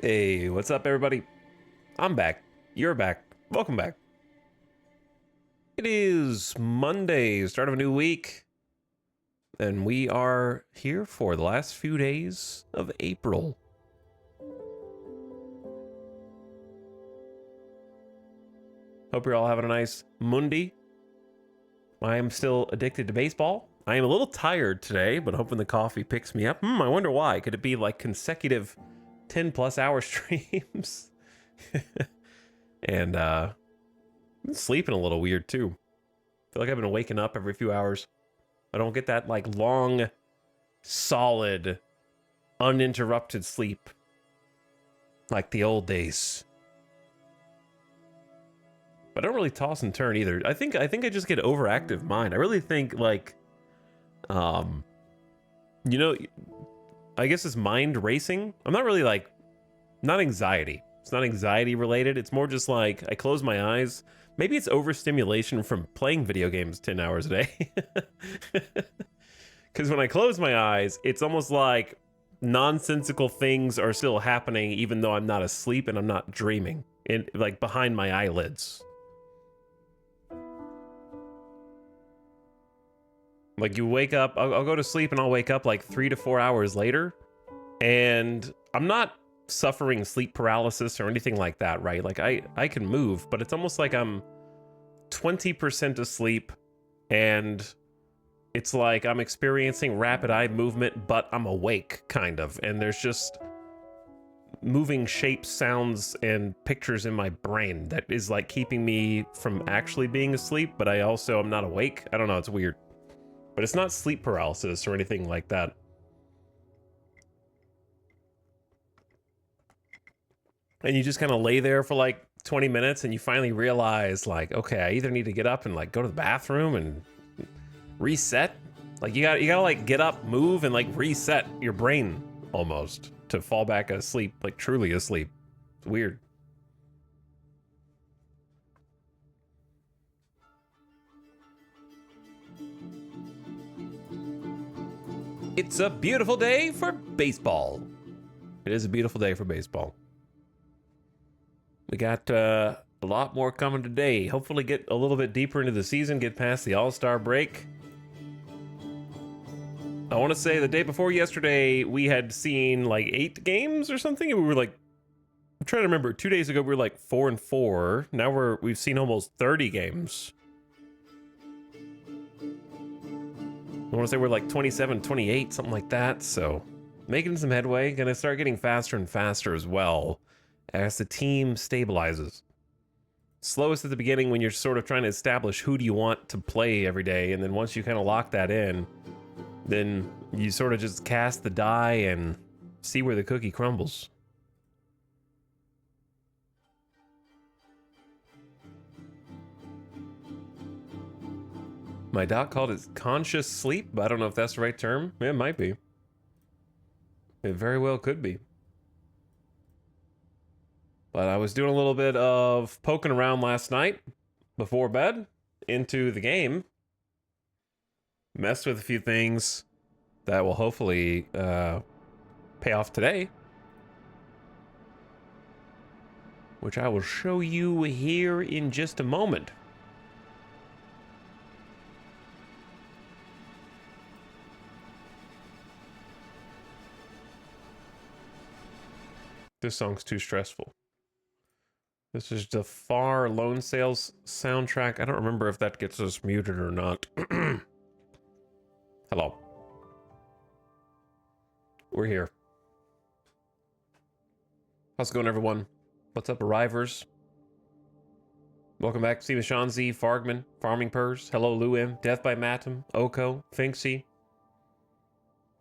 Hey, what's up, everybody? I'm back. You're back. Welcome back. It is Monday, start of a new week, and we are here for the last few days of April. Hope you're all having a nice Monday. I am still addicted to baseball. I am a little tired today, but hoping the coffee picks me up. I wonder why. Could it be like consecutive 10+ hour streams? And I've been sleeping a little weird too. I feel like I've been waking up every few hours. I don't get that like long, solid, uninterrupted sleep like the old days. But I don't really toss and turn either. I think I just get overactive mind. I really think like, you know, I guess it's mind racing. I'm not really like, not anxiety. It's not anxiety related. It's more just like I close my eyes. Maybe it's overstimulation from playing video games 10 hours a day. Because when I close my eyes, it's almost like nonsensical things are still happening even though I'm not asleep and I'm not dreaming. Like behind my eyelids. Like you wake up, I'll go to sleep and I'll wake up like 3 to 4 hours later. And I'm not suffering sleep paralysis or anything like that, right? Like I can move, but it's almost like I'm 20% asleep and it's like I'm experiencing rapid eye movement, but I'm awake kind of. And there's just moving shapes, sounds, and pictures in my brain that is like keeping me from actually being asleep, but I also am not awake. I don't know, it's weird. But it's not sleep paralysis or anything like that. And you just kind of lay there for like 20 minutes and you finally realize like, okay, I either need to get up and like go to the bathroom and reset. Like you gotta like get up, move, and like reset your brain almost to fall back asleep, like truly asleep. It's weird. It's a beautiful day for baseball. It is a beautiful day for baseball. We got a lot more coming today. Hopefully get a little bit deeper into the season, get past the All-Star break. I want to say the day before yesterday, we had seen like 8 games or something. And we were like, I'm trying to remember, 2 days ago, we were like 4-4. Now we've seen almost 30 games. I want to say we're like 27, 28, something like that. So making some headway. Gonna start getting faster and faster as well as the team stabilizes. Slowest at the beginning when you're sort of trying to establish who do you want to play every day. And then once you kind of lock that in, then you sort of just cast the die and see where the cookie crumbles. My doc called it conscious sleep, but I don't know if that's the right term. It might be. It very well could be. But I was doing a little bit of poking around last night before bed into the game. Messed with a few things that will hopefully pay off today. Which I will show you here in just a moment. This song's too stressful. This is the Far Loan Sales soundtrack. I don't remember if that gets us muted or not. Hello. We're here. How's it going, everyone? What's up, arrivers? Welcome back, Steven Shanzi, Fargman, Farming Purrs. Hello, Lou M, Death by Matum, Oko, Finksy.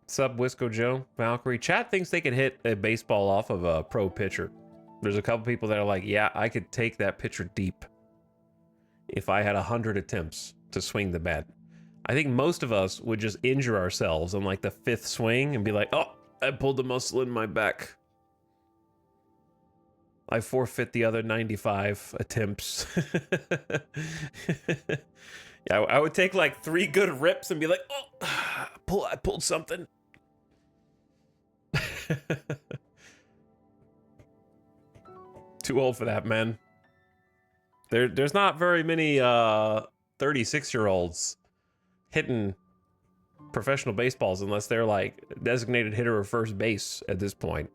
Sub Wisco Joe, Valkyrie. Chat thinks they could hit a baseball off of a pro pitcher. There's a couple people that are like, yeah, I could take that pitcher deep if I had 100 attempts to swing the bat. I think most of us would just injure ourselves on like the 5th swing and be like, oh, I pulled the muscle in my back. I forfeit the other 95 attempts. Yeah, I would take like 3 good rips and be like, oh, I pulled something. too old for that, man. There's not very many 36-year-olds hitting professional baseballs unless they're like designated hitter or first base at this point.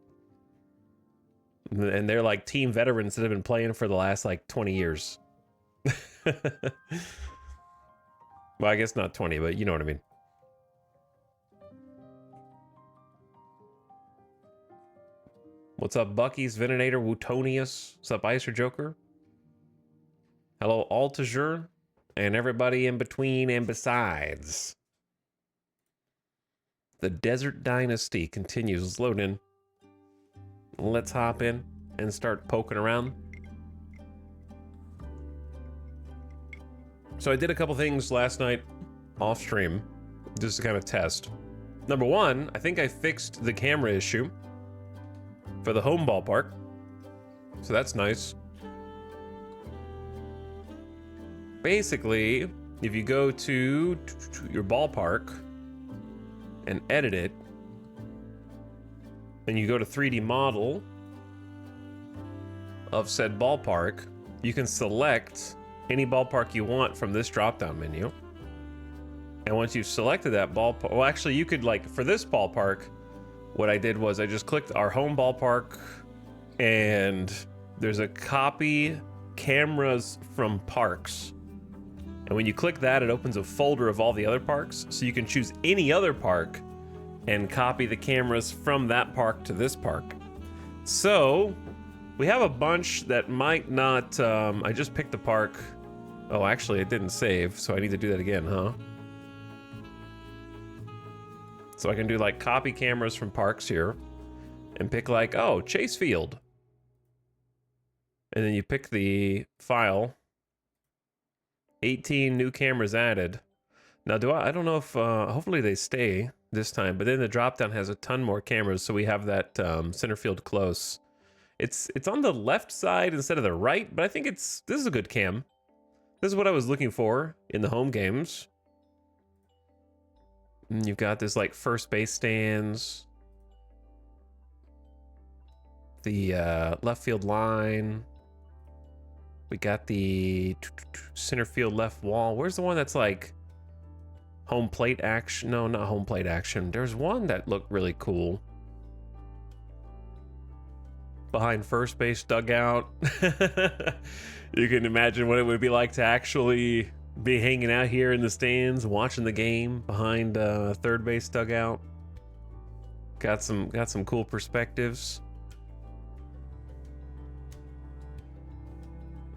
And they're like team veterans that have been playing for the last like 20 years. Well, I guess not 20, but you know what I mean. What's up, Bucky's, Venator, Wootonius? What's up, Icer Joker? Hello, Altager, and everybody in between and besides. The Desert Dynasty continues. Let's load in. Let's hop in and start poking around. So I did a couple things last night off stream just to kind of test. Number one, I think I fixed the camera issue for the home ballpark. So that's nice. Basically, if you go to your ballpark and edit it, and you go to 3D model of said ballpark, you can select any ballpark you want from this drop-down menu. And once you've selected that ballpark, well, actually, you could, like, for this ballpark, what I did was I just clicked our home ballpark, and there's a copy cameras from parks. And when you click that, it opens a folder of all the other parks, so you can choose any other park and copy the cameras from that park to this park. So we have a bunch that might not, I just picked the park. Oh, actually it didn't save, so I need to do that again, huh? So I can do like copy cameras from parks here and pick like, oh, Chase Field. And then you pick the file. 18 new cameras added. Now I don't know if, hopefully they stay this time, but then the drop down has a ton more cameras, so we have that center field close. It's on the left side instead of the right, but I think this is a good cam. This is what I was looking for in the home games. And you've got this like first base stands, the left field line. We got the center field left wall. Where's the one that's like home plate action? No, not home plate action. There's one that looked really cool. Behind first base dugout. You can imagine what it would be like to actually be hanging out here in the stands, watching the game behind third base dugout. Got some cool perspectives.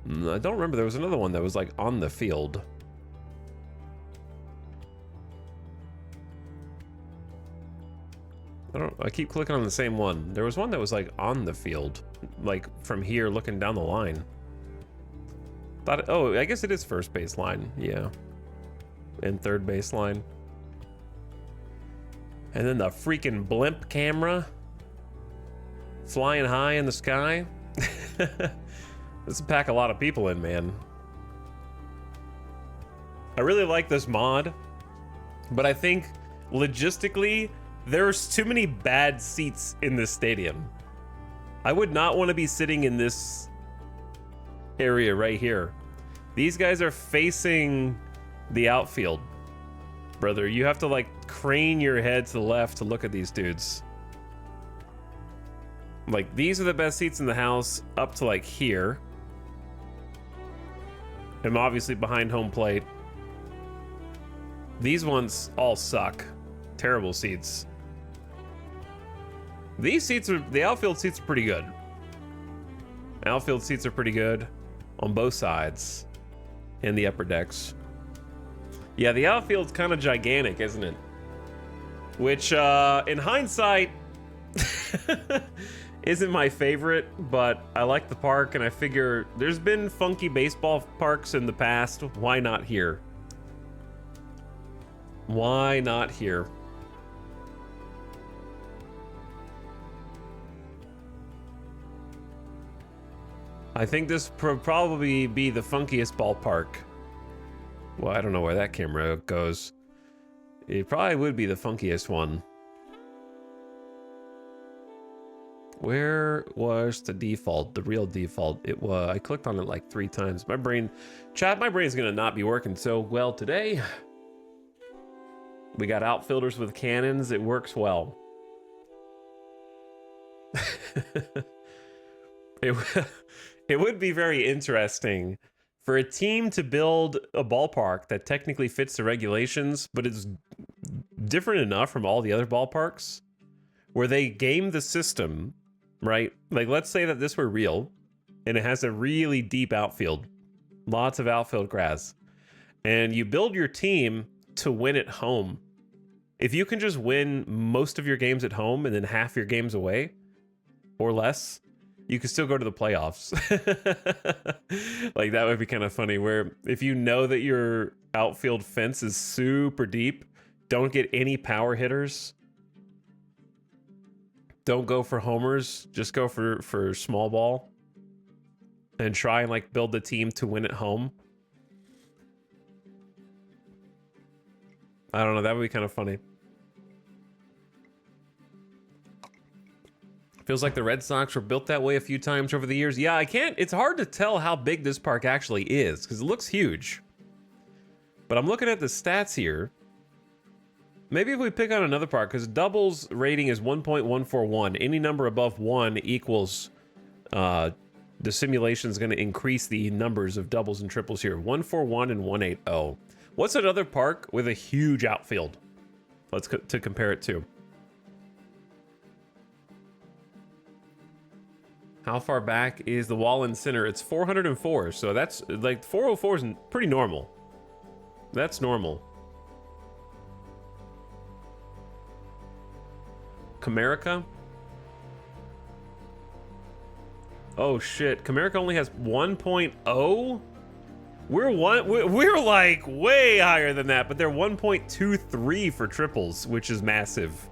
I don't remember. There was another one that was like on the field. I keep clicking on the same one. There was one that was like on the field, like from here looking down the line. Oh, I guess it is first base line, yeah. And third base line. And then the freaking blimp camera flying high in the sky. This will pack a lot of people in, man. I really like this mod, but I think logistically, there's too many bad seats in this stadium. I would not want to be sitting in this area right here. These guys are facing the outfield. Brother, you have to like crane your head to the left to look at these dudes. Like, these are the best seats in the house up to like here. I'm obviously behind home plate. These ones all suck. Terrible seats. These seats are, the outfield seats are pretty good. Outfield seats are pretty good on both sides in the upper decks. Yeah, the outfield's kind of gigantic, isn't it? Which, in hindsight, isn't my favorite, but I like the park, and I figure there's been funky baseball parks in the past. Why not here? Why not here? I think this probably be the funkiest ballpark. Well, I don't know where that camera goes. It probably would be the funkiest one. Where was the default, the real default? It was, I clicked on it like 3 times. My brain, chat, my brain's gonna not be working so well today. We got outfielders with cannons, it works well. It would be very interesting for a team to build a ballpark that technically fits the regulations, but it's different enough from all the other ballparks where they game the system, right? Like, let's say that this were real and it has a really deep outfield, lots of outfield grass, and you build your team to win at home. If you can just win most of your games at home and then half your games away or less, you can still go to the playoffs. Like, that would be kind of funny, where if you know that your outfield fence is super deep, don't get any power hitters, don't go for homers, just go for small ball and try and like build the team to win at home. I don't know, that would be kind of funny. Feels like the Red Sox were built that way a few times over the years. Yeah, it's hard to tell how big this park actually is because it looks huge. But I'm looking at the stats here. Maybe if we pick on another park, because doubles rating is 1.141. Any number above 1 equals, the simulation is going to increase the numbers of doubles and triples here. 141 and 180. What's another park with a huge outfield? Let's to compare it to. How far back is the wall in center? It's 404, so that's like 404 is pretty normal. That's normal. Comerica? Oh shit, Comerica only has 1.0? We're like way higher than that, but they're 1.23 for triples, which is massive.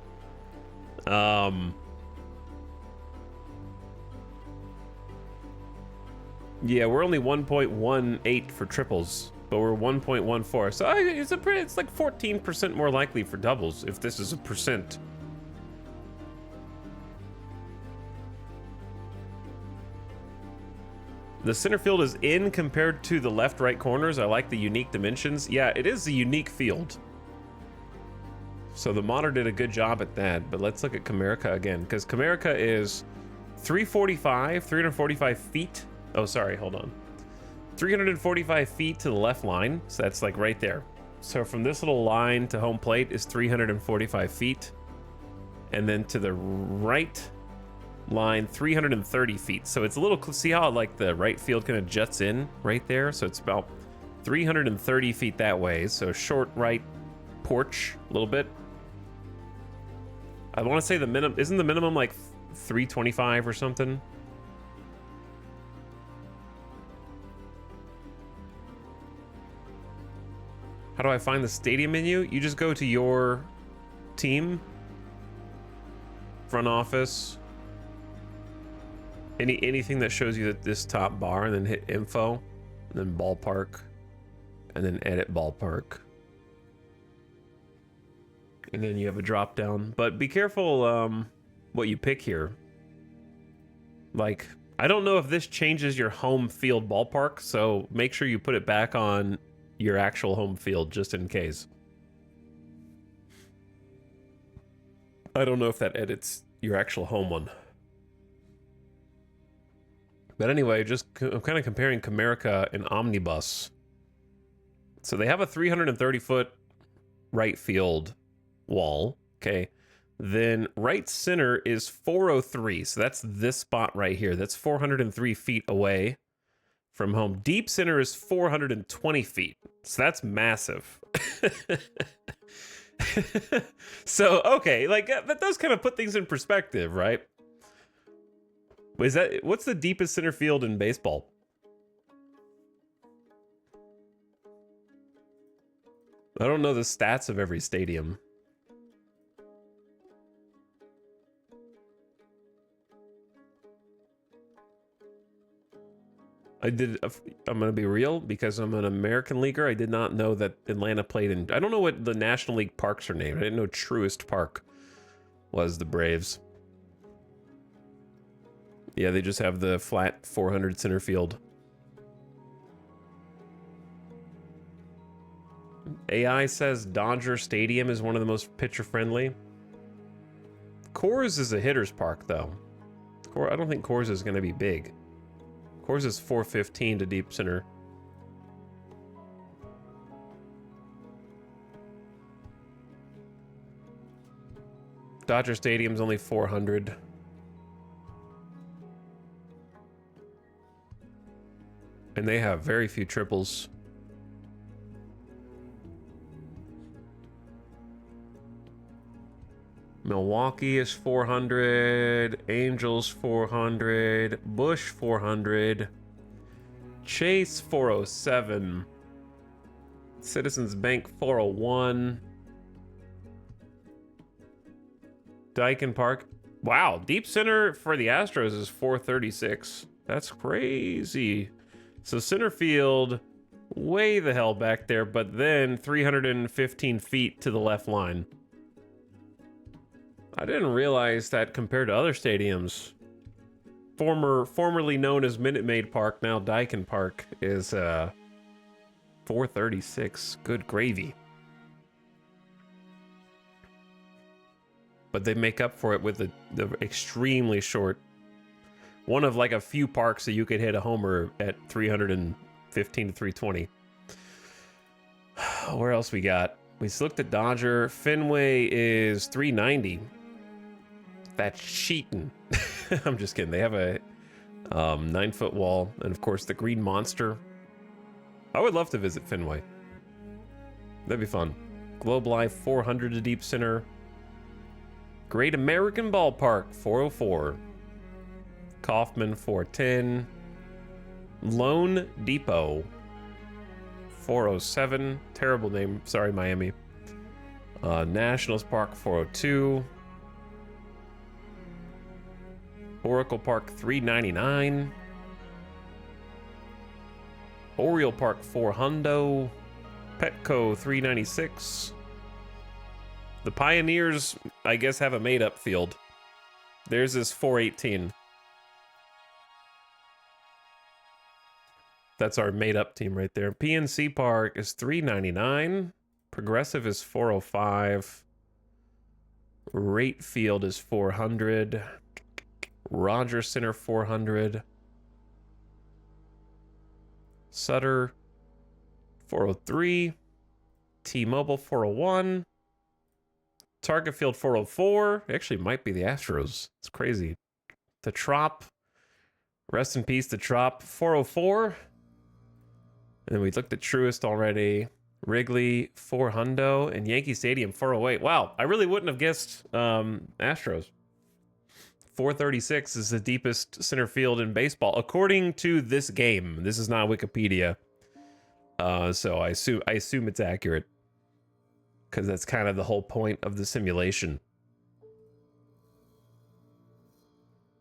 Yeah, we're only 1.18 for triples, but we're 1.14. So it's like 14% more likely for doubles if this is a percent. The center field is in compared to the left-right corners. I like the unique dimensions. Yeah, it is a unique field. So the modder did a good job at that, but let's look at Comerica again, because Comerica is 345 feet. Oh, sorry, hold on. 345 feet to the left line, so that's like right there. So from this little line to home plate is 345 feet. And then to the right line, 330 feet. So it's a little, see how like the right field kind of juts in right there? So it's about 330 feet that way. So short right porch a little bit. I want to say the minimum, isn't the minimum like 325 or something? How do I find the stadium menu? You just go to your team, front office, anything that shows you that this top bar, and then hit info, and then ballpark, and then edit ballpark. And then you have a drop down, but be careful what you pick here. Like, I don't know if this changes your home field ballpark, so make sure you put it back on your actual home field just in case. I don't know if that edits your actual home one. But anyway, I'm kind of comparing Comerica and Omnibus. So they have a 330-foot right field wall, okay? Then right center is 403, so that's this spot right here. That's 403 feet away from home. Deep center is 420 feet, so that's massive. So, okay, like, that does kind of put things in perspective, right? What's the deepest center field in baseball? I don't know the stats of every stadium. I'm gonna be real, because I'm an American leaguer. I did not know that Atlanta played in, I don't know what the National League parks are named. I didn't know Truist Park was the Braves. Yeah, they just have the flat 400 center field. AI says Dodger Stadium is one of the most pitcher-friendly. Coors is a hitter's park, though. I don't think Coors is going to be big. Coors is 415 to deep center. Dodger Stadium's only 400. And they have very few triples. Milwaukee is 400, Angels 400, Busch 400, Chase 407, Citizens Bank 401, Dyken Park. Wow, deep center for the Astros is 436. That's crazy. So center field, way the hell back there, but then 315 feet to the left line. I didn't realize that compared to other stadiums, formerly known as Minute Maid Park, now Dyken Park, is 436. Good gravy. But they make up for it with the extremely short, one of like a few parks that you could hit a homer at 315 to 320. Where else we got? We looked at Dodger. Fenway is 390. That's cheating. I'm just kidding. They have a 9-foot wall, and of course the Green Monster. I would love to visit Fenway. That'd be fun. Globe Life 400 to deep center. Great American Ballpark 404. Kauffman 410. Lone Depot 407. Terrible name. Sorry, Miami. Nationals Park 402. Oracle Park 399. Oriole Park 400. Petco 396. The Pioneers, I guess, have a made-up field. Theirs is 418. That's our made-up team right there. PNC Park is 399. Progressive is 405. Rate Field is 400. Rogers Center 400. Sutter 403. T-Mobile 401. Target Field 404. Actually might be the Astros. It's crazy. The Trop. Rest in peace, the Trop 404. And then we looked at Truist already. Wrigley 400 and Yankee Stadium 408. Wow, I really wouldn't have guessed Astros. 436 is the deepest center field in baseball, according to this game. This is not Wikipedia, so I assume it's accurate, because that's kind of the whole point of the simulation.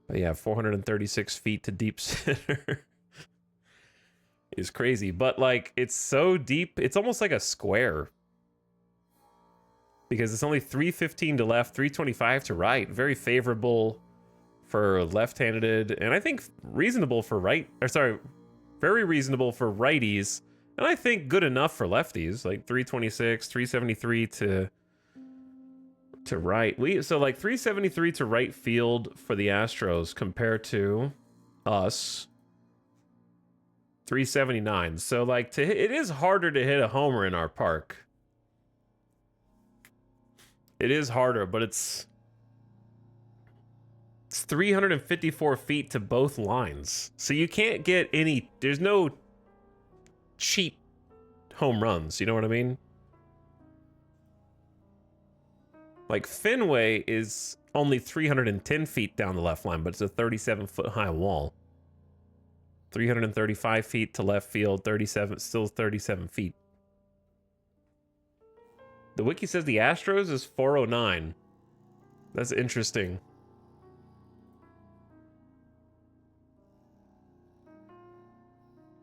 But yeah, 436 feet to deep center is crazy. But like, it's so deep, it's almost like a square, because it's only 315 to left, 325 to right. Very favorable for left-handed, and I think reasonable for very reasonable for righties, and I think good enough for lefties, like 326, 373 to right. So like 373 to right field for the Astros compared to us 379. So like it is harder to hit a homer in our park. It is harder, but it's 354 feet to both lines. So you can't get there's no cheap home runs, you know what I mean? Like Fenway is only 310 feet down the left line, but it's a 37-foot high wall. 335 feet to left field, 37 feet. The wiki says the Astros is 409. That's interesting.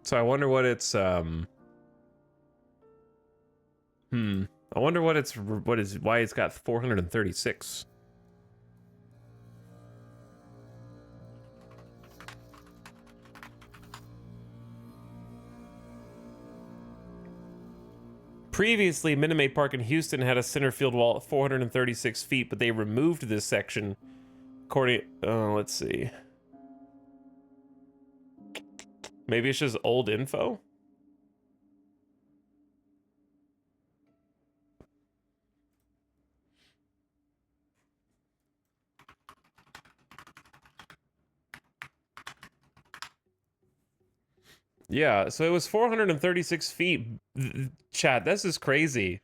So I wonder what it's I wonder why it's got 436. Previously, Minute Maid Park in Houston had a center field wall at 436 feet, but they removed this section. According, let's see. Maybe it's just old info? Yeah, so it was 436 feet. Chat, this is crazy.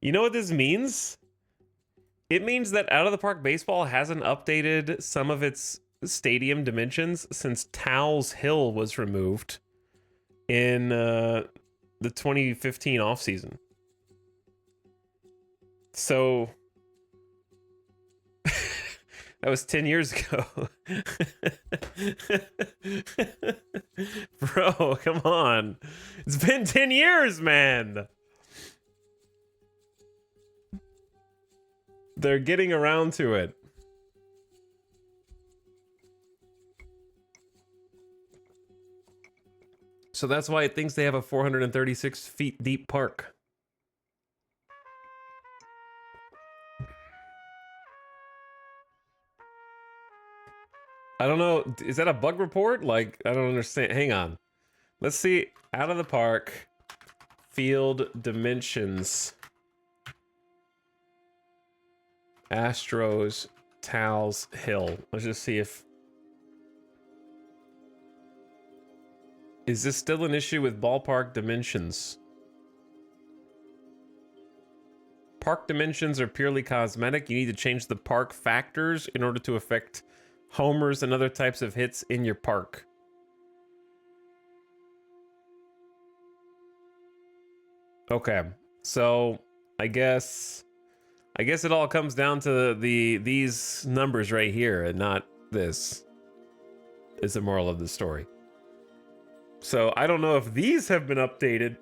You know what this means? It means that Out of the Park Baseball hasn't updated some of its stadium dimensions since Towles Hill was removed in the 2015 offseason. So that was 10 years ago. Bro, come on. It's been 10 years, man. They're getting around to it. So that's why it thinks they have a 436 feet deep park. I don't know. Is that a bug report? Like, I don't understand. Hang on. Let's see. Out of the Park field dimensions. Astros Towles Hill. Let's just see if... Is this still an issue with ballpark dimensions? Park dimensions are purely cosmetic. You need to change the park factors in order to affect homers and other types of hits in your park. Okay, so I guess it all comes down to these numbers right here and not this. Is the moral of the story. So I don't know if these have been updated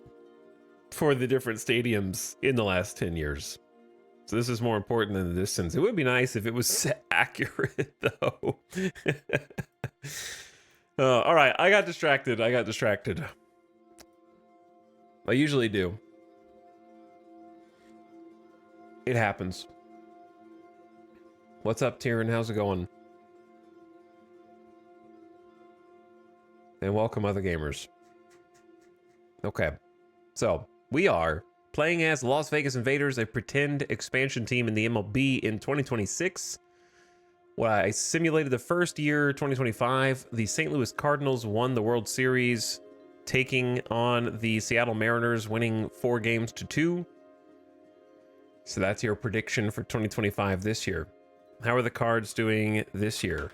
for the different stadiums in the last 10 years. So this is more important than the distance. It would be nice if it was accurate, though. All right, I got distracted. I usually do. It happens. What's up, Tyrion? How's it going? And welcome, other gamers. Okay, so we are playing as the Las Vegas Invaders, a pretend expansion team in the MLB in 2026. Well, I simulated the first year, 2025. The St. Louis Cardinals won the World Series, taking on the Seattle Mariners, winning 4-2. So that's your prediction for 2025 this year. How are the Cards doing this year?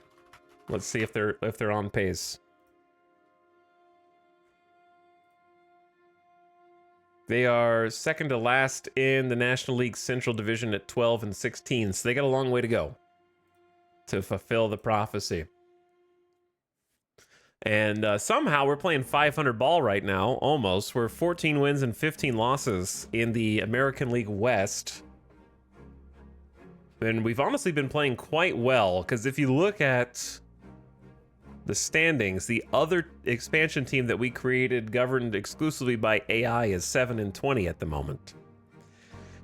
Let's see if they're on pace. They are second to last in the National League Central Division at 12-16, so they got a long way to go to fulfill the prophecy. And somehow we're playing 500 ball right now, almost. We're 14 wins and 15 losses in the American League West. And we've honestly been playing quite well, because if you look at the standings, the other expansion team that we created, governed exclusively by AI, is 7-20 at the moment.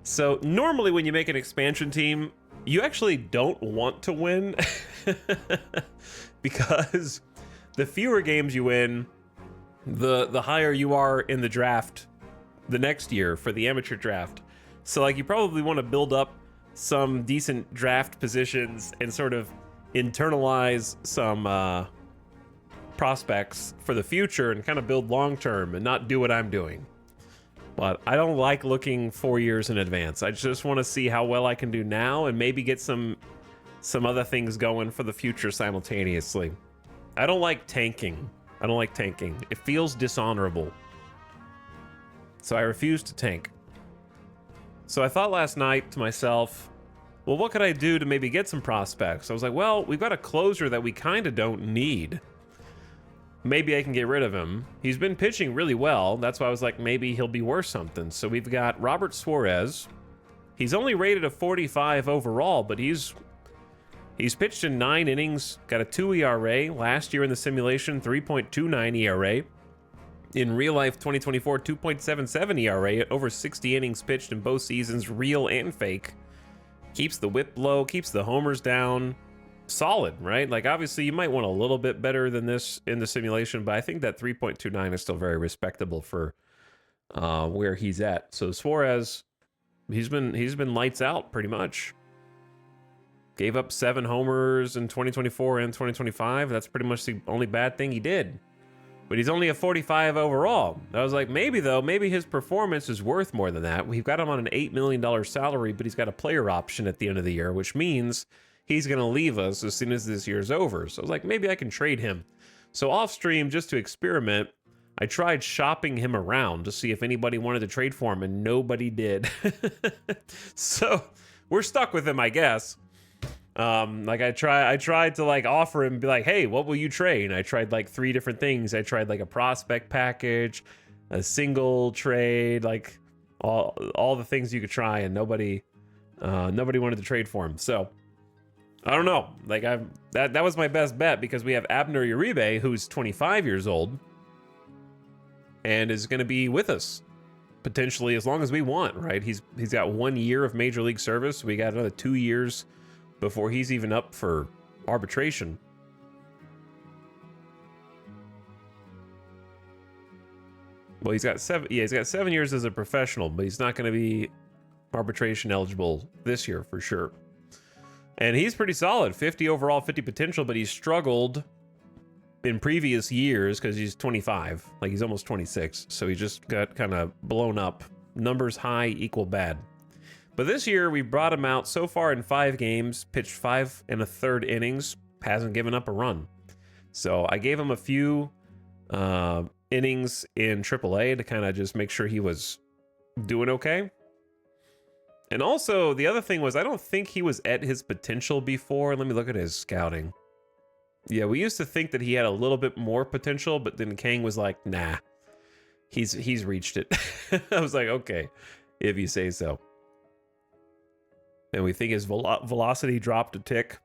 So normally when you make an expansion team, you actually don't want to win because the fewer games you win, the higher you are in the draft the next year for the amateur draft. So like you probably want to build up some decent draft positions and sort of internalize some prospects for the future and kind of build long term and not do what I'm doing. But I don't like looking 4 years in advance. I just want to see how well I can do now and maybe get some other things going for the future simultaneously. I don't like tanking. It feels dishonorable. So I refuse to tank. So I thought last night to myself, well, what could I do to maybe get some prospects? I was like, well, we've got a closer that we kind of don't need. Maybe I can get rid of him. He's been pitching really well. That's why I was like, maybe he'll be worth something. So we've got Robert Suarez. He's only rated a 45 overall, but he's pitched in 9 innings, got a 2 ERA. Last year in the simulation, 3.29 ERA. In real life, 2024, 2.77 ERA, over 60 innings pitched in both seasons, real and fake. Keeps the whip low, keeps the homers down. Solid, right? Like, obviously, you might want a little bit better than this in the simulation, but I think that 3.29 is still very respectable for where he's at. So Suarez, he's been lights out pretty much. Gave up 7 homers in 2024 and 2025. That's pretty much the only bad thing he did. But he's only a 45 overall. I was like, maybe though, maybe his performance is worth more than that. We've got him on an $8 million salary, but he's got a player option at the end of the year, which means he's going to leave us as soon as this year's over. So I was like, maybe I can trade him. So off stream, just to experiment, I tried shopping him around to see if anybody wanted to trade for him, and nobody did. So we're stuck with him, I guess. Like I tried to like offer him, be like, hey, what will you trade? And I tried like 3 different things. I tried like a prospect package, a single trade, like all the things you could try, and nobody wanted to trade for him. So I don't know. Like that was my best bet, because we have Abner Uribe, who's 25 years old and is going to be with us potentially as long as we want, right? He's got 1 year of major league service. We got another 2 years before he's even up for arbitration. Well, he's got 7 years as a professional, but he's not going to be arbitration eligible this year for sure. And he's pretty solid, 50 overall, 50 potential, but he's struggled in previous years because he's 25, like he's almost 26. So he just got kind of blown up. Numbers high equal bad. But this year, we brought him out so far in 5 games, pitched 5 1/3 innings, hasn't given up a run. So I gave him a few innings in AAA to kind of just make sure he was doing okay. And also, the other thing was, I don't think he was at his potential before. Let me look at his scouting. Yeah, we used to think that he had a little bit more potential, but then Kang was like, nah, he's reached it. I was like, okay, if you say so. And we think his velocity dropped a tick.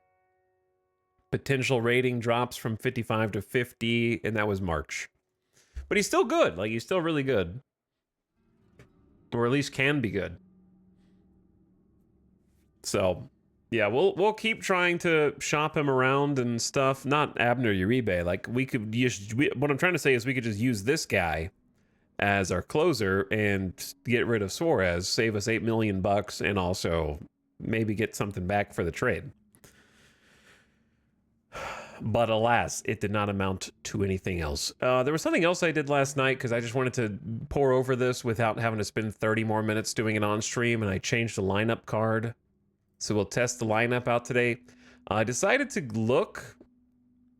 Potential rating drops from 55 to 50, and that was March. But he's still good. Like, he's still really good. Or at least can be good. So, yeah, we'll keep trying to shop him around and stuff. Not Abner Uribe. Like, we could use... what I'm trying to say is we could just use this guy as our closer and get rid of Suarez, save us $8 million, and also maybe get something back for the trade. But alas, it did not amount to anything else. There was something else I did last night because I just wanted to pour over this without having to spend 30 more minutes doing it on stream, and I changed the lineup card. So we'll test the lineup out today. I decided to look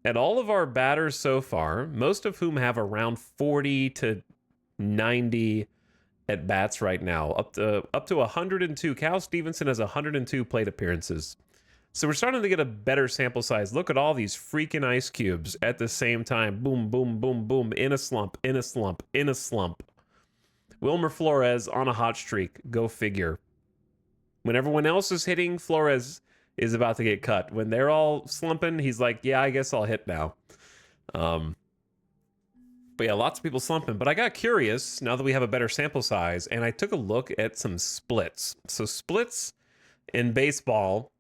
at all of our batters so far, most of whom have around 40 to 90 at bats right now, up to 102. Cal Stevenson has 102 plate appearances. So we're starting to get a better sample size. Look at all these freaking ice cubes at the same time. Boom, boom, boom, boom. In a slump, in a slump, in a slump. Wilmer Flores on a hot streak. Go figure. When everyone else is hitting, Flores is about to get cut. When they're all slumping, he's like, yeah, I guess I'll hit now. But yeah, lots of people slumping. But I got curious now that we have a better sample size, and I took a look at some splits. So splits in baseball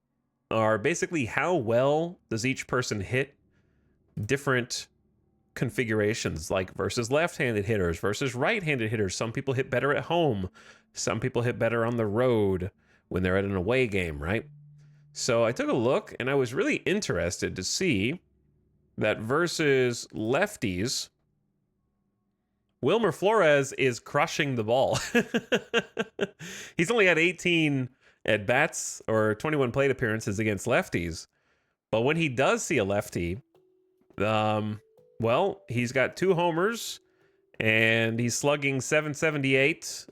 are basically how well does each person hit different configurations, like versus left-handed hitters versus right-handed hitters. Some people hit better at home. Some people hit better on the road when they're at an away game, right? So I took a look, and I was really interested to see that versus lefties, Wilmer Flores is crushing the ball. He's only had 18 at bats or 21 plate appearances against lefties. But when he does see a lefty, well, he's got 2 homers and he's slugging .778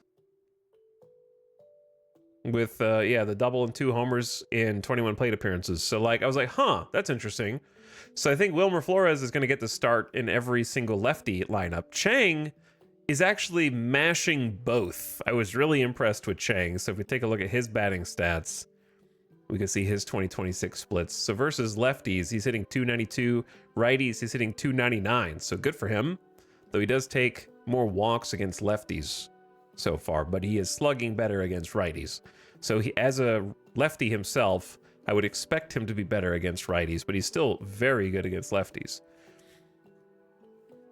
with, the double and 2 homers in 21 plate appearances. So, like, I was like, huh, that's interesting. So I think Wilmer Flores is going to get the start in every single lefty lineup. Chang is actually mashing both. I was really impressed with Chang. So if we take a look at his batting stats, we can see his 2026 splits. So versus lefties, he's hitting .292. Righties, he's hitting .299. So good for him. Though he does take more walks against lefties so far, but he is slugging better against righties. So he, as a lefty himself, I would expect him to be better against righties, but he's still very good against lefties.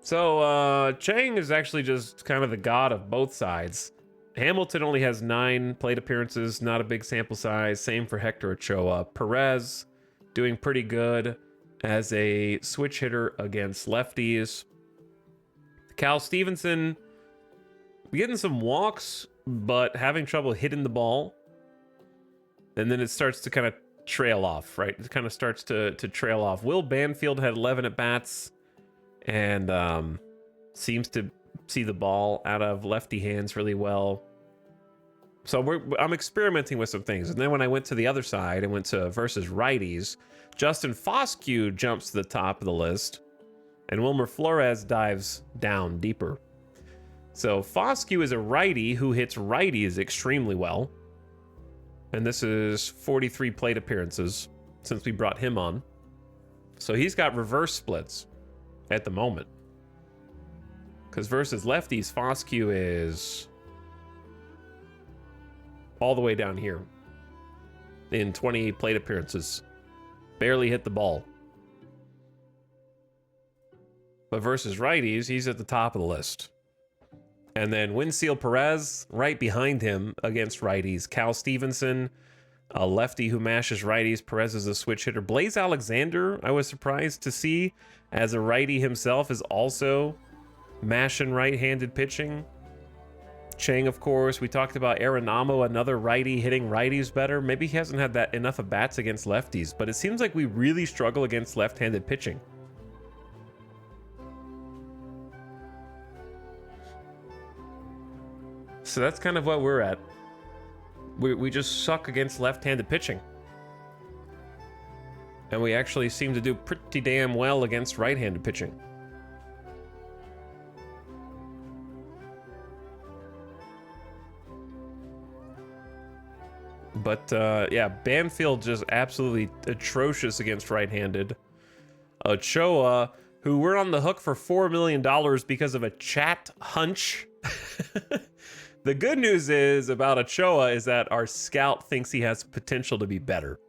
So Chang is actually just kind of the god of both sides. Hamilton only has 9 plate appearances, not a big sample size. Same for Hector Ochoa. Perez doing pretty good as a switch hitter against lefties. Cal Stevenson getting some walks, but having trouble hitting the ball. And then it starts to kind of trail off, right? It kind of starts to trail off. Will Banfield had 11 at-bats and seems to see the ball out of lefty hands really well. So I'm experimenting with some things. And then when I went to the other side, I went to versus righties. Justin Foscue jumps to the top of the list, and Wilmer Flores dives down deeper. So Foscue is a righty who hits righties extremely well. And this is 43 plate appearances since we brought him on. So he's got reverse splits at the moment. Because versus lefties, Foscue is all the way down here in 28 plate appearances. Barely hit the ball. But versus righties, he's at the top of the list. And then Winseal Perez right behind him against righties. Cal Stevenson, a lefty who mashes righties. Perez is a switch hitter. Blaze Alexander, I was surprised to see, as a righty himself, is also mashing right-handed pitching. Chang, of course. We talked about Arenamo, another righty hitting righties better. Maybe he hasn't had that enough at bats against lefties, but it seems like we really struggle against left-handed pitching. So that's kind of what we're at. We just suck against left-handed pitching. And we actually seem to do pretty damn well against right-handed pitching. But yeah, Banfield just absolutely atrocious against right-handed. Ochoa, who we're on the hook for $4 million because of a chat hunch. The good news is about Ochoa is that our scout thinks he has potential to be better.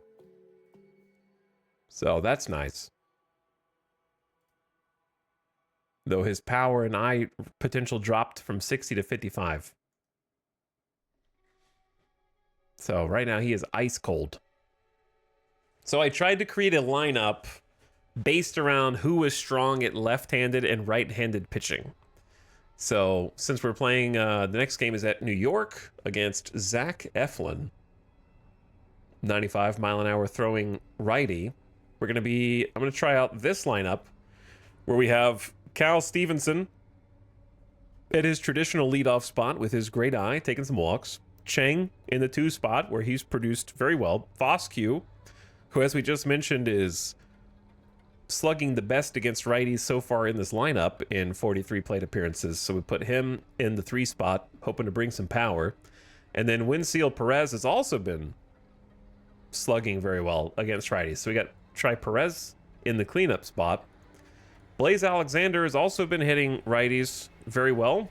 So that's nice. Though his power and eye potential dropped from 60 to 55. So right now he is ice cold. So I tried to create a lineup based around who was strong at left-handed and right-handed pitching. So since we're playing, the next game is at New York against Zach Eflin. 95 mile an hour throwing righty. I'm going to try out this lineup where we have Cal Stevenson at his traditional leadoff spot with his great eye, taking some walks. Chang in the 2 spot where he's produced very well. Foscue, who as we just mentioned is slugging the best against righties so far in this lineup in 43 plate appearances. So we put him in the 3 spot, hoping to bring some power. And then Winseal Perez has also been slugging very well against righties. So we got try Perez in the cleanup spot. Blaze Alexander has also been hitting righties very well.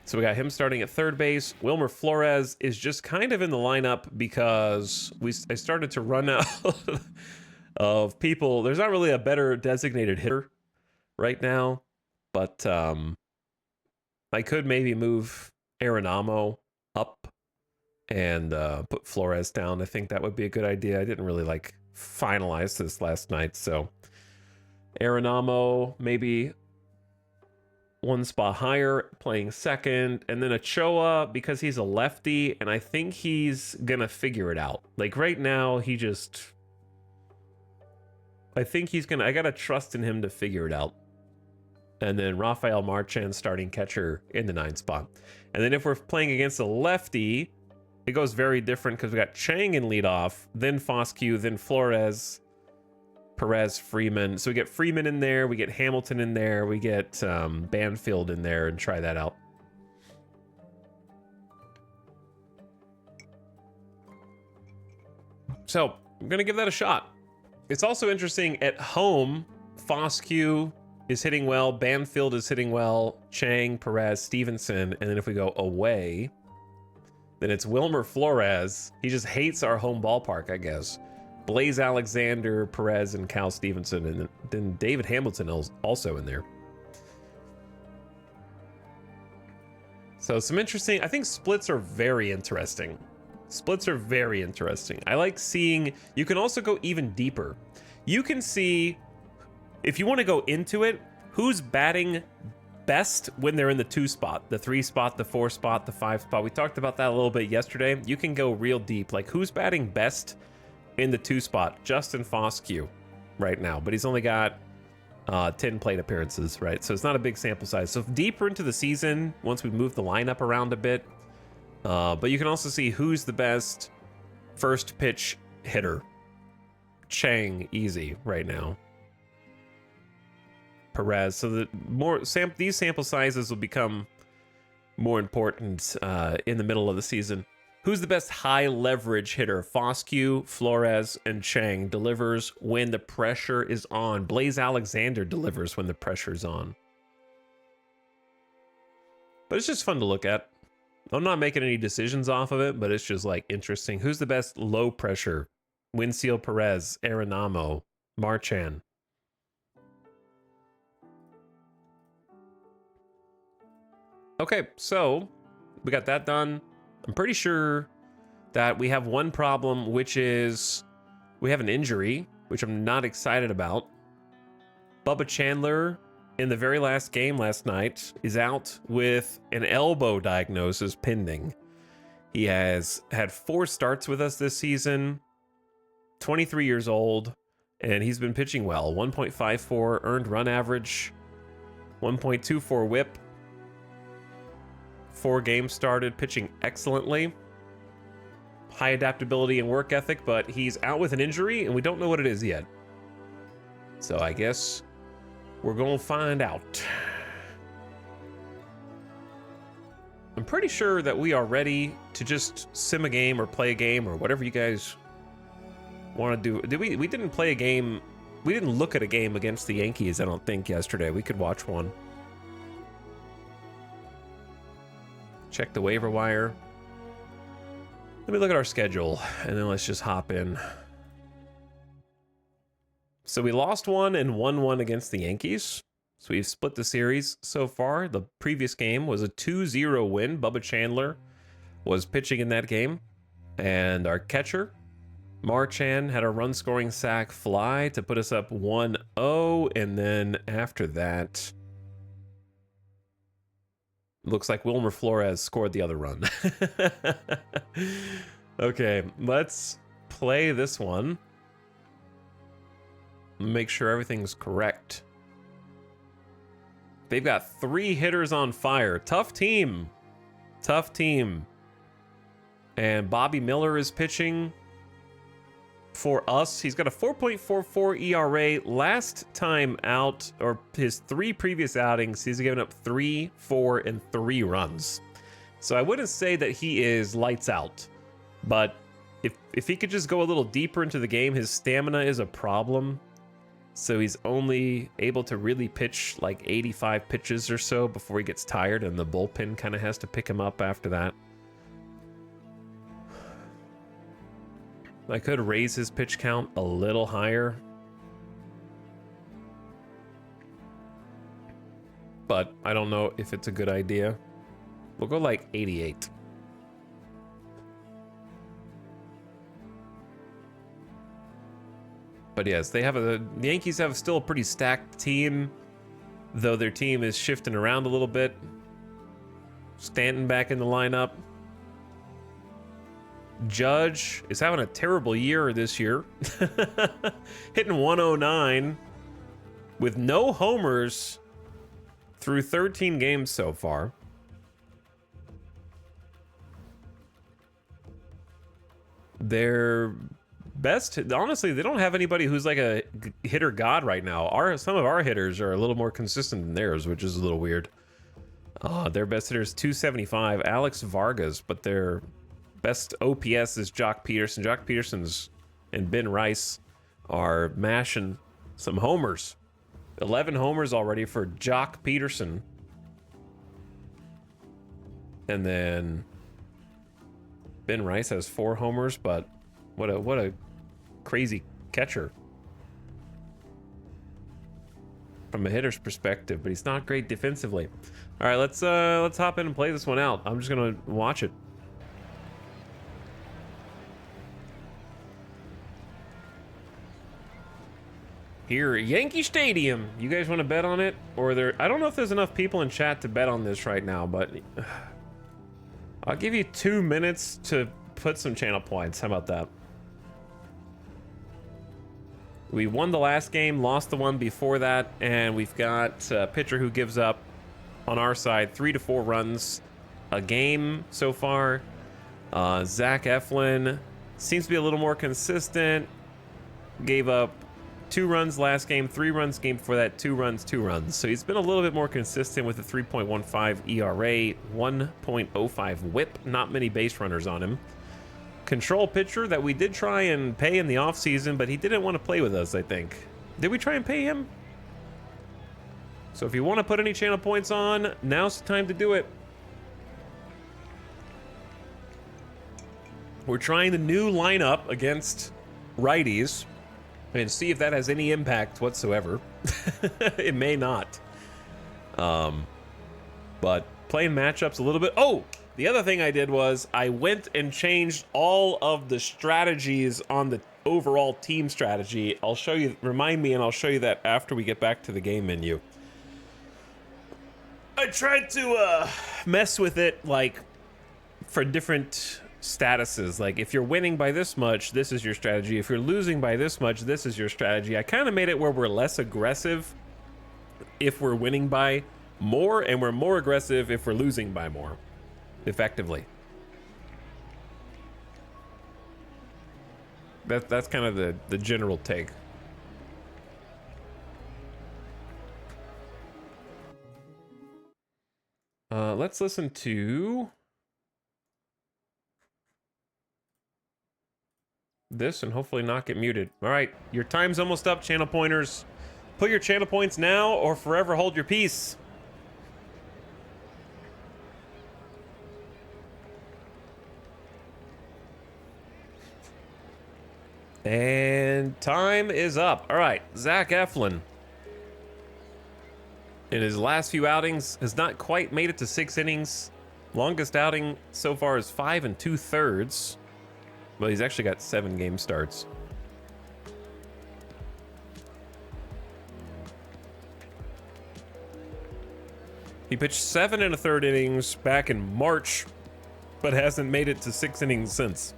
So we got him starting at third base. Wilmer Flores is just kind of in the lineup because I started to run out of people. There's not really a better designated hitter right now, but I could maybe move Arenamo up and put Flores down. I think that would be a good idea. I didn't really finalize this last night, so Arenamo maybe 1 spot higher, playing second, and then Ochoa because he's a lefty, and I think he's gonna figure it out. Like right now, I think he's gonna. I gotta trust in him to figure it out. And then Rafael Marchand starting catcher in the 9 spot. And then if we're playing against a lefty, it goes very different because we got Chang in leadoff, then Foscue, then Flores, Perez, Freeman. So we get Freeman in there, we get Hamilton in there, we get Banfield in there, and try that out. So I'm gonna give that a shot. It's also interesting at home, Foscue is hitting well. Banfield is hitting well. Chang, Perez, Stevenson. And then if we go away, then it's Wilmer Flores. He just hates our home ballpark, I guess. Blaze Alexander, Perez, and Cal Stevenson. And then David Hamilton is also in there. So some interesting, I think splits are very interesting. Splits are very interesting. I like seeing, you can also go even deeper. You can see, if you want to go into it, who's batting best when they're in the 2 spot, the 3 spot, the 4 spot, the 5 spot. We talked about that a little bit yesterday. You can go real deep, like who's batting best in the 2 spot. Justin Foscue right now, but he's only got 10 plate appearances, right? So it's not a big sample size. So deeper into the season, once we move the lineup around a bit, but you can also see who's the best first pitch hitter. Chang, easy right now. Perez. So the more these sample sizes will become more important in the middle of the season. Who's the best high leverage hitter? Foscue, Flores, and Chang delivers when the pressure is on. Blaze Alexander delivers when the pressure is on. But it's just fun to look at. I'm not making any decisions off of it, but it's just like interesting. Who's the best low pressure? Winseal Perez, Arenamo, Marchand. Okay, so we got that done. I'm pretty sure that we have one problem, which is we have an injury, which I'm not excited about. Bubba Chandler, in the very last game last night, is out with an elbow diagnosis pending. He has had 4 starts with us this season, 23 years old, and he's been pitching well. 1.54 earned run average, 1.24 whip. 4 games started, pitching excellently. High adaptability and work ethic, but he's out with an injury, and we don't know what it is yet. So I guess we're going to find out. I'm pretty sure that we are ready to just sim a game or play a game or whatever you guys want to do. We didn't play a game. We didn't look at a game against the Yankees, I don't think, yesterday. We could watch one. Check the waiver wire. Let me look at our schedule, and then let's just hop in. So we lost 1 and won 1 against the Yankees. So we've split the series so far. The previous game was a 2-0 win. Bubba Chandler was pitching in that game. And our catcher, Marchand, had a run-scoring sac fly to put us up 1-0. And then after that, looks like Wilmer Flores scored the other run. Okay, let's play this one. Make sure everything's correct. They've got 3 hitters on fire. Tough team. Tough team. And Bobby Miller is pitching for us. He's got a 4.44 ERA. Last time out, or his 3 previous outings, he's given up 3, 4, and 3 runs. So I wouldn't say that he is lights out, but if he could just go a little deeper into the game, his stamina is a problem. So he's only able to really pitch like 85 pitches or so before he gets tired, and the bullpen kind of has to pick him up after that. I could raise his pitch count a little higher, but I don't know if it's a good idea. We'll go like 88. But yes, the Yankees have still a pretty stacked team, though their team is shifting around a little bit. Stanton back in the lineup. Judge is having a terrible year this year. Hitting 109 with no homers through 13 games so far. Their best, honestly, they don't have anybody who's like a hitter god right now. Some of our hitters are a little more consistent than theirs, which is a little weird. Their best hitter is 275, Alex Vargas, but their best OPS is Jock Peterson. Jock Peterson's and Ben Rice are mashing some homers. 11 homers already for Jock Peterson. And then Ben Rice has 4 homers, but what a crazy catcher from a hitter's perspective, but he's not great defensively. All right, let's hop in and play this one out. I'm just gonna watch it. Here, Yankee Stadium. You guys want to bet on it? Or I don't know if there's enough people in chat to bet on this right now, but I'll give you 2 minutes to put some channel points. How about that? We won the last game, lost the one before that, and we've got a pitcher who gives up on our side 3 to 4 runs a game so far. Zach Eflin seems to be a little more consistent. Gave up 2 runs last game, 3 runs game before that, 2 runs, 2 runs. So he's been a little bit more consistent with a 3.15 ERA, 1.05 whip, not many base runners on him. Control pitcher that we did try and pay in the offseason, but he didn't want to play with us, I think. Did we try and pay him? So if you want to put any channel points on, now's the time to do it. We're trying the new lineup against righties and see if that has any impact whatsoever. It may not. But playing matchups a little bit. Oh, the other thing I did was I went and changed all of the strategies on the overall team strategy. I'll show you, remind me, and I'll show you that after we get back to the game menu. I tried to mess with it, like, for different statuses. Like, if you're winning by this much, this is your strategy. If you're losing by this much, this is your strategy. I kind of made it where we're less aggressive if we're winning by more, and we're more aggressive if we're losing by more, effectively. That's kind of the general take. Let's listen to this and hopefully not get muted. All right, your time's almost up, channel pointers. Put your channel points now or forever hold your peace. And time is up. All right, Zach Eflin, in his last few outings, has not quite made it to 6 innings. Longest outing so far is 5 2/3. Well, he's actually got 7 game starts. He pitched 7 1/3 innings back in March, but hasn't made it to 6 innings since.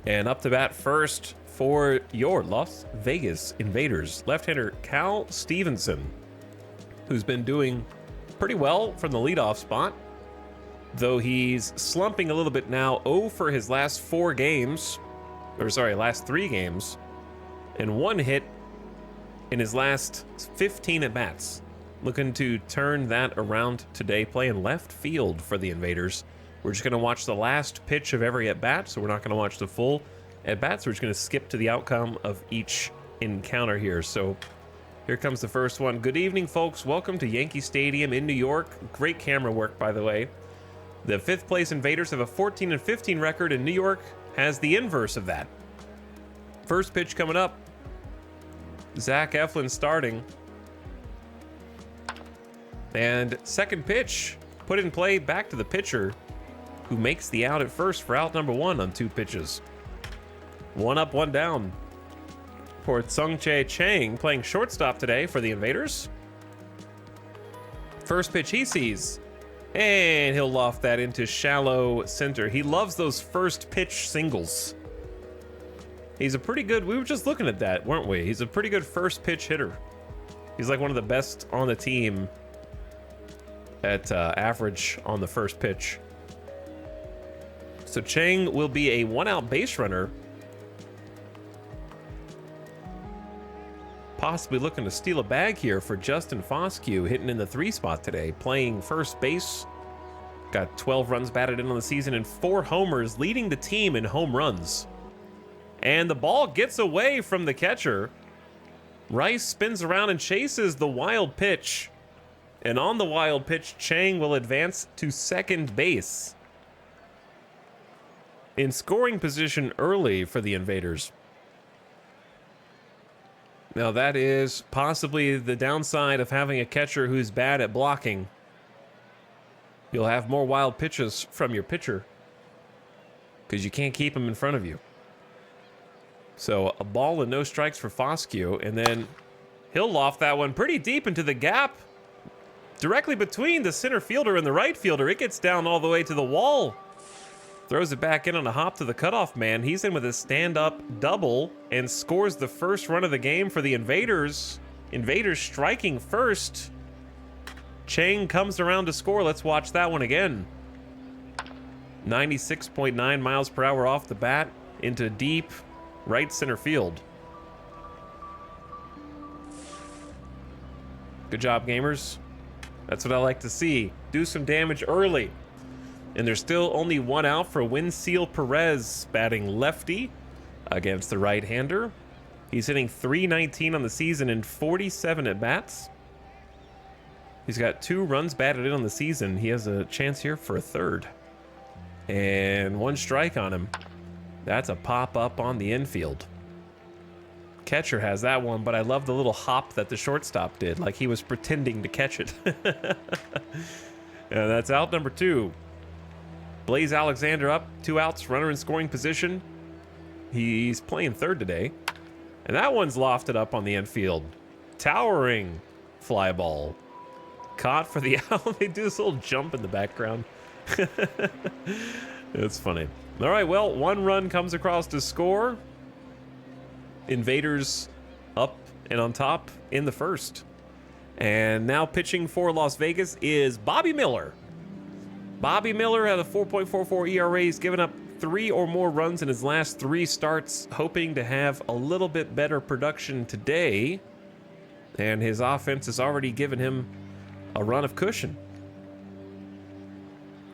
And up to bat first for your Las Vegas Invaders, left-hander Cal Stevenson, who's been doing pretty well from the leadoff spot, though he's slumping a little bit now. 0 for his last 4 games, or sorry, last 3 games, and 1 hit in his last 15 at-bats. Looking to turn that around today, playing left field for the Invaders. We're just going to watch the last pitch of every at-bat, so we're not going to watch the full at-bats. We're just going to skip to the outcome of each encounter here. So here comes the first one. Good evening, folks. Welcome to Yankee Stadium in New York. Great camera work, by the way. The 5th place Invaders have a 14-15 record, and New York has the inverse of that. First pitch coming up. Zach Eflin starting. And second pitch put in play back to the pitcher, who makes the out at first for out number 1 on 2 pitches. 1 up, 1 down for Tsung-Che Chang, playing shortstop today for the Invaders. First pitch he sees, and he'll loft that into shallow center. He loves those first pitch singles. He's a pretty good, we were just looking at that, weren't we? He's a pretty good first pitch hitter. He's like one of the best on the team at average on the first pitch. So Chang will be a 1-out base runner, possibly looking to steal a bag here for Justin Foscue, hitting in the 3 spot today, playing first base. Got 12 runs batted in on the season and 4 homers, leading the team in home runs. And the ball gets away from the catcher. Rice spins around and chases the wild pitch. And on the wild pitch, Chang will advance to second base. In scoring position early for the Invaders. Now that is possibly the downside of having a catcher who's bad at blocking. You'll have more wild pitches from your pitcher because you can't keep him in front of you. So a ball and no strikes for Foscue, and then he'll loft that one pretty deep into the gap directly between the center fielder and the right fielder. It gets down all the way to the wall. Throws it back in on a hop to the cutoff man. He's in with a stand-up double and scores the first run of the game for the Invaders. Invaders striking first. Chang comes around to score. Let's watch that one again. 96.9 miles per hour off the bat into deep right center field. Good job, gamers. That's what I like to see. Do some damage early. And there's still only one out for Winseal Perez, batting lefty against the right-hander. He's hitting .319 on the season in 47 at-bats. He's got 2 runs batted in on the season. He has a chance here for a third. And 1 strike on him. That's a pop-up on the infield. Catcher has that one, but I love the little hop that the shortstop did, like he was pretending to catch it. And that's out number 2. Blaze Alexander up, 2 outs, runner in scoring position. He's playing third today. And that one's lofted up on the infield. Towering fly ball. Caught for the out. They do this little jump in the background. It's funny. All right, well, 1 run comes across to score. Invaders up and on top in the first. And now pitching for Las Vegas is Bobby Miller. Bobby Miller had a 4.44 ERA. He's given up 3 or more runs in his last 3 starts, hoping to have a little bit better production today. And his offense has already given him a run of cushion.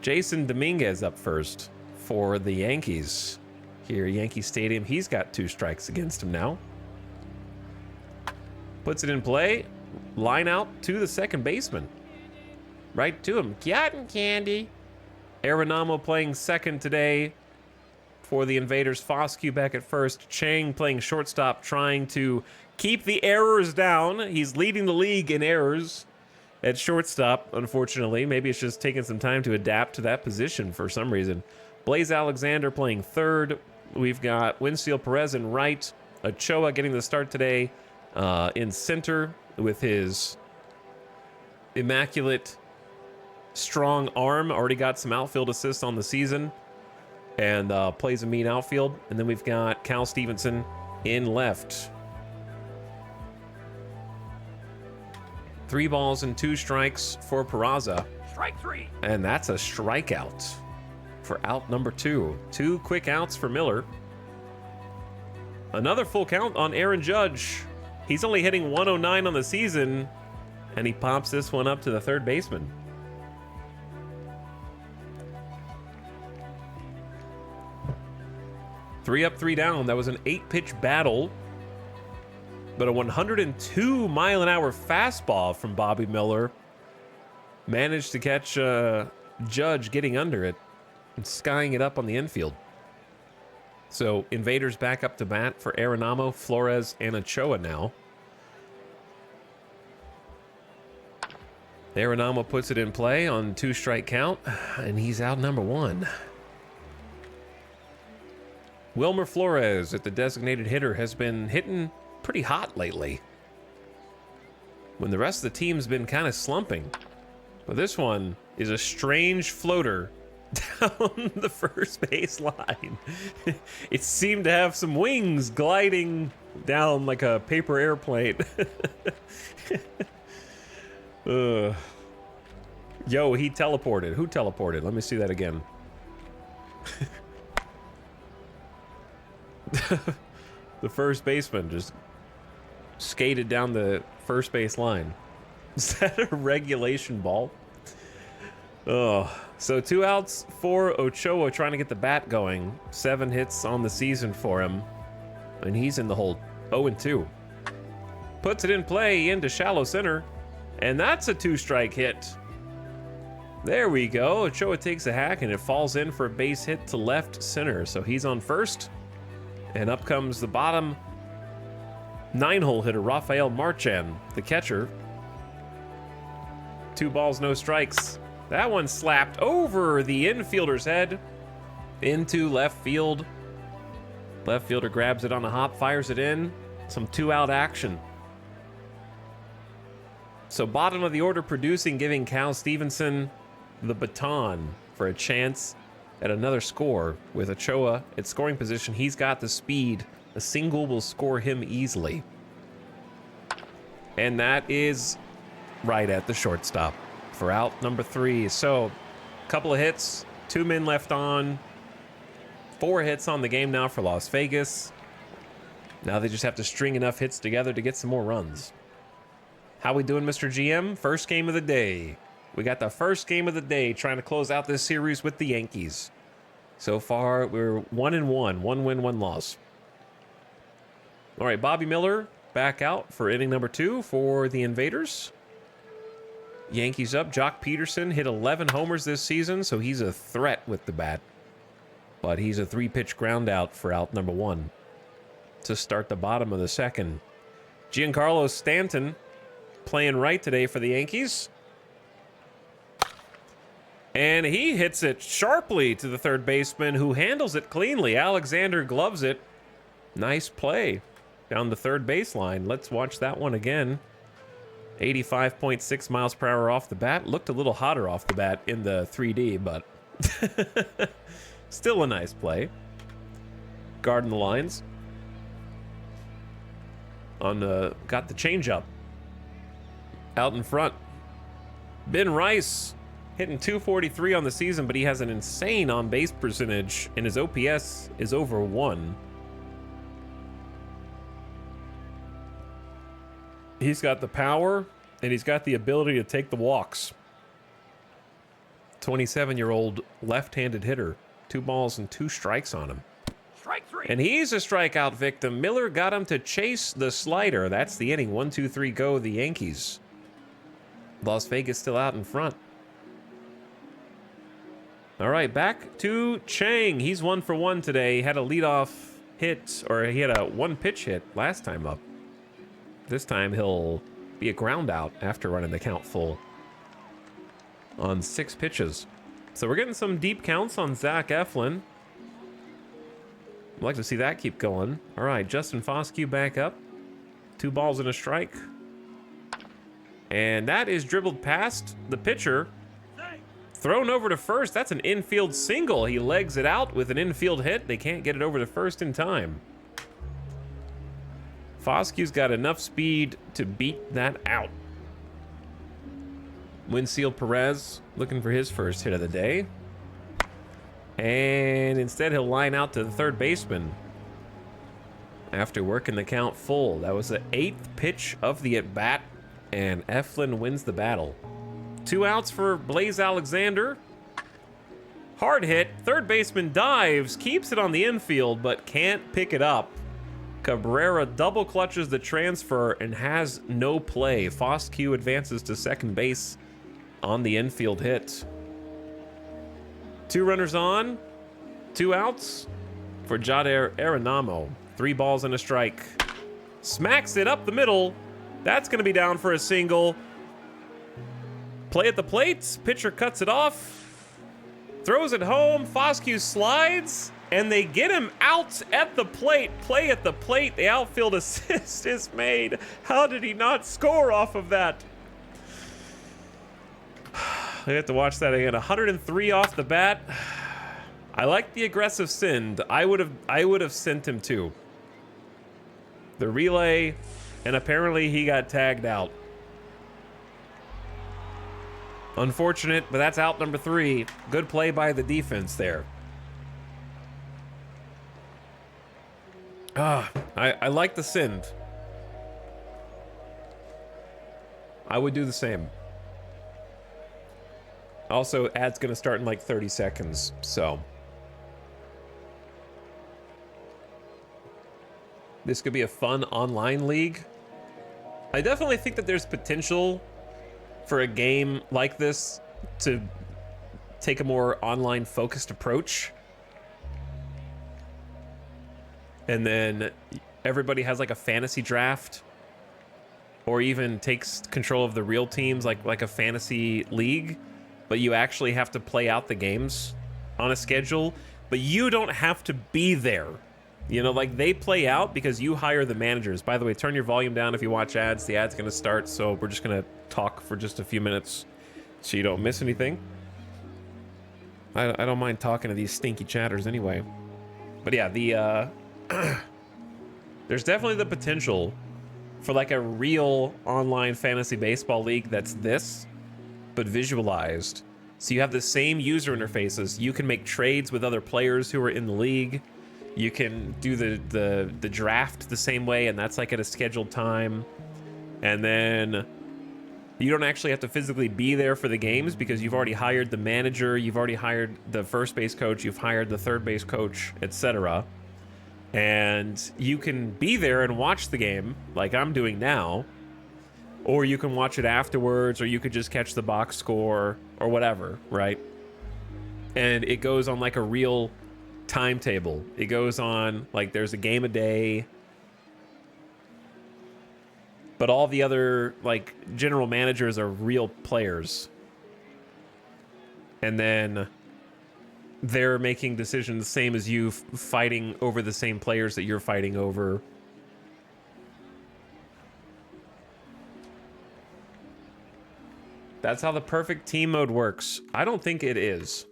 Jason Dominguez up first for the Yankees. Here, Yankee Stadium. He's got 2 strikes against him now. Puts it in play. Line out to the second baseman. Right to him. Cotton candy. Arenamo playing second today for the Invaders. Foscue back at first. Chang playing shortstop, trying to keep the errors down. He's leading the league in errors at shortstop, unfortunately. Maybe it's just taking some time to adapt to that position for some reason. Blaze Alexander playing third. We've got Winseal Perez in right. Ochoa getting the start today in center with his immaculate strong arm. Already got some outfield assists on the season and plays a mean outfield. And then we've got Cal Stevenson in left. 3 balls and 2 strikes for Peraza. Strike 3. And that's a strikeout for out number 2. 2 quick outs for Miller. Another full count on Aaron Judge. He's only hitting 109 on the season, and he pops this one up to the third baseman. Three up, 3 down. That was an 8-pitch battle, but a 102-mile-an-hour fastball from Bobby Miller managed to catch Judge getting under it and skying it up on the infield. So Invaders back up to bat for Arenamo, Flores, and Ochoa now. Arenamo puts it in play on 2-strike count, and he's out number 1. Wilmer Flores at the designated hitter has been hitting pretty hot lately, when the rest of the team's been kind of slumping. But this one is a strange floater down the first base line. It seemed to have some wings gliding down like a paper airplane. Yo, he teleported. Who teleported? Let me see that again. The first baseman just skated down the first base line. Is that a regulation ball? Oh, so 2 outs for Ochoa trying to get the bat going. 7 hits on the season for him, and he's in the hole. 0-2. Puts it in play into shallow center. And that's a 2-strike hit. There we go. Ochoa takes a hack and it falls in for a base hit to left center. So he's on first. And up comes the bottom 9-hole hitter, Rafael Marchand, the catcher. 2 balls, no strikes. That one slapped over the infielder's head into left field. Left fielder grabs it on a hop, fires it in. Some 2-out action. So bottom of the order producing, giving Cal Stevenson the baton for a chance at another score. With Ochoa at scoring position, he's got the speed. A single will score him easily. And that is right at the shortstop for out number 3. So a couple of hits, 2 men left on. 4 hits on the game now for Las Vegas. Now they just have to string enough hits together to get some more runs. How we doing, Mr. GM? First game of the day. We got the first game of the day trying to close out this series with the Yankees. So far, we're 1-1. 1 win, 1 loss. All right, Bobby Miller back out for inning number 2 for the Invaders. Yankees up. Jock Peterson hit 11 homers this season, so he's a threat with the bat. But he's a 3-pitch ground out for out number 1 to start the bottom of the second. Giancarlo Stanton playing right today for the Yankees. And he hits it sharply to the third baseman, who handles it cleanly. Alexander gloves it. Nice play down the third baseline. Let's watch that one again. 85.6 miles per hour off the bat. Looked a little hotter off the bat in the 3D, but still a nice play. Guarding the lines. Got the changeup out in front. Ben Rice hitting .243 on the season, but he has an insane on-base percentage, and his OPS is over 1. He's got the power, and he's got the ability to take the walks. 27-year-old left-handed hitter. 2 balls and 2 strikes on him. Strike 3. And he's a strikeout victim. Miller got him to chase the slider. That's the inning. 1-2-3 go, the Yankees. Las Vegas still out in front. All right, back to Chang. He's 1 for 1 today. Had a leadoff hit, or he had a 1-pitch hit last time up. This time he'll be a ground out after running the count full on 6 pitches. So we're getting some deep counts on Zach Eflin. I'd like to see that keep going. All right, Justin Foscue back up. 2 balls and a strike. And that is dribbled past the pitcher. Thrown over to first. That's an infield single. He legs it out with an infield hit. They can't get it over to first in time. Foscue's got enough speed to beat that out. Winseal Perez looking for his first hit of the day. And instead he'll line out to the third baseman after working the count full. That was the 8th pitch of the at-bat, and Eflin wins the battle. 2 outs for Blaze Alexander. Hard hit. Third baseman dives, keeps it on the infield, but can't pick it up. Cabrera double clutches the transfer and has no play. Foscue advances to second base on the infield hit. 2 runners on, 2 outs for Jader Arenamo. 3 balls and a strike. Smacks it up the middle. That's going to be down for a single. Play at the plate. Pitcher cuts it off. Throws it home. Foscue slides. And they get him out at the plate. Play at the plate. The outfield assist is made. How did he not score off of that? I have to watch that again. 103 off the bat. I like the aggressive send. I would have sent him too. The relay, and apparently he got tagged out. Unfortunate, but that's out number 3. Good play by the defense there. I like the send. I would do the same. Also, ad's gonna start in like 30 seconds, so. This could be a fun online league. I definitely think that there's potential for a game like this to take a more online focused approach. And then everybody has like a fantasy draft, or even takes control of the real teams like a fantasy league, but you actually have to play out the games on a schedule, but you don't have to be there. You know, like they play out because you hire the managers. By the way, turn your volume down if you watch ads. The ad's gonna start, so we're just gonna talk for just a few minutes so you don't miss anything. I don't mind talking to these stinky chatters anyway. But yeah, the there's definitely the potential for like a real online fantasy baseball league that's this, but visualized. So you have the same user interfaces. You can make trades with other players who are in the league. You can do the draft the same way, and that's like at a scheduled time. And then you don't actually have to physically be there for the games because you've already hired the manager, you've already hired the first base coach, you've hired the third base coach, etc. And you can be there and watch the game like I'm doing now, or you can watch it afterwards, or you could just catch the box score or whatever, right? And it goes on like a real timetable. It goes on like there's a game a day, but all the other like general managers are real players, and then they're making decisions same as you, fighting over the same players that you're fighting over. That's how the perfect team mode works. I don't think it is.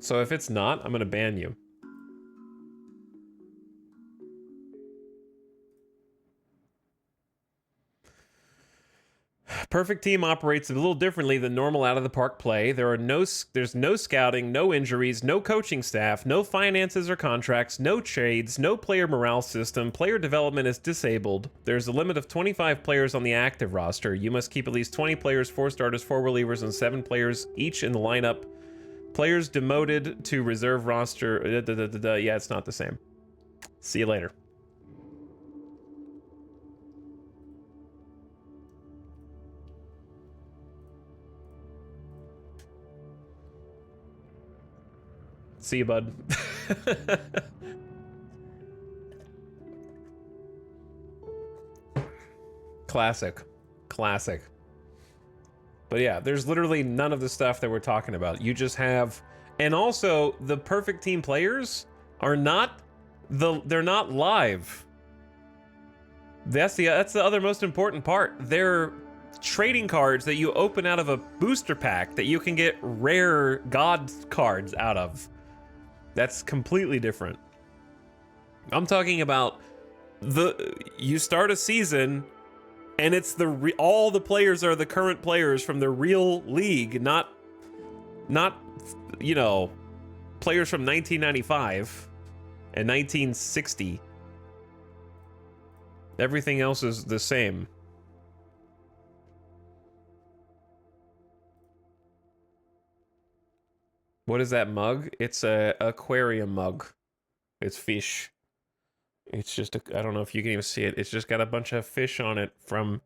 So if it's not, I'm gonna ban you. Perfect team operates a little differently than normal out-of-the-park play. There's no scouting, no injuries, no coaching staff, no finances or contracts, no trades, no player morale system. Player development is disabled. There's a limit of 25 players on the active roster. You must keep at least 20 players, 4 starters, 4 relievers, and 7 players each in the lineup. Players demoted to reserve roster. Yeah, it's not the same. See you later. See you, bud. Classic. Classic. But yeah, there's literally none of the stuff that we're talking about. You just have... And also, the perfect team players are not... They're not live. That's the other most important part. They're trading cards that you open out of a booster pack that you can get rare god cards out of. That's completely different. I'm talking about you start a season and it's all the players are the current players from the real league, not you know, players from 1995 and 1960. Everything else is the same. What is that mug? It's a aquarium mug. It's fish. It's just I don't know if you can even see it. It's just got a bunch of fish on it from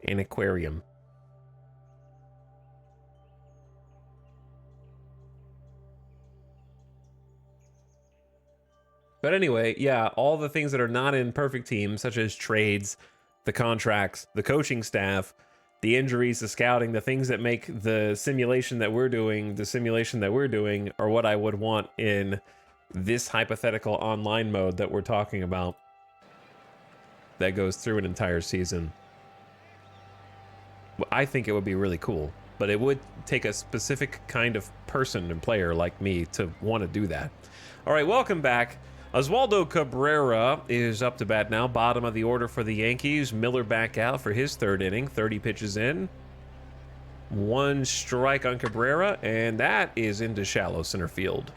an aquarium. But anyway, yeah, all the things that are not in perfect teams, such as trades, the contracts, the coaching staff, the injuries, the scouting, the things that make the simulation that we're doing, are what I would want in this hypothetical online mode that we're talking about that goes through an entire season. I think it would be really cool, but it would take a specific kind of person and player like me to want to do that. All right, welcome back. Oswaldo Cabrera is up to bat now, bottom of the order for the Yankees. Miller back out for his third inning, 30 pitches in. 1 strike on Cabrera, and that is into shallow center field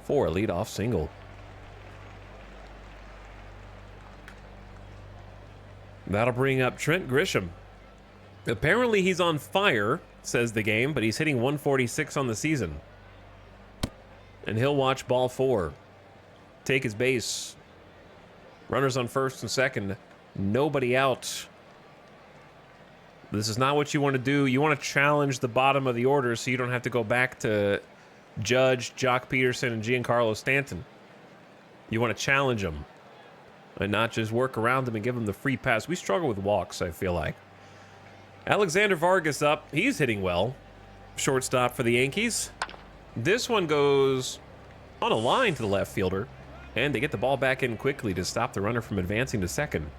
for a leadoff single. That'll bring up Trent Grisham. Apparently he's on fire, says the game, but he's hitting 146 on the season. And he'll watch ball 4. Take his base. Runners on first and second. Nobody out. This is not what you want to do. You want to challenge the bottom of the order so you don't have to go back to Judge, Jock Peterson, and Giancarlo Stanton. You want to challenge them and not just work around them and give them the free pass. We struggle with walks, I feel like. Alexander Vargas up. He's hitting well. Shortstop for the Yankees. This one goes on a line to the left fielder, and they get the ball back in quickly to stop the runner from advancing to second.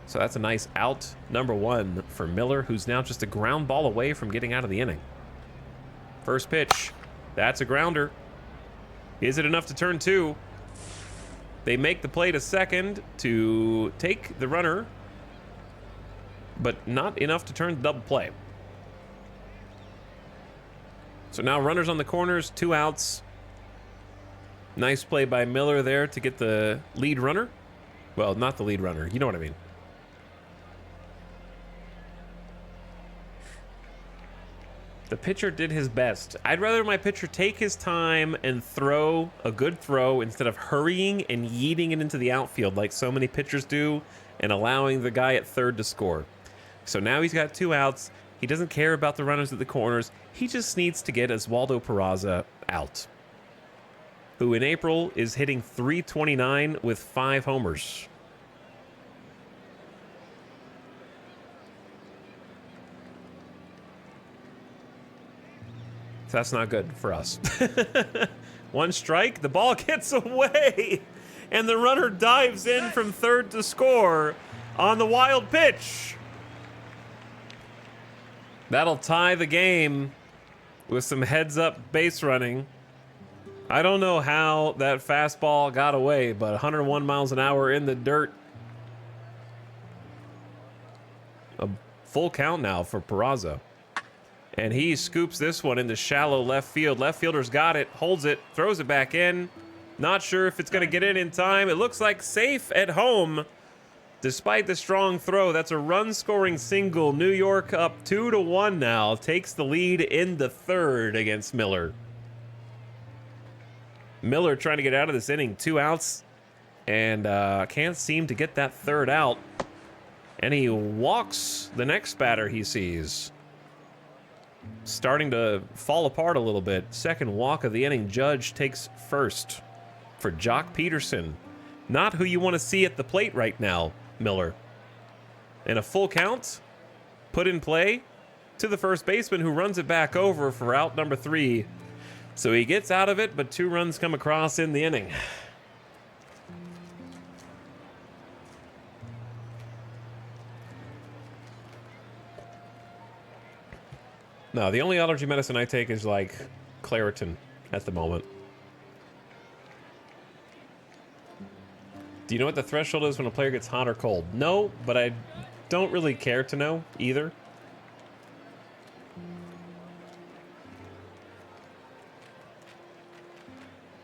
So that's a nice out, number one for Miller, who's now just a ground ball away from getting out of the inning. First pitch. That's a grounder. Is it enough to turn two? They make the play to second to take the runner, but not enough to turn the double play. So now runners on the corners, 2 outs. Nice play by Miller there to get the lead runner. Well, not the lead runner. You know what I mean. The pitcher did his best. I'd rather my pitcher take his time and throw a good throw instead of hurrying and yeeting it into the outfield like so many pitchers do and allowing the guy at third to score. So now he's got 2 outs. He doesn't care about the runners at the corners. He just needs to get Oswaldo Peraza out, who in April is hitting .329 with 5 homers. So that's not good for us. 1 strike, the ball gets away, and the runner dives in from third to score on the wild pitch. That'll tie the game with some heads-up base running. I don't know how that fastball got away, but 101 miles an hour in the dirt. A full count now for Peraza. And he scoops this one into shallow left field. Left fielder's got it, holds it, throws it back in. Not sure if it's going to get in time. It looks like safe at home. Despite the strong throw, that's a run-scoring single. New York up 2-1 now. Takes the lead in the third against Miller. Miller trying to get out of this inning. 2 outs. And can't seem to get that third out. And he walks the next batter he sees. Starting to fall apart a little bit. Second walk of the inning. Judge takes first for Jock Peterson. Not who you want to see at the plate right now, Miller. And a full count put in play to the first baseman, who runs it back over for out number 3. So he gets out of it, but 2 runs come across in the inning. No, the only allergy medicine I take is like Claritin at the moment. Do you know what the threshold is when a player gets hot or cold? No, but I don't really care to know either.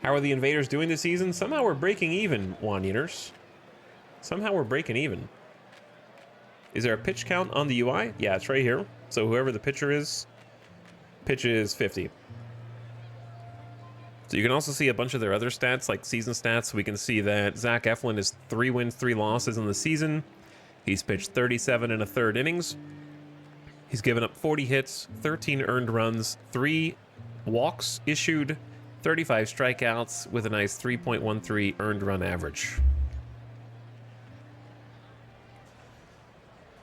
How are the Invaders doing this season? Somehow we're breaking even, Wanyeners. Somehow we're breaking even. Is there a pitch count on the UI? Yeah, it's right here. So whoever the pitcher is, pitches 50. So you can also see a bunch of their other stats, like season stats. We can see that Zach Eflin is 3 wins, 3 losses in the season. He's pitched 37 1/3 innings. He's given up 40 hits, 13 earned runs, 3 walks issued, 35 strikeouts with a nice 3.13 earned run average.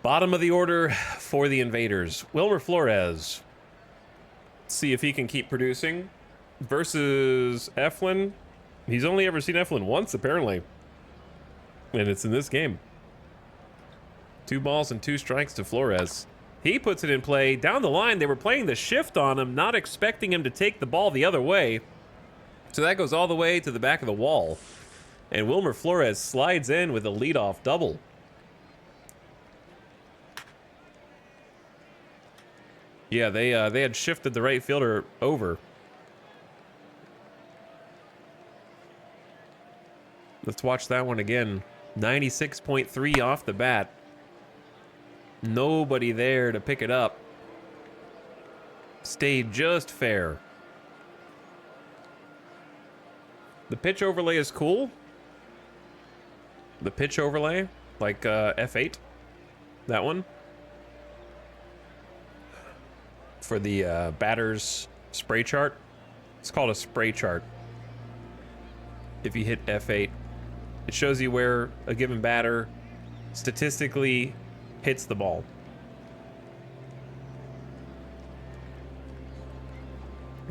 Bottom of the order for the Invaders. Wilmer Flores. See if he can keep producing. Versus Eflin. He's only ever seen Eflin once, apparently. And it's in this game. 2 balls and 2 strikes to Flores. He puts it in play. Down the line, they were playing the shift on him, not expecting him to take the ball the other way. So that goes all the way to the back of the wall. And Wilmer Flores slides in with a leadoff double. Yeah, they had shifted the right fielder over. Let's watch that one again. 96.3 off the bat. Nobody there to pick it up. Stayed just fair. The pitch overlay is cool. the pitch overlay, like F8, that one. For the batter's spray chart. It's called a spray chart. If you hit F8, it shows you where a given batter statistically hits the ball.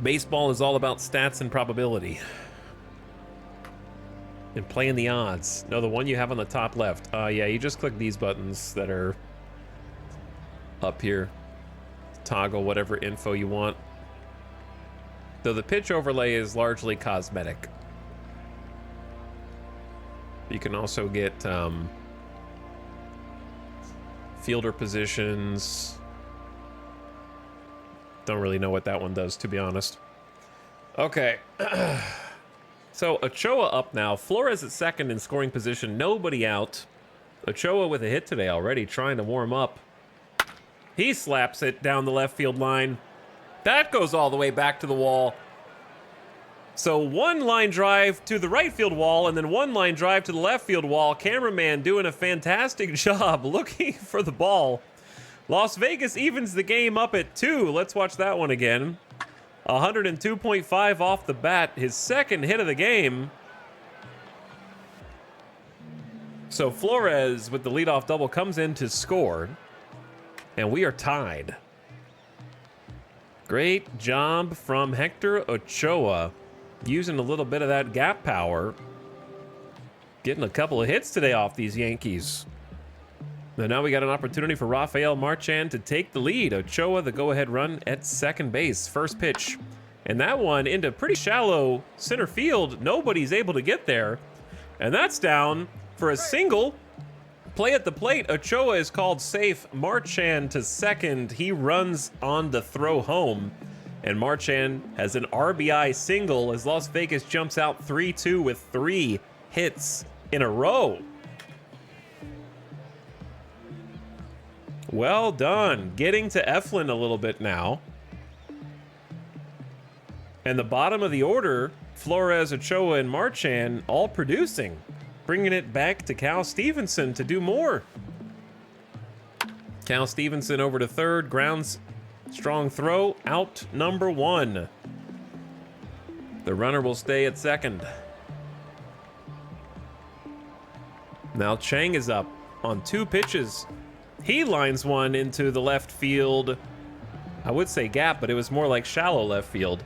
Baseball is all about stats and probability. And playing the odds. No, the one you have on the top left. Yeah, you just click these buttons that are up here. Toggle whatever info you want. Though the pitch overlay is largely cosmetic. You can also get fielder positions. Don't really know what that one does, to be honest. Okay. So Ochoa up now. Flores at second in scoring position. Nobody out. Ochoa with a hit today already, trying to warm up. He slaps it down the left field line. That goes all the way back to the wall. So one line drive to the right field wall and then one line drive to the left field wall. Cameraman doing a fantastic job looking for the ball. Las Vegas evens the game up at 2. Let's watch that one again. 102.5 off the bat. His second hit of the game. So Flores with the leadoff double comes in to score. And we are tied. Great job from Hector Ochoa. Using a little bit of that gap power. Getting a couple of hits today off these Yankees. And now we got an opportunity for Rafael Marchand to take the lead. Ochoa, the go-ahead run at second base. First pitch. And that one into pretty shallow center field. Nobody's able to get there. And that's down for a single. Play at the plate. Ochoa is called safe. Marchand to second. He runs on the throw home. And Marchand has an RBI single as Las Vegas jumps out 3-2 with 3 hits in a row. Well done. Getting to Eflin a little bit now. And the bottom of the order, Flores, Ochoa, and Marchand all producing. Bringing it back to Cal Stevenson to do more. Cal Stevenson over to third. Grounds strong throw. Out number 1. The runner will stay at second. Now Chang is up on 2 pitches. He lines one into the left field. I would say gap, but it was more like shallow left field.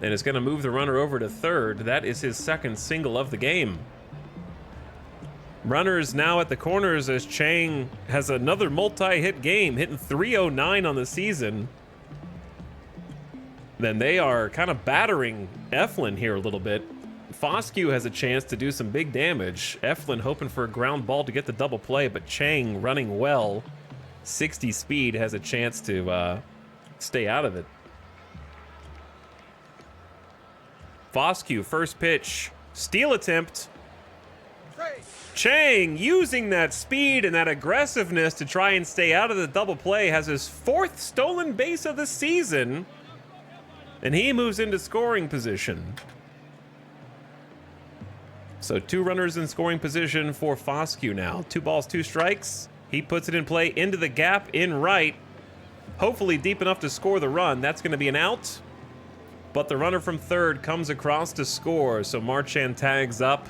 And it's going to move the runner over to third. That is his second single of the game. Runners now at the corners as Chang has another multi-hit game, hitting .309 on the season. Then they are kind of battering Eflin here a little bit. Foscue has a chance to do some big damage. Eflin hoping for a ground ball to get the double play, but Chang running well. 60 speed has a chance to stay out of it. Foscue, first pitch, steal attempt. Chang using that speed and that aggressiveness to try and stay out of the double play has his 4th stolen base of the season. And he moves into scoring position. So 2 runners in scoring position for Foscue now. 2 balls, 2 strikes. He puts it in play into the gap in right. Hopefully deep enough to score the run. That's going to be an out. But the runner from third comes across to score. So Marchand tags up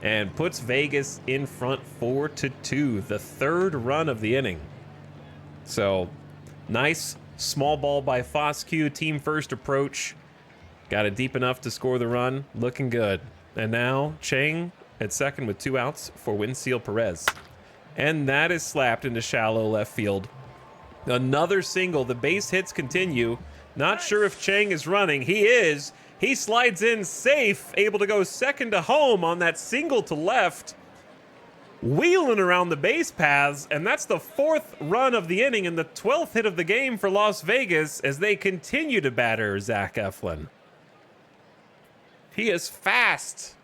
and puts Vegas in front 4-2. The 3rd run of the inning. So nice small ball by Foscue. Team first approach. Got it deep enough to score the run. Looking good. And now Chang at second with 2 outs for Winseal Perez. And that is slapped into shallow left field. Another single. The base hits continue. Not sure if Chang is running. He is. He slides in safe, able to go second to home on that single to left. Wheeling around the base paths, and that's the 4th run of the inning and the 12th hit of the game for Las Vegas as they continue to batter Zach Eflin. He is fast.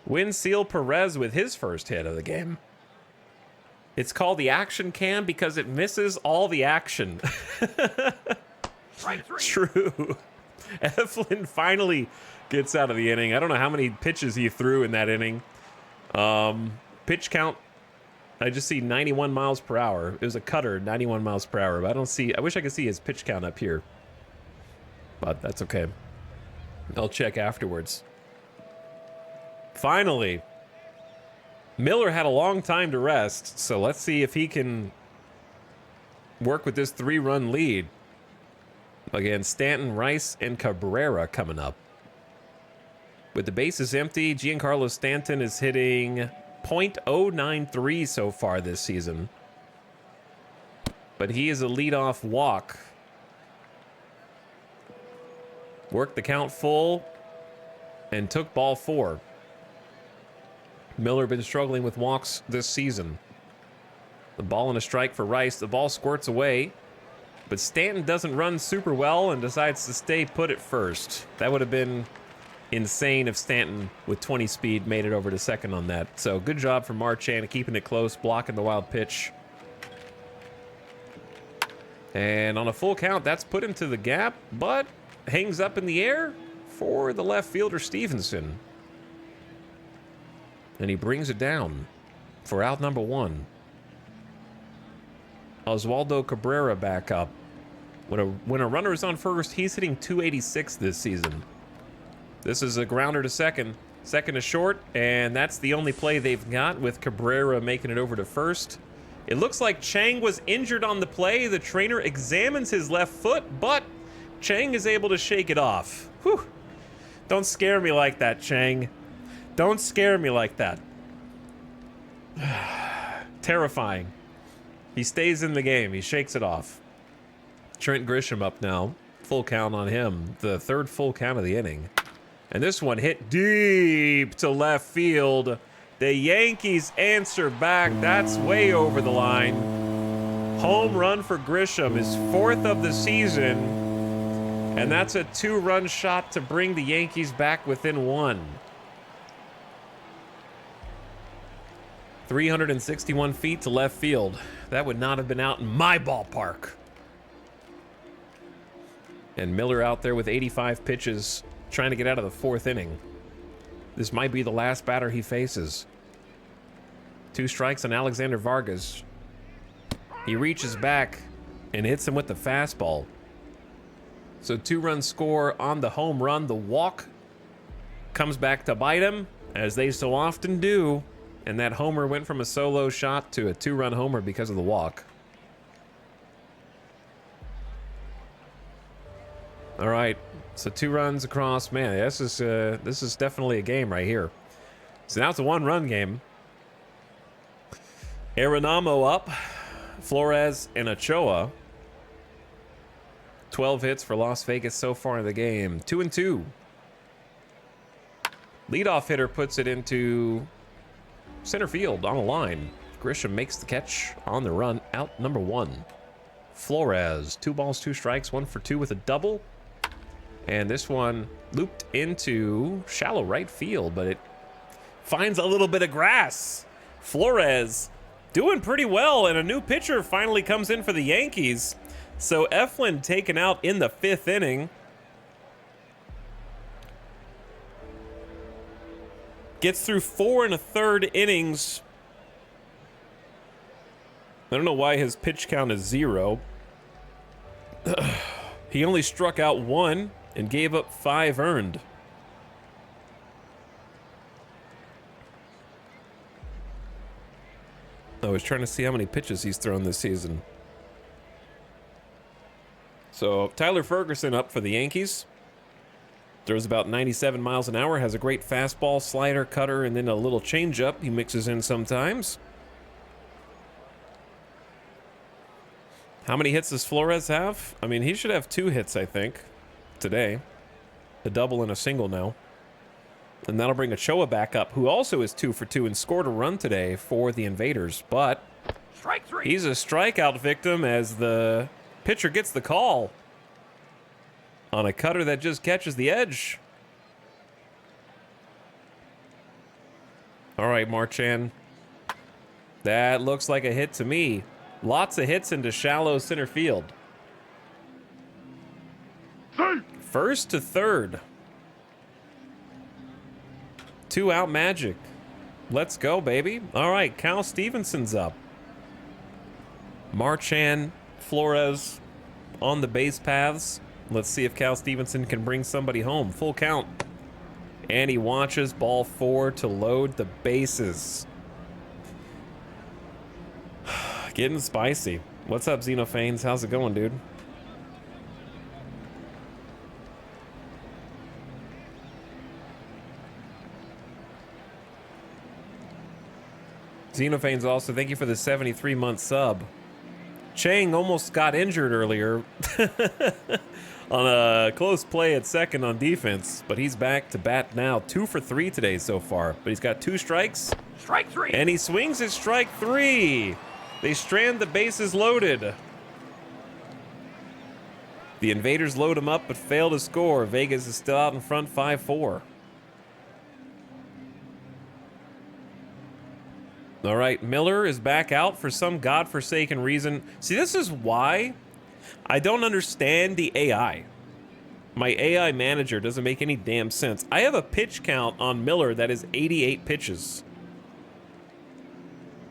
Winseal Perez with his first hit of the game. It's called the action cam because it misses all the action. True. Eflin finally gets out of the inning. I don't know how many pitches he threw in that inning. pitch count, I just see 91 miles per hour. It was a cutter, 91 miles per hour, but I don't see, I wish I could see his pitch count up here. But that's okay. I'll check afterwards. Finally, Miller had a long time to rest, so let's see if he can work with this 3-run lead. Again, Stanton, Rice, and Cabrera coming up. With the bases empty, Giancarlo Stanton is hitting .093 so far this season. But he is a leadoff walk. Worked the count full and took ball 4. Miller been struggling with walks this season. The ball and a strike for Rice. The ball squirts away, but Stanton doesn't run super well and decides to stay put at first. That would have been insane if Stanton with 20 speed made it over to second on that. So good job from Marchand keeping it close, blocking the wild pitch. And on a full count, that's put into the gap, but hangs up in the air for the left fielder Stevenson. And he brings it down for out number 1. Oswaldo Cabrera back up. When a runner is on first, he's hitting .286 this season. This is a grounder to second. Second to short, and that's the only play they've got with Cabrera making it over to first. It looks like Chang was injured on the play. The trainer examines his left foot, but Chang is able to shake it off. Whew. Don't scare me like that, Chang. Don't scare me like that. Terrifying. He stays in the game. He shakes it off. Trent Grisham up now. Full count on him. The 3rd full count of the inning. And this one hit deep to left field. The Yankees answer back. That's way over the line. Home run for Grisham, his 4th of the season. And that's a 2-run shot to bring the Yankees back within 1. 361 feet to left field. That would not have been out in my ballpark. And Miller out there with 85 pitches, trying to get out of the 4th inning. This might be the last batter he faces. 2 strikes on Alexander Vargas. He reaches back and hits him with the fastball. So 2-run score on the home run. The walk comes back to bite him, as they so often do. And that homer went from a solo shot to a 2-run homer because of the walk. All right, so 2 runs across. Man, this is definitely a game right here. So now it's a 1-run game. Arenamo up, Flores and Ochoa. 12 hits for Las Vegas so far in the game. 2-2. Leadoff hitter puts it into center field on a line. Grisham makes the catch on the run. Out number 1. Flores, 2 balls, 2 strikes, 1 for 2 with a double. And this one looped into shallow right field, but it finds a little bit of grass. Flores doing pretty well, and a new pitcher finally comes in for the Yankees. So Eflin taken out in the 5th inning. Gets through 4 1/3 innings. I don't know why his pitch count is 0. He only struck out 1 and gave up 5 earned. I was trying to see how many pitches he's thrown this season. So Tyler Ferguson up for the Yankees. Throws about 97 miles an hour, has a great fastball, slider, cutter, and then a little changeup he mixes in sometimes. How many hits does Flores have? I mean, he should have 2 hits, I think, today. A double and a single now. And that'll bring Ochoa back up, who also is 2 for 2 and scored a run today for the Invaders. But Strike 3. He's a strikeout victim as the pitcher gets the call on a cutter that just catches the edge. All right, Marchand. That looks like a hit to me. Lots of hits into shallow center field. First to third. 2 out magic. Let's go, baby. All right, Cal Stevenson's up. Marchand, Flores on the base paths. Let's see if Cal Stevenson can bring somebody home. Full count. And he watches ball 4 to load the bases. Getting spicy. What's up, Xenophanes? How's it going, dude? Xenophanes also, thank you for the 73-month sub. Chang almost got injured earlier on a close play at second on defense, but he's back to bat now. 2 for 3 today so far, but he's got 2 strikes. Strike 3. And he swings at strike 3. They strand the bases loaded. The Invaders load him up but fail to score. Vegas is still out in front 5-4. All right, Miller is back out for some godforsaken reason. See, this is why I don't understand the AI. My AI manager doesn't make any damn sense. I have a pitch count on Miller that is 88 pitches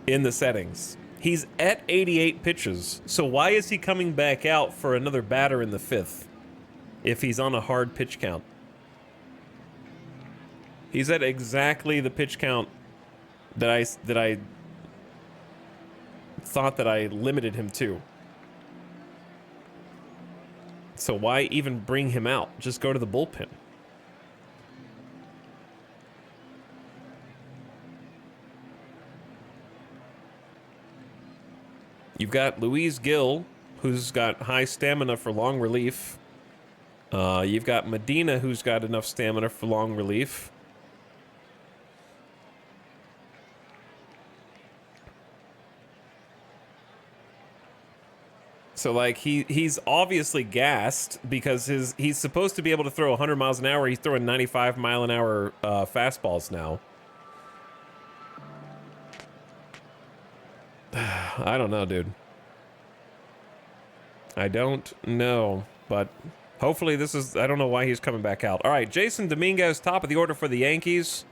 in the settings. He's at 88 pitches. So why is he coming back out for another batter in the 5th if he's on a hard pitch count? He's at exactly the pitch count that I thought that I limited him to. So why even bring him out? Just go to the bullpen. You've got Luis Gil, who's got high stamina for long relief. You've got Medina, who's got enough stamina for long relief. So, like, he's obviously gassed because he's supposed to be able to throw 100 miles an hour. He's throwing 95-mile-an-hour fastballs now. I don't know, dude. I don't know, but hopefully this is... I don't know why he's coming back out. All right, Jason Dominguez, top of the order for the Yankees.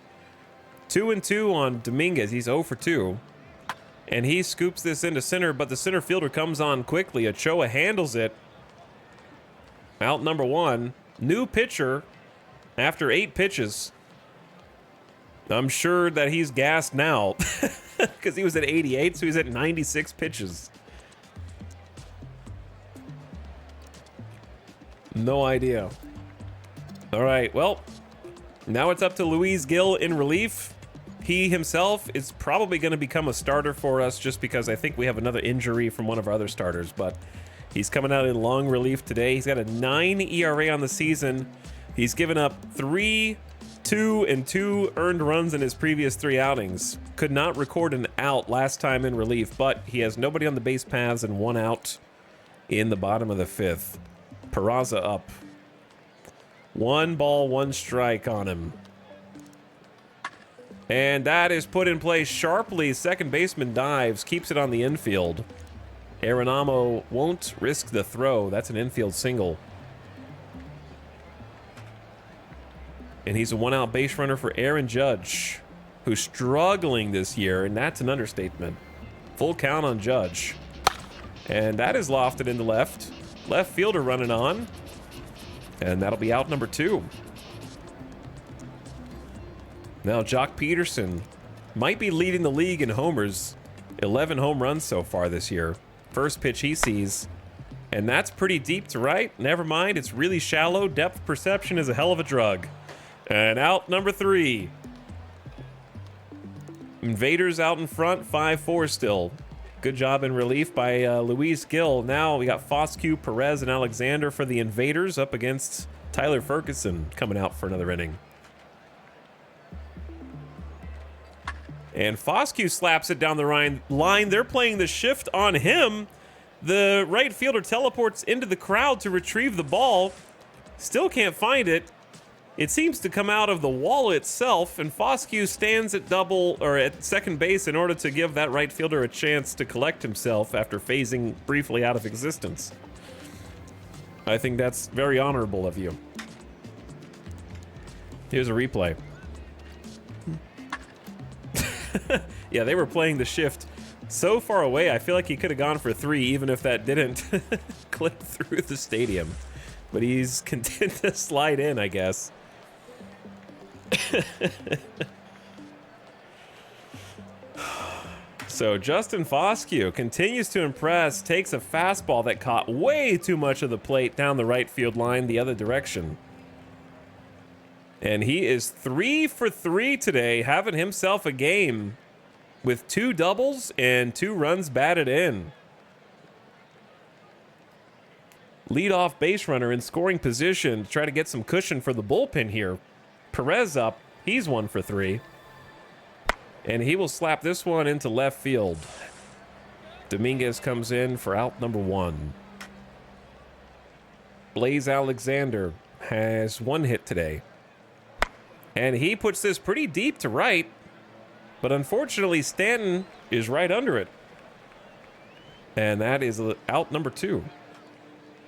2-2 on Dominguez. He's 0 for 2. And he scoops this into center, but the center fielder comes on quickly. Ochoa handles it. Out number 1. New pitcher after 8 pitches. I'm sure that he's gassed now because he was at 88, so he's at 96 pitches. No idea. All right, well, now it's up to Luis Gil in relief. He himself is probably going to become a starter for us just because I think we have another injury from one of our other starters, but he's coming out in long relief today. He's got a 9 ERA on the season. He's given up 3, 2, and 2 earned runs in his previous 3 outings. Could not record an out last time in relief, but he has nobody on the base paths and 1 out in the bottom of the 5th. Peraza up. 1 ball, 1 strike on him. And that is put in place sharply. Second baseman dives, keeps it on the infield. Arenamo won't risk the throw. That's an infield single. And he's a 1-out base runner for Aaron Judge, who's struggling this year, and that's an understatement. Full count on Judge. And that is lofted into left. Left fielder running on. And that'll be out number 2. Now, Jock Peterson might be leading the league in homers. 11 home runs so far this year. First pitch he sees. And that's pretty deep to right. Never mind, it's really shallow. Depth perception is a hell of a drug. And out number 3. Invaders out in front, 5-4 still. Good job in relief by Luis Gil. Now we got Foscue, Perez, and Alexander for the Invaders up against Tyler Ferguson coming out for another inning. And Foscue slaps it down the line. They're playing the shift on him. The right fielder teleports into the crowd to retrieve the ball. Still can't find it. It seems to come out of the wall itself, and Foscue stands at second base in order to give that right fielder a chance to collect himself after phasing briefly out of existence. I think that's very honorable of you. Here's a replay. Yeah, they were playing the shift so far away. I feel like he could have gone for 3 even if that didn't clip through the stadium. But he's content to slide in, I guess. So Justin Foscue continues to impress, takes a fastball that caught way too much of the plate down the right field line the other direction. And he is 3 for 3 today, having himself a game with 2 doubles and 2 runs batted in. Leadoff base runner in scoring position to try to get some cushion for the bullpen here. Perez up, he's 1 for 3. And he will slap this one into left field. Dominguez comes in for out number 1. Blaze Alexander has 1 hit today. And he puts this pretty deep to right. But unfortunately, Stanton is right under it. And that is out number 2.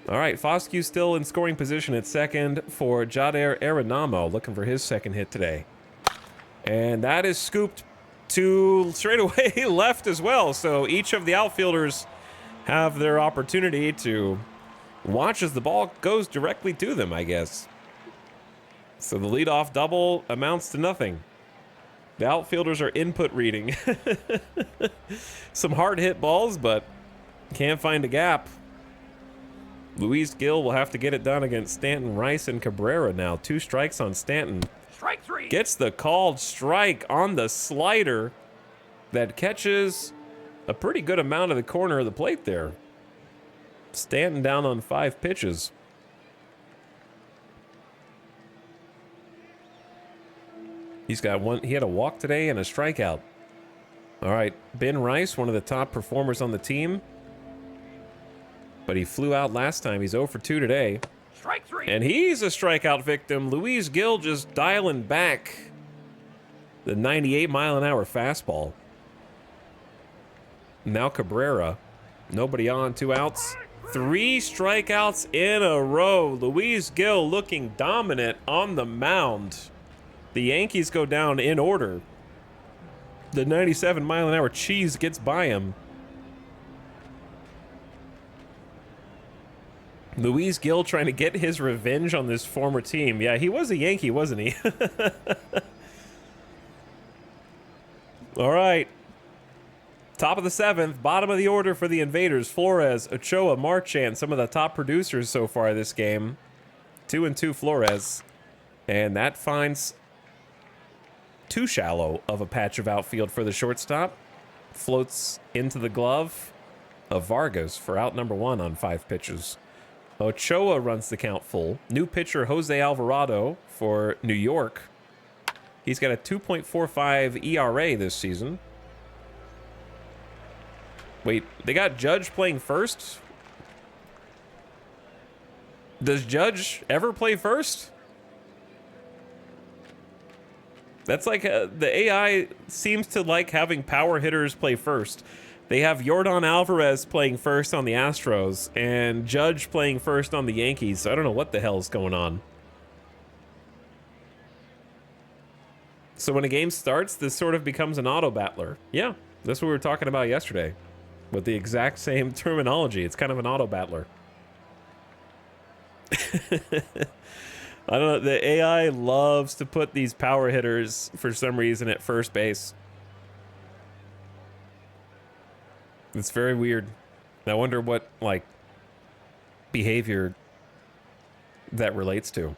All right, Foscue still in scoring position at second for Jader Arenamo, looking for his 2nd hit today. And that is scooped to straightaway left as well. So each of the outfielders have their opportunity to watch as the ball goes directly to them, I guess. So the leadoff double amounts to nothing. The outfielders are input reading. Some hard hit balls, but can't find a gap. Luis Gil will have to get it done against Stanton, Rice, and Cabrera now. 2 strikes on Stanton. Strike 3. Gets the called strike on the slider that catches a pretty good amount of the corner of the plate there. Stanton down on 5 pitches. He's got 1. He had a walk today and a strikeout. All right, Ben Rice, one of the top performers on the team. But he flew out last time. He's 0 for 2 today. Strike 3. And he's a strikeout victim. Luis Gil just dialing back the 98-mile-an-hour fastball. Now Cabrera. Nobody on, 2 outs. 3 strikeouts in a row. Luis Gil looking dominant on the mound. The Yankees go down in order. The 97-mile-an-hour cheese gets by him. Luis Gil trying to get his revenge on this former team. Yeah, he was a Yankee, wasn't he? All right. Top of the 7th, bottom of the order for the Invaders. Flores, Ochoa, Marchand, some of the top producers so far this game. 2-2 Flores. And that finds too shallow of a patch of outfield for the shortstop. Floats into the glove of Vargas for out number 1 on 5 pitches. Ochoa runs the count full. New pitcher Jose Alvarado for New York. He's got a 2.45 ERA this season. Wait, they got Judge playing first? Does Judge ever play first? That's like the AI seems to like having power hitters play first. They have Yordan Alvarez playing first on the Astros and Judge playing first on the Yankees. So I don't know what the hell is going on. So when a game starts, this sort of becomes an auto battler. Yeah, that's what we were talking about yesterday with the exact same terminology. It's kind of an auto battler. I don't know. The AI loves to put these power hitters for some reason at first base. It's very weird. I wonder what, like, behavior that relates to.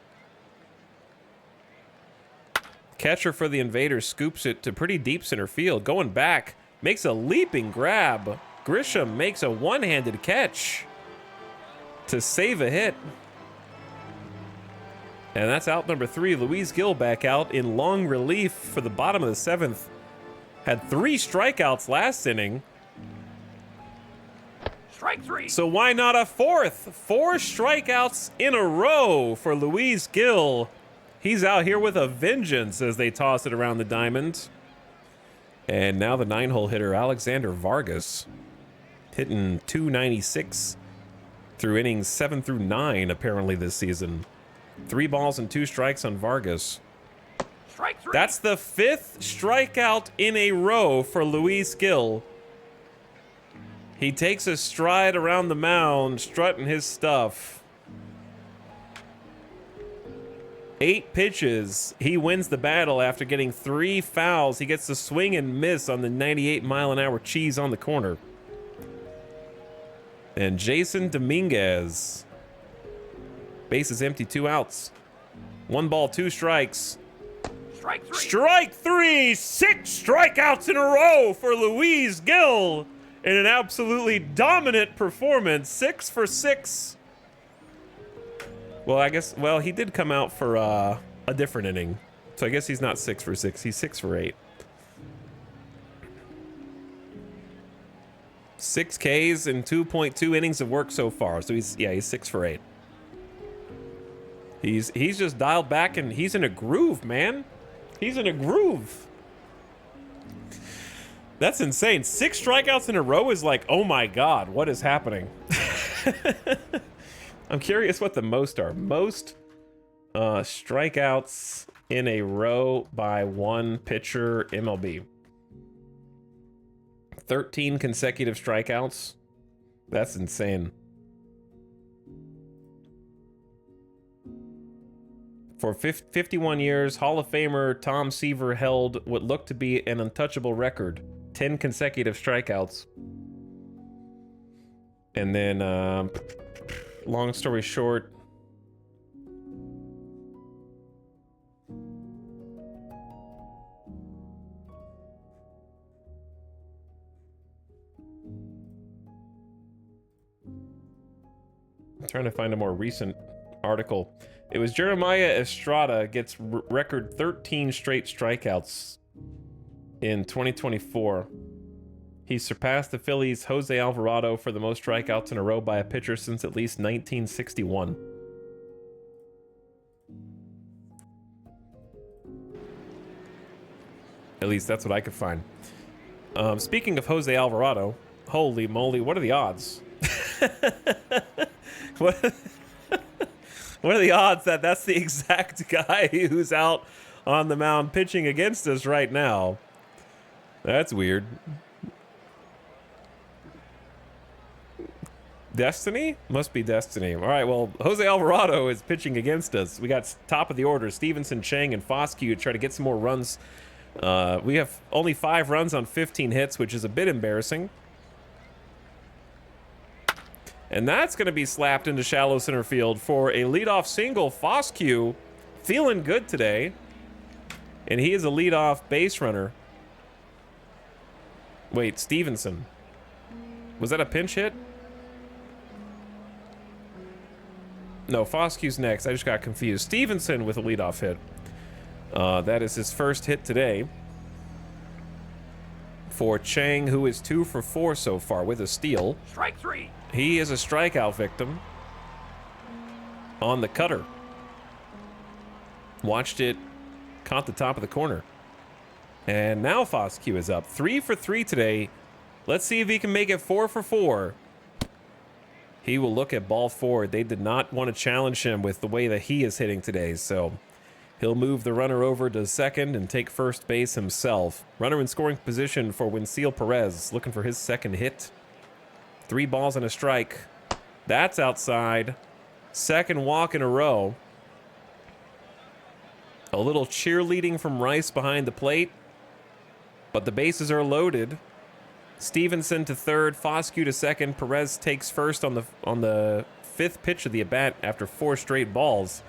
Catcher for the Invaders scoops it to pretty deep center field. Going back, makes a leaping grab. Grisham makes a one-handed catch to save a hit. And that's out number 3. Luis Gil back out in long relief for the bottom of the 7th. Had 3 strikeouts last inning. Strike 3. So why not a 4th? 4 strikeouts in a row for Luis Gil. He's out here with a vengeance as they toss it around the diamond. And now the 9-hole hitter, Alexander Vargas, hitting .296 through innings 7 through 9 apparently this season. 3 balls and 2 strikes on Vargas. Strike three. That's the 5th strikeout in a row for Luis Gil. He takes a stride around the mound, strutting his stuff. 8 pitches. He wins the battle after getting 3 fouls. He gets the swing and miss on the 98-mile-an-hour cheese on the corner. And Jason Dominguez. Base is empty, 2 outs. 1 ball, 2 strikes. Strike three. Strike 3! 6 strikeouts in a row for Luis Gil in an absolutely dominant performance. 6 for 6. Well, I guess, well, he did come out for a different inning. So I guess he's not 6 for 6. He's 6 for 8. 6 Ks and 2.2 innings of work so far. So he's 6 for 8. He's just dialed back and he's in a groove, man. He's in a groove. That's insane. 6 strikeouts in a row is like, oh my God, what is happening? I'm curious what the most are. Most strikeouts in a row by one pitcher MLB. 13 consecutive strikeouts. That's insane. For 51 years, Hall of Famer Tom Seaver held what looked to be an untouchable record. 10 consecutive strikeouts. And then, long story short, I'm trying to find a more recent article. It was Jeremiah Estrada gets record 13 straight strikeouts in 2024. He surpassed the Phillies' Jose Alvarado for the most strikeouts in a row by a pitcher since at least 1961. At least that's what I could find. Speaking of Jose Alvarado, holy moly, what are the odds? What are the odds that that's the exact guy who's out on the mound pitching against us right now? That's weird. Destiny? Must be destiny. All right, well, Jose Alvarado is pitching against us. We got top of the order, Stevenson, Chang, and Foscue to try to get some more runs. We have only 5 runs on 15 hits, which is a bit embarrassing. And that's going to be slapped into shallow center field for a leadoff single. Foscue feeling good today. And he is a leadoff base runner. Wait, Stevenson. Was that a pinch hit? No, Foscue's next. I just got confused. Stevenson with a leadoff hit. That is his first hit today. For Chang, who is 2 for 4 so far with a steal. Strike three. He is a strikeout victim on the cutter. Watched it, caught the top of the corner. And now Foscue is up. 3 for 3 today. Let's see if he can make it 4 for 4. He will look at ball 4. They did not want to challenge him with the way that he is hitting today, so he'll move the runner over to second and take first base himself. Runner in scoring position for Winseel Perez, looking for his second hit. 3 balls and a strike. That's outside. Second walk in a row. A little cheerleading from Rice behind the plate. But the bases are loaded. Stevenson to third, Foscue to second. Perez takes first on the 5th pitch of the at-bat after 4 straight balls.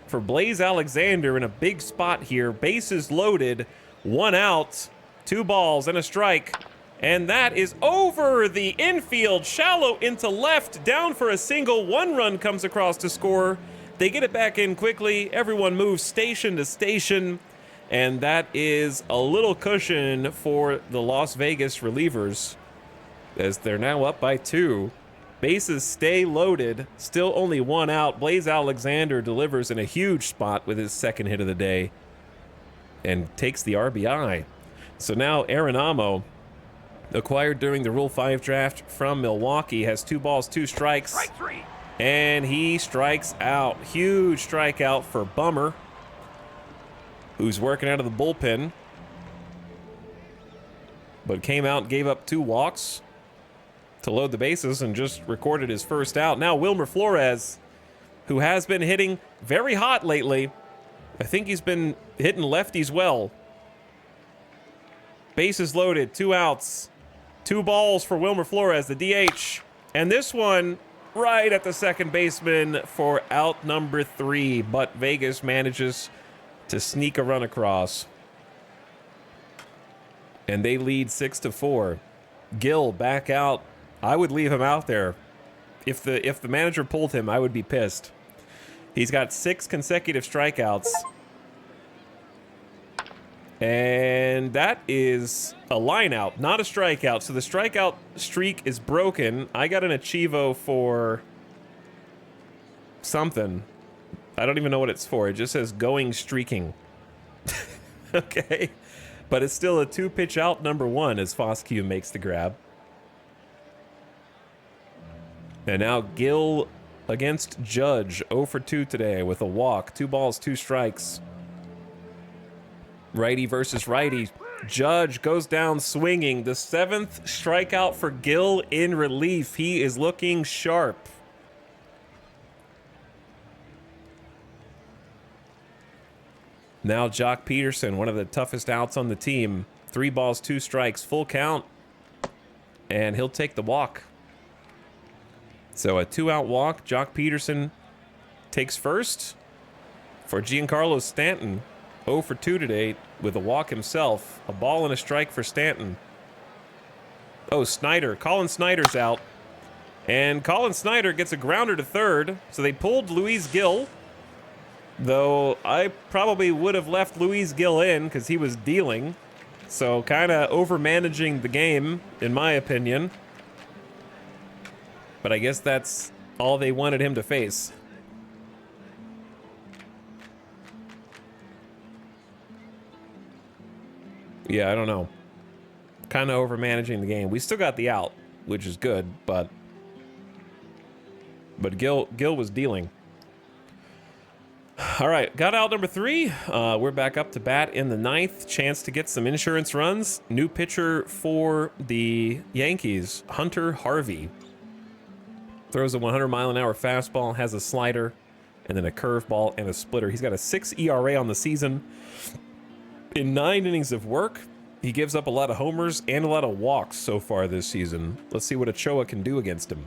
For Blaze Alexander in a big spot here. Bases loaded. 1 out. 2 balls and a strike. And that is over the infield, shallow into left, down for a single. 1 run comes across to score. They get it back in quickly. Everyone moves station to station. And that is a little cushion for the Las Vegas relievers as they're now up by 2. Bases stay loaded. Still only 1 out. Blaze Alexander delivers in a huge spot with his second hit of the day and takes the RBI. So now Aaron Amo, acquired during the Rule 5 draft from Milwaukee, has 2 balls, 2 strikes. Strike three. And he strikes out. Huge strikeout for Bummer, who's working out of the bullpen, but came out and gave up 2 walks to load the bases and just recorded his first out. Now Wilmer Flores, who has been hitting very hot lately. I think he's been hitting lefties well. Bases loaded, 2 outs, 2 balls for Wilmer Flores, the DH. And this one right at the second baseman for out number 3, but Vegas manages to sneak a run across. And they lead 6-4. Gill back out. I would leave him out there. If the manager pulled him, I would be pissed. He's got 6 consecutive strikeouts. And that is a line out, not a strikeout. So the strikeout streak is broken. I got an Achievo for something. I don't even know what it's for. It just says going streaking. Okay. But it's still a 2-pitch out number 1 as Foscue makes the grab. And now Gill against Judge, 0 for 2 today with a walk, 2 balls, 2 strikes. Righty versus righty. Judge goes down swinging. The 7th strikeout for Gill in relief. He is looking sharp. Now Jock Peterson, one of the toughest outs on the team. 3 balls, 2 strikes, full count. And he'll take the walk. So a 2-out walk. Jock Peterson takes first for Giancarlo Stanton. 0 for 2 today with a walk himself. A ball and a strike for Stanton. Oh, Snyder. Colin Snyder's out. And Colin Snyder gets a grounder to third. So they pulled Luis Gill. Though I probably would have left Luis Gill in because he was dealing. So kind of over-managing the game, in my opinion. But I guess that's all they wanted him to face. Yeah, I don't know. Kind of over-managing the game. We still got the out, which is good, but Gill was dealing. All right, got out number 3. We're back up to bat in the 9th. Chance to get some insurance runs. New pitcher for the Yankees, Hunter Harvey. Throws a 100-mile-an-hour fastball, has a slider, and then a curveball and a splitter. He's got a 6 ERA on the season. In 9 innings of work, he gives up a lot of homers and a lot of walks so far this season. Let's see what Ochoa can do against him.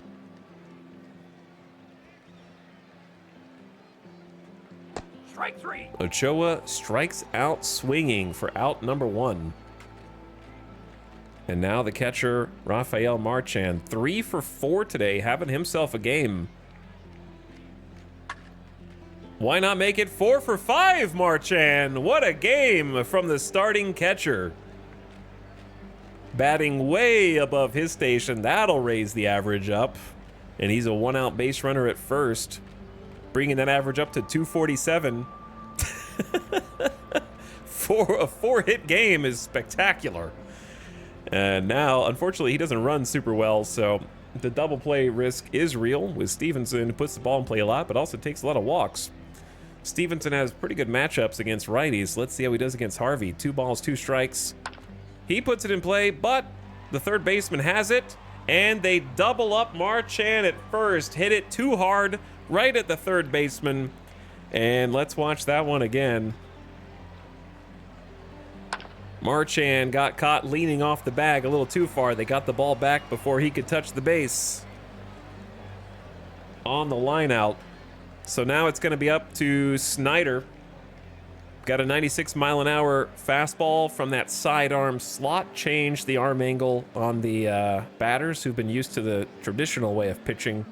Strike 3. Ochoa strikes out swinging for out number 1. And now the catcher, Rafael Marchand, 3 for 4 today, having himself a game. Why not make it 4 for 5, Marchand? What a game from the starting catcher. Batting way above his station. That'll raise the average up. And he's a 1-out base runner at first, bringing that average up to 247. For a 4-hit game is spectacular. And now, unfortunately, he doesn't run super well, so the double play risk is real with Stevenson, who puts the ball in play a lot, but also takes a lot of walks. Stevenson has pretty good matchups against righties. Let's see how he does against Harvey. 2 balls, 2 strikes. He puts it in play, but the third baseman has it, and they double up Marchand at first. Hit it too hard right at the third baseman. And let's watch that one again. Marchand got caught leaning off the bag a little too far. They got the ball back before he could touch the base. On the line out. So now it's going to be up to Snyder. Got a 96-mile-an-hour fastball from that sidearm slot. Changed the arm angle on the batters who've been used to the traditional way of pitching.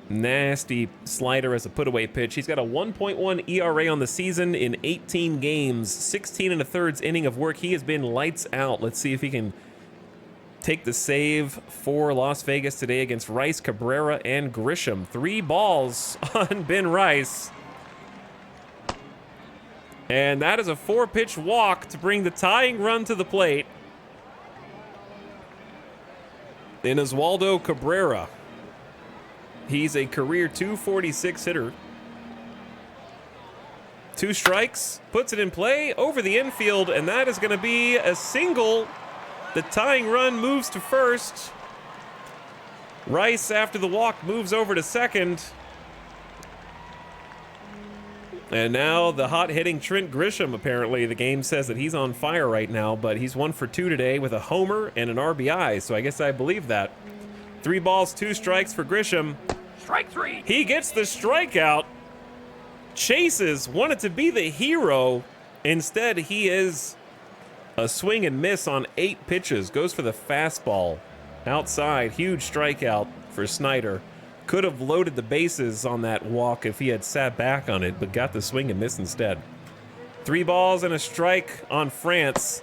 Nasty slider as a put-away pitch. He's got a 1.1 ERA on the season in 18 games. 16 1/3 inning of work. He has been lights out. Let's see if he can take the save for Las Vegas today against Rice, Cabrera, and Grisham. 3 balls on Ben Rice. And that is a 4-pitch walk to bring the tying run to the plate. In Oswaldo Cabrera. He's a career 246 hitter. 2 strikes, puts it in play over the infield, and that is going to be a single. The tying run moves to first. Rice, after the walk, moves over to second. And now the hot-hitting Trent Grisham, apparently. The game says that he's on fire right now, but he's 1 for 2 today with a homer and an RBI, so I guess I believe that. 3 balls, 2 strikes for Grisham. Strike 3. He gets the strikeout. Chases, wanted to be the hero. Instead, he is a swing and miss on 8 pitches. Goes for the fastball. Outside, huge strikeout for Snyder. Could have loaded the bases on that walk if he had sat back on it, but got the swing and miss instead. 3 balls and a strike on France.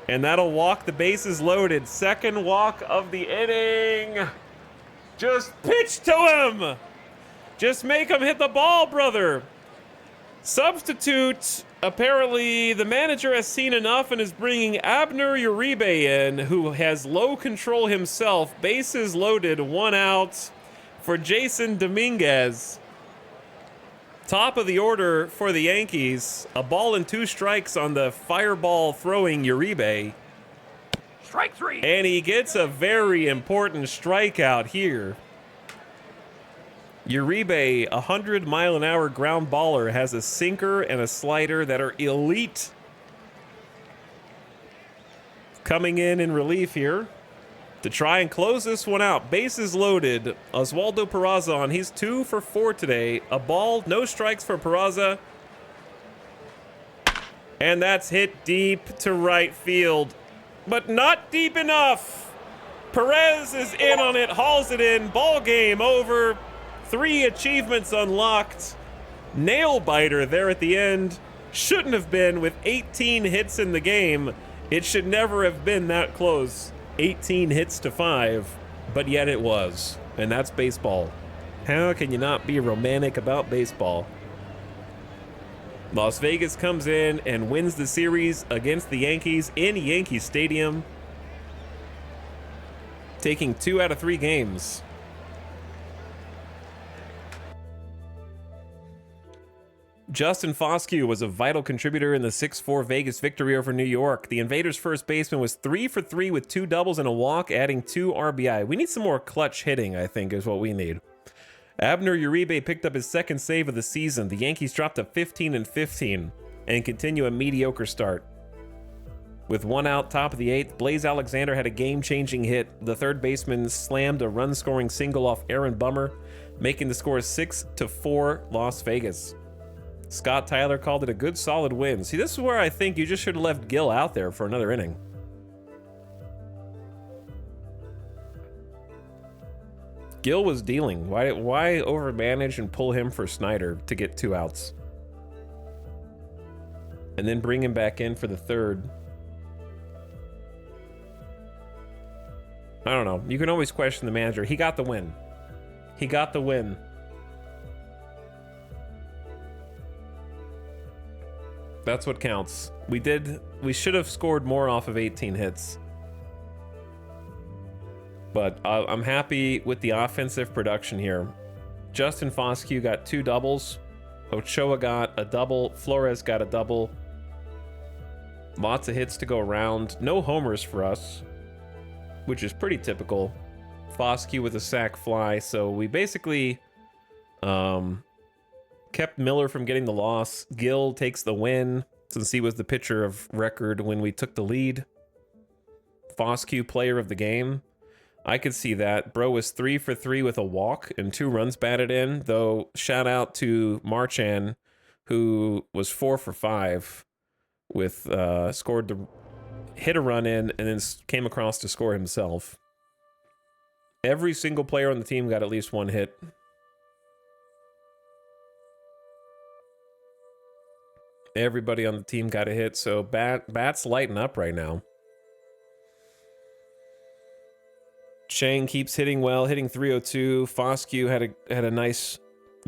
And that'll walk the bases loaded. Second walk of the inning. Just pitch to him. Just make him hit the ball, brother. Substitute. Apparently, the manager has seen enough and is bringing Abner Uribe in, who has low control himself. Bases loaded, 1 out for Jason Dominguez. Top of the order for the Yankees. A ball and 2 strikes on the fireball throwing Uribe. Strike 3. And he gets a very important strikeout here. Uribe, 100-mile-an-hour ground baller, has a sinker and a slider that are elite. Coming in relief here to try and close this one out. Bases loaded. Oswaldo Peraza on. He's 2 for 4 today. A ball, no strikes for Peraza. And that's hit deep to right field, but not deep enough. Perez is in on it, hauls it in. Ball game over. 3 achievements unlocked. Nail biter there at the end. Shouldn't have been with 18 hits in the game. It should never have been that close. 18 hits to 5, but yet it was. And that's baseball. How can you not be romantic about baseball? Las Vegas comes in and wins the series against the Yankees in Yankee Stadium, taking 2 out of 3 games. Justin Foscue was a vital contributor in the 6-4 Vegas victory over New York. The Invaders' first baseman was 3 for 3 with 2 doubles and a walk, adding 2 RBI. We need some more clutch hitting, I think, is what we need. Abner Uribe picked up his 2nd save of the season. The Yankees dropped to 15-15 and continue a mediocre start. With 1 out, top of the 8th, Blaze Alexander had a game-changing hit. The 3rd baseman slammed a run-scoring single off Aaron Bummer, making the score 6-4 Las Vegas. Scott Tyler called it a good, solid win. See, this is where I think you just should have left Gil out there for another inning. Gil was dealing. Why overmanage and pull him for Snyder to get 2 outs? And then bring him back in for the 3rd. I don't know. You can always question the manager. He got the win. He got the win. That's what counts. We should have scored more off of 18 hits. But I'm happy with the offensive production here. Justin Foscue got 2 doubles. Ochoa got a double. Flores got a double. Lots of hits to go around. No homers for us, which is pretty typical. Foscue with a sac fly. So we basically kept Miller from getting the loss. Gil takes the win since he was the pitcher of record when we took the lead. Foscue player of the game. I could see that. Bro was 3 for 3 with a walk and 2 runs batted in, though shout out to Marchand, who was 4 for 5 with hit a run in and then came across to score himself. Every single player on the team got at least 1 hit. Everybody on the team got a hit, so Bat's lighting up right now. Chang keeps hitting well, hitting 302. Foscue had a nice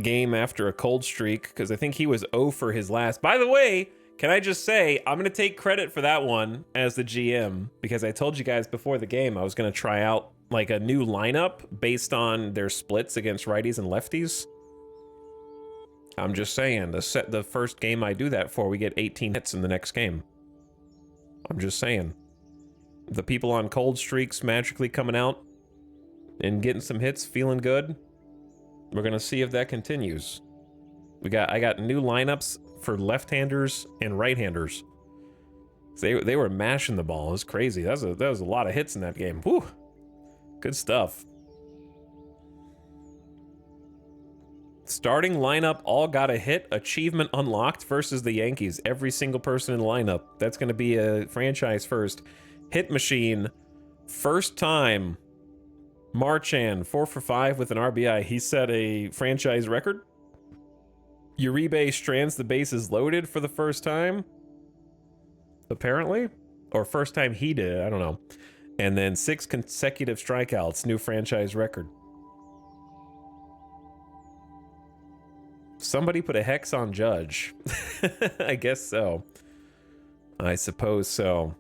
game after a cold streak, because I think he was 0 for his last. By the way, can I just say, I'm going to take credit for that one as the GM, because I told you guys before the game I was going to try out like a new lineup based on their splits against righties and lefties. I'm just saying, the first game I do that for, we get 18 hits in the next game. I'm just saying. The people on cold streaks magically coming out and getting some hits, feeling good. We're gonna see if that continues. I got new lineups for left-handers and right-handers. They were mashing the ball. It was crazy. That was a lot of hits in that game. Whew. Good stuff. Starting lineup all got a hit. Achievement unlocked versus the Yankees. Every single person in the lineup. That's going to be a franchise first. Hit machine. First time. Marchand, 4 for 5 with an RBI. He set a franchise record. Uribe strands the bases loaded for the first time. Apparently. Or first time he did. I don't know. And then 6 consecutive strikeouts. New franchise record. Somebody put a hex on Judge. I guess so. I suppose so.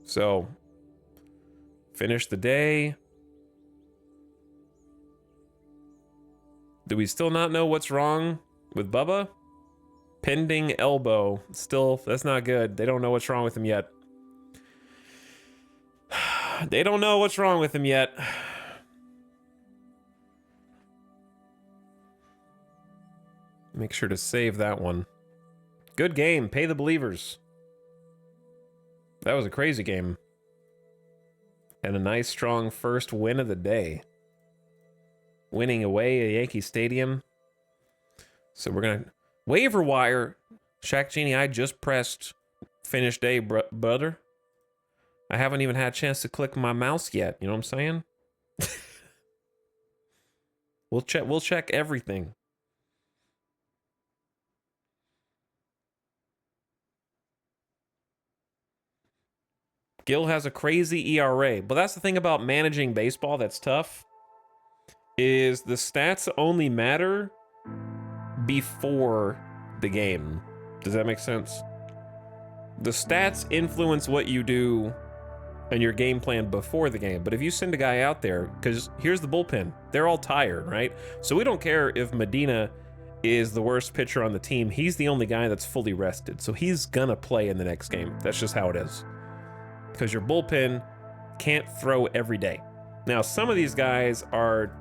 So, finish the day. Do we still not know what's wrong with Bubba? Pending elbow. Still, that's not good. They don't know what's wrong with him yet. They don't know what's wrong with him yet. Make sure to save that one. Good game. Pay the believers. That was a crazy game. And a nice, strong first win of the day. Winning away at Yankee Stadium. So we're going to... Waiver wire. Shaq Genie, I just pressed finish day, brother. I haven't even had a chance to click my mouse yet. You know what I'm saying? We'll check everything. Gil has a crazy ERA, but that's the thing about managing baseball that's tough, is the stats only matter before the game. Does that make sense? The stats influence what you do and your game plan before the game, but if you send a guy out there, because here's the bullpen, they're all tired, right? So we don't care if Medina is the worst pitcher on the team. He's the only guy that's fully rested, so he's gonna play in the next game. That's just how it is. Because your bullpen can't throw every day. Now, some of these guys are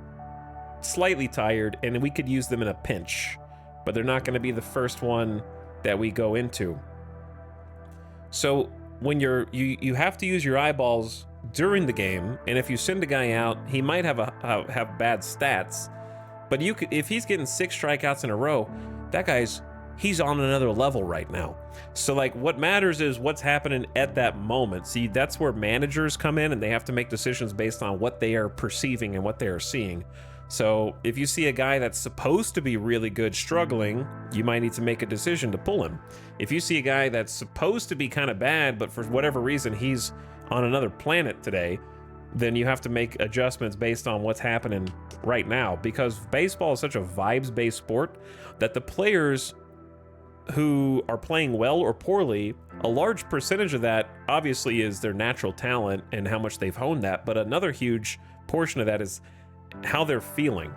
slightly tired, and we could use them in a pinch, but they're not going to be the first one that we go into. So when you have to use your eyeballs during the game, and if you send a guy out, he might have bad stats, but you could, if he's getting 6 strikeouts in a row, that guy's he's on another level right now. So like what matters is what's happening at that moment. See, that's where managers come in and they have to make decisions based on what they are perceiving and what they are seeing. So if you see a guy that's supposed to be really good struggling, you might need to make a decision to pull him. If you see a guy that's supposed to be kind of bad, but for whatever reason he's on another planet today, then you have to make adjustments based on what's happening right now. Because baseball is such a vibes-based sport that the players who are playing well or poorly, a large percentage of that obviously is their natural talent and how much they've honed that, but another huge portion of that is how they're feeling.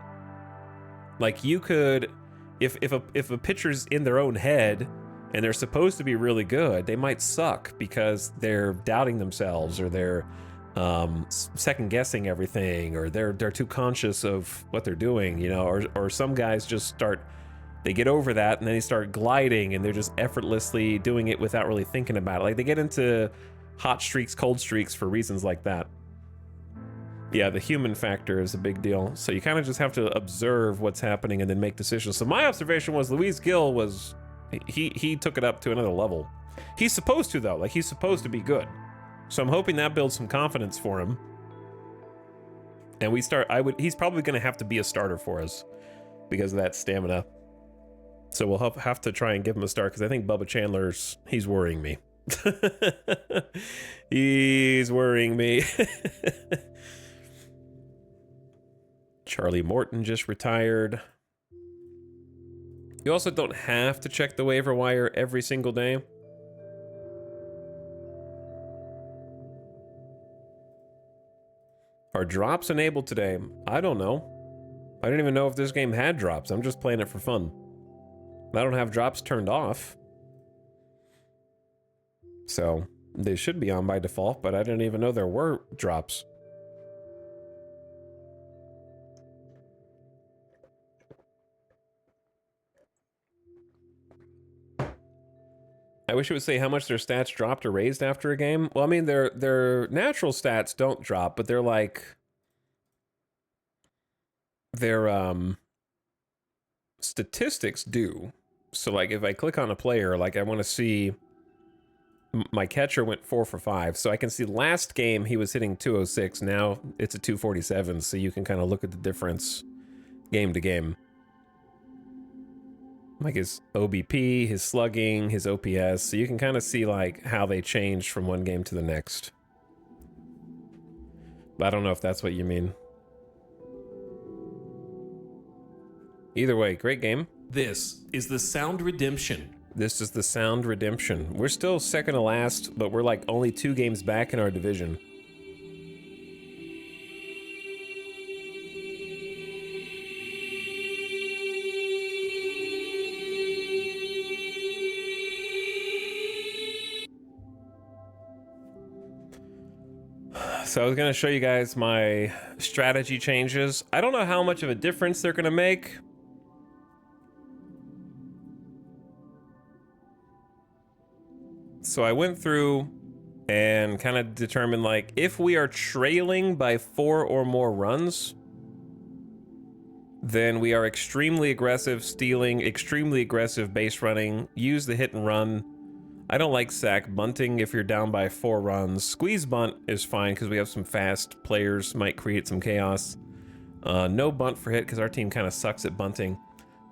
Like you could, if a pitcher's in their own head and they're supposed to be really good, they might suck because they're doubting themselves, or they're second guessing everything, or they're too conscious of what they're doing, you know, or some guys just start, they get over that and then they start gliding and they're just effortlessly doing it without really thinking about it. Like they get into hot streaks, cold streaks for reasons like that. Yeah, the human factor is a big deal. So you kind of just have to observe what's happening and then make decisions. So my observation was Luis Gil was, he took it up to another level. He's supposed to though, like he's supposed to be good. So I'm hoping that builds some confidence for him. And he's probably gonna have to be a starter for us because of that stamina. So we'll have to try and give him a start because I think Bubba Chandler's, he's worrying me. He's worrying me. Charlie Morton just retired. You also don't have to check the waiver wire every single day. Are drops enabled today? I don't know. I didn't even know if this game had drops. I'm just playing it for fun. I don't have drops turned off. So they should be on by default, but I didn't even know there were drops. I wish it would say how much their stats dropped or raised after a game. Well, I mean, their natural stats don't drop, but they're like... their statistics do. So like if I click on a player, like I want to see my catcher went 4 for 5, so I can see last game he was hitting 206, now it's a 247, so you can kind of look at the difference game to game, like his OBP, his slugging, his OPS, so you can kind of see like how they changed from one game to the next. But I don't know if that's what you mean. Either way, great game. This is the Sound Redemption. This is the Sound Redemption. We're still second to last, but we're like only 2 games back in our division. So I was gonna show you guys my strategy changes. I don't know how much of a difference they're gonna make. So I went through and kind of determined, like, if we are trailing by 4 or more runs, then we are extremely aggressive stealing, extremely aggressive base running, use the hit and run. I don't like sack bunting if you're down by 4 runs. Squeeze bunt is fine because we have some fast players, might create some chaos. No bunt for hit because our team kind of sucks at bunting.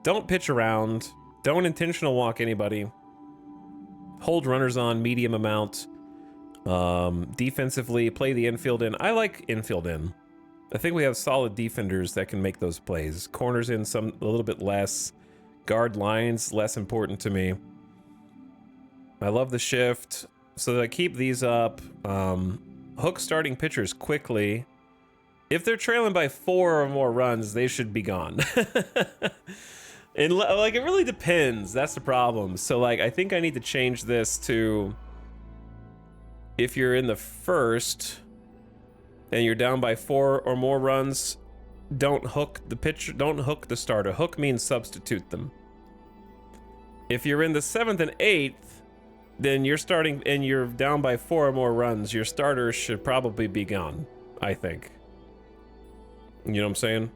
Don't pitch around. Don't intentional walk anybody. Hold runners on medium amount. Defensively, play the infield in. I like infield in. I think we have solid defenders that can make those plays. Corners in a little bit less. Guard lines, less important to me. I love the shift. So I keep these up. Hook starting pitchers quickly. If they're trailing by 4 or more runs, they should be gone. And like, it really depends. That's the problem. So like, I think I need to change this to, if you're in the first and you're down by 4 or more runs, don't hook the pitcher, don't hook the starter. Hook means substitute them. If you're in the 7th and 8th, then you're starting and you're down by 4 or more runs, your starter should probably be gone, I think. You know what I'm saying?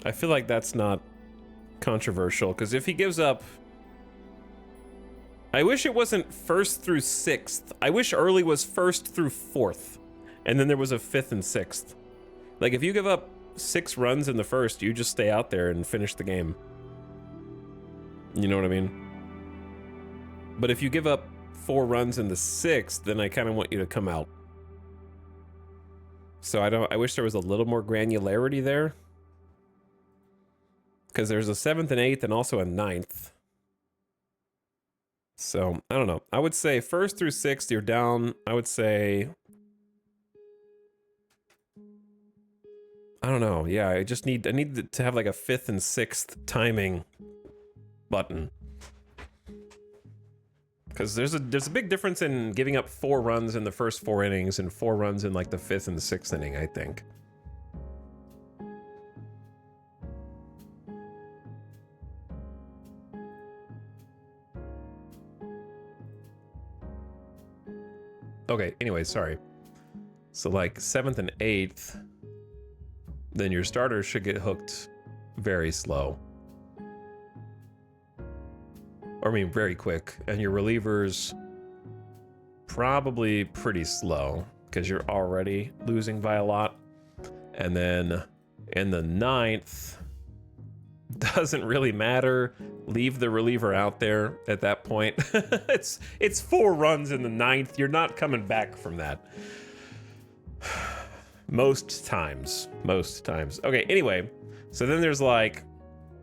I feel like that's not controversial, because if he gives up... I wish it wasn't 1st through 6th. I wish early was 1st through 4th, and then there was a 5th and 6th. Like, if you give up 6 runs in the 1st, you just stay out there and finish the game. You know what I mean? But if you give up 4 runs in the 6th, then I kind of want you to come out. So I wish there was a little more granularity there. Because there's a 7th and 8th and also a 9th. So, I don't know. I would say 1st through 6th, you're down. I would say... I don't know. Yeah, I need to have like a 5th and 6th timing button. Because there's a big difference in giving up 4 runs in the first 4 innings and 4 runs in like the 5th and the 6th inning, I think. Okay, anyway, sorry. So like 7th and 8th, then your starters should get hooked very slow. Or I mean, very quick. And your relievers probably pretty slow because you're already losing by a lot. And then in the 9th, doesn't really matter. Leave the reliever out there at that point. It's 4 runs in the 9th. You're not coming back from that. Most times. Okay, anyway. So then there's like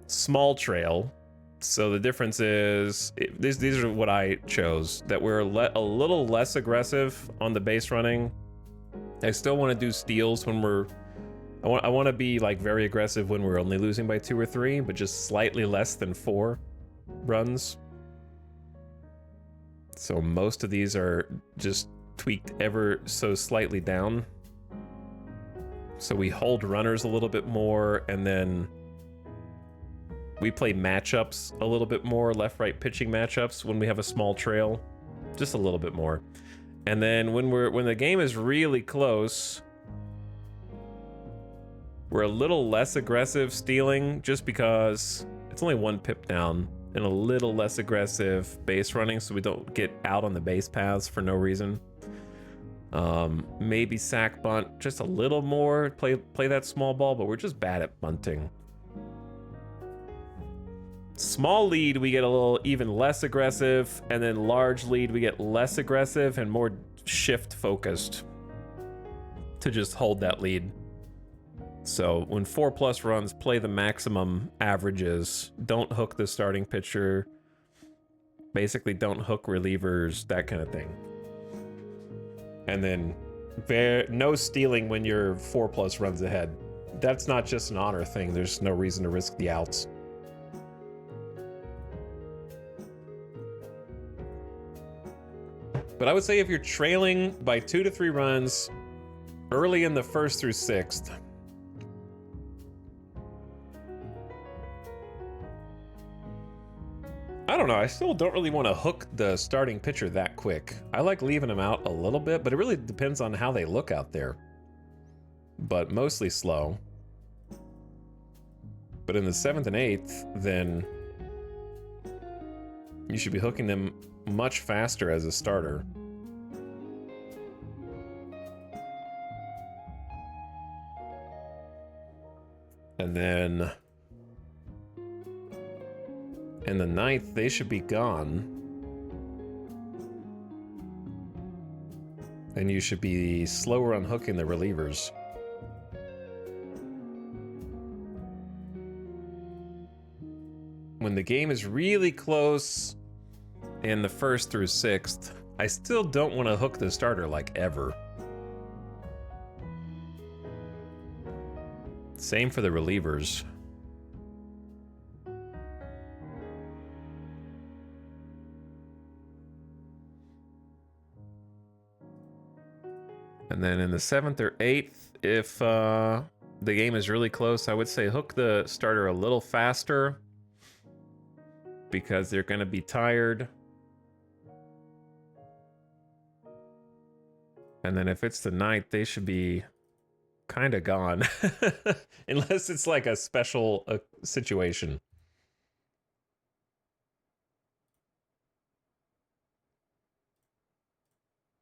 small trail. So the difference is, these are what I chose, that we're a little less aggressive on the base running. I still want to do steals when we're I want to be like very aggressive when we're only losing by 2 or 3, but just slightly less than 4 runs. So most of these are just tweaked ever so slightly down. So we hold runners a little bit more, and then we play matchups a little bit more, left-right pitching matchups when we have a small trail, just a little bit more. And then when the game is really close, we're a little less aggressive stealing, just because it's only 1 pip down, and a little less aggressive base running so we don't get out on the base paths for no reason. Maybe sack bunt just a little more, play that small ball, but we're just bad at bunting. Small lead, we get a little even less aggressive, and then large lead, we get less aggressive and more shift focused to just hold that lead. So when 4+ runs, play the maximum averages. Don't hook the starting pitcher. Basically, don't hook relievers, that kind of thing. And then no stealing when you're 4+ runs ahead. That's not just an honor thing. There's no reason to risk the outs. But I would say if you're trailing by 2 to 3 runs early in the 1st through 6th, I don't know, I still don't really want to hook the starting pitcher that quick. I like leaving them out a little bit, but it really depends on how they look out there. But mostly slow. But in the 7th and 8th, then you should be hooking them much faster as a starter. And then in the 9th, they should be gone. And you should be slower on hooking the relievers. When the game is really close in the 1st through 6th, I still don't want to hook the starter like ever. Same for the relievers. And then in the 7th or 8th, if the game is really close, I would say hook the starter a little faster because they're going to be tired. And then if it's the 9th, they should be kind of gone. Unless it's like a special situation.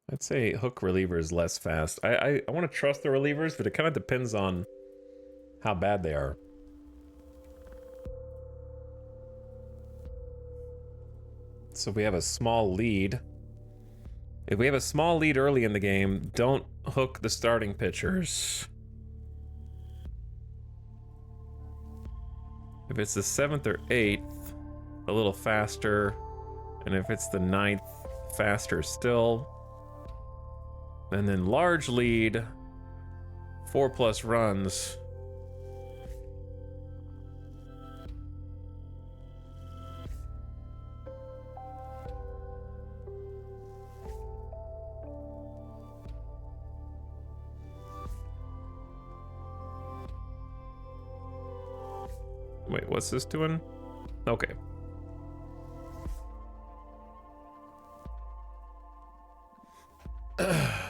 I'd say hook relievers less fast. I want to trust the relievers, but it kind of depends on how bad they are. So we have a small lead. If we have a small lead early in the game, don't hook the starting pitchers. If it's the 7th or 8th, a little faster. And if it's the 9th, faster still. And then large lead, 4+ runs. Wait, what's this doing? Okay.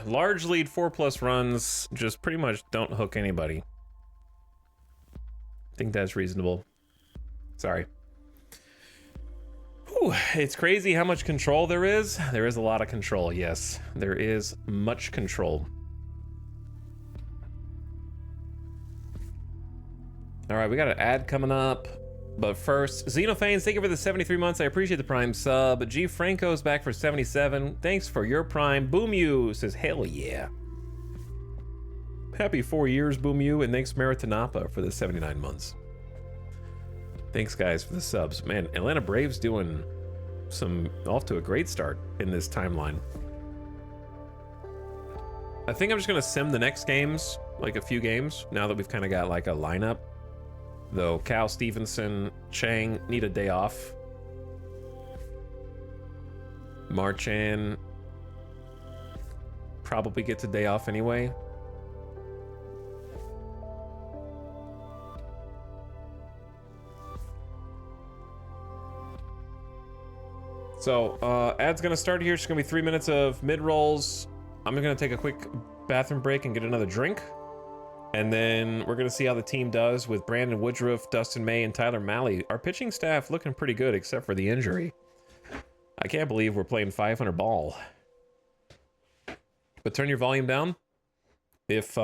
Large lead, 4+ runs, just pretty much don't hook anybody. I think that's reasonable. Sorry. Whew, it's crazy how much control there is. There is a lot of control, yes. There is much control. All right, we got an ad coming up. But first, Xenophanes, thank you for the 73 months. I appreciate the Prime sub. G. Franco's back for 77. Thanks for your Prime. Boom You says, hell yeah. Happy 4 years, Boom You, and thanks Maritanapa for the 79 months. Thanks, guys, for the subs. Man, Atlanta Braves doing off to a great start in this timeline. I think I'm just going to sim the next games like a few games now that we've kind of got like a lineup. Though Cal, Stevenson, Chang need a day off. Marchan probably gets a day off anyway. So, ad's gonna start here. It's gonna be 3 minutes of mid-rolls. I'm gonna take a quick bathroom break and get another drink. And then we're gonna see how the team does with Brandon Woodruff, Dustin May, and Tyler Malley. Our pitching staff looking pretty good except for the injury. I can't believe we're playing 500 ball. But turn your volume down if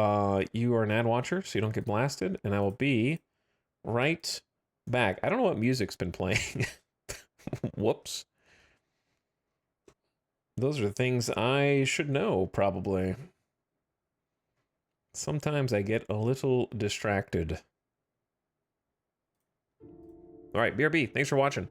you are an ad watcher so you don't get blasted. And I will be right back. I don't know what music's been playing. Whoops. Those are things I should know, probably. Sometimes I get a little distracted. All right, BRB, thanks for watching.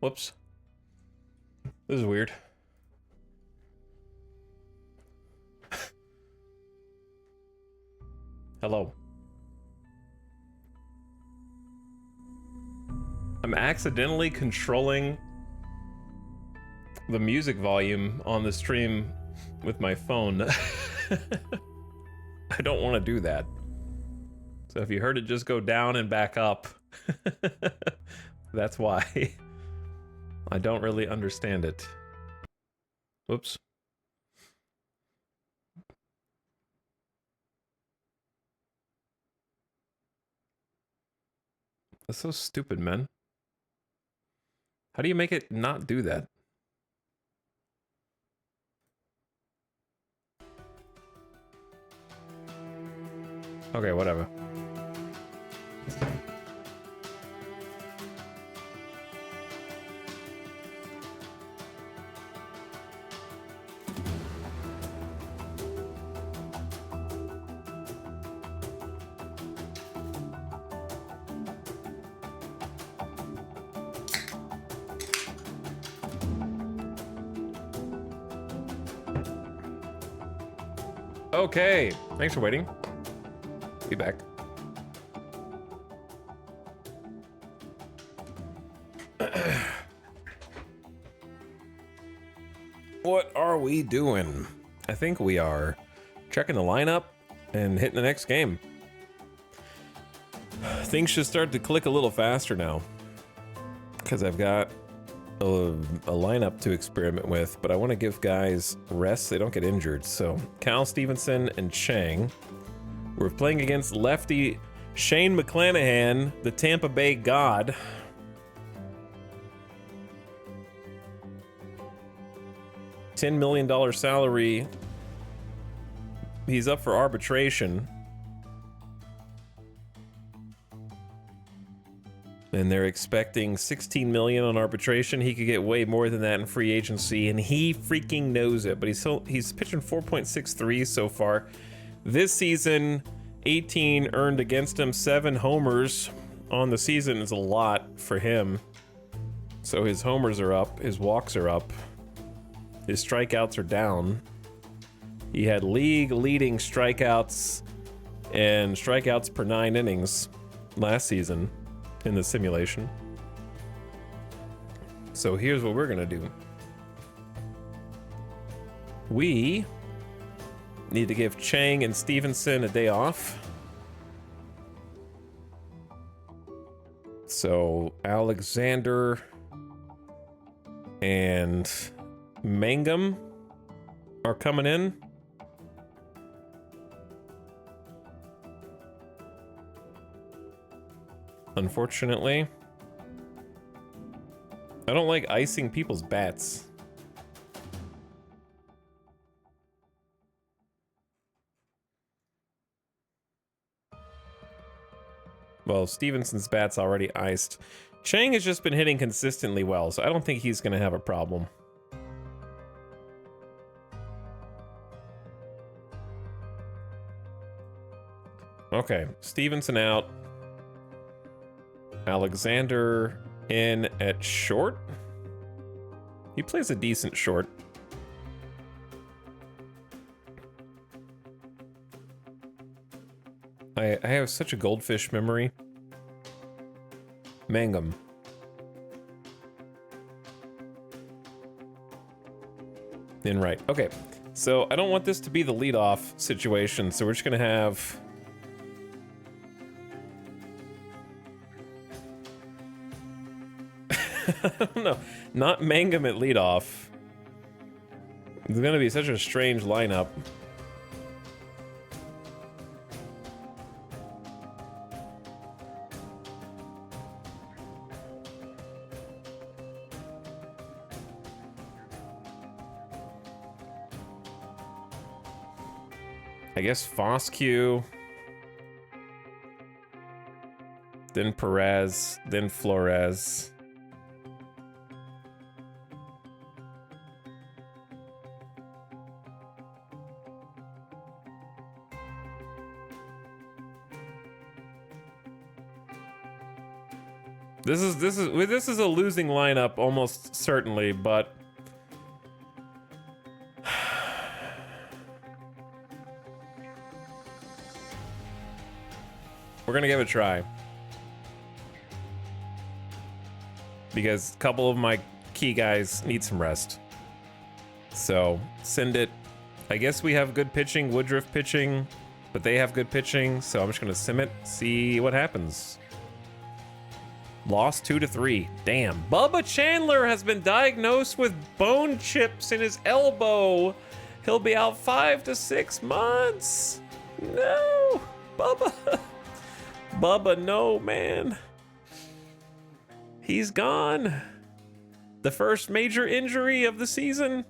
Whoops. This is weird. Hello. I'm accidentally controlling the music volume on the stream with my phone. I don't want to do that. So if you heard it just go down and back up, that's why. I don't really understand it. Whoops. That's so stupid, man. How do you make it not do that? Okay, whatever. Okay, thanks for waiting. Be back. What are we doing? I think we are checking the lineup and hitting the next game. Things should start to click a little faster now, because I've got a lineup to experiment with, but I want to give guys rest so they don't get injured. So Cal Stevenson and Chang. We're playing against lefty Shane McClanahan, the Tampa Bay God. $10 million salary. He's up for arbitration. And they're expecting $16 million on arbitration. He could get way more than that in free agency, and he freaking knows it. But he's pitching 4.63 so far. This season, 18 earned against him, 7 homers on the season is a lot for him. So his homers are up, his walks are up, his strikeouts are down. He had league-leading strikeouts and strikeouts per 9 innings last season in the simulation. So here's what we're gonna do. We need to give Chang and Stevenson a day off. So Alexander and Mangum are coming in. Unfortunately, I don't like icing people's bats. Well, Stevenson's bat's already iced. Chang has just been hitting consistently well, so I don't think he's going to have a problem. Okay, Stevenson out. Alexander in at short. He plays a decent short. I have such a goldfish memory. Mangum. In right. Okay. So I don't want this to be the leadoff situation, so we're just gonna have no, not Mangum at leadoff. It's gonna be such a strange lineup. I guess Foscue, then Perez, then Flores. This is a losing lineup almost certainly, but we're gonna give it a try. because a couple of my key guys need some rest. So send it. I guess we have good pitching, Woodruff pitching, but they have good pitching, so I'm just gonna sim it, see what happens. Lost 2-3. Damn. Bubba Chandler has been diagnosed with bone chips in his elbow. He'll be out 5 to 6 months. No, Bubba. Bubba, no, man. He's gone. The first major injury of the season.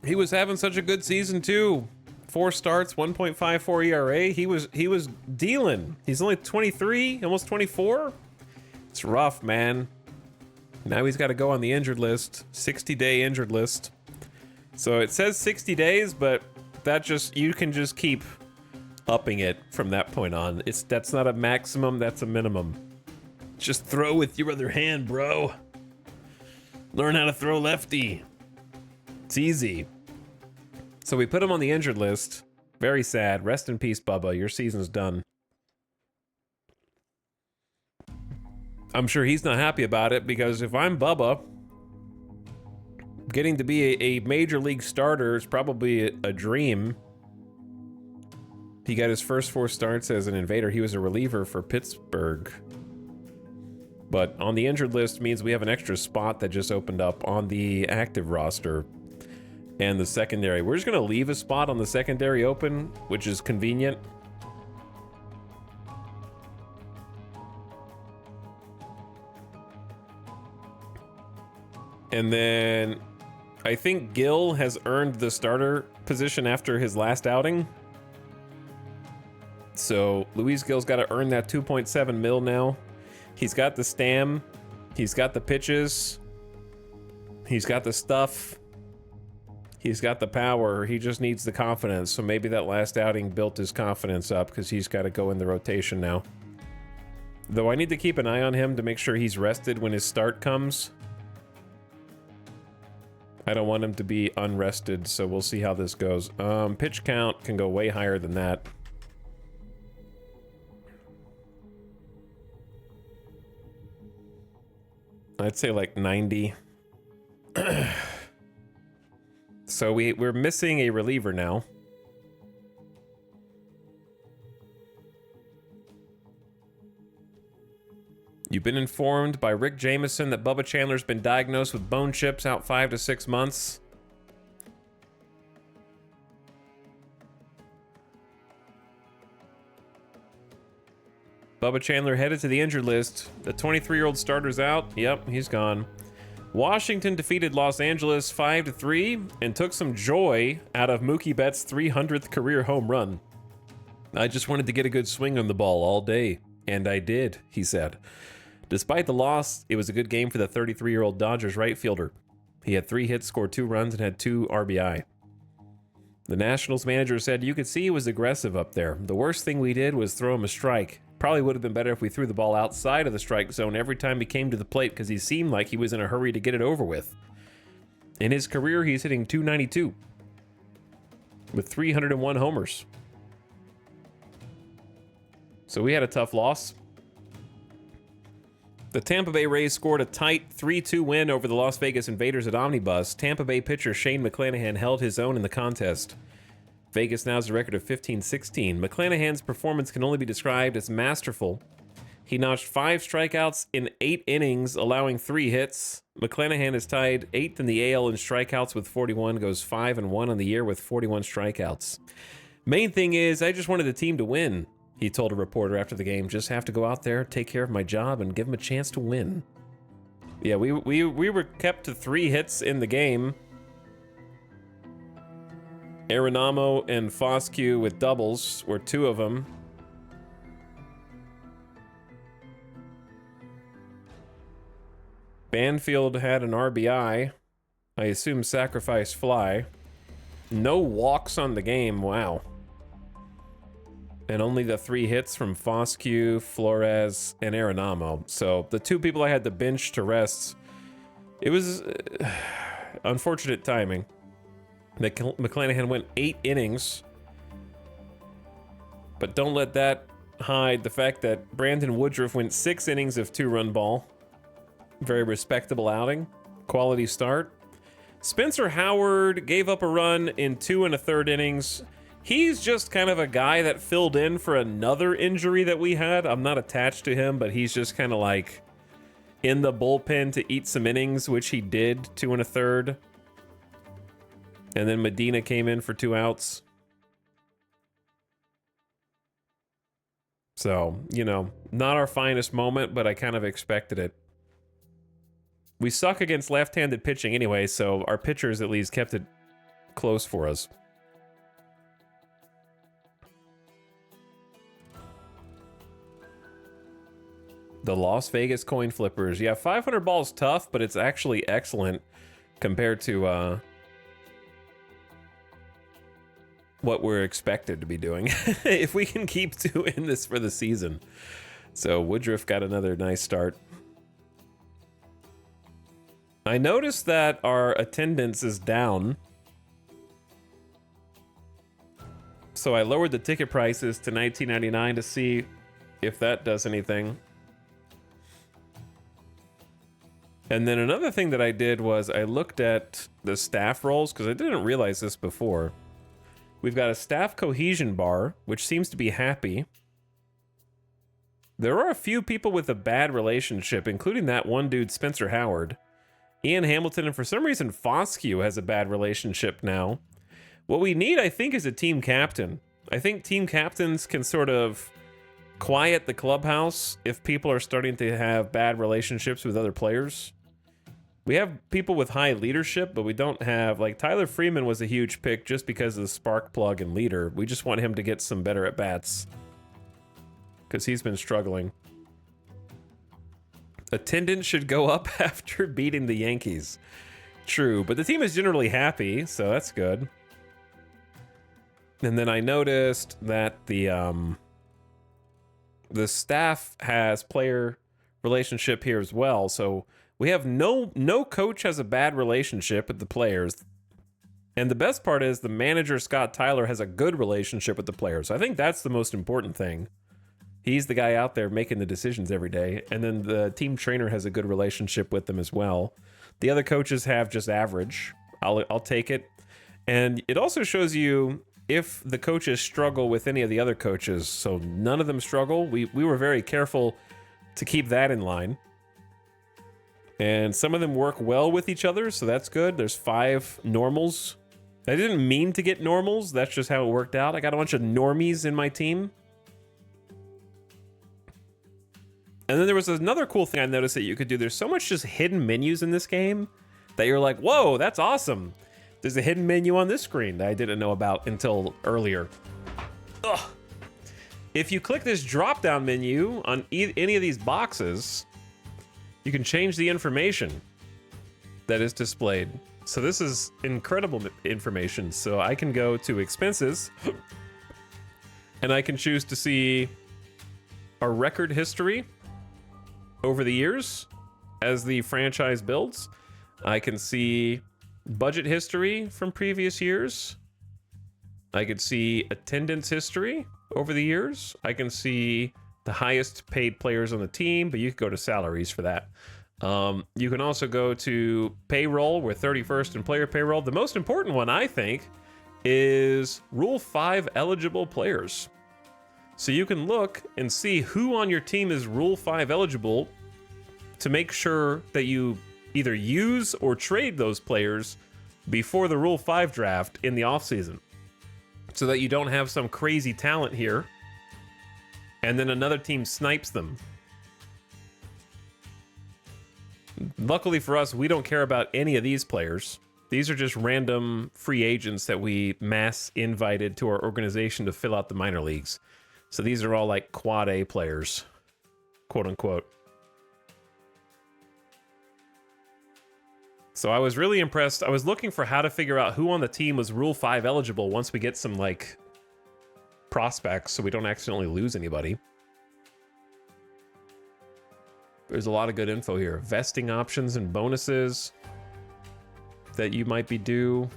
He was having such a good season too. 4 starts, 1.54 ERA. He was dealing. He's only 23, almost 24. It's rough, man. Now he's got to go on the injured list, 60-day injured list. So it says 60 days, but that just, you can just keep upping it from that point on. That's not a maximum, that's a minimum. Just throw with your other hand, bro. Learn how to throw lefty. It's easy. So we put him on the injured list. Very sad. Rest in peace, Bubba. Your season's done. I'm sure he's not happy about it, because if I'm Bubba, getting to be a major league starter is probably a dream. He got his first 4 starts as an invader. He was a reliever for Pittsburgh. But on the injured list means we have an extra spot that just opened up on the active roster. And the secondary. We're just going to leave a spot on the secondary open, which is convenient. And then I think Gil has earned the starter position after his last outing. So Luis Gil's got to earn that 2.7 mil now. He's got the stam. He's got the pitches. He's got the stuff. He's got the power. He just needs the confidence. So maybe that last outing built his confidence up, because he's got to go in the rotation now. Though I need to keep an eye on him to make sure he's rested when his start comes. I don't want him to be unrested, so we'll see how this goes. Pitch count can go way higher than that. I'd say like 90. So we're missing a reliever now. You've been informed by Rick Jameson that Bubba Chandler's been diagnosed with bone chips, out 5 to 6 months. Bubba Chandler headed to the injured list. The 23-year-old starter's out. Yep, he's gone. Washington defeated Los Angeles 5-3 and took some joy out of Mookie Betts' 300th career home run. I just wanted to get a good swing on the ball all day, and I did, he said. Despite the loss, it was a good game for the 33-year-old Dodgers right fielder. He had 3 hits, scored 2 runs, and had 2 RBI. The Nationals manager said, "You could see he was aggressive up there. The worst thing we did was throw him a strike. Probably would have been better if we threw the ball outside of the strike zone every time he came to the plate, because he seemed like he was in a hurry to get it over with." In his career, he's hitting .292 with 301 homers. So we had a tough loss. The Tampa Bay Rays scored a tight 3-2 win over the Las Vegas Invaders at Omnibus. Tampa Bay pitcher Shane McClanahan held his own in the contest. Vegas now has a record of 15-16. McClanahan's performance can only be described as masterful. He notched 5 strikeouts in 8 innings, allowing 3 hits. McClanahan is tied 8th in the AL in strikeouts with 41, goes 5-1 on the year with 41 strikeouts. Main thing is, I just wanted the team to win, he told a reporter after the game. Just have to go out there, take care of my job, and give him a chance to win. Yeah, we were kept to 3 hits in the game. Arenamo and Foscue with doubles were 2 of them. Banfield had an RBI. I assume sacrifice fly. No walks on the game, wow. And only the 3 hits from Foscue, Flores, and Arenamo. So the 2 people I had to bench to rest. It was unfortunate timing. McClanahan went 8 innings, But don't let that hide the fact that Brandon Woodruff went 6 innings of 2-run ball. Very respectable outing. Quality start. Spencer Howard gave up a run in 2 1/3 innings. He's just kind of a guy that filled in for another injury that we had. I'm not attached to him, but he's just kind of like in the bullpen to eat some innings, which he did, 2 1/3. And then Medina came in for 2 outs. So, you know, not our finest moment, but I kind of expected it. We suck against left-handed pitching anyway, so our pitchers at least kept it close for us. The Las Vegas coin flippers. Yeah, 500 ball's tough, but it's actually excellent compared to what we're expected to be doing if we can keep doing this for the season. So Woodruff got another nice start. I noticed that our attendance is down. So I lowered the ticket prices to $19.99 to see if that does anything. And then another thing that I did was I looked at the staff roles because I didn't realize this before. We've got a staff cohesion bar, which seems to be happy. There are a few people with a bad relationship, including that one dude, Spencer Howard. Ian Hamilton, and for some reason, Foscue has a bad relationship now. What we need, I think, is a team captain. I think team captains can sort of quiet the clubhouse if people are starting to have bad relationships with other players. We have people with high leadership, but we don't have, like, Tyler Freeman was a huge pick just because of the spark plug and leader. We just want him to get some better at-bats because he's been struggling. Attendance should go up after beating the Yankees. True, but the team is generally happy, so that's good. And then I noticed that the staff has player relationship here as well. So we have no coach has a bad relationship with the players. And the best part is the manager, Scott Tyler, has a good relationship with the players. I think that's the most important thing. He's the guy out there making the decisions every day. And then the team trainer has a good relationship with them as well. The other coaches have just average. I'll take it. And it also shows you if the coaches struggle with any of the other coaches. So none of them struggle. We were very careful to keep that in line. And some of them work well with each other, so that's good. There's 5 normals. I didn't mean to get normals. That's just how it worked out. I got a bunch of normies in my team. And then there was another cool thing I noticed that you could do. There's so much just hidden menus in this game that you're like, whoa, that's awesome. There's a hidden menu on this screen that I didn't know about until earlier. Ugh. If you click this drop-down menu on any of these boxes, you can change the information that is displayed. So this is incredible information. So I can go to expenses and I can choose to see our record history over the years as the franchise builds. I can see budget history from previous years. I could see attendance history over the years. I can see the highest paid players on the team, but you could go to salaries for that. You can also go to payroll. We're 31st in player payroll. The most important one, I think, is Rule 5 eligible players. So you can look and see who on your team is Rule 5 eligible to make sure that you either use or trade those players before the Rule 5 draft in the offseason, so that you don't have some crazy talent here and then another team snipes them. Luckily for us, we don't care about any of these players. These are just random free agents that we mass invited to our organization to fill out the minor leagues. So these are all like quad A players, quote unquote. So I was really impressed. I was looking for how to figure out who on the team was Rule 5 eligible once we get some like prospects so we don't accidentally lose anybody. There's a lot of good info here. Vesting options and bonuses that you might be due.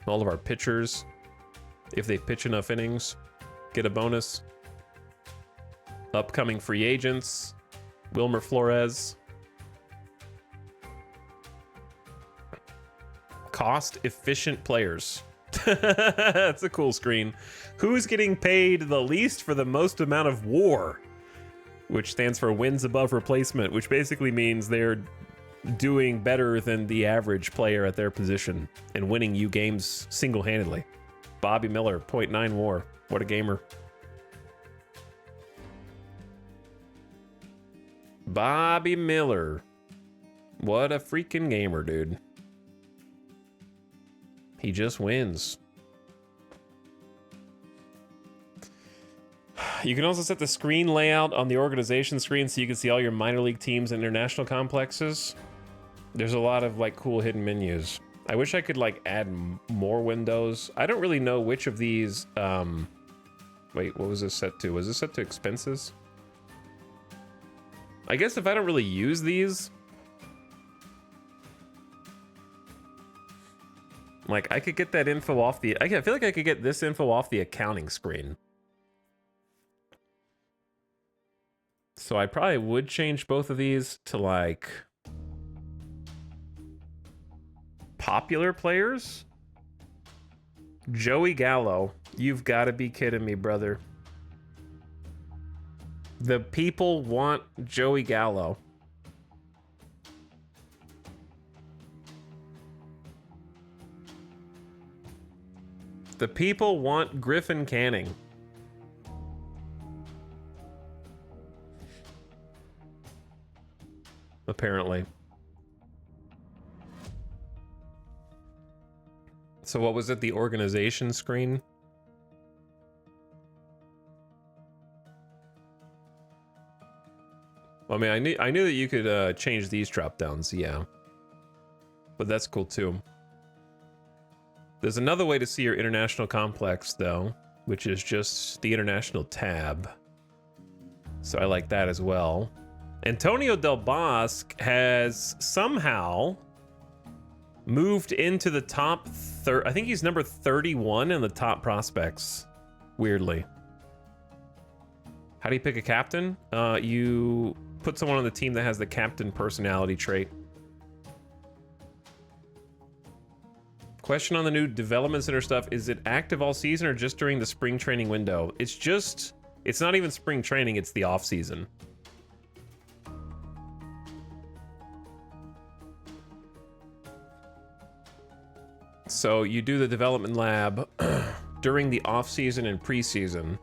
All of our pitchers, if they pitch enough innings. get a bonus. Upcoming free agents. Wilmer Flores. Cost-efficient players. That's a cool screen. Who's getting paid the least for the most amount of WAR? Which stands for wins above replacement, which basically means they're doing better than the average player at their position and winning you games single-handedly. Bobby Miller, 0.9 WAR. What a gamer. Bobby Miller. What a freaking gamer, dude. He just wins. You can also set the screen layout on the organization screen so you can see all your minor league teams and international complexes. There's a lot of like cool hidden menus. I wish I could like add more windows. I don't really know which of these, wait, what was this set to? Was this set to expenses? I guess if I don't really use these, like I could get that info off the, I feel like I could get this info off the accounting screen. So I probably would change both of these to like popular players. Joey Gallo, you've got to be kidding me, brother. The people want Joey Gallo. The people want Griffin Canning. Apparently. So what was it? The organization screen? I mean, I knew that you could change these drop downs, yeah. But that's cool too. There's another way to see your international complex though, which is just the international tab. So I like that as well. Antonio Del Bosque has somehow moved into the top I think he's number 31 in the top prospects, weirdly. How do you pick a captain? You put someone on the team that has the captain personality trait. Question on the new development center stuff. Is it active all season or just during the spring training window? It's not even spring training, it's the off season. So you do the development lab during the off season and preseason.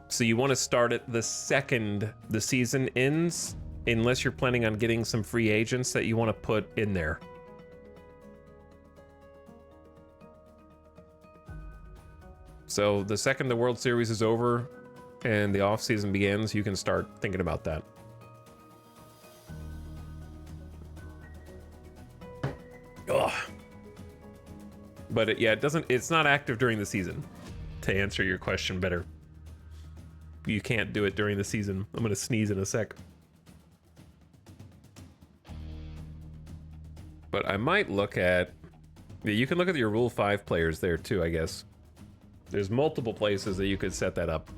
So you want to start it the second the season ends, unless you're planning on getting some free agents that you want to put in there. So the second the World Series is over and the off season begins, you can start thinking about that. Ugh. But it's not active during the season, to answer your question better. You can't do it during the season. I'm gonna sneeze in a sec. But I might look at, you can look at your Rule 5 players there too, I guess. There's multiple places that you could set that up.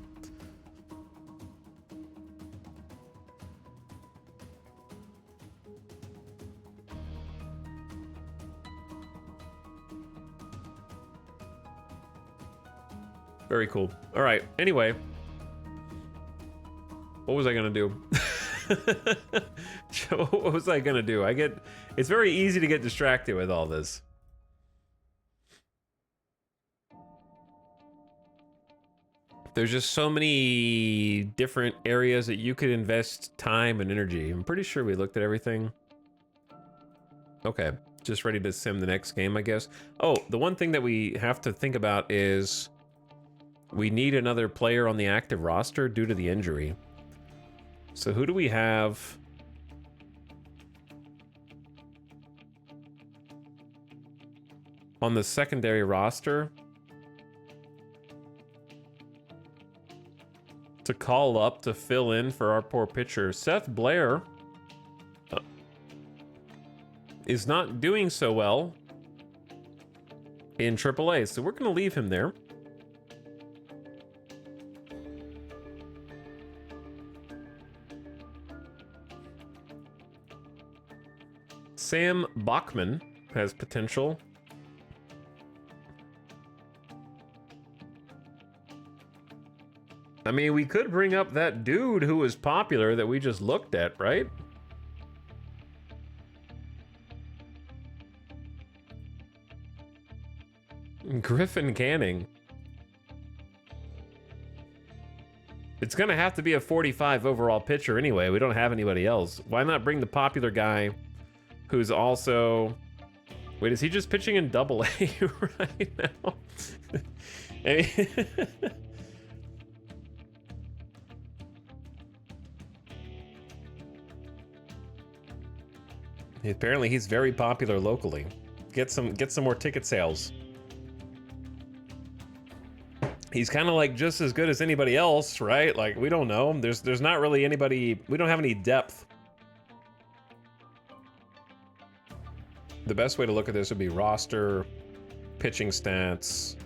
Very cool. All right. Anyway, what was I gonna do? What was I gonna do? It's very easy to get distracted with all this. There's just so many different areas that you could invest time and energy. I'm pretty sure we looked at everything. Okay, just ready to sim the next game, I guess. Oh, the one thing that we have to think about is we need another player on the active roster due to the injury. So who do we have? On the secondary roster to call up to fill in for our poor pitcher. Seth Blair is not doing so well in AAA, so we're going to leave him there. Sam Bachman has potential. I mean, we could bring up that dude who was popular that we just looked at, right? Griffin Canning. It's gonna have to be a 45 overall pitcher anyway. We don't have anybody else. Why not bring the popular guy who's also... Wait, is he just pitching in Double A right now? I mean... Apparently he's very popular locally. Get some more ticket sales. He's kind of like just as good as anybody else, right? Like, we don't know. There's not really anybody, we don't have any depth. The best way to look at this would be roster, pitching stats,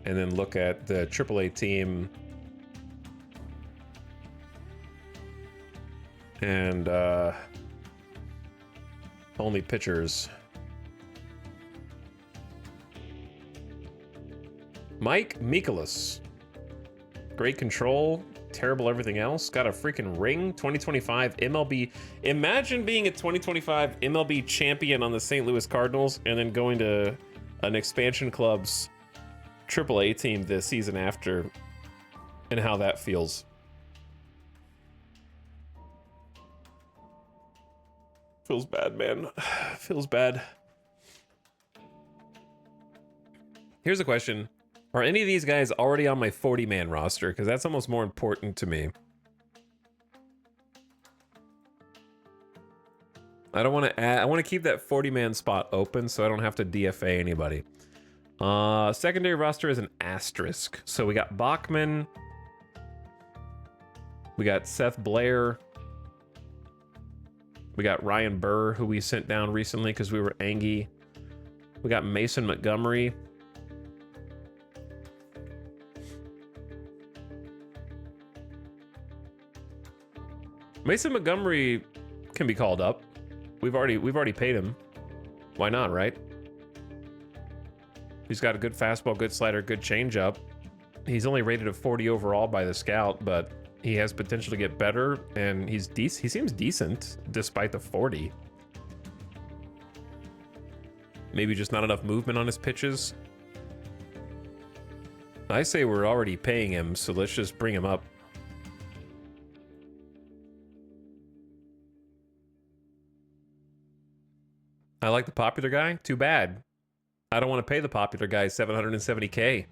and then look at the AAA team. And only pitchers. Mike Mikolas. Great control, terrible everything else. Got a freaking ring. 2025 MLB. Imagine being a 2025 MLB champion on the St. Louis Cardinals and then going to an expansion club's AAA team the season after, and how that feels. Feels bad, man. Feels bad. Here's a question. Are any of these guys already on my 40-man roster? Because that's almost more important to me. I don't want to add... I want to keep that 40-man spot open so I don't have to DFA anybody. Secondary roster is an asterisk. So we got Bachman. We got Seth Blair. We got Ryan Burr, who we sent down recently because we were angry. We got Mason Montgomery. Mason Montgomery can be called up. We've already paid him. Why not, right? He's got a good fastball, good slider, good changeup. He's only rated a 40 overall by the scout, but he has potential to get better, and he seems decent despite the 40. Maybe just not enough movement on his pitches. I say we're already paying him, so let's just bring him up. I like the popular guy. Too bad. I don't want to pay the popular guy $770K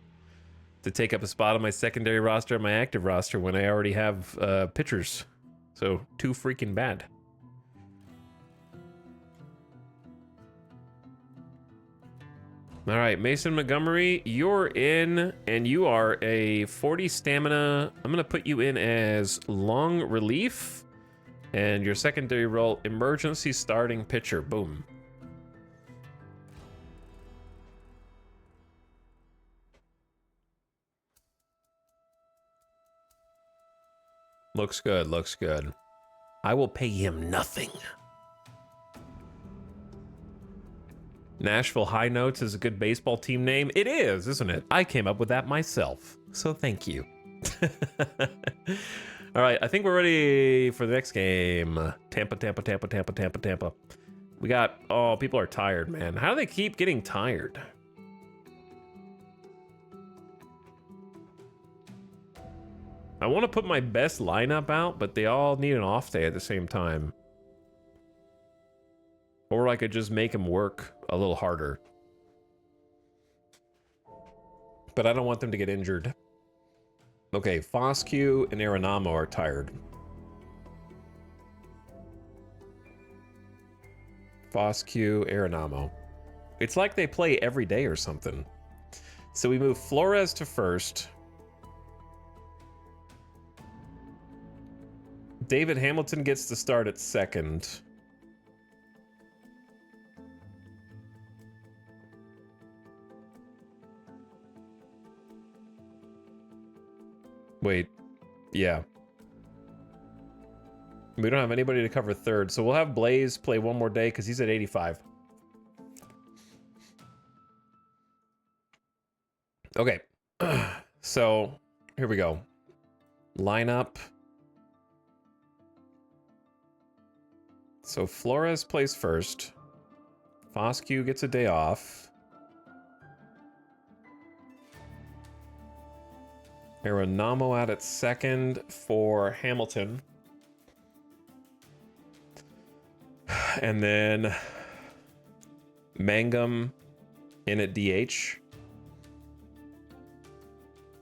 to take up a spot on my secondary roster and my active roster when I already have pitchers. So, too freaking bad. All right, Mason Montgomery, you're in, and you are a 40 stamina. I'm going to put you in as long relief, and your secondary role, emergency starting pitcher. Boom. Looks good, looks good. I will pay him nothing. Nashville High Notes is a good baseball team name. It is, isn't it? I came up with that myself, so thank you. All right, I think we're ready for the next game. Tampa, Tampa, Tampa, Tampa, Tampa, Tampa. We got, oh, people are tired, man. How do they keep getting tired? I want to put my best lineup out, but they all need an off day at the same time. Or I could just make them work a little harder. But I don't want them to get injured. Okay, Foscue and Arenamo are tired. Foscue, Arenamo. It's like they play every day or something. So we move Flores to first. David Hamilton gets to start at second. Wait, yeah. We don't have anybody to cover third, so we'll have Blaze play one more day because he's at 85. Okay, so here we go. Lineup. So Flores plays first. Foscue gets a day off. Aeronamo out at second for Hamilton. And then Mangum in at DH.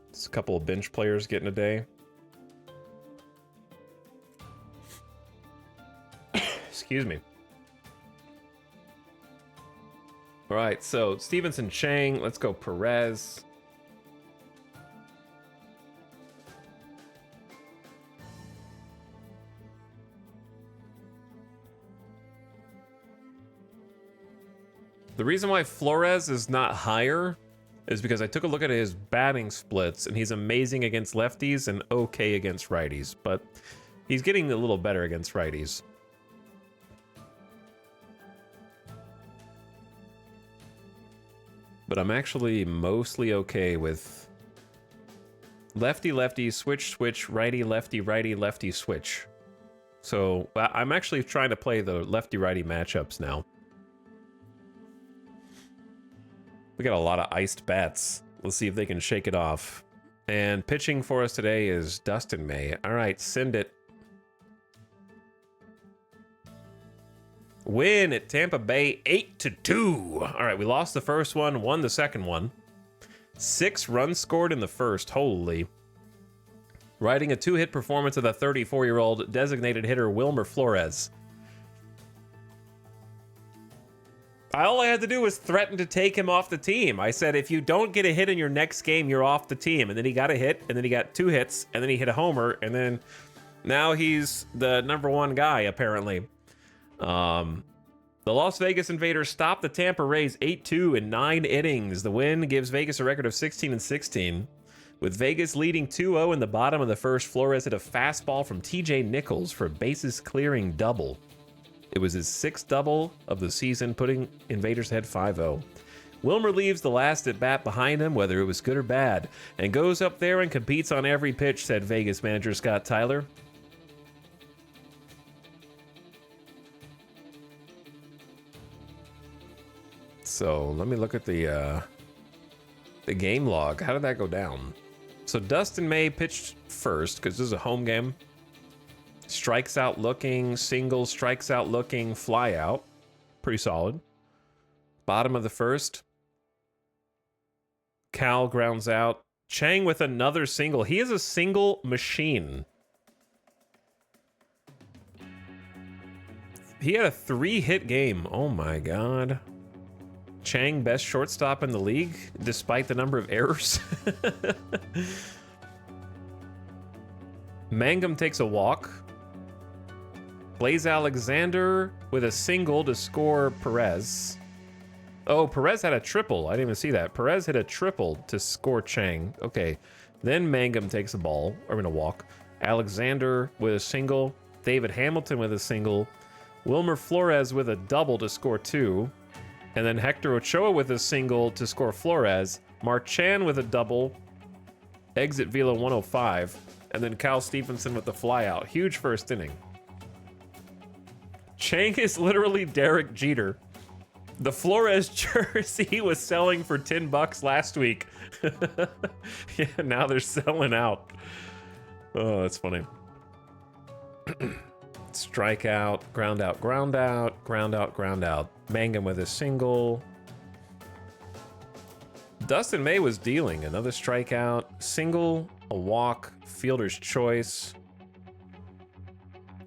It's a couple of bench players getting a day. Excuse me. All right, so Stevenson, Chang. Let's go Perez. The reason why Flores is not higher is because I took a look at his batting splits, and he's amazing against lefties and okay against righties, but he's getting a little better against righties. But I'm actually mostly okay with lefty, lefty, switch, switch, righty, lefty, switch. So I'm actually trying to play the lefty-righty matchups now. We got a lot of iced bats. Let's see if they can shake it off. And pitching for us today is Dustin May. All right, send it. Win at Tampa Bay 8-2. All right, we lost the first one, won the second one. 6 runs scored in the first. Holy. Riding a 2-hit performance of the 34-year-old designated hitter Wilmer Flores. All I had to do was threaten to take him off the team. I said, if you don't get a hit in your next game, you're off the team. And then he got a hit, and then he got 2 hits, and then he hit a homer, and then now he's the #1 guy, apparently. The Las Vegas Invaders stopped the Tampa Rays 8-2 in 9 innings. The win gives Vegas a record of 16-16. With Vegas leading 2-0 in the bottom of the first, Flores hit a fastball from TJ Nichols for a bases-clearing double. It was his 6th double of the season, putting Invaders ahead 5-0. Wilmer leaves the last at bat behind him, whether it was good or bad, and goes up there and competes on every pitch, said Vegas manager Scott Tyler. So let me look at the game log. How did that go down? So Dustin May pitched first because this is a home game. Strikes out looking, single, strikes out looking, fly out. Pretty solid. Bottom of the first. Cal grounds out. Chang with another single. He is a single machine. He had a 3-hit game. Oh my God. Chang, best shortstop in the league, despite the number of errors. Mangum takes a walk. Blaze Alexander with a single to score Perez. Oh, Perez had a triple. I didn't even see that. Perez hit a triple to score Chang. Okay. Then Mangum takes a ball, or a walk. Alexander with a single. David Hamilton with a single. Wilmer Flores with a double to score 2. And then Hector Ochoa with a single to score Flores. Marchand with a double. Exit Vila 105. And then Cal Stevenson with the flyout. Huge first inning. Chang is literally Derek Jeter. The Flores jersey was selling for $10 last week. Yeah, now they're selling out. Oh, that's funny. Strikeout, ground out, ground out, ground out, ground out. Mangum with a single. Dustin May was dealing. Another strikeout, single, a walk, fielder's choice.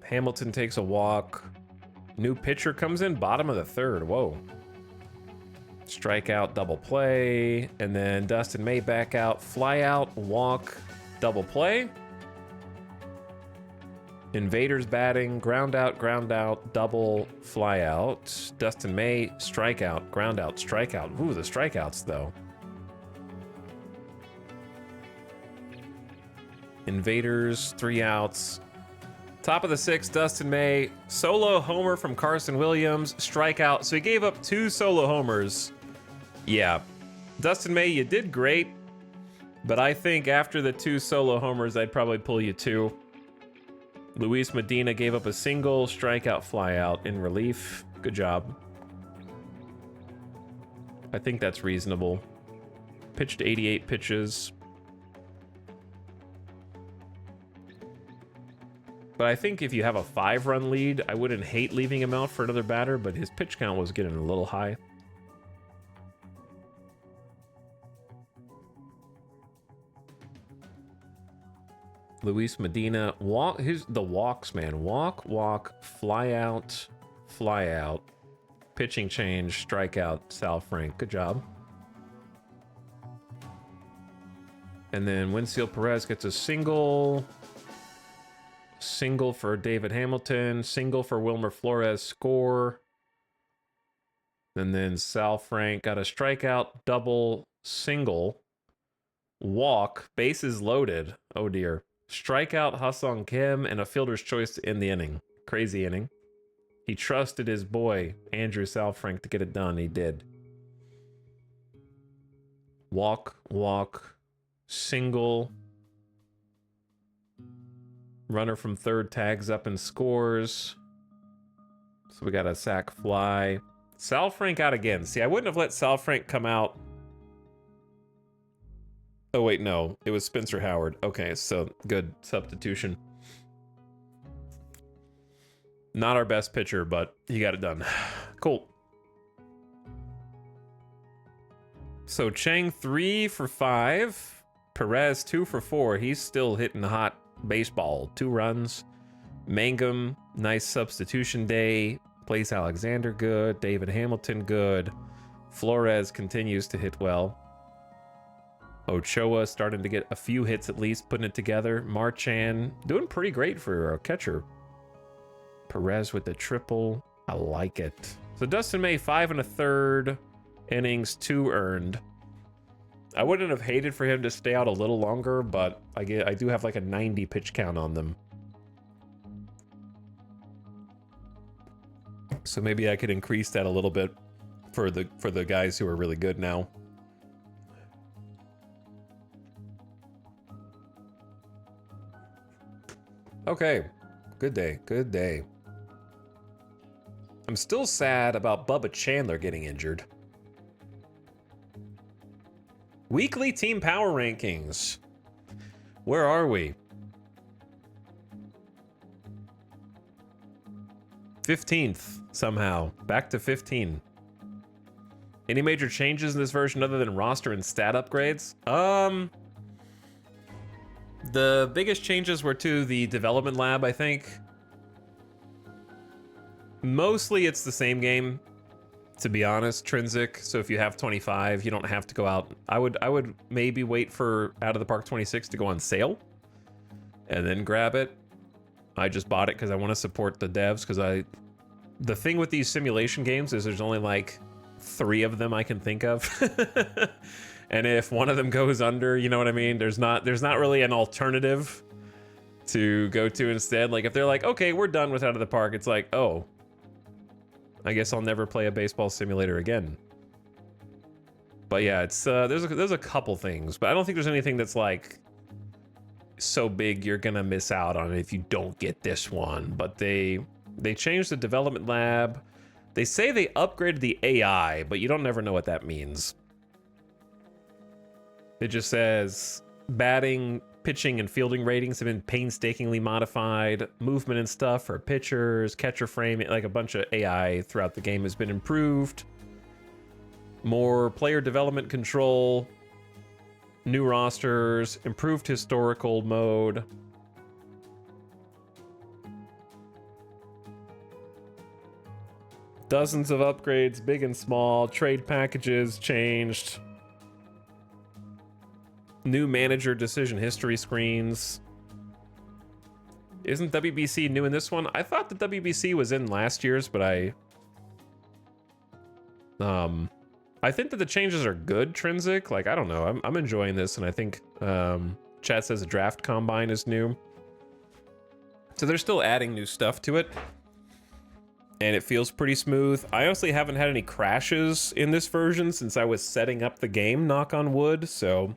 Hamilton takes a walk. New pitcher comes in, bottom of the third. Whoa. Strikeout, double play. And then Dustin May back out, fly out, walk, double play. Invaders batting, ground out, double, fly out. Dustin May, strikeout, ground out, strikeout. Ooh, the strikeouts, though. Invaders, 3 outs. Top of the sixth, Dustin May. Solo homer from Carson Williams. Strikeout. So he gave up 2 solo homers. Yeah. Dustin May, you did great. But I think after the 2 solo homers, I'd probably pull you 2. Luis Medina gave up a single, strikeout, flyout in relief. Good job. I think that's reasonable. Pitched 88 pitches. But I think if you have a 5-run lead, I wouldn't hate leaving him out for another batter, but his pitch count was getting a little high. Luis Medina, walk. Here's the walks, man. Walk, fly out, pitching change, strikeout, Sal Frank. Good job. And then Winfield Perez gets a single for David Hamilton, single for Wilmer Flores, score. And then Sal Frank got a strikeout, double, single, walk, bases loaded. Oh dear. Strikeout, Ha-Seong Kim, and a fielder's choice to end the inning. Crazy inning. He trusted his boy, Andrew Sal Frank, to get it done. He did. Walk, single. Runner from third tags up and scores. So we got a sac fly. Sal Frank out again. See, I wouldn't have let Sal Frank come out. Oh, wait, no. It was Spencer Howard. Okay, so good substitution. Not our best pitcher, but he got it done. Cool. So Chang 3 for 5. Perez 2 for 4. He's still hitting hot baseball. 2 runs. Mangum, nice substitution day. Place Alexander good. David Hamilton good. Flores continues to hit well. Ochoa starting to get a few hits at least, putting it together. Marchand doing pretty great for a catcher. Perez with the triple. I like it. So Dustin May, 5 1/3 innings, 2 earned. I wouldn't have hated for him to stay out a little longer, but I do have like a 90 pitch count on them. So maybe I could increase that a little bit for the guys who are really good now. Okay, good day. I'm still sad about Bubba Chandler getting injured. Weekly team power rankings. Where are we? 15th, somehow. Back to 15. Any major changes in this version other than roster and stat upgrades? The biggest changes were to the development lab, I think. Mostly it's the same game, to be honest, Trinsic. So if you have 25, you don't have to go out. I would maybe wait for Out of the Park 26 to go on sale and then grab it. I just bought it because I want to support the devs, because the thing with these simulation games is there's only like 3 of them I can think of. And if one of them goes under, you know what I mean? There's not really an alternative to go to instead. Like if they're like, okay, we're done with Out of the Park, it's like, oh, I guess I'll never play a baseball simulator again. But yeah, it's there's a couple things, but I don't think there's anything that's like so big you're gonna miss out on it if you don't get this one. But they changed the development lab. They say they upgraded the AI, but you don't never know what that means. It just says batting, pitching, and fielding ratings have been painstakingly modified. Movement and stuff for pitchers, catcher framing, like a bunch of AI throughout the game has been improved. More player development control, new rosters, improved historical mode. Dozens of upgrades, big and small. Trade packages changed. New manager decision history screens. Isn't WBC new in this one? I thought the WBC was in last year's, but I think that the changes are good, Trinsic. Like, I don't know. I'm enjoying this, and I think chat says a draft combine is new. So they're still adding new stuff to it. And it feels pretty smooth. I honestly haven't had any crashes in this version since I was setting up the game, knock on wood, so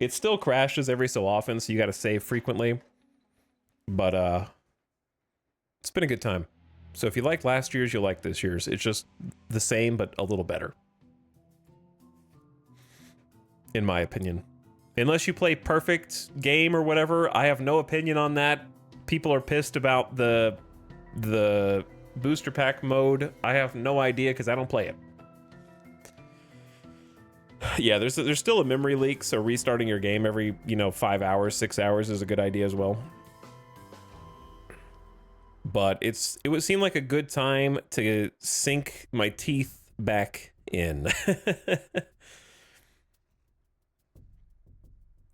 it still crashes every so often, so you gotta save frequently. But it's been a good time. So if you like last year's, you'll like this year's. It's just the same, but a little better. In my opinion. Unless you play perfect game or whatever, I have no opinion on that. People are pissed about the booster pack mode. I have no idea because I don't play it. Yeah, there's still a memory leak, so restarting your game every, 5 hours, 6 hours is a good idea as well. But it would seem like a good time to sink my teeth back in.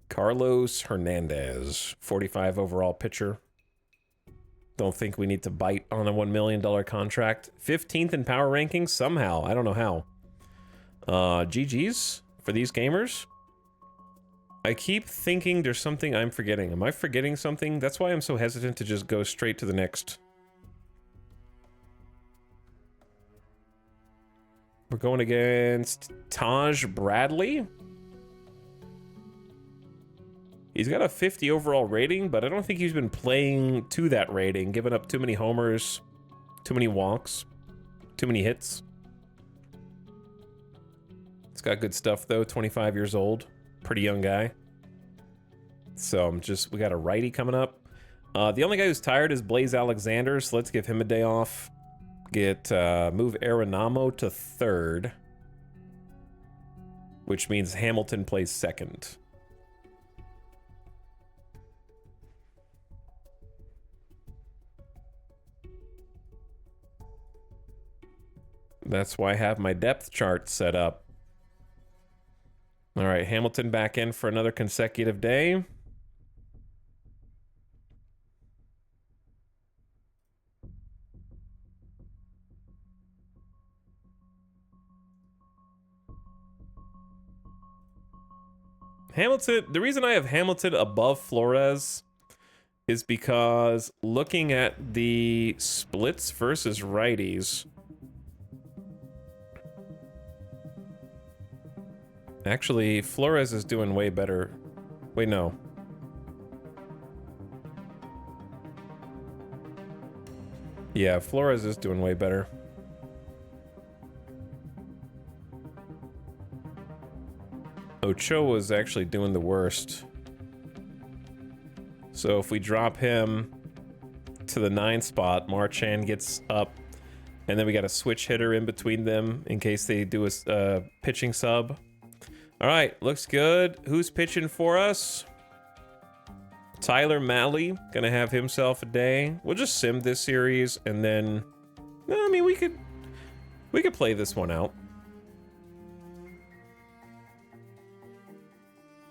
Carlos Hernandez, 45 overall pitcher. Don't think we need to bite on a $1 million contract. 15th in power rankings somehow. I don't know how. GG's for these gamers. I keep thinking there's something I'm forgetting. Am I forgetting something? That's why I'm so hesitant to just go straight to the next. We're going against Taj Bradley. He's got a 50 overall rating, but I don't think he's been playing to that rating, giving up too many homers, too many walks, too many hits. He's got good stuff, though. 25 years old. Pretty young guy. So we got a righty coming up. The only guy who's tired is Blaze Alexander, so let's give him a day off. Move Arenamo to third, which means Hamilton plays second. That's why I have my depth chart set up. All right, Hamilton back in for another consecutive day. Hamilton, the reason I have Hamilton above Flores is because looking at the splits versus righties, actually, Flores is doing way better. Wait, no. Yeah, Flores is doing way better. Ochoa is actually doing the worst. So if we drop him to the 9 spot, Marchand gets up, and then we got a switch hitter in between them in case they do a pitching sub. All right, looks good. Who's pitching for us? Tyler Malley, gonna have himself a day. We'll just sim this series, and then, I mean, we could play this one out.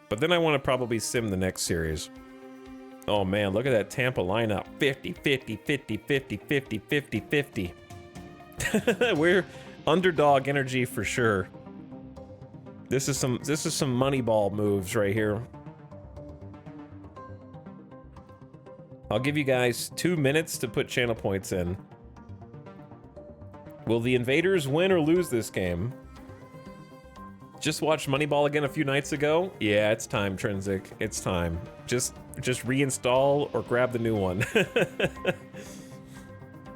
But then I want to probably sim the next series. Oh man, look at that Tampa lineup. 50, 50, 50, 50, 50, 50, 50. We're underdog energy for sure. This is some Moneyball moves right here. I'll give you guys 2 minutes to put channel points in. Will the Invaders win or lose this game? Just watched Moneyball again a few nights ago. Yeah, it's time, Trinsic. It's time. Just reinstall or grab the new one.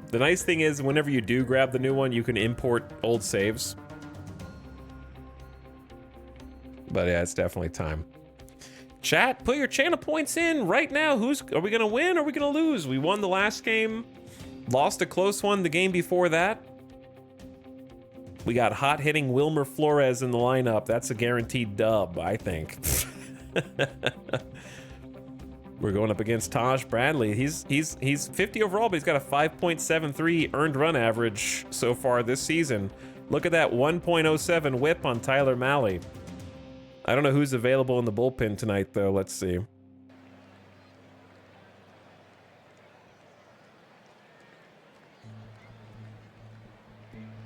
The nice thing is, whenever you do grab the new one, you can import old saves. But yeah, it's definitely time. Chat, put your channel points in right now. Are we gonna win or are we gonna lose? We won the last game, lost a close one the game before that. We got hot-hitting Wilmer Flores in the lineup. That's a guaranteed dub, I think. We're going up against Taj Bradley. He's 50 overall, but he's got a 5.73 earned run average so far this season. Look at that 1.07 whip on Tyler Malley. I don't know who's available in the bullpen tonight, though. Let's see.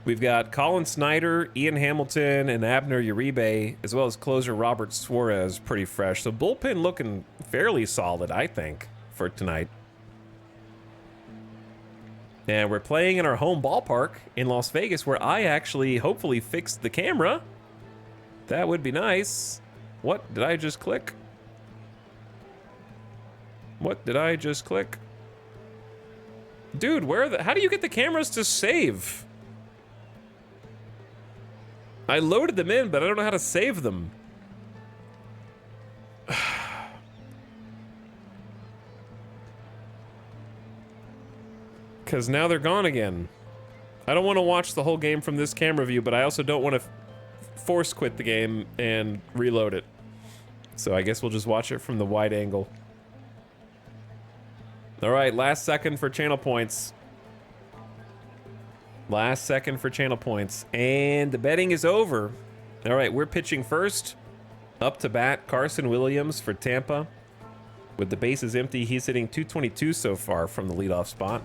We've got Colin Snyder, Ian Hamilton, and Abner Uribe, as well as closer Robert Suarez, pretty fresh. So bullpen looking fairly solid, I think, for tonight. And we're playing in our home ballpark in Las Vegas, where I actually hopefully fixed the camera. That would be nice. What did I just click? What did I just click? Dude, how do you get the cameras to save? I loaded them in, but I don't know how to save them. Because now they're gone again. I don't want to watch the whole game from this camera view, but I also don't want to force quit the game and reload it. So I guess we'll just watch it from the wide angle. All right, last second for channel points. Last second for channel points. And the betting is over. All right, we're pitching first. Up to bat, Carson Williams for Tampa. With the bases empty, he's hitting .222 so far from the leadoff spot.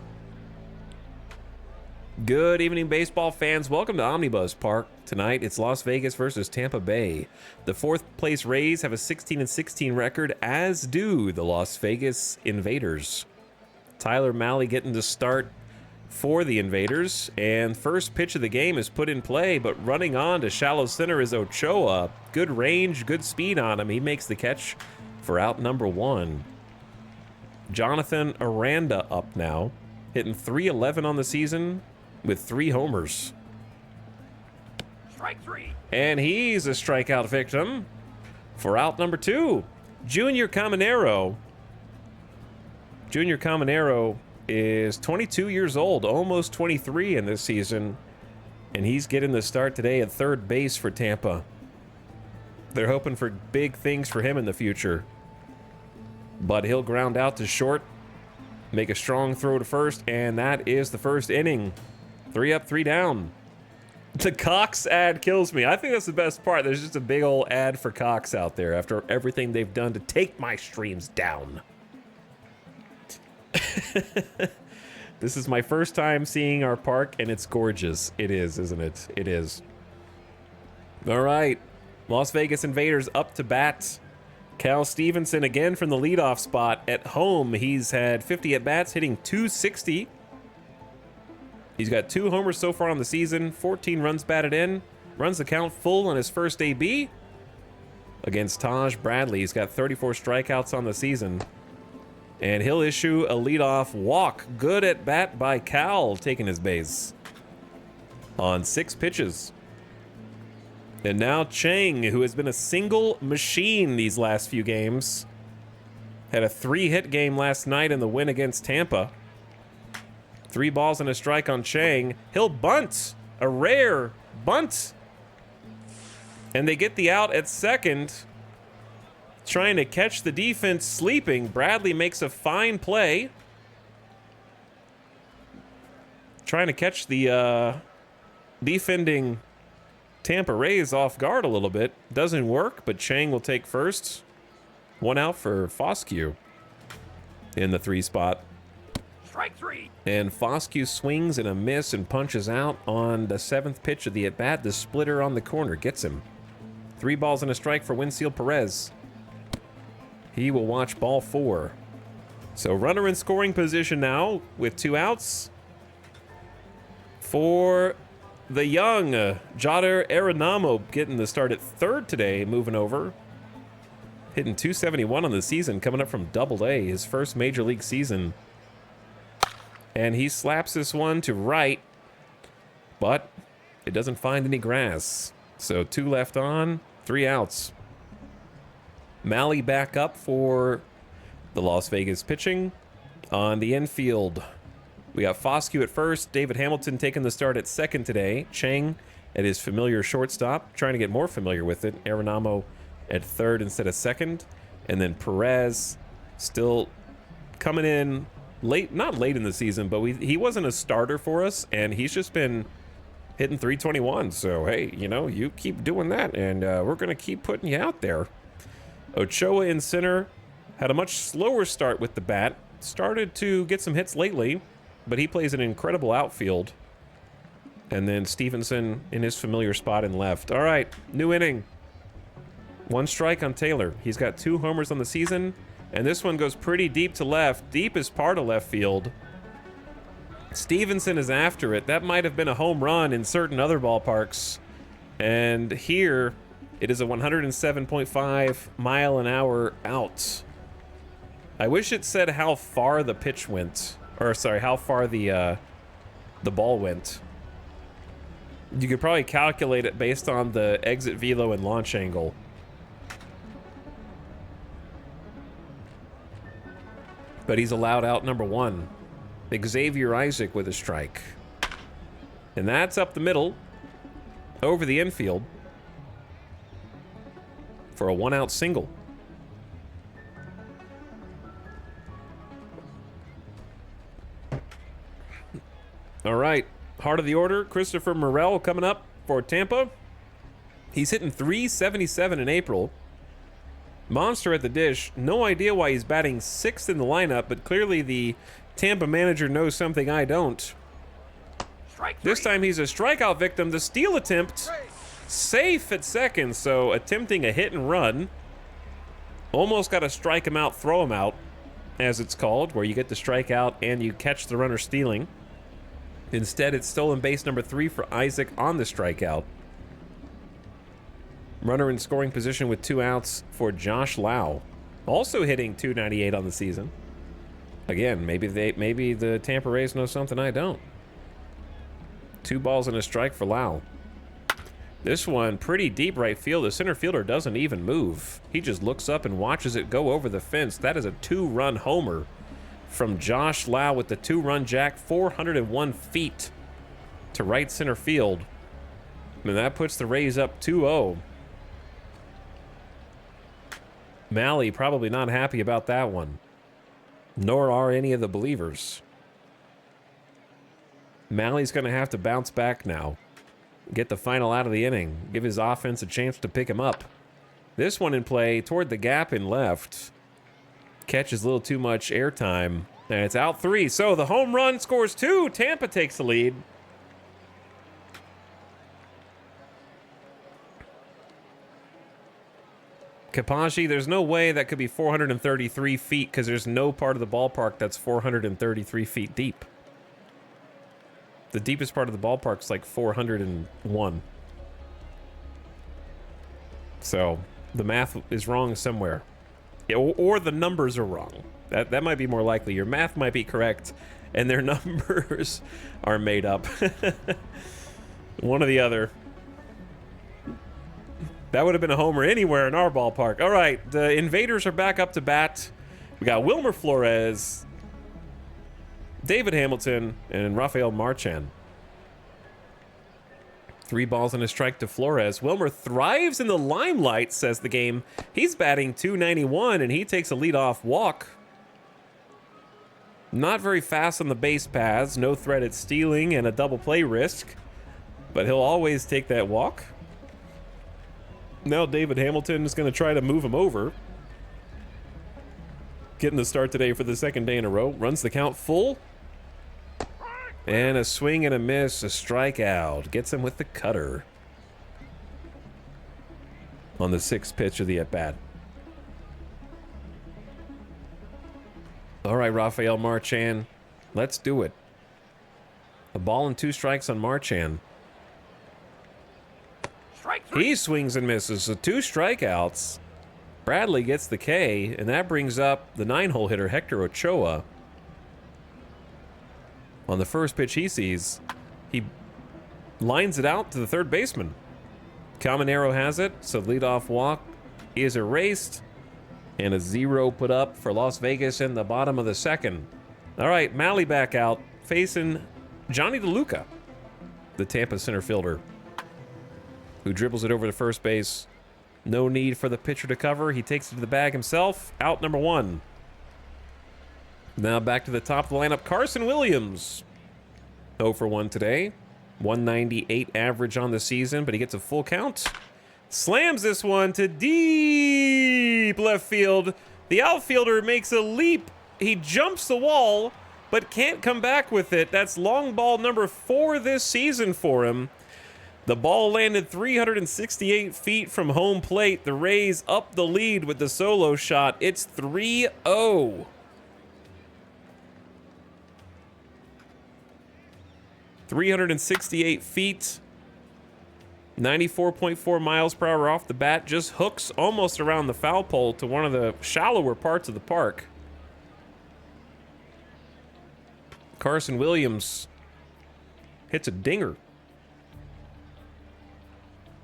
Good evening, baseball fans. Welcome to Omnibus Park. Tonight, it's Las Vegas versus Tampa Bay. The fourth place Rays have a 16-16 record, as do the Las Vegas Invaders. Tyler Mahle getting the start for the Invaders, and first pitch of the game is put in play, but running on to shallow center is Ochoa. Good range, good speed on him. He makes the catch for out number one. Jonathan Aranda up now, hitting .311 on the season with 3 homers. Strike 3. And he's a strikeout victim for out number 2. Junior Caminero. Junior Caminero is 22 years old, almost 23 in this season, and he's getting the start today at third base for Tampa. They're hoping for big things for him in the future. But he'll ground out to short, make a strong throw to first, and that is the first inning. 3 up, 3 down. The Cox ad kills me. I think that's the best part. There's just a big old ad for Cox out there after everything they've done to take my streams down. This is my first time seeing our park, and it's gorgeous. It is, isn't it? It is. All right. Las Vegas Invaders up to bat. Cal Stevenson again from the leadoff spot. At home, he's had 50 at-bats, hitting .260. He's got 2 homers so far on the season, 14 runs batted in, runs the count full on his first AB. Against Taj Bradley, he's got 34 strikeouts on the season. And he'll issue a leadoff walk. Good at bat by Cal, taking his base on 6 pitches. And now Chang, who has been a single machine these last few games, had a 3-hit game last night in the win against Tampa. 3 balls and a strike on Chang. He'll bunt. A rare bunt. And they get the out at second. Trying to catch the defense sleeping. Bradley makes a fine play. Trying to catch the defending Tampa Rays off guard a little bit. Doesn't work, but Chang will take first. 1 out for Foscue in the 3 spot. Strike 3. And Foscue swings and a miss and punches out on the 7th pitch of the at-bat. The splitter on the corner gets him. 3 balls and a strike for Winfield Perez. He will watch ball 4. So runner in scoring position now with 2 outs for the young Jodar Arenamo, getting the start at third today, moving over. Hitting .271 on the season, coming up from Double-A, his first major league season. And he slaps this one to right, but it doesn't find any grass. So 2 left on, 3 outs. Mahle back up for the Las Vegas pitching. On the infield, we got Foscue at first, David Hamilton taking the start at second today. Chang at his familiar shortstop, trying to get more familiar with it. Arenamo at third instead of second. And then Perez still coming in late, not late in the season, but he wasn't a starter for us, and he's just been hitting .321. So, hey, you know, you keep doing that, and we're going to keep putting you out there. Ochoa in center had a much slower start with the bat. Started to get some hits lately, but he plays an incredible outfield. And then Stevenson in his familiar spot in left. All right, new inning. 1 strike on Taylor. He's got 2 homers on the season, and this one goes pretty deep to left. Deep is part of left field. Stevenson is after it. That might have been a home run in certain other ballparks. And here, it is a 107.5 mile an hour out. I wish it said how far the pitch went. Or, sorry, how far the ball went. You could probably calculate it based on the exit velo and launch angle. But he's allowed out number 1. Xavier Isaac with a strike. And that's up the middle, over the infield, for a 1-out single. All right, heart of the order, Christopher Morel coming up for Tampa. He's hitting .377 in April. Monster at the dish. No idea why he's batting 6th in the lineup, but clearly the Tampa manager knows something I don't. This time he's a strikeout victim. The steal attempt, safe at second, so attempting a hit and run. Almost got to strike him out, throw him out, as it's called, where you get the strikeout and you catch the runner stealing. Instead, it's stolen base number 3 for Isaac on the strikeout. Runner in scoring position with 2 outs for Josh Lau, also hitting .298 on the season. Again, maybe the Tampa Rays know something I don't. 2 balls and a strike for Lau. This one pretty deep right field. The center fielder doesn't even move. He just looks up and watches it go over the fence. That is a 2-run homer from Josh Lau with the 2-run jack, 401 feet to right center field. And that puts the Rays up 2-0. Malley probably not happy about that one. Nor are any of the believers. Malley's going to have to bounce back now. Get the final out of the inning. Give his offense a chance to pick him up. This one in play toward the gap in left. Catches a little too much airtime. And it's out 3. So the home run scores 2. Tampa takes the lead. Kapashi, there's no way that could be 433 feet because there's no part of the ballpark that's 433 feet deep. The deepest part of the ballpark is like 401. So the math is wrong somewhere. Or the numbers are wrong. That might be more likely. Your math might be correct and their numbers are made up. One or the other. That would have been a homer anywhere in our ballpark. All right, the Invaders are back up to bat. We got Wilmer Flores, David Hamilton, and Rafael Marchand. 3 balls and a strike to Flores. Wilmer thrives in the limelight, says the game. He's batting .291, and he takes a leadoff walk. Not very fast on the base paths, no threat at stealing, and a double play risk. But he'll always take that walk. Now David Hamilton is going to try to move him over. Getting the start today for the 2nd day in a row. Runs the count full. And a swing and a miss, a strikeout. Gets him with the cutter. On the 6th pitch of the at-bat. All right, Rafael Marchand. Let's do it. A ball and 2 strikes on Marchand. He swings and misses, so 2 strikeouts. Bradley gets the K, and that brings up the 9-hole hitter, Hector Ochoa. On the first pitch he sees, he lines it out to the 3rd baseman. Caminero has it, so leadoff walk is erased, and a 0 put up for Las Vegas in the bottom of the 2nd. All right, Malley back out, facing Johnny DeLuca, the Tampa center fielder, who dribbles it over to first base. No need for the pitcher to cover. He takes it to the bag himself. Out number 1. Now back to the top of the lineup. Carson Williams. 0 for 1 today. 198 average on the season, but he gets a full count. Slams this one to deep left field. The outfielder makes a leap. He jumps the wall, but can't come back with it. That's long ball number 4 this season for him. The ball landed 368 feet from home plate. The Rays up the lead with the solo shot. It's 3-0. 368 feet. 94.4 miles per hour off the bat. Just hooks almost around the foul pole to one of the shallower parts of the park. Carson Williams hits a dinger.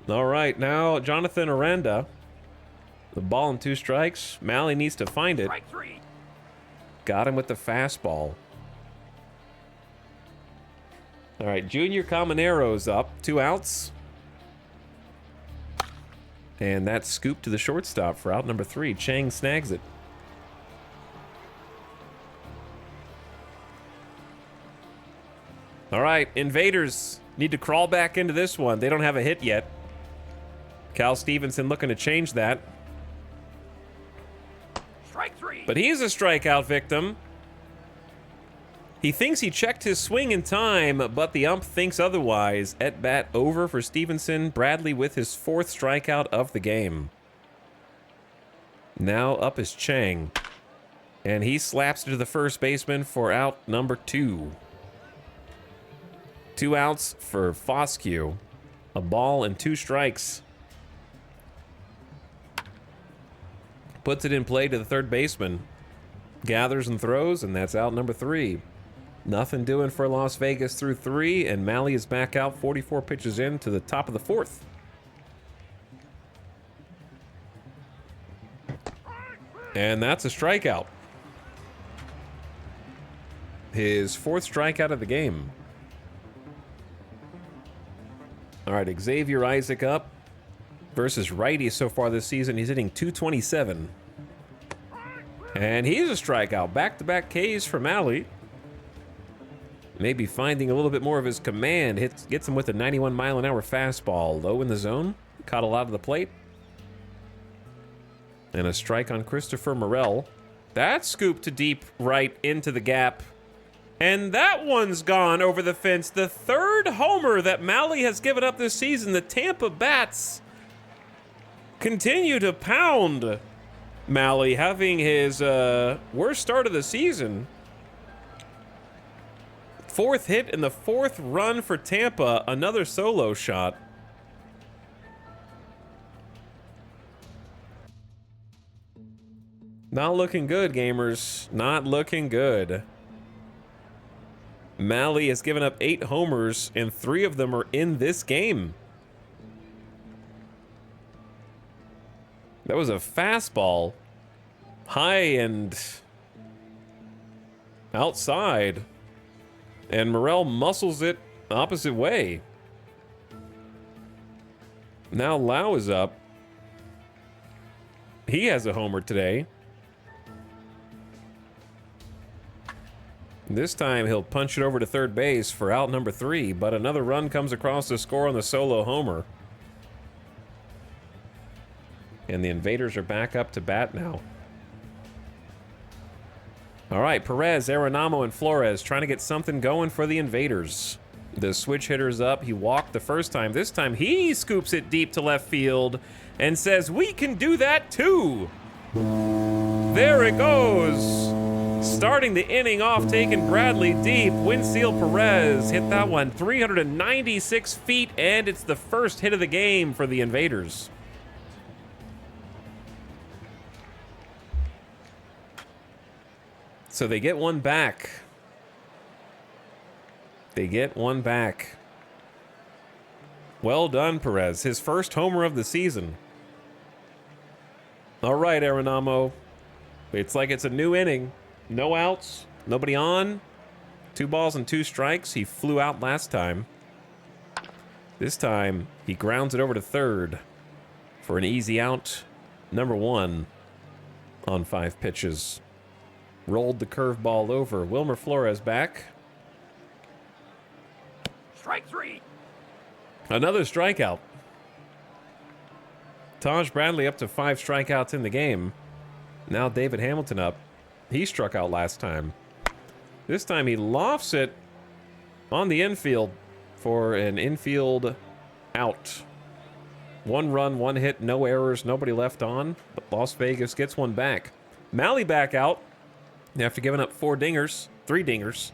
All right, now Jonathan Aranda. The ball and 2 strikes. Malley needs to find it. Strike 3. Got him with the fastball. All right, Junior Camanero's up. 2 outs. And that's scooped to the shortstop for out number 3. Chang snags it. All right, Invaders need to crawl back into this one. They don't have a hit yet. Cal Stevenson looking to change that. Strike 3. But he's a strikeout victim. He thinks he checked his swing in time, but the ump thinks otherwise. At bat over for Stevenson. Bradley with his 4th strikeout of the game. Now up is Chang. And he slaps it to the first baseman for out number 2. 2 outs for Foscue. A ball and 2 strikes. Puts it in play to the third baseman. Gathers and throws, and that's out number 3. Nothing doing for Las Vegas through 3, and Malley is back out 44 pitches in to the top of the 4th. And that's a strikeout. His 4th strikeout of the game. All right, Xavier Isaac up versus righty so far this season. He's hitting .227. And he's a strikeout. Back-to-back Ks for Malley. Maybe finding a little bit more of his command. Gets him with a 91-mile-an-hour fastball. Low in the zone. Caught a lot of the plate. And a strike on Christopher Morel. That's scooped to deep right into the gap. And that one's gone over the fence. The 3rd homer that Malley has given up this season. The Tampa Bats continue to pound Malley, having his worst start of the season. 4th hit and the 4th run for Tampa. Another solo shot. Not looking good, gamers. Not looking good. Malley has given up 8 homers, and 3 of them are in this game. That was a fastball. High and outside. And Morel muscles it opposite way. Now Lau is up. He has a homer today. This time he'll punch it over to third base for out number 3, but another run comes across to score on the solo homer. And the Invaders are back up to bat now. All right, Perez, Arenamo, and Flores trying to get something going for the Invaders. The switch hitter's up. He walked the first time. This time he scoops it deep to left field and says, "We can do that too." There it goes. Starting the inning off, taking Bradley deep. Winseal Perez hit that one 396 feet, and it's the first hit of the game for the Invaders. So they get one back. They get one back. Well done, Perez. His first homer of the season. All right, Arenamo. It's like it's a new inning. No outs, nobody on. 2 balls and 2 strikes. He flew out last time. This time, he grounds it over to third for an easy out. Number 1 on 5 pitches. Rolled the curveball over. Wilmer Flores back. Strike 3. Another strikeout. Taj Bradley up to 5 strikeouts in the game. Now David Hamilton up. He struck out last time. This time he lofts it on the infield for an infield out. 1 run, 1 hit, no errors, nobody left on. But Las Vegas gets one back. Malley back out after giving up 3 dingers.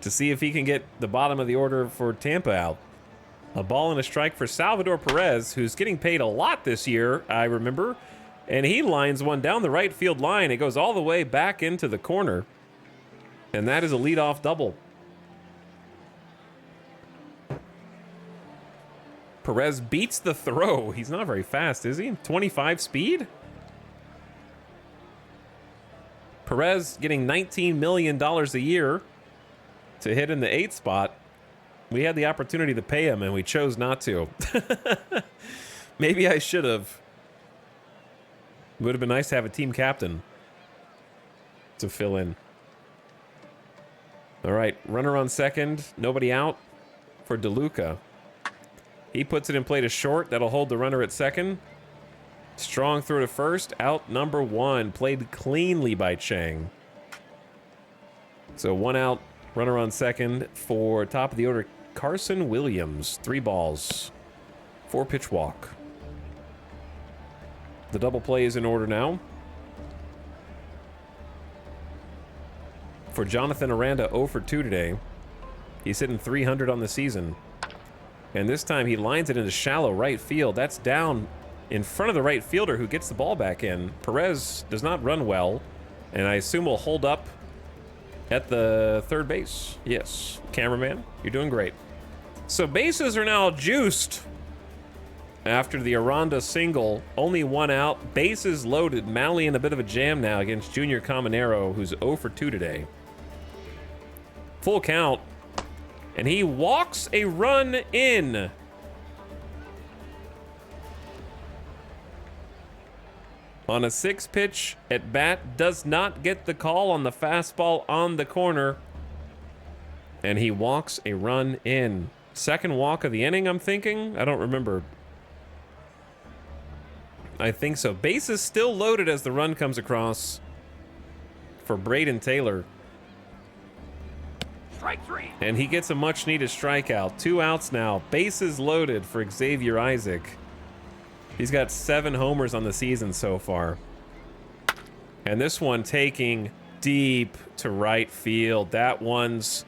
to see if he can get the bottom of the order for Tampa out. A ball and a strike for Salvador Perez, who's getting paid a lot this year, I remember. And he lines one down the right field line. It goes all the way back into the corner. And that is a leadoff double. Perez beats the throw. He's not very fast, is he? 25 speed? Perez getting $19 million a year to hit in the 8th spot. We had the opportunity to pay him, and we chose not to. Maybe I should have. It would have been nice to have a team captain to fill in. All right, runner on second. Nobody out for DeLuca. He puts it in play to short. That'll hold the runner at second. Strong throw to first. Out number 1. Played cleanly by Chang. So 1 out, runner on second for top of the order, Carson Williams. 3 balls. 4 pitch walk. The double play is in order now. For Jonathan Aranda, 0 for 2 today. He's hitting 300 on the season. And this time he lines it into shallow right field. That's down in front of the right fielder who gets the ball back in. Perez does not run well, and I assume will hold up at the third base. Yes, cameraman, you're doing great. So bases are now juiced after the Aranda single. Only 1 out, bases loaded. Mahle in a bit of a jam now against Junior Caminero, who's 0 for 2 today. Full count. And he walks a run in. On a 6-pitch at bat, does not get the call on the fastball on the corner. And he walks a run in. Second walk of the inning, I'm thinking? I don't remember. I think so. Bases still loaded as the run comes across for Braden Taylor. Strike 3. And he gets a much-needed strikeout. 2 outs now. Bases loaded for Xavier Isaac. He's got 7 homers on the season so far. And this one taking deep to right field. That one's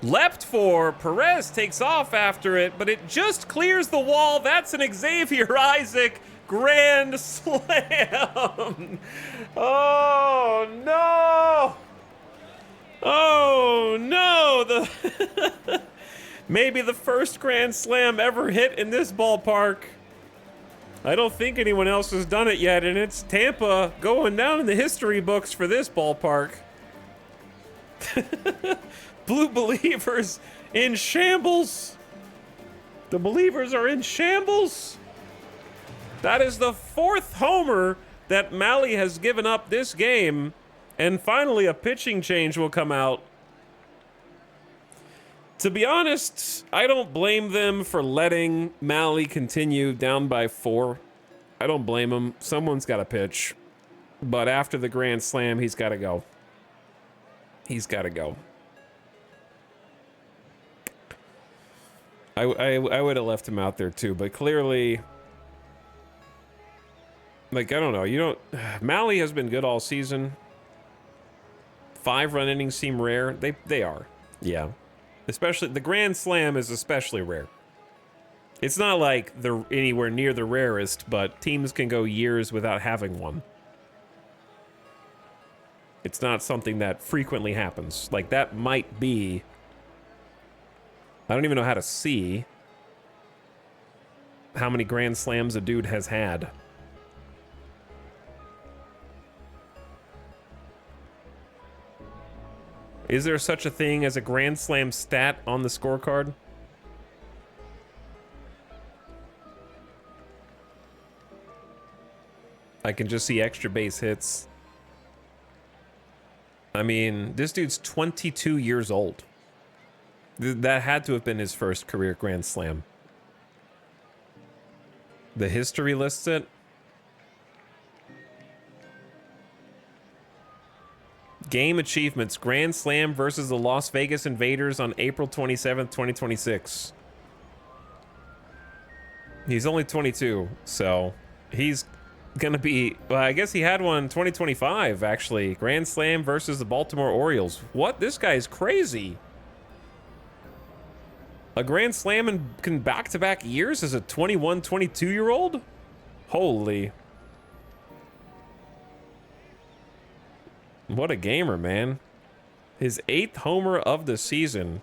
leapt for. Perez takes off after it, but it just clears the wall. That's an Xavier Isaac grand slam. Oh, no. Oh, no. Maybe the first grand slam ever hit in this ballpark. I don't think anyone else has done it yet, and it's Tampa going down in the history books for this ballpark. Blue Believers in shambles. The Believers are in shambles. That is the 4th homer that Mahle has given up this game, and finally a pitching change will come out. To be honest, I don't blame them for letting Mahle continue down by 4. I don't blame him. Someone's got to pitch. But after the grand slam, he's got to go. He's got to go. I would have left him out there too, but clearly, like, I don't know. Mahle has been good all season. 5-run innings seem rare. They are. Yeah. Especially the grand slam is especially rare. It's not like they're anywhere near the rarest, but teams can go years without having one. It's not something that frequently happens. Like, that might be, I don't even know how to see how many grand slams a dude has had. Is there such a thing as a grand slam stat on the scorecard? I can just see extra base hits. I mean, this dude's 22 years old. That had to have been his first career grand slam. The history lists it. Game achievements, Grand Slam versus the Las Vegas Invaders on April 27th, 2026. He's only 22, so he's gonna be, well, I guess he had one in 2025, actually. Grand Slam versus the Baltimore Orioles. What? This guy's crazy. A grand slam in back-to-back years as a 21, 22-year-old? Holy. What a gamer, man. His 8th homer of the season.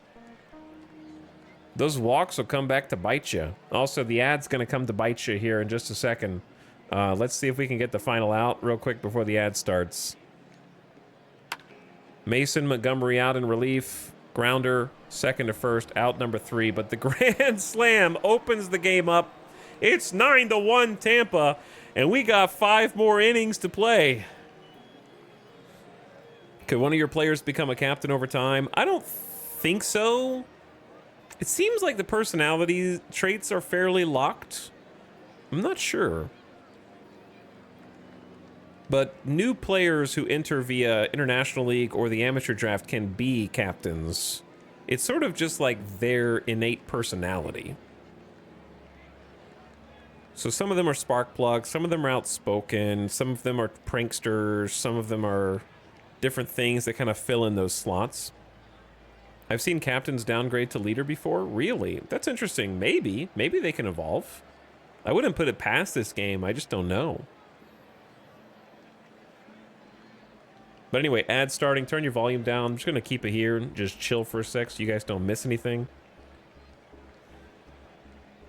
Those walks will come back to bite you. Also, the ad's going to come to bite you here in just a second. Let's see if we can get the final out real quick before the ad starts. Mason Montgomery out in relief. Grounder, second to first, out number 3. But the grand slam opens the game up. It's 9-1 Tampa, and we got 5 more innings to play. Could one of your players become a captain over time? I don't think so. It seems like the personality traits are fairly locked. I'm not sure. But new players who enter via International League or the Amateur Draft can be captains. It's sort of just like their innate personality. So some of them are spark plugs, some of them are outspoken, some of them are pranksters, some of them are different things that kind of fill in those slots. I've seen captains downgrade to leader before. Really? That's interesting. Maybe they can evolve. I wouldn't put it past this game. I just don't know. But anyway, ad starting. Turn your volume down. I'm just going to keep it here and just chill for a sec so you guys don't miss anything.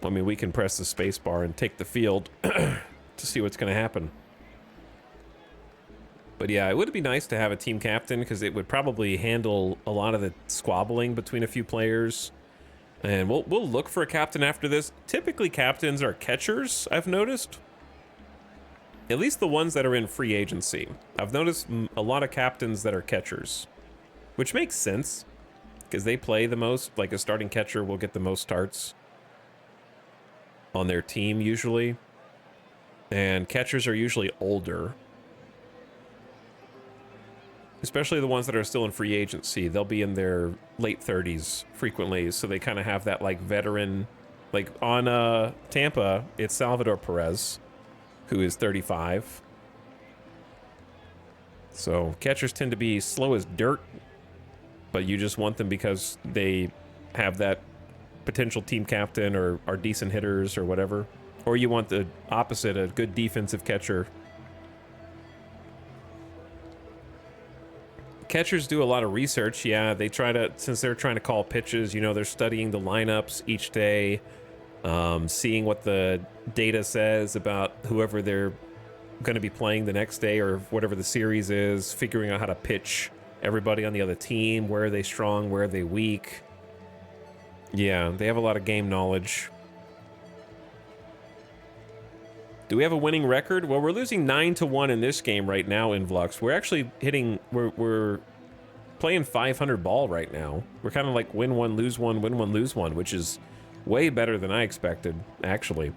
I mean, we can press the space bar and take the field to see what's going to happen. But yeah, it would be nice to have a team captain because it would probably handle a lot of the squabbling between a few players. And we'll look for a captain after this. Typically, captains are catchers, I've noticed. At least the ones that are in free agency. I've noticed a lot of captains that are catchers, which makes sense because they play the most. Like a starting catcher will get the most starts on their team usually. And catchers are usually older. Especially the ones that are still in free agency. They'll be in their late 30s frequently, so they kind of have that like veteran. Like on Tampa, it's Salvador Perez, who is 35. So catchers tend to be slow as dirt, but you just want them because they have that potential team captain or are decent hitters or whatever. Or you want the opposite, a good defensive catcher. Catchers do a lot of research. Yeah, they try to, since they're trying to call pitches, you know, they're studying the lineups each day, seeing what the data says about whoever they're going to be playing the next day or whatever the series is, figuring out how to pitch everybody on the other team, where are they strong, where are they weak. Yeah, they have a lot of game knowledge. Do we have a winning record? Well, we're losing 9-1 in this game right now, Influx. We're actually hitting, we're playing 500 ball right now. We're kind of like win one, lose one, win one, lose one, which is way better than I expected, actually.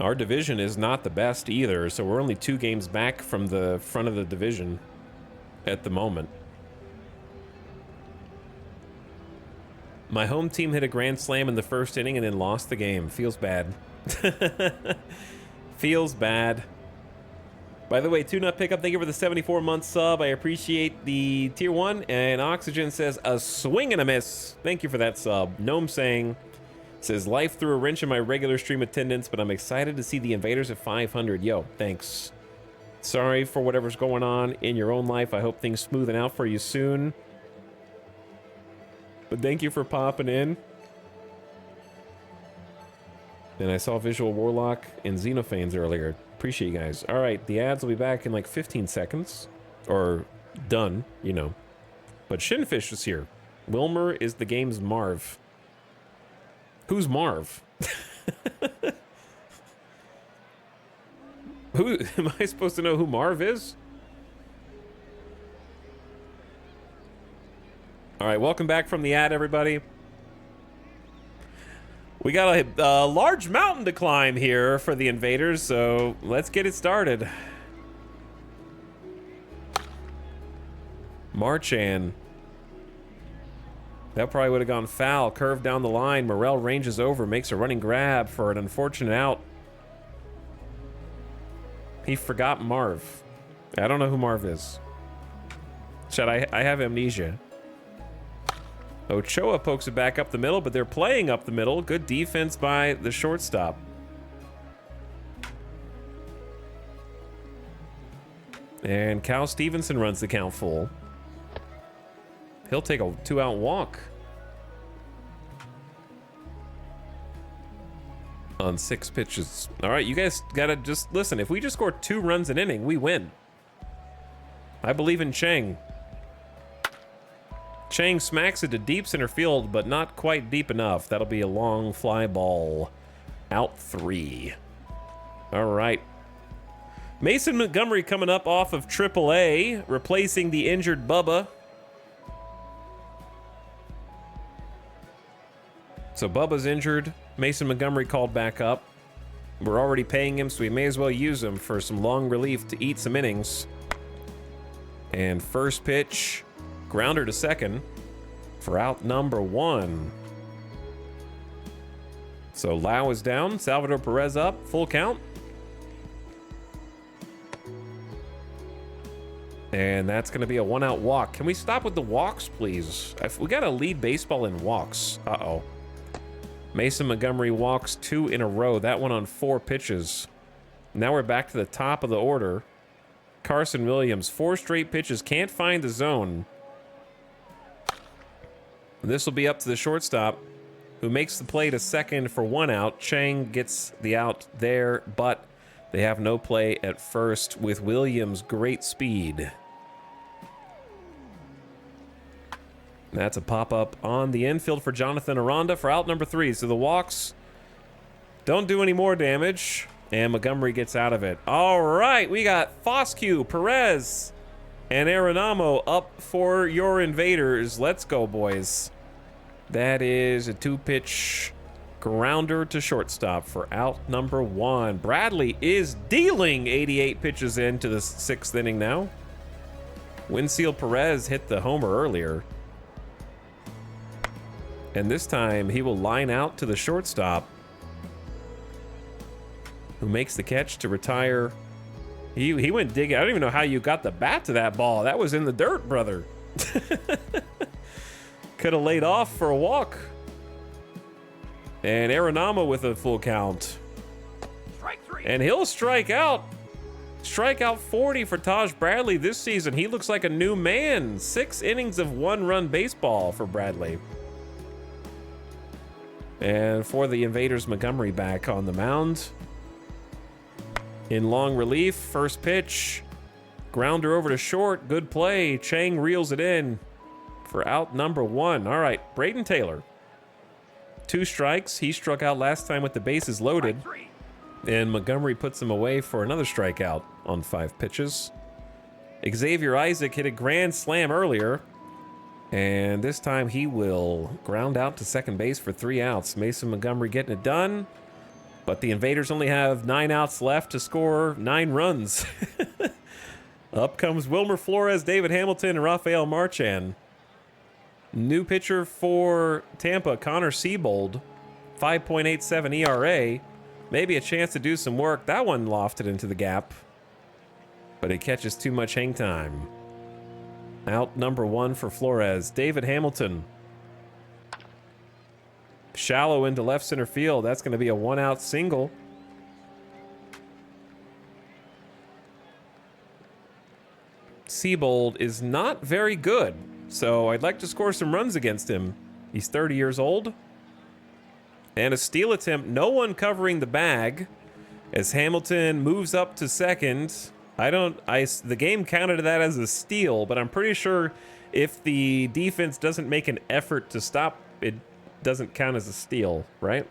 Our division is not the best either, so we're only 2 games back from the front of the division at the moment. My home team hit a grand slam in the first inning and then lost the game. Feels bad. Feels bad. By the way, Tune-Up Pickup, thank you for the 74-month sub. I appreciate the tier 1. And Oxygen says, a swing and a miss. Thank you for that sub. Gnome saying, says, life threw a wrench in my regular stream attendance, but I'm excited to see the invaders at 500. Yo, thanks. Sorry for whatever's going on in your own life. I hope things smoothen out for you soon. But thank you for popping in. And I saw Visual Warlock and Xenophanes earlier. Appreciate you guys. All right, the ads will be back in like 15 seconds. Or done, you know. But Shinfish is here. Wilmer is the game's Marv. Who's Marv? Who am I supposed to know who Marv is? All right, welcome back from the ad, everybody. We got a large mountain to climb here for the invaders, so let's get it started. Marchand. That probably would have gone foul. Curve down the line. Morel ranges over, makes a running grab for an unfortunate out. He forgot Marv. I don't know who Marv is. I have amnesia. Ochoa pokes it back up the middle, but they're playing up the middle. Good defense by the shortstop. And Cal Stevenson runs the count full. He'll take a 2-out walk on 6 pitches. All right, you guys gotta just listen. If we just score 2 runs an inning, we win. I believe in Chang. Chang smacks it to deep center field, but not quite deep enough. That'll be a long fly ball. Out 3. All right. Mason Montgomery coming up off of AAA, replacing the injured Bubba. So Bubba's injured. Mason Montgomery called back up. We're already paying him, so we may as well use him for some long relief to eat some innings. And first pitch, grounder to second for out number 1. So Lau is down, Salvador Perez up, full count. And that's going to be a 1-out walk. Can we stop with the walks, please? We got to lead baseball in walks. Uh-oh. Mason Montgomery walks 2 in a row. That one on 4 pitches. Now we're back to the top of the order. Carson Williams, 4 straight pitches. Can't find the zone. This will be up to the shortstop, who makes the play to second for 1 out. Chang gets the out there, but they have no play at first with Williams' great speed. That's a pop-up on the infield for Jonathan Aranda for out number 3. So the walks don't do any more damage, and Montgomery gets out of it. All right, we got Foscue, Perez, and Arenamo up for your Invaders. Let's go, boys. That is a 2-pitch grounder to shortstop for out number 1. Bradley is dealing 88 pitches into the 6th inning now. Winfield Perez hit the homer earlier. And this time he will line out to the shortstop, who makes the catch to retire. He went digging. I don't even know how you got the bat to that ball. That was in the dirt, brother. Could have laid off for a walk. And Arenamo with a full count. Strike 3. And he'll strike out. Strikeout 40 for Taj Bradley this season. He looks like a new man. 6 innings of 1-run baseball for Bradley. And for the Invaders, Montgomery back on the mound. In long relief, first pitch. Grounder over to short. Good play. Chang reels it in for out number 1. All right, Braden Taylor. 2 strikes. He struck out last time with the bases loaded. Strike 3. And Montgomery puts him away for another strikeout on 5 pitches. Xavier Isaac hit a grand slam earlier. And this time he will ground out to second base for 3 outs. Mason Montgomery getting it done. But the Invaders only have 9 outs left to score 9 runs. Up comes Wilmer Flores, David Hamilton, and Rafael Marchand. New pitcher for Tampa, Connor Siebold. 5.87 ERA. Maybe a chance to do some work. That one lofted into the gap. But it catches too much hang time. Out number 1 for Flores. David Hamilton. Shallow into left center field. That's going to be a 1-out single. Siebold is not very good, so I'd like to score some runs against him. He's 30 years old. And a steal attempt. No one covering the bag as Hamilton moves up to second. The game counted that as a steal, but I'm pretty sure if the defense doesn't make an effort to stop, it doesn't count as a steal, right?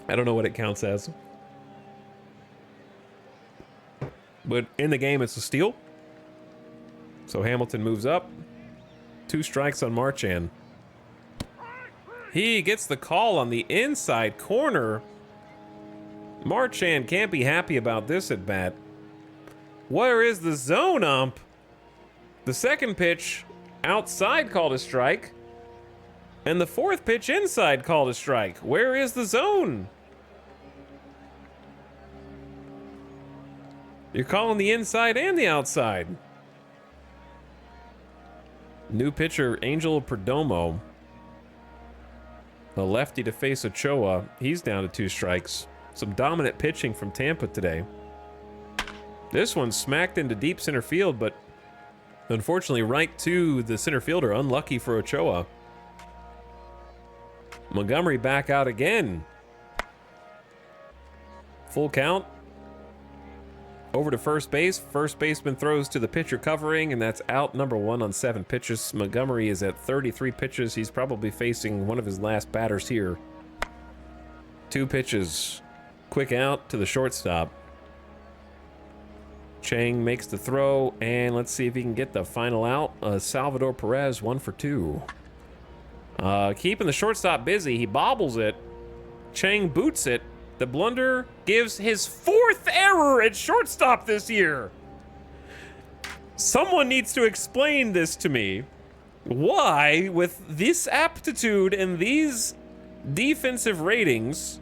I don't know what it counts as. But in the game, it's a steal. So Hamilton moves up. 2 strikes on Marchand. He gets the call on the inside corner. Marchand can't be happy about this at bat. Where is the zone, ump? The second pitch outside called a strike. And the 4th pitch inside called a strike. Where is the zone? You're calling the inside and the outside. New pitcher, Angel Perdomo. A lefty to face Ochoa. He's down to 2 strikes. Some dominant pitching from Tampa today. This one smacked into deep center field, but unfortunately right to the center fielder. Unlucky for Ochoa. Montgomery back out again. Full count. Over to first base. First baseman throws to the pitcher covering, and that's out number 1 on 7 pitches. Montgomery is at 33 pitches. He's probably facing one of his last batters here. 2 pitches. Quick out to the shortstop. Chang makes the throw, and let's see if he can get the final out. Salvador Perez, 1 for 2. Keeping the shortstop busy. He bobbles it. Chang boots it. The blunder gives his 4th error at shortstop this year. Someone needs to explain this to me. Why, with this aptitude and these defensive ratings,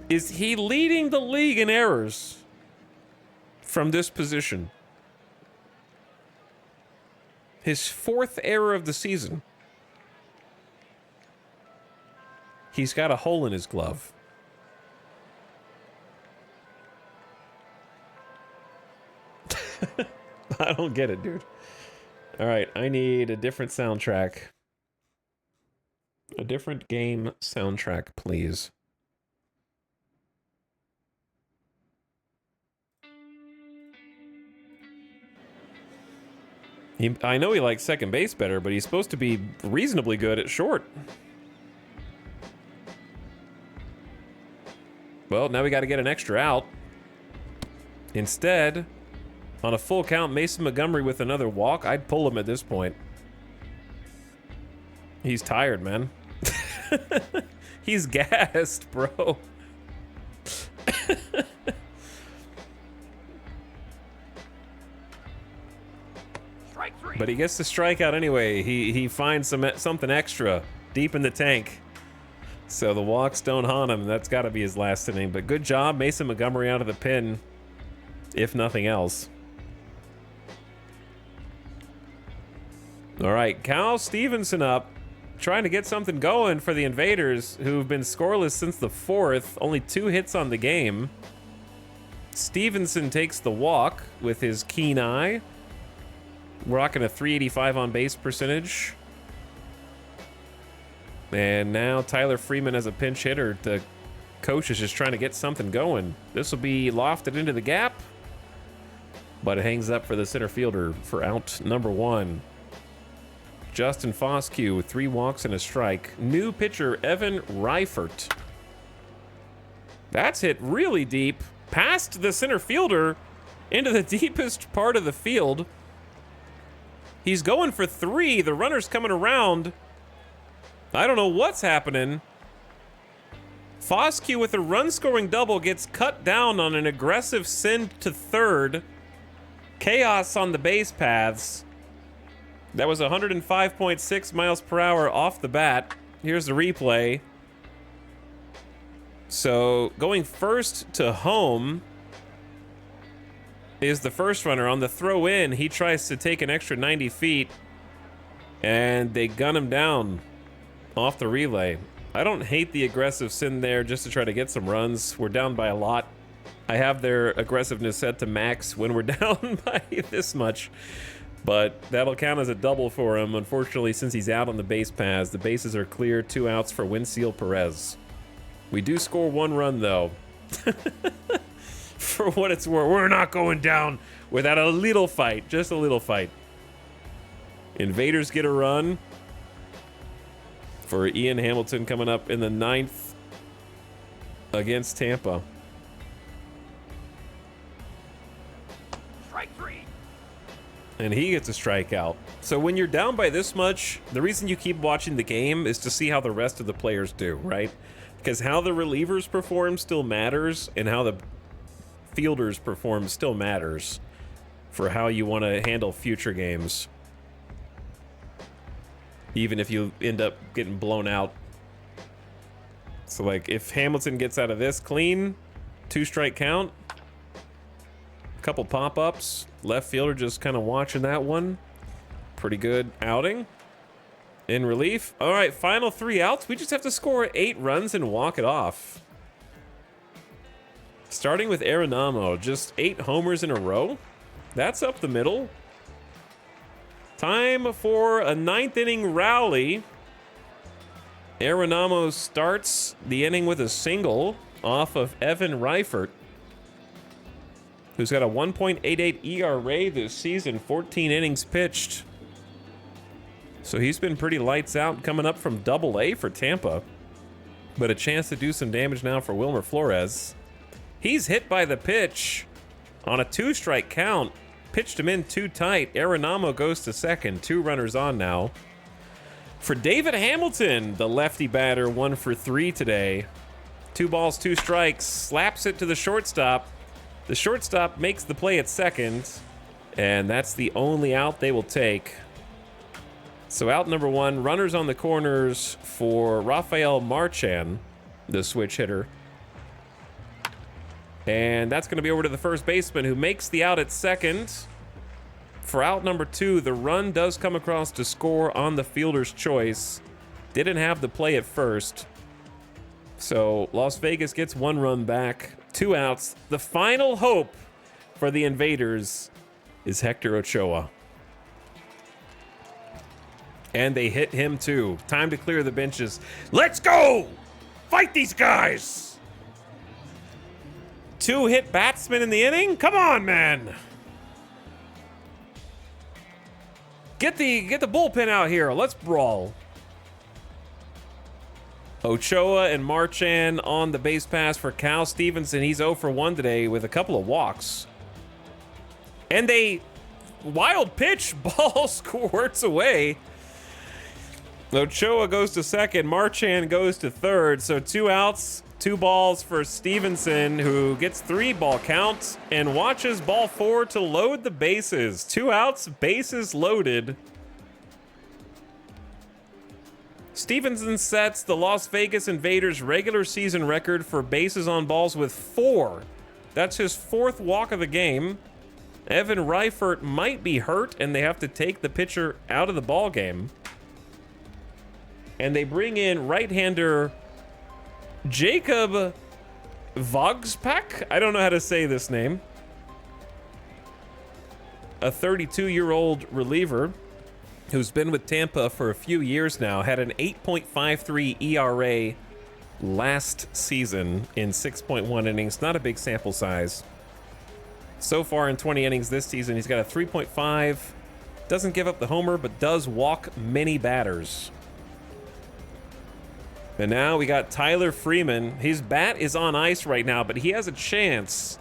is he leading the league in errors from this position? His 4th error of the season. He's got a hole in his glove. I don't get it, dude. All right, I need a different soundtrack. A different game soundtrack, please. I know he likes second base better, but he's supposed to be reasonably good at short. Well, now we got to get an extra out. Instead, on a full count, Mason Montgomery with another walk. I'd pull him at this point. He's tired, man. He's gassed, bro. Strike 3. But he gets the strikeout anyway. He finds something extra deep in the tank. So the walks don't haunt him. That's got to be his last inning. But good job, Mason Montgomery out of the pen, if nothing else. All right, Cal Stevenson up, trying to get something going for the Invaders, who've been scoreless since the 4th. Only 2 hits on the game. Stevenson takes the walk with his keen eye. Rocking a 385 on base percentage. And now Tyler Freeman as a pinch hitter. The coach is just trying to get something going. This will be lofted into the gap, but it hangs up for the center fielder for out number 1. Justin Foscue with 3 walks and a strike. New pitcher Evan Reifert. That's hit really deep, past the center fielder into the deepest part of the field. He's going for 3. The runner's coming around. I don't know what's happening. Foscue with a run-scoring double gets cut down on an aggressive send to third. Chaos on the base paths. That was 105.6 miles per hour off the bat. Here's the replay. So going first to home is the first runner. On the throw in, he tries to take an extra 90 feet, and they gun him down off the relay. I don't hate the aggressive send there just to try to get some runs. We're down by a lot. I have their aggressiveness set to max when we're down by this much, but that'll count as a double for him. Unfortunately, since he's out on the base paths, the bases are clear. 2 outs for Winseal Perez. We do score 1 run, though. For what it's worth, we're not going down without a little fight. Just a little fight. Invaders get a run for Ian Hamilton coming up in the 9th against Tampa. Strike 3. And he gets a strikeout. So when you're down by this much, the reason you keep watching the game is to see how the rest of the players do, right? Because how the relievers perform still matters, and how the fielders perform still matters for how you want to handle future games. Even if you end up getting blown out. So, like, if Hamilton gets out of this clean, 2-strike count, a couple pop-ups, left fielder just kind of watching that one. Pretty good outing. In relief. All right, final 3 outs. We just have to score 8 runs and walk it off. Starting with Arenamo, just 8 homers in a row. That's up the middle. Time for a 9th inning rally. Arenamo starts the inning with a single off of Evan Reifert, who's got a 1.88 ERA this season, 14 innings pitched. So he's been pretty lights out coming up from Double-A for Tampa. But a chance to do some damage now for Wilmer Flores. He's hit by the pitch on a 2-strike count. Pitched him in too tight. Arenamo goes to second. 2 runners on now. For David Hamilton, the lefty batter, 1 for 3 today. 2 balls, 2 strikes. Slaps it to the shortstop. The shortstop makes the play at second. And that's the only out they will take. So out number 1, runners on the corners for Rafael Marchan, the switch hitter. And that's going to be over to the first baseman, who makes the out at second. For out number 2, the run does come across to score on the fielder's choice. Didn't have the play at first. So Las Vegas gets 1 run back, 2 outs. The final hope for the Invaders is Hector Ochoa. And they hit him too. Time to clear the benches. Let's go! Fight these guys! 2 hit batsmen in the inning? Come on, man! Get the bullpen out here. Let's brawl. Ochoa and Marchan on the base pass for Cal Stevenson. He's 0 for 1 today with a couple of walks. And they wild pitch, ball squirts away. Ochoa goes to second, Marchan goes to third, so 2 outs, 2 balls for Stevenson, who gets 3 ball counts and watches ball 4 to load the bases. 2 outs, bases loaded. Stevenson sets the Las Vegas Invaders regular season record for bases on balls with 4. That's his 4th walk of the game. Evan Reifert might be hurt, and they have to take the pitcher out of the ball game. And they bring in right-hander Jacob Vogspak. I don't know how to say this name. A 32-year-old reliever who's been with Tampa for a few years now. Had an 8.53 ERA last season in 6.1 innings. Not a big sample size. So far in 20 innings this season, he's got a 3.5. Doesn't give up the homer, but does walk many batters. And now we got Tyler Freeman. His bat is on ice right now, but he has a chance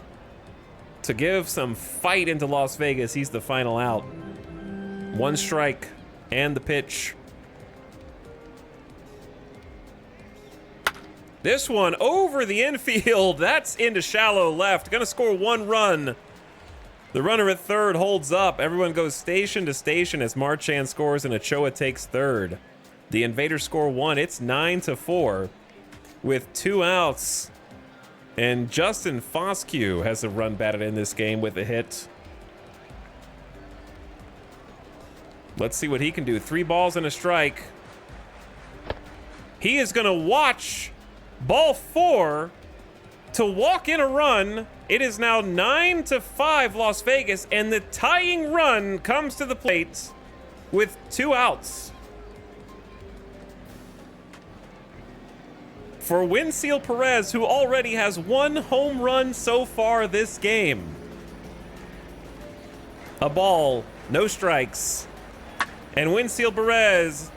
to give some fight into Las Vegas. He's the final out. 1 strike and the pitch. This one over the infield. That's into shallow left. Gonna score 1 run. The runner at third holds up. Everyone goes station to station as Marchan scores and Ochoa takes third. The Invaders score 1. It's 9-4 with 2 outs. And Justin Foscue has a run batted in this game with a hit. Let's see what he can do. 3 balls and a strike. He is going to watch ball 4 to walk in a run. It is now 9-5 Las Vegas, and the tying run comes to the plate with 2 outs. For Winseal Perez, who already has 1 home run so far this game. A ball, no strikes. And Winseal Perez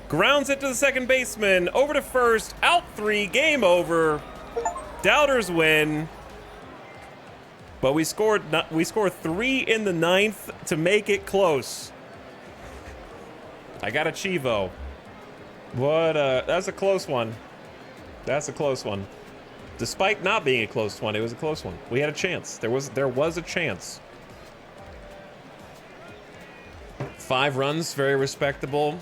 grounds it to the second baseman, over to first, out 3, game over. Doubters win. But we score 3 in the 9th to make it close. I got a Chivo. That's a close one. That's a close one. Despite not being a close one, it was a close one. We had a chance. There was a chance. 5 runs, very respectable.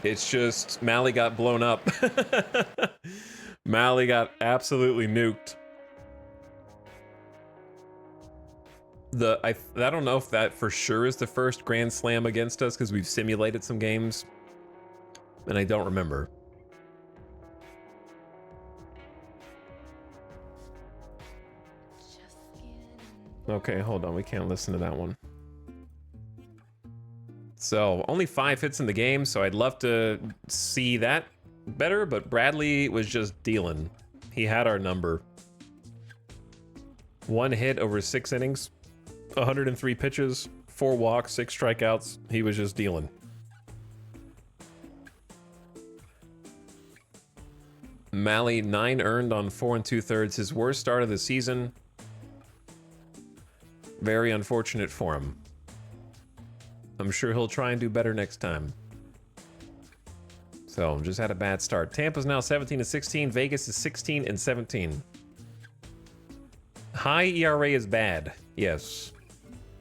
It's just Mally got blown up. Mally got absolutely nuked. I don't know if that for sure is the first Grand Slam against us because we've simulated some games, and I don't remember. Okay, hold on. We can't listen to that one. So only 5 hits in the game, so I'd love to see that better, but Bradley was just dealing. He had our number. 1 hit over 6 innings, 103 pitches, 4 walks, 6 strikeouts. He was just dealing. Mally, 9 earned on 4 2/3. His worst start of the season. Very unfortunate for him. I'm sure he'll try and do better next time. So, just had a bad start. Tampa's now 17-16. Vegas is 16-17. High ERA is bad. Yes.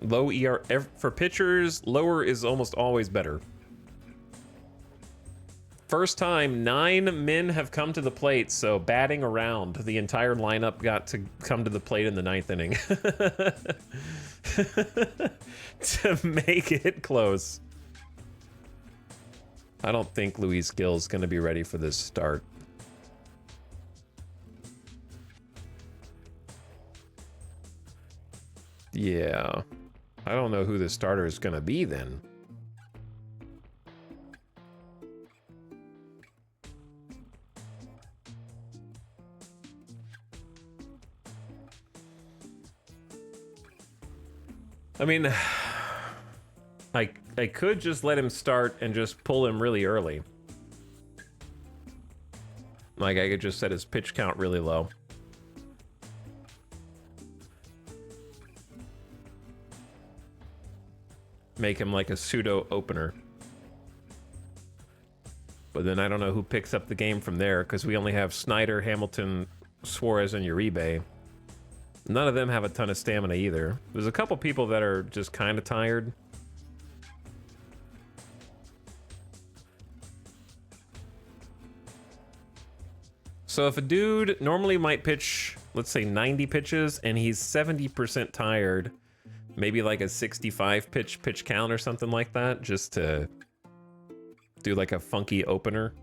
Low ERA for pitchers, lower is almost always better. First time 9 men have come to the plate, so batting around, the entire lineup got to come to the plate in the 9th inning. To make it close. I don't think Luis Gill's going to be ready for this start. Yeah. I don't know who the starter is going to be then. I mean, I could just let him start and just pull him really early. Like, I could just set his pitch count really low. Make him like a pseudo opener. But then I don't know who picks up the game from there, because we only have Snyder, Hamilton, Suarez, and Uribe. None of them have a ton of stamina either. There's a couple people that are just kind of tired. So if a dude normally might pitch, let's say 90 pitches, and he's 70% tired, maybe like a 65 pitch count or something like that, just to do like a funky opener.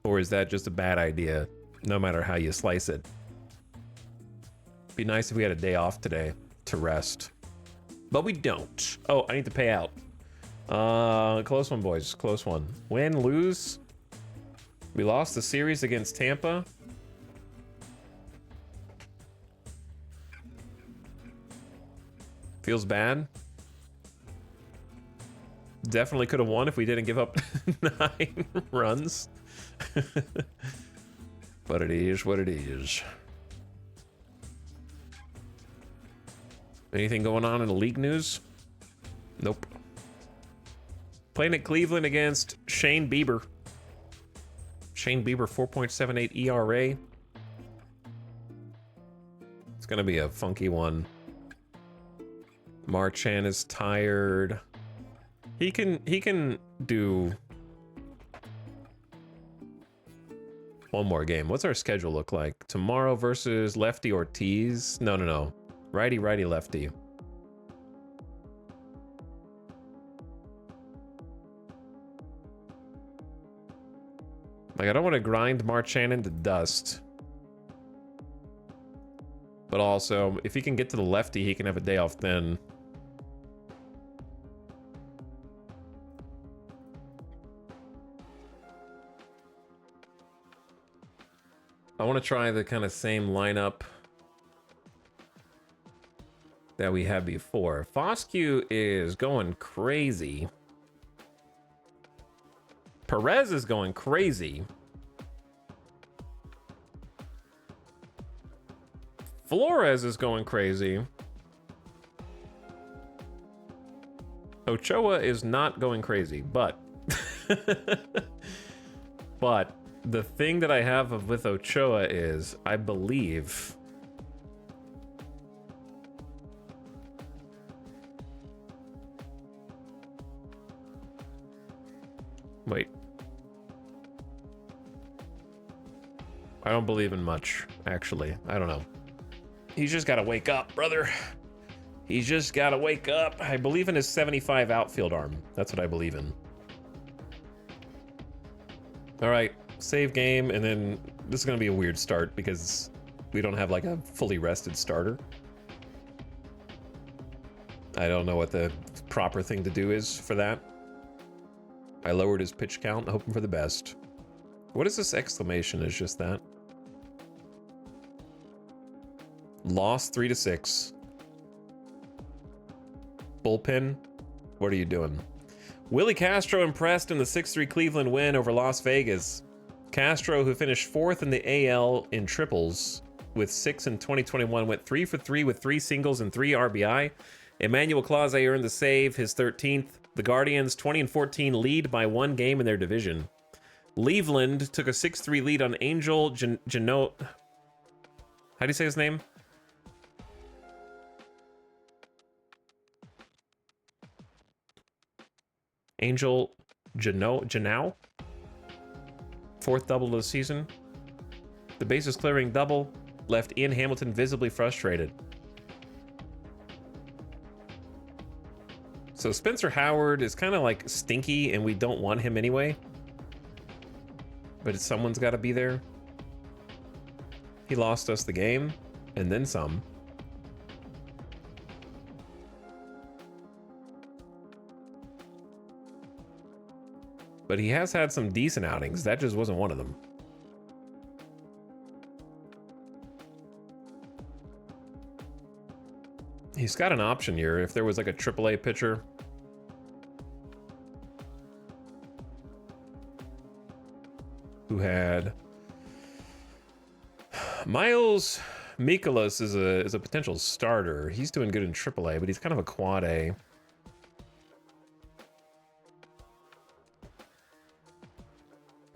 Or is that just a bad idea, no matter how you slice it? Be nice if we had a day off today to rest. But we don't. Oh, I need to pay out. Close one, boys. Close one. Win, lose. We lost the series against Tampa. Feels bad. Definitely could have won if we didn't give up 9 runs. But it is what it is. Anything going on in the league news? Nope. Playing at Cleveland against Shane Bieber. Shane Bieber, 4.78 ERA. It's gonna be a funky one. Marchand is tired. He can do one more game. What's our schedule look like? Tomorrow versus Lefty Ortiz? No. Righty, lefty. Like, I don't want to grind Marchand into dust. But also, if he can get to the lefty, he can have a day off then. I want to try the kind of same lineup that we had before. Foscue is going crazy. Perez is going crazy. Flores is going crazy. Ochoa is not going crazy, but but the thing that I have with Ochoa is, I believe, wait. I don't believe in much, actually. I don't know. He's just got to wake up, brother. He's just got to wake up. I believe in his 75 outfield arm. That's what I believe in. All right, save game, and then this is going to be a weird start because we don't have like a fully rested starter. I don't know what the proper thing to do is for that. I lowered his pitch count, hoping for the best. What is this exclamation? Is just that? Lost 3-6. Bullpen, what are you doing? Willie Castro impressed in the 6-3 Cleveland win over Las Vegas. Castro, who finished 4th in the AL in triples with 6 in 2021, went 3 for 3 with 3 singles and 3 RBI. Emmanuel Clase earned the save, his 13th. The Guardians, 20-14, lead by 1 game in their division. Cleveland took a 6-3 lead on Angel Geno. How do you say his name? Angel Genow? 4th double of the season. The bases clearing double left Ian Hamilton visibly frustrated. So Spencer Howard is kind of like stinky and we don't want him anyway. But someone's got to be there. He lost us the game and then some. But he has had some decent outings. That just wasn't one of them. He's got an option here if there was like a AAA pitcher. Who had Miles Mikolas is a potential starter. He's doing good in AAA, but he's kind of a quad A.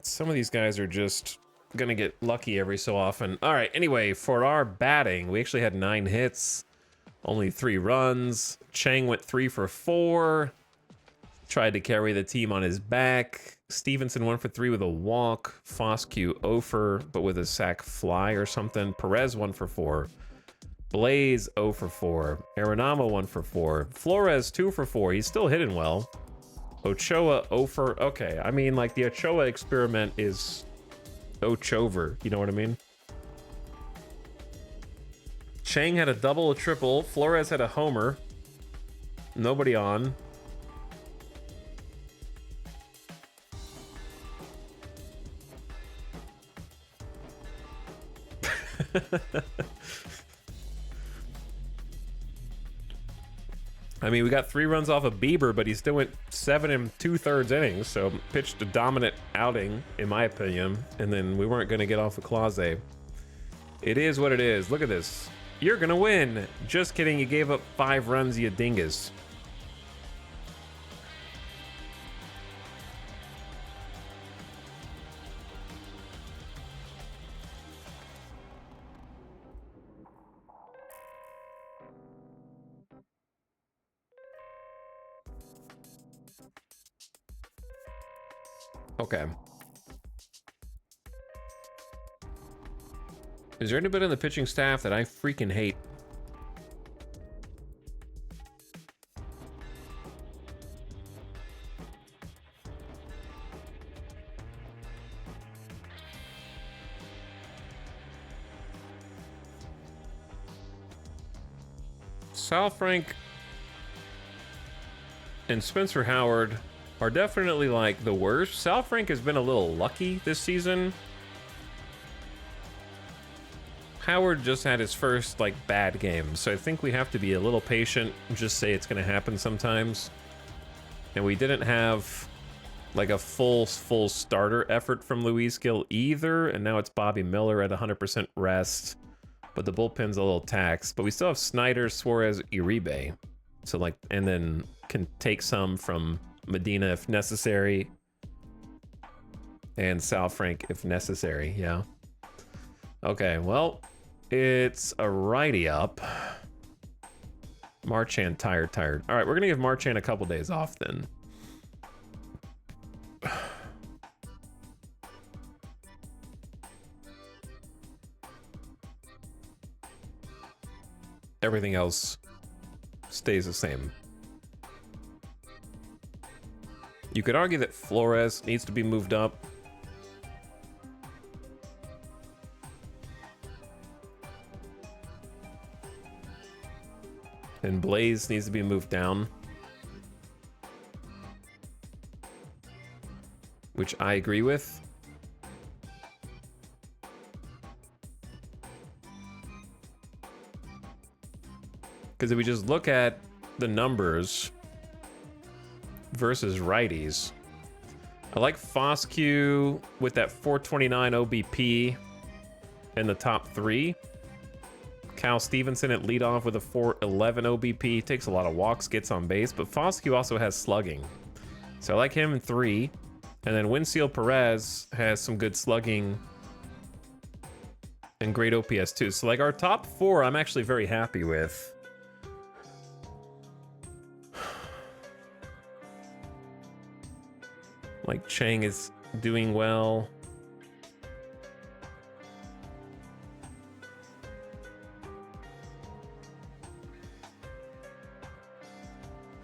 Some of these guys are just gonna get lucky every so often. All right, anyway, for our batting, we actually had 9 hits, only 3 runs. Chang went 3 for 4. Tried to carry the team on his back. Stevenson 1 for 3 with a walk. Foscue 0 for, but with a sac fly or something. Perez 1 for 4. Blaze 0 for 4. Arenamo 1 for 4. Flores 2 for 4. He's still hitting well. Ochoa 0 for, okay. I mean, like the Ochoa experiment is Ochover. You know what I mean? Chang had a double, a triple. Flores had a homer. Nobody on. I mean, we got 3 runs off of Bieber, but he still went 7 2/3 innings, so pitched a dominant outing, in my opinion, and then we weren't going to get off of Clase. It is what it is. Look at this. You're going to win. Just kidding. You gave up 5 runs, you dingus. Okay. Is there anybody on the pitching staff that I freaking hate? Sal Frank and Spencer Howard are definitely like the worst. Sal Frank has been a little lucky this season. Howard just had his first like bad game, so I think we have to be a little patient and just say it's going to happen sometimes. And we didn't have like a full starter effort from Luis Gil either, and now it's Bobby Miller at 100% rest, but the bullpen's a little taxed. But we still have Snyder, Suarez, Uribe, so like, and then can take some from Medina if necessary, and Sal Frank if necessary. Yeah. Okay, well, it's a righty up. Marchand tired. All right, we're gonna give Marchand a couple days off then. Everything else stays the same. You could argue that Flores needs to be moved up. And Blaze needs to be moved down. Which I agree with. Because if we just look at the numbers versus righties, I like Foscue with that 429 OBP in the top 3. Cal Stevenson at leadoff with a 411 OBP. Takes a lot of walks, gets on base, but Foscue also has slugging. So I like him in 3. And then Winfield Perez has some good slugging and great OPS too. So like our top 4, I'm actually very happy with. Like Chang is doing well.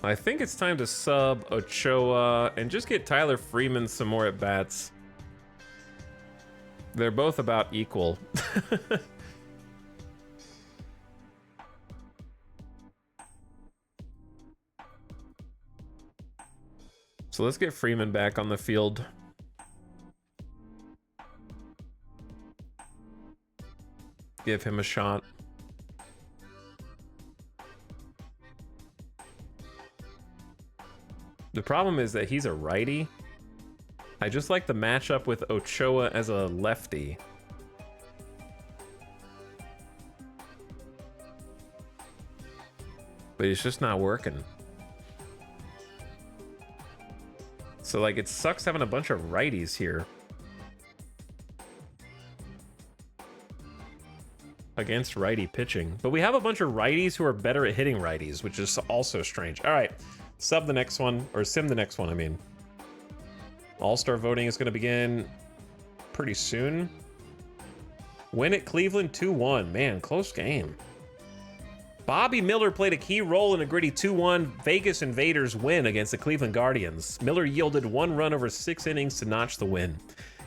I think it's time to sub Ochoa and just get Tyler Freeman some more at bats. They're both about equal. So let's get Freeman back on the field. Give him a shot. The problem is that he's a righty. I just like the matchup with Ochoa as a lefty. But it's just not working. So like it sucks having a bunch of righties here against righty pitching. But we have a bunch of righties who are better at hitting righties, which is also strange. All right, sub the next one, or sim the next one, I mean. All-star voting is going to begin pretty soon. Win at Cleveland 2-1. Man, close game. Bobby Miller played a key role in a gritty 2-1 Vegas Invaders win against the Cleveland Guardians. Miller yielded 1 run over 6 innings to notch the win.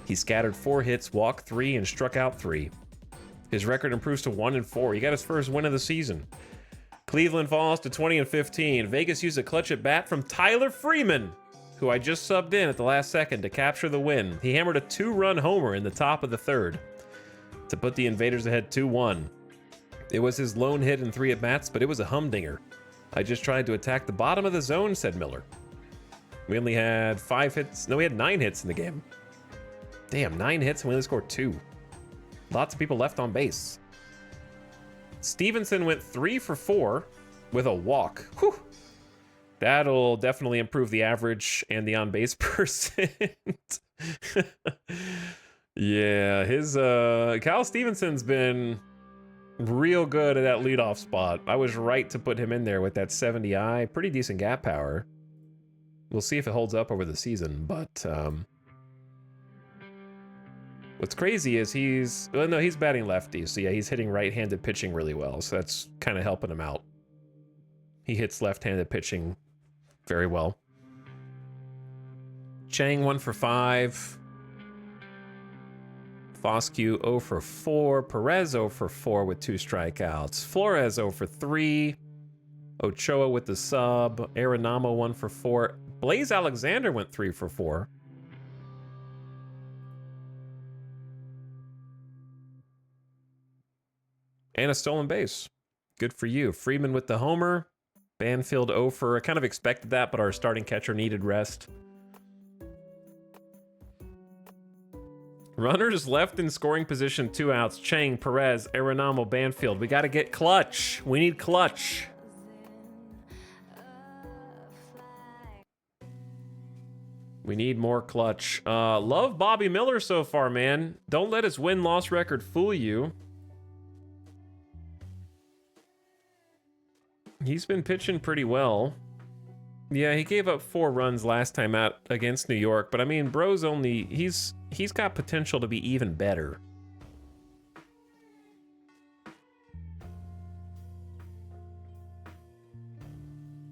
He scattered 4 hits, walked 3, and struck out 3. His record improves to 1-4. He got his first win of the season. Cleveland falls to 20-15. Vegas used a clutch at bat from Tyler Freeman, who I just subbed in at the last second to capture the win. He hammered a 2-run homer in the top of the 3rd to put the Invaders ahead 2-1. It was his lone hit in 3 at-bats, but it was a humdinger. I just tried to attack the bottom of the zone, said Miller. We only had 5 hits. No, we had 9 hits in the game. Damn, 9 hits and we only scored 2. Lots of people left on base. Stevenson went 3 for 4 with a walk. Whew. That'll definitely improve the average and the on-base percent. Yeah, his Cal Stevenson's been real good at that leadoff spot. I was right to put him in there with that 70i. Pretty decent gap power. We'll see if it holds up over the season, but what's crazy is he's batting lefty, so yeah, he's hitting right-handed pitching really well, so that's kind of helping him out. He hits left-handed pitching very well. Chang 1 for 5. Foscue 0 for 4. Perez 0 for 4 with 2 strikeouts. Flores 0 for 3. Ochoa with the sub. Arenamo 1 for 4. Blaze Alexander went 3 for 4. And a stolen base. Good for you. Freeman with the homer. Banfield 0 for... I kind of expected that, but our starting catcher needed rest. Runners left in scoring position, 2 outs. Chang, Perez, Arenamo, Banfield. We got to get clutch. We need clutch. We need more clutch. Love Bobby Miller so far, man. Don't let his win-loss record fool you. He's been pitching pretty well. Yeah, he gave up 4 runs last time out against New York, but I mean, bro's only... He's got potential to be even better.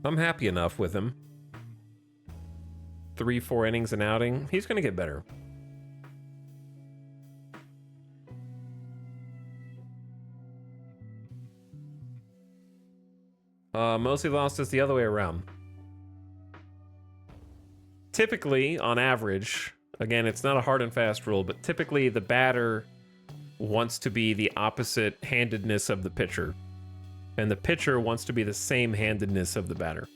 I'm happy enough with him. 3-4 innings an outing. He's gonna get better. Mostly lost us the other way around. Typically, on average, again, it's not a hard and fast rule, but typically the batter wants to be the opposite handedness of the pitcher. And the pitcher wants to be the same handedness of the batter,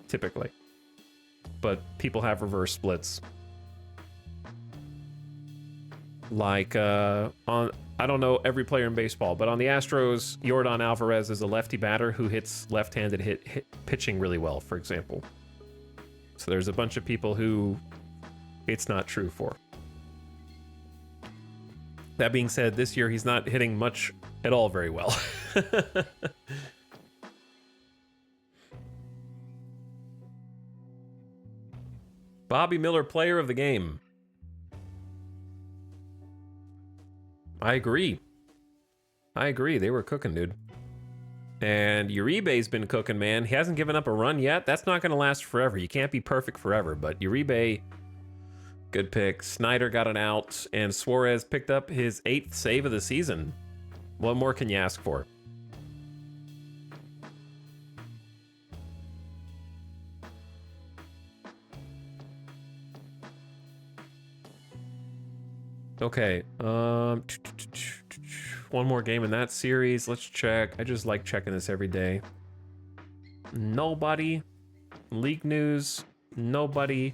typically. But people have reverse splits. Like, I don't know every player in baseball, but on the Astros, Yordan Alvarez is a lefty batter who hits left-handed pitching really well, for example. So there's a bunch of people who it's not true for. That being said, this year he's not hitting much at all very well. Bobby Miller, player of the game. I agree. They were cooking, dude. And Uribe's been cooking, man. He hasn't given up a run yet. That's not going to last forever. You can't be perfect forever. But Uribe, good pick. Snyder got an out. And Suarez picked up his 8th save of the season. What more can you ask for? Okay, one more game in that series. Let's check. I just like checking this every day. Nobody. League news. Nobody.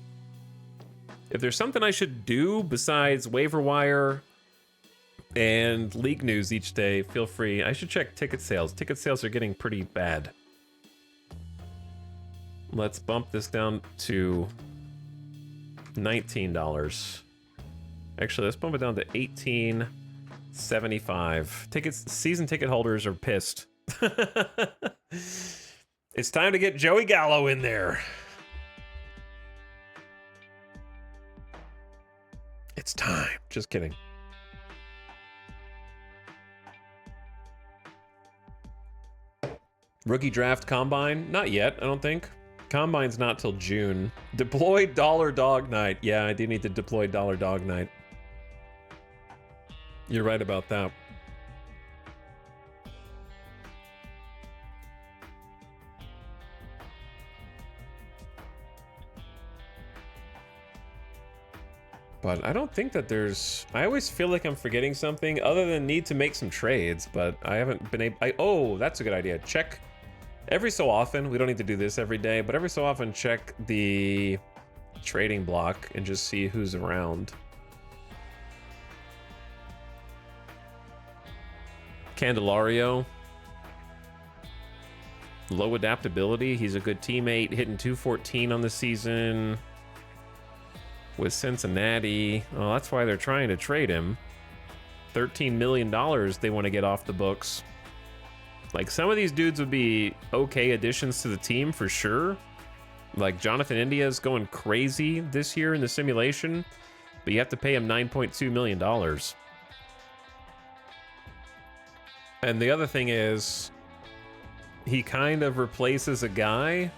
If there's something I should do besides waiver wire and league news each day, feel free. I should check ticket sales. Ticket sales are getting pretty bad. Let's bump this down to $19. Actually, let's bump it down to $18.75. Tickets, season ticket holders are pissed. It's time to get Joey Gallo in there. It's time. Just kidding. Rookie draft combine? Not yet, I don't think. Combine's not till June. Deploy Dollar Dog Night. Yeah, I do need to deploy Dollar Dog Night. You're right about that. But I don't think that there's... I always feel like I'm forgetting something other than need to make some trades, but I haven't been able... Oh, that's a good idea. Check every so often. We don't need to do this every day, but every so often check the trading block and just see who's around. Candelario. Low adaptability. He's a good teammate. Hitting 214 on the season with Cincinnati. Oh, that's why they're trying to trade him. $13 million they want to get off the books. Like, some of these dudes would be okay additions to the team for sure. Like, Jonathan India's going crazy this year in the simulation, but you have to pay him $9.2 million. And the other thing is, he kind of replaces a guy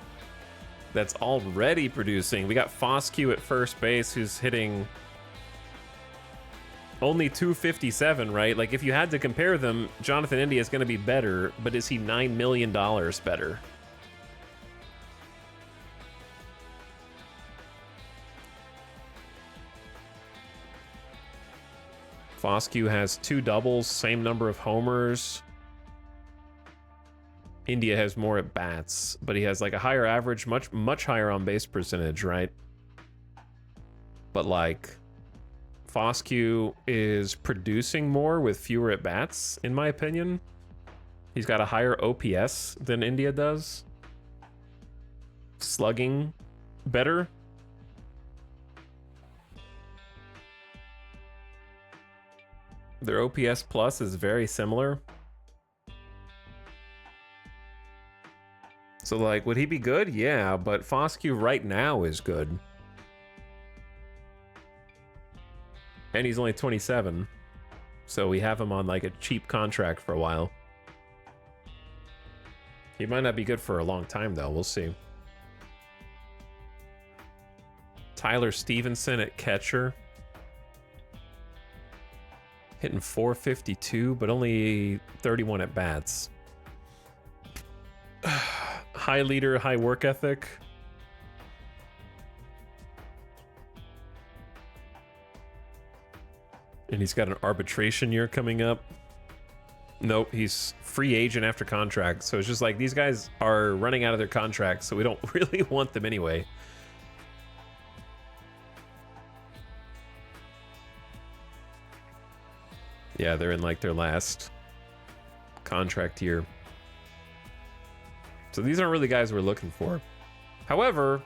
that's already producing. We got Foscue at first base, who's hitting only 257, right? Like, if you had to compare them, Jonathan India is going to be better, but is he $9 million better? Foscue has 2 doubles, same number of homers. India has more at bats, but he has like a higher average, much higher on base percentage, right? But like, Foscue is producing more with fewer at bats, in my opinion. He's got a higher OPS than India does. Slugging better. Their OPS plus is very similar. So, like, would he be good? Yeah, but Foscue right now is good. And he's only 27. So we have him on, like, a cheap contract for a while. He might not be good for a long time, though. We'll see. Tyler Stevenson at catcher. Hitting 452, but only 31 at bats. High leader, high work ethic. And he's got an arbitration year coming up. Nope, he's free agent after contract. So it's just like these guys are running out of their contracts, so we don't really want them anyway. Yeah, they're in like their last contract year. So these aren't really guys we're looking for. However,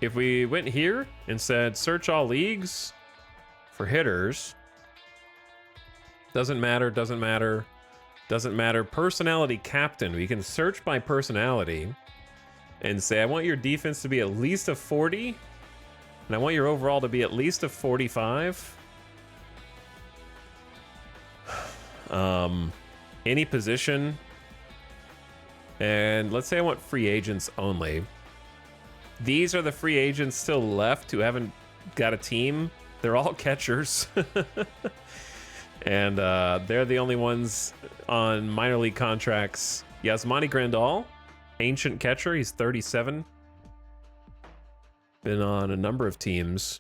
if we went here and said search all leagues for hitters, doesn't matter, doesn't matter, doesn't matter. Personality captain, we can search by personality and say, I want your defense to be at least a 40, and I want your overall to be at least a 45. Any position. And let's say I want free agents only. These are the free agents still left who haven't got a team. They're all catchers. And they're the only ones on minor league contracts. Yasmani Grandal, ancient catcher. He's 37. Been on a number of teams.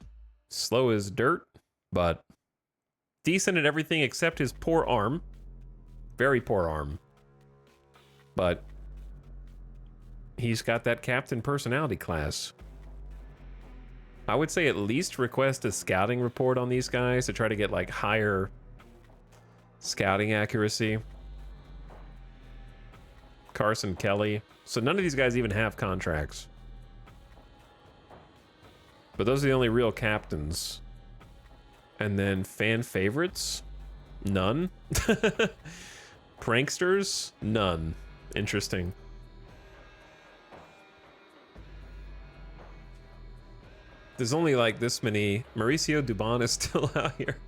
Slow as dirt, but decent at everything except his poor arm. Very poor arm. But he's got that captain personality class. I would say at least request a scouting report on these guys to try to get like higher scouting accuracy. Carson Kelly. So none of these guys even have contracts. But those are the only real captains. And then fan favorites? None. Pranksters? None. Interesting. There's only like this many. Mauricio Dubon is still out here.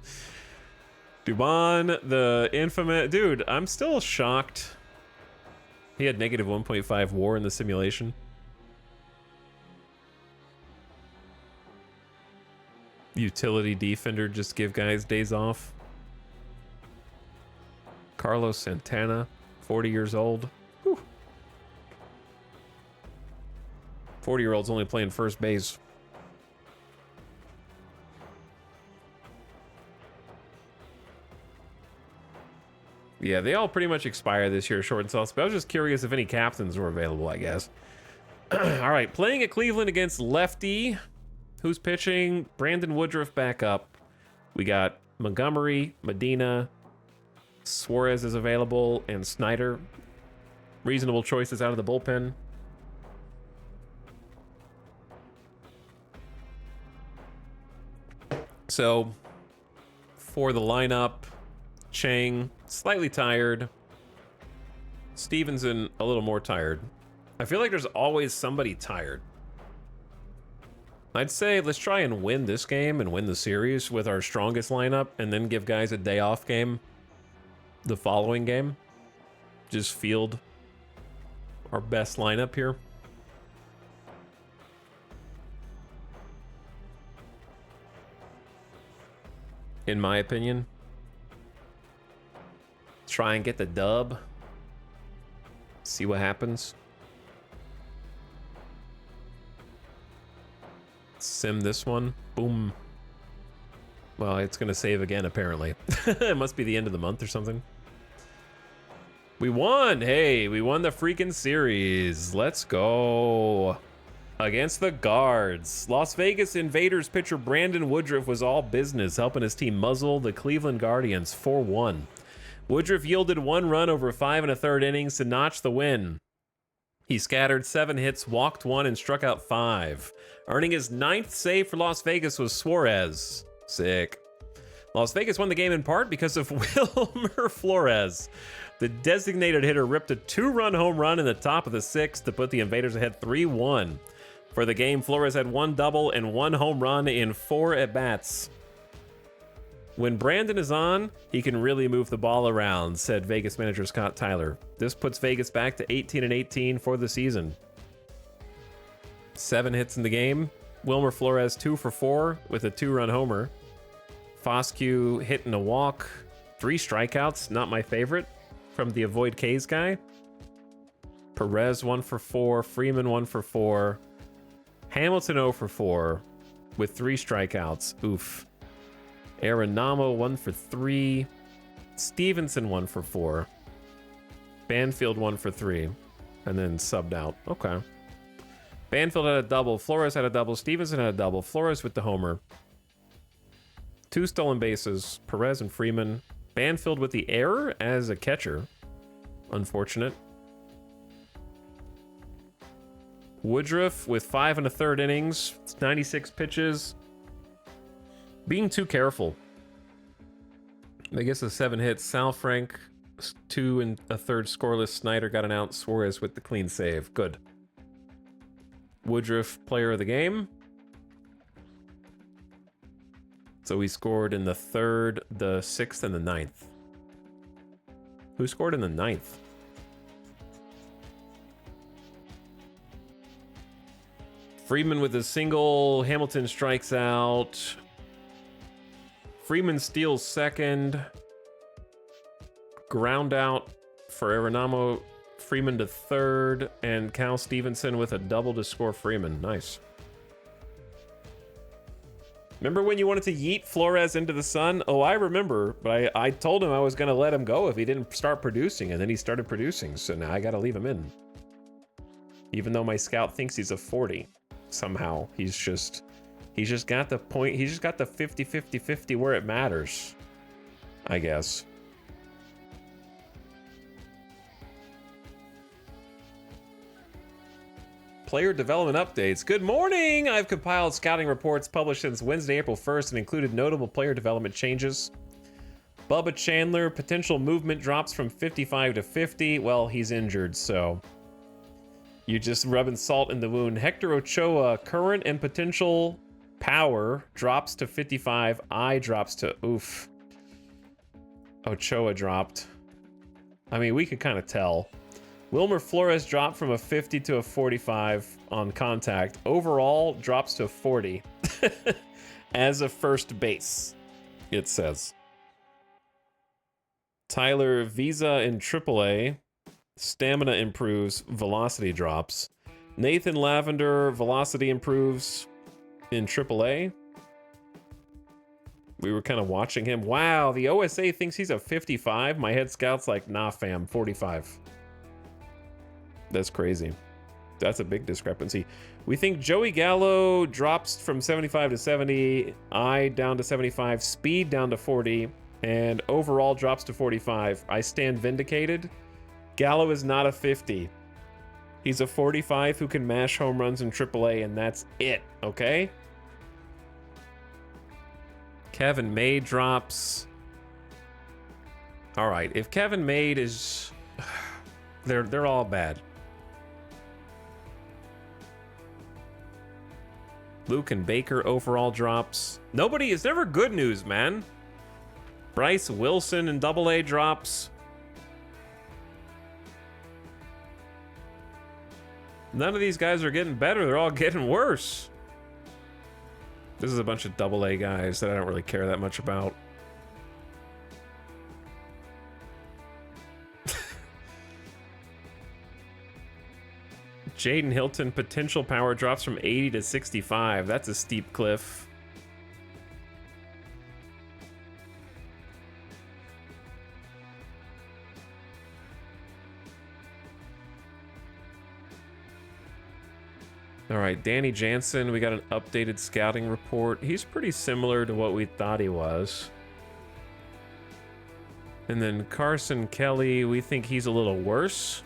Dubon, the infamous... Dude, I'm still shocked. He had negative 1.5 WAR in the simulation. Utility defender, just give guys days off. Carlos Santana, 40 years old. 40-year-olds only playing first base. Yeah, they all pretty much expire this year, short and soft. But I was just curious if any captains were available, I guess. All right, playing at Cleveland against lefty. Who's pitching? Brandon Woodruff back up. We got Montgomery, Medina, Suarez is available, and Snyder. Reasonable choices out of the bullpen. So, for the lineup, Chang, slightly tired. Stevenson, a little more tired. I feel like there's always somebody tired. I'd say let's try and win this game and win the series with our strongest lineup and then give guys a day off game the following game. Just field our best lineup here. In my opinion. Try and get the dub. See what happens. Sim this one. Boom. Well, it's going to save again, apparently. It must be the end of the month or something. We won! Hey, we won the freaking series. Let's go. Against the Guards. Las Vegas Invaders pitcher Brandon Woodruff was all business, helping his team muzzle the Cleveland Guardians 4-1. Woodruff yielded 1 run over 5 1/3 innings to notch the win. He scattered 7 hits, walked 1, and struck out 5. Earning his 9th save for Las Vegas was Suarez. Sick. Las Vegas won the game in part because of Wilmer Flores. The designated hitter ripped a 2-run home run in the top of the 6th to put the Invaders ahead 3-1. For the game, Flores had 1 double and 1 home run in 4 at-bats. When Brandon is on, he can really move the ball around, said Vegas manager Scott Tyler. This puts Vegas back to 18-18 for the season. 7 hits in the game. Wilmer Flores 2 for 4 with a 2-run homer. Foscue hitting a walk. 3 strikeouts, not my favorite, from the Avoid K's guy. Perez 1 for 4. Freeman 1 for 4. Hamilton 0 for 4 with 3 strikeouts. Oof. Arenamo 1 for 3. Stevenson 1 for 4. Banfield 1 for 3. And then subbed out. Okay. Banfield had a double. Flores had a double. Stevenson had a double. Flores with the homer. 2 stolen bases. Perez and Freeman. Banfield with the error as a catcher. Unfortunate. Woodruff with 5 1/3 innings. 96 pitches. Being too careful. I guess the 7 hits. Sal Frank, 2 1/3 scoreless. Snyder got an out. Suarez with the clean save. Good. Woodruff, player of the game. So he scored in the 3rd, the 6th, and the 9th. Who scored in the 9th? Freeman with a single. Hamilton strikes out. Freeman steals 2nd. Ground out for Arenamo. Freeman to 3rd. And Cal Stevenson with a double to score Freeman. Nice. Remember when you wanted to yeet Flores into the sun? Oh, I remember. But I told him I was going to let him go if he didn't start producing. And then he started producing. So now I got to leave him in. Even though my scout thinks he's a 40. Somehow. He's just got the point. He's just got the 50-50-50 where it matters. I guess. Player development updates. Good morning! I've compiled scouting reports published since Wednesday, April 1st and included notable player development changes. Bubba Chandler, potential movement drops from 55 to 50. Well, he's injured, so you're just rubbing salt in the wound. Hector Ochoa, current and potential power drops to 55. I drops to oof. Ochoa dropped. I mean, we could kind of tell. Wilmer Flores dropped from a 50 to a 45 on contact. Overall, drops to 40 as a first base, it says. Tyler Visa in AAA. Stamina improves, velocity drops. Nathan Lavender, velocity improves in AAA. We were kind of watching him. Wow, the OSA thinks he's a 55. My head scout's like, nah, fam, 45. That's crazy. That's a big discrepancy. We think Joey Gallo drops from 75 to 70, I down to 75, speed down to 40, and overall drops to 45. I stand vindicated. Gallo is not a 50. He's a 45 who can mash home runs in AAA, and that's it, okay? Kevin May drops. All right, if Kevin May is... They're all bad. Luke and Baker overall drops. Nobody is never good news, man. Bryce Wilson in AA drops. None of these guys are getting better. They're all getting worse. This is a bunch of AA guys that I don't really care that much about. Jaden Hilton, potential power drops from 80 to 65. That's a steep cliff. All right, Danny Jansen, we got an updated scouting report. He's pretty similar to what we thought he was. And then Carson Kelly, we think he's a little worse.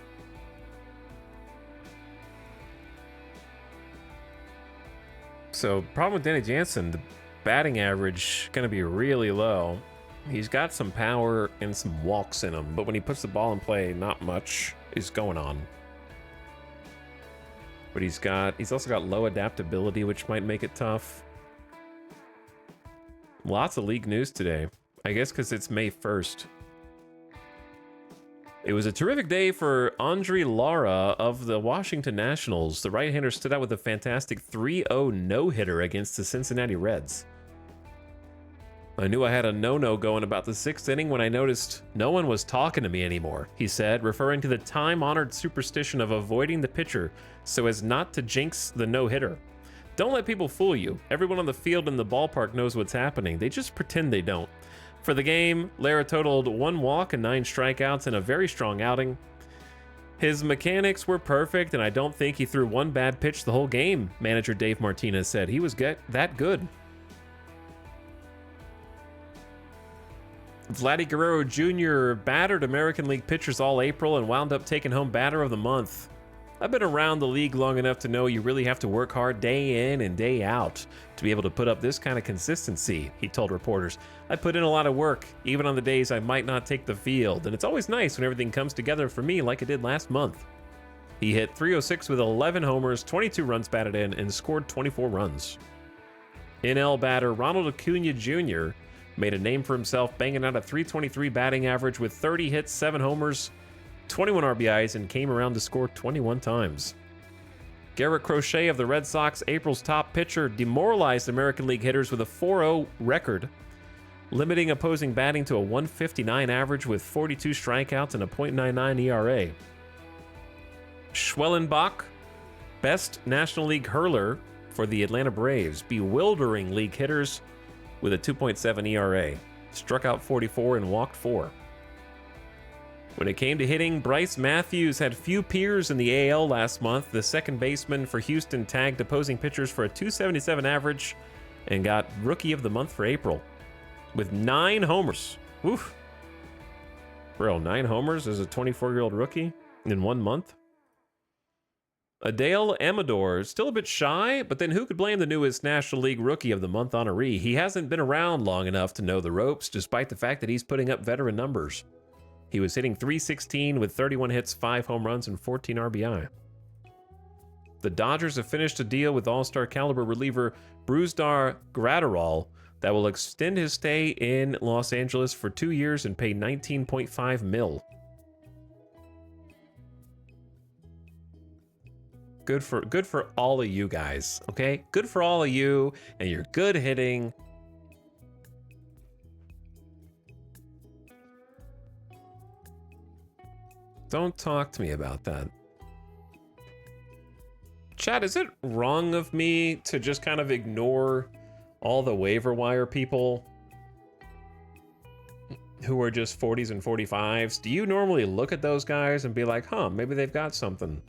So, problem with Danny Jansen, the batting average going to be really low. He's got some power and some walks in him, but when he puts the ball in play, not much is going on. But he's also got low adaptability, which might make it tough. Lots of league news today. I guess because it's May 1st. It was a terrific day for Andre Lara of the Washington Nationals. The right-hander stood out with a fantastic 3-0 no-hitter against the Cincinnati Reds. I knew I had a no-no going about the 6th inning when I noticed no one was talking to me anymore, he said, referring to the time-honored superstition of avoiding the pitcher so as not to jinx the no-hitter. Don't let people fool you. Everyone on the field and the ballpark knows what's happening. They just pretend they don't. For the game, Lara totaled 1 walk and 9 strikeouts in a very strong outing. His mechanics were perfect, and I don't think he threw one bad pitch the whole game, manager Dave Martinez said. He was that good. Vladdy Guerrero Jr. battered American League pitchers all April and wound up taking home Batter of the Month. I've been around the league long enough to know you really have to work hard day in and day out to be able to put up this kind of consistency, he told reporters. I put in a lot of work, even on the days I might not take the field, and it's always nice when everything comes together for me like it did last month. He hit .306 with 11 homers, 22 runs batted in, and scored 24 runs. NL batter Ronald Acuna Jr. made a name for himself, banging out a .323 batting average with 30 hits, 7 homers, 21 RBIs, and came around to score 21 times. Garrett Crochet of the Red Sox, April's top pitcher, demoralized American League hitters with a 4-0 record, limiting opposing batting to a .159 average with 42 strikeouts and a .99 ERA. Schwellenbach, best National League hurler for the Atlanta Braves, bewildering league hitters with a 2.7 ERA, struck out 44 and walked 4. When it came to hitting, Bryce Matthews had few peers in the AL last month. The second baseman for Houston tagged opposing pitchers for a .277 average and got Rookie of the Month for April with 9 homers. Oof. Bro, 9 homers as a 24-year-old rookie in 1 month? Adael Amador, still a bit shy, but then who could blame the newest National League Rookie of the Month honoree? He hasn't been around long enough to know the ropes, despite the fact that he's putting up veteran numbers. He was hitting .316 with 31 hits, 5 home runs, and 14 RBI. The Dodgers have finished a deal with all-star caliber reliever Brusdar Graterol that will extend his stay in Los Angeles for 2 years and pay $19.5 million. Good for all of you guys, okay? Good for all of you and your good hitting. Don't talk to me about that. Chat, is it wrong of me to just kind of ignore all the waiver wire people who are just 40s and 45s? Do you normally look at those guys and be like, huh, maybe they've got something?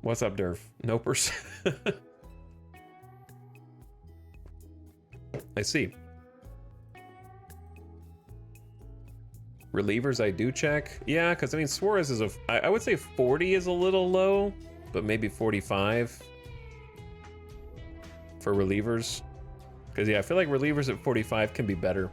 What's up, Durf? Nopers. I see. Relievers I do check. Yeah, because I mean, Suarez is I would say 40 is a little low, but maybe 45 for relievers. Because yeah, I feel like relievers at 45 can be better.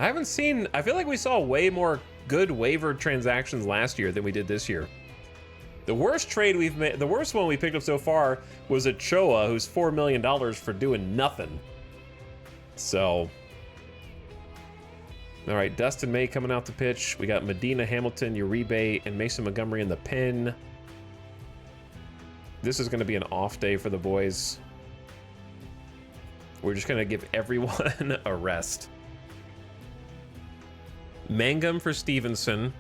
I feel like we saw way more good waiver transactions last year than we did this year. The worst trade we've made, the worst one we picked up so far was Ochoa, who's $4 million for doing nothing. So, all right, Dustin May coming out to pitch. We got Medina, Hamilton, Uribe, and Mason Montgomery in the pen. This is going to be an off day for the boys. We're just going to give everyone a rest. Mangum for Stevenson,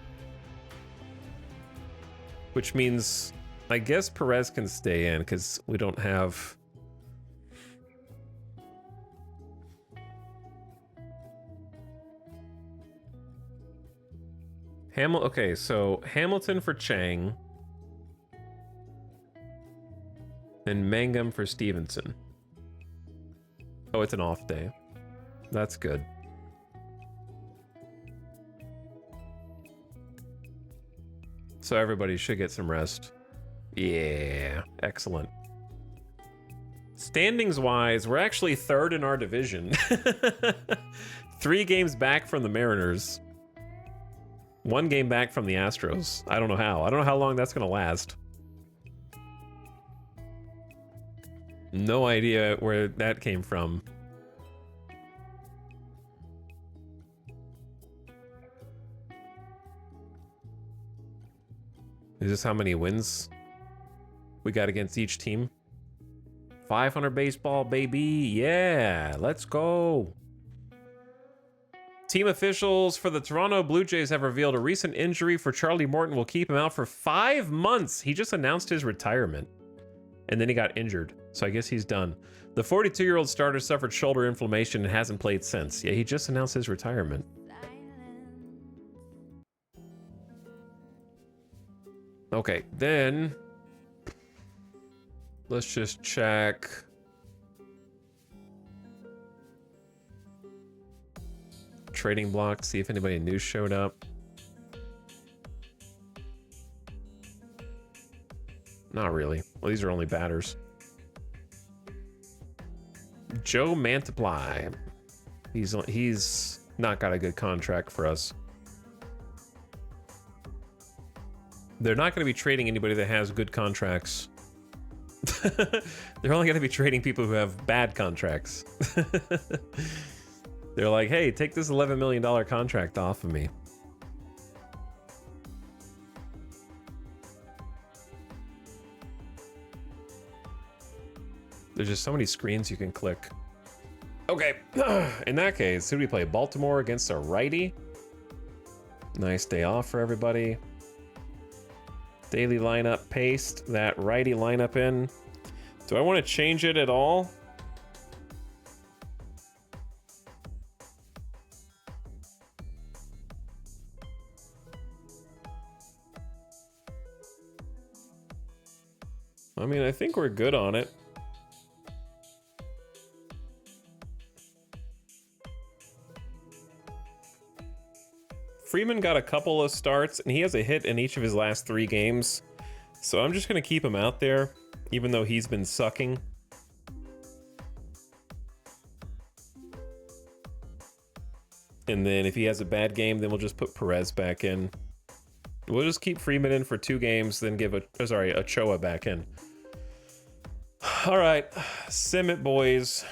which means I guess Perez can stay in because we don't have... Okay, so Hamilton for Chang and Mangum for Stevenson. Oh, it's an off day. That's good. So everybody should get some rest. Yeah, excellent. Standings wise, we're actually third in our division. 3 games back from the Mariners. 1 game back from the Astros. I don't know how. I don't know how long that's going to last. No idea where that came from. Is this how many wins we got against each team? 500 baseball, baby. Yeah, let's go. Team officials for the Toronto Blue Jays have revealed a recent injury for Charlie Morton will keep him out for 5 months. He just announced his retirement, and then he got injured, so I guess he's done. The 42-year-old starter suffered shoulder inflammation and hasn't played since. Yeah, he just announced his retirement. Okay, then let's just check. Trading block, see if anybody new showed up. Not really. Well, these are only batters. Joe Mantiply. He's not got a good contract for us. They're not going to be trading anybody that has good contracts. They're only going to be trading people who have bad contracts. They're like, hey, take this $11 million contract off of me. There's just so many screens you can click. Okay, in that case, who do we play? Baltimore against a righty. Nice day off for everybody. Daily lineup, paste that righty lineup in. Do I want to change it at all? I mean, I think we're good on it. Freeman got a couple of starts, and he has a hit in each of his last 3 games. So I'm just going to keep him out there, even though he's been sucking. And then if he has a bad game, then we'll just put Perez back in. We'll just keep Freeman in for 2 games, then give Ochoa back in. All right, sim it, boys.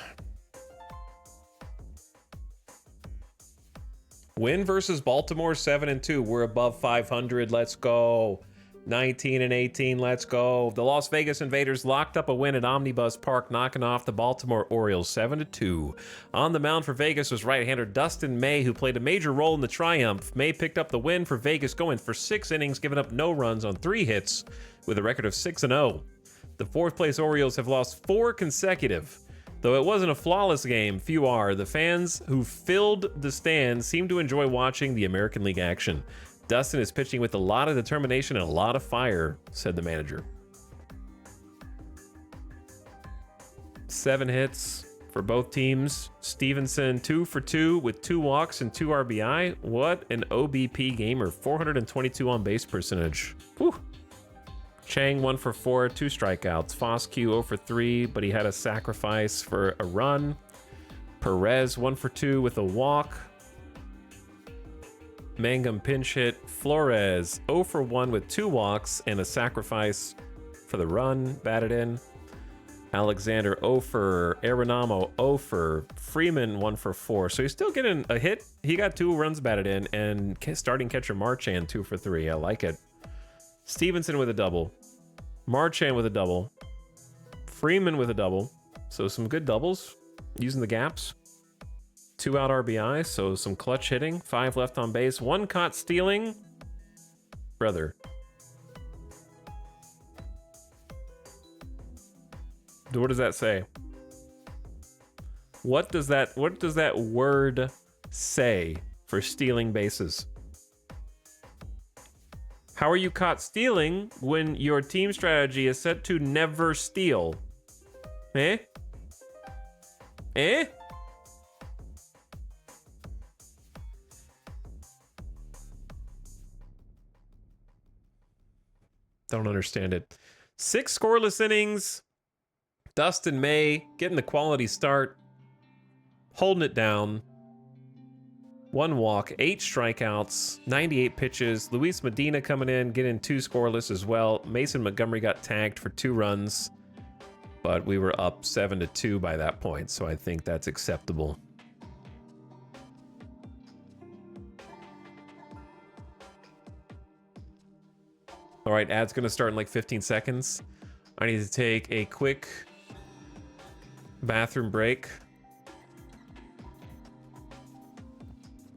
Win versus Baltimore, 7-2. We're above 500. Let's go. 19-18. Let's go. The Las Vegas Invaders locked up a win at Omnibus Park, knocking off the Baltimore Orioles 7-2. On the mound for Vegas was right-hander Dustin May, who played a major role in the triumph. May picked up the win for Vegas, going for 6 innings, giving up no runs on 3 hits, with a record of 6-0. The 4th-place Orioles have lost 4 consecutive. Though it wasn't a flawless game, few are. The fans who filled the stands seem to enjoy watching the American League action. Dustin is pitching with a lot of determination and a lot of fire, said the manager. 7 hits for both teams. Stevenson 2 for 2 with 2 walks and 2 RBI. What an OBP gamer. 422 on base percentage. Whew. Chang 1 for 4, 2 strikeouts. Foscue 0 for 3, but he had a sacrifice for a run. Perez 1 for 2 with a walk. Mangum pinch hit. Flores 0 for 1 with 2 walks and a sacrifice for the run. Batted in. Alexander 0 for. Arenamo 0 for. Freeman 1 for 4. So he's still getting a hit. He got 2 runs batted in, and starting catcher Marchand 2 for 3. I like it. Stevenson with a double. Marchand with a double. Freeman with a double. So some good doubles using the gaps. 2 out RBI, so some clutch hitting. 5 left on base. 1 caught stealing. Brother. What does that say? What does that word say for stealing bases? How are you caught stealing when your team strategy is set to never steal? Eh? Eh? Don't understand it. 6 scoreless innings. Dustin May getting the quality start. Holding it down. 1 walk, 8 strikeouts, 98 pitches. Luis Medina coming in, getting 2 scoreless as well. Mason Montgomery got tagged for 2 runs, but we were up 7-2 by that point, so I think that's acceptable. All right, ad's gonna start in like 15 seconds. I need to take a quick bathroom break.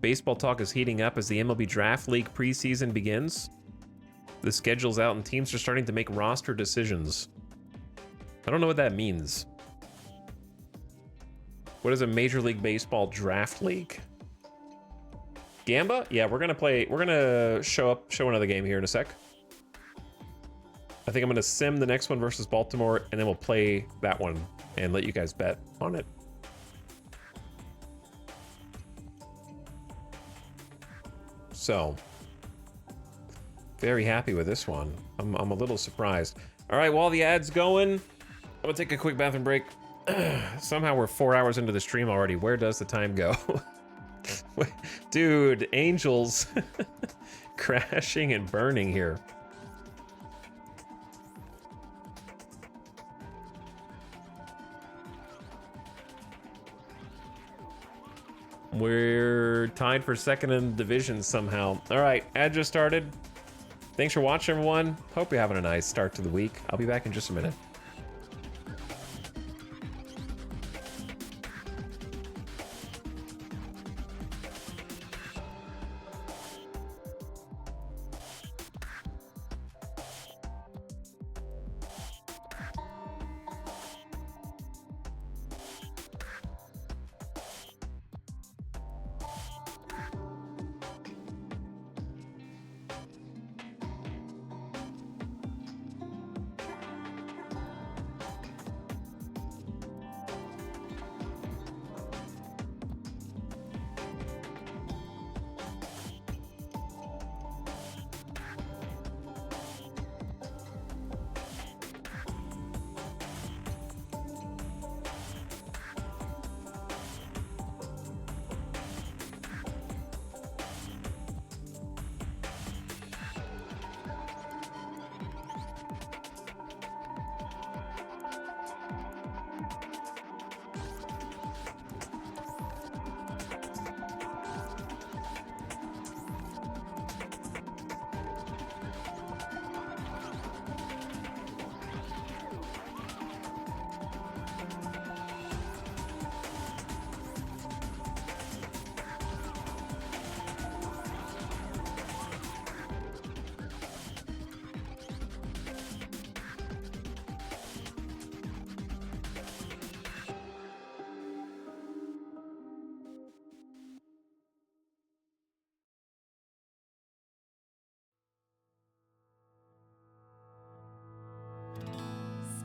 Baseball talk is heating up as the MLB Draft League preseason begins. The schedule's out and teams are starting to make roster decisions. I don't know what that means. What is a Major League Baseball Draft League? Gamba? Yeah, we're gonna show another game here in a sec. I think I'm gonna sim the next one versus Baltimore, and then we'll play that one and let you guys bet on it. So, very happy with this one. I'm a little surprised. All right, while the ad's going, I'm gonna take a quick bathroom break. Somehow we're 4 hours into the stream already. Where does the time go? Dude, Angels crashing and burning here. We're tied for second in the division somehow. All right, ad just started. Thanks for watching, everyone. Hope you're having a nice start to the week. I'll be back in just a minute.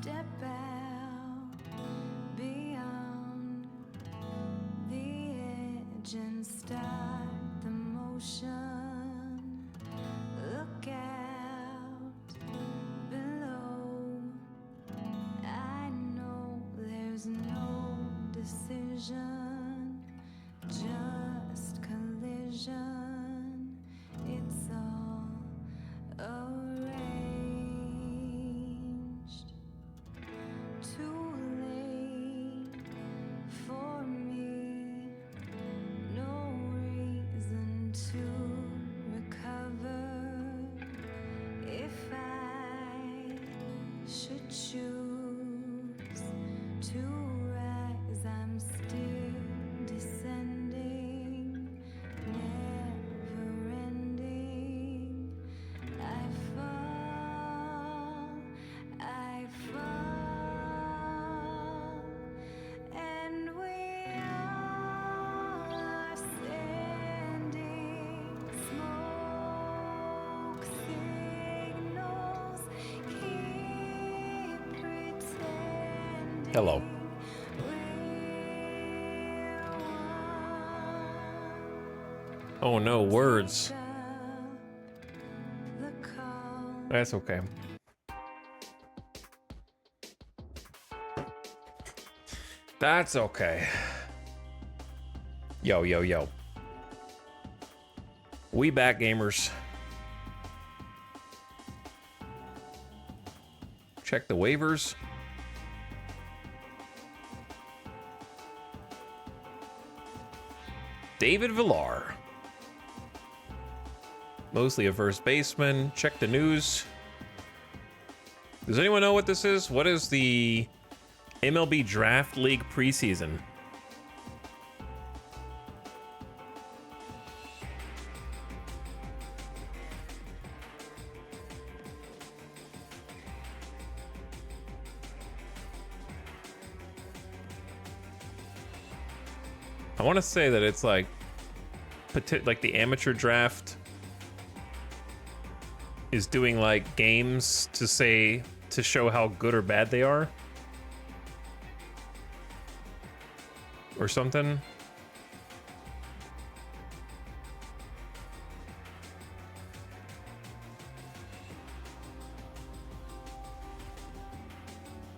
Step out beyond the edge and start the motion. Look out below. I know there's no decision, just collision. It's all arranged. Too late for me, no reason to recover. If I should choose to rise, I'm still descending, never ending. I fall, and we all are sending smoke signals. Keep pretending. Hello. Oh no, words. That's okay. That's okay. Yo, yo, yo. We back, gamers. Check the waivers. David Villar. Mostly a first baseman. Check the news. Does anyone know what this is? What is the MLB Draft League preseason? I want to say that it's like the amateur draft is doing like games to show how good or bad they are or something.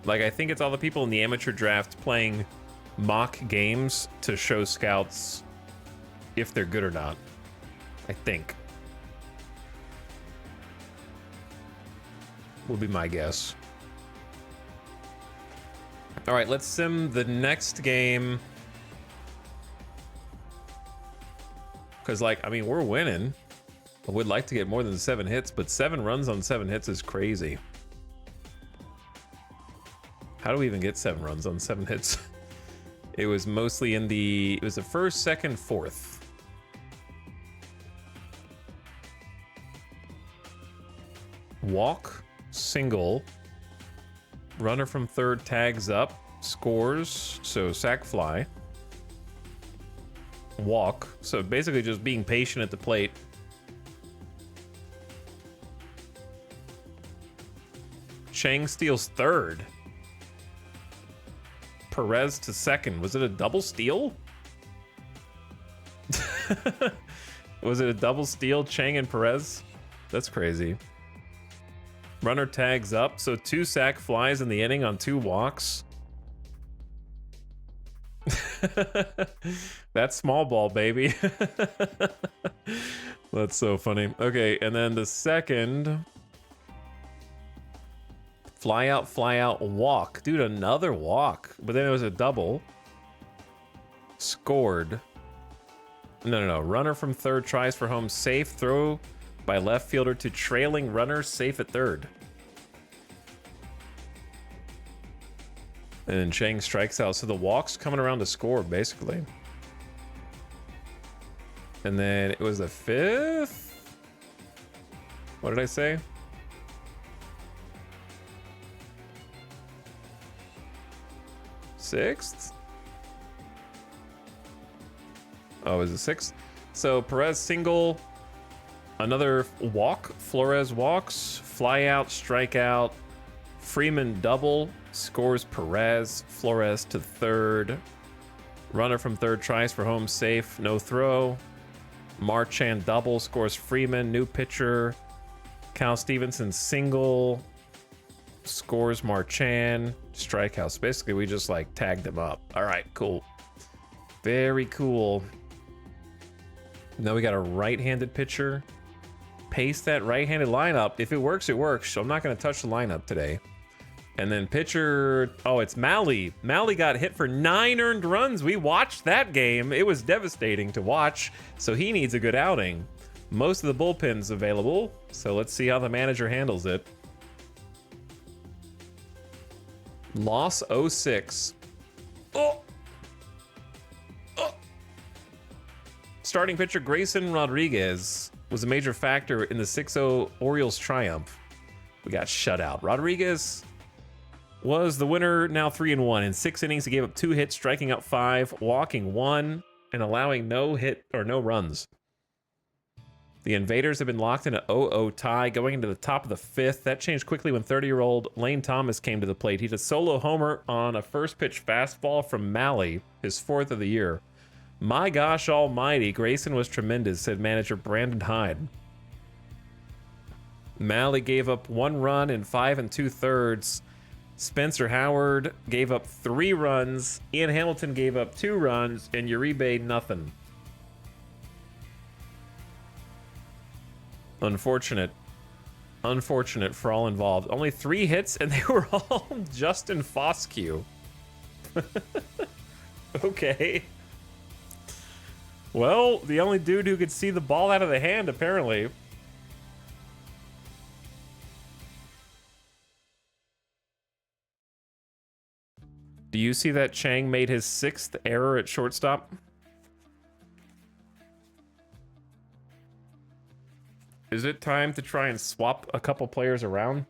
Like, I think it's all the people in the amateur draft playing mock games to show scouts if they're good or not. I think. Would be my guess. All right, let's sim the next game. Because, like, I mean, we're winning. I would like to get more than 7 hits, but 7 runs on 7 hits is crazy. How do we even get 7 runs on 7 hits? It was mostly it was the first, second, fourth. Walk, single, runner from third tags up, scores, so sac fly. Walk, so basically just being patient at the plate. Chang steals third. Perez to second. Was it a double steal? Was it a double steal, Chang and Perez? That's crazy. Runner tags up, so 2 sac flies in the inning on 2 walks. That's small ball, baby. That's so funny. Okay, and then the second... fly out, walk. Dude, another walk. But then it was a double. Scored. No. Runner from third tries for home. Safe throw by left fielder to trailing runner. Safe at third. And then Chang strikes out. So the walk's coming around to score, basically. And then it was the 5th? What did I say? Sixth? Oh, is it 6th? So Perez single, another walk, Flores walks, fly out, strike out, Freeman double, scores Perez, Flores to third, runner from third tries for home, safe, no throw, Marchand double, scores Freeman, new pitcher, Cal Stevenson single, scores Marchand, strikeouts. Basically, we just like tagged them up. All right, cool. Very cool. Now we got a right-handed pitcher. Paste that right-handed lineup. If it works, it works. So I'm not going to touch the lineup today. And then pitcher, oh, it's Malley. Malley got hit for 9 earned runs. We watched that game. It was devastating to watch. So he needs a good outing. Most of the bullpen's available. So let's see how the manager handles it. Loss 06. Oh! Starting pitcher Grayson Rodriguez was a major factor in the 6-0 Orioles triumph. We got shut out. Rodriguez was the winner, now 3-1. In 6 innings, he gave up 2 hits, striking out 5, walking 1, and allowing no runs. The Invaders have been locked in an 0-0 tie going into the top of the 5th. That changed quickly when 30-year-old Lane Thomas came to the plate. He hit a solo homer on a first pitch fastball from Malley, his 4th of the year. My gosh almighty, Grayson was tremendous, said manager Brandon Hyde. Malley gave up 1 run in 5 2/3. Spencer Howard gave up 3 runs. Ian Hamilton gave up 2 runs, and Uribe nothing. Unfortunate. Unfortunate for all involved. Only 3 hits, and they were all Justin Foscue. Okay. Well, the only dude who could see the ball out of the hand, apparently. Do you see that Chang made his 6th error at shortstop? Is it time to try and swap a couple players around?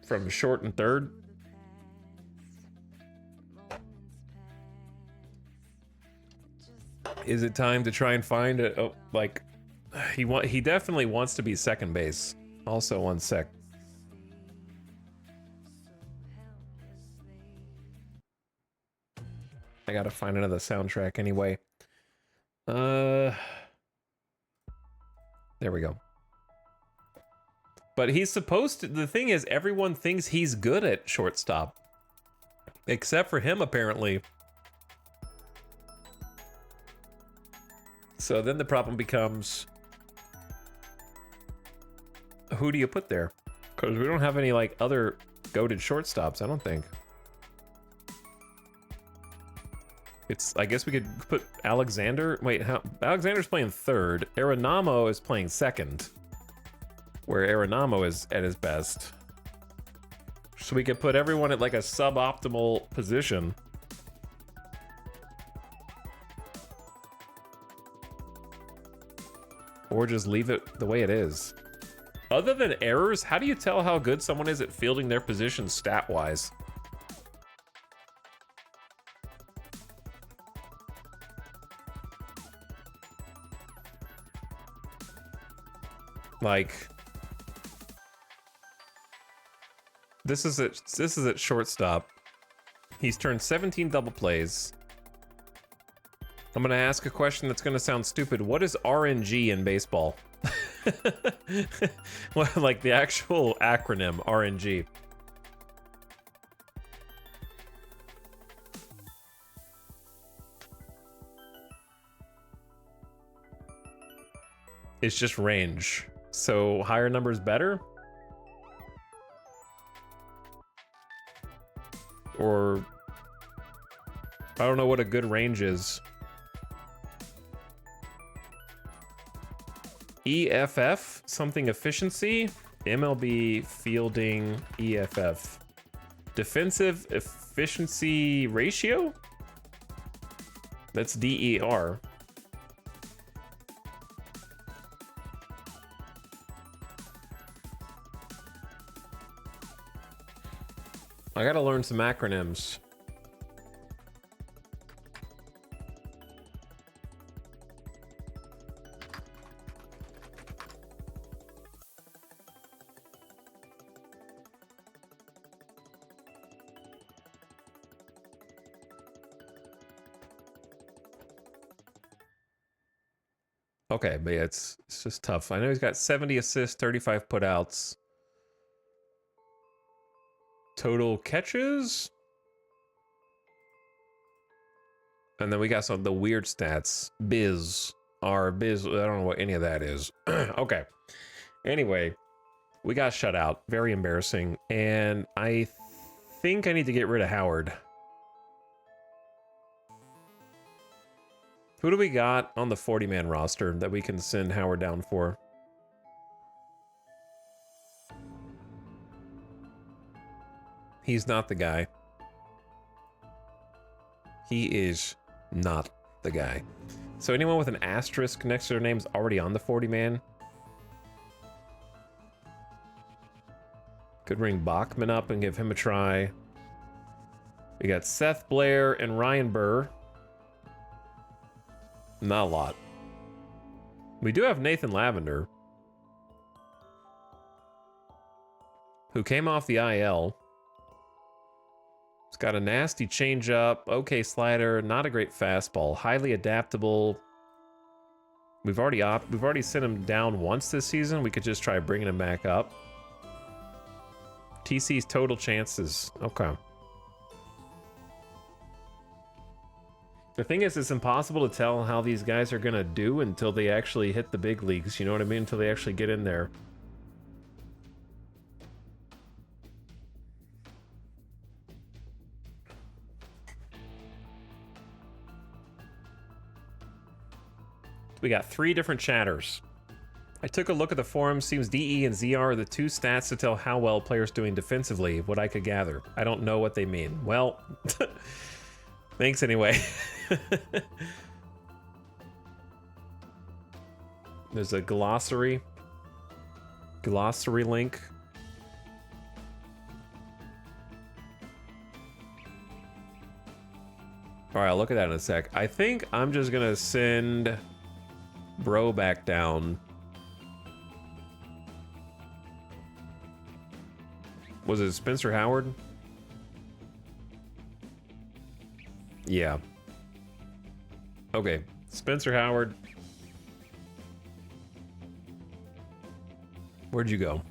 From short and third? Is it time to try and find a, oh, like, he definitely wants to be second base. Also, 1 sec. I gotta find another soundtrack anyway. There we go. But he's supposed to, the thing is, everyone thinks he's good at shortstop. Except for him, apparently. So then the problem becomes, who do you put there? Because we don't have any, like, other goated shortstops, I don't think. It's, I guess we could put Alexander. Wait, how? Alexander's playing third. Arenamo is playing second. Where Arenamo is at his best. So we could put everyone at like a suboptimal position. Or just leave it the way it is. Other than errors, how do you tell how good someone is at fielding their position stat-wise? Like, this is at shortstop. He's turned 17 double plays. I'm gonna ask a question that's gonna sound stupid. What is RNG in baseball? Well, like the actual acronym RNG. It's just range. So higher numbers better? Or I don't know what a good range is. EFF, something efficiency, MLB fielding EFF. Defensive efficiency ratio? That's DER. I gotta learn some acronyms. Okay, but yeah, it's just tough. I know he's got 70 assists, 35 putouts. Total catches. And then we got some of the weird stats. Biz. I don't know what any of that is. Okay. Anyway, we got shut out. Very embarrassing. And I think I need to get rid of Howard. Who do we got on the 40-man roster that we can send Howard down for? He's not the guy. He is not the guy. So anyone with an asterisk next to their name's already on the 40-man. Could ring Bachman up and give him a try. We got Seth Blair and Ryan Burr. Not a lot. We do have Nathan Lavender, who came off the IL. He's got a nasty changeup, okay slider, not a great fastball, highly adaptable. We've already sent him down once this season. We could just try bringing him back up. TC's total chances, okay. The thing is, it's impossible to tell how these guys are gonna do until they actually hit the big leagues, you know what I mean? Until they actually get in there. We got 3 different chatters. I took a look at the forum. Seems DE and ZR are the 2 stats to tell how well players doing defensively, what I could gather. I don't know what they mean. Well, thanks anyway. There's a glossary link. All right, I'll look at that in a sec. I think I'm just gonna send bro back down. Was it Spencer Howard? Yeah. Okay, Spencer Howard. Where'd you go?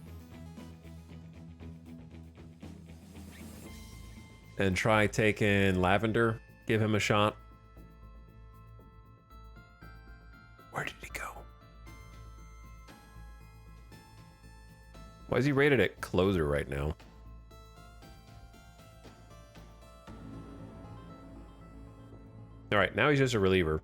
And try taking Lavender. Give him a shot. Where did he go? Why is he rated at closer right now? All right, now he's just a reliever.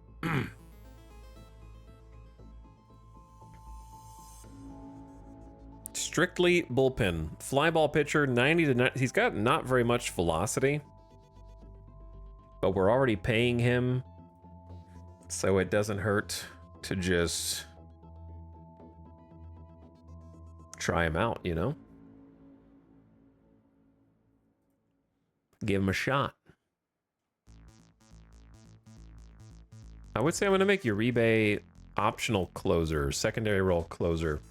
Strictly bullpen. Fly ball pitcher, 90 to 90. He's got not very much velocity, but we're already paying him, so it doesn't hurt to just try him out, you know? Give him a shot. I would say I'm going to make Uribe optional closer, secondary role closer.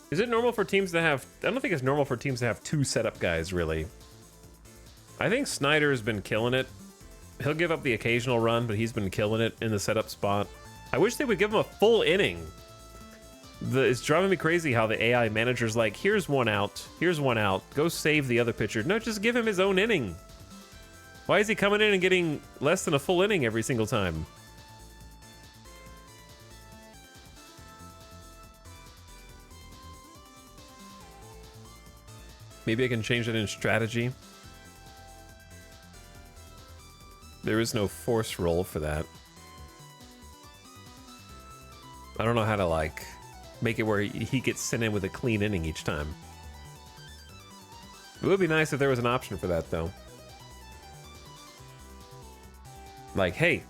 Is it normal for teams to have... I don't think it's normal for teams to have 2 setup guys, really. I think Snyder's been killing it. He'll give up the occasional run, but he's been killing it in the setup spot. I wish they would give him a full inning. It's driving me crazy how the AI manager's like, here's one out, go save the other pitcher. No, just give him his own inning. Why is he coming in and getting less than a full inning every single time? Maybe I can change that in strategy. There is no force roll for that. I don't know how to, like, make it where he gets sent in with a clean inning each time. It would be nice if there was an option for that, though. Like, hey,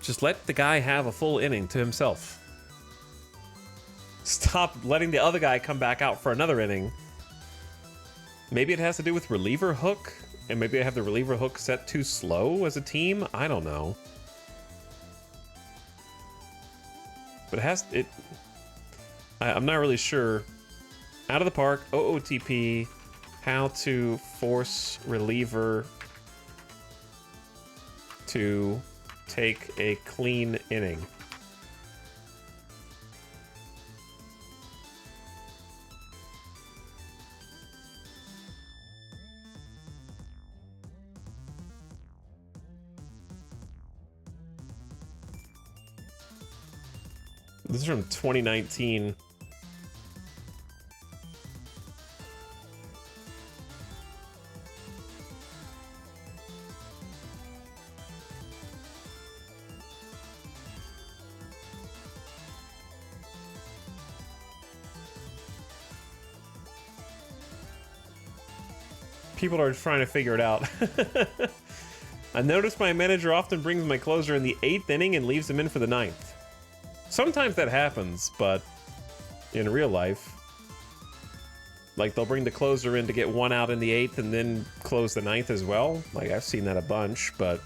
just let the guy have a full inning to himself. Stop letting the other guy come back out for another inning. Maybe it has to do with reliever hook, and maybe I have the reliever hook set too slow as a team. I don't know. But I'm not really sure. Out of the park, OOTP, how to force reliever to take a clean inning. This is from 2019. People are trying to figure it out. I noticed my manager often brings my closer in the 8th inning and leaves him in for the 9th. Sometimes that happens, but in real life, like they'll bring the closer in to get 1 out in the 8th and then close the 9th as well. Like I've seen that a bunch, but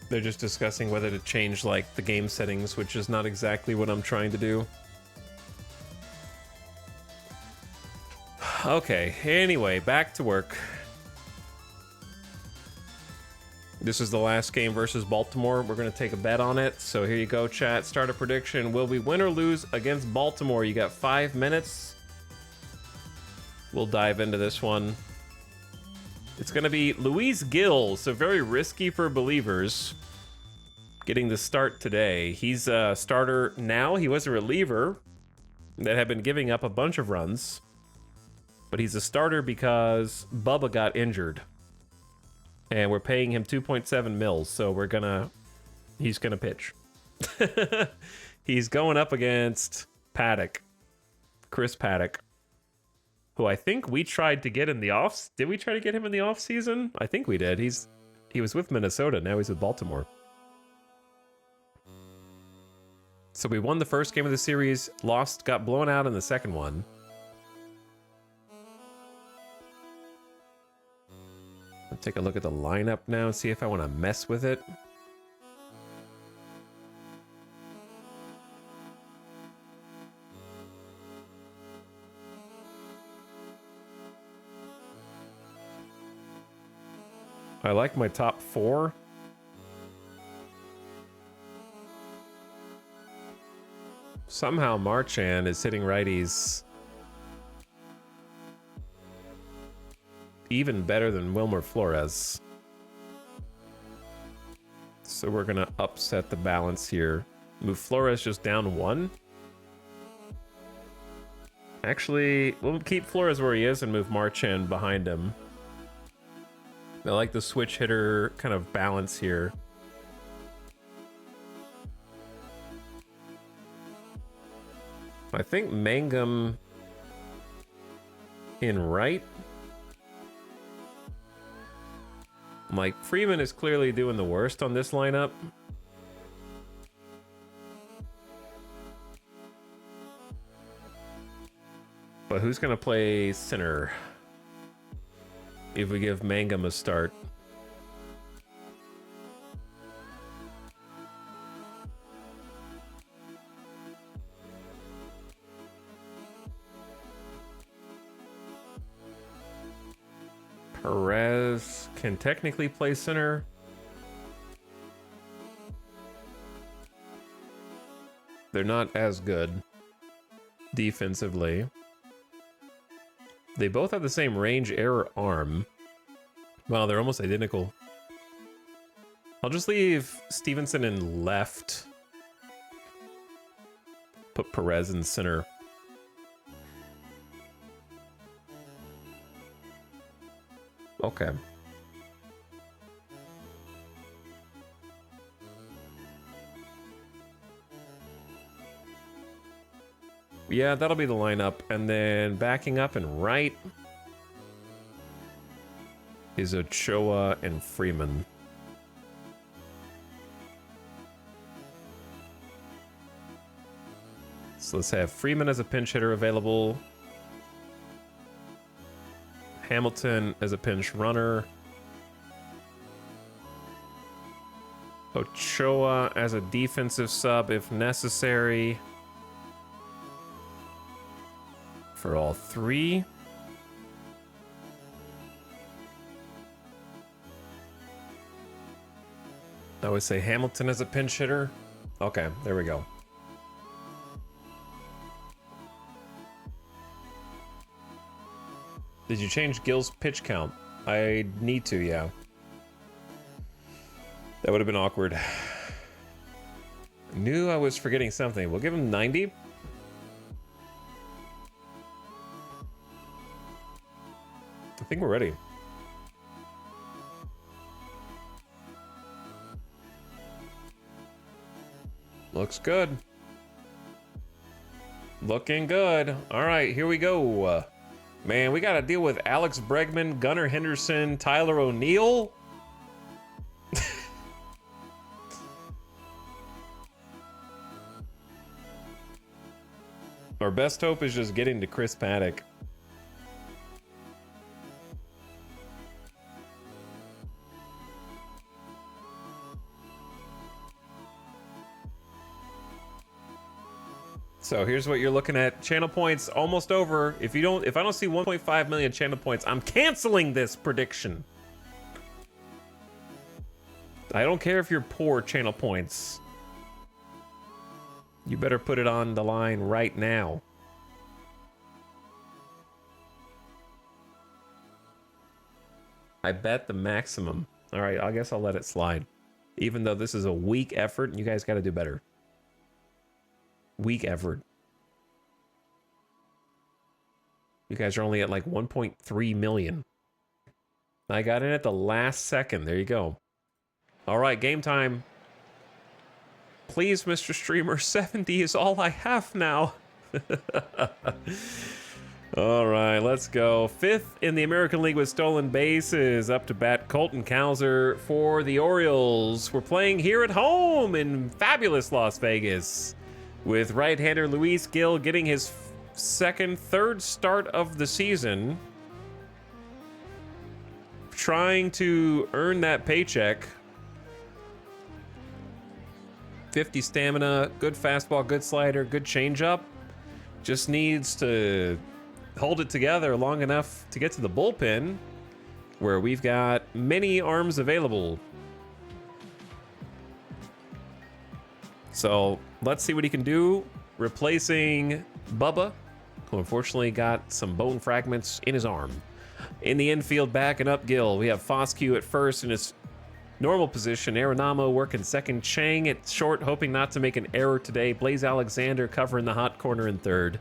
they're just discussing whether to change like the game settings, which is not exactly what I'm trying to do. Okay, anyway, back to work. This is the last game versus Baltimore. We're going to take a bet on it. So here you go, chat. Start a prediction. Will we win or lose against Baltimore? You got 5 minutes. We'll dive into this one. It's going to be Luis Gill, so very risky for believers. Getting the start today. He's a starter now. He was a reliever that had been giving up a bunch of runs. But he's a starter because Bubba got injured. And we're paying him 2.7 mils, so he's gonna pitch. He's going up against Paddock, Chris Paddock, who I think we tried to get in the off. Did we try to get him in the off season? I think we did. He was with Minnesota. Now he's with Baltimore. So we won the first game of the series, got blown out in the second one. I'll take a look at the lineup now and see if I want to mess with it. I like my top 4. Somehow Marchand is hitting righties even better than Wilmer Flores. So we're gonna upset the balance here. Move Flores just down 1. Actually, we'll keep Flores where he is and move Marchand behind him. I like the switch hitter kind of balance here. I think Mangum in right. Like, Freeman is clearly doing the worst on this lineup. But who's going to play center if we give Mangum a start? Perez can technically play center. They're not as good defensively. They both have the same range error arm. Wow, they're almost identical. I'll just leave Stevenson in left. Put Perez in center. Okay. Yeah, that'll be the lineup. And then backing up and right is Ochoa and Freeman. So let's have Freeman as a pinch hitter available. Hamilton as a pinch runner. Ochoa as a defensive sub if necessary. For all 3. I would say Hamilton as a pinch hitter. Okay, there we go. Did you change Gill's pitch count? I need to, yeah. That would have been awkward. I knew I was forgetting something. We'll give him 90. I think we're ready. Looks good. Looking good. All right, here we go. Man, we got to deal with Alex Bregman, Gunnar Henderson, Tyler O'Neill. Our best hope is just getting to Chris Paddock. So here's what you're looking at. Channel points almost over. If I don't see 1.5 million channel points, I'm canceling this prediction. I don't care if you're poor channel points. You better put it on the line right now. I bet the maximum. All right, I guess I'll let it slide. Even though this is a weak effort, and you guys got to do better. Weak effort. You guys are only at like 1.3 million. I got in at the last second. There you go. All right, game time. Please, Mr. Streamer, 70 is all I have now. All right, let's go. 5th in the American League with stolen bases. Up to bat, Colton Cowser for the Orioles. We're playing here at home in fabulous Las Vegas, with right-hander Luis Gil getting his third start of the season, trying to earn that paycheck. 50 stamina, good fastball, good slider, good changeup. Just needs to hold it together long enough to get to the bullpen, where we've got many arms available. So let's see what he can do, replacing Bubba, who unfortunately got some bone fragments in his arm. In the infield, backing up Gil, we have Foscue at first in his normal position. Arenamo working second. Chang at short, hoping not to make an error today. Blaze Alexander covering the hot corner in third.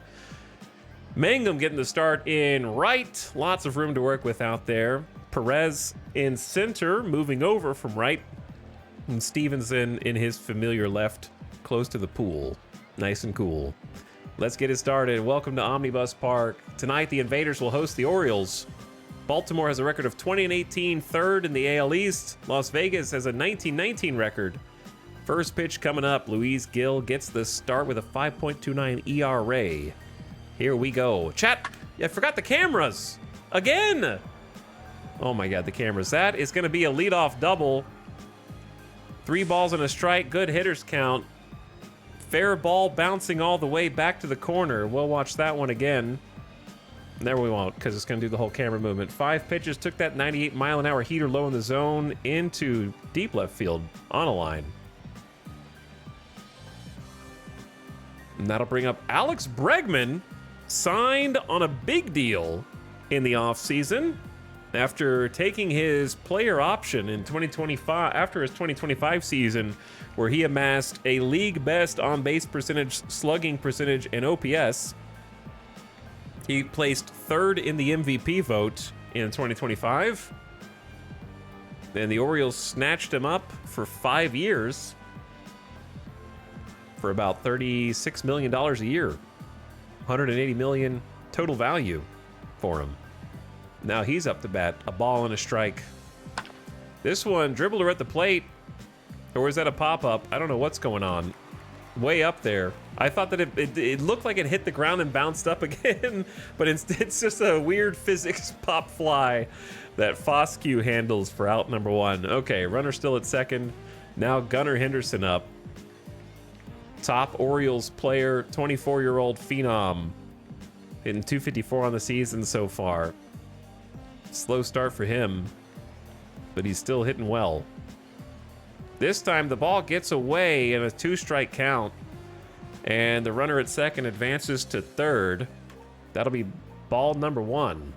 Mangum getting the start in right. Lots of room to work with out there. Perez in center, moving over from right. And Stevenson in his familiar left, close to the pool. Nice and cool. Let's get it started. Welcome to Omnibus Park. Tonight, the Invaders will host the Orioles. Baltimore has a record of 20-18, third in the AL East. Las Vegas has a 19-19 record. First pitch coming up. Luis Gil gets the start with a 5.29 ERA. Here we go. Chat, I forgot the cameras. Again. Oh my God, the cameras. That is going to be a leadoff double. 3 balls and a strike. Good hitters count. Fair ball bouncing all the way back to the corner. We'll watch that one again. There we won't, because it's going to do the whole camera movement. 5 pitches, took that 98-mile-an-hour heater low in the zone into deep left field on a line. And that'll bring up Alex Bregman, signed on a big deal in the offseason after taking his player option in 2025, after his 2025 season, where he amassed a league best on-base percentage, slugging percentage, and OPS. He placed third in the MVP vote in 2025. And the Orioles snatched him up for 5 years for about $36 million a year. $180 million total value for him. Now he's up to bat, a ball and a strike. This one, dribbler at the plate, or is that a pop-up? I don't know what's going on. Way up there. I thought that it looked like it hit the ground and bounced up again, but it's just a weird physics pop fly that Foscue handles for out number 1. Okay, runner still at second. Now Gunnar Henderson up. Top Orioles player, 24-year-old phenom, hitting .254 on the season so far. Slow start for him, but he's still hitting well. This time the ball gets away in a 2-strike count, and the runner at second advances to third. That'll be ball number 1.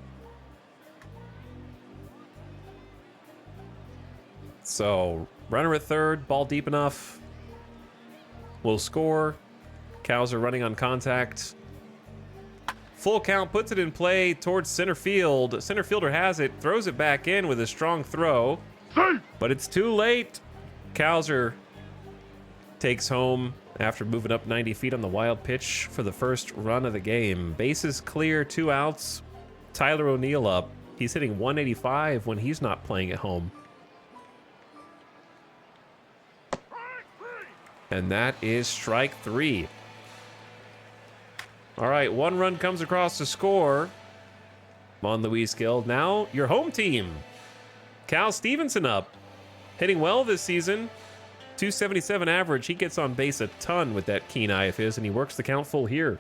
So runner at third, ball deep enough. Will score. Cows are running on contact. Full count, puts it in play towards center field. Center fielder has it, throws it back in with a strong throw, but it's too late. Cowser takes home after moving up 90 feet on the wild pitch for the first run of the game. Bases clear, 2 outs. Tyler O'Neill up. He's hitting 185 when he's not playing at home. And that is strike 3. All right, 1 run comes across to score on Luis Gil. Now your home team. Cal Stevenson up. Hitting well this season. 277 average. He gets on base a ton with that keen eye of his, and he works the count full here.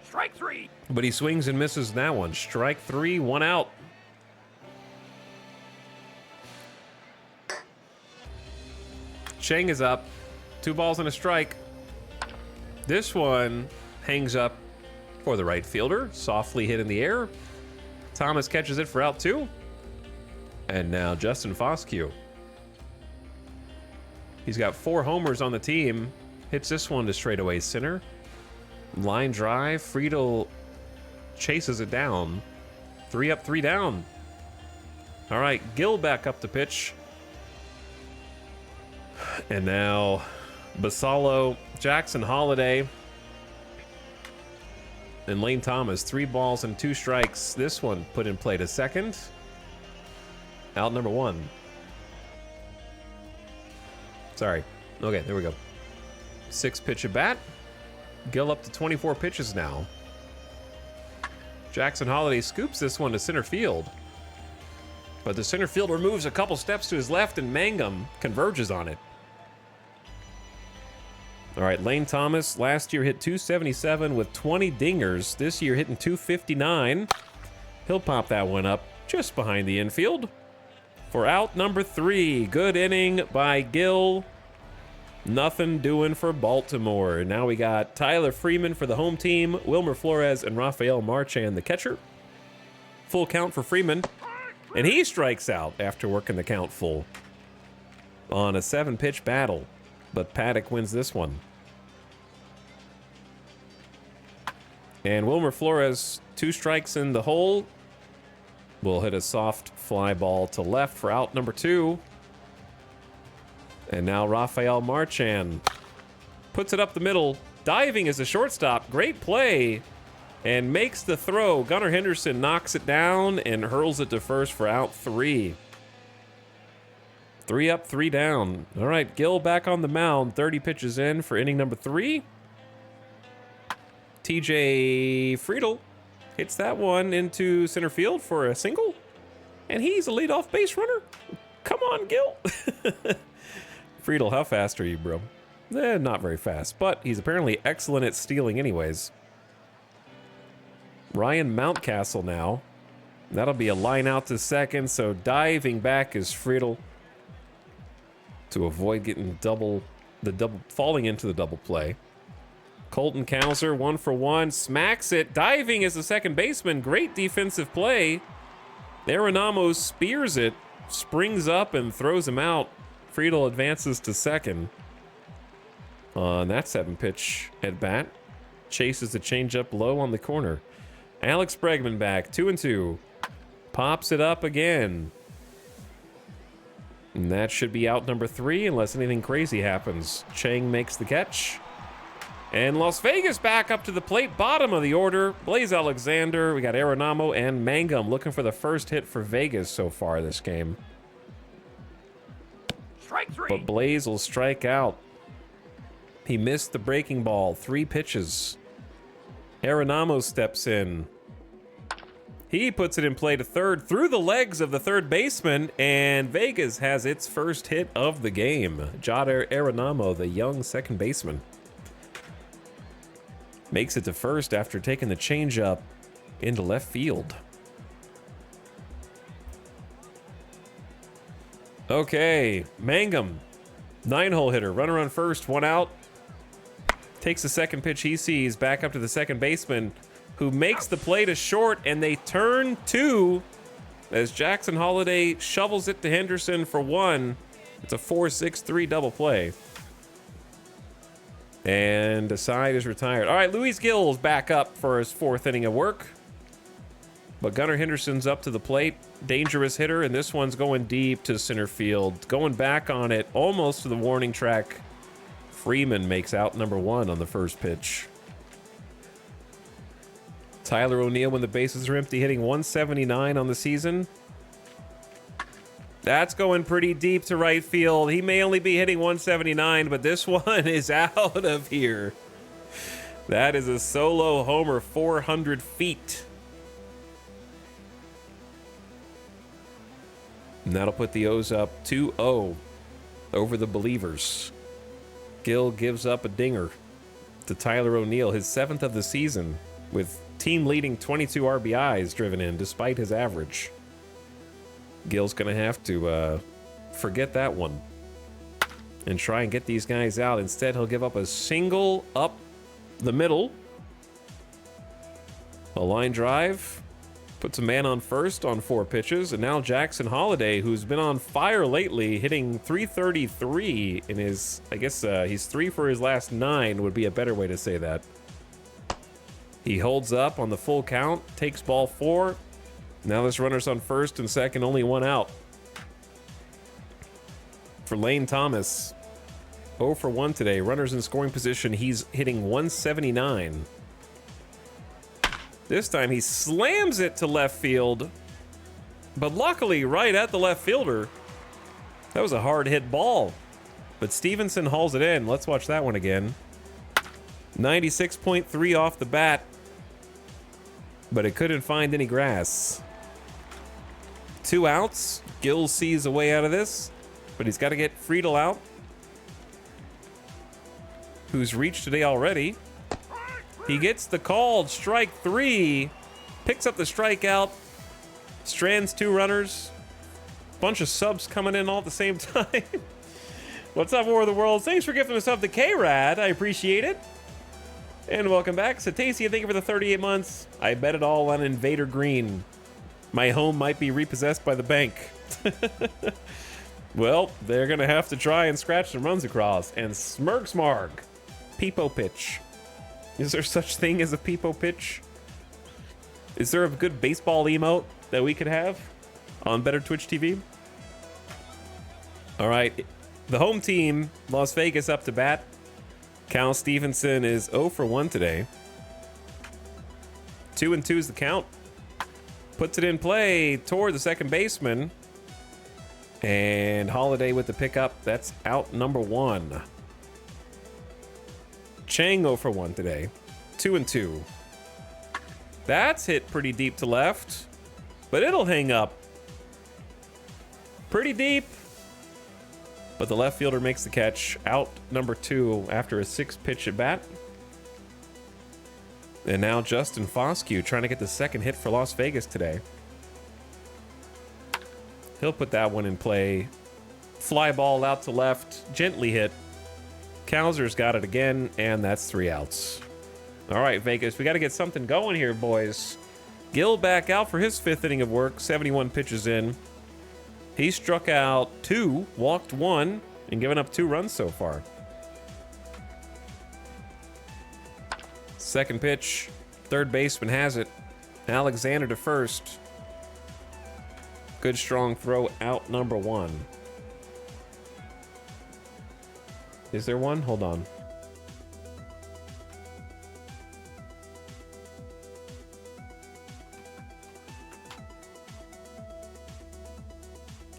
Strike 3. But he swings and misses that one. Strike 3, 1 out. Chang is up. 2 balls and a strike. This one hangs up for the right fielder. Softly hit in the air. Thomas catches it for out 2. And now Justin Foscue. He's got 4 homers on the team. Hits this one to straightaway center. Line drive. Friedel chases it down. 3 up, 3 down. All right, Gill back up to pitch. And now Basallo, Jackson Holiday, and Lane Thomas. 3 balls and 2 strikes. This one put in play to second. Out number 1. Sorry. Okay, there we go. 6 pitch at bat. Gill up to 24 pitches now. Jackson Holiday scoops this one to center field. But the center fielder moves a couple steps to his left and Mangum converges on it. All right, Lane Thomas last year hit 277 with 20 dingers. This year hitting 259. He'll pop that one up just behind the infield. For out number 3, good inning by Gill. Nothing doing for Baltimore. Now we got Tyler Freeman for the home team, Wilmer Flores and Rafael Marchand, the catcher. Full count for Freeman. And he strikes out after working the count full on a 7-pitch battle. But Paddock wins this one. And Wilmer Flores, 2 strikes in the hole. Will hit a soft fly ball to left for out number 2. And now Rafael Marchand puts it up the middle, diving as a shortstop. Great play. And makes the throw. Gunnar Henderson knocks it down and hurls it to first for out 3. 3 up, 3 down. All right, Gill back on the mound. 30 pitches in for inning number 3. TJ Friedel hits that one into center field for a single. And he's a leadoff base runner. Come on, Gill. Friedel, how fast are you, bro? Not very fast, but he's apparently excellent at stealing anyways. Ryan Mountcastle now. That'll be a line out to second, so diving back is Friedel to avoid getting falling into the double play. Colton Cowser, 1 for 1, smacks it, diving as the second baseman. Great defensive play. Arenamo spears it, springs up and throws him out. Friedel advances to second on that 7-pitch at bat. Chases the changeup low on the corner. Alex Bregman back, 2-2. Pops it up again. And that should be out number 3 unless anything crazy happens. Chang makes the catch. And Las Vegas back up to the plate, bottom of the order. Blaze Alexander, we got Arenamo and Mangum looking for the first hit for Vegas so far this game. Strike 3. But Blaze will strike out. He missed the breaking ball, 3 pitches. Arenamo steps in. He puts it in play to third through the legs of the third baseman, and Vegas has its first hit of the game. Jodar Arenamo, the young second baseman, makes it to first after taking the changeup into left field. Okay, Mangum, 9-hole hitter, runner on first, 1 out. Takes the second pitch he sees, back up to the second baseman, who makes the play to short, and they turn 2 as Jackson Holiday shovels it to Henderson for 1. It's a 4-6-3 double play. And Desai is retired. All right, Luis Gill's back up for his 4th inning of work. But Gunnar Henderson's up to the plate. Dangerous hitter, and this one's going deep to center field. Going back on it, almost to the warning track. Freeman makes out number 1 on the first pitch. Tyler O'Neill, when the bases are empty, hitting 179 on the season. That's going pretty deep to right field. He may only be hitting 179, but this one is out of here. That is a solo homer, 400 feet. And that'll put the O's up 2-0 over the Believers. Gill gives up a dinger to Tyler O'Neill, his 7th of the season, with team-leading 22 RBIs driven in despite his average. Gill's going to have to forget that one. and try and get these guys out. Instead, he'll give up a single up the middle. A line drive. Puts a man on first on 4 pitches. And now Jackson Holiday, who's been on fire lately, hitting 333 in his, I guess he's 3 for his last 9 would be a better way to say that. He holds up on the full count, takes ball 4. Now this runner's on first and second, only 1 out. For Lane Thomas, 0 for 1 today. Runners in scoring position, he's hitting 179. This time he slams it to left field, but luckily right at the left fielder. That was a hard hit ball, but Stevenson hauls it in. Let's watch that one again. 96.3 off the bat, but it couldn't find any grass. 2 outs. Gill sees a way out of this, but he's got to get Friedel out, who's reached today already. He gets the called strike 3, picks up the strikeout, strands 2 runners. Bunch of subs coming in all at the same time. What's up, War of the Worlds? Thanks for gifting us up to K-Rad. I appreciate it. And welcome back. Cetacean, thank you for the 38 months. I bet it all on Invader Green. My home might be repossessed by the bank. Well, they're going to have to try and scratch some runs across. And Smirksmarg, Peepo pitch. Is there such thing as a Peepo pitch? Is there a good baseball emote that we could have on Better Twitch TV? All right, the home team, Las Vegas, up to bat. Cal Stevenson is 0 for 1 today. 2-2 is the count. Puts it in play toward the second baseman. And Holiday with the pickup. That's out number 1. Chang 0 for 1 today. 2-2. That's hit pretty deep to left, but it'll hang up pretty deep. But the left fielder makes the catch. Out number 2 after a 6-pitch at bat. And now Justin Foscue trying to get the second hit for Las Vegas today. He'll put that one in play. Fly ball out to left, gently hit. Kowser's got it again, and that's 3 outs. All right, Vegas, we got to get something going here, boys. Gill back out for his 5th inning of work, 71 pitches in. He struck out 2, walked 1, and given up 2 runs so far. Second pitch, third baseman has it. Alexander to first. Good strong throw, out number 1. Is there one? Hold on.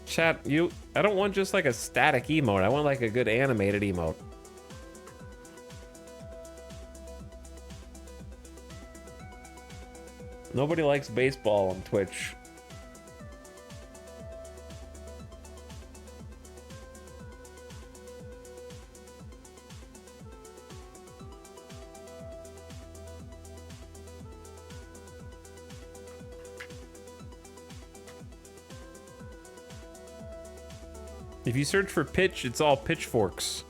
Chat, I don't want just like a static emote. I want like a good animated emote. Nobody likes baseball on Twitch. If you search for pitch, it's all pitchforks.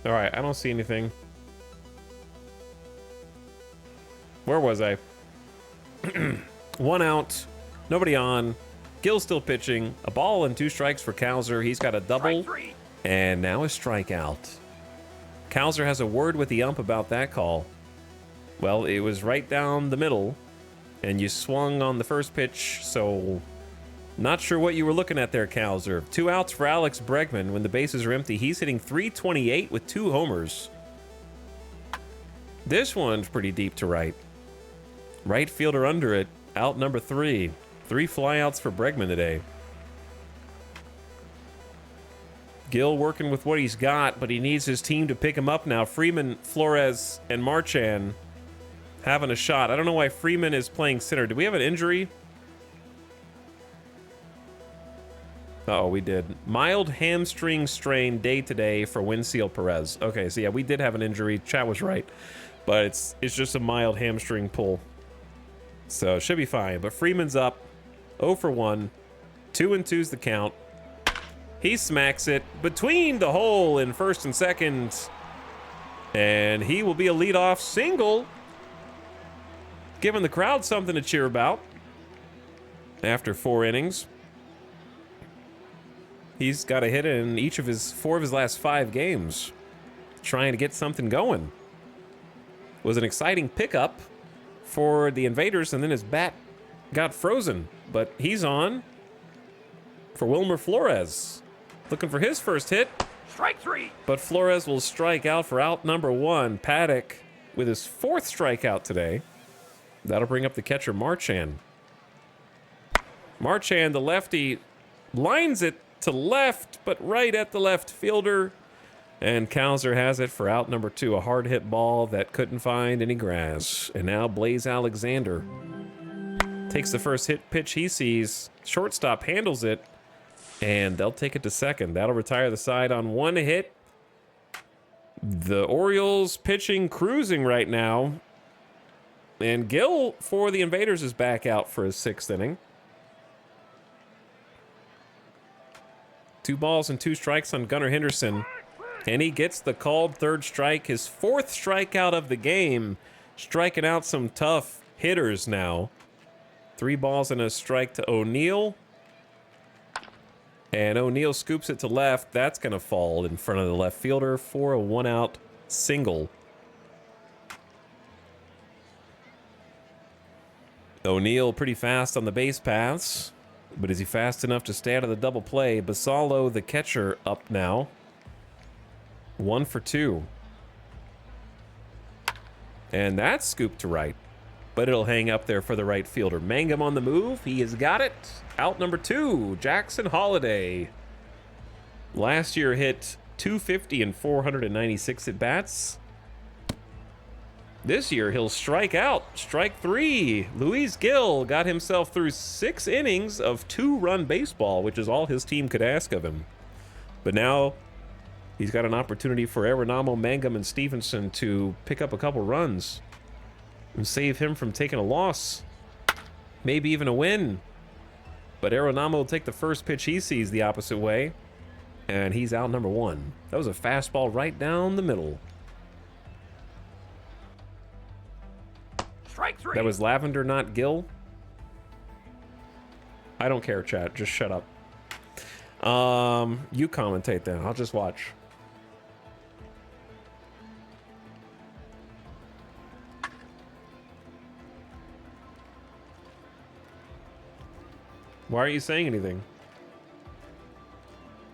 All right, I don't see anything. Where was I? 1 out, nobody on. Gill still pitching. A ball and 2 strikes for Kowser. He's got a double, and now a strikeout. Kowser has a word with the ump about that call. Well, it was right down the middle, and you swung on the first pitch, so not sure what you were looking at there, Kowser. 2 outs for Alex Bregman when the bases are empty. He's hitting .328 with 2 homers. This one's pretty deep to right. Right fielder under it, out number 3. 3 flyouts for Bregman today. Gill working with what he's got, but he needs his team to pick him up now. Freeman, Flores, and Marchand having a shot. I don't know why Freeman is playing center. Do we have an injury? Oh, we did. Mild hamstring strain day today for Winseal Perez. Okay, so yeah, we did have an injury. Chat was right. But it's just a mild hamstring pull. So it should be fine. But Freeman's up 0 for 1. 2-2's the count. He smacks it between the hole in first and second. And he will be a leadoff single, giving the crowd something to cheer about after 4 innings. He's got a hit in each of his 4 of his last 5 games, trying to get something going. It was an exciting pickup for the Invaders, and then his bat got frozen. But he's on for Wilmer Flores, looking for his first hit. Strike 3. But Flores will strike out for out number 1. Paddock with his 4th strikeout today. That'll bring up the catcher, Marchand. Marchand, the lefty, lines it to left, but right at the left fielder. And Kowser has it for out number 2, a hard hit ball that couldn't find any grass. And now Blaze Alexander takes the first hit pitch he sees. Shortstop handles it, and they'll take it to second. That'll retire the side on 1 hit. The Orioles pitching cruising right now. And Gill for the Invaders is back out for his 6th inning. 2 balls and 2 strikes on Gunnar Henderson. And he gets the called 3rd strike, his 4th strikeout of the game. Striking out some tough hitters now. 3 balls and a strike to O'Neill. And O'Neill scoops it to left. That's going to fall in front of the left fielder for a 1-out single. O'Neill pretty fast on the base paths. But is he fast enough to stay out of the double play? Basalo, the catcher, up now. 1 for 2. And that's scooped to right. But it'll hang up there for the right fielder. Mangum on the move. He has got it. Out number 2, Jackson Holiday. Last year hit 250 and 496 at bats. This year he'll strike out. Strike 3. Luis Gill got himself through 6 innings of 2-run baseball, which is all his team could ask of him. But now he's got an opportunity for Arenamo, Mangum, and Stevenson to pick up a couple runs and save him from taking a loss. Maybe even a win. But Arenamo will take the first pitch he sees the opposite way. And he's out number 1. That was a fastball right down the middle. Strike 3. That was Lavender, not Gill. I don't care, chat. Just shut up. You commentate then. I'll just watch. Why aren't you saying anything?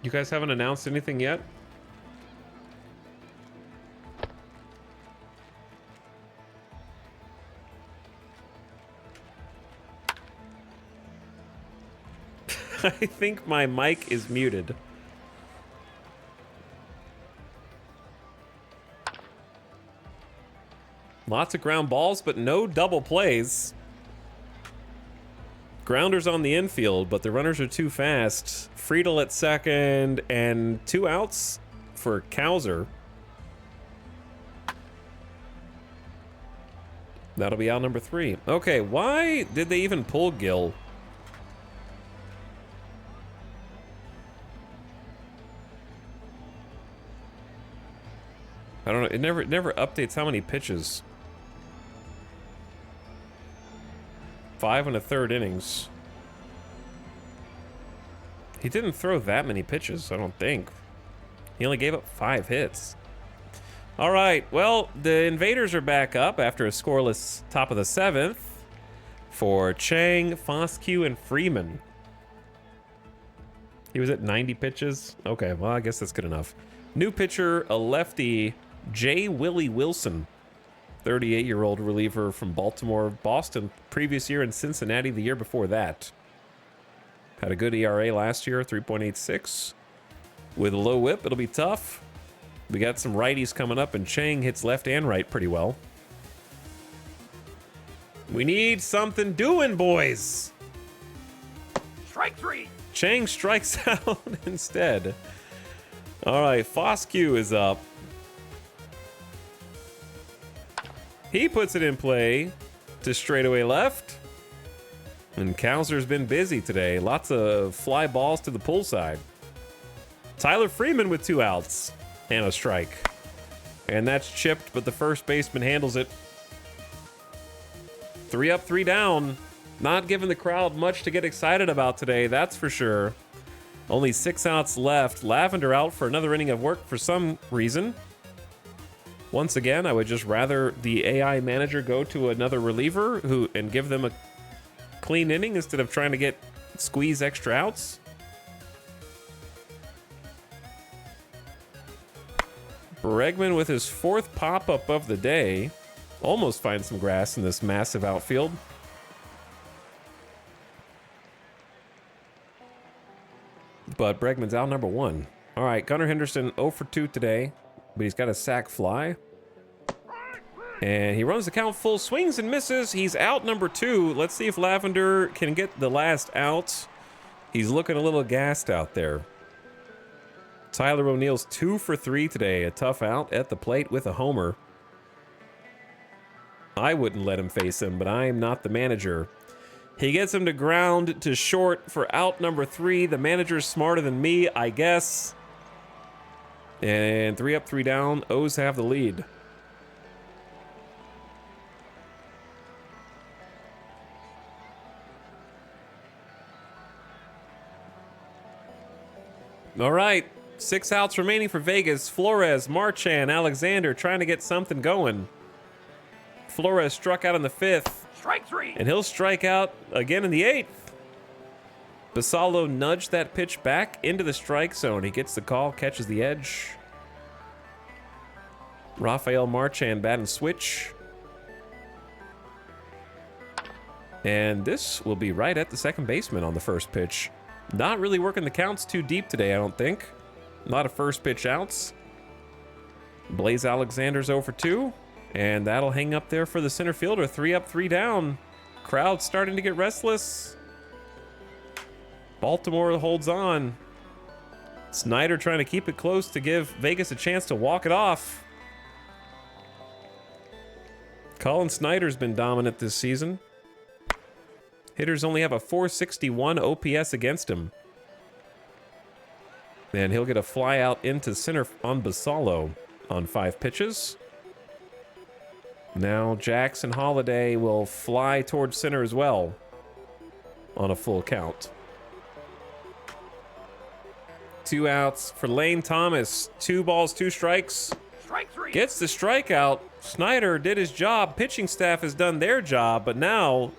You guys haven't announced anything yet? I think my mic is muted. Lots of ground balls, but no double plays. Grounders on the infield, but the runners are too fast. Friedel at second, and 2 outs for Kowser. That'll be out number 3. Okay, why did they even pull Gill? I don't know. It never updates how many pitches. 5 1/3 innings. He didn't throw that many pitches, I don't think. He only gave up 5 hits. All right, well, the Invaders are back up after a scoreless top of the 7th for Chang, Foscue, and Freeman. He was at 90 pitches. Okay, well, I guess that's good enough. New pitcher, a lefty, J. Willie Wilson. 38-year-old reliever from Baltimore, Boston previous year, and Cincinnati the year before that. Had a good ERA last year, 3.86. With a low whip, it'll be tough. We got some righties coming up, and Chang hits left and right pretty well. We need something doing, boys. Strike 3. Chang strikes out instead. All right, Foscue is up. He puts it in play to straightaway left. And Kowser's been busy today. Lots of fly balls to the pull side. Tyler Freeman with 2 outs and a strike. And that's chipped, but the first baseman handles it. 3 up, 3 down. Not giving the crowd much to get excited about today, that's for sure. Only 6 outs left. Lavender out for another inning of work for some reason. Once again, I would just rather the AI manager go to another reliever and give them a clean inning instead of trying to squeeze extra outs. Bregman with his 4th pop-up of the day. Almost finds some grass in this massive outfield. But Bregman's out number 1. All right, Gunnar Henderson 0 for 2 today, but he's got a sac fly. And he runs the count full, swings and misses. He's out number 2. Let's see if Lavender can get the last out. He's looking a little gassed out there. Tyler O'Neill's 2 for 3 today. A tough out at the plate with a homer. I wouldn't let him face him, but I am not the manager. He gets him to ground to short for out number 3. The manager's smarter than me, I guess. And 3 up, 3 down. O's have the lead. All right, 6 outs remaining for Vegas. Flores, Marchand, Alexander trying to get something going. Flores struck out in the 5th. Strike 3. And he'll strike out again in the 8th. Basallo nudged that pitch back into the strike zone. He gets the call, catches the edge. Rafael Marchand bat and switch. And this will be right at the second baseman on the first pitch. Not really working the counts too deep today, I don't think. A lot of first pitch outs. Blaze Alexander's 0 for 2. And that'll hang up there for the center fielder. 3 up, 3 down. Crowd starting to get restless. Baltimore holds on. Snyder trying to keep it close to give Vegas a chance to walk it off. Colin Snyder's been dominant this season. Hitters only have a 461 OPS against him. And he'll get a fly out into center on Basallo on 5 pitches. Now Jackson Holiday will fly towards center as well on a full count. 2 outs for Lane Thomas. 2 balls, 2 strikes. Strike 3. Gets the strikeout. Snyder did his job. Pitching staff has done their job, but now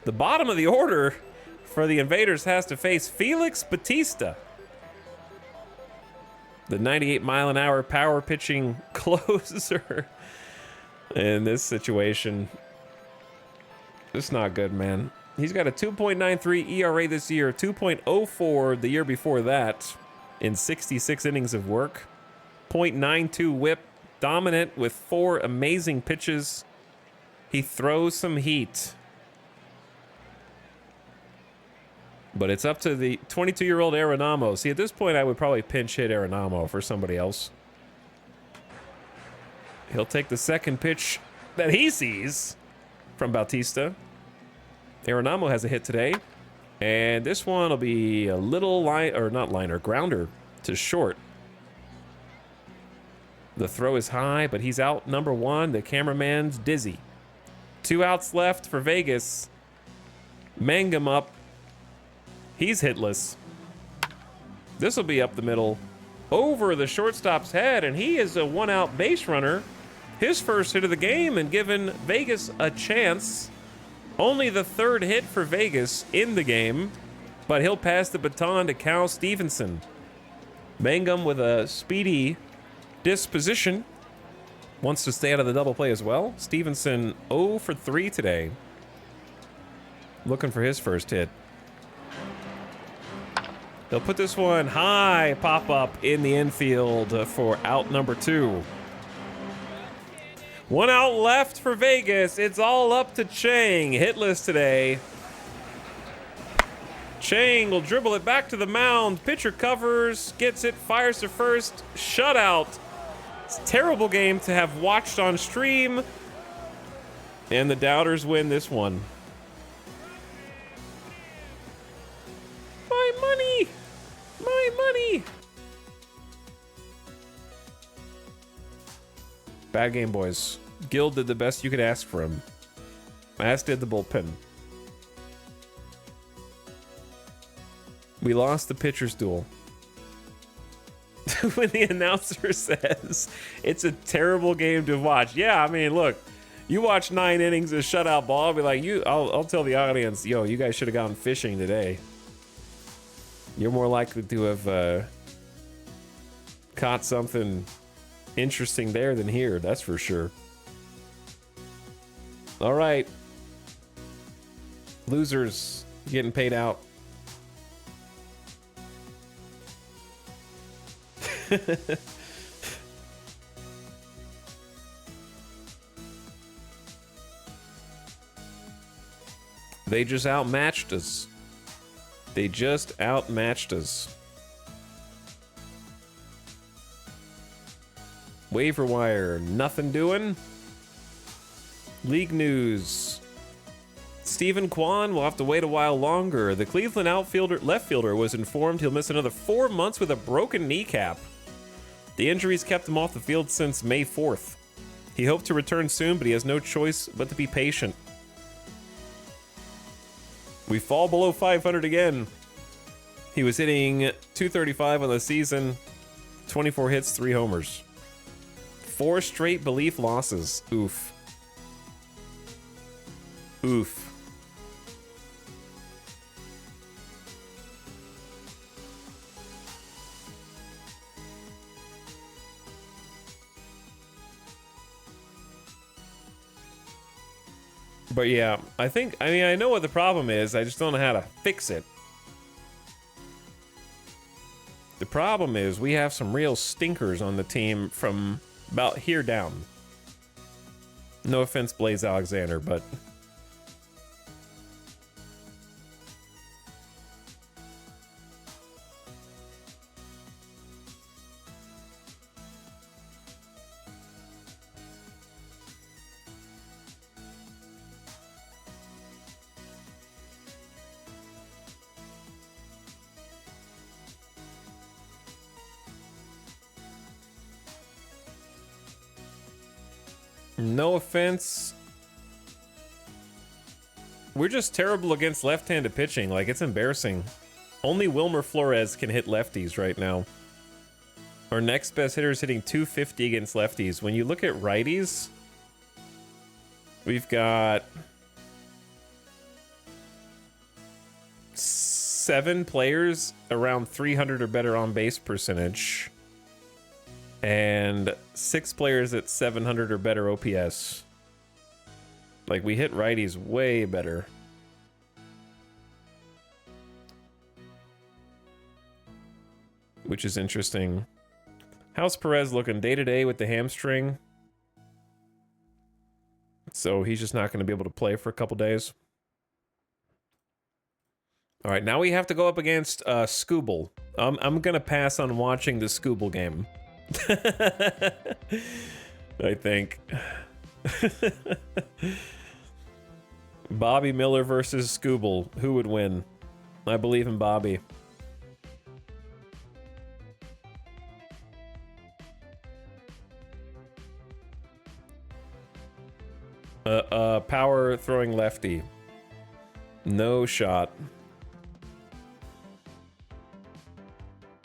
the bottom of the order for the Invaders has to face Felix Bautista. The 98-mile-an-hour power pitching closer in this situation. It's not good, man. He's got a 2.93 ERA this year, 2.04 the year before that in 66 innings of work. 0.92 whip, dominant with 4 amazing pitches. He throws some heat. But it's up to the 22-year-old Arenamo. See, at this point, I would probably pinch hit Arenamo for somebody else. He'll take the second pitch that he sees from Bautista. Arenamo has a hit today. And this one will be a little grounder to short. The throw is high, but he's out number 1. The cameraman's dizzy. 2 outs left for Vegas. Mangum up. He's hitless. This will be up the middle over the shortstop's head, and he is a 1-out base runner. His first hit of the game and giving Vegas a chance. Only the 3rd hit for Vegas in the game, but he'll pass the baton to Cal Stevenson. Mangum with a speedy disposition. Wants to stay out of the double play as well. Stevenson 0 for 3 today. Looking for his first hit. They'll put this one high, pop up in the infield for out number 2. 1 out left for Vegas. It's all up to Chang. Hitless today. Chang will dribble it back to the mound. Pitcher covers, gets it, fires to first. Shutout. It's a terrible game to have watched on stream. And the Doubters win this one. My money! My money! Bad game, boys. Gil did the best you could ask for him. As did the bullpen. We lost the pitcher's duel. When the announcer says it's a terrible game to watch. Yeah, I mean, look, you watch 9 innings of shutout ball, I'll be like, I'll tell the audience, yo, you guys should have gone fishing today. You're more likely to have caught something interesting there than here, that's for sure. All right. Losers getting paid out. They just outmatched us. They just outmatched us. Waiver wire, nothing doing. League news. Stephen Kwan will have to wait a while longer. The Cleveland left fielder was informed he'll miss another 4 months with a broken kneecap. The injuries kept him off the field since May 4th. He hoped to return soon, but he has no choice but to be patient. We fall below 500 again. He was hitting .235 on the season, 24 hits, 3 homers. 4 straight belief losses. Oof. Oof. But yeah, I know what the problem is. I just don't know how to fix it. The problem is we have some real stinkers on the team from about here down. No offense, Blaze Alexander, but no offense. We're just terrible against left-handed pitching. Like, it's embarrassing. Only Wilmer Flores can hit lefties right now. Our next best hitter is hitting .250 against lefties. When you look at righties, we've got 7 players around 300 or better on base percentage. And 6 players at 700 or better OPS. Like, we hit righties way better. Which is interesting. How's Perez looking day to day with the hamstring? So he's just not going to be able to play for a couple days. All right, now we have to go up against Scooble. I'm going to pass on watching the Scooble game. I think. Bobby Miller versus Scooble. Who would win? I believe in Bobby. Power throwing lefty. No shot.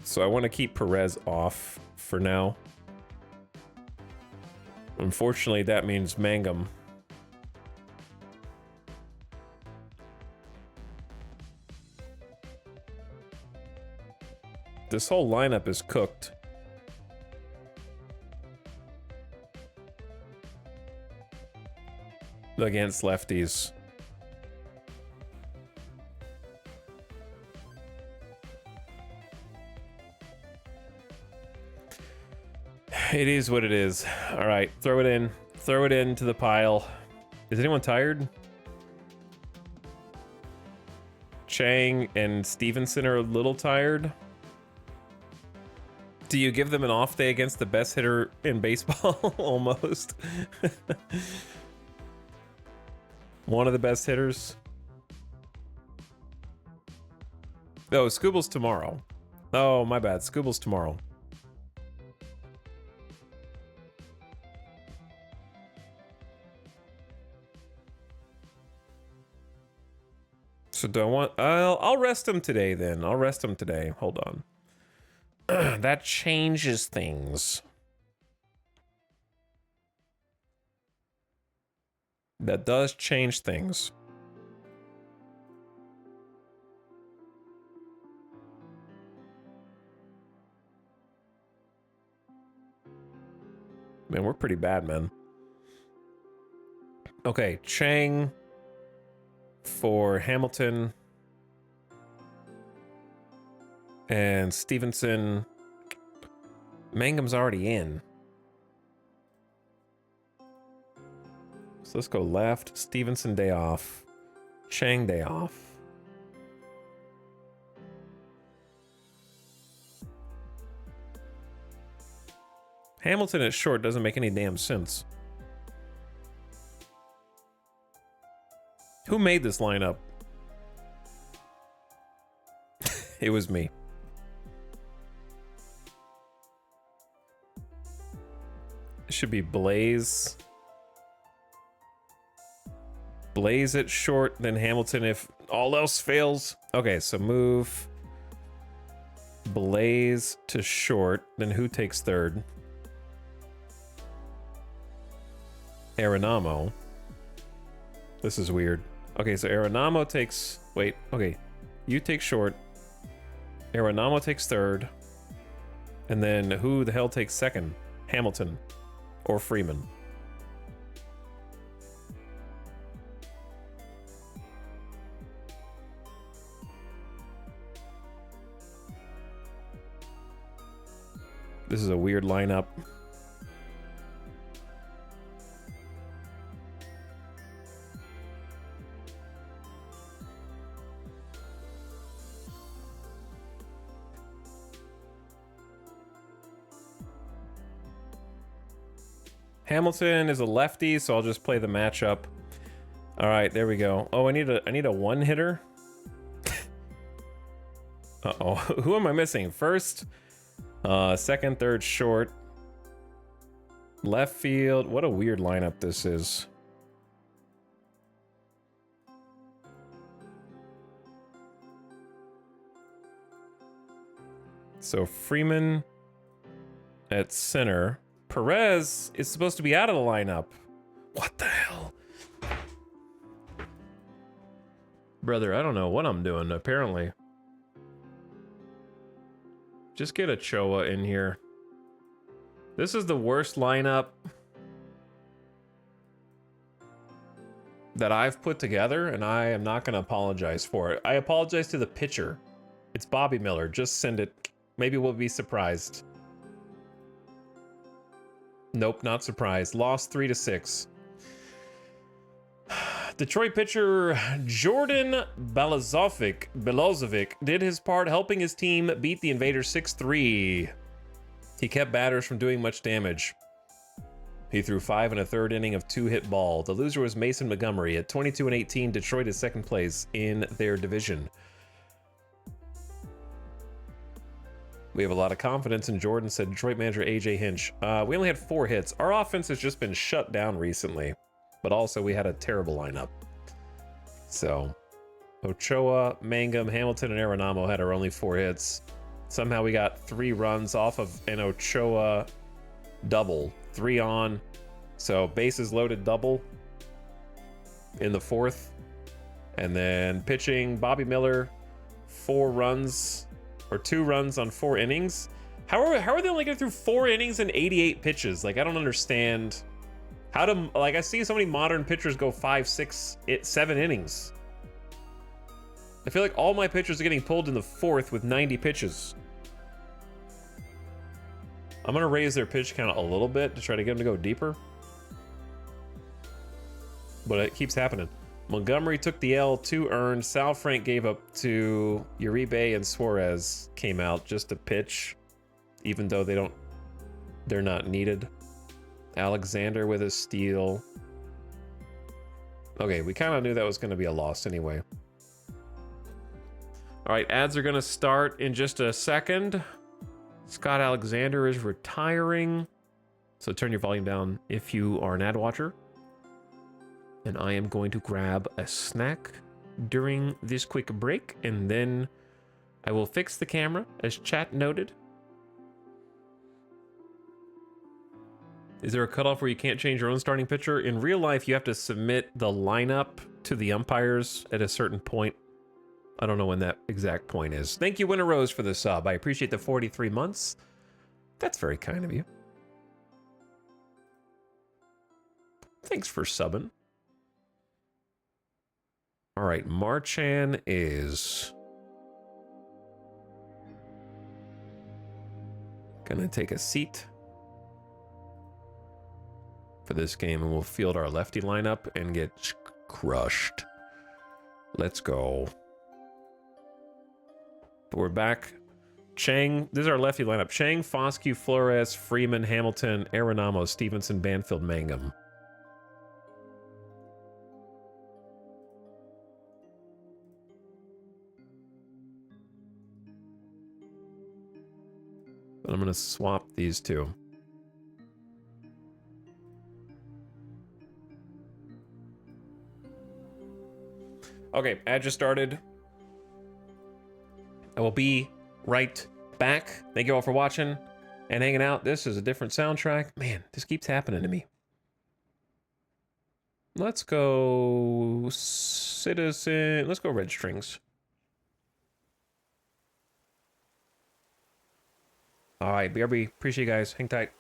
So I want to keep Perez off for now. Unfortunately, that means Mangum. This whole lineup is cooked. Against lefties. It is what it is. All right, throw it in. Throw it into the pile. Is anyone tired? Chang and Stevenson are a little tired. Do you give them an off day against the best hitter in baseball? Almost. One of the best hitters. Oh, Scooble's tomorrow. Oh, my bad. Scooble's tomorrow. So do I want... I'll rest him today then. I'll rest him today. Hold on. That changes things. That does change things. Man, we're pretty bad, man. Okay, Chang for Hamilton. And Stevenson. Mangum's already in. So let's go left. Stevenson day off. Chang day off. Hamilton at short doesn't make any damn sense. Who made this lineup? It was me. It should be Blaze. Blaze at short, then Hamilton if all else fails. Okay, so move Blaze to short, then who takes third? Arenamo. This is weird. Okay, so Arenamo takes... Wait, okay. You take short. Arenamo takes third. And then who the hell takes second? Hamilton. Or Freeman. This is a weird lineup. Hamilton is a lefty, so I'll just play the matchup. All right, there we go. Oh, I need a one hitter. Uh-oh, who am I missing? First, second, third, short. Left field. What a weird lineup this is. So Freeman at center. Perez is supposed to be out of the lineup. What the hell? Brother, I don't know what I'm doing, apparently. Just get a Choa in here. This is the worst lineup that I've put together, and I am not going to apologize for it. I apologize to the pitcher. It's Bobby Miller. Just send it. Maybe we'll be surprised. Nope, not surprised. Lost 3-6. Detroit pitcher Jordan Belazovic did his part helping his team beat the Invaders 6-3. He kept batters from doing much damage. He threw 5 and a third inning of 2-hit ball. The loser was Mason Montgomery. At 22-18, Detroit is second place in their division. We have a lot of confidence in Jordan, said Detroit manager AJ Hinch. We only had 4 hits. Our offense has just been shut down recently, but also we had a terrible lineup. So Ochoa, Mangum, Hamilton, and Arenamo had our only 4 hits. Somehow we got 3 runs off of an Ochoa double. 3 on. So bases loaded double in the 4th. And then pitching, Bobby Miller, 4 runs... or 2 runs on 4 innings. How are they only getting through 4 innings and 88 pitches? Like, I don't understand how to, like, I see so many modern pitchers go 5, 6, 7 innings. I feel like all my pitchers are getting pulled in the 4th with 90 pitches. I'm gonna raise their pitch count a little bit to try to get them to go deeper. But it keeps happening. Montgomery took the L, 2 earned. Sal Frank gave up to Uribe, and Suarez came out just to pitch, even though they're not needed. Alexander with a steal. Okay, we kind of knew that was going to be a loss anyway. All right, ads are going to start in just a second. Scott Alexander is retiring. So turn your volume down if you are an ad watcher. And I am going to grab a snack during this quick break, and then I will fix the camera, as chat noted. Is there a cutoff where you can't change your own starting pitcher? In real life, you have to submit the lineup to the umpires at a certain point. I don't know when that exact point is. Thank you, Winter Rose, for the sub. I appreciate the 43 months. That's very kind of you. Thanks for subbing. All right, Marchan is gonna take a seat for this game, and we'll field our lefty lineup and get crushed. Let's go. But we're back. Chang, this is our lefty lineup. Chang, Foscue, Flores, Freeman, Hamilton, Arenamo, Stevenson, Banfield, Mangum. But I'm going to swap these two. Okay, ad just started. I will be right back. Thank you all for watching and hanging out. This is a different soundtrack. Man, this keeps happening to me. Let's go Citizen. Let's go Red Strings. All right, BRB. Appreciate you guys. Hang tight.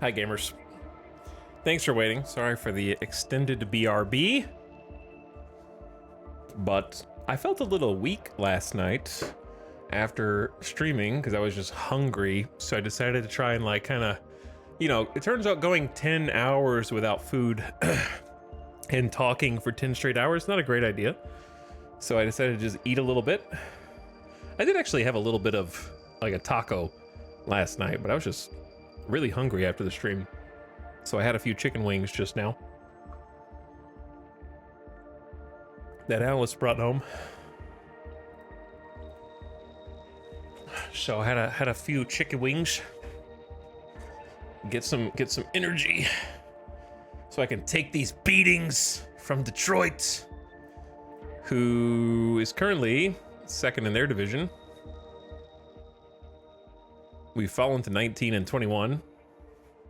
Hi, gamers. Thanks for waiting. Sorry for the extended BRB. But I felt a little weak last night after streaming because I was just hungry. So I decided to try and like kind of, you know, it turns out going 10 hours without food and talking for 10 straight hours is not a great idea. So I decided to just eat a little bit. I did actually have a little bit of like a taco last night, but I was just really hungry after the stream. So I had a few chicken wings just now that Alice brought home. So I had a few chicken wings. Get some energy so I can take these beatings from Detroit, who is currently second in their division. We've fallen to 19 and 21.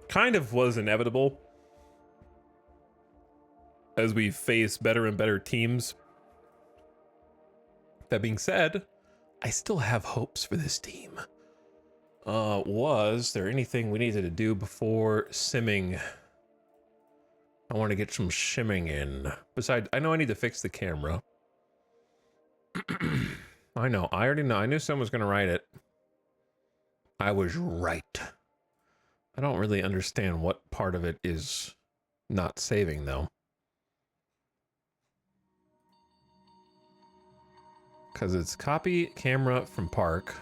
Kind of was inevitable as we face better and better teams. That being said, I still have hopes for this team. Was there anything we needed to do before simming? I want to get some shimming in. Besides, I know I need to fix the camera. I know, I already know. I knew someone was going to write it. I was right. I don't really understand what part of it is not saving, though. Because it's copy camera from park.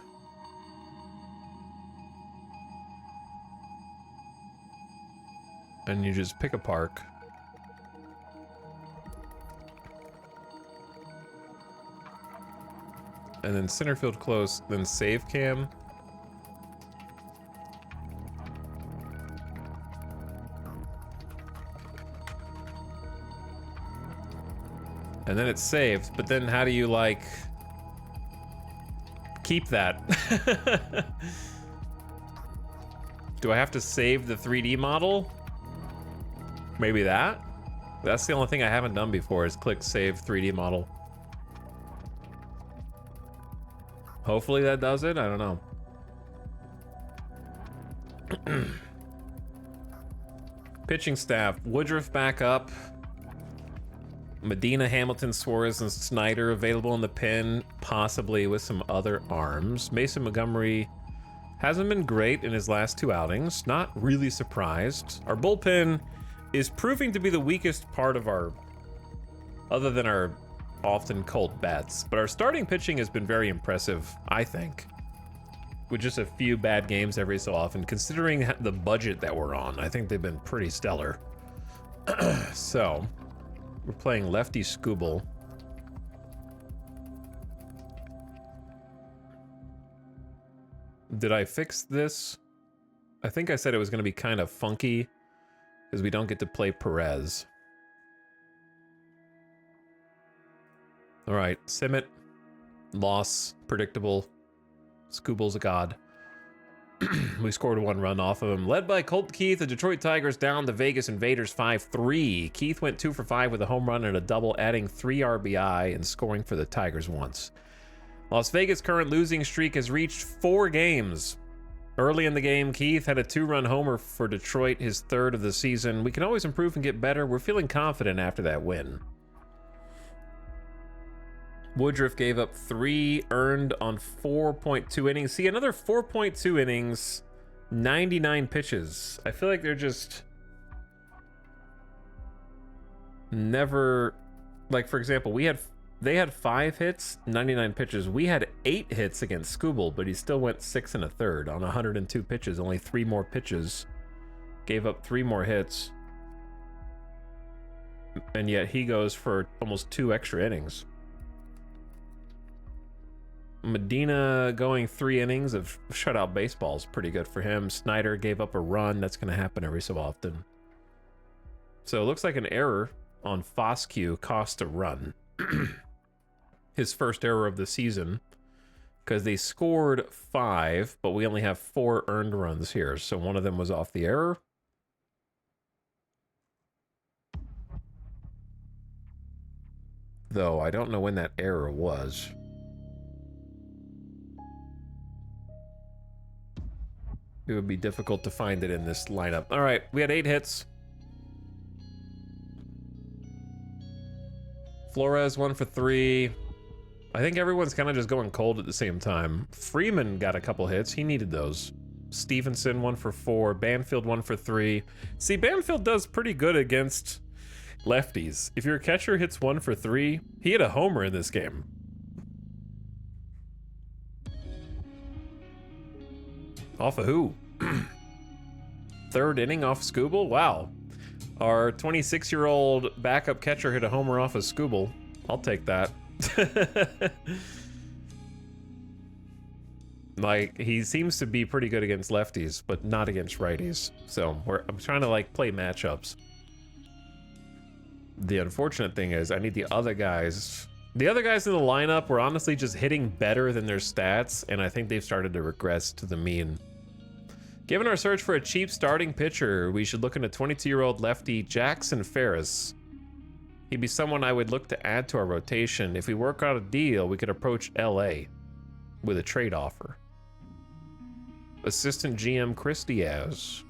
And you just pick a park. And then center field close, then save cam. And then it's saved, but then how do you like keep that? Do I have to save the 3D model? Maybe that? That's the only thing I haven't done before is click save 3D model. Hopefully that does it, I don't know. Pitching staff, Woodruff back up. Medina, Hamilton, Suarez, and Snyder available in the pen, possibly with some other arms. Mason Montgomery hasn't been great in his last two outings. Not really surprised. Our bullpen is proving to be the weakest part of our, other than our often cold bats. But our starting pitching has been very impressive, I think. With just a few bad games every so often. Considering the budget that we're on, I think they've been pretty stellar. So... we're playing lefty Scooble. Did I fix this? I think I said it was going to be kind of funky because we don't get to play Perez. All right, sim it. Loss, predictable. Scooble's a god. We scored one run off of him. Led by Colt Keith, the Detroit Tigers down the Vegas Invaders 5-3. Keith went 2 for 5 with a home run and a double, adding 3 RBI and scoring for the Tigers once. Las Vegas' current losing streak has reached 4 games. Early in the game, Keith had a 2-run homer for Detroit, his 3rd of the season. We can always improve and get better. We're feeling confident after that win. Woodruff gave up 3 earned on 4.2 innings. See, another 4.2 innings, 99 pitches. I feel like they're just never, like, for example, they had 5 hits, 99 pitches. We had 8 hits against Scooble, but he still went 6 1/3 on 102 pitches, only 3 more pitches. Gave up 3 more hits. And yet he goes for almost 2 extra innings. Medina going 3 innings of shutout baseball is pretty good for him. Snyder gave up a run. That's going to happen every so often. So it looks like an error on Foscue cost a run. His first error of the season. Because they scored 5, but we only have 4 earned runs here. So one of them was off the error. Though I don't know when that error was. It would be difficult to find it in this lineup. All right, we had 8 hits. Flores 1 for 3. I think everyone's kind of just going cold at the same time. Freeman got a couple hits. He needed those. Stevenson 1 for 4. Banfield 1 for 3. See, Banfield does pretty good against lefties. If your catcher hits 1 for 3, he hit a homer in this game. Off of who? Third inning off Scooble? Wow. Our 26-year-old backup catcher hit a homer off of Scooble. I'll take that. Like, he seems to be pretty good against lefties, but not against righties. So I'm trying to like play matchups. The unfortunate thing is I need the other guys. The other guys in the lineup were honestly just hitting better than their stats, and I think they've started to regress to the mean. Given our search for a cheap starting pitcher, we should look into 22-year-old lefty Jackson Ferris. He'd be someone I would look to add to our rotation. If we work out a deal, we could approach LA with a trade offer. Assistant GM Chris Diaz.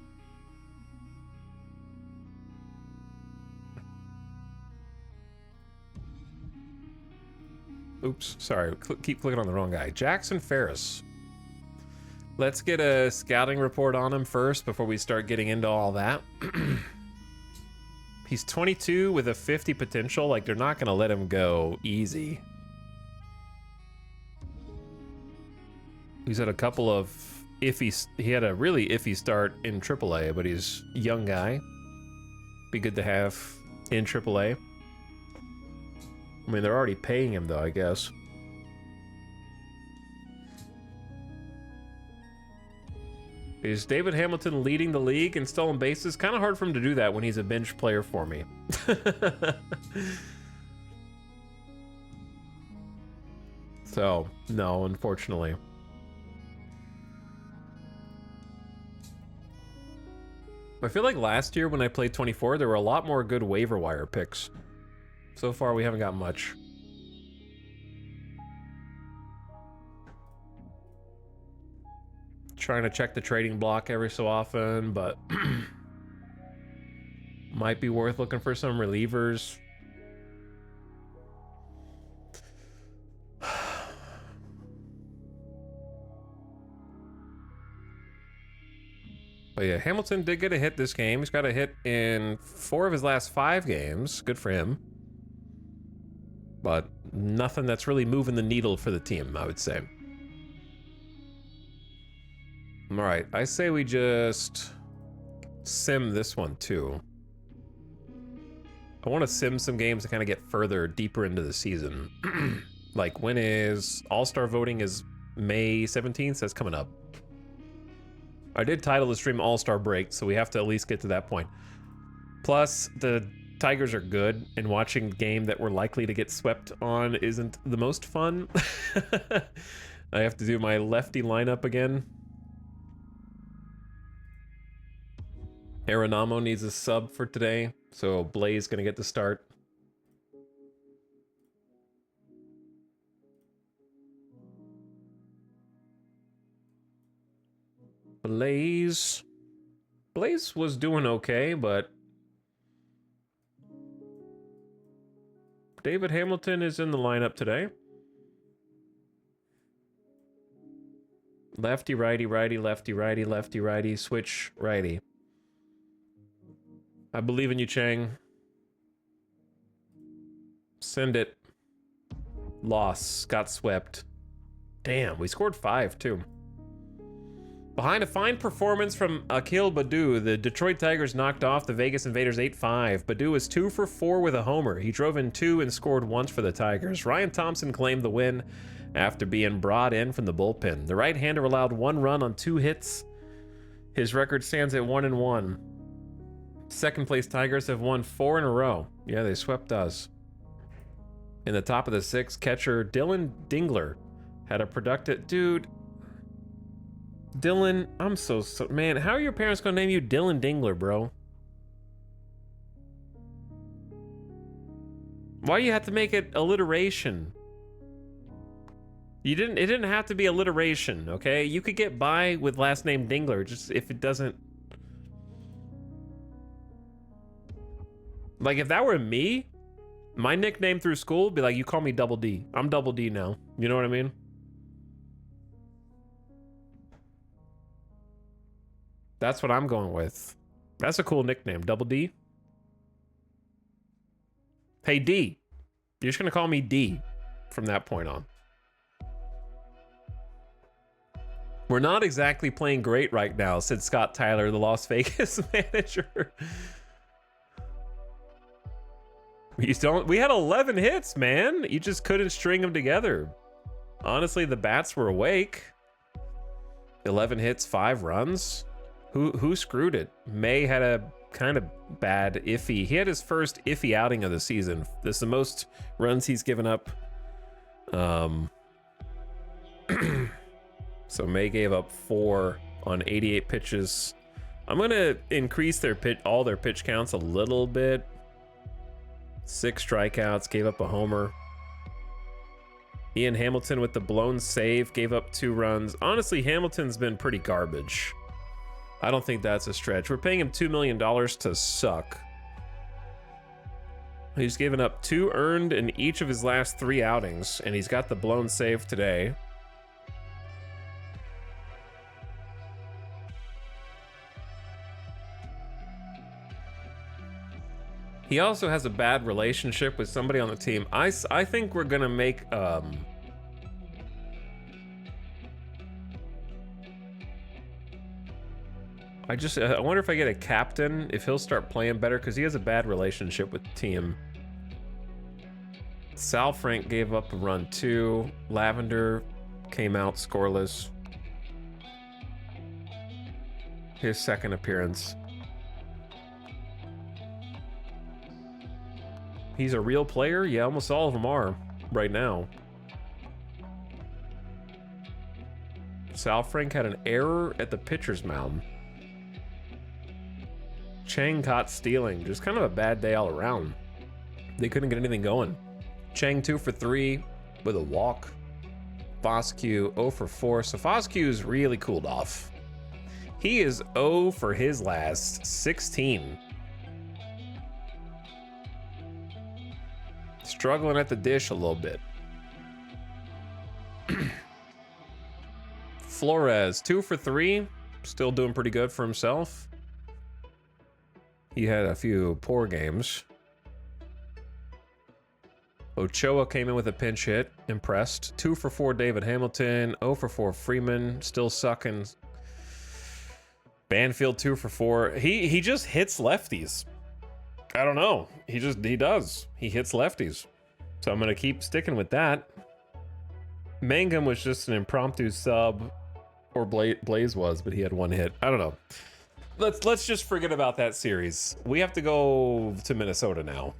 Oops, sorry, keep clicking on the wrong guy. Jackson Ferris. Let's get a scouting report on him first before we start getting into all that. He's 22 with a 50 potential. Like, they're not gonna let him go easy. He's had a couple of iffy, he had a really iffy start in AAA, but he's a young guy. Be good to have in AAA. I mean, they're already paying him though, I guess. Is David Hamilton leading the league in stolen bases? Kind of hard for him to do that when he's a bench player for me. So, no, unfortunately. I feel like last year when I played 24, there were a lot more good waiver wire picks. So far, we haven't got much. Trying to check the trading block every so often, but might be worth looking for some relievers. But yeah, Hamilton did get a hit this game. He's got a hit in 4 of his last 5 games. Good for him. But nothing that's really moving the needle for the team, I would say. All right, I say we just sim this one too. I want to sim some games to kind of get further, deeper into the season. Like, when is All-Star voting? Is May 17th? That's coming up. I did title the stream All-Star Break, so we have to at least get to that point. Plus, the Tigers are good, and watching a game that we're likely to get swept on isn't the most fun. I have to do my lefty lineup again. Arenamo needs a sub for today, so Blaze gonna get the start. Blaze was doing okay, but David Hamilton is in the lineup today. Lefty, righty, righty, lefty, righty, lefty, righty, switch, righty. I believe in you, Chang. Send it. Loss. Got swept. Damn, we scored 5, too. Behind a fine performance from Akil Baddoo, the Detroit Tigers knocked off the Vegas Invaders 8-5. Baddoo was 2 for 4 with a homer. He drove in 2 and scored once for the Tigers. Ryan Thompson claimed the win after being brought in from the bullpen. The right-hander allowed 1 run on 2 hits. His record stands at 1-1. Second place Tigers have won 4 in a row. Yeah, they swept us. In the top of the 6th, catcher Dylan Dingler had a productive... Dude. Dylan, I'm so... Man, how are your parents gonna name you Dylan Dingler, bro? Why you have to make it alliteration? It didn't have to be alliteration, okay? You could get by with last name Dingler, just if it doesn't. Like, if that were me, my nickname through school would be like, you call me Double D. I'm Double D now. You know what I mean? That's what I'm going with. That's a cool nickname, Double D. Hey, D. You're just gonna call me D from that point on. We're not exactly playing great right now, said Scott Tyler, the Las Vegas manager. We had 11 hits, man. You just couldn't string them together. Honestly, the bats were awake. 11 hits, 5 runs. Who screwed it? May had a kind of bad iffy. He had his first iffy outing of the season. This is the most runs he's given up. So May gave up 4 on 88 pitches. I'm gonna increase all their pitch counts a little bit. 6 strikeouts, gave up a homer. Ian Hamilton with the blown save, gave up 2 runs. Honestly, Hamilton's been pretty garbage. I don't think that's a stretch. We're paying him $2 million to suck. He's given up 2 earned in each of his last 3 outings, and he's got the blown save today. He also has a bad relationship with somebody on the team. I think we're gonna make I wonder if I get a captain, if he'll start playing better, because he has a bad relationship with the team. Sal Frank gave up a run 2. Lavender came out scoreless. His second appearance. He's a real player? Yeah, almost all of them are right now. Sal Frank had an error at the pitcher's mound. Chang caught stealing. Just kind of a bad day all around. They couldn't get anything going. Chang 2 for 3 with a walk. Foscue 0 for 4. So Foscue's really cooled off. He is 0 for his last 16. Struggling at the dish a little bit. Flores 2 for 3. Still doing pretty good for himself. He had a few poor games. Ochoa came in with a pinch hit. Impressed. 2 for 4 David Hamilton. 0 for 4 Freeman. Still sucking. Banfield 2 for 4. He just hits lefties. I don't know. He does. He hits lefties. So I'm gonna keep sticking with that. Mangum was just an impromptu sub, or Blaze was, but he had 1 hit. I don't know. Let's just forget about that series. We have to go to Minnesota now.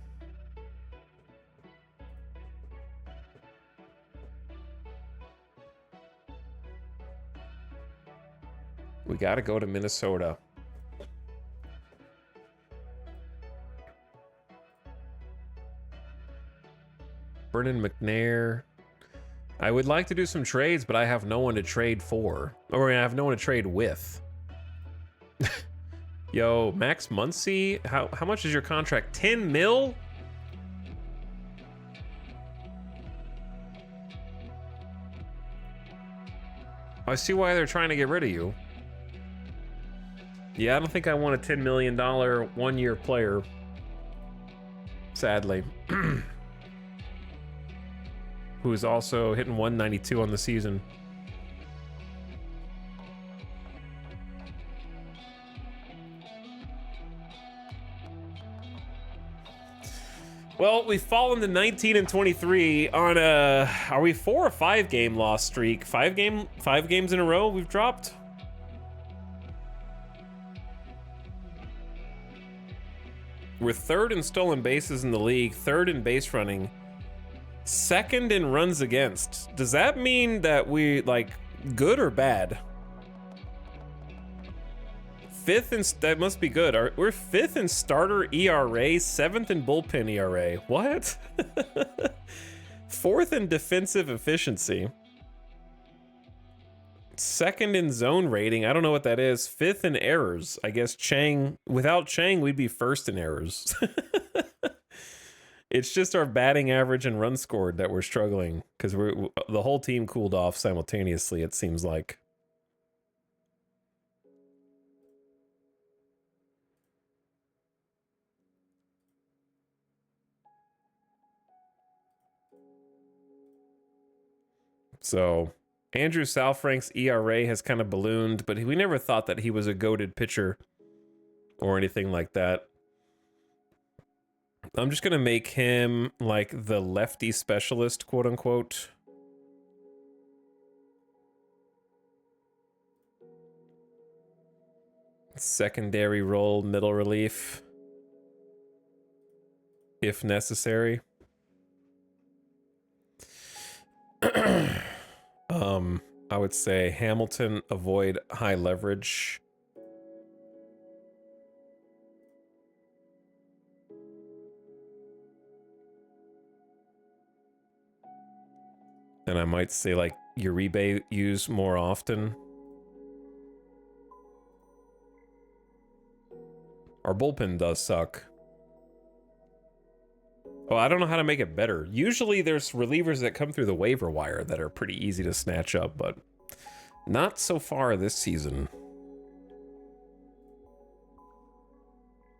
We gotta go to Minnesota. Brennan McNair. I would like to do some trades, but I have no one to trade for. Or I have no one to trade with. Yo, Max Muncy, how much is your contract? 10 mil? I see why they're trying to get rid of you. Yeah, I don't think I want a $10 million 1-year player. Sadly. Who is also hitting 192 on the season. Well, we've fallen to 19 and 23 on a, are we 4 or 5 game loss streak? 5 games in a row we've dropped? We're 3rd in stolen bases in the league, 3rd in base running, 2nd in runs against. Does that mean that we, like, good or bad? 5th in, that must be good. We're 5th in starter ERA, 7th in bullpen ERA. What? 4th in defensive efficiency. Second in zone rating. I don't know what that is. Fifth in errors. I guess Chang, without Chang, we'd be first in errors. It's just our batting average and run scored that we're struggling because the whole team cooled off simultaneously, it seems like. So Andrew Saalfrank's ERA has kind of ballooned, but we never thought that he was a goated pitcher or anything like that. I'm just going to make him like the lefty specialist, quote unquote. Secondary role, middle relief, if necessary. I would say Hamilton, avoid high leverage. And I might say like Uribe use more often. Our bullpen does suck. Oh, I don't know how to make it better. Usually there's relievers that come through the waiver wire that are pretty easy to snatch up, but not so far this season.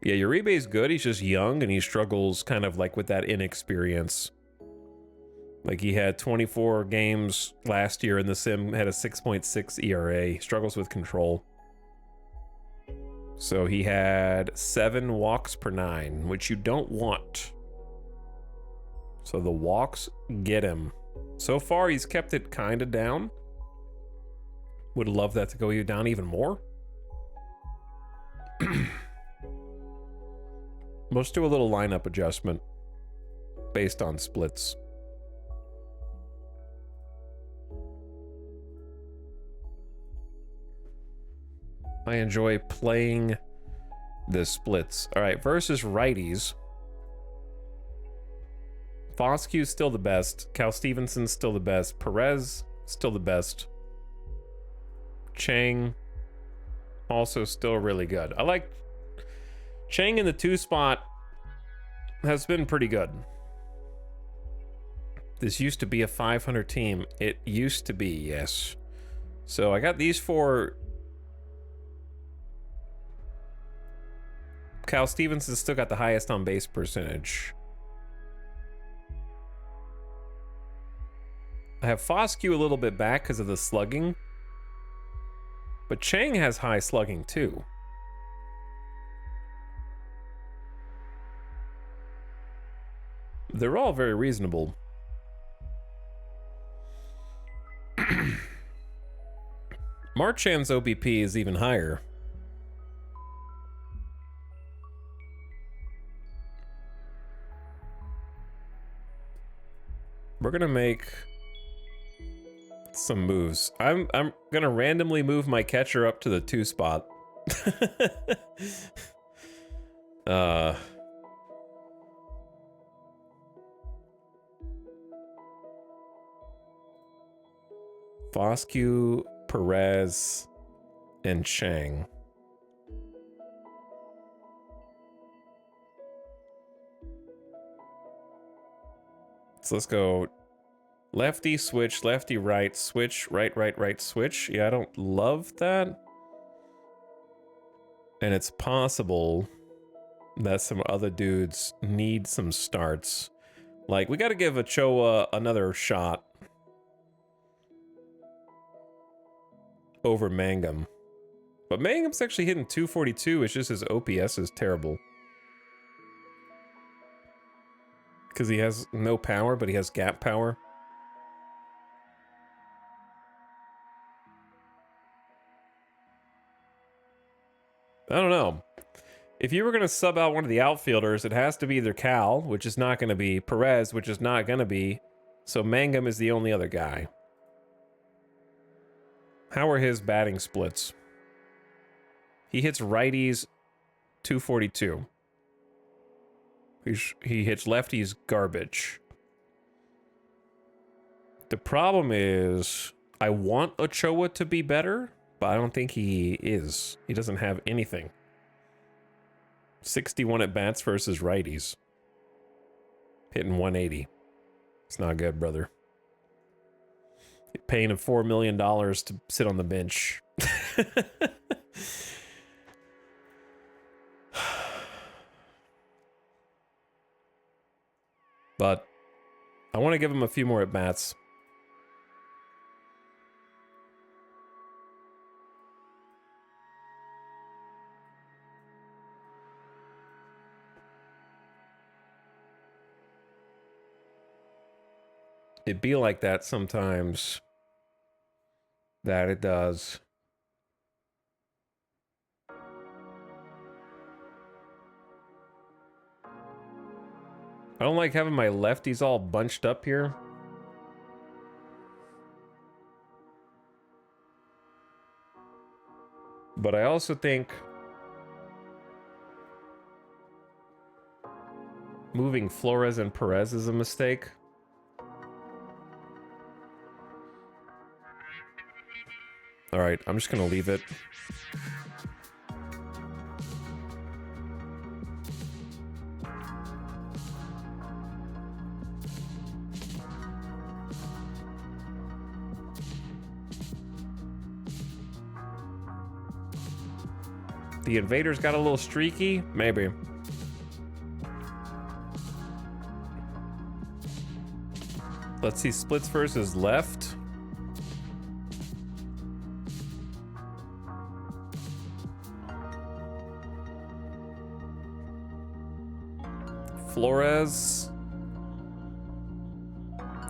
Yeah, Uribe's good. He's just young and he struggles kind of like with that inexperience. Like he had 24 games last year in the sim, had a 6.6 ERA, he struggles with control. So he had 7 walks per 9, which you don't want. So the walks get him. So far, he's kept it kind of down. Would love that to go down even more. Let's do a little lineup adjustment based on splits. I enjoy playing the splits. All right, versus righties. Foskew's still the best. Cal Stevenson's still the best. Perez, still the best. Chang, also still really good. I like Chang in the 2 spot has been pretty good. This used to be a 500 team. It used to be, yes. So I got these 4. Cal Stevenson's still got the highest on base percentage. I have Foskew a little bit back because of the slugging. But Chang has high slugging too. They're all very reasonable. Marchand's OBP is even higher. We're gonna make some moves. I'm gonna randomly move my catcher up to the 2 spot. Foskew, Perez, and Chang. So let's go lefty, switch, lefty, right, switch, right, right, right, switch. Yeah, I don't love that. And it's possible that some other dudes need some starts. Like, we got to give Ochoa another shot over Mangum. But Mangum's actually hitting 242. It's just his OPS is terrible. Because he has no power, but he has gap power. I don't know. If you were going to sub out one of the outfielders, it has to be either Cal, which is not going to be, Perez, which is not going to be. So Mangum is the only other guy. How are his batting splits? He hits righties 242. He hits lefties garbage. The problem is, I want Ochoa to be better, but I don't think he is. He doesn't have anything. 61 at bats versus righties. Hitting 180. It's not good, brother. Paying him $4 million to sit on the bench. But I want to give him a few more at bats. It be like that sometimes. That it does. I don't like having my lefties all bunched up here. But I also think moving Flores and Perez is a mistake. All right, I'm just gonna leave it. The invaders got a little streaky, maybe. Let's see, splits versus left. Flores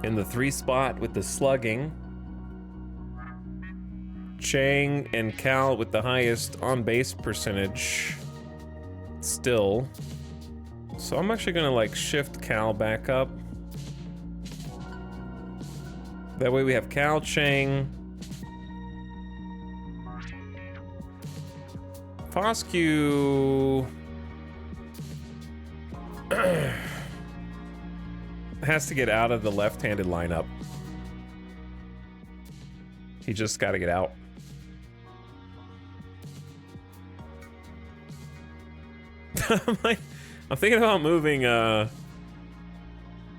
in the 3 spot with the slugging. Chang and Cal with the highest on-base percentage still. So I'm actually gonna like shift Cal back up. That way we have Cal, Chang, Foscue has to get out of the left-handed lineup. He just got to get out. I'm thinking about moving,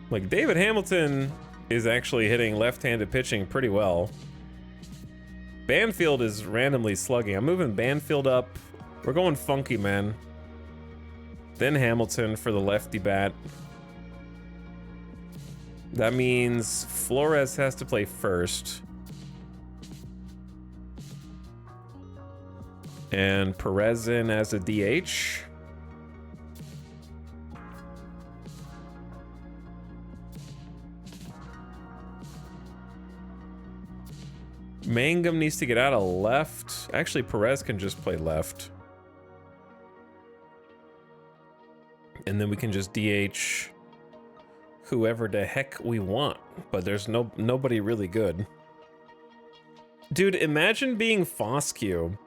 like David Hamilton is actually hitting left-handed pitching pretty well. Banfield is randomly slugging. I'm moving Banfield up. We're going funky, man. Then Hamilton for the lefty bat. That means Flores has to play first. And Perez in as a DH. Mangum needs to get out of left. Actually, Perez can just play left. And then we can just DH whoever the heck we want. But there's nobody really good. Dude, imagine being Foscue.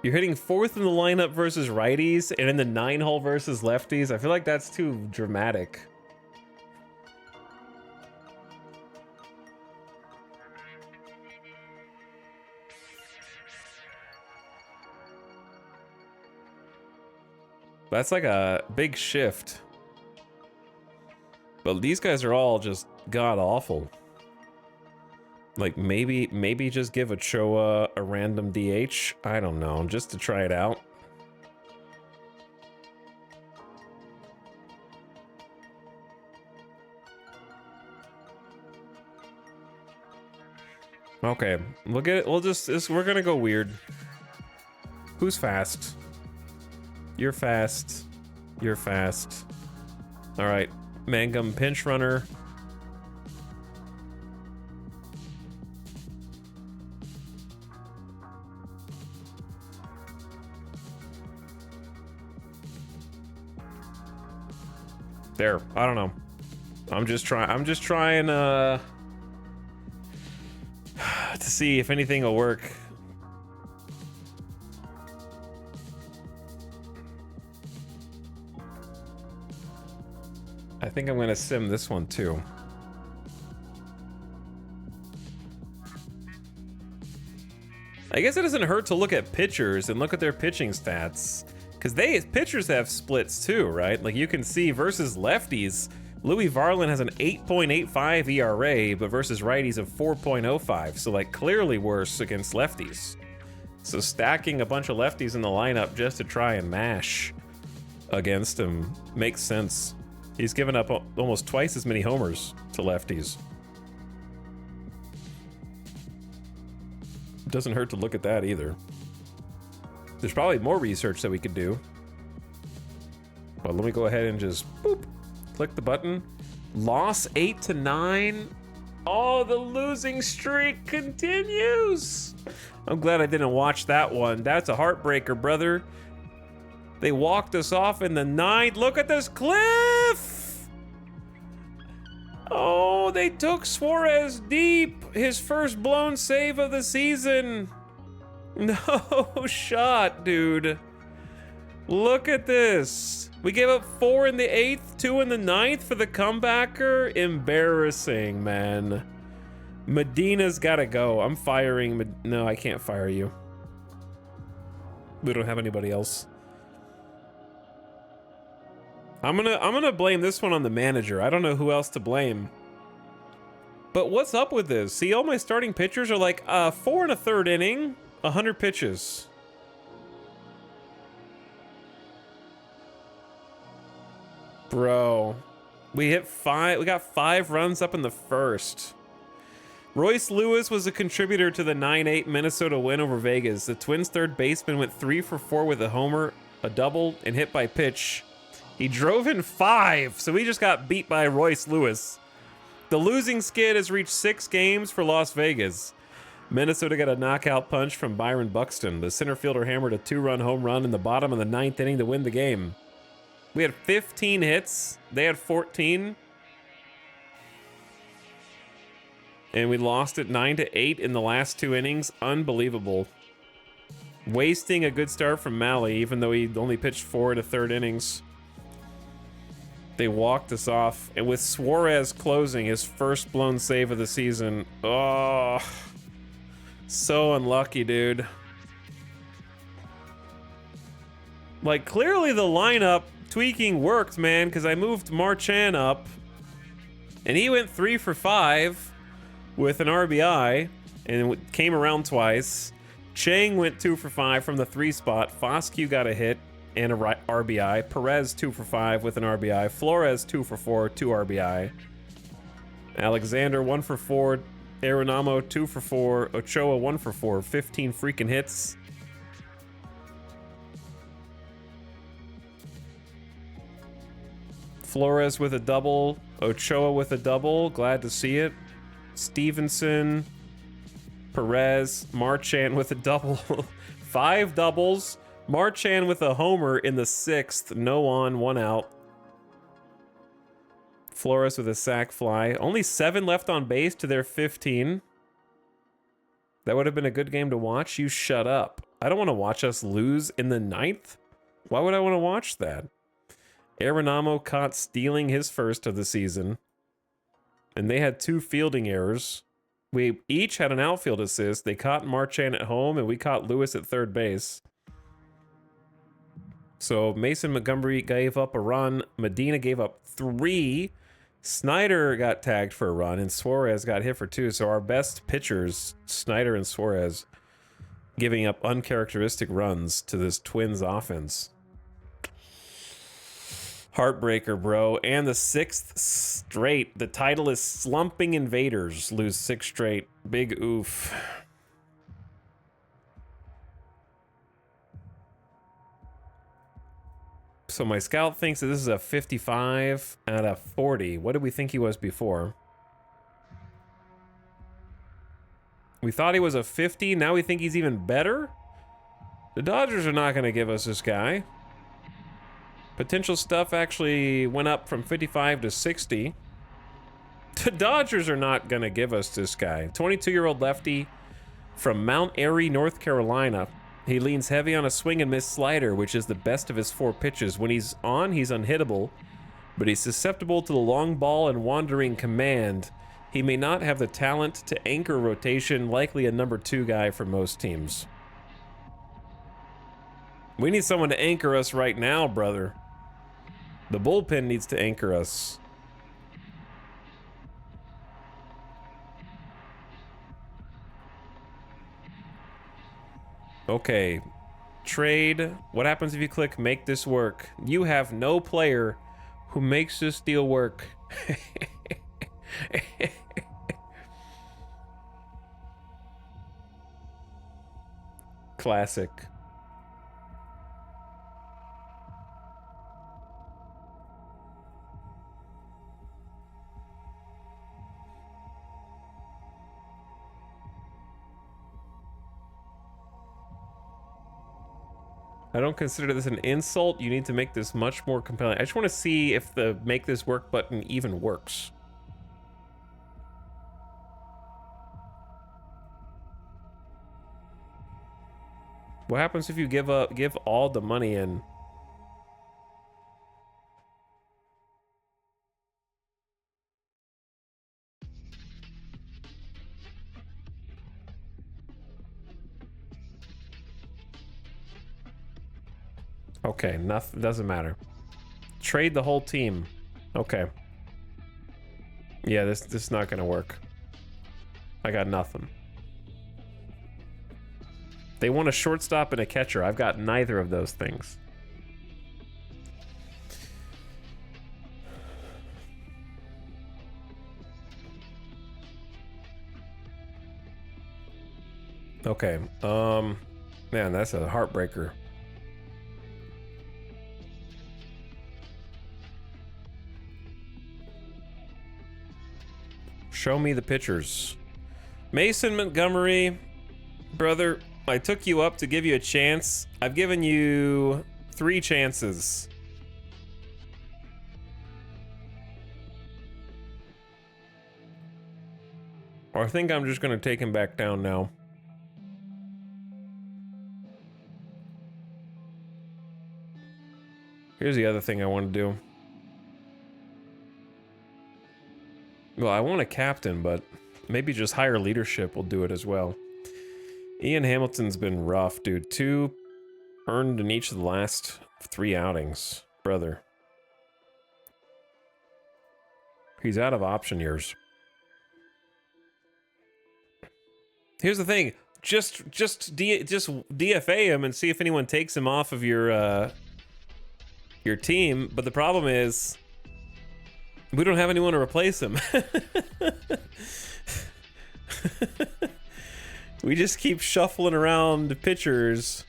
You're hitting 4th in the lineup versus righties and in the 9-hole versus lefties. I feel like that's too dramatic. That's like a big shift. But these guys are all just god-awful. Like, maybe just give Ochoa a random DH? I don't know, just to try it out. Okay, we'll get it. We're gonna go weird. Who's fast? You're fast. You're fast. All right, Mangum pinch runner. There, I don't know. I'm just trying to see if anything will work. I think I'm gonna sim this one too. I guess it doesn't hurt to look at pitchers and look at their pitching stats. Because pitchers have splits too, right? Like you can see versus lefties, Louis Varland has an 8.85 ERA, but versus righties of 4.05. So like clearly worse against lefties. So stacking a bunch of lefties in the lineup just to try and mash against him makes sense. He's given up almost twice as many homers to lefties. Doesn't hurt to look at that either. There's probably more research that we could do. But let me go ahead and just boop, click the button. Loss 8-9. Oh, the losing streak continues. I'm glad I didn't watch that one. That's a heartbreaker, brother. They walked us off in the 9th. Look at this cliff. Oh, they took Suarez deep. His first blown save of the season. No shot, dude. Look at this. We gave up 4 in the 8th, 2 in the 9th for the comebacker. Embarrassing, man. Medina's gotta go. I'm firing. No, I can't fire you. We don't have anybody else. I'm gonna blame this one on the manager. I don't know who else to blame. But what's up with this? See, all my starting pitchers are like 4 1/3 inning, 100 pitches. Bro, we got 5 runs up in the first. Royce Lewis was a contributor to the 9-8 Minnesota win over Vegas. The Twins' third baseman went 3 for 4 with a homer, a double, and hit by pitch. He drove in 5, so we just got beat by Royce Lewis. The losing skid has reached 6 games for Las Vegas. Minnesota got a knockout punch from Byron Buxton. The center fielder hammered a 2-run home run in the bottom of the 9th inning to win the game. We had 15 hits. They had 14. And we lost it 9-8 in the last 2 innings. Unbelievable. Wasting a good start from Malley, even though he only pitched 4 1/3 innings. They walked us off. And with Suarez closing his first blown save of the season. Oh, so unlucky, dude. Like, clearly the lineup tweaking worked, man, because I moved Marchand up. And he went 3 for 5 with an RBI and came around twice. Chang went 2 for 5 from the 3 spot. Foscue got a hit and a RBI. Perez 2 for 5 with an RBI. Flores 2 for 4, 2 RBI. Alexander 1 for 4. Arenamo 2 for 4. Ochoa 1 for 4. 15 freaking hits. Flores with a double. Ochoa with a double. Glad to see it. Stevenson. Perez. Marchand with a double. 5 doubles. Marchand with a homer in the 6th. No on, 1 out. Flores with a sac fly. Only 7 left on base to their 15. That would have been a good game to watch. You shut up. I don't want to watch us lose in the 9th. Why would I want to watch that? Arenamo caught stealing his first of the season. And they had 2 fielding errors. We each had an outfield assist. They caught Marchand at home, and we caught Lewis at third base. So Mason Montgomery gave up a run. Medina gave up 3. Snyder got tagged for a run, and Suarez got hit for 2. So our best pitchers, Snyder and Suarez, giving up uncharacteristic runs to this Twins offense. Heartbreaker, bro. And the 6th straight. The title is Slumping Invaders. Lose 6 straight. Big oof. So my scout thinks that this is a 55 out of 40. What did we think he was before? We thought he was a 50. Now we think he's even better? The Dodgers are not going to give us this guy. Potential stuff actually went up from 55 to 60. The Dodgers are not going to give us this guy. 22-year-old lefty from Mount Airy, North Carolina. He leans heavy on a swing and miss slider, which is the best of his 4 pitches. When he's on, he's unhittable, but he's susceptible to the long ball and wandering command. He may not have the talent to anchor rotation, likely a number 2 guy for most teams. We need someone to anchor us right now, brother. The bullpen needs to anchor us. Okay. Trade. What happens if you click make this work? You have no player who makes this deal work. Classic. I don't consider this an insult. You need to make this much more compelling. I just want to see if the make this work button even works. What happens if you give all the money in? Okay, nothing, doesn't matter. Trade the whole team. Okay. Yeah, this is not gonna work. I got nothing. They want a shortstop and a catcher. I've got neither of those things. Okay. Man, that's a heartbreaker. Show me the pictures. Mason Montgomery, brother, I took you up to give you a chance. I've given you 3 chances. Or I think I'm just gonna take him back down now. Here's the other thing I want to do. Well, I want a captain, but maybe just higher leadership will do it as well. Ian Hamilton's been rough, dude. 2 earned in each of the last 3 outings, brother. He's out of option years. Here's the thing: just DFA him and see if anyone takes him off of your team. But the problem is, we don't have anyone to replace him. We just keep shuffling around pitchers.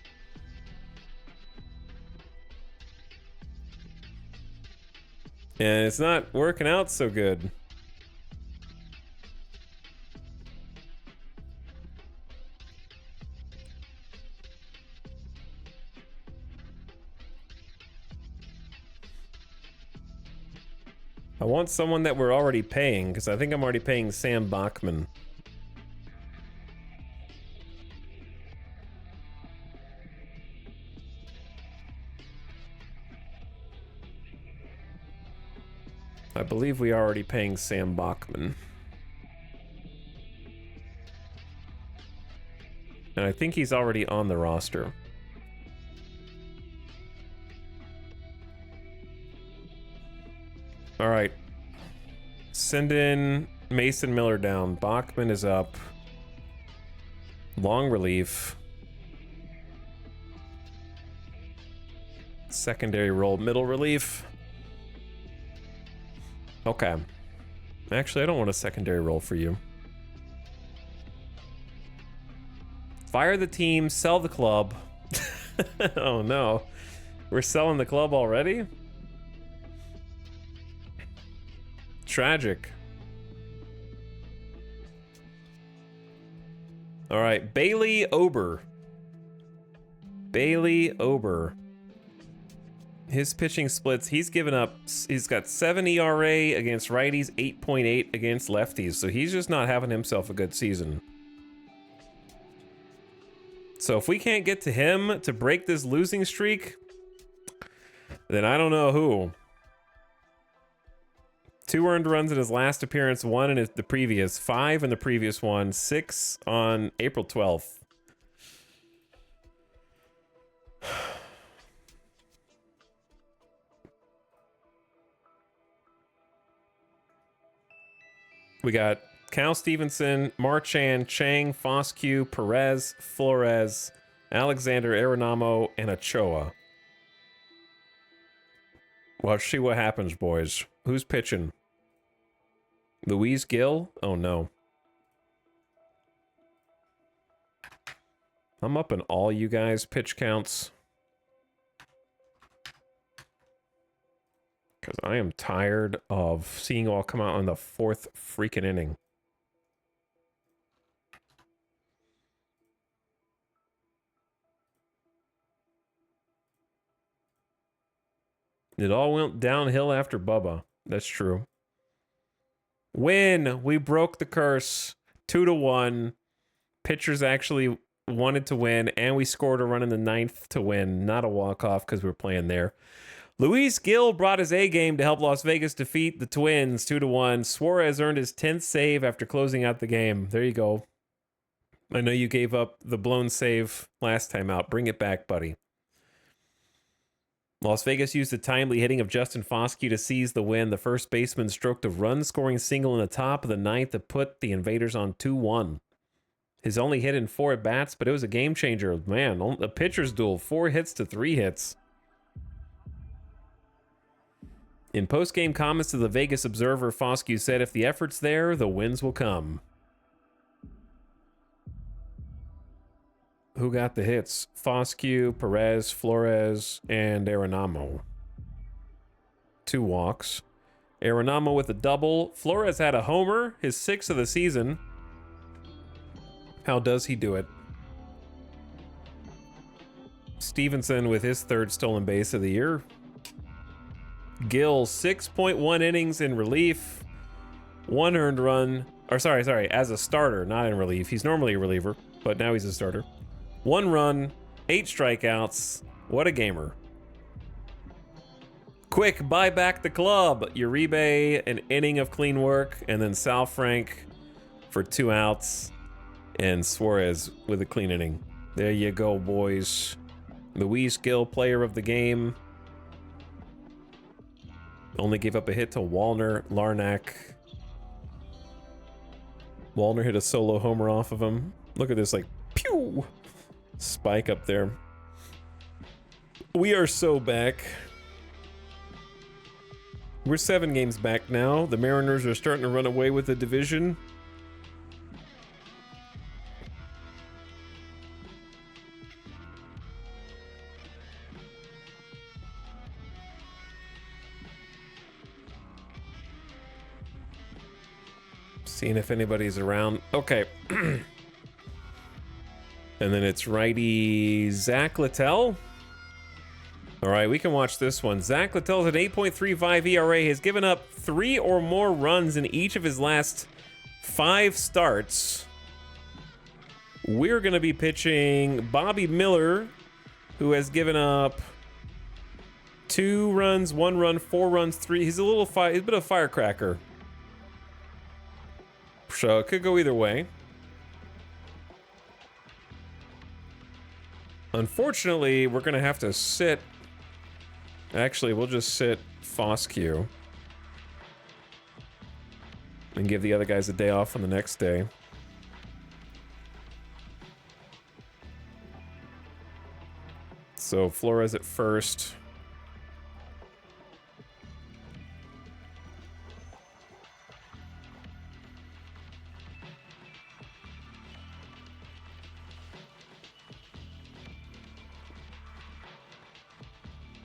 And it's not working out so good. I want someone that we're already paying, because I think I'm already paying Sam Bachman. I believe we are already paying Sam Bachman. And I think he's already on the roster. All right. Send in Mason Miller down. Bachman is up. Long relief. Secondary role, middle relief. Okay. Actually, I don't want a secondary role for you. Fire the team, sell the club. Oh no. We're selling the club already? Tragic. All right, Bailey Ober. Bailey Ober. His pitching splits, he's given up, he's got 7 ERA against righties, 8.8 against lefties. So he's just not having himself a good season. So if we can't get to him to break this losing streak, then I don't know who. 2 earned runs in his last appearance, 1 in the previous, 5 in the previous one, 6 on April 12th. We got Cal Stevenson, Marchand, Chang, Foscue, Perez, Flores, Alexander, Arenamo, and Ochoa. Let's see what happens, boys. Who's pitching? Luis Gill? Oh, no. I'm up in all you guys' pitch counts. Because I am tired of seeing you all come out on the 4th freaking inning. It all went downhill after Bubba. That's true. Win! We broke the curse. 2-1. Pitchers actually wanted to win, and we scored a run in the 9th to win. Not a walk-off because we were playing there. Luis Gill brought his A game to help Las Vegas defeat the Twins 2-1. Suarez earned his 10th save after closing out the game. There you go. I know you gave up the blown save last time out. Bring it back, buddy. Las Vegas used the timely hitting of Justin Foscue to seize the win. The first baseman stroked a run-scoring single in the top of the 9th to put the Invaders on 2-1. His only hit in 4 at-bats, but it was a game changer. Man, a pitcher's duel, 4 hits to 3 hits. In post-game comments to the Vegas Observer, Foscue said, "If the effort's there, the wins will come." Who got the hits? Foscue, Perez, Flores, and Arenamo. 2 walks. Arenamo with a double. Flores had a homer, his 6th of the season. How does he do it? Stevenson with his 3rd stolen base of the year. Gill, 6.1 innings in relief. 1 earned run. Or sorry, as a starter, not in relief. He's normally a reliever, but now he's a starter. 1 run, 8 strikeouts. What a gamer. Quick, buy back the club. Uribe, an inning of clean work, and then Sal Frank for 2 outs, and Suarez with a clean inning. There you go, boys. Luis Gill, player of the game. Only gave up a hit to Wallner, Larnack. Wallner hit a solo homer off of him. Look at this, like, pew! Spike up there. We are so back. We're 7 games back now. The Mariners are starting to run away with the division. Seeing if anybody's around. Okay. And then it's righty Zach Littell. All right, we can watch this one. Zach Littell's at 8.35 ERA. Has given up 3 or more runs in each of his last 5 starts. We're going to be pitching Bobby Miller, who has given up 2 runs, 1 run, 4 runs, 3. He's a bit of a firecracker. So it could go either way. Unfortunately, we're going to have to sit. Actually, we'll just sit Foscue and give the other guys a day off on the next day. So Flores at first.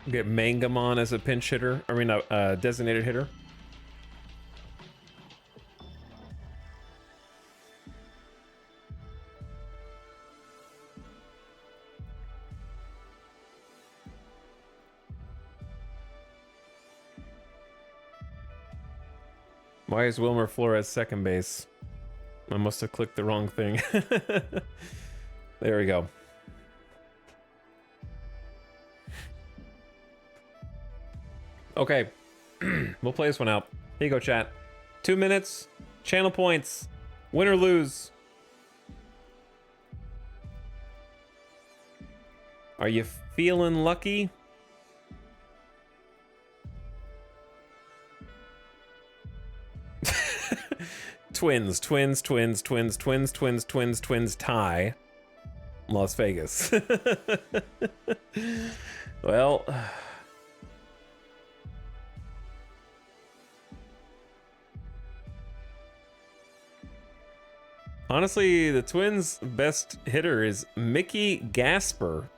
Get Mangamon as a pinch hitter. I mean, a designated hitter. Why is Wilmer Flores second base? I must have clicked the wrong thing. There we go. Okay, we'll play this one out. Here you go, chat. 2 minutes, channel points, win or lose. Are you feeling lucky? Twins tie. Las Vegas. Well, honestly, the Twins' best hitter is Mickey Gasper.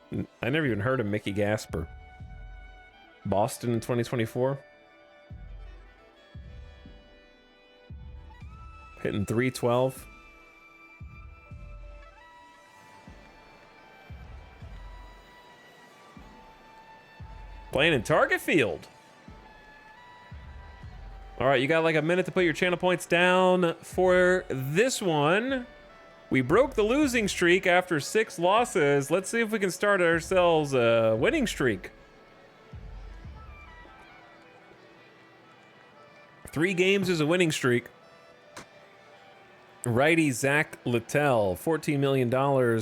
I never even heard of Mickey Gasper. Boston in 2024. Hitting 312. Playing in Target Field. All right, you got like a minute to put your channel points down for this one. We broke the losing streak after 6 losses. Let's see if we can start ourselves a winning streak. 3 games is a winning streak. Righty Zach Littell, $14 million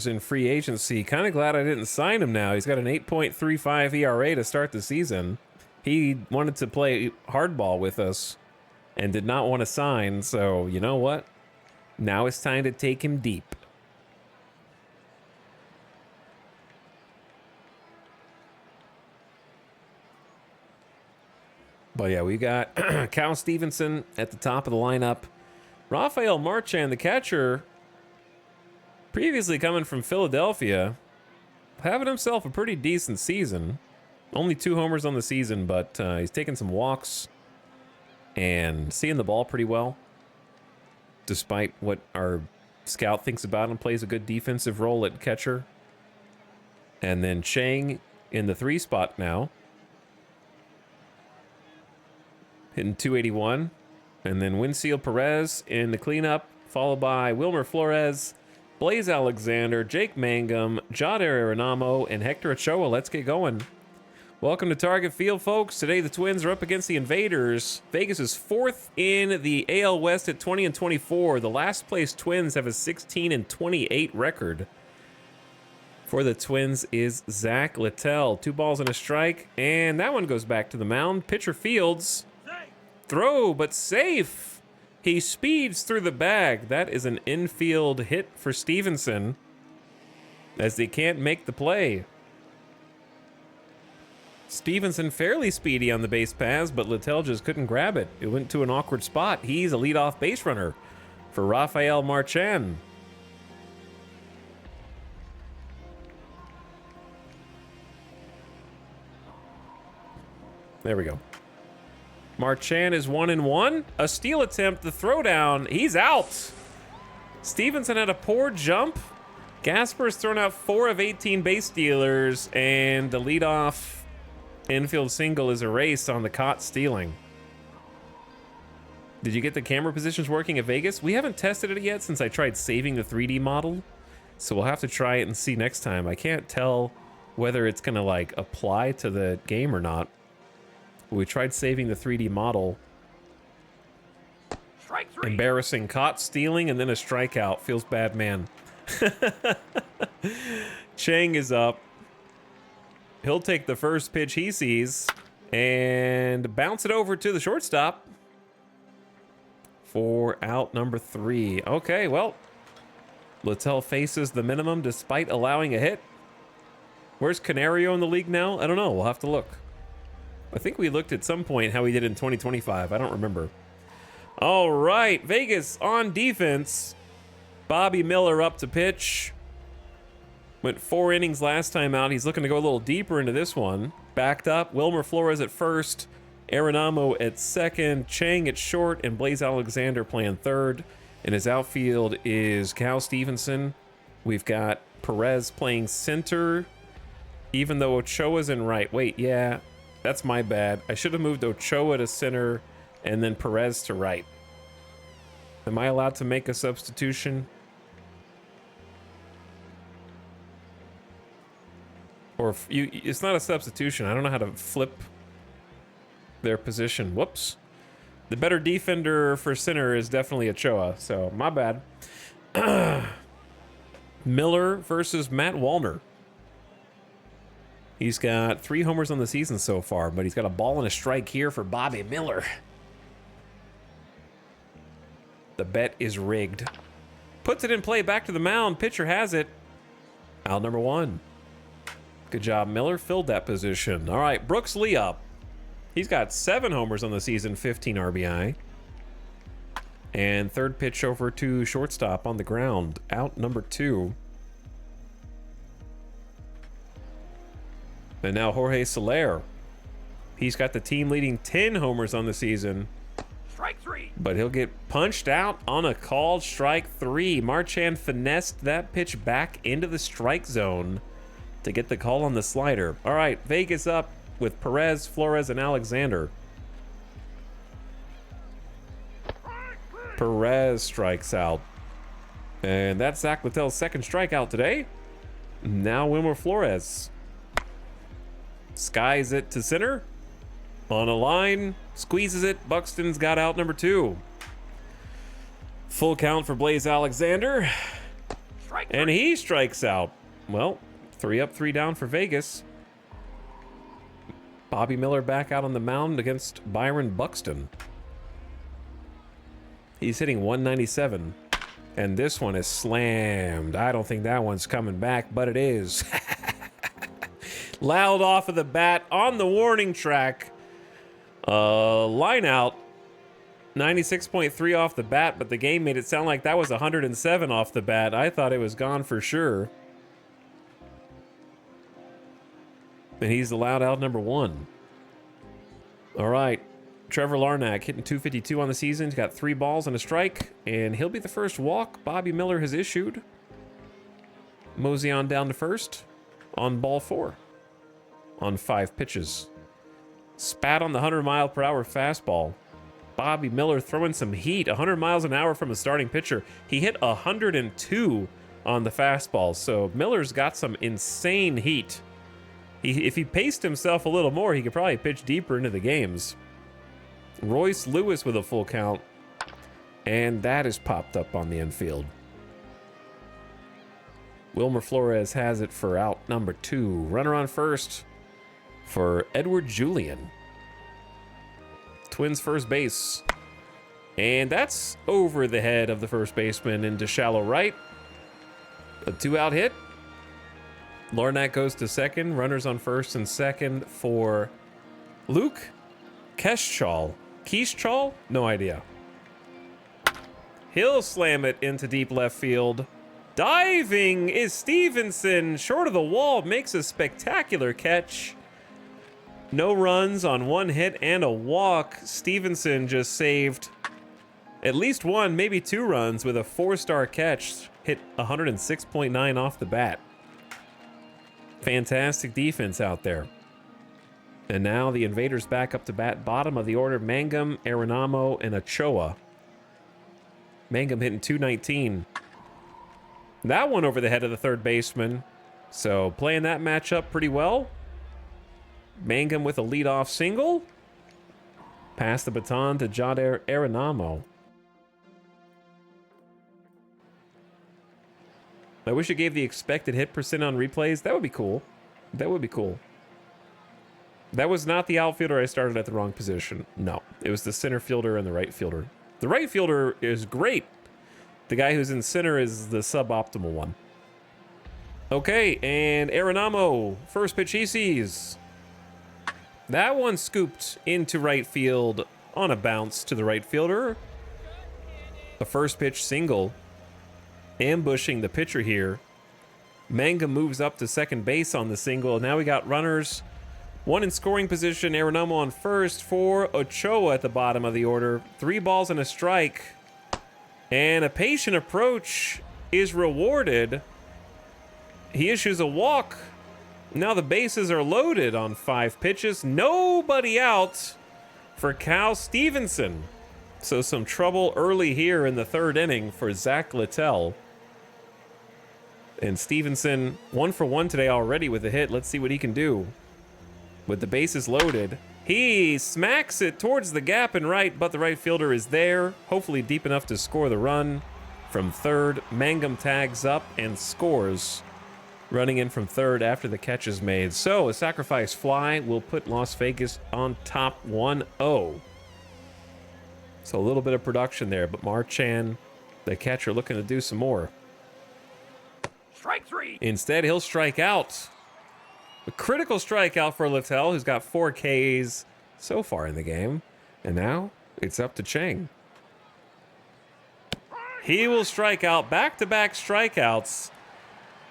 in free agency. Kind of glad I didn't sign him now. He's got an 8.35 ERA to start the season. He wanted to play hardball with us and did not want to sign, so you know what? Now it's time to take him deep. But yeah, we got Cal Stevenson at the top of the lineup. Rafael Marchand, the catcher, previously coming from Philadelphia, having himself a pretty decent season. Only 2 homers on the season, but he's taking some walks and seeing the ball pretty well. Despite what our scout thinks about him, plays a good defensive role at catcher. And then Chang in the 3 spot now, hitting 281. And then Winfield Perez in the cleanup, followed by Wilmer Flores, Blaze Alexander, Jake Mangum, Jadier Arenamo, and Hector Ochoa. Let's get going. Welcome to Target Field, folks. Today the Twins are up against the Invaders. Vegas is 4th in the AL West at 20-24. The last place Twins have a 16-28 record. For the Twins is Zach Littell. 2 balls and a strike, and that one goes back to the mound. Pitcher Fields. Throw, but safe. He speeds through the bag. That is an infield hit for Stevenson, as they can't make the play. Stevenson fairly speedy on the base paths, but Littell just couldn't grab it. It went to an awkward spot. He's a leadoff base runner for Rafael Marchand. There we go. Marchand is 1-1. A steal attempt, the throwdown. He's out. Stevenson had a poor jump. Gasper's thrown out 4 of 18 base stealers, and the leadoff infield single is erased on the caught stealing. Did you get the camera positions working at Vegas? We haven't tested it yet since I tried saving the 3D model, so we'll have to try it and see next time. I can't tell whether it's gonna like apply to the game or not. We tried saving the 3D model. Strike 3. Embarrassing. Caught stealing and then a strikeout. Feels bad, man. Chang is up. He'll take the first pitch he sees and bounce it over to the shortstop for out number 3. Okay, well, Littell faces the minimum despite allowing a hit. Where's Canario in the league now? I don't know. We'll have to look. I think we looked at some point how he did in 2025. I don't remember. All right, Vegas on defense. Bobby Miller up to pitch. Went 4 innings last time out. He's looking to go a little deeper into this one. Backed up. Wilmer Flores at first. Arenamo at second. Chang at short. And Blaze Alexander playing third. In his outfield is Cal Stevenson. We've got Perez playing center, even though Ochoa's in right. Wait, yeah. That's my bad. I should have moved Ochoa to center and then Perez to right. Am I allowed to make a substitution? Or if you, it's not a substitution. I don't know how to flip their position. Whoops. The better defender for center is definitely Ochoa, so my bad. Miller versus Matt Wallner. He's got 3 homers on the season so far, but he's got a ball and a strike here for Bobby Miller. The bet is rigged. Puts it in play, back to the mound. Pitcher has it. Out number 1. Good job, Miller. Filled that position. All right, Brooks Lee up. He's got 7 homers on the season, 15 RBI. And third pitch over to shortstop on the ground. Out number 2. And now Jorge Soler. He's got the team leading 10 homers on the season. Strike 3. But he'll get punched out on a called strike 3. Marchand finessed that pitch back into the strike zone to get the call on the slider. All right, Vegas up with Perez, Flores, and Alexander. Perez strikes out. And that's Zach Littell's second strikeout today. Now Wilmer Flores. Skies it to center. On a line, squeezes it. Buxton's got out number 2. Full count for Blaze Alexander. And he strikes out. Well, 3 up, 3 down for Vegas. Bobby Miller back out on the mound against Byron Buxton. He's hitting 197. And this one is slammed. I don't think that one's coming back, but it is. Loud off of the bat on the warning track. Line out. 96.3 off the bat, but the game made it sound like that was 107 off the bat. I thought it was gone for sure. And he's allowed out number 1. All right. Trevor Larnach hitting 252 on the season. He's got 3 balls and a strike, and he'll be the first walk Bobby Miller has issued. Mosey on down to first on ball 4 on 5 pitches. Spat on the 100-mile-per-hour fastball. Bobby Miller throwing some heat, 100 miles an hour from a starting pitcher. He hit 102 on the fastball, so Miller's got some insane heat. If he paced himself a little more, he could probably pitch deeper into the games. Royce Lewis with a full count, and that is popped up on the infield. Wilmer Flores has it for out number 2. Runner on first for Edward Julian. Twins first base. And that's over the head of the first baseman into shallow right. A 2-out hit. Larnach goes to second. Runners on first and second for Luke Keschall. Keschall? No idea. He'll slam it into deep left field. Diving is Stevenson. Short of the wall. Makes a spectacular catch. No runs on 1 hit and a walk. Stevenson just saved at least 1, maybe 2 runs with a 4-star catch. Hit 106.9 off the bat. Fantastic defense out there. And now the Invaders back up to bat. Bottom of the order, Mangum, Arenamo, and Ochoa. Mangum hitting 219. That one over the head of the third baseman. So playing that matchup pretty well. Mangum with a leadoff single. Pass the baton to Jadair Arenamo. I wish it gave the expected hit percent on replays. That would be cool. That would be cool. That was not the outfielder I started at the wrong position. No, it was the center fielder and the right fielder. The right fielder is great. The guy who's in center is the suboptimal one. Okay, and Arenamo, first pitch he sees. That one scooped into right field on a bounce to the right fielder. A first pitch single. Ambushing the pitcher here. Mangum moves up to second base on the single. Now we got runners. 1 in scoring position. Arenamo on first for Ochoa at the bottom of the order. 3 balls and a strike. And a patient approach is rewarded. He issues a walk. Now the bases are loaded on 5 pitches. Nobody out for Cal Stevenson. So some trouble early here in the 3rd inning for Zach Littell. And Stevenson 1 for 1 today already with a hit. Let's see what he can do. With the bases loaded, He smacks it towards the gap and right, but the right fielder is there, hopefully deep enough to score the run from third. Mangum tags up and scores, running in from third after the catch is made. So a sacrifice fly will put Las Vegas on top 1-0. So a little bit of production there, but Marchand, the catcher, looking to do some more. Strike 3. Instead, he'll strike out. A critical strikeout for Littell, who's got 4 Ks so far in the game. And now it's up to Chang. He will strike out, back-to-back strikeouts.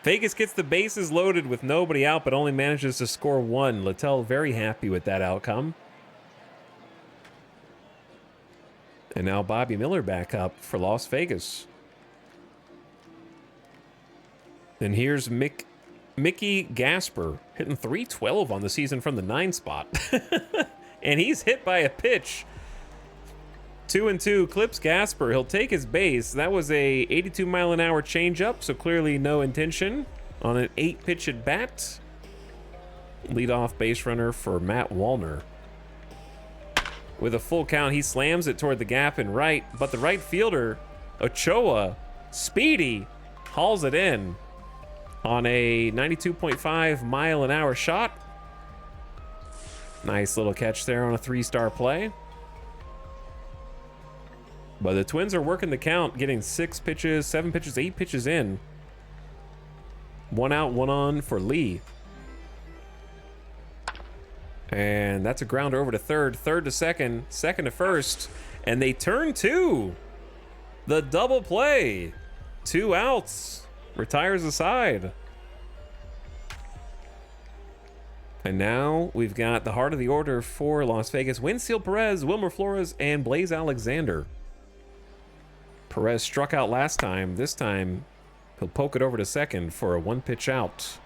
Vegas gets the bases loaded with nobody out, but only manages to score 1. Littell very happy with that outcome. And now Bobby Miller back up for Las Vegas. And here's Mickey Gasper hitting .312 on the season from the 9 spot. And he's hit by a pitch. 2-2 clips Gasper. He'll take his base. That was a 82-mile-an-hour changeup, so clearly no intention on an 8-pitch at bat. Leadoff base runner for Matt Wallner. With a full count, he slams it toward the gap and right, but the right fielder, Ochoa, speedy, hauls it in on a 92.5-mile-an-hour shot. Nice little catch there on a 3-star play. But the Twins are working the count, getting 6 pitches, 7 pitches, 8 pitches in. 1 out, 1 on for Lee. And that's a grounder over to third, third to second, second to first. And they turn 2. The double play. 2 outs. Retires the side. And now we've got the heart of the order for Las Vegas. Winfield Perez, Wilmer Flores, and Blaze Alexander. Perez struck out last time. This time, he'll poke it over to second for a 1-pitch out.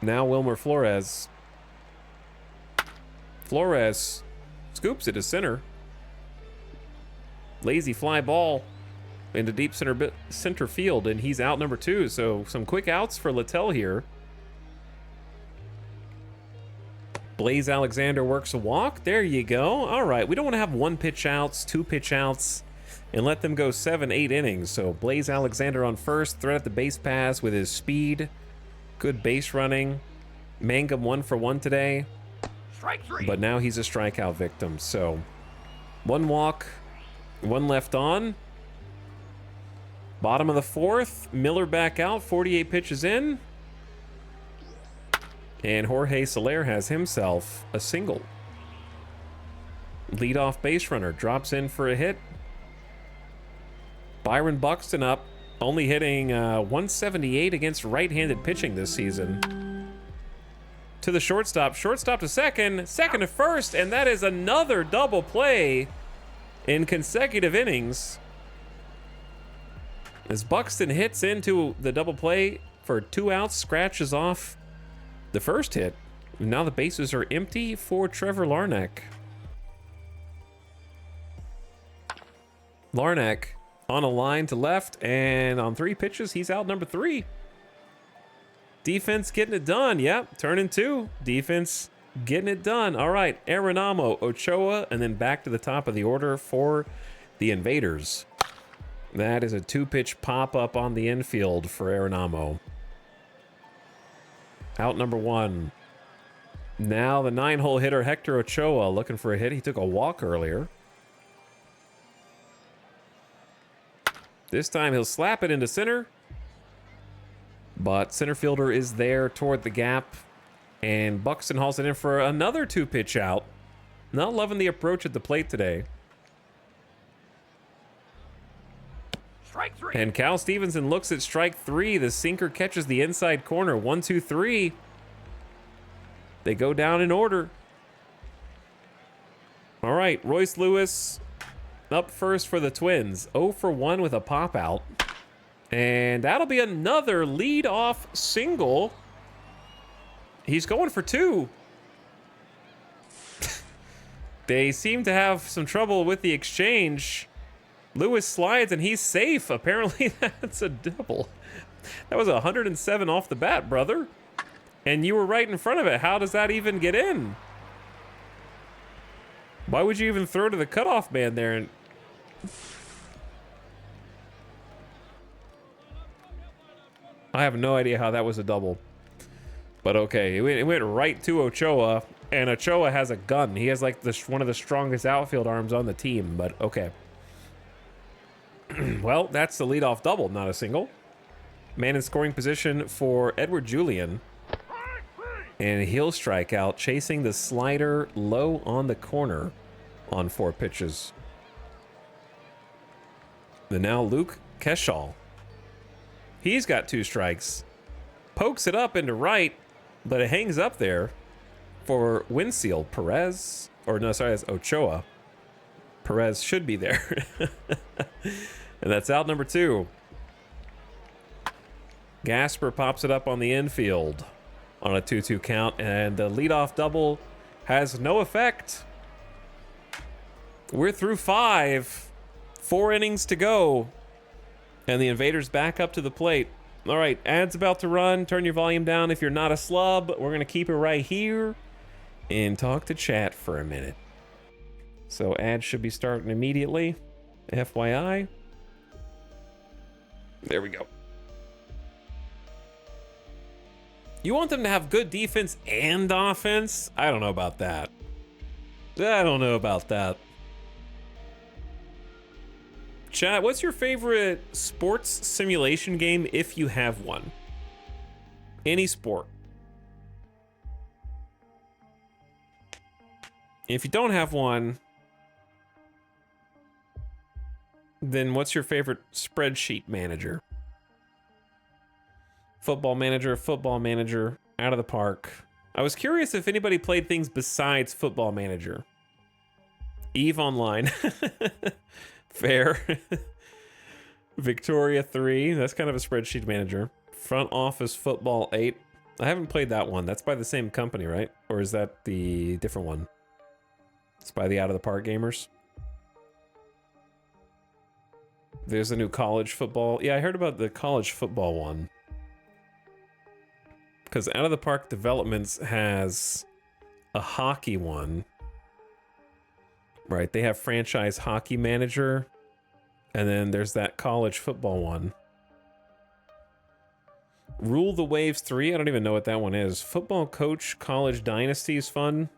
Now Wilmer Flores. Flores scoops it to center. Lazy fly ball into deep center field, and he's out number 2. So some quick outs for Littell here. Blaze Alexander works a walk. There you go. All right, we don't want to have 1-pitch outs, 2-pitch outs, and let them go 7-8 innings. So Blaze Alexander on first, thread at the base pass with his speed. Good base running. Mangum 1 for 1 today. Strike 3. But now he's a strikeout victim. So 1 walk, 1 left on. Bottom of the 4th, Miller back out, 48 pitches in. And Jorge Soler has himself a single. Leadoff base runner drops in for a hit. Byron Buxton up, only hitting 178 against right-handed pitching this season. To the shortstop, shortstop to second, second to first, and that is another double play in consecutive innings. As Buxton hits into the double play for 2 outs, scratches off the first hit. Now the bases are empty for Trevor Larnach. Larnach on a line to left, and on 3 pitches, he's out number 3. Defense getting it done. Yep, turning 2. Defense getting it done. All right, Arenamo, Ochoa, and then back to the top of the order for the Invaders. That is a 2-pitch pop-up on the infield for Arenamo. Out number 1. Now the 9-hole hitter Hector Ochoa looking for a hit. He took a walk earlier. This time he'll slap it into center. But center fielder is there toward the gap. And Buxton hauls it in for another 2-pitch out. Not loving the approach at the plate today. Strike 3. And Cal Stevenson looks at strike 3. The sinker catches the inside corner. 1, 2, 3. They go down in order. All right, Royce Lewis up first for the Twins. 0 for 1 with a pop out. And that'll be another lead-off single. He's going for 2. They seem to have some trouble with the exchange. Lewis slides and he's safe. Apparently that's a double. That was 107 off the bat, brother. And you were right in front of it. How does that even get in? Why would you even throw to the cutoff man there? And I have no idea how that was a double. But okay, it went right to Ochoa, and Ochoa has a gun. He has like one of the strongest outfield arms on the team, but okay. Well, that's the leadoff double, not a single. Man in scoring position for Edward Julian. And he'll strike out, chasing the slider low on the corner on 4 pitches. Then now Luke Keschall. He's got 2 strikes. Pokes it up into right, but it hangs up there for Winfield Perez. Or no, sorry, that's Ochoa. Perez should be there. And that's out number 2. Gasper pops it up on the infield on a 2-2 count, and the leadoff double has no effect. We're through 5. 4 innings to go. And the Invaders back up to the plate. All right, ad's about to run. Turn your volume down if you're not a slub. We're going to keep it right here and talk to chat for a minute. So ad should be starting immediately. FYI. There we go. You want them to have good defense and offense? I don't know about that. I don't know about that. Chat, what's your favorite sports simulation game if you have one? Any sport. If you don't have one, then what's your favorite spreadsheet manager? Football Manager, out of the park. I was curious if anybody played things besides Football Manager. EVE Online. Fair. Victoria 3, that's kind of a spreadsheet manager. Front Office Football 8. I haven't played that one. That's by the same company, right? Or is that the different one? It's by the Out of the Park Gamers. There's a new college football. Yeah, I heard about the college football one. Because Out of the Park Developments has a hockey one. Right, they have Franchise Hockey Manager. And then there's that college football one. Rule the Waves 3, I don't even know what that one is. Football Coach College Dynasty is fun.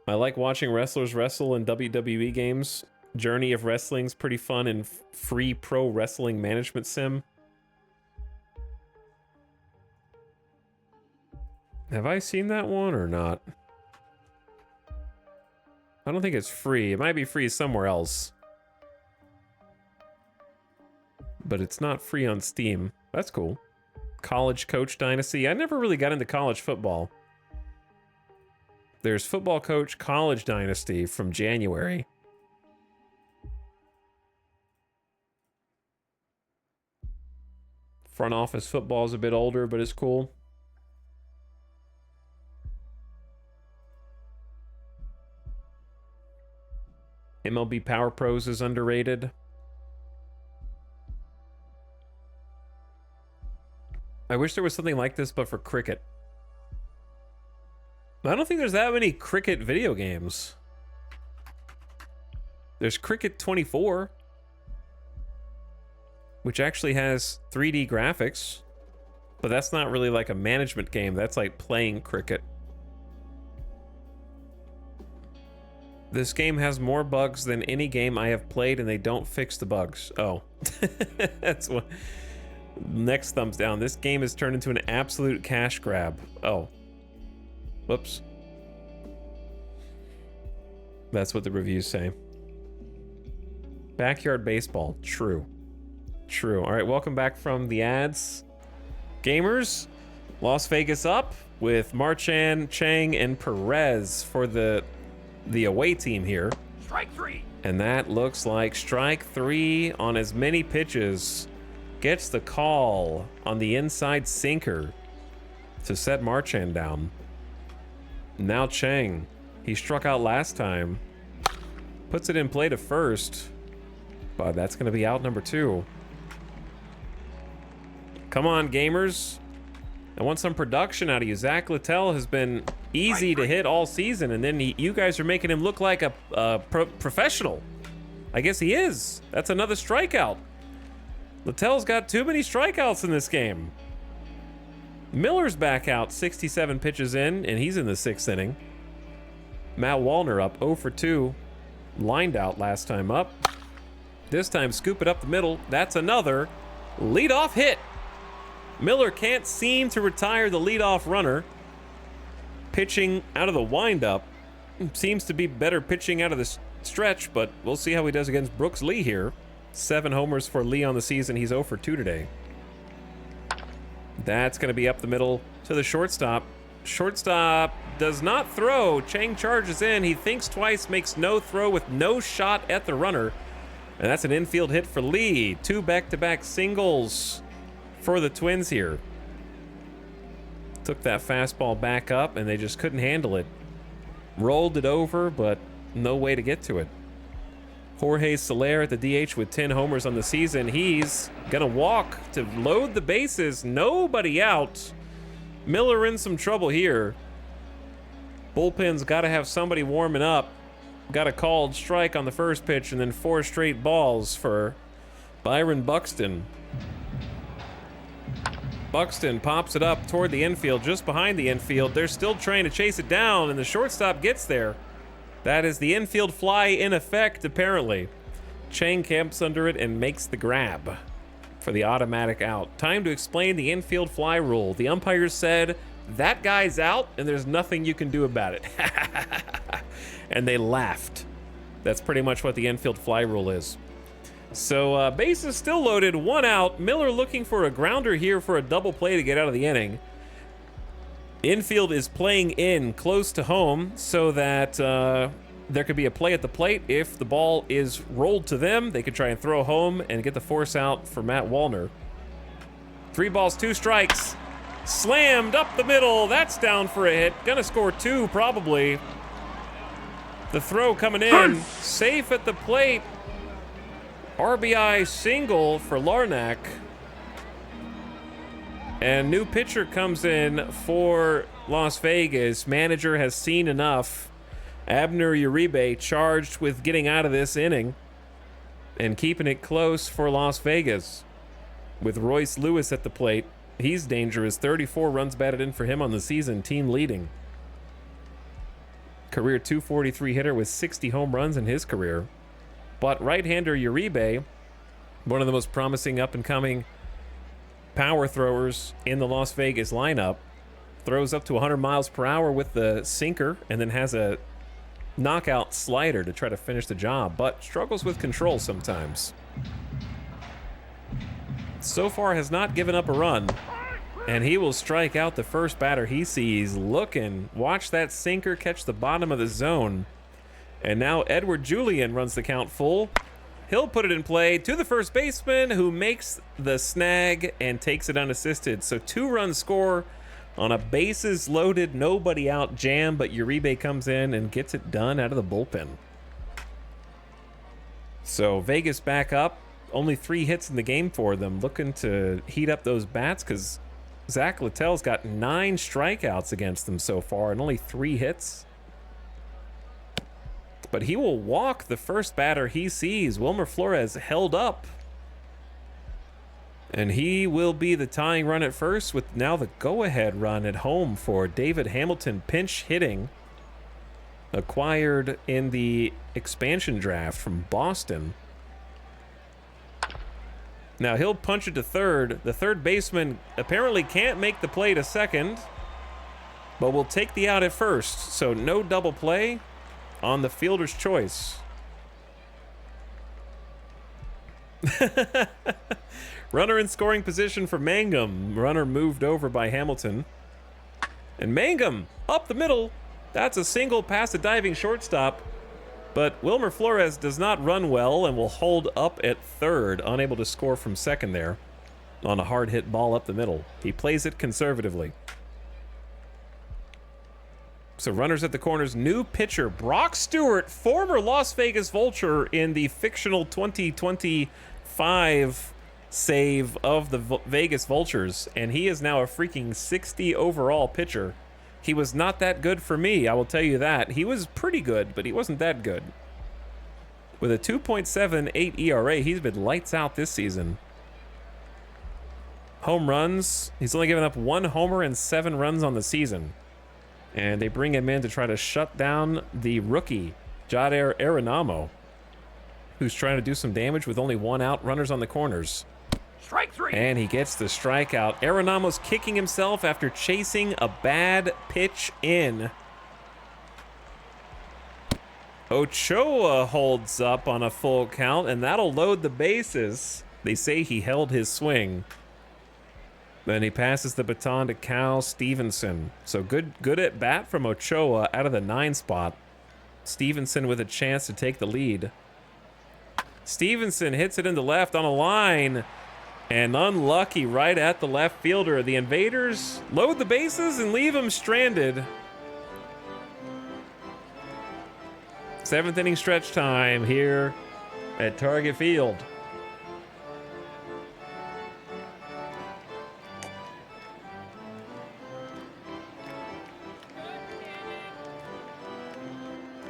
I like watching wrestlers wrestle in WWE games. Journey of Wrestling's pretty fun, and free pro wrestling management sim. Have I seen that one or not? I don't think it's free. It might be free somewhere else. But it's not free on Steam. That's cool. College Coach Dynasty. I never really got into college football. There's Football Coach College Dynasty from January. Front Office Football is a bit older, but it's cool. MLB Power Pros is underrated. I wish there was something like this, but for cricket. I don't think there's that many cricket video games. There's Cricket 24, which actually has 3D graphics, but that's not really like a management game. That's like playing cricket. This game has more bugs than any game I have played, and they don't fix the bugs. Oh, that's what. Next thumbs down. This game has turned into an absolute cash grab. Oh, whoops. That's what the reviews say. Backyard baseball. True. True. All right, welcome back from the ads. Gamers, Las Vegas up with Marchand, Chang, and Perez for the away team here. Strike 3. And that looks like strike 3 on as many pitches. Gets the call on the inside sinker to set Marchand down. Now Chang, he struck out last time. Puts it in play to first. But that's going to be out number 2. Come on, gamers. I want some production out of you. Zach Littell has been easy to hit all season, and then you guys are making him look like a professional. I guess he is. That's another strikeout. Littell's got too many strikeouts in this game. Miller's back out, 67 pitches in, and he's in the 6th inning. Matt Wallner up 0 for 2. Lined out last time up. This time scoop it up the middle. That's another leadoff hit. Miller can't seem to retire the leadoff runner. Pitching out of the windup. Seems to be better pitching out of the stretch, but we'll see how he does against Brooks Lee here. 7 homers for Lee on the season. He's 0 for 2 today. That's going to be up the middle to the shortstop. Shortstop does not throw. Chang charges in. He thinks twice, makes no throw with no shot at the runner. And that's an infield hit for Lee. 2 back-to-back singles for the Twins here. Took that fastball back up, and they just couldn't handle it. Rolled it over, but no way to get to it. Jorge Soler at the DH with 10 homers on the season. He's gonna walk to load the bases. Nobody out. Miller in some trouble here. Bullpen's got to have somebody warming up. Got a called strike on the first pitch, and then 4 straight balls for Byron Buxton. Buxton pops it up toward the infield, just behind the infield. They're still trying to chase it down, and the shortstop gets there. That is the infield fly in effect, apparently. Chang camps under it and makes the grab for the automatic out. Time to explain the infield fly rule. The umpires said, that guy's out, and there's nothing you can do about it. And they laughed. That's pretty much what the infield fly rule is. So bases still loaded, 1 out. Miller looking for a grounder here for a double play to get out of the inning. Infield is playing in close to home so that there could be a play at the plate. If the ball is rolled to them, they could try and throw home and get the force out for Matt Wallner. 3 balls, 2 strikes. Slammed up the middle. That's down for a hit. Gonna score 2 probably. The throw coming in. Safe at the plate. RBI single for Larnack. And new pitcher comes in for Las Vegas. Manager has seen enough. Abner Uribe charged with getting out of this inning and keeping it close for Las Vegas. With Royce Lewis at the plate, he's dangerous. 34 runs batted in for him on the season, team leading. Career .243 hitter with 60 home runs in his career. But right-hander Uribe, one of the most promising up-and-coming power throwers in the Las Vegas lineup, throws up to 100 miles per hour with the sinker and then has a knockout slider to try to finish the job, but struggles with control sometimes. So far has not given up a run, and he will strike out the first batter he sees. Looking, watch that sinker catch the bottom of the zone. And now Edward Julian runs the count full. He'll put it in play to the first baseman, who makes the snag and takes it unassisted. So 2-run score on a bases loaded, nobody out jam, but Uribe comes in and gets it done out of the bullpen. So Vegas back up. Only 3 hits in the game for them. Looking to heat up those bats because Zach Littell's got 9 strikeouts against them so far and only 3 hits. But he will walk the first batter he sees. Wilmer Flores held up. And he will be the tying run at first, with now the go-ahead run at home for David Hamilton, pinch hitting. Acquired in the expansion draft from Boston. Now he'll punch it to third. The third baseman apparently can't make the play to second, but will take the out at first. So no double play on the fielder's choice. Runner in scoring position for Mangum. Runner moved over by Hamilton. And Mangum up the middle. That's a single past a diving shortstop. But Wilmer Flores does not run well and will hold up at third, unable to score from second there on a hard hit ball up the middle. He plays it conservatively. So runners at the corners, new pitcher Brock Stewart, former Las Vegas Vulture in the fictional 2025 save of the Vegas Vultures, and he is now a freaking 60 overall pitcher. He was not that good for me, I will tell you that. He was pretty good, but he wasn't that good. With a 2.78 ERA, he's been lights out this season. Home runs, he's only given up 1 homer and 7 runs on the season. And they bring him in to try to shut down the rookie, Jadier Arenamo, who's trying to do some damage with only 1 out, runners on the corners. Strike 3. And he gets the strikeout. Arenamo's kicking himself after chasing a bad pitch in. Ochoa holds up on a full count, and that'll load the bases. They say he held his swing. Then he passes the baton to Cal Stevenson. So good at bat from Ochoa out of the 9 spot. Stevenson with a chance to take the lead. Stevenson hits it into left on a line. And unlucky right at the left fielder. The Invaders load the bases and leave him stranded. 7th inning stretch time here at Target Field.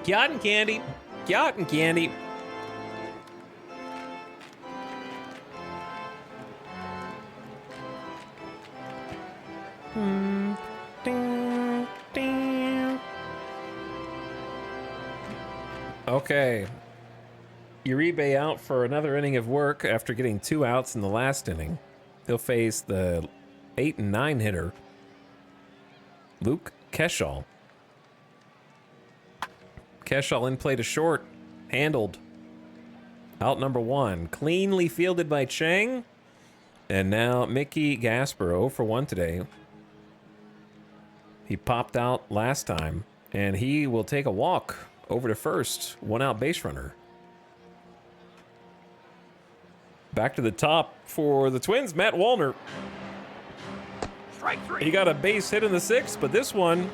Cotton candy. Cotton candy. Okay. Uribe out for another inning of work after getting 2 outs in the last inning. He'll face the 8 and 9 hitter, Luke Keschall. Keschall in play to short. Handled. Out number 1. Cleanly fielded by Chang. And now Mickey Gasper 0 for 1 today. He popped out last time. And he will take a walk over to first. 1 out base runner. Back to the top for the Twins, Matt Wallner. Strike 3. He got a base hit in the 6th, but this one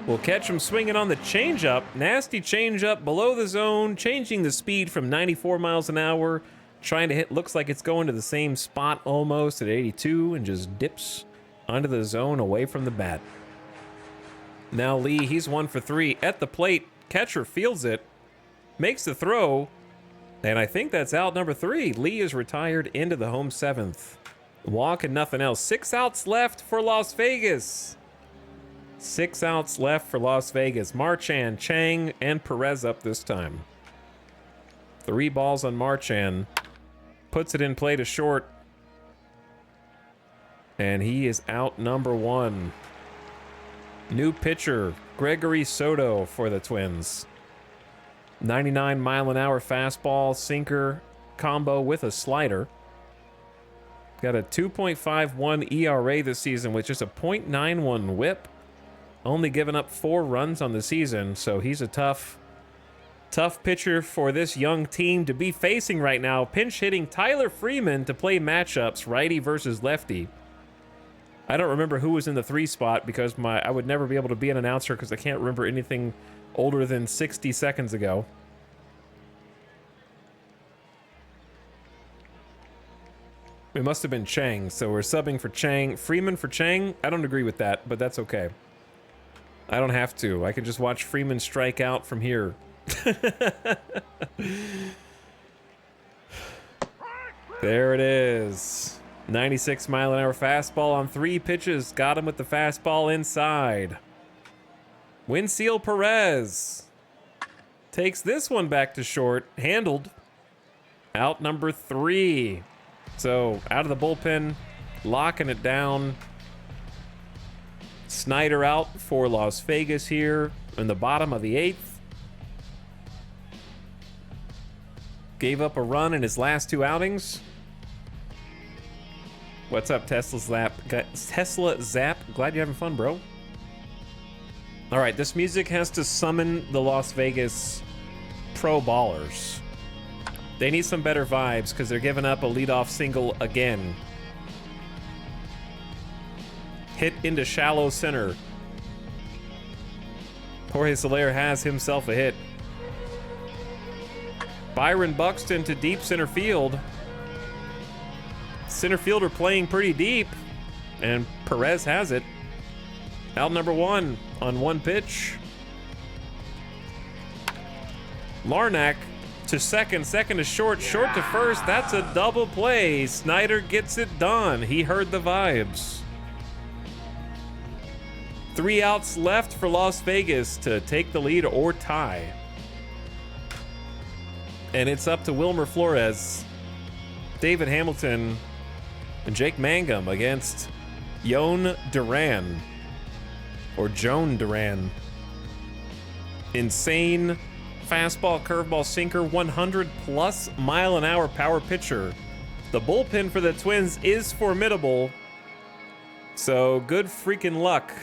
will catch him swinging on the changeup. Nasty changeup below the zone, changing the speed from 94 miles an hour. Trying to hit, looks like it's going to the same spot almost at 82 and just dips under the zone away from the bat. Now Lee, he's 1 for 3 at the plate. Catcher fields it, makes the throw, and I think that's out number 3. Lee is retired into the home 7th. Walk and nothing else. 6 outs left for Las Vegas. 6 outs left for Las Vegas. Marchand, Chang, and Perez up this time. 3 balls on Marchand. Puts it in play to short. And he is out number 1. New pitcher, Gregory Soto for the Twins. 99 mile an hour fastball, sinker combo with a slider. Got a 2.51 ERA this season with just a .91 whip. Only given up 4 runs on the season, so he's a tough pitcher for this young team to be facing right now. Pinch hitting Tyler Freeman to play matchups, righty versus lefty. I don't remember who was in the 3 spot because I would never be able to be an announcer because I can't remember anything older than 60 seconds ago. It must have been Chang, so we're subbing for Chang. Freeman for Chang? I don't agree with that, but that's okay. I don't have to. I can just watch Freeman strike out from here. There it is. 96 mile an hour fastball on 3 pitches. Got him with the fastball inside. Winseal Perez takes this one back to short. Handled. Out number 3. So out of the bullpen, locking it down. Snyder out for Las Vegas here in the bottom of the 8th. Gave up a run in his last 2 outings. What's up, Tesla Zap? Tesla Zap, glad you're having fun, bro. All right, this music has to summon the Las Vegas pro ballers. They need some better vibes because they're giving up a leadoff single again. Hit into shallow center. Jorge Soler has himself a hit. Byron Buxton to deep center field. Center fielder playing pretty deep, and Perez has it. Out number 1 on 1 pitch. Larnack to second, second to short, short to first. That's a double play. Snyder gets it done. He heard the vibes. 3 outs left for Las Vegas to take the lead or tie. And it's up to Wilmer Flores, David Hamilton, and Jake Mangum against Joan Duran. Or Joan Duran. Insane fastball, curveball, sinker, 100-plus mile-an-hour power pitcher. The bullpen for the Twins is formidable. So good freaking luck.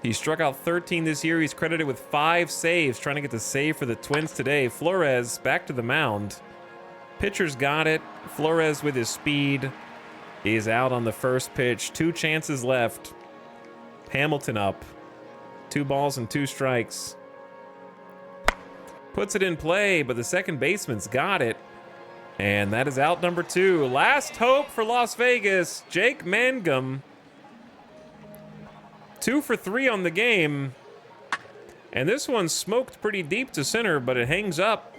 He struck out 13 this year. He's credited with 5 saves, trying to get the save for the Twins today. Flores back to the mound. Pitcher's got it. Flores with his speed is out on the first pitch. 2 chances left. Hamilton up. 2 balls and 2 strikes. Puts it in play, but the second baseman's got it. And that is out number 2. Last hope for Las Vegas. Jake Mangum. 2 for 3 on the game. And this one smoked pretty deep to center, but it hangs up.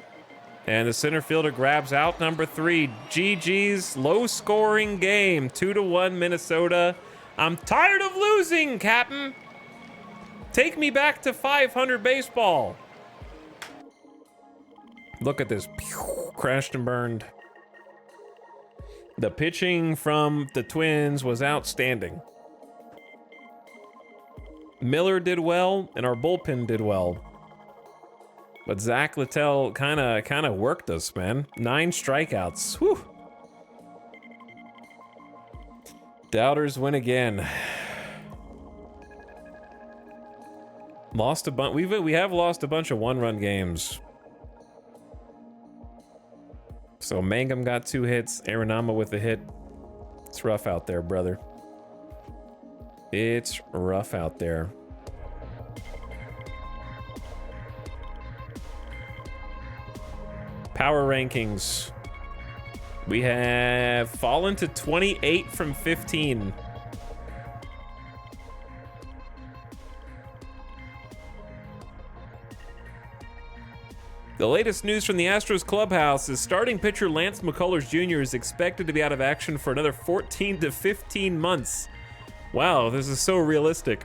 And the center fielder grabs out number 3. GG's low-scoring game. 2-1 Minnesota. I'm tired of losing, Captain. Take me back to 500 baseball. Look at this. Pew, crashed and burned. The pitching from the Twins was outstanding. Miller did well, and our bullpen did well. But Zach Littell kind of worked us, man. 9 strikeouts. Whew. Doubters win again. Lost a bunch. We have lost a bunch of 1-run games. So Mangum got 2 hits. Arenama with a hit. It's rough out there, brother. It's rough out there. Power rankings. We have fallen to 28 from 15. The latest news from the Astros clubhouse is starting pitcher Lance McCullers Jr. is expected to be out of action for another 14 to 15 months. Wow, this is so realistic.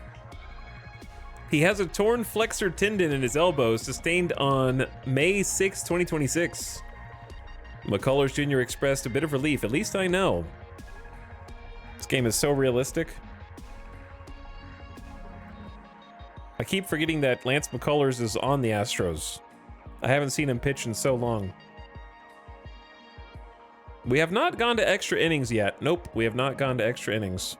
He has a torn flexor tendon in his elbow sustained on May 6, 2026. McCullers Jr. expressed a bit of relief. At least I know. This game is so realistic. I keep forgetting that Lance McCullers is on the Astros. I haven't seen him pitch in so long. We have not gone to extra innings yet. Nope, we have not gone to extra innings.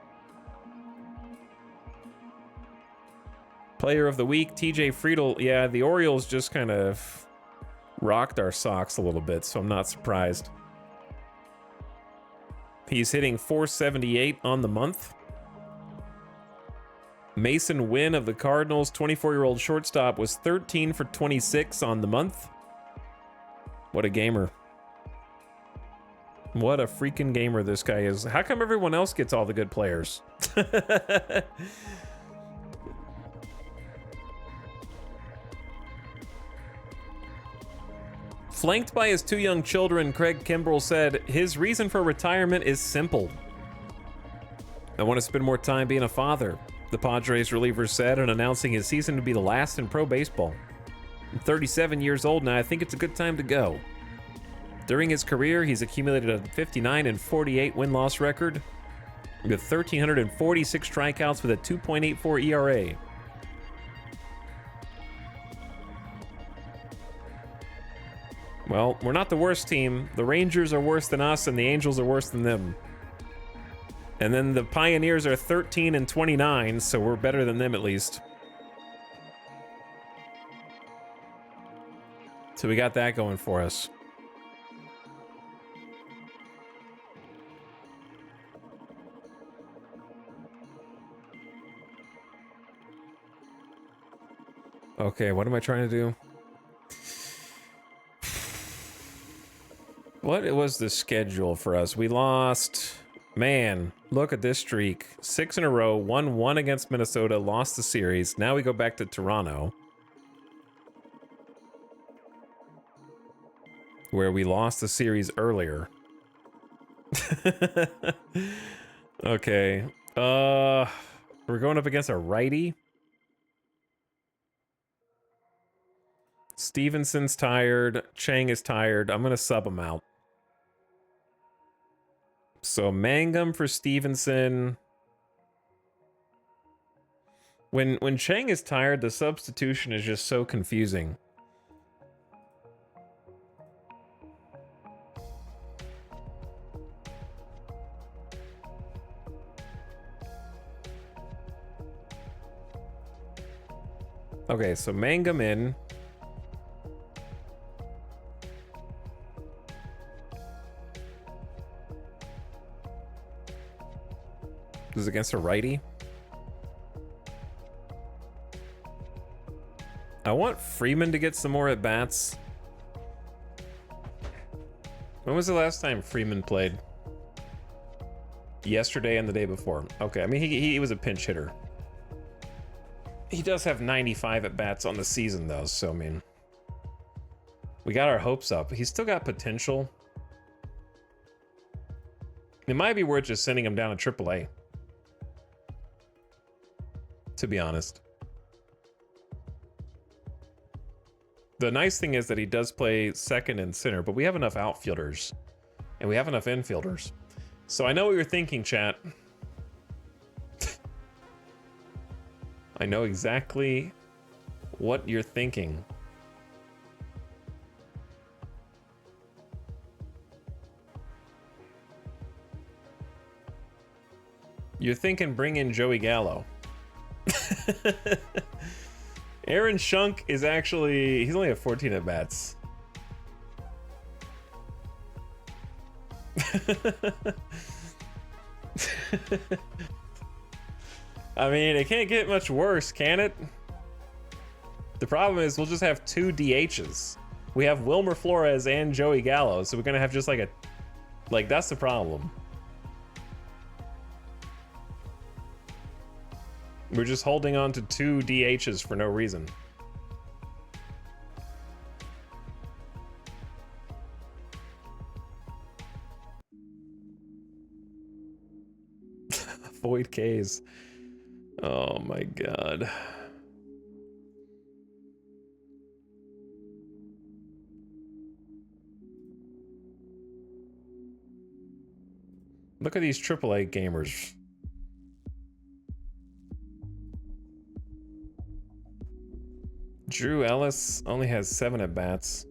Player of the week, TJ Friedel. Yeah, the Orioles just kind of rocked our socks a little bit, so I'm not surprised. He's hitting .478 on the month. Mason Wynn of the Cardinals, 24-year-old shortstop, was 13 for 26 on the month. What a gamer. What a freaking gamer this guy is. How come everyone else gets all the good players? Flanked by his 2 young children, Craig Kimbrell said, his reason for retirement is simple. I want to spend more time being a father, the Padres reliever said in announcing his season to be the last in pro baseball. I'm 37 years old now. I think it's a good time to go. During his career, he's accumulated a 59-48 win-loss record with 1,346 strikeouts with a 2.84 ERA. Well, we're not the worst team. The Rangers are worse than us, and the Angels are worse than them. And then the Pioneers are 13-29, so we're better than them at least. So we got that going for us. Okay, what am I trying to do? What was the schedule for us? We lost... Man, look at this streak. 6 in a row, won 1 against Minnesota, lost the series. Now we go back to Toronto, where we lost the series earlier. Okay. We're going up against a righty. Stevenson's tired. Chang is tired. I'm gonna sub him out. So Mangum for Stevenson. When Chang is tired, the substitution is just so confusing. Okay, so Mangum in. This is against a righty. I want Freeman to get some more at bats. When was the last time Freeman played? Yesterday and the day before. Okay, I mean he was a pinch hitter. He does have 95 at bats on the season though, so I mean, we got our hopes up. He's still got potential. It might be worth just sending him down to AAA. To be honest. The nice thing is that he does play second and center, but we have enough outfielders and we have enough infielders. So I know what you're thinking, chat. I know exactly what you're thinking. You're thinking bring in Joey Gallo. Aaron Shunk is actually, he's only at 14 at bats. I mean, it can't get much worse, can it? The problem is we'll just have 2 DHs. We have Wilmer Flores and Joey Gallo, so we're gonna have just like a, like that's the problem. We're just holding on to 2 DHs for no reason. Void K's. Oh my god. Look at these AAA gamers. Drew Ellis only has 7 at bats.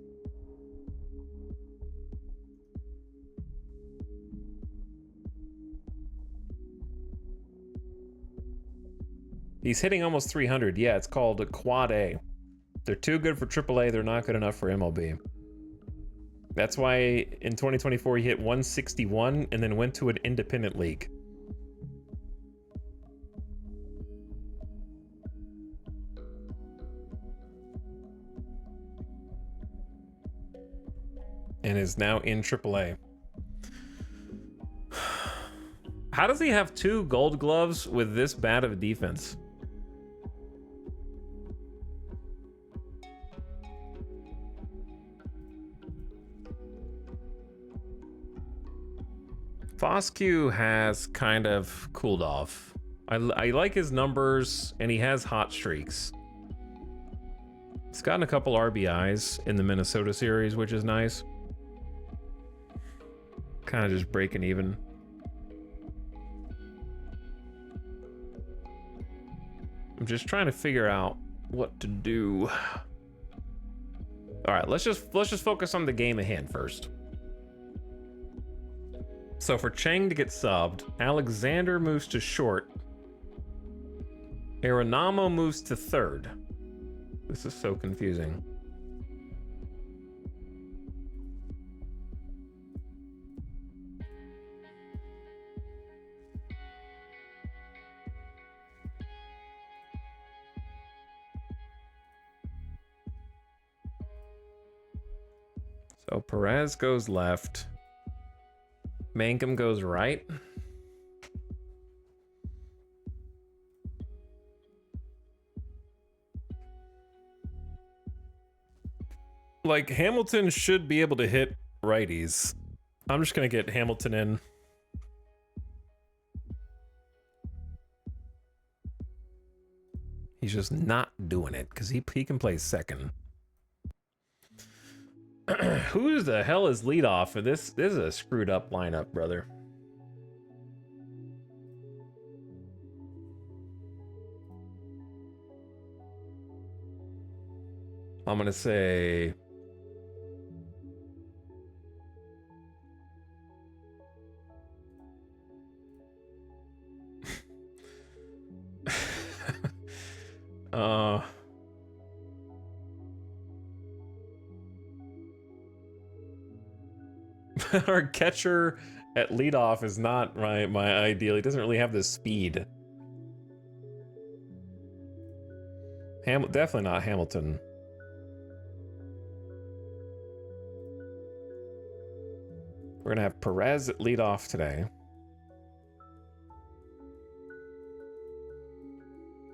He's hitting almost 300. Yeah, it's called a quad A. They're too good for AAA. They're not good enough for MLB. That's why in 2024 he hit 161 and then went to an independent league. And is now in AAA. How does he have 2 gold gloves with this bad of a defense? Foscue has kind of cooled off. I like his numbers, and he has hot streaks. He's gotten a couple RBIs in the Minnesota series, which is nice. Kind of just breaking even. I'm just trying to figure out what to do. All right, let's just focus on the game at hand first. So for Chang to get subbed, Alexander moves to short. Arenamo moves to third. This is so confusing. So Perez goes left. Mangum goes right. Like, Hamilton should be able to hit righties. I'm just gonna get Hamilton in. He's just not doing it because he can play second. Who the hell is leadoff? This is a screwed up lineup, brother. I'm gonna say our catcher at leadoff is not my ideal. He doesn't really have the speed. Definitely not Hamilton. We're gonna have Perez at leadoff today.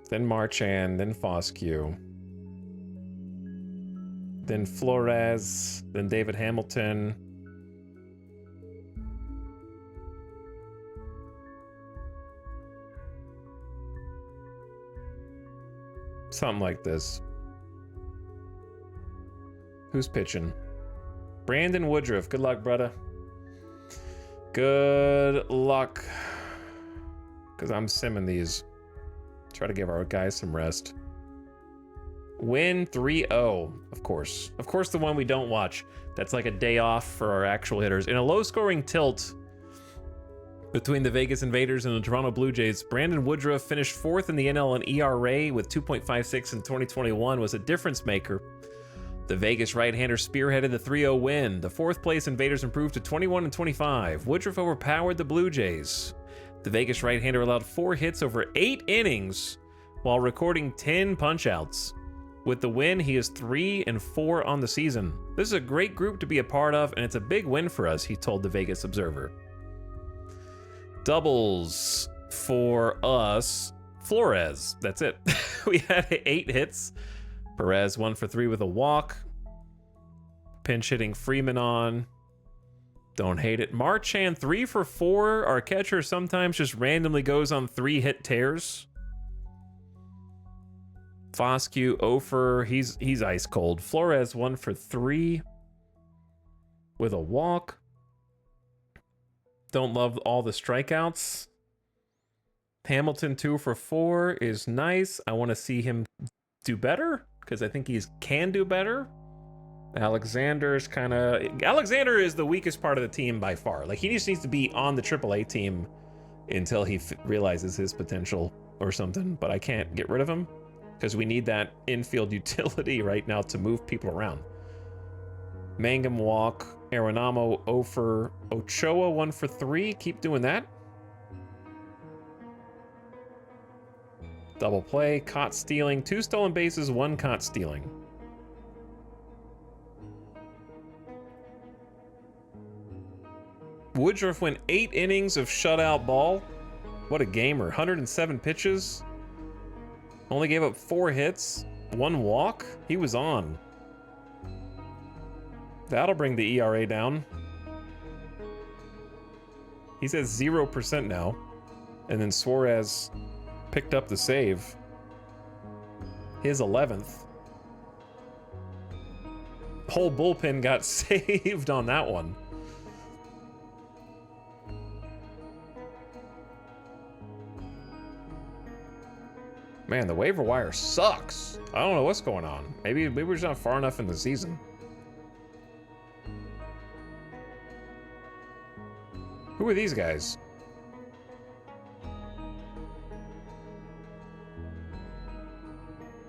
Then Marchand, then Foscue. Then Flores, then David Hamilton. Something like this. Who's pitching? Brandon Woodruff. Good luck, brother. Good luck. Because I'm simming these. Try to give our guys some rest. Win 3-0, of course. Of course, the one we don't watch. That's like a day off for our actual hitters. In a low-scoring tilt between the Vegas Invaders and the Toronto Blue Jays, Brandon Woodruff finished 4th in the NL in ERA with 2.56 in 2021, was a difference maker. The Vegas right-hander spearheaded the 3-0 win. The 4th place Invaders improved to 21-25. Woodruff overpowered the Blue Jays. The Vegas right-hander allowed 4 hits over 8 innings while recording 10 punch-outs. With the win, he is 3-4 on the season. This is a great group to be a part of, and it's a big win for us, he told the Vegas Observer. Doubles for us. Flores, that's it. We had 8 hits. Perez 1 for 3 with a walk. Pinch hitting Freeman on. Don't hate it. Marchand 3 for 4. Our catcher sometimes just randomly goes on 3-hit tears. Foscue, Ofer, he's ice cold. Flores 1 for 3 with a walk. Don't love all the strikeouts. Hamilton 2 for 4 is nice. I want to see him do better because I think he can do better. Alexander is the weakest part of the team by far. Like, he just needs to be on the AAA team until he realizes his potential or something, but I can't get rid of him because we need that infield utility right now to move people around. Mangum walk, Arenamo, Ofer, Ochoa 1 for 3. Keep doing that. Double play, caught stealing, 2 stolen bases, 1 caught stealing. Woodruff went 8 innings of shutout ball. What a gamer. 107 pitches. Only gave up 4 hits, 1 walk. He was on. That'll bring the ERA down. He's at 0% now. And then Suarez picked up the save. His 11th. Whole bullpen got saved on that one. Man, the waiver wire sucks. I don't know what's going on. Maybe we're just not far enough in the season. Who are these guys?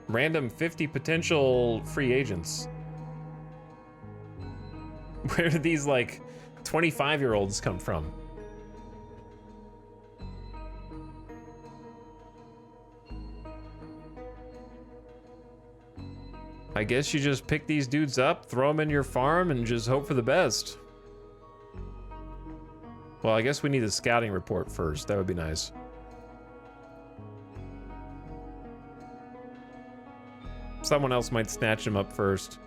Random 50 potential free agents. Where did these, like, 25-year-olds come from? I guess you just pick these dudes up, throw them in your farm, and just hope for the best. Well, I guess we need a scouting report first. That would be nice. Someone else might snatch him up first.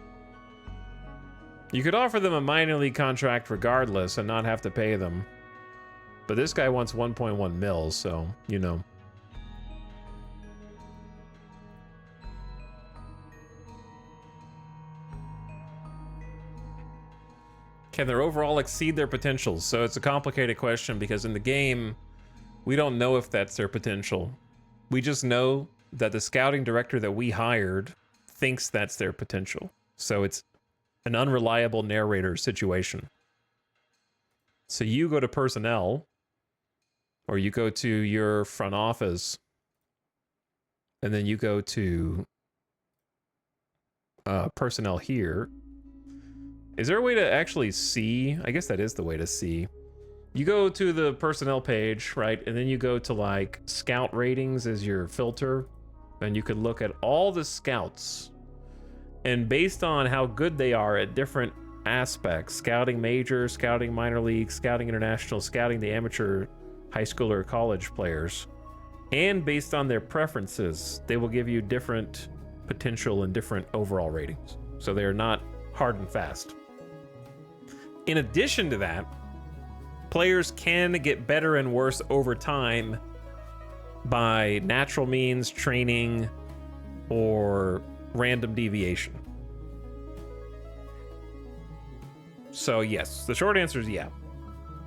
You could offer them a minor league contract regardless and not have to pay them. But this guy wants 1.1 mils, so, you know. Can their overall exceed their potentials? So it's a complicated question because in the game, we don't know if that's their potential. We just know that the scouting director that we hired thinks that's their potential. So it's an unreliable narrator situation. So you go to personnel, or you go to your front office, and then you go to personnel here. Is there a way to actually see? I guess that is the way to see. You go to the personnel page, right? And then you go to like scout ratings as your filter. And you could look at all the scouts. And based on how good they are at different aspects, scouting major, scouting minor league, scouting international, scouting the amateur high school or college players, and based on their preferences, they will give you different potential and different overall ratings. So they're not hard and fast. In addition to that, players can get better and worse over time by natural means, training, or random deviation. So yes, the short answer is yeah.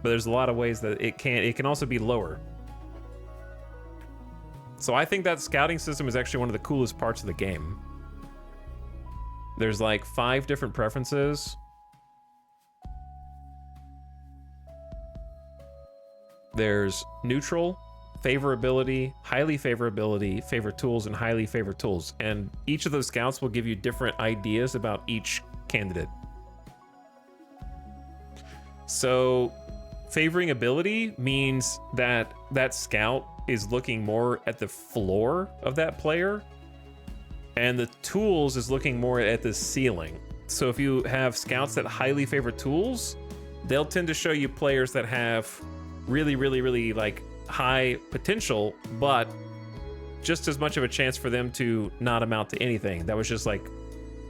But there's a lot of ways that it can also be lower. So I think that scouting system is actually one of the coolest parts of the game. There's like 5 different preferences. There's neutral, favorability, highly favorability, favor tools, and highly favor tools. And each of those scouts will give you different ideas about each candidate. So favoring ability means that that scout is looking more at the floor of that player, and the tools is looking more at the ceiling. So if you have scouts that highly favor tools, they'll tend to show you players that have really like high potential, but just as much of a chance for them to not amount to anything. That was just like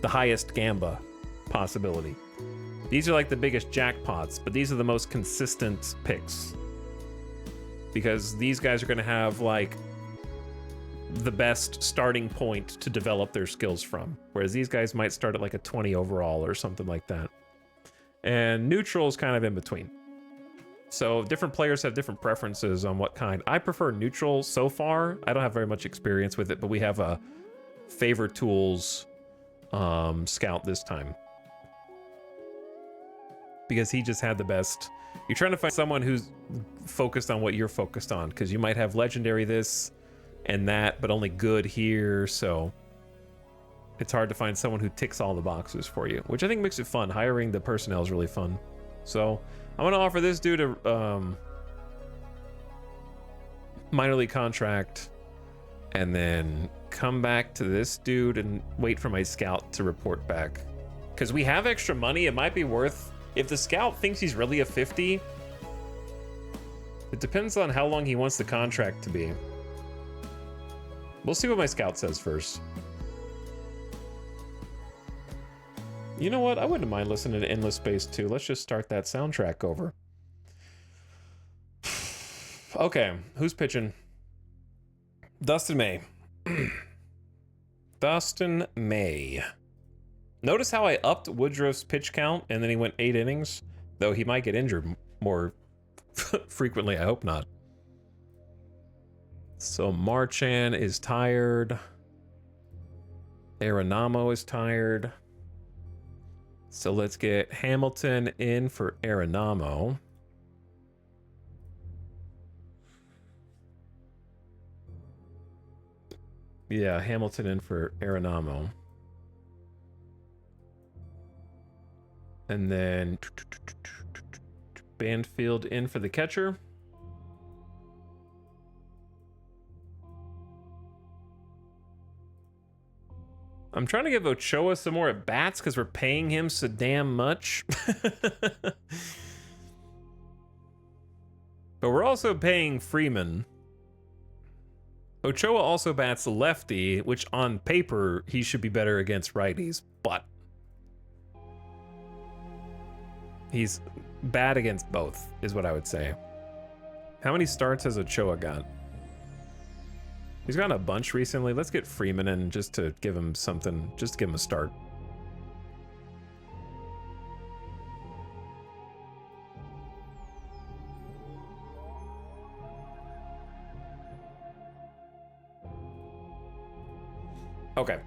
the highest gamba possibility. These are like the biggest jackpots, but these are the most consistent picks. Because these guys are going to have like the best starting point to develop their skills from. Whereas these guys might start at like a 20 overall or something like that. And neutral is kind of in between. So different players have different preferences on what kind. I prefer neutral so far. I don't have very much experience with it, but we have a favor tools scout this time. Because he just had the best. You're trying to find someone who's focused on what you're focused on, because you might have legendary this and that, but only good here, so it's hard to find someone who ticks all the boxes for you, which I think makes it fun. Hiring the personnel is really fun. So I'm gonna offer this dude a minor league contract, and then come back to this dude and wait for my scout to report back. Because we have extra money, it might be worth. If the scout thinks he's really a 50, it depends on how long he wants the contract to be. We'll see what my scout says first. You know what? I wouldn't mind listening to Endless Space 2. Let's just start that soundtrack over. Okay, who's pitching? Dustin May. Dustin May. Notice how I upped Woodruff's pitch count and then he went 8 innings, though he might get injured more frequently. I hope not. So Marchand is tired. Arenamo is tired. So let's get Hamilton in for Arenamo. Yeah, Hamilton in for Arenamo. And then Banfield in for the catcher. I'm trying to give Ochoa some more at bats because we're paying him so damn much. But we're also paying Freeman. Ochoa also bats lefty, which on paper, he should be better against righties, but he's bad against both, is what I would say. How many starts has Ochoa got? He's gotten a bunch recently. Let's get Freeman in just to give him something, just to give him a start. Okay.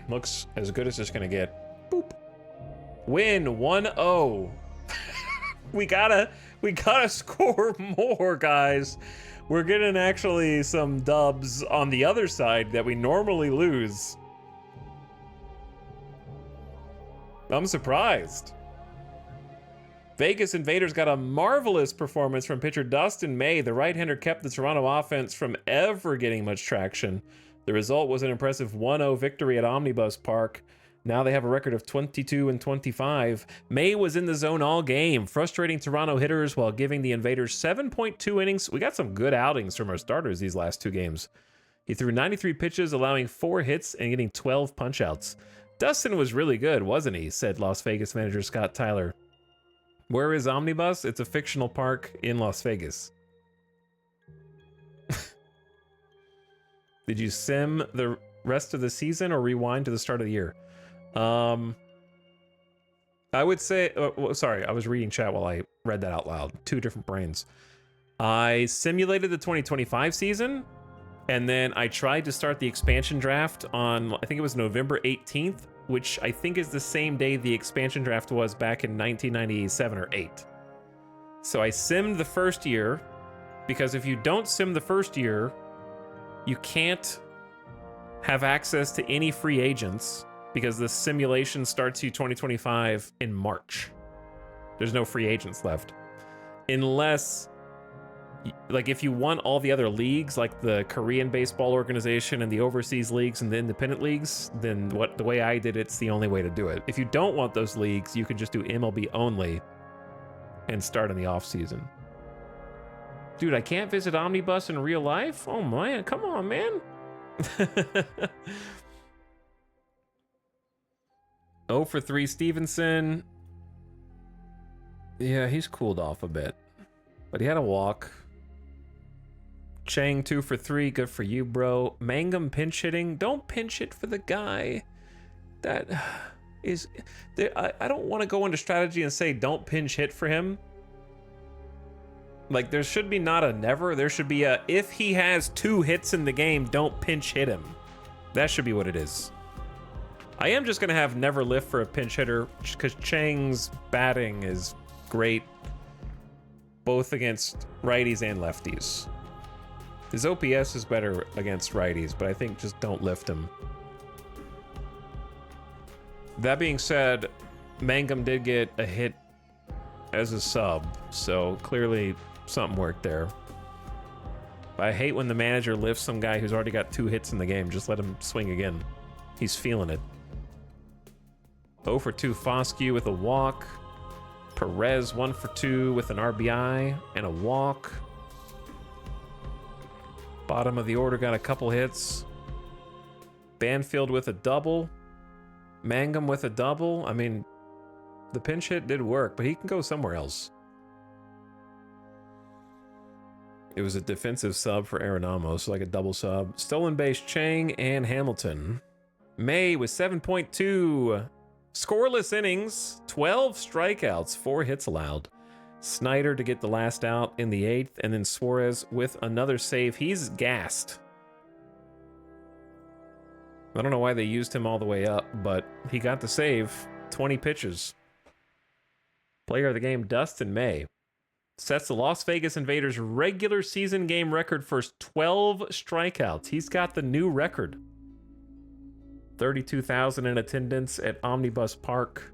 Looks as good as it's gonna get. Boop. Win 1-0. we gotta score more, guys. We're getting actually some dubs on the other side that we normally lose. I'm surprised. Vegas Invaders got a marvelous performance from pitcher Dustin May. The right-hander kept the Toronto offense from ever getting much traction. The result was an impressive 1-0 victory at Omnibus Park. Now they have a record of 22-25. May was in the zone all game, frustrating Toronto hitters while giving the Invaders 7.2 innings. We got some good outings from our starters these last two games. He threw 93 pitches, allowing 4 hits and getting 12 punch-outs. Dustin was really good, wasn't he? Said Las Vegas manager Scott Tyler. Where is Omnibus? It's a fictional park in Las Vegas. Did you sim the rest of the season or rewind to the start of the year? I would say, sorry, I was reading chat while I read that out loud. Two different brains. I simulated the 2025 season, and then I tried to start the expansion draft on, I think it was November 18th, which I think is the same day the expansion draft was back in 1997 or 8. So I simmed the first year, because if you don't sim the first year, you can't have access to any free agents, because the simulation starts you 2025 in March. There's no free agents left. Unless, like, if you want all the other leagues, like the Korean baseball organization and the overseas leagues and the independent leagues, then the way I did it's the only way to do it. If you don't want those leagues, you can just do MLB only and start in the off season. Dude, I can't visit Omnibus in real life? Oh man, come on, man. 0 for 3 Stevenson. Yeah, he's cooled off a bit, but he had a walk. Chang 2 for 3. Good for you, bro. Mangum pinch hitting. Don't pinch hit for the guy. That is, I don't want to go into strategy and say don't pinch hit for him. Like, there should be not a never. There should be a, if he has 2 hits in the game, don't pinch hit him. That should be what it is. I am just going to have never lift for a pinch hitter because Chang's batting is great both against righties and lefties. His OPS is better against righties, but I think just don't lift him. That being said, Mangum did get a hit as a sub, so clearly something worked there. But I hate when the manager lifts some guy who's already got 2 hits in the game. Just let him swing again. He's feeling it. 0 for 2 Foscue with a walk. Perez 1 for 2 with an RBI and a walk. Bottom of the order got a couple hits. Banfield with a double. Mangum with a double. I mean, the pinch hit did work, but he can go somewhere else. It was a defensive sub for Arenamos, like a double sub. Stolen base Chang and Hamilton. May with 7.2. Scoreless innings, 12 strikeouts, 4 hits allowed. Snyder to get the last out in the 8th, and then Suarez with another save. He's gassed. I don't know why they used him all the way up, but he got the save. 20 pitches. Player of the game, Dustin May. Sets the Las Vegas Invaders regular season game record for 12 strikeouts. He's got the new record. 32,000 in attendance at Omnibus Park.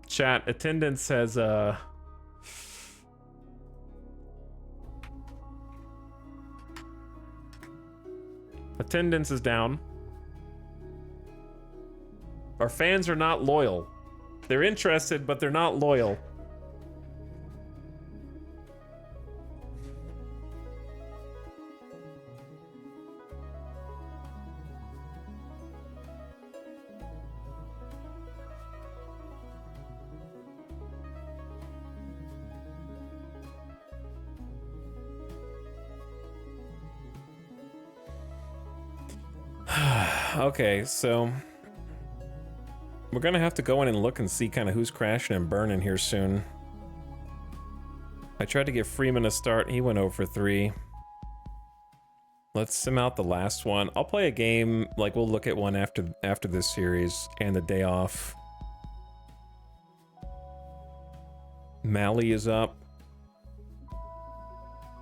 Chat, attendance says, attendance is down. Our fans are not loyal. They're interested, but they're not loyal. Okay, so we're gonna have to go in and look and see kind of who's crashing and burning here soon. I tried to give Freeman a start. He went 0 for 3. Let's sim out the last one. I'll play a game, like we'll look at one after this series and the day off. Mally is up.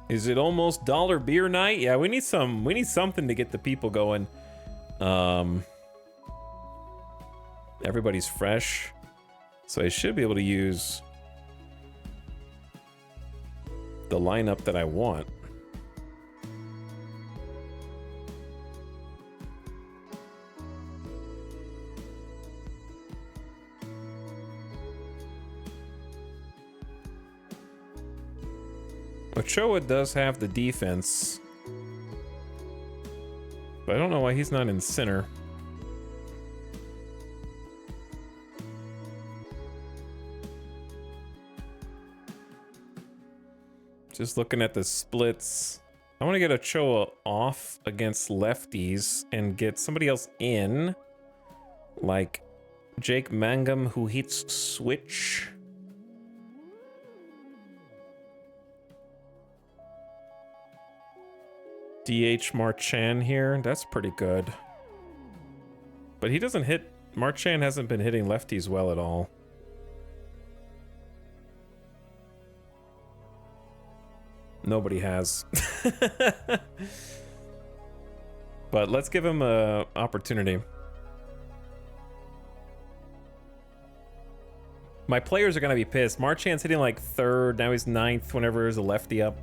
Is it almost dollar beer night? Yeah, we need something to get the people going. Everybody's fresh. So I should be able to use the lineup that I want. Ochoa does have the defense, but I don't know why he's not in center. Just looking at the splits, I want to get Ochoa off against lefties and get somebody else in, like Jake Mangum, who hits switch. DH Marchand here, that's pretty good. But he doesn't hit, Marchand hasn't been hitting lefties well at all. Nobody has. But let's give him a opportunity. My players are gonna be pissed. Marchand's hitting like 3rd, now he's 9th whenever there's a lefty up.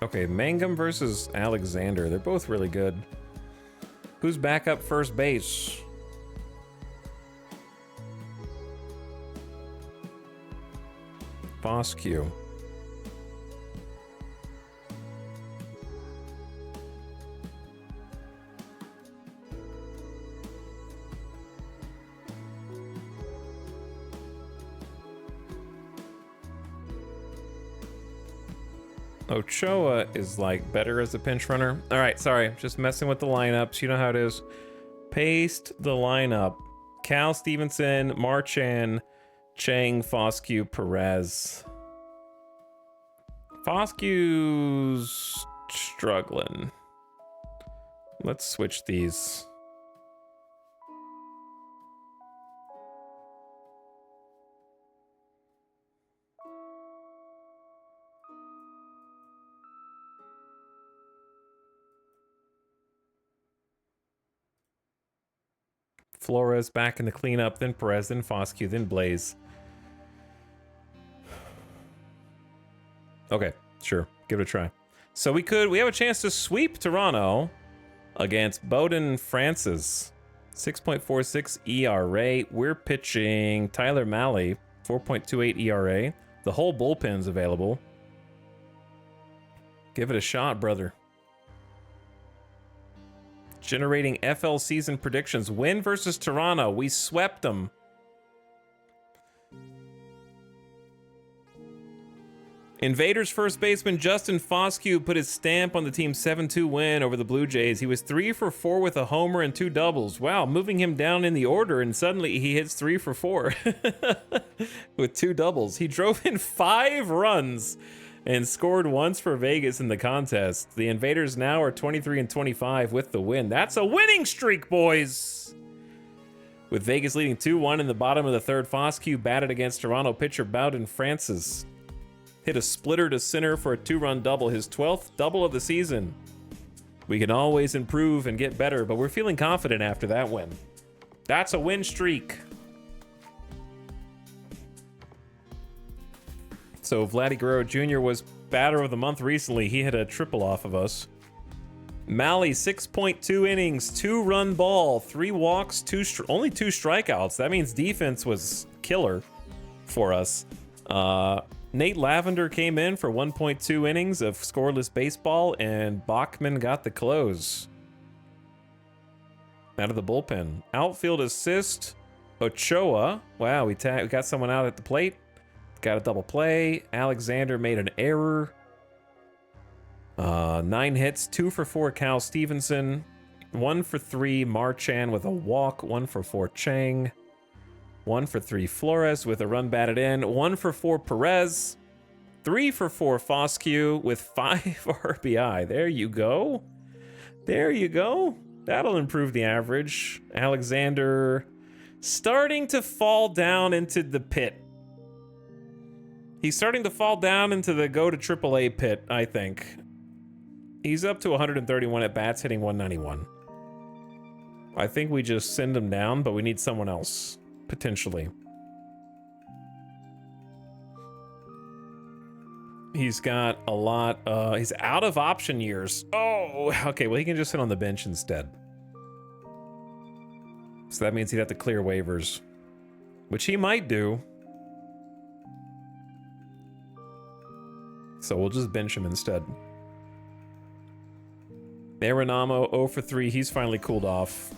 Okay, Mangum versus Alexander. They're both really good. Who's back up first base? Foscue. Ochoa is like better as a pinch runner. All right, sorry, just messing with the lineups. You know how it is. Paste the lineup. Cal Stevenson, Marchand, Chang, Foscue, Perez. Foscue's struggling. Let's switch these. Flores back in the cleanup, then Perez, then Foscue, then Blaze. Okay, sure. Give it a try. So we have a chance to sweep Toronto against Bowden Francis. 6.46 ERA. We're pitching Tyler Malley, 4.28 ERA. The whole bullpen's available. Give it a shot, brother. Generating FL season predictions. Win versus Toronto. We swept them. Invaders first baseman Justin Foscue put his stamp on the team's 7-2 win over the Blue Jays. He was 3 for 4 with a homer and 2 doubles. Wow, moving him down in the order, and suddenly he hits 3 for 4 with 2 doubles. He drove in 5 runs and scored once for Vegas in the contest. The Invaders now are 23-25 with the win. That's a winning streak, boys! With Vegas leading 2-1 in the bottom of the 3rd, Foscue batted against Toronto pitcher Bowden Francis. Hit a splitter to center for a 2-run double, his 12th double of the season. We can always improve and get better, but we're feeling confident after that win. That's a win streak. So Vladdy Guerrero Jr. was batter of the month recently. He hit a triple off of us. Malley, 6.2 innings, 2-run ball, 3 walks, only 2 strikeouts. That means defense was killer for us. Nate Lavender came in for 1.2 innings of scoreless baseball, and Bachman got the close. out of the bullpen. Outfield assist, Ochoa. Wow, we got someone out at the plate. Got a double play. Alexander made an error. 9 hits, 2 for 4 Cal Stevenson. 1 for 3 Marchand with a walk. 1 for 4 Chang. 1 for 3 Flores with a run batted in. 1 for 4 Perez. 3 for 4 Foscue with 5 RBI. There you go. There you go. That'll improve the average. Alexander starting to fall down into the pit. He's starting to fall down into the go to AAA pit, I think. He's up to 131 at bats, hitting 191. I think we just send him down, but we need someone else, potentially. He's got a lot, he's out of option years. Oh, okay, well he can just sit on the bench instead. So that means he'd have to clear waivers, which he might do. So we'll just bench him instead. Arenamo 0 for 3, he's finally cooled off.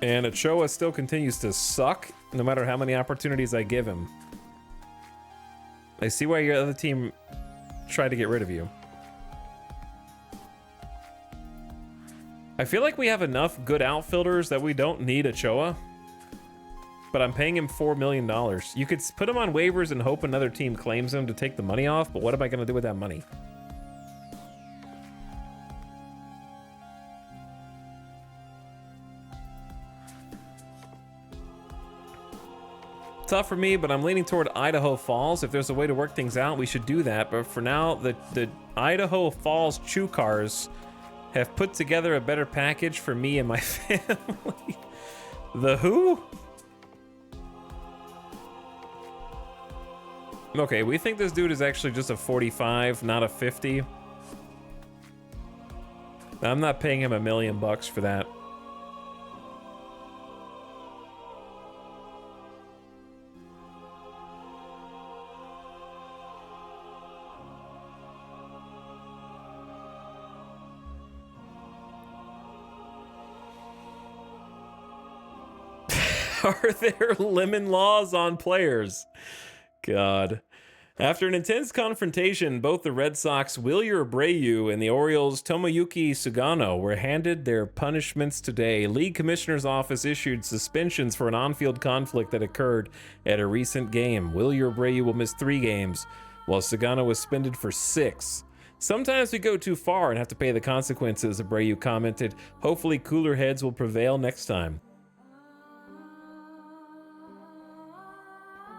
And Ochoa still continues to suck, no matter how many opportunities I give him. I see why your other team tried to get rid of you. I feel like we have enough good outfielders that we don't need Ochoa. But I'm paying him $4 million. You could put him on waivers and hope another team claims him to take the money off, but what am I going to do with that money? Tough for me, but I'm leaning toward Idaho Falls. If there's a way to work things out, we should do that. But for now, the Idaho Falls Chew Cars have put together a better package for me and my family. The who? Okay, we think this dude is actually just a 45, not a 50. I'm not paying him $1 million for that. Are there lemon laws on players? God. After an intense confrontation, both the Red Sox' Wilyer Abreu and the Orioles' Tomoyuki Sugano were handed their punishments today. League Commissioner's Office issued suspensions for an on-field conflict that occurred at a recent game. Wilyer Abreu will miss 3 games, while Sugano was suspended for 6. Sometimes we go too far and have to pay the consequences, Abreu commented. Hopefully cooler heads will prevail next time.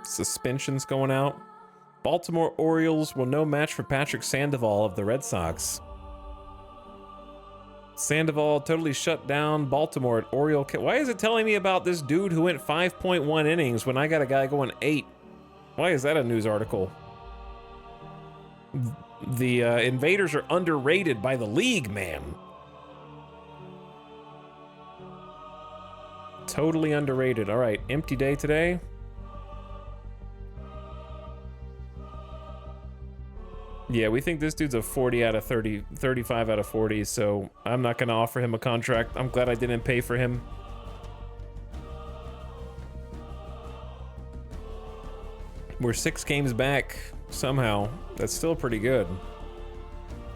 Suspensions going out. Baltimore Orioles will no match for Patrick Sandoval of the Red Sox. Sandoval totally shut down Baltimore at Oriole. Why is it telling me about this dude who went 5.1 innings when I got a guy going 8? Why is that a news article? The Invaders are underrated by the league, man. Totally underrated. All right, empty day today. Yeah, we think this dude's a 40 out of 30, 35 out of 40, so I'm not going to offer him a contract. I'm glad I didn't pay for him. We're 6 games back somehow. That's still pretty good.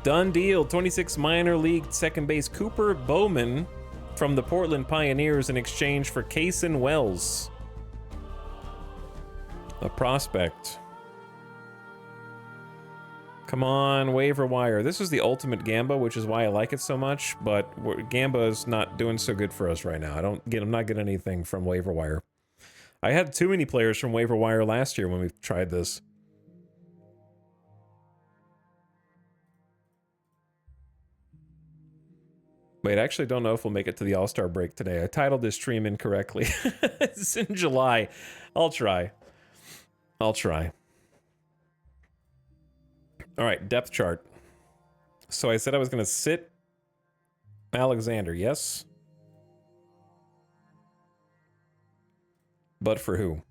Done deal. 26 minor league second base Cooper Bowman from the Portland Pioneers in exchange for Kaysen Wells, a prospect. Come on, waiver wire. This is the ultimate Gamba, which is why I like it so much, but Gamba is not doing so good for us right now. I'm not getting anything from waiver wire. I had too many players from waiver wire last year when we tried this. Wait, I actually don't know if we'll make it to the All-Star break today. I titled this stream incorrectly. It's in July. I'll try. I'll try. All right, depth chart. So I said I was going to sit Alexander, yes? But for who?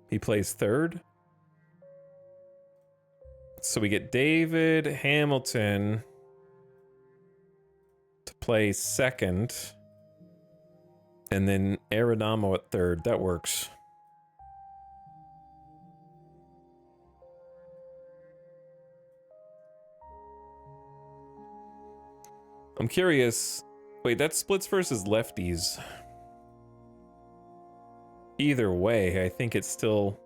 He plays third? So we get David Hamilton to play second. And then Aerodamo at third. That works. I'm curious. Wait, that's splits versus lefties. Either way, I think it's still...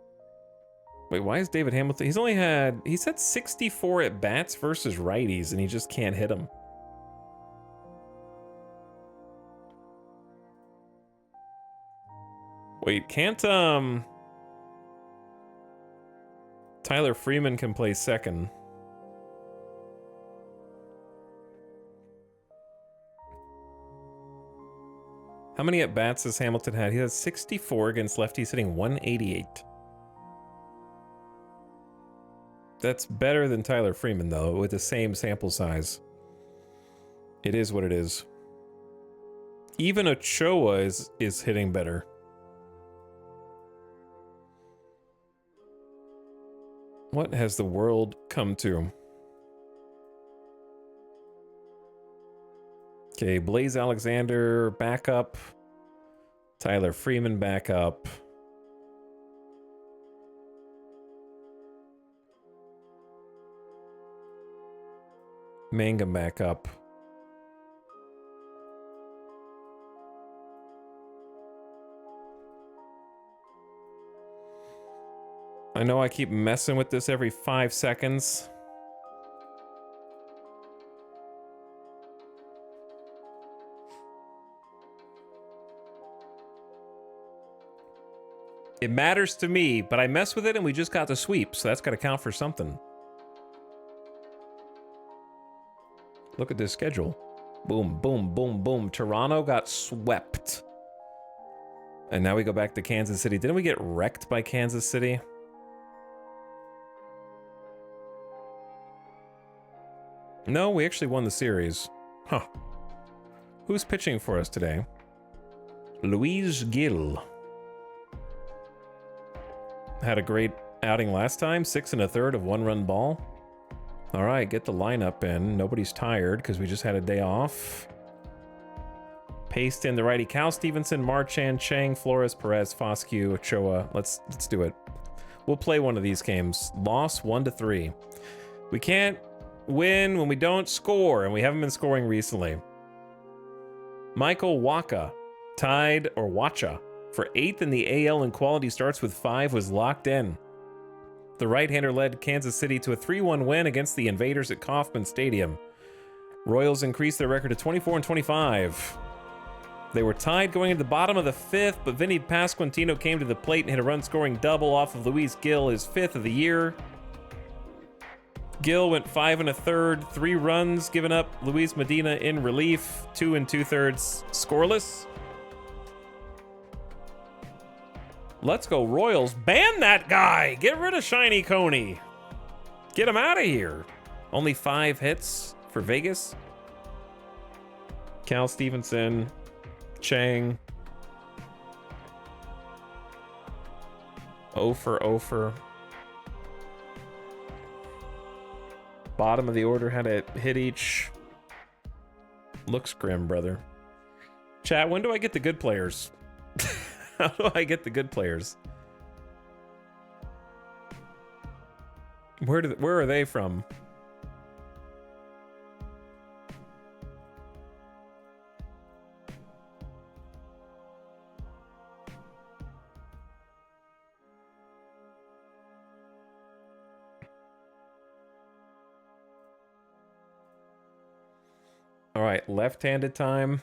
Wait, why is David Hamilton... He's had 64 at bats versus righties, and he just can't hit them. Wait, can't, Tyler Freeman can play second. How many at-bats has Hamilton had? He has 64 against lefties, hitting 188. That's better than Tyler Freeman, though, with the same sample size. It is what it is. Even Ochoa is hitting better. What has the world come to? Okay, Blaze Alexander back up. Tyler Freeman back up. Mangum back up. I know I keep messing with this every 5 seconds. It matters to me, but I mess with it and we just got the sweep, so that's got to count for something. Look at this schedule. Boom, boom, boom, boom. Toronto got swept. And now we go back to Kansas City. Didn't we get wrecked by Kansas City? No, we actually won the series. Huh. Who's pitching for us today? Luis Gil. Had a great outing last time. 6 1/3 of 1-run ball. All right, get the lineup in. Nobody's tired because we just had a day off. Paste in the righty Cal Stevenson, Marchand, Chang, Flores, Perez, Foscue, Ochoa. Let's do it. We'll play one of these games. Loss 1-3. We can't win when we don't score, and we haven't been scoring recently. Michael Wacha, tied, or Wacha, for 8th in the AL in quality starts with 5, was locked in. The right-hander led Kansas City to a 3-1 win against the Invaders at Kauffman Stadium. Royals increased their record to 24-25. They were tied going into the bottom of the 5th, but Vinny Pasquantino came to the plate and hit a run-scoring double off of Luis Gil, his 5th of the year. Gil went 5 1/3, 3 runs given up. Luis Medina in relief, 2 2/3 scoreless. Let's go Royals. Ban that guy! Get rid of Shiny Coney. Get him out of here. Only 5 hits for Vegas. Cal Stevenson, Chang. 0 for 0 for. Bottom of the order had a hit each. Looks grim, brother. Chat, when do I get the good players? How do I get the good players? Where are they from? All right, left-handed time.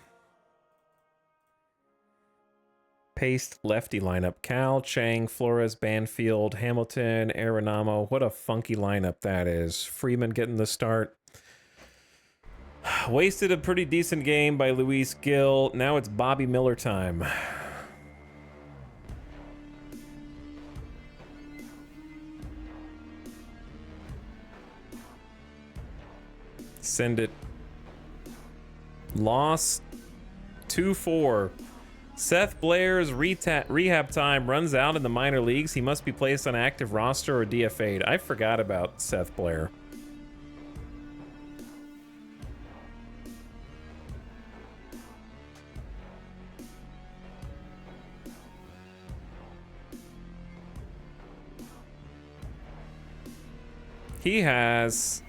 Paste lefty lineup. Cal, Chang, Flores, Banfield, Hamilton, Arenamo. What a funky lineup that is. Freeman getting the start. Wasted a pretty decent game by Luis Gil. Now it's Bobby Miller time. Send it. Loss 2-4. Seth Blair's rehab time runs out in the minor leagues. He must be placed on active roster or DFA'd. I forgot about Seth Blair. He has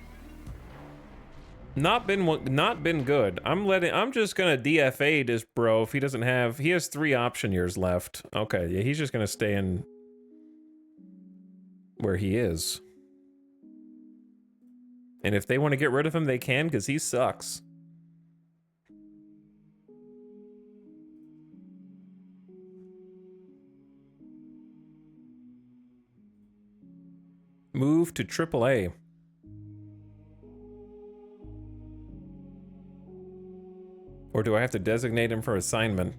not been good. I'm just gonna DFA this bro if he doesn't have. He has 3 option years left. Okay, yeah, he's just gonna stay in where he is. And if they want to get rid of him, they can, because he sucks. Move to AAA. Or do I have to designate him for assignment?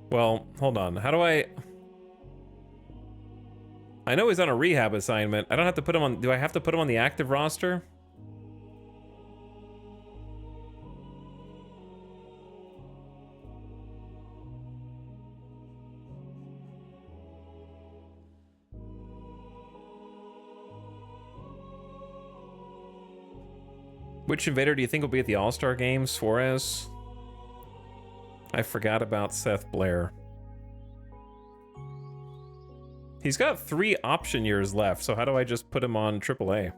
Well, hold on. How do I know he's on a rehab assignment. I don't have to put him on. Do I have to put him on the active roster? Which invader do you think will be at the All-Star game? Suarez? I forgot about Seth Blair. He's got 3 option years left, so how do I just put him on AAA?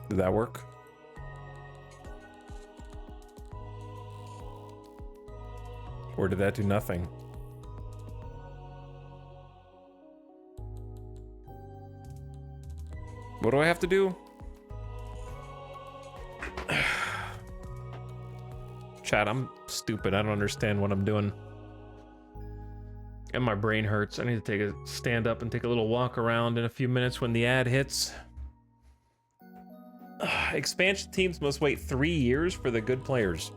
Did that work? Or did that do nothing? What do I have to do? Chat, I'm stupid. I don't understand what I'm doing. And my brain hurts. I need to stand up and take a little walk around in a few minutes when the ad hits. Expansion teams must wait 3 years for the good players.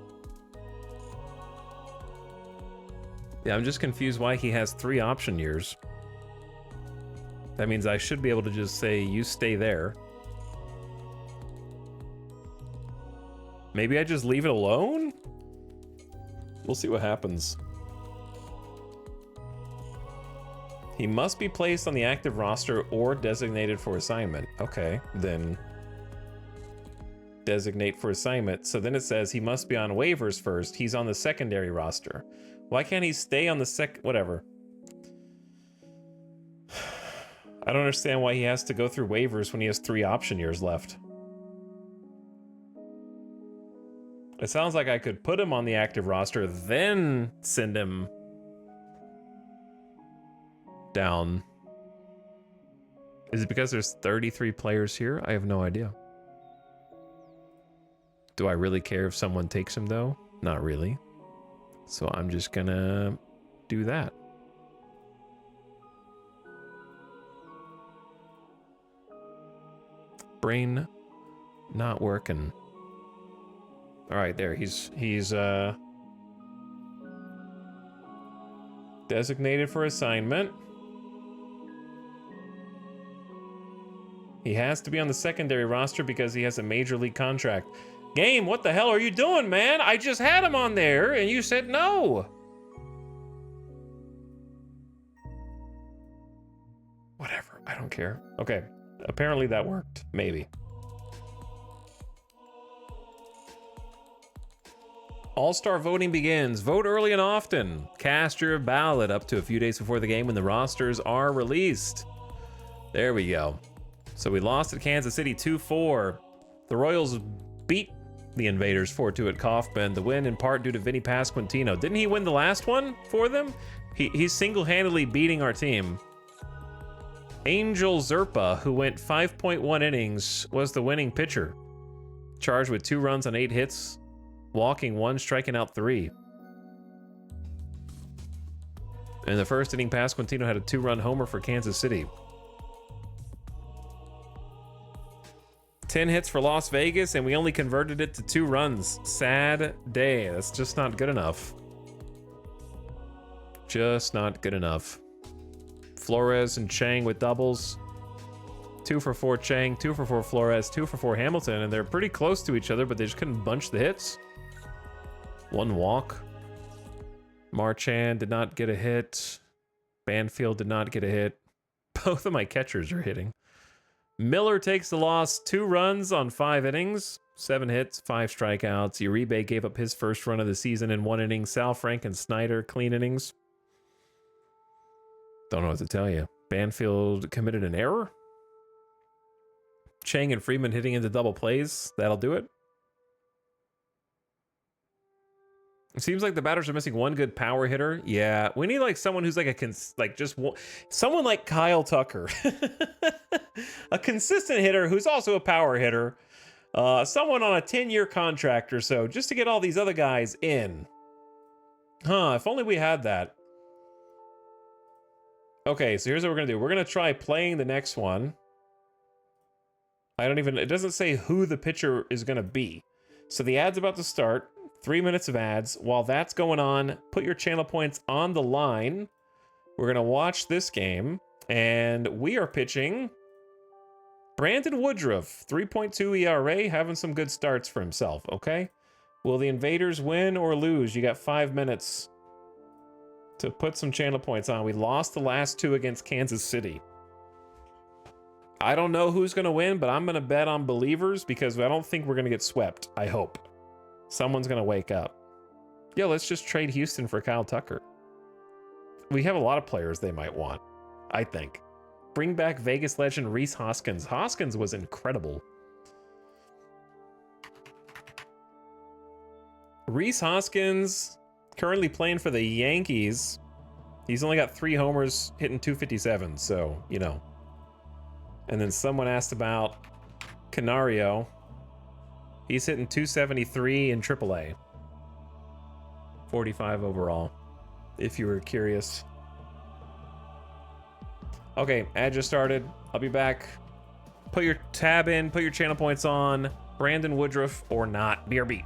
Yeah, I'm just confused why he has 3 option years. That means I should be able to just say, you stay there. Maybe I just leave it alone? We'll see what happens. He must be placed on the active roster or designated for assignment. Okay, then designate for assignment. So then it says he must be on waivers first. He's on the secondary roster. Why can't he stay on the whatever. I don't understand why he has to go through waivers when he has 3 option years left. It sounds like I could put him on the active roster, then send him down. Is it because there's 33 players here? I have no idea. Do I really care if someone takes him, though? Not really. So I'm just gonna do that. Brain not working. All right, there. He's designated for assignment. He has to be on the secondary roster because he has a major league contract. Game, what the hell are you doing, man? I just had him on there and you said no. Whatever, I don't care. Okay, apparently that worked, maybe. All-Star voting begins. Vote early and often. Cast your ballot up to a few days before the game when the rosters are released. There we go. So we lost at Kansas City 2-4. The Royals beat the Invaders 4-2 at Kaufman. The win in part due to Vinny Pasquantino. Didn't he win the last one for them? He's single-handedly beating our team. Angel Zerpa, who went 5.1 innings, was the winning pitcher. Charged with 2 runs on 8 hits, walking 1, striking out 3. In the first inning, Pasquantino had a 2-run homer for Kansas City. 10 hits for Las Vegas, and we only converted it to 2 runs. Sad day. That's just not good enough. Just not good enough. Flores and Chang with doubles. 2 for 4 Chang, 2 for 4 Flores, 2 for 4 Hamilton, and they're pretty close to each other, but they just couldn't bunch the hits. 1 walk. Marchand did not get a hit. Banfield did not get a hit. Both of my catchers are hitting. Miller takes the loss, 2 runs on 5 innings, 7 hits, 5 strikeouts. Uribe gave up his first run of the season in 1 inning. Sal Frank and Snyder, clean innings. Don't know what to tell you. Banfield committed an error. Chang and Freeman hitting into double plays. That'll do it. It seems like the batters are missing 1 good power hitter. Yeah, we need like someone who's like someone like Kyle Tucker, a consistent hitter who's also a power hitter. Someone on a 10-year contract or so, just to get all these other guys in. Huh? If only we had that. Okay, so here's what we're gonna do. We're gonna try playing the next one. It doesn't say who the pitcher is gonna be. So the ad's about to start. 3 minutes of ads. While that's going on, put your channel points on the line. We're gonna watch this game, and we are pitching Brandon Woodruff, 3.2 ERA, having some good starts for himself, okay? Will the Invaders win or lose? You got 5 minutes to put some channel points on. We lost the last 2 against Kansas City. I don't know who's going to win, but I'm going to bet on Believers because I don't think we're going to get swept. I hope. Someone's going to wake up. Yeah, let's just trade Houston for Kyle Tucker. We have a lot of players they might want, I think. Bring back Vegas legend Rhys Hoskins. Hoskins was incredible. Rhys Hoskins, currently playing for the Yankees. He's only got 3 homers, hitting 257, so, you know. And then someone asked about Canario. He's hitting 273 in AAA. 45 overall, if you were curious. Okay, ad just started. I'll be back. Put your tab in, put your channel points on. Brandon Woodruff or not. BRB.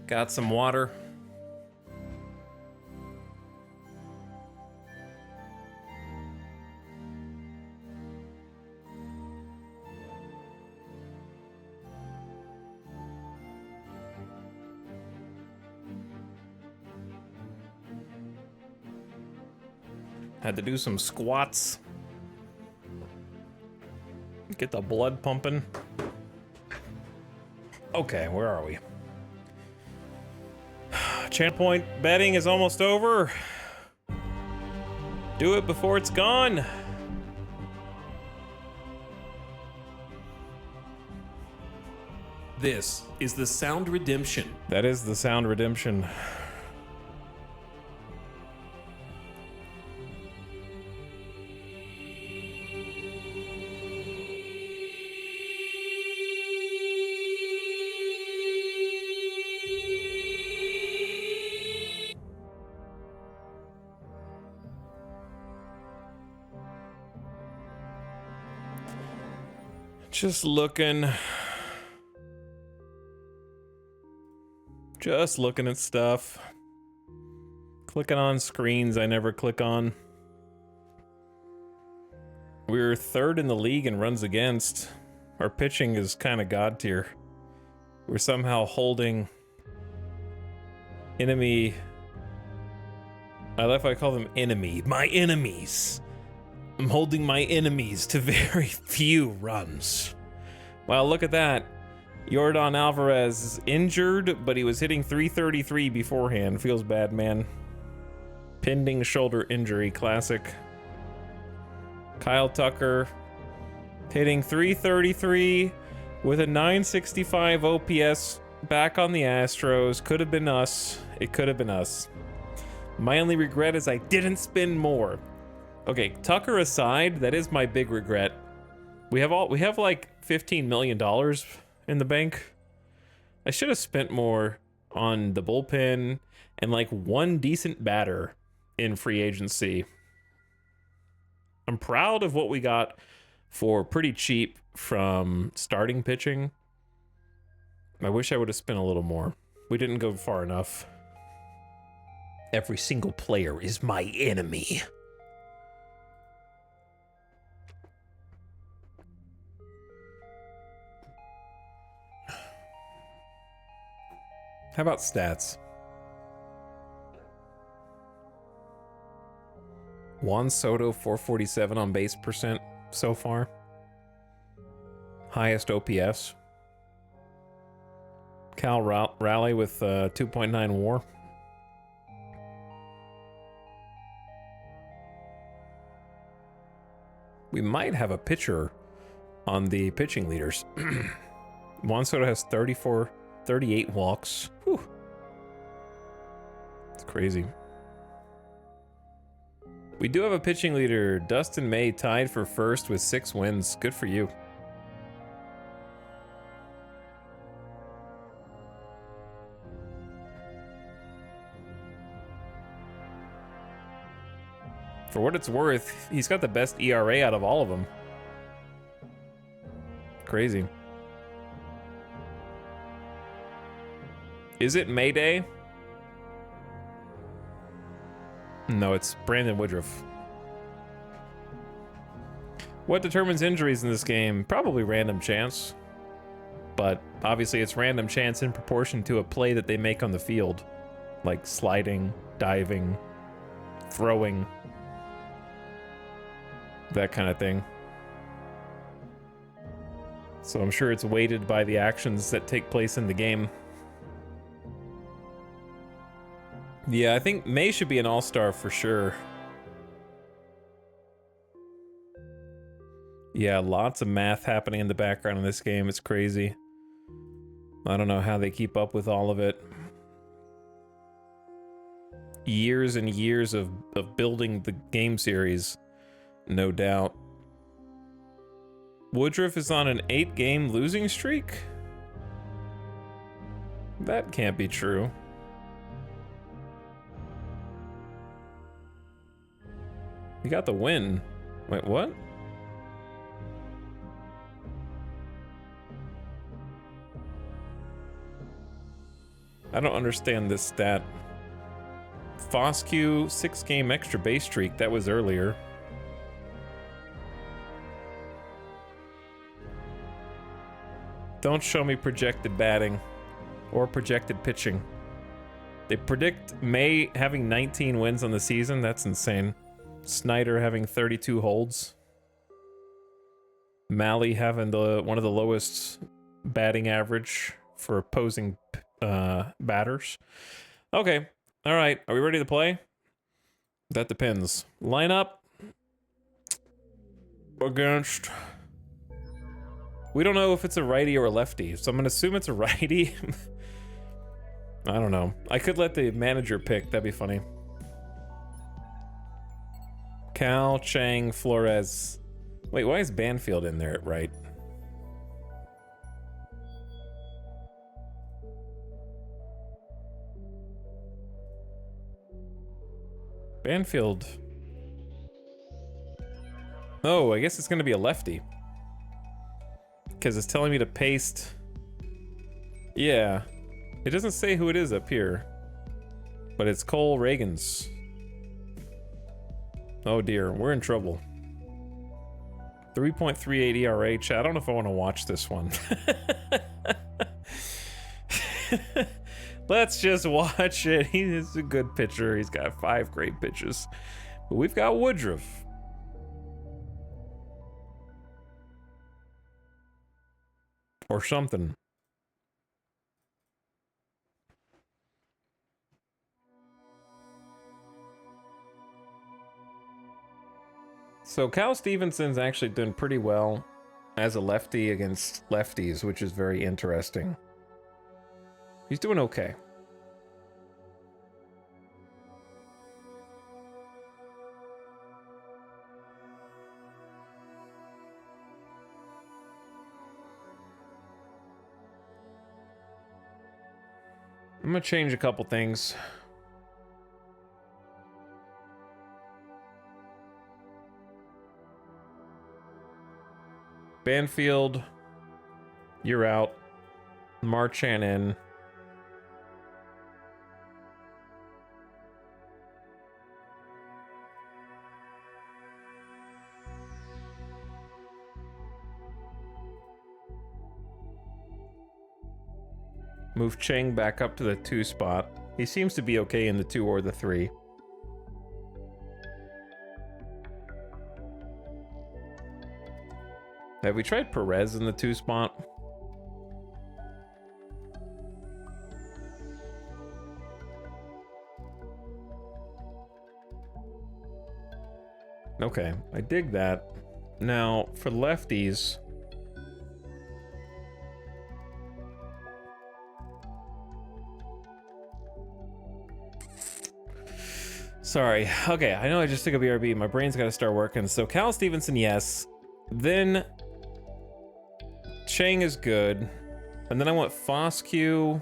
Got some water. Had to do some squats. Get the blood pumping. Okay, where are we? Channel point betting is almost over. Do it before it's gone. This is the Sound Redemption. That is the Sound Redemption. Just looking at stuff. Clicking on screens I never click on. We're third in the league in runs against. Our pitching is kind of god tier. We're somehow holding enemy. I love how I call them enemy. My enemies. I'm holding my enemies to very few runs. Wow, look at that. Yordan Alvarez is injured, but he was hitting 333 beforehand. Feels bad, man. Pending shoulder injury, classic. Kyle Tucker hitting 333 with a 965 OPS back on the Astros. Could have been us. It could have been us. My only regret is I didn't spend more. Okay, Tucker aside, that is my big regret. We have like $15 million in the bank. I should have spent more on the bullpen and like one decent batter in free agency. I'm proud of what we got for pretty cheap from starting pitching. I wish I would have spent a little more. We didn't go far enough. Every single player is my enemy. How about stats? Juan Soto, 447 on base percent so far. Highest OPS. Cal Raleigh with 2.9 WAR. We might have a pitcher on the pitching leaders. Juan Soto has 38 walks. Whew. It's crazy. We do have a pitching leader. Dustin May tied for first with 6 wins. Good for you. For what it's worth, he's got the best ERA out of all of them. Crazy. Is it May Day? No, it's Brandon Woodruff. What determines injuries in this game? Probably random chance. But obviously it's random chance in proportion to a play that they make on the field. Like sliding, diving, throwing. That kind of thing. So I'm sure it's weighted by the actions that take place in the game. Yeah, I think May should be an all-star for sure. Yeah, lots of math happening in the background in this game. It's crazy. I don't know how they keep up with all of it. Years and years of building the game series, no doubt. Woodruff is on an 8-game losing streak? That can't be true. You got the win. Wait, what? I don't understand this stat. Foscue, 6-game extra base streak. That was earlier. Don't show me projected batting or projected pitching. They predict May having 19 wins on the season. That's insane. Snyder having 32 holds. Malley having one of the lowest batting average for opposing batters. Okay. All right. Are we ready to play? That depends. Lineup against... We don't know if it's a righty or a lefty, so I'm going to assume it's a righty. I don't know. I could let the manager pick. That'd be funny. Cal, Chang, Flores. Wait, why is Banfield in there at right? Banfield. Oh, I guess it's going to be a lefty. Because it's telling me to paste. Yeah. It doesn't say who it is up here. But it's Cole Reagans. Oh dear, we're in trouble. 3.38 ERA, chat. I don't know if I want to watch this one. Let's just watch it. He's a good pitcher. He's got 5 great pitches. But we've got Woodruff. Or something. So Cal Stevenson's actually done pretty well as a lefty against lefties, which is very interesting. He's doing okay. I'm gonna change a couple things. Banfield, you're out. Marchand in. Move Chang back up to the 2 spot. He seems to be okay in the 2 or the 3. Have we tried Perez in the 2 spot? Okay, I dig that. Now, for lefties... Sorry. Okay, I know I just took a BRB. My brain's got to start working. So Cal Stevenson, yes. Then Chang is good. And then I want Foscue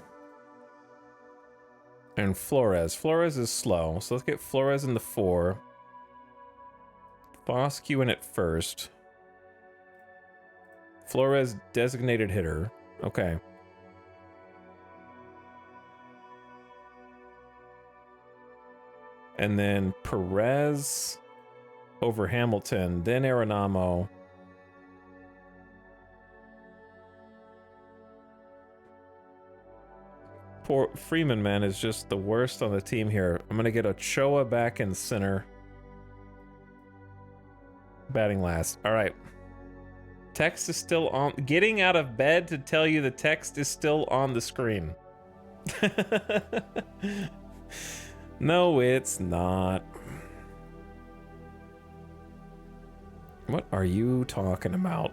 and Flores. Flores is slow, so let's get Flores in the 4. Foscue in at first. Flores designated hitter. Okay. And then Perez over Hamilton, then Arenamo. Poor Freeman, man, is just the worst on the team here. I'm gonna get Ochoa back in center. Batting last. All right. Text is still on. Getting out of bed to tell you the text is still on the screen. No, it's not. What are you talking about?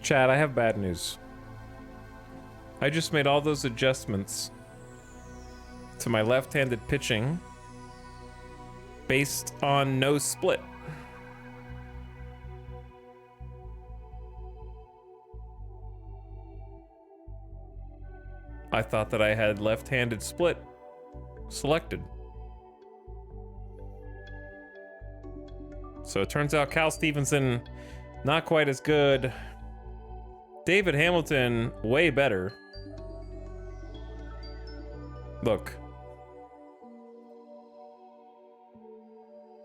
Chad, I have bad news. I just made all those adjustments to my left-handed pitching based on no split. I thought that I had left-handed split selected. So it turns out Cal Stevenson, not quite as good. David Hamilton, way better. Look.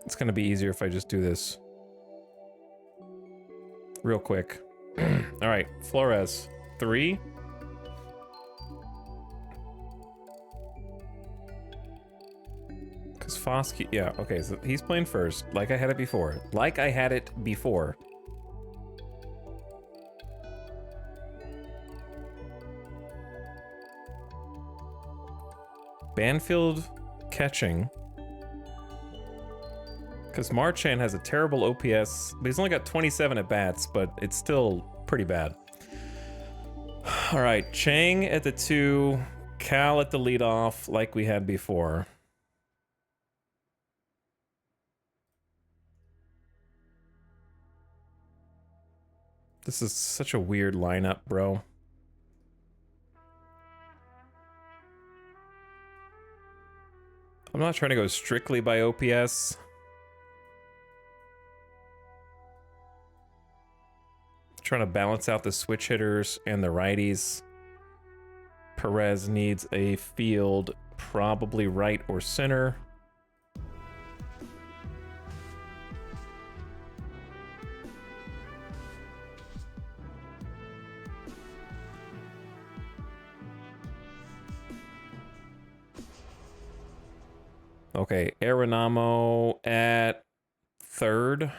It's gonna be easier if I just do this real quick. All right, Flores, 3. Because Foskey, yeah, okay, so he's playing first, like I had it before. Like I had it before. Banfield catching. Because Marchand has a terrible OPS, but he's only got 27 at bats, but it's still pretty bad. All right, Chang at the 2, Cal at the leadoff, like we had before. This is such a weird lineup, bro. I'm not trying to go strictly by OPS. Trying to balance out the switch hitters and the righties. Perez needs a field, probably right or center. Okay, Arenamo at third.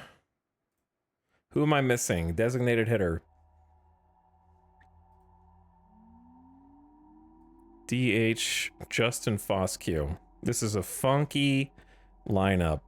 Who am I missing? Designated hitter. DH Justin Foscue. This is a funky lineup.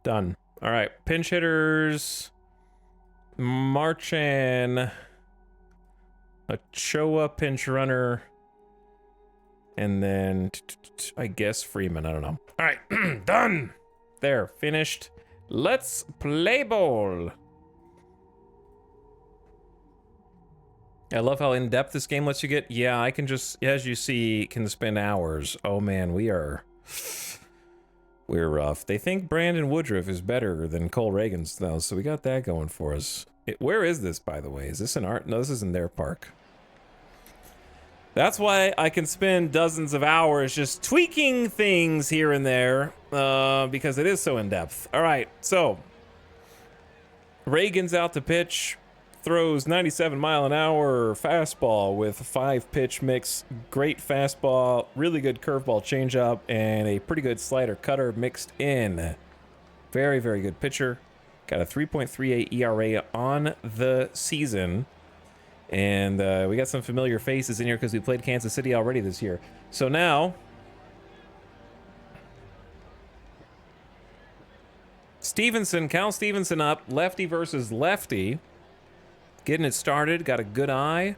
Done. All right, pinch hitters. Marchand. Ochoa, pinch runner. And then, I guess Freeman. I don't know. All right, done. There, finished. Let's play ball. I love how in-depth this game lets you get. Yeah, I can just, as you see, can spend hours. Oh man, we're rough. They think Brandon Woodruff is better than Cole Reagans, though, so we got that going for us. Where is this, by the way? Is this in art? No, this is in their park. That's why I can spend dozens of hours just tweaking things here and there, because it is so in-depth. All right, so Reagan's out to pitch. Throws 97-mile-an-hour fastball with a 5-pitch mix. Great fastball, really good curveball changeup, and a pretty good slider cutter mixed in. Very, very good pitcher. Got a 3.38 ERA on the season. And we got some familiar faces in here because we played Kansas City already this year. So now, Stevenson, Cal Stevenson up, lefty versus lefty. Getting it started, got a good eye,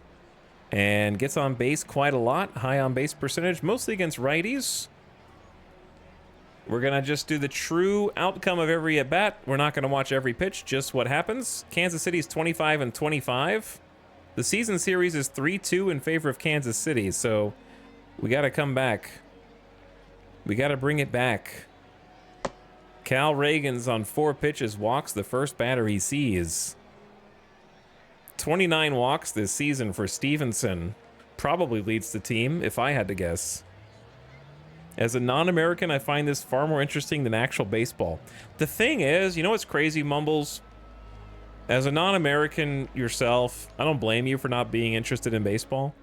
and gets on base quite a lot. High on base percentage, mostly against righties. We're going to just do the true outcome of every at-bat. We're not going to watch every pitch, just what happens. Kansas City's 25-25. The season series is 3-2 in favor of Kansas City, so we got to come back. We got to bring it back. Cal Reagans on 4 pitches walks the first batter he sees. 29 walks this season for Stevenson. Probably leads the team, if I had to guess. As a non-American, I find this far more interesting than actual baseball. The thing is, you know what's crazy, Mumbles? As a non-American yourself, I don't blame you for not being interested in baseball.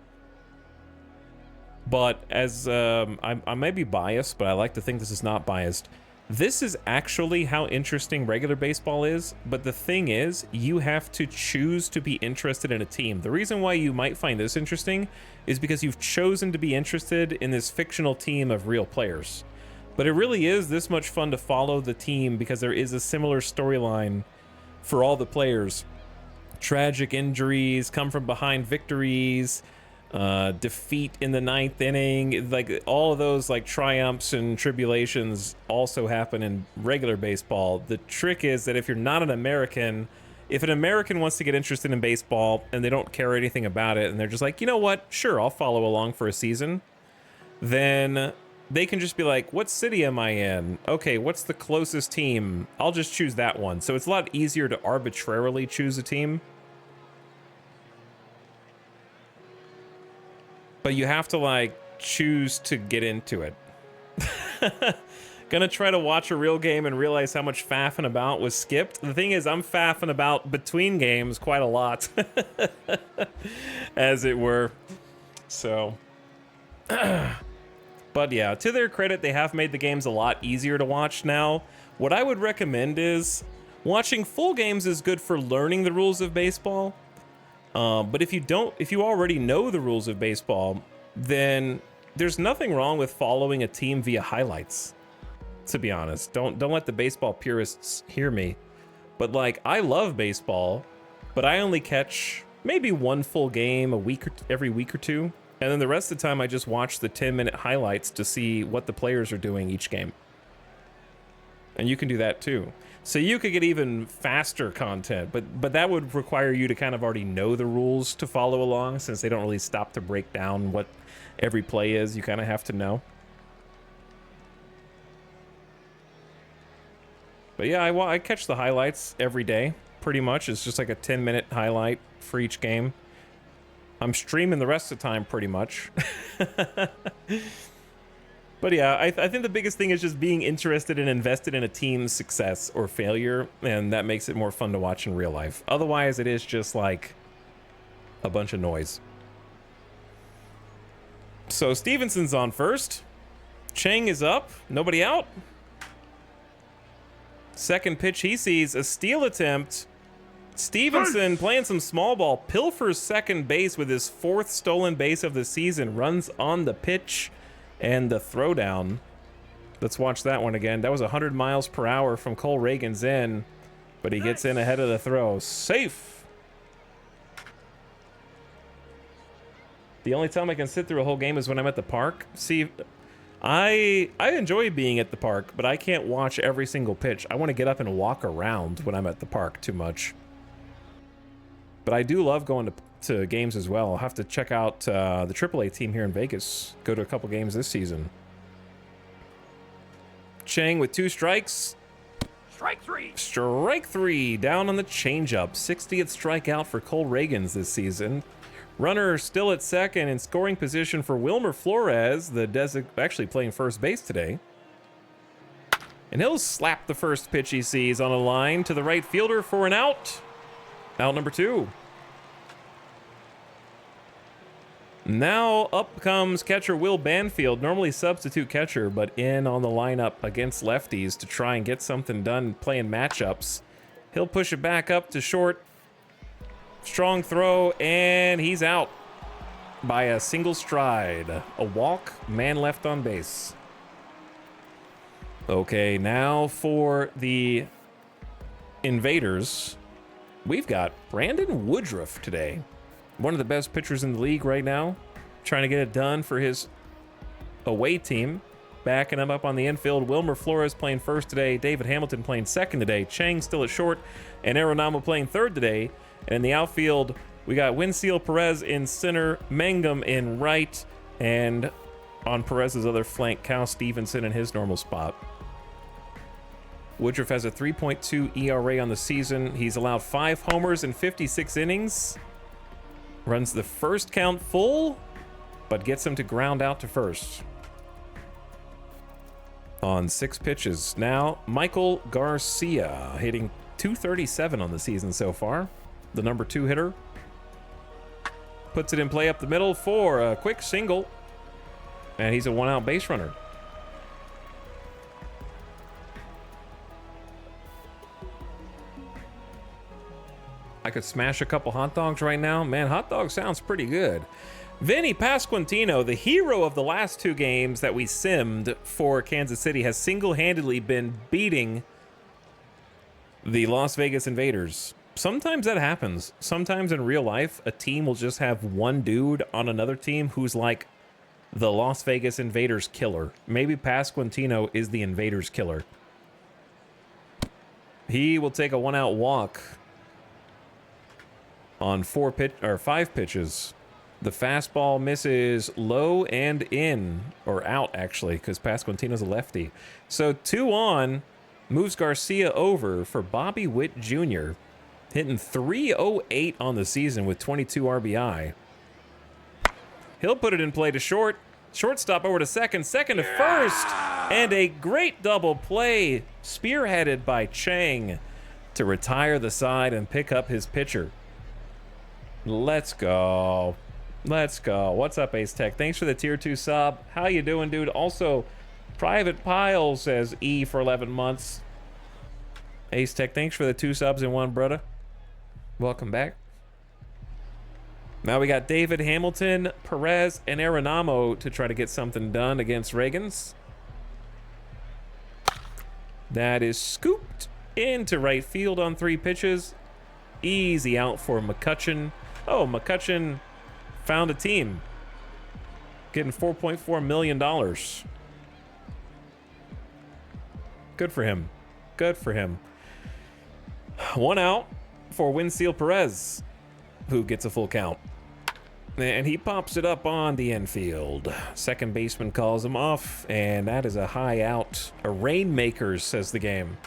But as, I may be biased, but I like to think this is not biased. This is actually how interesting regular baseball is, but the thing is, you have to choose to be interested in a team. The reason why you might find this interesting is because you've chosen to be interested in this fictional team of real players. But it really is this much fun to follow the team because there is a similar storyline for all the players. Tragic injuries, come from behind victories, defeat in the 9th inning, like all of those like triumphs and tribulations also happen in regular baseball. The trick is that if you're not an American, if an American wants to get interested in baseball and they don't care anything about it and they're just like, you know what, sure, I'll follow along for a season, then they can just be like, what city am I in? Okay, what's the closest team? I'll just choose that one. So it's a lot easier to arbitrarily choose a team. But you have to like choose to get into it. Gonna try to watch a real game and realize how much faffing about was skipped. The thing is, I'm faffing about between games quite a lot, as it were. So, but yeah, to their credit, they have made the games a lot easier to watch now. What I would recommend is watching full games is good for learning the rules of baseball. But if you already know the rules of baseball, then there's nothing wrong with following a team via highlights. To be honest, don't let the baseball purists hear me. But like, I love baseball, but I only catch maybe one full game every week or two. And then the rest of the time I just watch the 10-minute highlights to see what the players are doing each game. And you can do that too. So you could get even faster content, but that would require you to kind of already know the rules to follow along, since they don't really stop to break down what every play is. You kind of have to know. But yeah, I catch the highlights every day, pretty much. It's just like a 10-minute highlight for each game. I'm streaming the rest of the time, pretty much. But yeah, I think the biggest thing is just being interested and invested in a team's success or failure, and that makes it more fun to watch in real life. Otherwise, it is just like a bunch of noise. So Stevenson's on first. Chang is up. Nobody out. Second pitch he sees, a steal attempt. Stevenson playing some small ball, pilfers second base with his 4th stolen base of the season, runs on the pitch and the throwdown. Let's watch that one again. That was 100 miles per hour from Cole Reagan's in, but he gets in ahead of the throw. Safe. The only time I can sit through a whole game is when I'm at the park. See, I enjoy being at the park, but I can't watch every single pitch. I want to get up and walk around when I'm at the park too much. But I do love going to games as well. I'll have to check out the AAA team here in Vegas. Go to a couple games this season. Chang with 2 strikes. Strike 3. Strike 3, down on the changeup. 60th strikeout for Cole Reagans this season. Runner still at second in scoring position for Wilmer Flores, actually playing first base today. And he'll slap the first pitch he sees on a line to the right fielder for an out. Out number 2. Now up comes catcher Will Banfield, normally substitute catcher, but in on the lineup against lefties to try and get something done playing matchups. He'll push it back up to short. Strong throw, and he's out by a single stride. A walk, man left on base. Okay, now for the Invaders, we've got Brandon Woodruff today. One of the best pitchers in the league right now. Trying to get it done for his away team. Backing him up on the infield. Wilmer Flores playing first today. David Hamilton playing second today. Chang still at short. And Arenamo playing third today. And in the outfield, we got Winseal Perez in center. Mangum in right. And on Perez's other flank, Cal Stevenson in his normal spot. Woodruff has a 3.2 ERA on the season. He's allowed 5 homers in 56 innings. Runs the first count full, but gets him to ground out to first. On 6 pitches. Now, Michael Garcia hitting .237 on the season so far. The number 2 hitter. Puts it in play up the middle for a quick single. And he's a 1-out base runner. I could smash a couple hot dogs right now. Man, hot dog sounds pretty good. Vinny Pasquantino, the hero of the last 2 games that we simmed for Kansas City, has single-handedly been beating the Las Vegas Invaders. Sometimes that happens. Sometimes in real life, a team will just have one dude on another team who's like the Las Vegas Invaders killer. Maybe Pasquantino is the Invaders killer. He will take a 1-out walk on 5 pitches. The fastball misses low and in, or out actually, because Pasquantino's a lefty. So 2 on, moves Garcia over for Bobby Witt Jr., hitting .308 on the season with 22 RBI. He'll put it in play to short. Shortstop over to second, second to first, and a great double play spearheaded by Chang to retire the side and pick up his pitcher. Let's go. Let's go. What's up, Ace Tech? Thanks for the tier 2 sub. How you doing, dude? Also, Private Pile says E for 11 months. Ace Tech, thanks for the 2 subs in 1, brother. Welcome back. Now we got David, Hamilton, Perez, and Arenamo to try to get something done against Reagans. That is scooped into right field on 3 pitches. Easy out for McCutcheon. Oh, McCutcheon found a team. Getting $4.4 million. Good for him. Good for him. 1 out for Winseal Perez, who gets a full count. And he pops it up on the infield. Second baseman calls him off, and that is a high out. A rainmaker, says the game.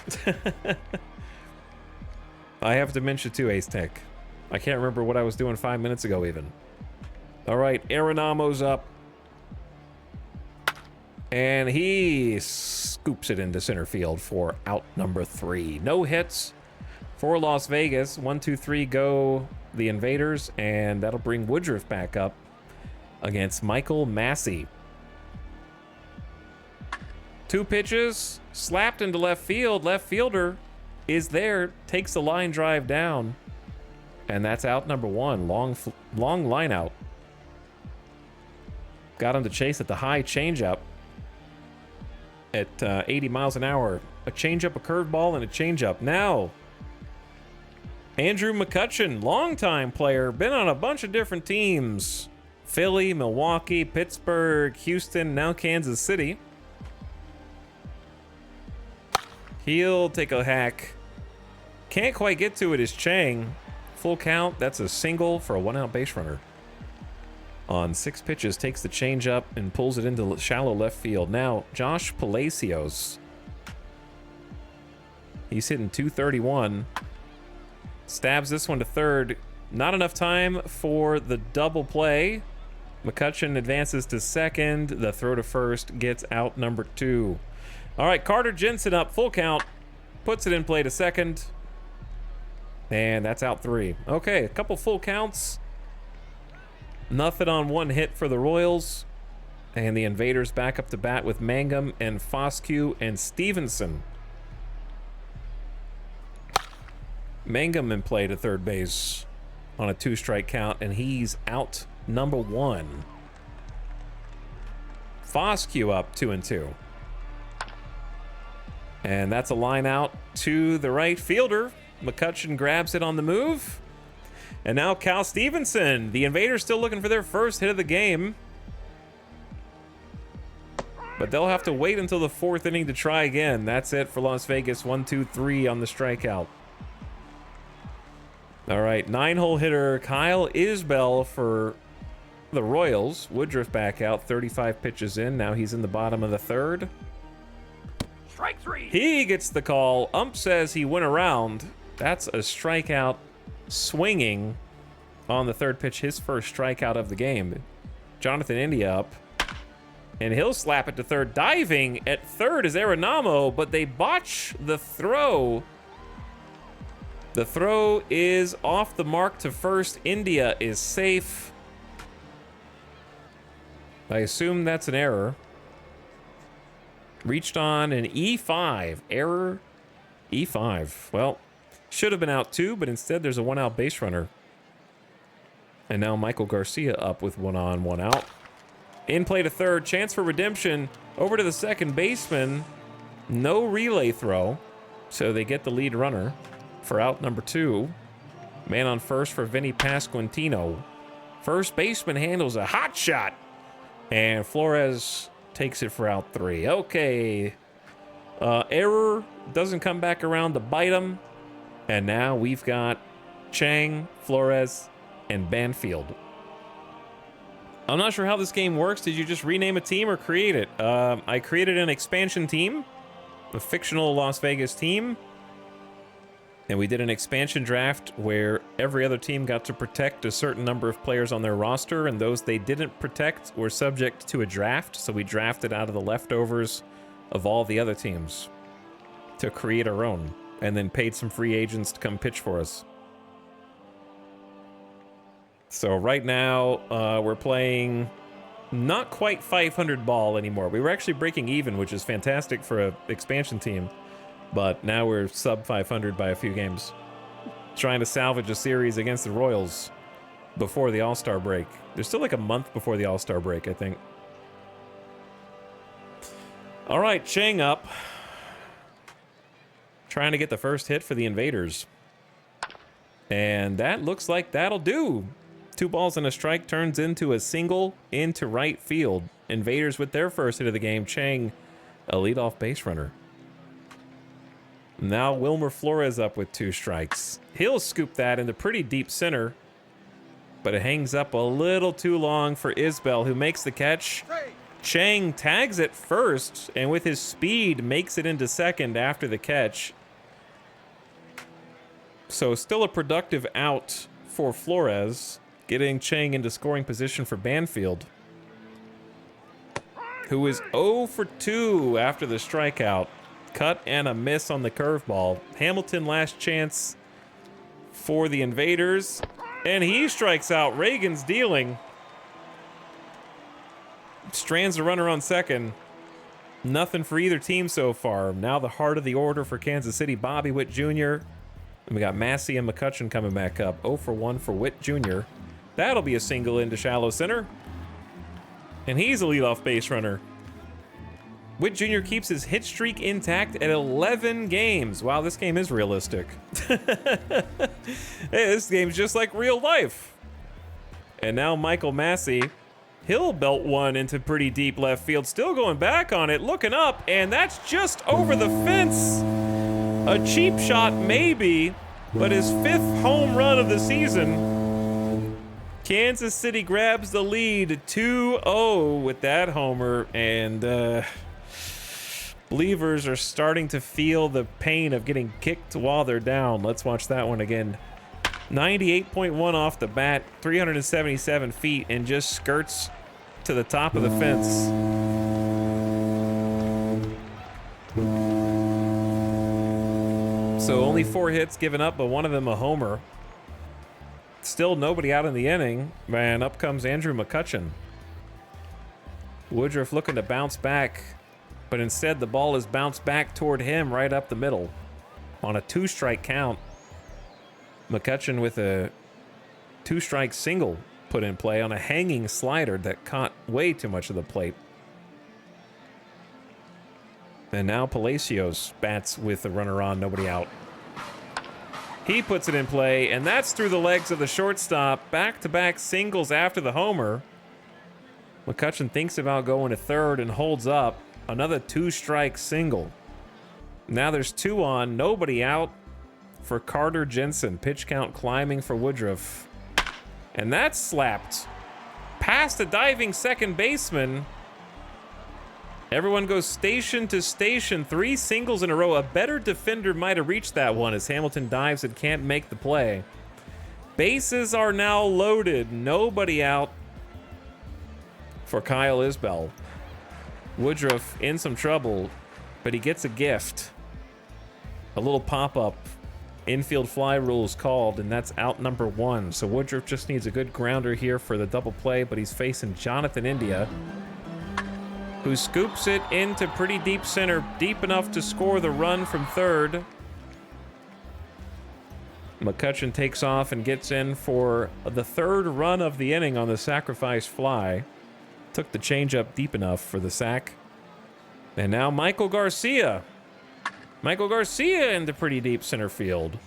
I have dementia too, Ace Tech. I can't remember what I was doing 5 minutes ago even. All right, Arenamo's up. And he scoops it into center field for out number 3. No hits for Las Vegas. 1, 2, 3 go the Invaders, and that'll bring Woodruff back up against Michael Massey. 2 pitches, slapped into left field. Left fielder is there, takes the line drive down, and that's out number 1. Long line out. Got him to chase at the high changeup at 80 miles an hour. A changeup, a curveball, and a changeup. Now, Andrew McCutcheon, longtime player, been on a bunch of different teams. Philly, Milwaukee, Pittsburgh, Houston, now Kansas City. He'll take a hack. Can't quite get to it is Chang. Full count, that's a single for a 1-out base runner. On 6 pitches, takes the changeup and pulls it into shallow left field. Now, Josh Palacios. He's hitting .231. Stabs this one to third. Not enough time for the double play. McCutcheon advances to second. The throw to first gets out number 2. All right, Carter Jensen up, full count. Puts it in play to second. And that's out 3. Okay, a couple full counts. Nothing on 1 hit for the Royals. And the Invaders back up to bat with Mangum and Foscue and Stevenson. Mangum in play to third base on a 2-strike count, and he's out number 1. Foscue up 2-2. And that's a line out to the right fielder. McCutcheon grabs it on the move. And now Cal Stevenson. The Invaders still looking for their first hit of the game. But they'll have to wait until the 4th inning to try again. That's it for Las Vegas. 1, 2, 3 on the strikeout. All right, 9-hole hitter Kyle Isbell for the Royals. Woodruff back out, 35 pitches in. Now he's in the bottom of the 3rd. Strike 3. He gets the call. Ump says he went around. That's a strikeout swinging on the 3rd pitch, his first strikeout of the game. Jonathan India up, and he'll slap it to third. Diving at third is Arenamo, but they botch the throw. The throw is off the mark to first. India is safe. I assume that's an error. Reached on an E5. Error E5. Well, should have been out 2, but instead there's a 1-out base runner. And now Michael Garcia up with 1 on, 1 out. In play to third, chance for redemption. Over to the second baseman. No relay throw, so they get the lead runner for out number 2. Man on first for Vinny Pasquantino. First baseman handles a hot shot, and Flores takes it for out 3. Okay. Error doesn't come back around to bite him. And now we've got Chang, Flores, and Banfield. I'm not sure how this game works. Did you just rename a team or create it? I created an expansion team, a fictional Las Vegas team. And we did an expansion draft where every other team got to protect a certain number of players on their roster, and those they didn't protect were subject to a draft. So we drafted out of the leftovers of all the other teams to create our own, and then paid some free agents to come pitch for us. So right now, we're playing not quite 500 ball anymore. We were actually breaking even, which is fantastic for an expansion team. But now we're sub 500 by a few games. Trying to salvage a series against the Royals before the All-Star break. There's still like a month before the All-Star break, I think. All right, Chang up. Trying to get the first hit for the Invaders. And that looks like that'll do. 2 balls and a strike turns into a single into right field. Invaders with their first hit of the game. Chang, a leadoff base runner. Now Wilmer Flores up with 2 strikes. He'll scoop that into pretty deep center, but it hangs up a little too long for Isbell, who makes the catch. Chang tags it first, and with his speed makes it into second after the catch. So still a productive out for Flores, getting Chang into scoring position for Banfield, who is 0 for 2 after the strikeout. Cut and a miss on the curveball. Hamilton last chance for the Invaders, and he strikes out. Reagan's dealing. Strands a runner on second. Nothing for either team so far. Now the heart of the order for Kansas City, Bobby Witt Jr. And we got Massey and McCutcheon coming back up. 0 for 1 for Witt Jr. That'll be a single into shallow center. And he's a leadoff base runner. Witt Jr. keeps his hit streak intact at 11 games. Wow, this game is realistic. Hey, this game's just like real life. And now Michael Massey, he'll belt one into pretty deep left field. Still going back on it, looking up, and that's just over the fence. A cheap shot maybe, but his 5th home run of the season. Kansas City grabs the lead 2-0 with that homer, and Believers are starting to feel the pain of getting kicked while they're down. Let's watch that one again. 98.1 off the bat, 377 feet, and just skirts to the top of the fence. So only 4 hits given up, but one of them a homer. Still nobody out in the inning. Man, up comes Andrew McCutcheon. Woodruff looking to bounce back, but instead the ball is bounced back toward him right up the middle. On a 2-strike count, McCutcheon with a 2-strike single put in play on a hanging slider that caught way too much of the plate. And now Palacios bats with the runner on, nobody out. He puts it in play, and that's through the legs of the shortstop. Back-to-back singles after the homer. McCutcheon thinks about going to third and holds up. Another 2-strike single. Now there's 2 on, nobody out for Carter Jensen. Pitch count climbing for Woodruff. And that's slapped past a diving second baseman. Everyone goes station to station. 3 singles in a row. A better defender might have reached that one as Hamilton dives and can't make the play. Bases are now loaded. Nobody out for Kyle Isbell. Woodruff in some trouble, but he gets a gift. A little pop-up. Infield fly rule is called, and that's out number 1. So Woodruff just needs a good grounder here for the double play, but he's facing Jonathan India, who scoops it into pretty deep center, deep enough to score the run from third. McCutcheon takes off and gets in for the third run of the inning on the sacrifice fly. Took the changeup deep enough for the sack. And now Michael Garcia. Michael Garcia into pretty deep center field.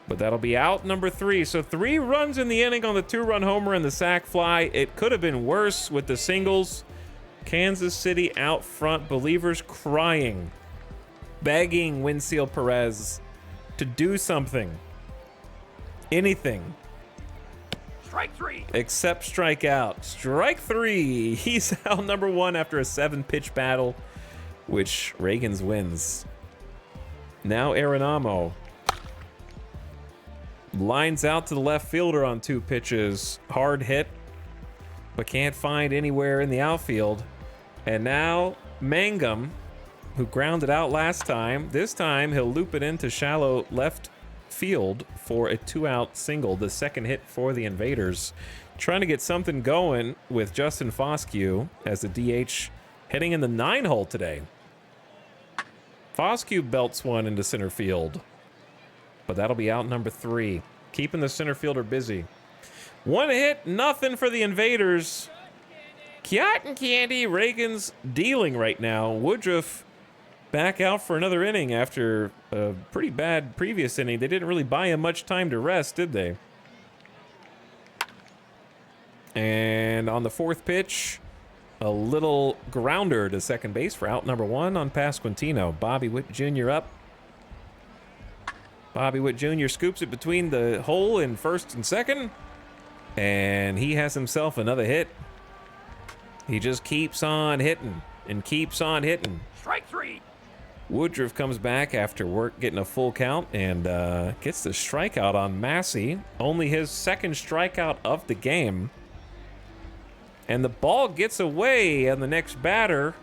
But that'll be out number 3. So 3 runs in the inning on the 2-run homer and the sac fly. It could have been worse with the singles. Kansas City out front. Believers crying. Begging Winfield Perez to do something. Anything. Strike 3. Except strike out. Strike 3. He's out number 1 after a 7-pitch battle, which Reagans wins. Now Arenamo lines out to the left fielder on 2 pitches. Hard hit, but can't find anywhere in the outfield. And now Mangum, who grounded out last time. This time he'll loop it into shallow left field for a 2-out single, the second hit for the Invaders. Trying to get something going with Justin Foscue as the DH heading in the 9-hole today. Foscue belts one into center field, but that'll be out number 3, keeping the center fielder busy. 1 hit, nothing for the Invaders. Cotton Candy, Reagan's dealing right now. Woodruff back out for another inning after a pretty bad previous inning. They didn't really buy him much time to rest, did they? And on the 4th pitch, a little grounder to second base for out number 1 on Pasquantino. Bobby Witt Jr. up. Bobby Witt Jr. scoops it between the hole in first and second, and he has himself another hit. He just keeps on hitting and keeps on hitting. Strike 3. Woodruff comes back after getting a full count and gets the strikeout on Massey. Only his 2nd strikeout of the game. And the ball gets away, and the next batter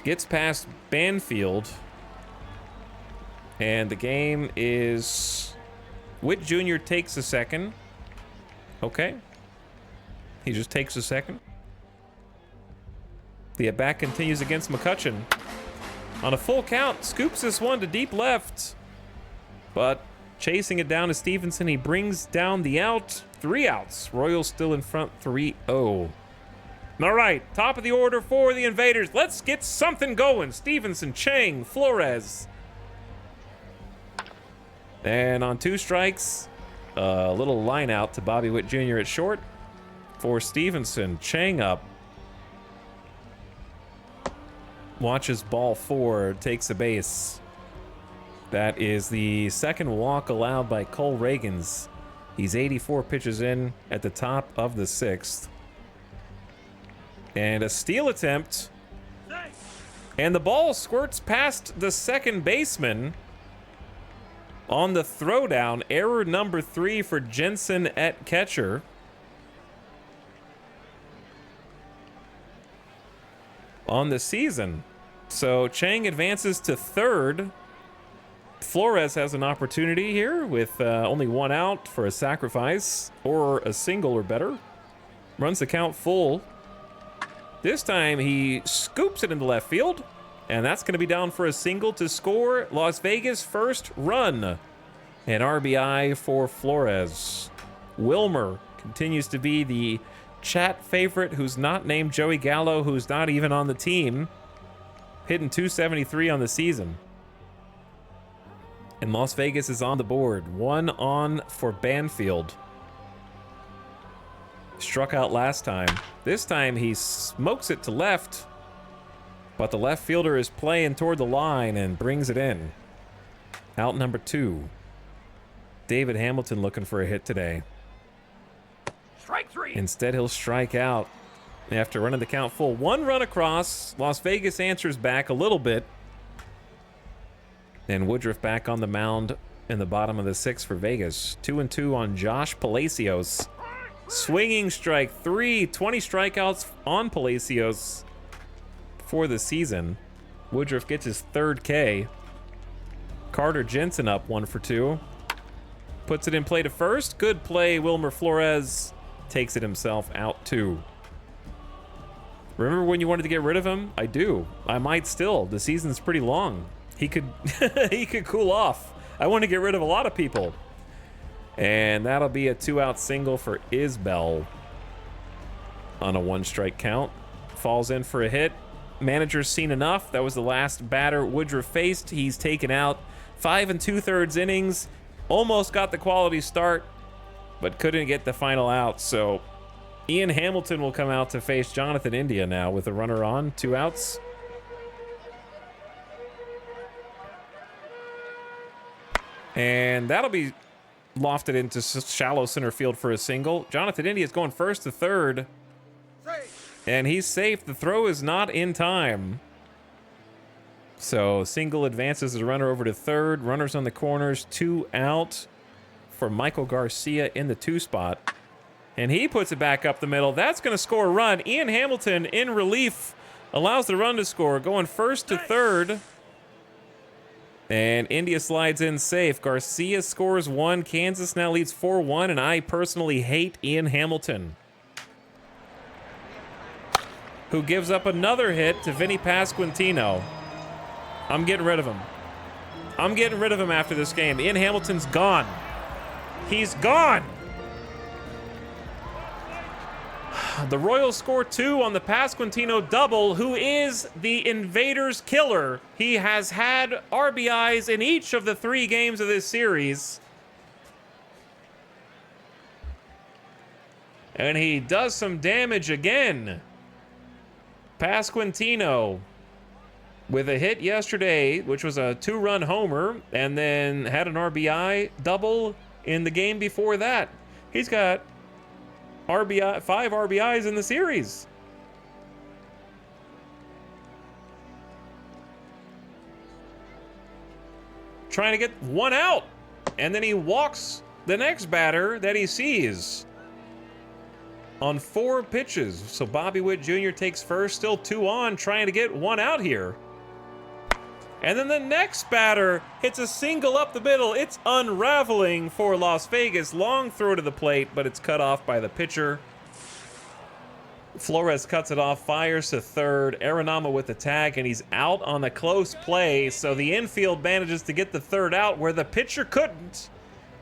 gets past Banfield. And the game is... Witt Jr. takes a second. Okay. He just takes a second. The at-bat continues against McCutcheon. On a full count, scoops this one to deep left. But chasing it down to Stevenson, he brings down the out. 3 outs. Royals still in front 3-0. All right, top of the order for the Invaders. Let's get something going. Stevenson, Chang, Flores. And on 2 strikes, a little line out to Bobby Witt Jr. at short. For Stevenson, Chang up. Watches ball 4, takes a base. That is the 2nd walk allowed by Cole Reagans. He's 84 pitches in at the top of the 6th. And a steal attempt. And the ball squirts past the second baseman. On the throwdown, error number 3 for Jensen at catcher. On the season. So Chang advances to 3rd. Flores has an opportunity here with only 1 out for a sacrifice or a single or better. Runs the count full. This time he scoops it into left field, and that's going to be down for a single to score Las Vegas' first run. An RBI for Flores. Wilmer continues to be the chat favorite who's not named Joey Gallo, who's not even on the team. Hitting .273 on the season. And Las Vegas is on the board. 1 on for Banfield. Struck out last time. This time he smokes it to left, but the left fielder is playing toward the line and brings it in. Out number 2. David Hamilton looking for a hit today. Strike 3. Instead, he'll strike out after running the count full. 1 run across. Las Vegas answers back a little bit. And Woodruff back on the mound in the bottom of the 6th for Vegas. 2-2 on Josh Palacios. Swinging strike 3. 20 strikeouts on Palacios for the season. Woodruff gets his 3rd K. Carter Jensen up 1 for 2. Puts it in play to first. Good play. Wilmer Flores takes it himself out 2. Remember when you wanted to get rid of him? I do. I might still. The season's pretty long. He could he could cool off. I want to get rid of a lot of people. And that'll be a 2-out single for Isbell on a 1-strike count. Falls in for a hit. Manager's seen enough. That was the last batter Woodruff faced. He's taken out 5 2/3 innings. Almost got the quality start, but couldn't get the final out. So Ian Hamilton will come out to face Jonathan India now with a runner on, 2 outs. And that'll be lofted into shallow center field for a single. Jonathan India is going first to third. And he's safe. The throw is not in time. So single advances the runner over to third. Runners on the corners, 2 out for Michael Garcia in the 2 spot. And he puts it back up the middle. That's going to score a run. Ian Hamilton in relief allows the run to score, going first to third. And India slides in safe. Garcia scores 1. Kansas now leads 4-1, and I personally hate Ian Hamilton, who gives up another hit to Vinny Pasquantino. I'm getting rid of him. I'm getting rid of him after this game. Ian Hamilton's gone. He's gone. The Royals score 2 on the Pasquantino double, who is the Invaders' killer. He has had RBIs in each of the 3 games of this series. And he does some damage again. Pasquantino with a hit yesterday, which was a 2-run homer, and then had an RBI double in the game before that. He's got 5 RBIs in the series. Trying to get 1 out, and then he walks the next batter that he sees on 4 pitches. So Bobby Witt Jr. takes first, still 2 on, trying to get 1 out here. And then the next batter hits a single up the middle. It's unraveling for Las Vegas. Long throw to the plate, but it's cut off by the pitcher. Flores cuts it off, fires to third. Arenama with the tag, and he's out on a close play. So the infield manages to get the 3rd out where the pitcher couldn't.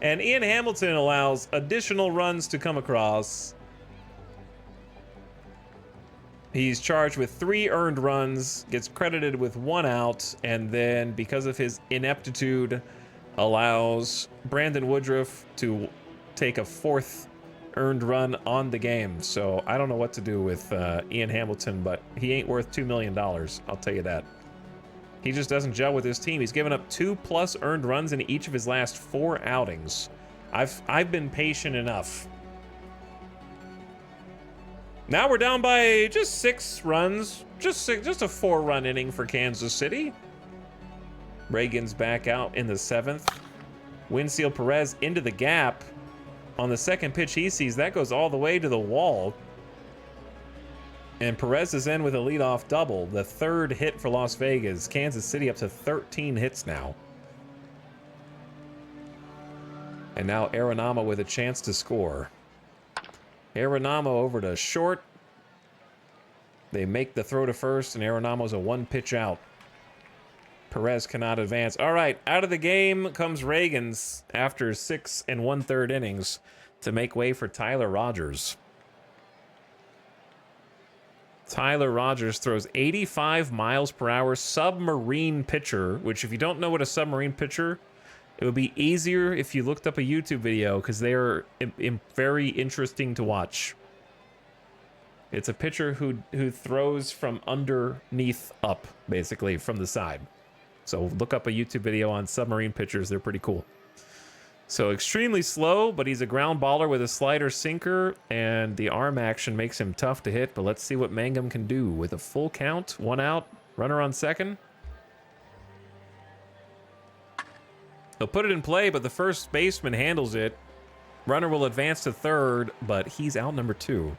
And Ian Hamilton allows additional runs to come across. He's charged with 3 earned runs, gets credited with 1 out, and then because of his ineptitude, allows Brandon Woodruff to take a 4th earned run on the game. So I don't know what to do with Ian Hamilton, but he ain't worth $2 million, I'll tell you that. He just doesn't gel with his team. He's given up 2+ earned runs in each of his last 4 outings. I've been patient enough. Now we're down by just 6 runs. Just a 4-run inning for Kansas City. Reagan's back out in the 7th. Winfield Perez into the gap. On the 2nd pitch he sees, that goes all the way to the wall. And Perez is in with a leadoff double. The 3rd hit for Las Vegas. Kansas City up to 13 hits now. And now Arenama with a chance to score. Arenama over to short. They make the throw to first, and Arenama's a 1-pitch out. Perez cannot advance. All right, out of the game comes Reagan's after 6 1/3 innings to make way for Tyler Rogers. Tyler Rogers throws 85 miles per hour, submarine pitcher, which if you don't know what a submarine pitcher, it would be easier if you looked up a YouTube video because they're very interesting to watch. It's a pitcher who throws from underneath up, basically, from the side. So look up a YouTube video on submarine pitchers. They're pretty cool. So extremely slow, but he's a ground baller with a slider sinker, and the arm action makes him tough to hit. But let's see what Mangum can do with a full count, 1 out, runner on 2nd. He'll put it in play, but the first baseman handles it. Runner will advance to 3rd, but he's out number 2.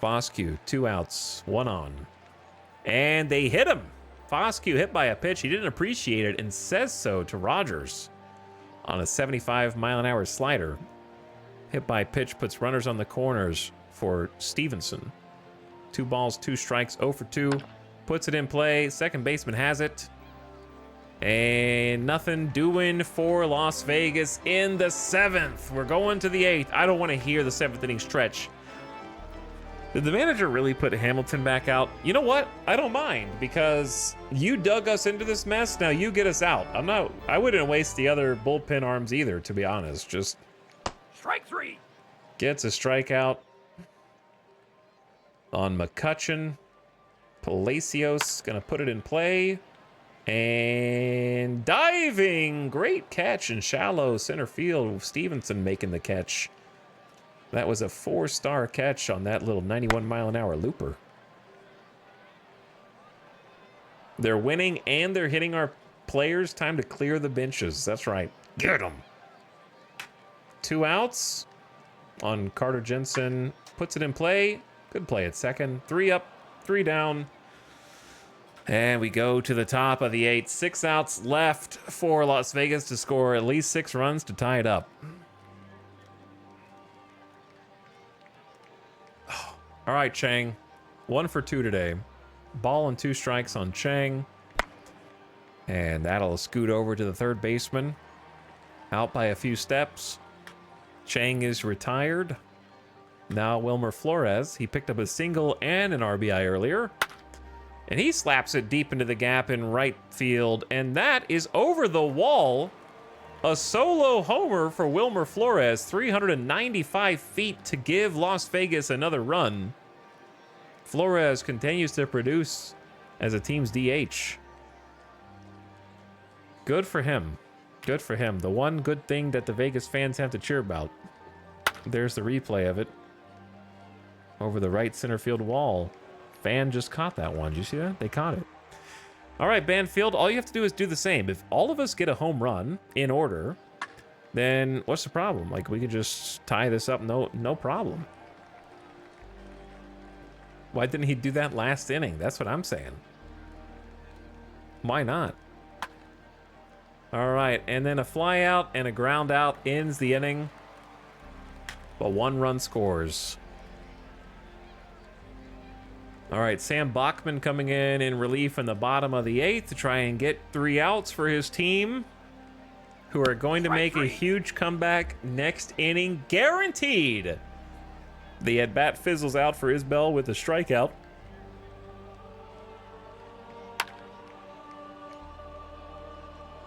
Foscue, 2 outs, 1 on. And they hit him. Foscue hit by a pitch. He didn't appreciate it and says so to Rogers on a 75-mile-an-hour slider. Hit by pitch puts runners on the corners for Stevenson. 2 balls, 2 strikes, 0 for 2. puts it in play. Second baseman has it. And nothing doing for Las Vegas in the 7th. We're going to the 8th. I don't want to hear the 7th inning stretch. Did the manager really put Hamilton back out? You know what? I don't mind, because you dug us into this mess. Now you get us out. I wouldn't waste the other bullpen arms either, to be honest. Just Strike 3. gets a strikeout on McCutcheon. Palacios gonna put it in play. And diving, great catch in shallow center field. Stevenson making the catch. That was a 4-star catch on that little 91-mile-an-hour looper. They're winning and they're hitting our players. Time to clear the benches. That's right. Get them. 2 outs on Carter Jensen. Puts it in play. Good play at second. 3 up, 3 down. And we go to the top of the 8th. 6 outs left for Las Vegas to score at least 6 runs to tie it up. All right, Chang. 1 for 2 today. Ball and 2 strikes on Chang. And that'll scoot over to the third baseman. Out by a few steps. Chang is retired. Now Wilmer Flores. He picked up a single and an RBI earlier. And he slaps it deep into the gap in right field. And that is over the wall. A solo homer for Wilmer Flores. 395 feet to give Las Vegas another run. Flores continues to produce as a team's DH. Good for him. Good for him. The one good thing that the Vegas fans have to cheer about. There's the replay of it. Over the right center field wall. Fan just caught that one. Did you see that? They caught it. All right, Banfield, all you have to do is do the same. If all of us get a home run in order, then what's the problem? Like, we could just tie this up, no problem. Why didn't he do that last inning? That's what I'm saying. Why not? All right, and then a fly out and a ground out ends the inning. But 1 run scores. All right, Sam Bachman coming in relief in the bottom of the 8th to try and get 3 outs for his team, who are going to make a huge comeback next inning, guaranteed. The at-bat fizzles out for Isbell with a strikeout.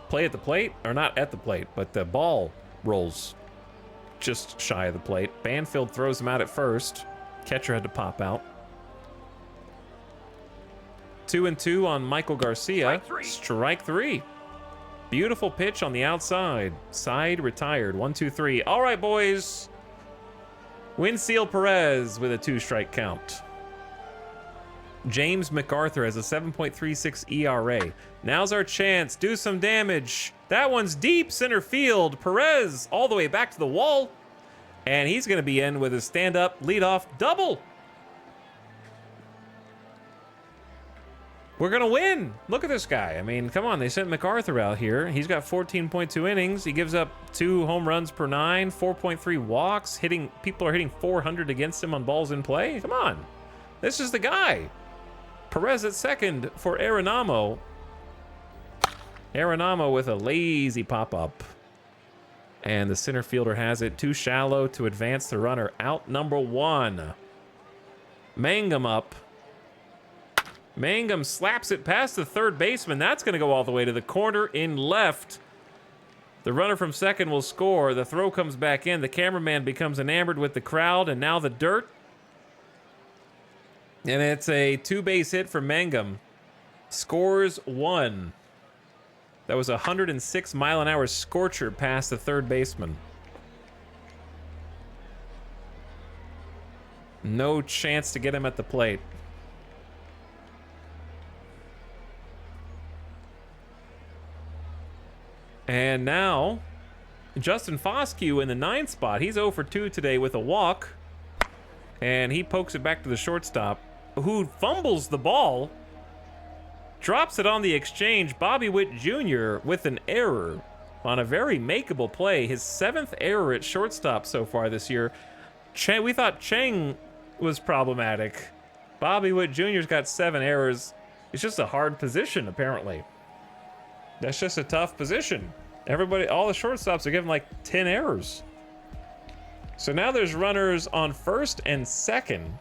Play at the plate, or not at the plate, but the ball rolls just shy of the plate. Banfield throws him out at first. Catcher had to pop out. 2-2 on Michael Garcia. Strike 3. Beautiful pitch on the outside. Side retired. 1-2-3. All right, boys. Winseal Perez with a 2-strike count. James MacArthur has a 7.36 ERA. Now's our chance. Do some damage. That one's deep center field. Perez all the way back to the wall. And he's going to be in with a stand-up leadoff double. We're going to win. Look at this guy. I mean, come on. They sent MacArthur out here. He's got 14.2 innings. He gives up 2 home runs per 9, 4.3 walks. People are hitting 400 against him on balls in play. Come on. This is the guy. Perez at second for Arenamo. Arenamo with a lazy pop-up. And the center fielder has it too shallow to advance the runner out number 1. Mangum up. Mangum slaps it past the third baseman. That's going to go all the way to the corner in left. The runner from second will score. The throw comes back in. The cameraman becomes enamored with the crowd, and now the dirt. And it's a 2-base hit for Mangum. Scores 1. That was a 106-mile-an-hour scorcher past the third baseman. No chance to get him at the plate. And now, Justin Foscue in the 9th spot. He's 0 for 2 today with a walk. And he pokes it back to the shortstop, who fumbles the ball. Drops it on the exchange. Bobby Witt Jr. with an error on a very makeable play. His 7th error at shortstop so far this year. We thought Chang was problematic. Bobby Witt Jr.'s got 7 errors. It's just a hard position, apparently. That's just a tough position. Everybody, all the shortstops are giving like 10 errors. So now there's runners on first and second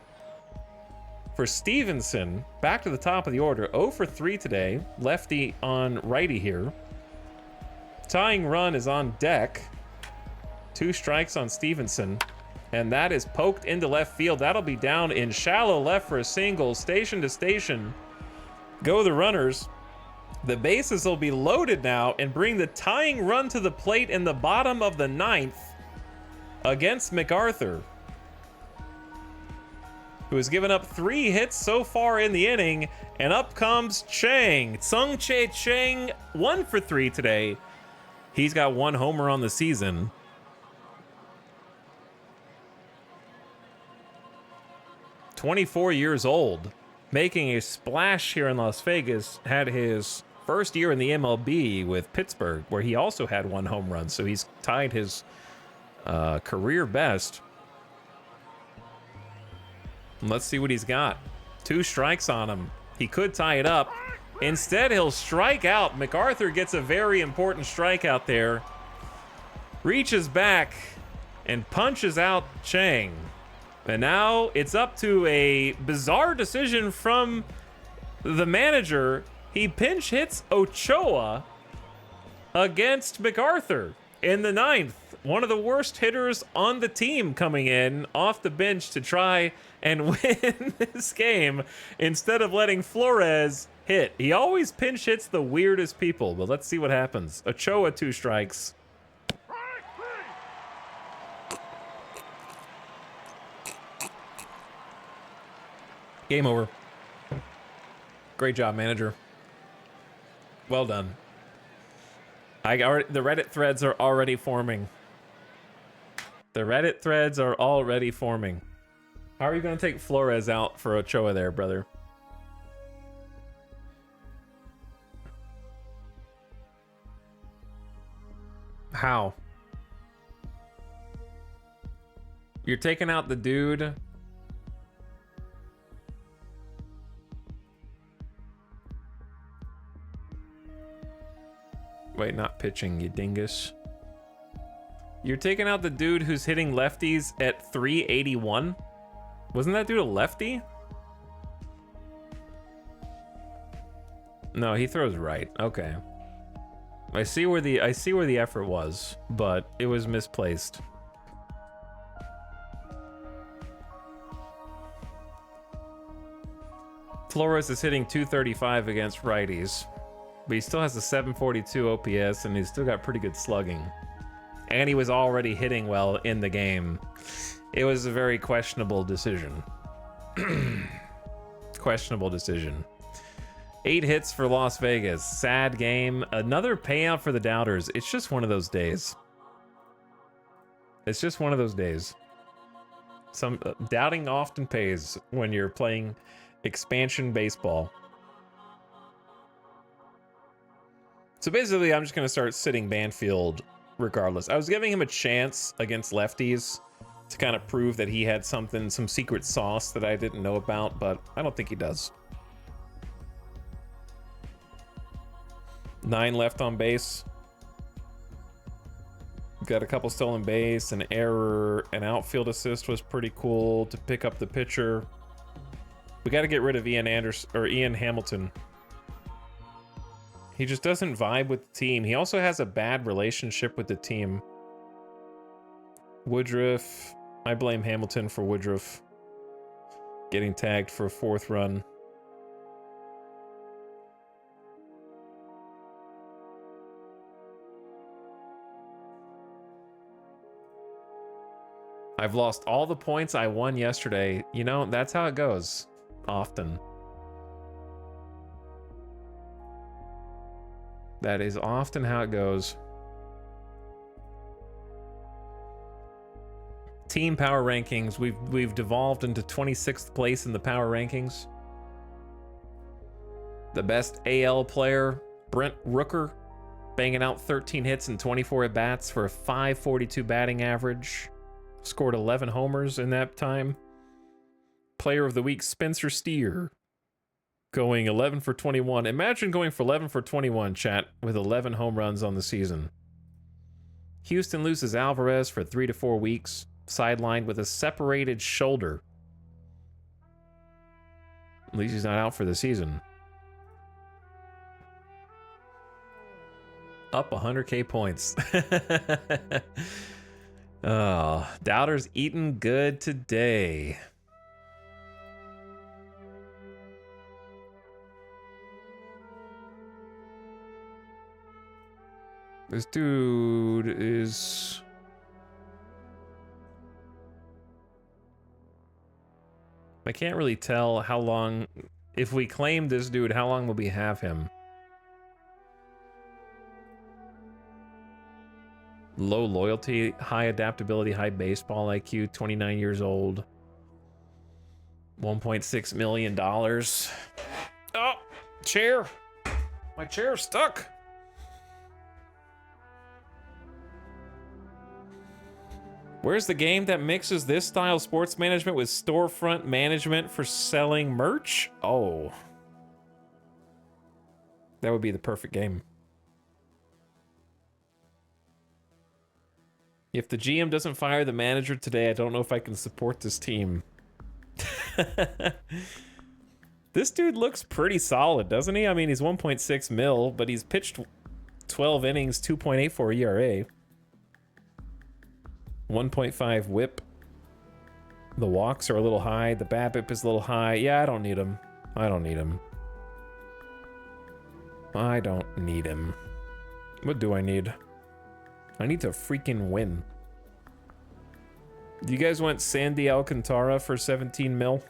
for Stevenson. Back to the top of the order. 0 for 3 today. Lefty on righty here. Tying run is on deck. 2 strikes on Stevenson. And that is poked into left field. That'll be down in shallow left for a single. Station to station go the runners. The bases will be loaded now and bring the tying run to the plate in the bottom of the 9th against MacArthur, who has given up 3 hits so far in the inning. And up comes Chang. Tsung-Che Chang, 1 for 3 today. He's got 1 homer on the season. "24 years old, making a splash here in Las Vegas. Had his first year in the MLB with Pittsburgh, where he also had 1 home run. So he's tied his career best. Let's see what he's got. 2 strikes on him. He could tie it up. Instead, he'll strike out. MacArthur gets a very important strikeout there. Reaches back and punches out Chang. And now it's up to a bizarre decision from the manager. He pinch hits Ochoa against MacArthur in the 9th. One of the worst hitters on the team coming in off the bench to try and win this game instead of letting Flores hit. He always pinch hits the weirdest people, but let's see what happens. Ochoa, 2 strikes. Game over. Great job, manager. Well done. The Reddit threads are already forming. The Reddit threads are already forming. How are you going to take Flores out for Ochoa there, brother? How? You're taking out the dude. Wait, not pitching, you dingus. You're taking out the dude who's hitting lefties at 381? Wasn't that dude a lefty? No, he throws right. Okay. I see where the effort was, but it was misplaced. Flores is hitting 235 against righties, but he still has a 742 OPS, and he's still got pretty good slugging. And he was already hitting well in the game. It was a very questionable decision. Questionable decision. 8 hits for Las Vegas. Sad game. Another payout for the doubters. It's just one of those days. It's just one of those days. Some doubting often pays when you're playing expansion baseball. So basically, I'm just going to start sitting Banfield regardless. I was giving him a chance against lefties to kind of prove that he had something, some secret sauce that I didn't know about, but I don't think he does. 9 left on base. Got a couple stolen base, an error, an outfield assist was pretty cool to pick up the pitcher. We got to get rid of Ian Hamilton. He just doesn't vibe with the team. He also has a bad relationship with the team. Woodruff. I blame Hamilton for Woodruff getting tagged for a 4th run. I've lost all the points I won yesterday. You know, that's how it goes. Often. That is often how it goes. Team power rankings. We've devolved into 26th place in the power rankings. The best AL player, Brent Rooker, banging out 13 hits and 24 at bats for a .542 batting average. Scored 11 homers in that time. Player of the week, Spencer Steer. Going 11 for 21. Imagine going for 11 for 21, chat, with 11 home runs on the season. Houston loses Alvarez for 3 to 4 weeks, sidelined with a separated shoulder. At least he's not out for the season. Up 100K points. Oh, Doubter's eating good today. This dude is... I can't really tell how long... If we claim this dude, how long will we have him? Low loyalty, high adaptability, high baseball IQ, 29 years old. $1.6 million. Oh, chair. My chair's stuck. Where's the game that mixes this style of sports management with storefront management for selling merch? Oh. That would be the perfect game. If the GM doesn't fire the manager today, I don't know if I can support this team. This dude looks pretty solid, doesn't he? I mean, he's 1.6 mil, but he's pitched 12 innings, 2.84 ERA. 1.5 whip. The walks are a little high. The BABIP is a little high. Yeah, I don't need him. I don't need him. I don't need him. What do I need? I need to freaking win. Do you guys want Sandy Alcantara for 17 mil?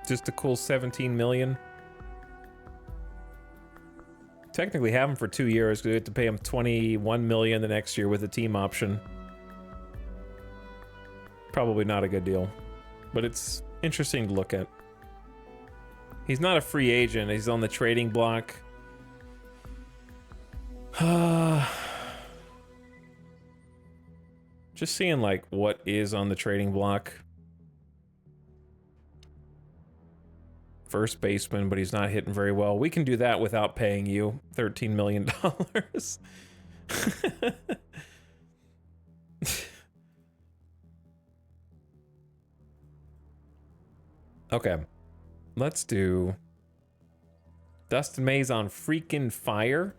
Just a cool 17 million. Technically have him for 2 years because we have to pay him 21 million the next year with a team option. Probably not a good deal, but it's interesting to look at. He's not a free agent. He's on the trading block. Just seeing like what is on the trading block. First baseman, but he's not hitting very well. We can do that without paying you $13 million. Okay. Let's do Dustin May's on freaking fire.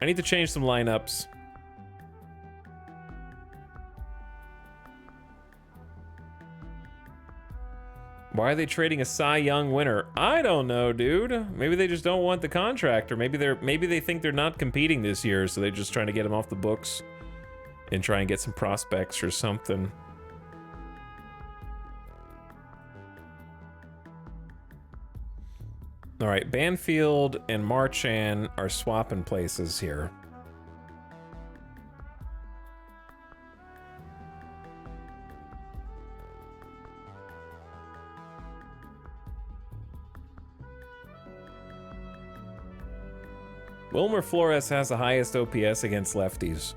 I need to change some lineups. Why are they trading a Cy Young winner? I don't know, dude. Maybe they just don't want the contract, or maybe they think they're not competing this year, so they're just trying to get him off the books and try and get some prospects or something. All right, Banfield and Marchand are swapping places here. Wilmer Flores has the highest OPS against lefties.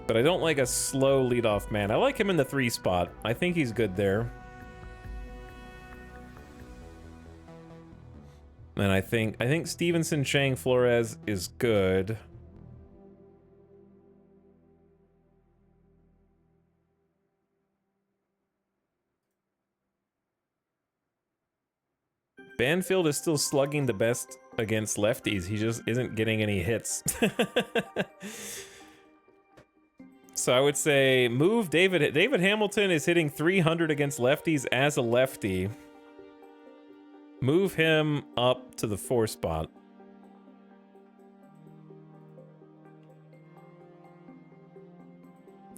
But I don't like a slow leadoff man. I like him in the 3 spot. I think he's good there. And I think Stevenson, Chang, Flores is good. Banfield is still slugging the best against lefties. He just isn't getting any hits. So I would say move David. David Hamilton is hitting 300 against lefties as a lefty. Move him up to the 4 spot.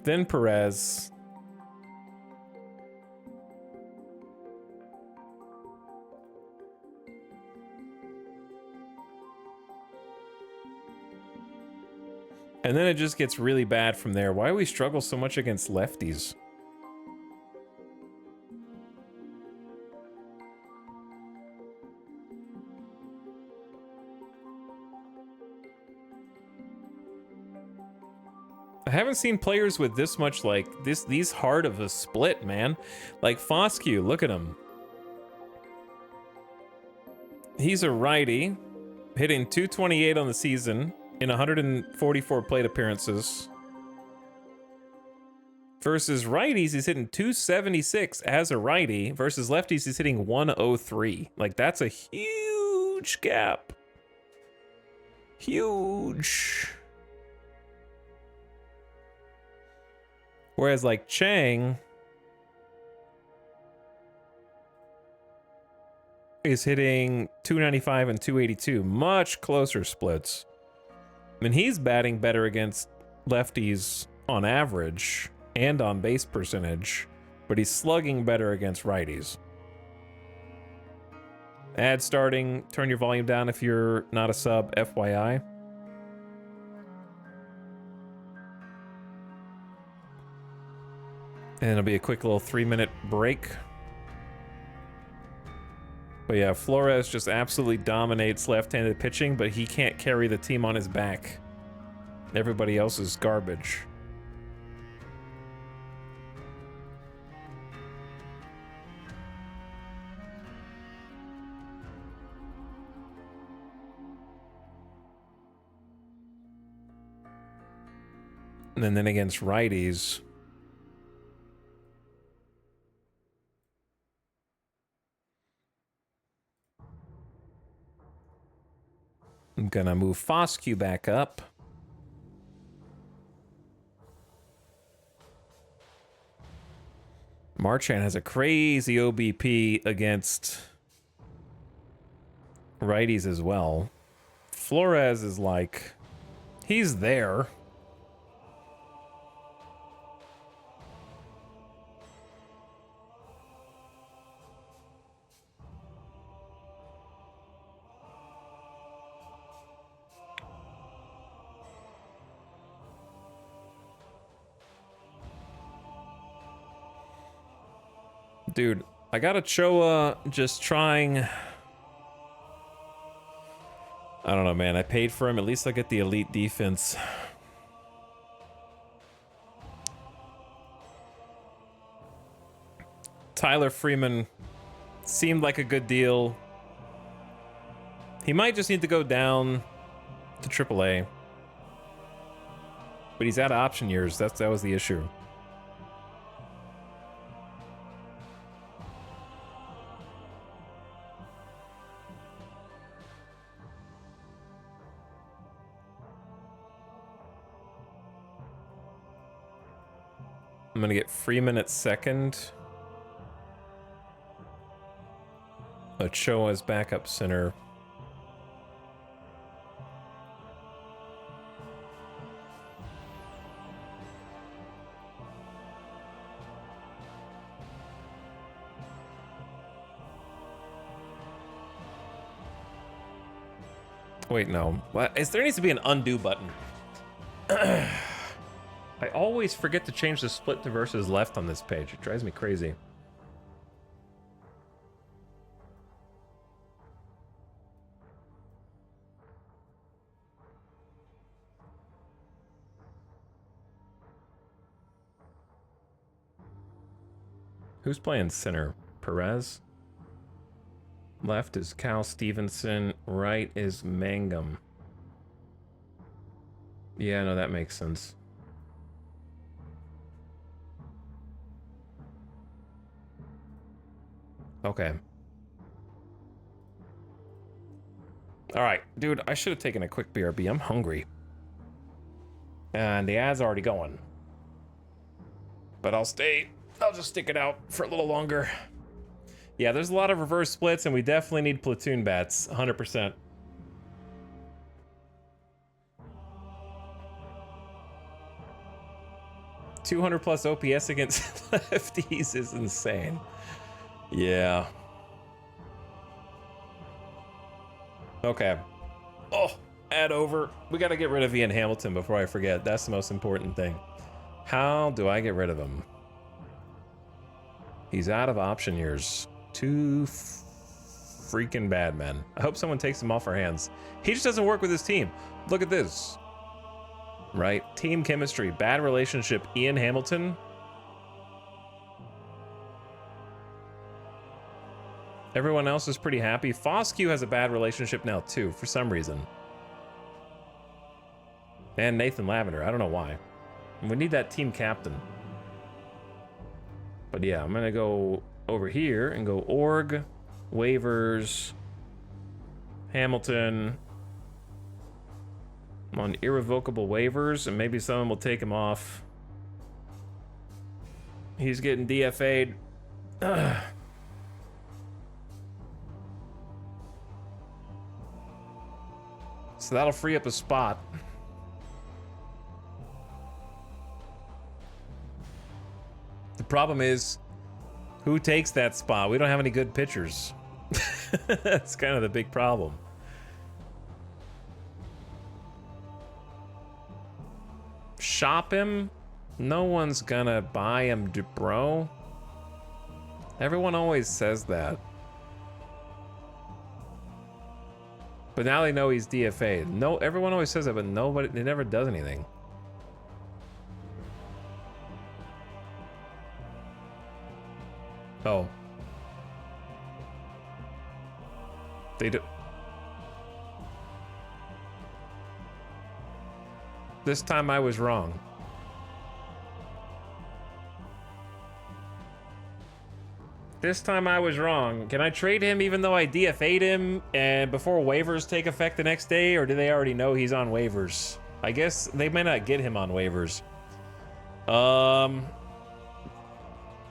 Then Perez. And then it just gets really bad from there. Why do we struggle so much against lefties? haven't seen players with this much, like, these hard of a split, man. Like, Foscue, look at him. He's a righty, hitting 228 on the season in 144 plate appearances. Versus righties, he's hitting 276 as a righty. Versus lefties, he's hitting 103. Like, that's a huge gap. Huge. Whereas, like, Chang is hitting 295 and 282. Much closer splits. I mean, he's batting better against lefties on average and on base percentage, but he's slugging better against righties. Ad starting, turn your volume down if you're not a sub, FYI. And it'll be a quick little 3-minute break. But yeah, Flores just absolutely dominates left-handed pitching, but he can't carry the team on his back. Everybody else is garbage. And then against righties, I'm gonna move Foscue back up. Marchand has a crazy OBP against righties as well. Flores is like, he's there. Dude, I got Ochoa just trying. I don't know, man. I paid for him. At least I get the elite defense. Tyler Freeman seemed like a good deal. He might just need to go down to AAA. But he's out of option years. That was the issue. I'm gonna get Freeman at second. Ochoa's backup center. Wait, no. What? There needs to be an undo button. I always forget to change the split to versus left on this page. It drives me crazy. Who's playing center? Perez? Left is Cal Stevenson. Right is Mangum. Yeah, no, that makes sense. Okay. All right, dude, I should have taken a quick BRB. I'm hungry. And the ad's already going. But I'll just stick it out for a little longer. Yeah, there's a lot of reverse splits, and we definitely need platoon bats, 100%. +200 OPS against lefties is insane. Yeah. Okay. Oh, add over. We got to get rid of Ian Hamilton before I forget. That's the most important thing. How do I get rid of him? He's out of option years. Too freaking bad, man. I hope someone takes him off our hands. He just doesn't work with his team. Look at this. right? Team chemistry, bad relationship, Ian Hamilton. Everyone else is pretty happy. Foscue has a bad relationship now too, for some reason. And Nathan Lavender, I don't know why. We need that team captain. But yeah, I'm gonna go over here and go org, waivers, Hamilton. I'm on irrevocable waivers, and maybe someone will take him off. He's getting DFA'd. Ugh. So that'll free up a spot. The problem is, who takes that spot? We don't have any good pitchers. That's kind of the big problem. Shop him? No one's gonna buy him, bro. Everyone always says that. But now they know he's DFA'd. No, everyone always says that, but nobody, it never does anything. Oh. They do. This time I was wrong. This time I was wrong. Can I trade him even though I DFA'd him and before waivers take effect the next day, or do they already know he's on waivers? I guess they may not get him on waivers.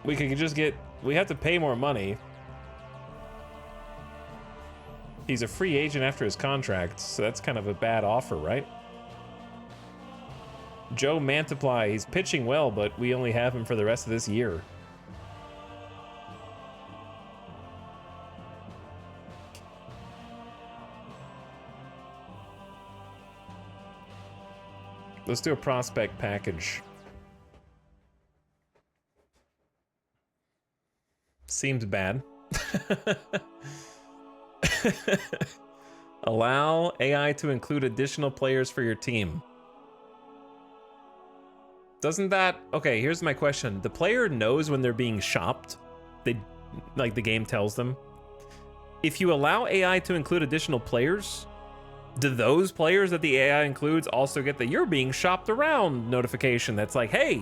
We could just get, we have to pay more money. He's a free agent after his contract, so that's kind of a bad offer, right? Joe Mantiply, he's pitching well, but we only have him for the rest of this year. Let's do a prospect package. Seems bad. Allow AI to include additional players for your team. Doesn't that... Okay, here's my question. The player knows when they're being shopped. They, like, the game tells them. If you allow AI to include additional players, do those players that the AI includes also get the "you're being shopped around" notification that's like, hey,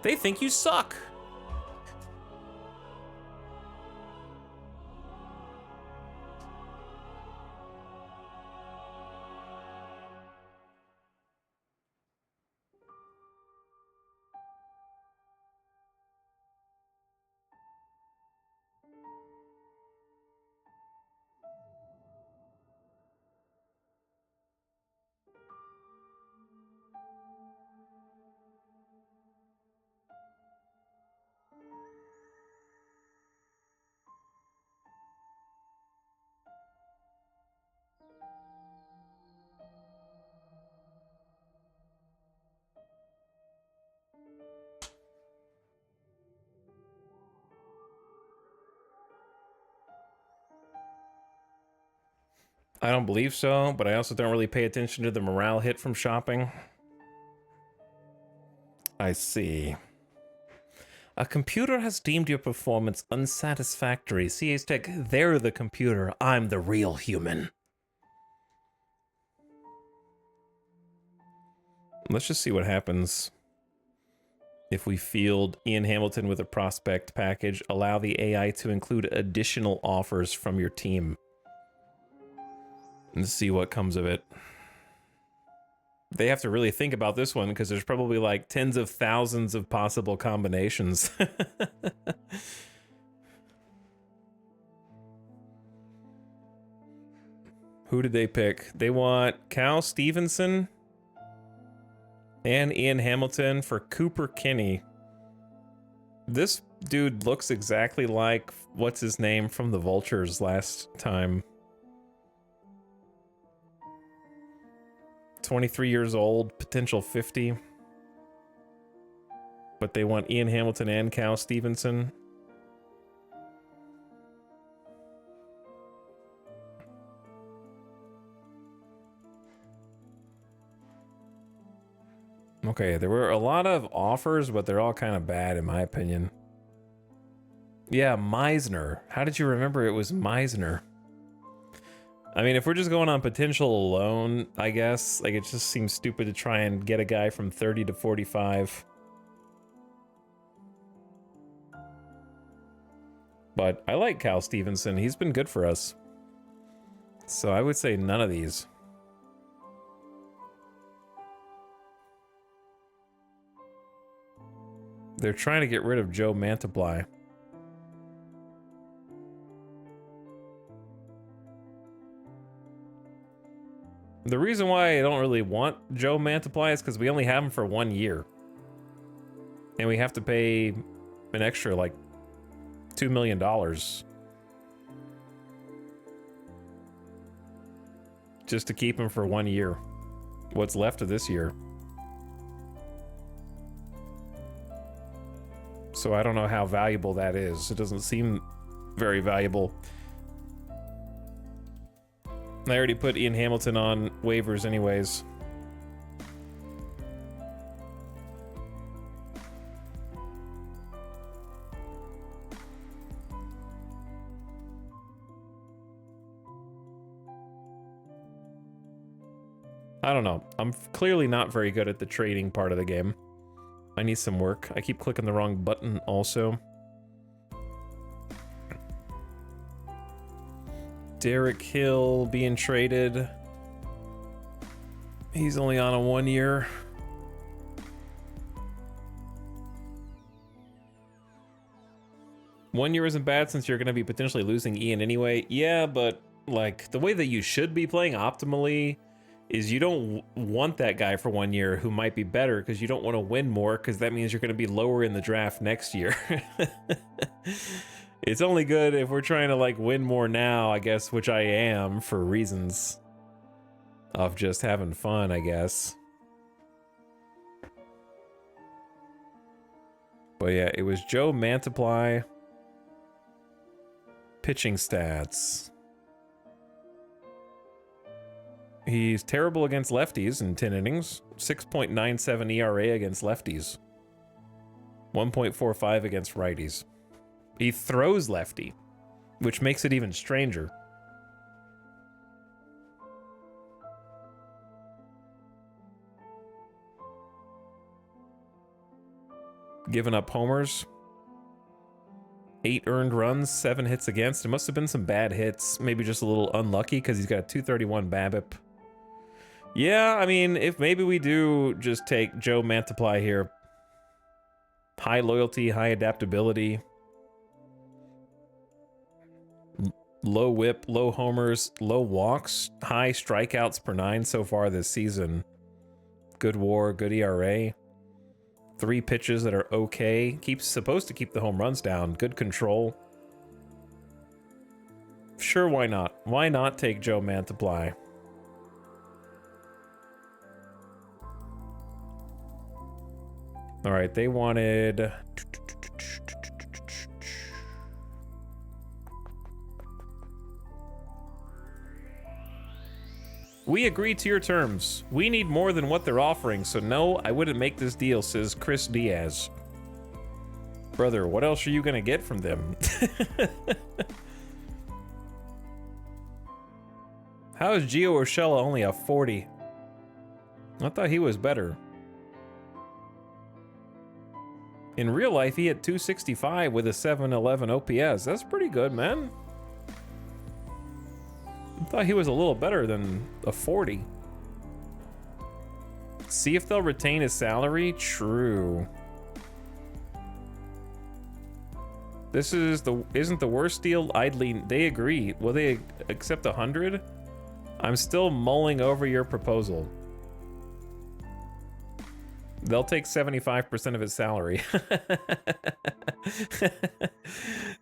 they think you suck? I don't believe so, but I also don't really pay attention to the morale hit from shopping. I see. A computer has deemed your performance unsatisfactory. CA's Tech, they're the computer. I'm the real human. Let's just see what happens if we field Ian Hamilton with a prospect package. Allow the AI to include additional offers from your team. And see what comes of it. They have to really think about this one because there's probably like tens of thousands of possible combinations. Who did they pick? They want Cal Stevenson and Ian Hamilton for Cooper Kinney. This dude looks exactly like what's his name from the Vultures last time. 23 years old, potential 50. But they want Ian Hamilton and Cal Stevenson. Okay, there were a lot of offers, but they're all kind of bad in my opinion. Yeah, Meisner. How did you remember it was Meisner? I mean, if we're just going on potential alone, I guess, like, it just seems stupid to try and get a guy from 30 to 45. But I like Cal Stevenson. He's been good for us. So I would say none of these. They're trying to get rid of Joe Mantiply. The reason why I don't really want Joe Mantiply is because we only have him for 1 year. And we have to pay an extra, like, $2 million. Just to keep him for 1 year. What's left of this year. So I don't know how valuable that is. It doesn't seem very valuable. I already put Ian Hamilton on waivers anyways. I don't know. I'm clearly not very good at the trading part of the game. I need some work. I keep clicking the wrong button also. Derek Hill being traded. He's only on a 1 year. One year isn't bad since you're going to be potentially losing Ian anyway. Yeah, but like the way that you should be playing optimally is you don't want that guy for 1 year who might be better because you don't want to win more because that means you're going to be lower in the draft next year. It's only good if we're trying to like win more now, I guess, which I am for reasons of just having fun, I guess. But yeah, it was Joe Mantiply. Pitching stats. He's terrible against lefties in 10 innings. 6.97 ERA against lefties. 1.45 against righties. He throws lefty, which makes it even stranger. Giving up homers. 8 earned runs, 7 hits against. It must have been some bad hits. Maybe just a little unlucky because he's got a 231 BABIP. Yeah, I mean, if maybe we do just take Joe Mantiply here. High loyalty, high adaptability. Low whip, low homers, low walks, high strikeouts per 9 so far this season. Good WAR, good ERA. 3 pitches that are okay. Supposed to keep the home runs down. Good control. Sure, why not? Why not take Joe Mantiply? All right, they wanted... We agree to your terms. We need more than what they're offering, so no, I wouldn't make this deal, says Chris Diaz. Brother, what else are you gonna get from them? How is Gio Urshela only a 40? I thought he was better. In real life, he had 265 with a 711 OPS. That's pretty good, man. I thought he was a little better than a 40. See if they'll retain his salary? True. This isn't the worst deal. They agree. Will they accept 100? I'm still mulling over your proposal. They'll take 75% of his salary.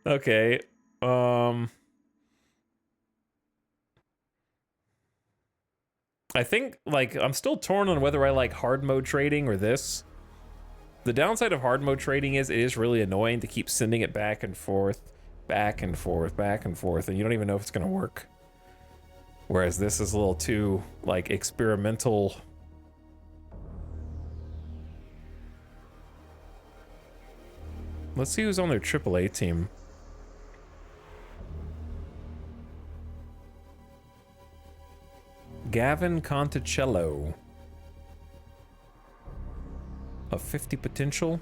Okay. I think, like, I'm still torn on whether I like hard mode trading or this. The downside of hard mode trading is it is really annoying to keep sending it back and forth, back and forth, back and forth, and you don't even know if it's going to work. Whereas this is a little too, like, experimental. Let's see who's on their AAA team. Gavin Conticello. A 50 potential.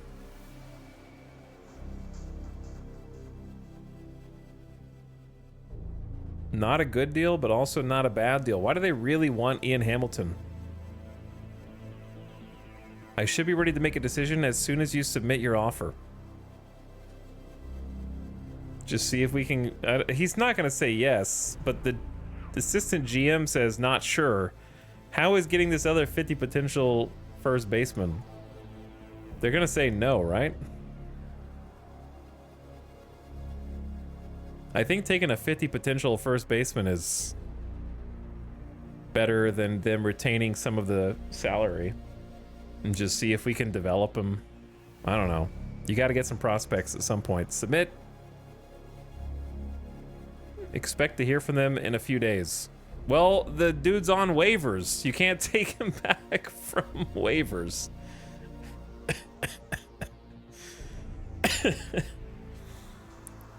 Not a good deal, but also not a bad deal. Why do they really want Ian Hamilton? I should be ready to make a decision as soon as you submit your offer. Just see if we can... he's not going to say yes, but the assistant GM says not sure. How is getting this other 50 potential first baseman? They're going to say no, right? I think taking a 50 potential first baseman is better than them retaining some of the salary. And just see if we can develop him. I don't know. You got to get some prospects at some point. Submit. Expect to hear from them in a few days. Well, the dude's on waivers. You can't take him back from waivers.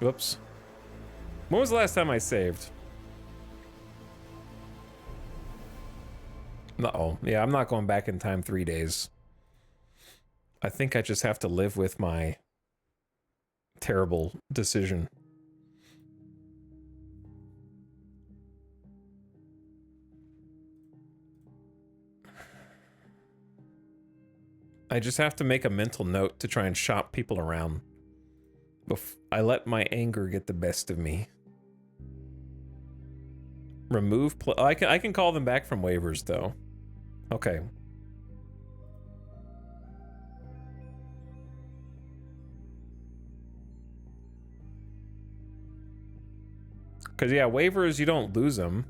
Whoops. When was the last time I saved? Uh-oh. Yeah, I'm not going back in time 3 days. I think I just have to live with my terrible decision. I just have to make a mental note to try and shop people around. I let my anger get the best of me. Remove I can call them back from waivers though. Okay. Because yeah, waivers, you don't lose them.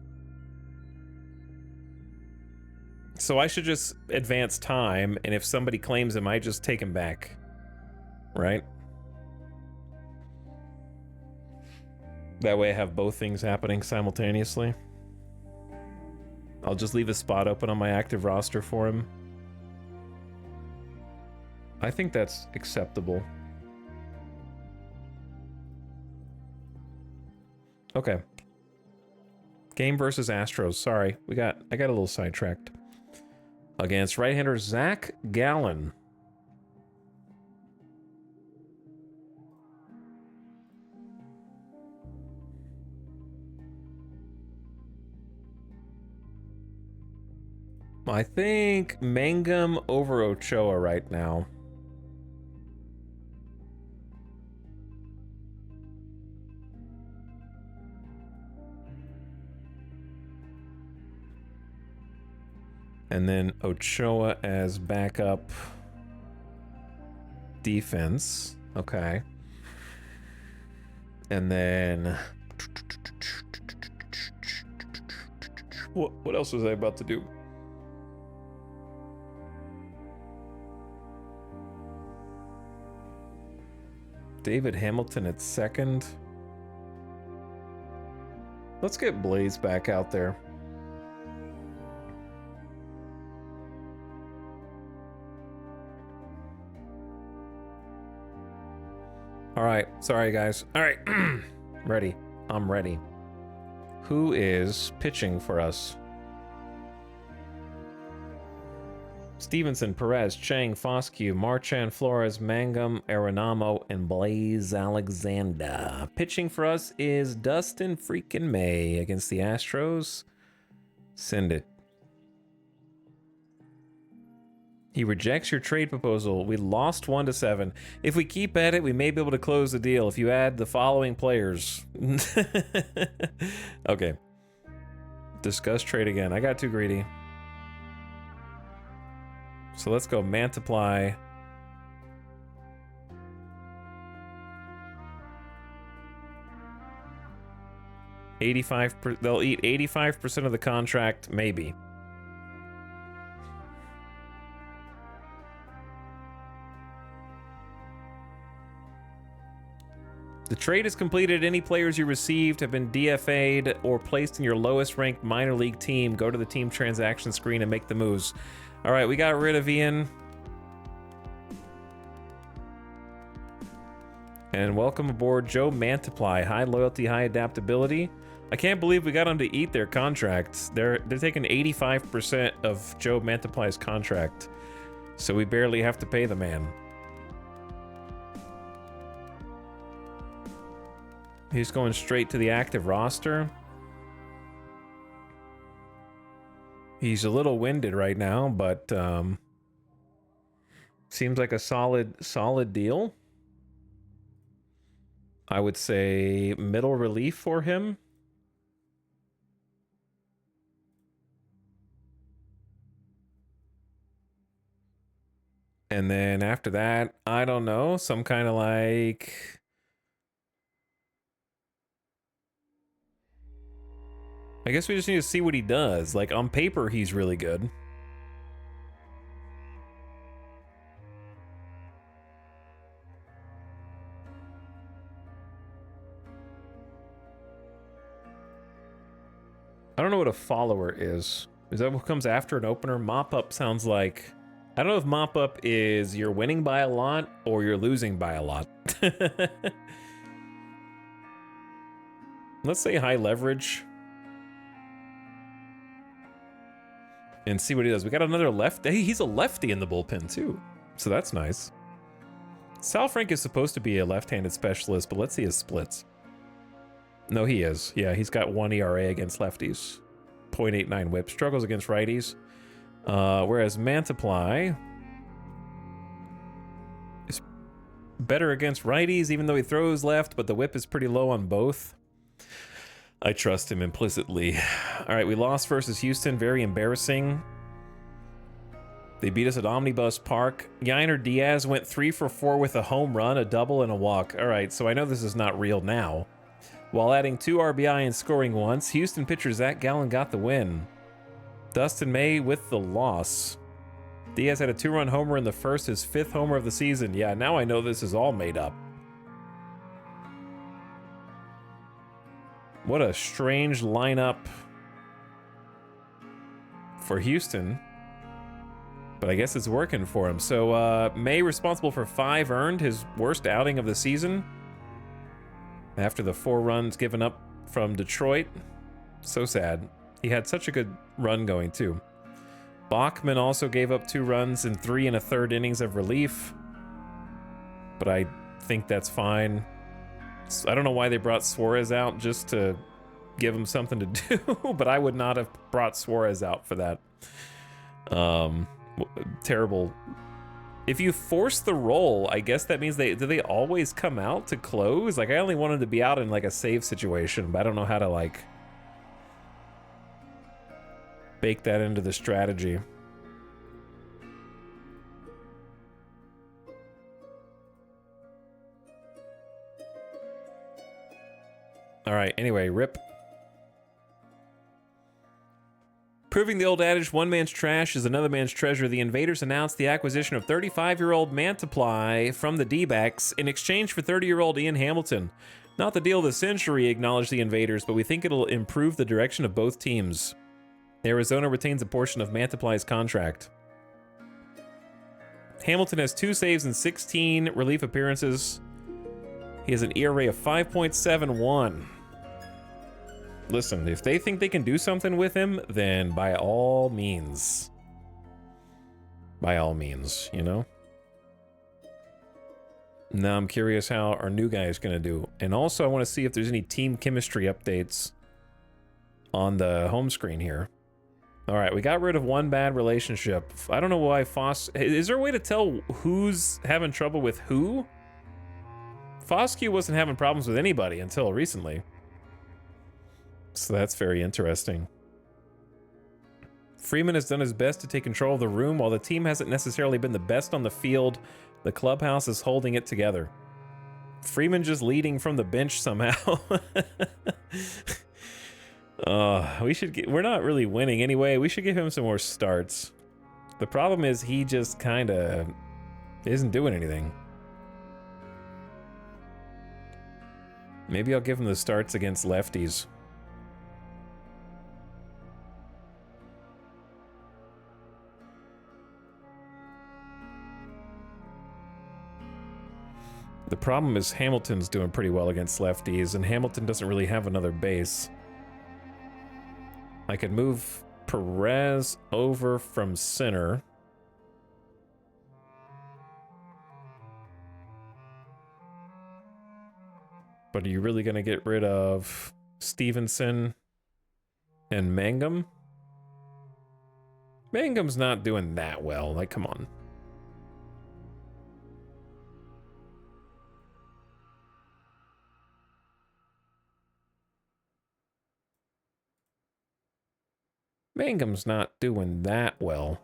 So I should just advance time, and if somebody claims him, I just take him back. Right? That way I have both things happening simultaneously. I'll just leave a spot open on my active roster for him. I think that's acceptable. Okay. Game versus Astros. Sorry, I got a little sidetracked. Against right-hander Zach Gallen. I think Mangum over Ochoa right now. And then Ochoa as backup defense. Okay. And then... What else was I about to do? David Hamilton at second. Let's get Blaze back out there. All right, sorry guys. All right, ready. I'm ready. Who is pitching for us? Stevenson, Perez, Chang, Foscue, Marchand, Flores, Mangum, Arenamo, and Blaze Alexander. Pitching for us is Dustin freaking May against the Astros. Send it. He rejects your trade proposal. We lost 1-7. If we keep at it, we may be able to close the deal if you add the following players. Okay. Discuss trade again. I got too greedy. So let's go Mantiply. They'll eat 85% of the contract, maybe. The trade is completed. Any players you received have been DFA'd or placed in your lowest ranked minor league team. Go to the team transaction screen and make the moves. All right, we got rid of Ian. And welcome aboard Joe Mantiply. High loyalty, high adaptability. I can't believe we got him to eat their contracts. They're taking 85% of Joe Mantiply's contract. So we barely have to pay the man. He's going straight to the active roster. He's a little winded right now, but seems like a solid deal. I would say middle relief for him. And then after that, I don't know, some kind of like... I guess we just need to see what he does. Like, on paper, he's really good. I don't know what a follower is. Is that what comes after an opener? Mop-up sounds like... I don't know if mop-up is you're winning by a lot or you're losing by a lot. Let's say high leverage. And see what he does. We got another left. Hey, he's a lefty in the bullpen too. So that's nice. Sal Frank is supposed to be a left-handed specialist, but let's see his splits. No, he is. Yeah, he's got 1 ERA against lefties. 0.89 whip. Struggles against righties. Whereas Mantiply is better against righties, even though he throws left, but the whip is pretty low on both. I trust him implicitly. All right, we lost versus Houston. Very embarrassing. They beat us at Omnibus Park. Yainer Diaz went 3 for 4 with a home run, a double, and a walk. All right, so I know this is not real now. While adding 2 RBI and scoring once, Houston pitcher Zach Gallen got the win. Dustin May with the loss. Diaz had a 2-run homer in the first, his 5th homer of the season. Yeah, now I know this is all made up. What a strange lineup for Houston. But I guess it's working for him. So May responsible for 5 earned, his worst outing of the season. After the 4 runs given up from Detroit. So sad. He had such a good run going too. Bachman also gave up 2 runs in 3 1/3 innings of relief. But I think that's fine. I don't know why they brought Suarez out just to give him something to do, but I would not have brought Suarez out for that. Terrible. If you force the roll, I guess that means do they always come out to close? Like, I only wanted to be out in like a save situation, but I don't know how to like bake that into the strategy. All right, anyway, rip. Proving the old adage, one man's trash is another man's treasure, the Invaders announced the acquisition of 35-year-old Mantiply from the D-backs in exchange for 30-year-old Ian Hamilton. Not the deal of the century, acknowledged the Invaders, but we think it'll improve the direction of both teams. Arizona retains a portion of Mantiply's contract. Hamilton has 2 saves in 16 relief appearances. He has an ERA of 5.71. Listen, if they think they can do something with him, then by all means. By all means, you know? Now I'm curious how our new guy is going to do. And also I want to see if there's any team chemistry updates on the home screen here. All right, we got rid of one bad relationship. I don't know why is there a way to tell who's having trouble with who? Foscue wasn't having problems with anybody until recently. So that's very interesting. Freeman has done his best to take control of the room. While the team hasn't necessarily been the best on the field, the clubhouse is holding it together. Freeman just leading from the bench somehow. We're not really winning anyway. We should give him some more starts. The problem is he just kind of isn't doing anything. Maybe I'll give him the starts against lefties. The problem is Hamilton's doing pretty well against lefties, and Hamilton doesn't really have another base. I could move Perez over from center. But are you really going to get rid of Stevenson and Mangum? Mangum's not doing that well. Like, come on. Mangum's not doing that well.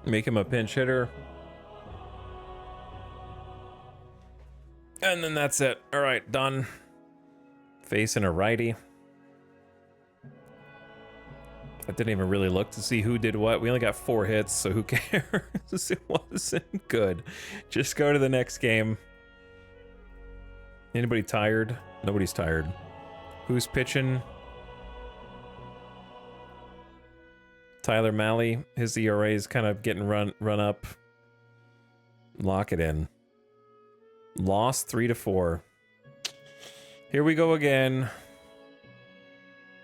Make him a pinch hitter. And then that's it. All right, done. Facing a righty. I didn't even really look to see who did what. We only got 4 hits, so who cares? It wasn't good. Just go to the next game. Anybody tired? Nobody's tired. Who's pitching? Tyler Malley. His ERA is kind of getting run up. Lock it in. Lost 3-4. Here we go again.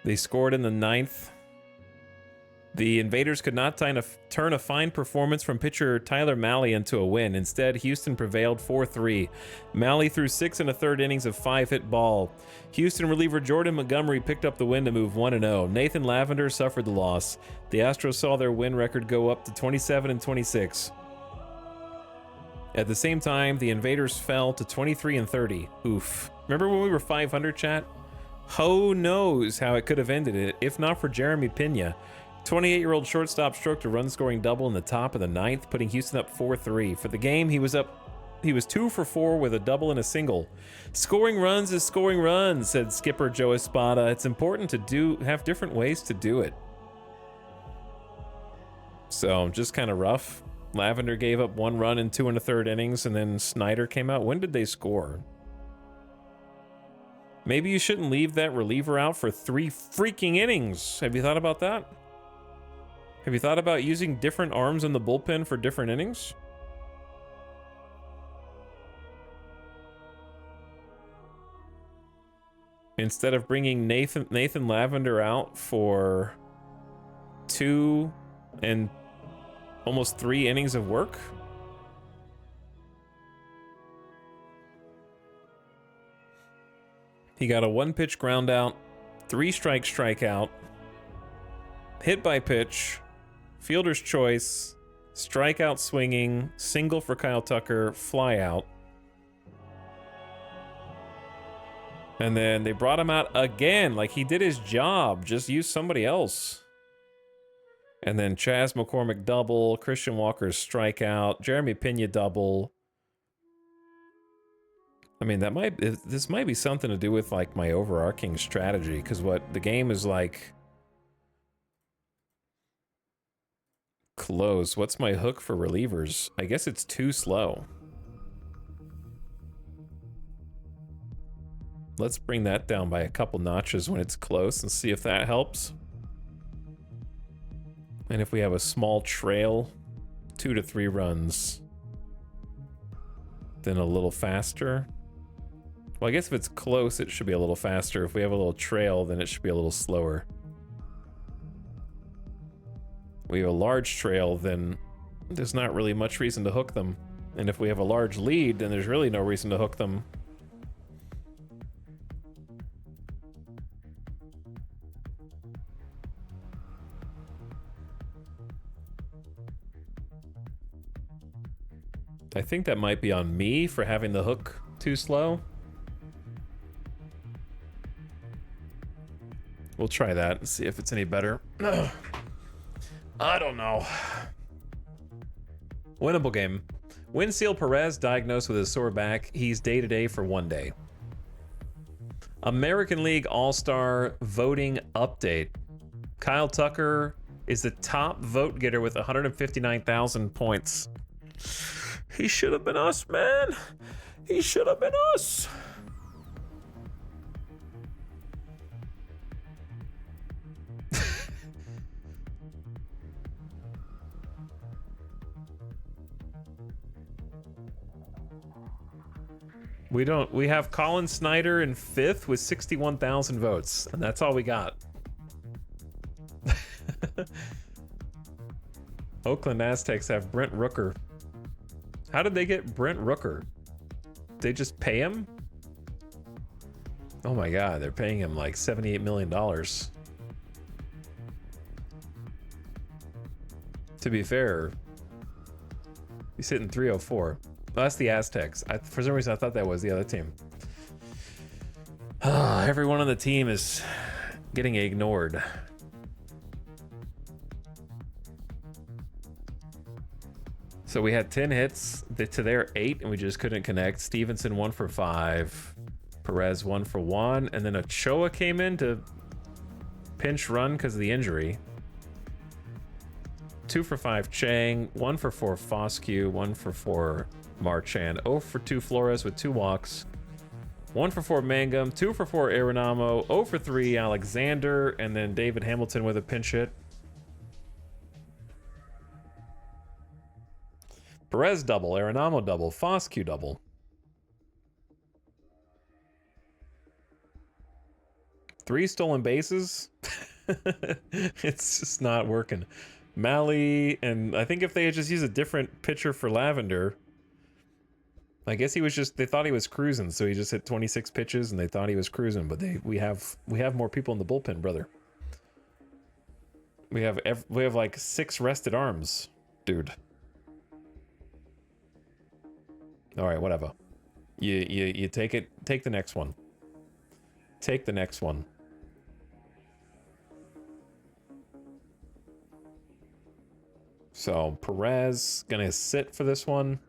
They scored in the 9th. The Invaders could not turn a fine performance from pitcher Tyler Malley into a win. Instead, Houston prevailed 4-3. Malley threw 6 1/3 innings of 5-hit ball. Houston reliever Jordan Montgomery picked up the win to move 1-0. Nathan Lavender suffered the loss. The Astros saw their win record go up to 27-26. At the same time, the Invaders fell to 23-30. Oof. Remember when we were 500, chat? Who knows how it could have ended it, if not for Jeremy Pena. 28-year-old shortstop stroked a run-scoring double in the top of the 9th, putting Houston up 4-3. For the game, he was 2 for 4 with a double and a single. Scoring runs is scoring runs, said skipper Joe Espada. It's important to have different ways to do it. So, just kind of rough. Lavender gave up 1 run in 2 1/3 innings, and then Snyder came out. When did they score? Maybe you shouldn't leave that reliever out for 3 freaking innings. Have you thought about that? Have you thought about using different arms in the bullpen for different innings? Instead of bringing Nathan Lavender out for 2 and almost 3 innings of work? He got a 1-pitch ground out, 3-strike strikeout, hit by pitch, fielder's choice, strikeout swinging, single for Kyle Tucker, fly out. And then they brought him out again, like he did his job, just use somebody else. And then Chaz McCormick double, Christian Walker's strikeout, Jeremy Pena double. I mean, this might be something to do with like my overarching strategy, because what the game is like close. What's my hook for relievers? I guess it's too slow. Let's bring that down by a couple notches when it's close and see if that helps. And if we have a small trail, 2 to 3 runs, then a little faster. Well, I guess if it's close, it should be a little faster. If we have a little trail, then it should be a little slower. We have a large trail, then there's not really much reason to hook them. And if we have a large lead, then there's really no reason to hook them. I think that might be on me for having the hook too slow. We'll try that and see if it's any better. I don't know. Winnable game. Winseal Perez diagnosed with a sore back. He's day-to-day for 1 day. American League All-Star voting update. Kyle Tucker is the top vote getter with 159,000 points. He should have been us, man. He should have been us. We have Colin Snyder in 5th with 61,000 votes, and that's all we got. Oakland Aztecs have Brent Rooker. How did they get Brent Rooker? They just pay him? Oh my god, they're paying him like $78 million. To be fair, he's hitting 304. Oh, that's the Aztecs. For some reason, I thought that was the other team. Everyone on the team is getting ignored. So we had 10 hits to their 8, and we just couldn't connect. Stevenson 1 for 5. Perez 1 for 1. And then Ochoa came in to pinch run because of the injury. 2 for 5 Chang. 1 for 4 Foscue. 1 for 4 Marchand. 0 for 2 Flores with 2 walks. 1 for 4 Mangum. 2 for 4 Arenamo. 0 for 3 Alexander. And then David Hamilton with a pinch hit. Perez double, Arenamo double, Foscue double. Three stolen bases? It's just not working. Malley, and I think if they had just used a different pitcher for Lavender, I guess he was just, they thought he was cruising, so he just hit 26 pitches and they thought he was cruising, but we have more people in the bullpen, brother. We have like 6 rested arms, dude. All right, whatever. You take it. Take the next one. Take the next one. So Perez gonna sit for this one.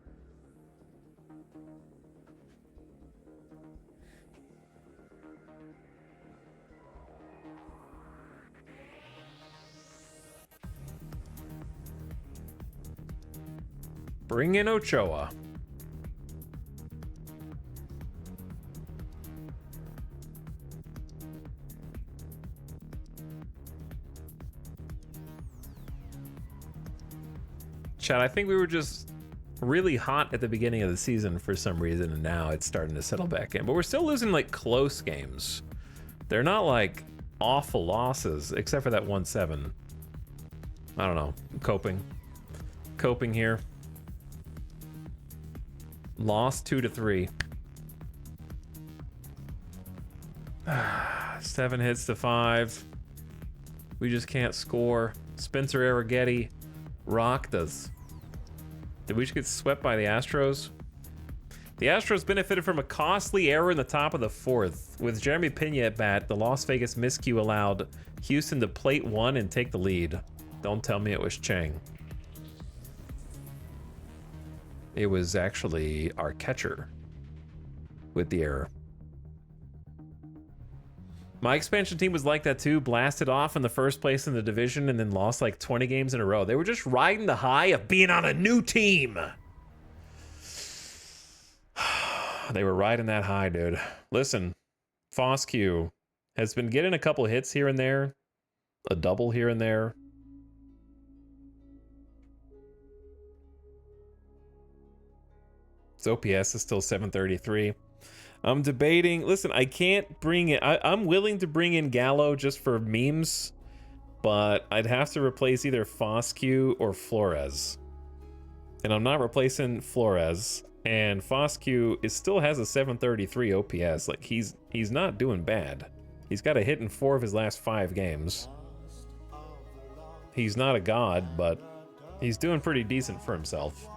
Bring in Ochoa. Chad, I think we were just really hot at the beginning of the season for some reason, and now it's starting to settle back in. But we're still losing like close games. They're not like awful losses, except for that 1-7. I don't know. Coping here. Lost 2-3. 7 hits to 5. We just can't score. Spencer Arrighetti rocked us. Did we just get swept by the Astros? The Astros benefited from a costly error in the top of the 4th. With Jeremy Pena at bat, the Las Vegas miscue allowed Houston to plate 1 and take the lead. Don't tell me it was Chang. It was actually our catcher with the error. My expansion team was like that too. Blasted off in the first place in the division and then lost like 20 games in a row. They were just riding the high of being on a new team. They were riding that high, dude. Listen, Foscue has been getting a couple hits here and there. A double here and there. His OPS is still 733. I'm debating. Listen, I can't bring it. I'm willing to bring in Gallo just for memes, but I'd have to replace either Foscue or Flores. And I'm not replacing Flores. And Foscue still has a 733 OPS. Like he's not doing bad. He's got a hit in 4 of his last 5 games. He's not a god, but he's doing pretty decent for himself.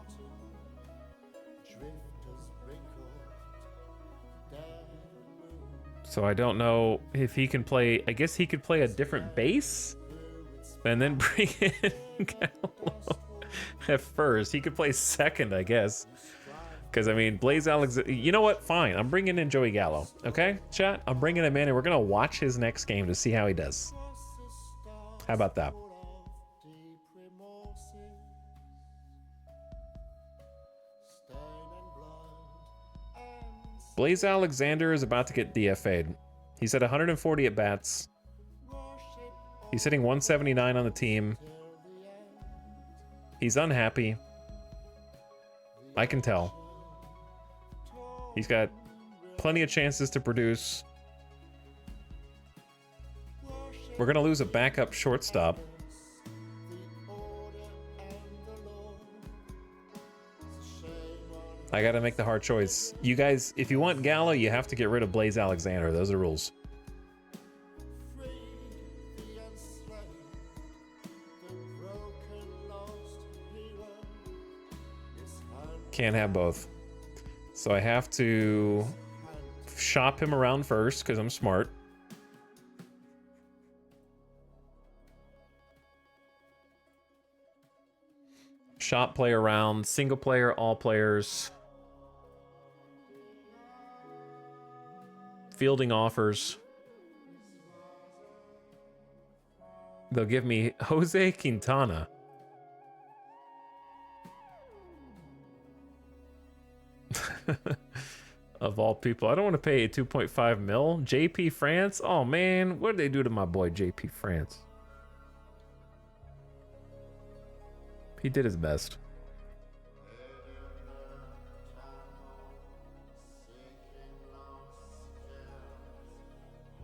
So I don't know if he can play. I guess he could play a different base and then bring in Gallo at first. He could play second, I guess. Because, I mean, Blaze Alexander. You know what? Fine. I'm bringing in Joey Gallo. Okay, chat? I'm bringing him in, and we're going to watch his next game to see how he does. How about that? Blaze Alexander is about to get DFA'd. He's at 140 at bats. He's hitting 179 on the team. He's unhappy. I can tell. He's got plenty of chances to produce. We're gonna lose a backup shortstop. I gotta make the hard choice. You guys, if you want Gallo, you have to get rid of Blaze Alexander. Those are the rules. Can't have both. So I have to shop him around first because I'm smart. Shop play around, single player, all players. Fielding offers. They'll give me Jose Quintana. Of all people, I don't want to pay 2.5 mil. JP France? Oh man, what did they do to my boy JP France? He did his best.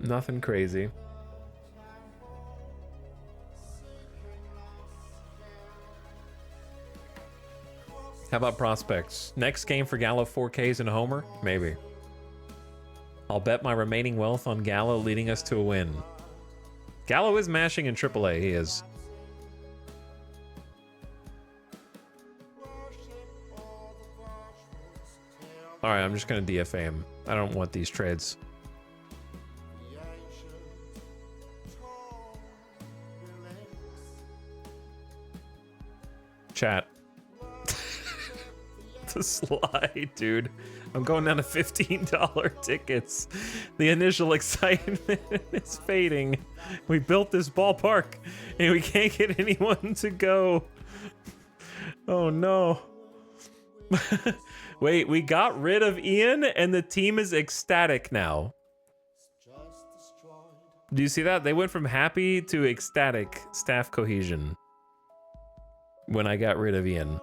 Nothing crazy. How about prospects? Next game for Gallo, 4Ks and a homer? Maybe. I'll bet my remaining wealth on Gallo leading us to a win. Gallo is mashing in AAA, he is. Alright, I'm just gonna DFA him. I don't want these trades. Chat. The slide, dude. I'm going down to $15 tickets. The initial excitement is fading. We built this ballpark and we can't get anyone to go. Oh no. Wait, we got rid of Ian and the team is ecstatic now. Do you see that? They went from happy to ecstatic staff cohesion when I got rid of Ian.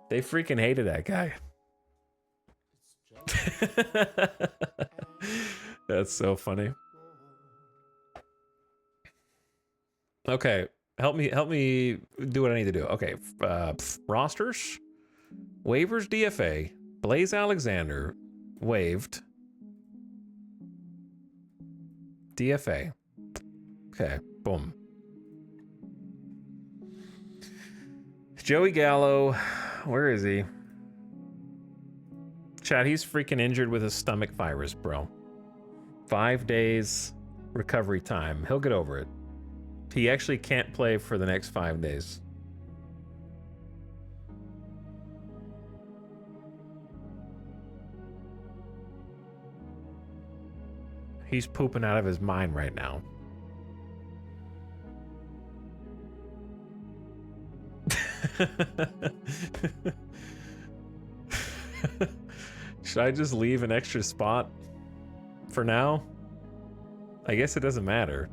They freaking hated that guy. That's so funny. Okay, help me do what I need to do. Okay, rosters, waivers, DFA, Blaze Alexander, waived, DFA. Okay, boom. Joey Gallo. Where is he? Chat, he's freaking injured with a stomach virus, bro. 5 days recovery time. He'll get over it. He actually can't play for the next 5 days. He's pooping out of his mind right now. Should I just leave an extra spot for now? I guess it doesn't matter.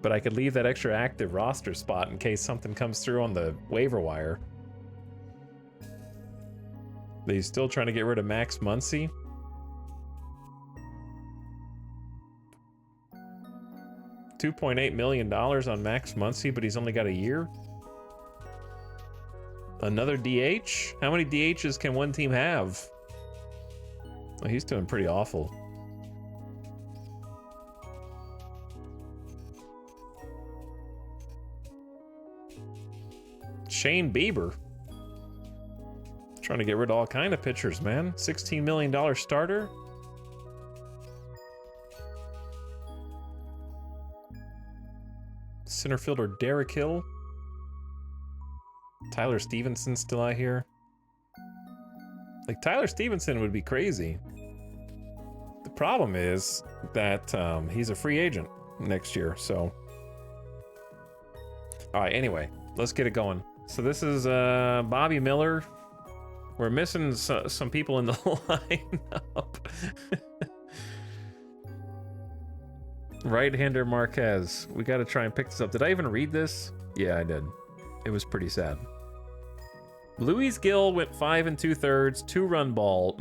But I could leave that extra active roster spot in case something comes through on the waiver wire. But he's still trying to get rid of Max Muncy. $2.8 million on Max Muncy, but he's only got a year. Another DH? How many DHs can one team have? Oh, he's doing pretty awful. Shane Bieber. Trying to get rid of all kind of pitchers, man. $16 million starter. Center fielder Derek Hill. Tyler Stevenson still out here. Like, Tyler Stevenson would be crazy. The problem is that he's a free agent next year, so. All right, anyway, let's get it going. So this is Bobby Miller. We're missing some people in the lineup. Right-hander Marquez. We got to try and pick this up. Did I even read this? Yeah, I did. It was pretty sad. Luis Gil went 5 2/3, 2-run ball.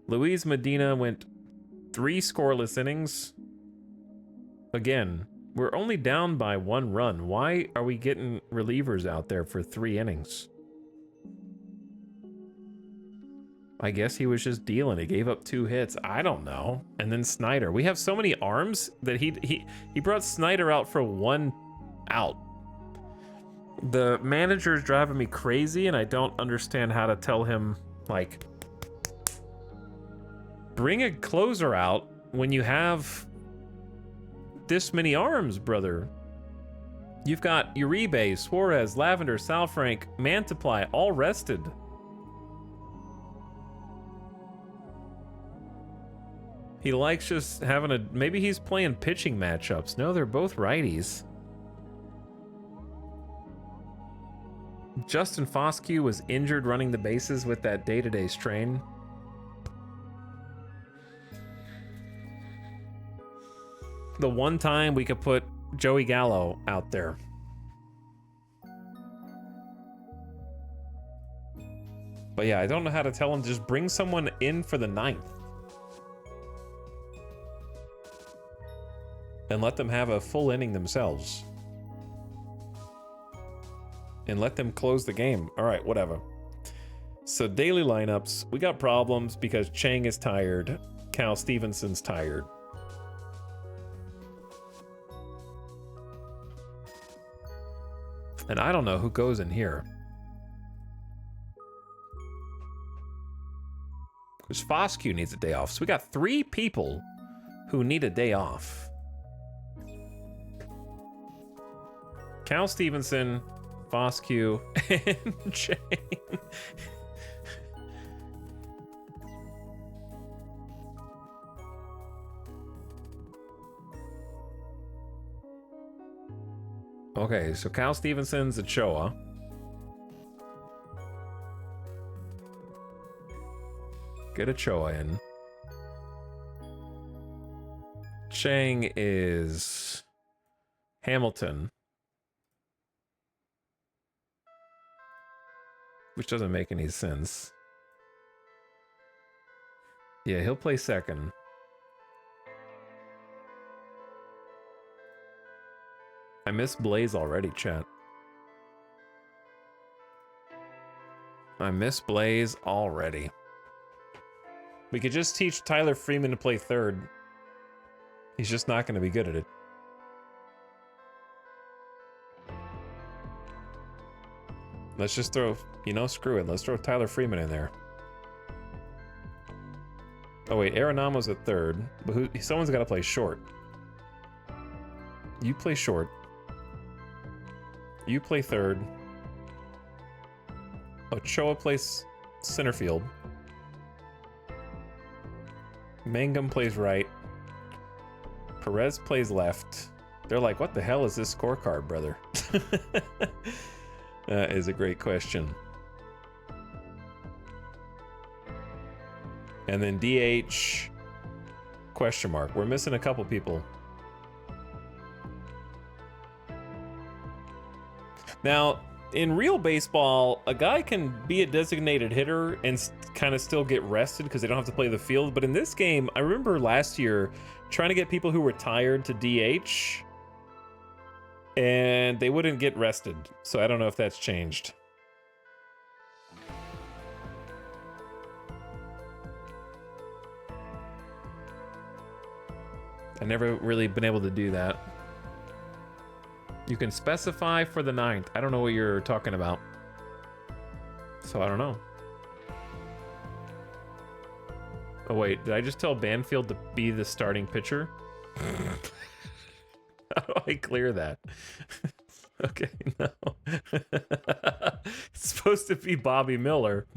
Luis Medina went 3 scoreless innings. Again, we're only down by 1 run. Why are we getting relievers out there for 3 innings? I guess he was just dealing. He gave up 2 hits. I don't know. And then Snyder. We have so many arms that he brought Snyder out for 1 out. The manager is driving me crazy, and I don't understand how to tell him, like, bring a closer out when you have this many arms, brother. You've got Uribe, Suarez, Lavender, Salfrank, Mantiply, all rested. He likes just having a... Maybe he's playing pitching matchups. No, they're both righties. Justin Foscue was injured running the bases with that day-to-day strain. The one time we could put Joey Gallo out there. But yeah, I don't know how to tell him to just bring someone in for the 9th. And let them have a full inning themselves. And let them close the game. All right, whatever. So daily lineups, we got problems because Chang is tired. Cal Stevenson's tired. And I don't know who goes in here. Because Foscue needs a day off. So we got 3 people who need a day off. Cal Stevenson, Foscue, and Chang. Okay, so Cal Stevenson's Ochoa. Get Ochoa in. Chang is Hamilton. Which doesn't make any sense. Yeah, he'll play second. I miss Blaze already, chat. I miss Blaze already. We could just teach Tyler Freeman to play third. He's just not going to be good at it. Let's just throw, you know, screw it. Let's throw Tyler Freeman in there. Oh wait, Arenamo's at third, but someone's got to play short. You play short. You play third. Ochoa plays center field. Mangum plays right. Perez plays left. They're like, what the hell is this scorecard, brother? That is a great question. And then DH, question mark. We're missing a couple people. Now, in real baseball, a guy can be a designated hitter and kind of still get rested because they don't have to play the field. But in this game, I remember last year trying to get people who were tired to DH, and they wouldn't get rested. So I don't know if that's changed. I've never really been able to do that. You can specify for the 9th. I don't know what you're talking about. So I don't know. Oh wait, did I just tell Banfield to be the starting pitcher? How do I clear that? Okay, no. It's supposed to be Bobby Miller.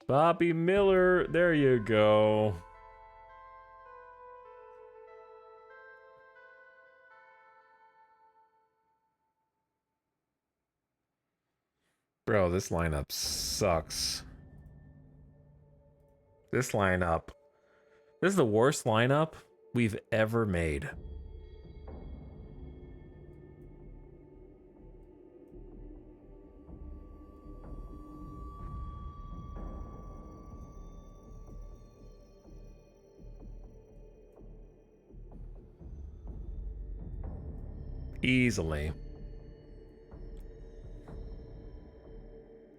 Bobby Miller, there you go. Bro, this lineup sucks. This lineup. This is the worst lineup we've ever made. Easily.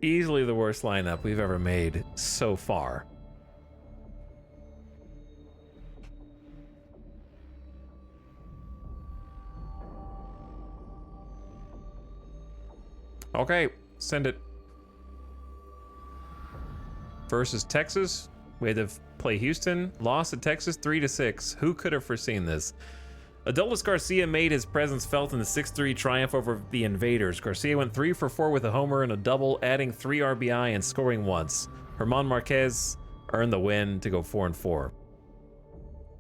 Easily the worst lineup we've ever made so far. Okay, send it. Versus Texas. We had to play Houston. Lost to Texas 3-6. Who could have foreseen this? Adolis Garcia made his presence felt in the 6-3 triumph over the Invaders. Garcia went 3 for 4 with a homer and a double, adding 3 RBI and scoring once. Herman Marquez earned the win to go 4-4.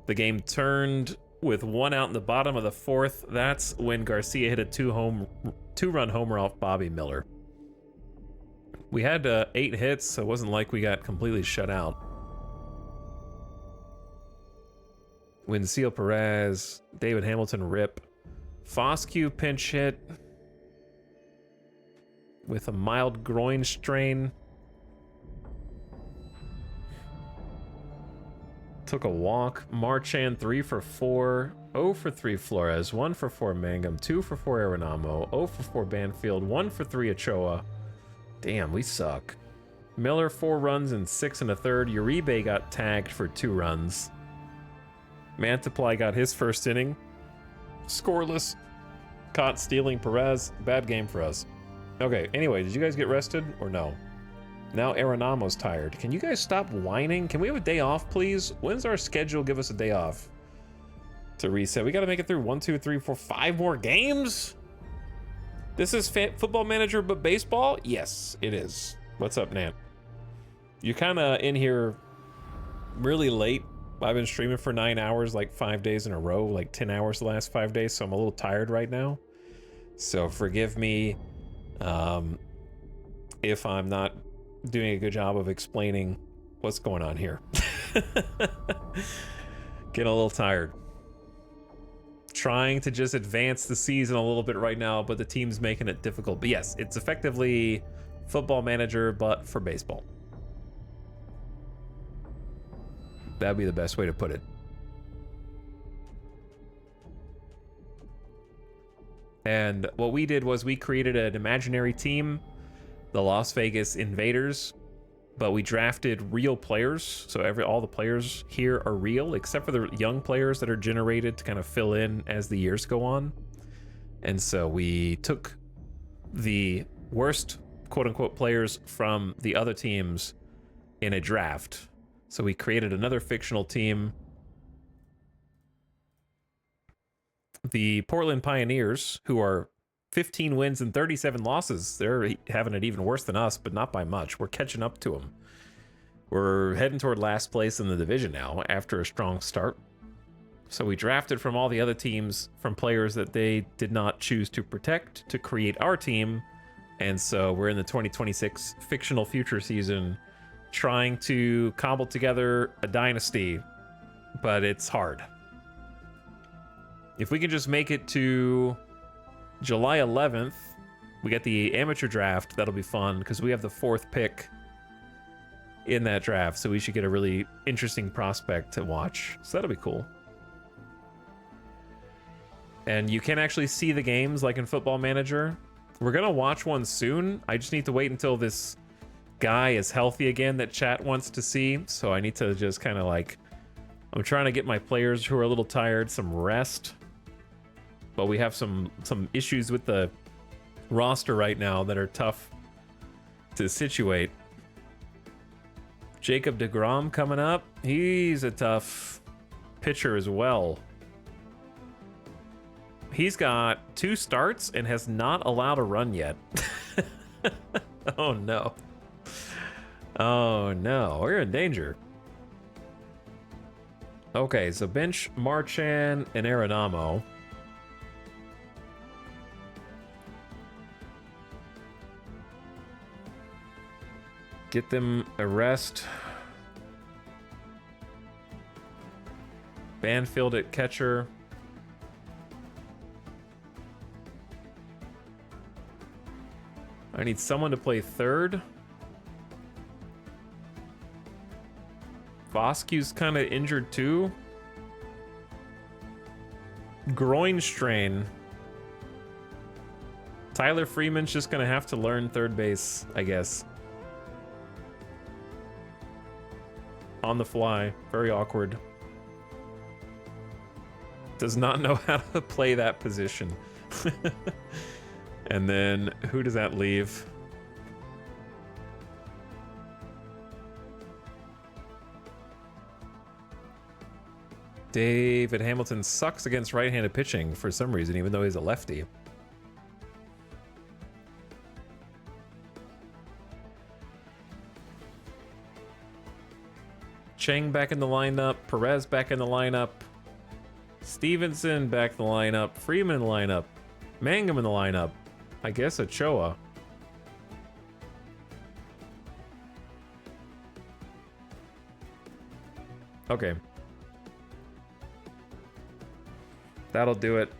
The game turned with 1 out in the bottom of the 4th. That's when Garcia hit a 2-run homer off Bobby Miller. We had 8 hits, so it wasn't like we got completely shut out. Winseel Perez, David Hamilton rip. Foscue pinch hit with a mild groin strain. Took a walk. Marchand 3 for 4. 0 for 3 Flores. 1 for 4 Mangum. 2 for 4 Arenamo. 0 for 4 Banfield. 1 for 3 Ochoa. Damn, we suck. Miller 4 runs and 6 1/3. Uribe got tagged for 2 runs. Mantiply got his first inning. Scoreless. Caught stealing Perez. Bad game for us. Okay, anyway, did you guys get rested or no? Now Arenamo's tired. Can you guys stop whining? Can we have a day off, please? When's our schedule give us a day off to reset? We got to make it through 1, 2, 3, 4, 5 more games? This is Football Manager but baseball? Yes, it is. What's up, Nant? You're kind of in here really late. I've been streaming for 9 hours, like 5 days in a row, like 10 hours the last 5 days, so I'm a little tired right now. So forgive me if I'm not doing a good job of explaining what's going on here. Getting a little tired. Trying to just advance the season a little bit right now, but the team's making it difficult. But yes, it's effectively Football Manager, but for baseball. That'd be the best way to put it. And what we did was we created an imaginary team, the Las Vegas Invaders, but we drafted real players. So all the players here are real, except for the young players that are generated to kind of fill in as the years go on. And so we took the worst quote-unquote players from the other teams in a draft. So we created another fictional team. The Portland Pioneers, who are 15 wins and 37 losses. They're having it even worse than us, but not by much. We're catching up to them. We're heading toward last place in the division now after a strong start. So we drafted from all the other teams, from players that they did not choose to protect, to create our team. And so we're in the 2026 fictional future season, trying to cobble together a dynasty, but it's hard. If we can just make it to July 11th, we get the amateur draft. That'll be fun because we have the 4th pick in that draft, so we should get a really interesting prospect to watch. So that'll be cool. And you can actually see the games like in Football Manager. We're gonna watch one soon. I just need to wait until this guy is healthy again that chat wants to see. So I need to just kind of like, I'm trying to get my players who are a little tired some rest. But we have some issues with the roster right now that are tough to situate. Jacob deGrom coming up. He's a tough pitcher as well. He's got 2 starts and has not allowed a run yet. Oh no. Oh no, we're in danger. Okay, so bench Marchand and Arenamo. Get them a rest. Banfield at catcher. I need someone to play third. Voskew's kind of injured too. Groin strain. Tyler Freeman's just gonna have to learn third base, I guess. On the fly. Very awkward. Does not know how to play that position. And then, who does that leave? David Hamilton sucks against right-handed pitching for some reason, even though he's a lefty. Chang back in the lineup. Perez back in the lineup. Stevenson back in the lineup. Freeman in the lineup. Mangum in the lineup. I guess Ochoa. Okay. That'll do it.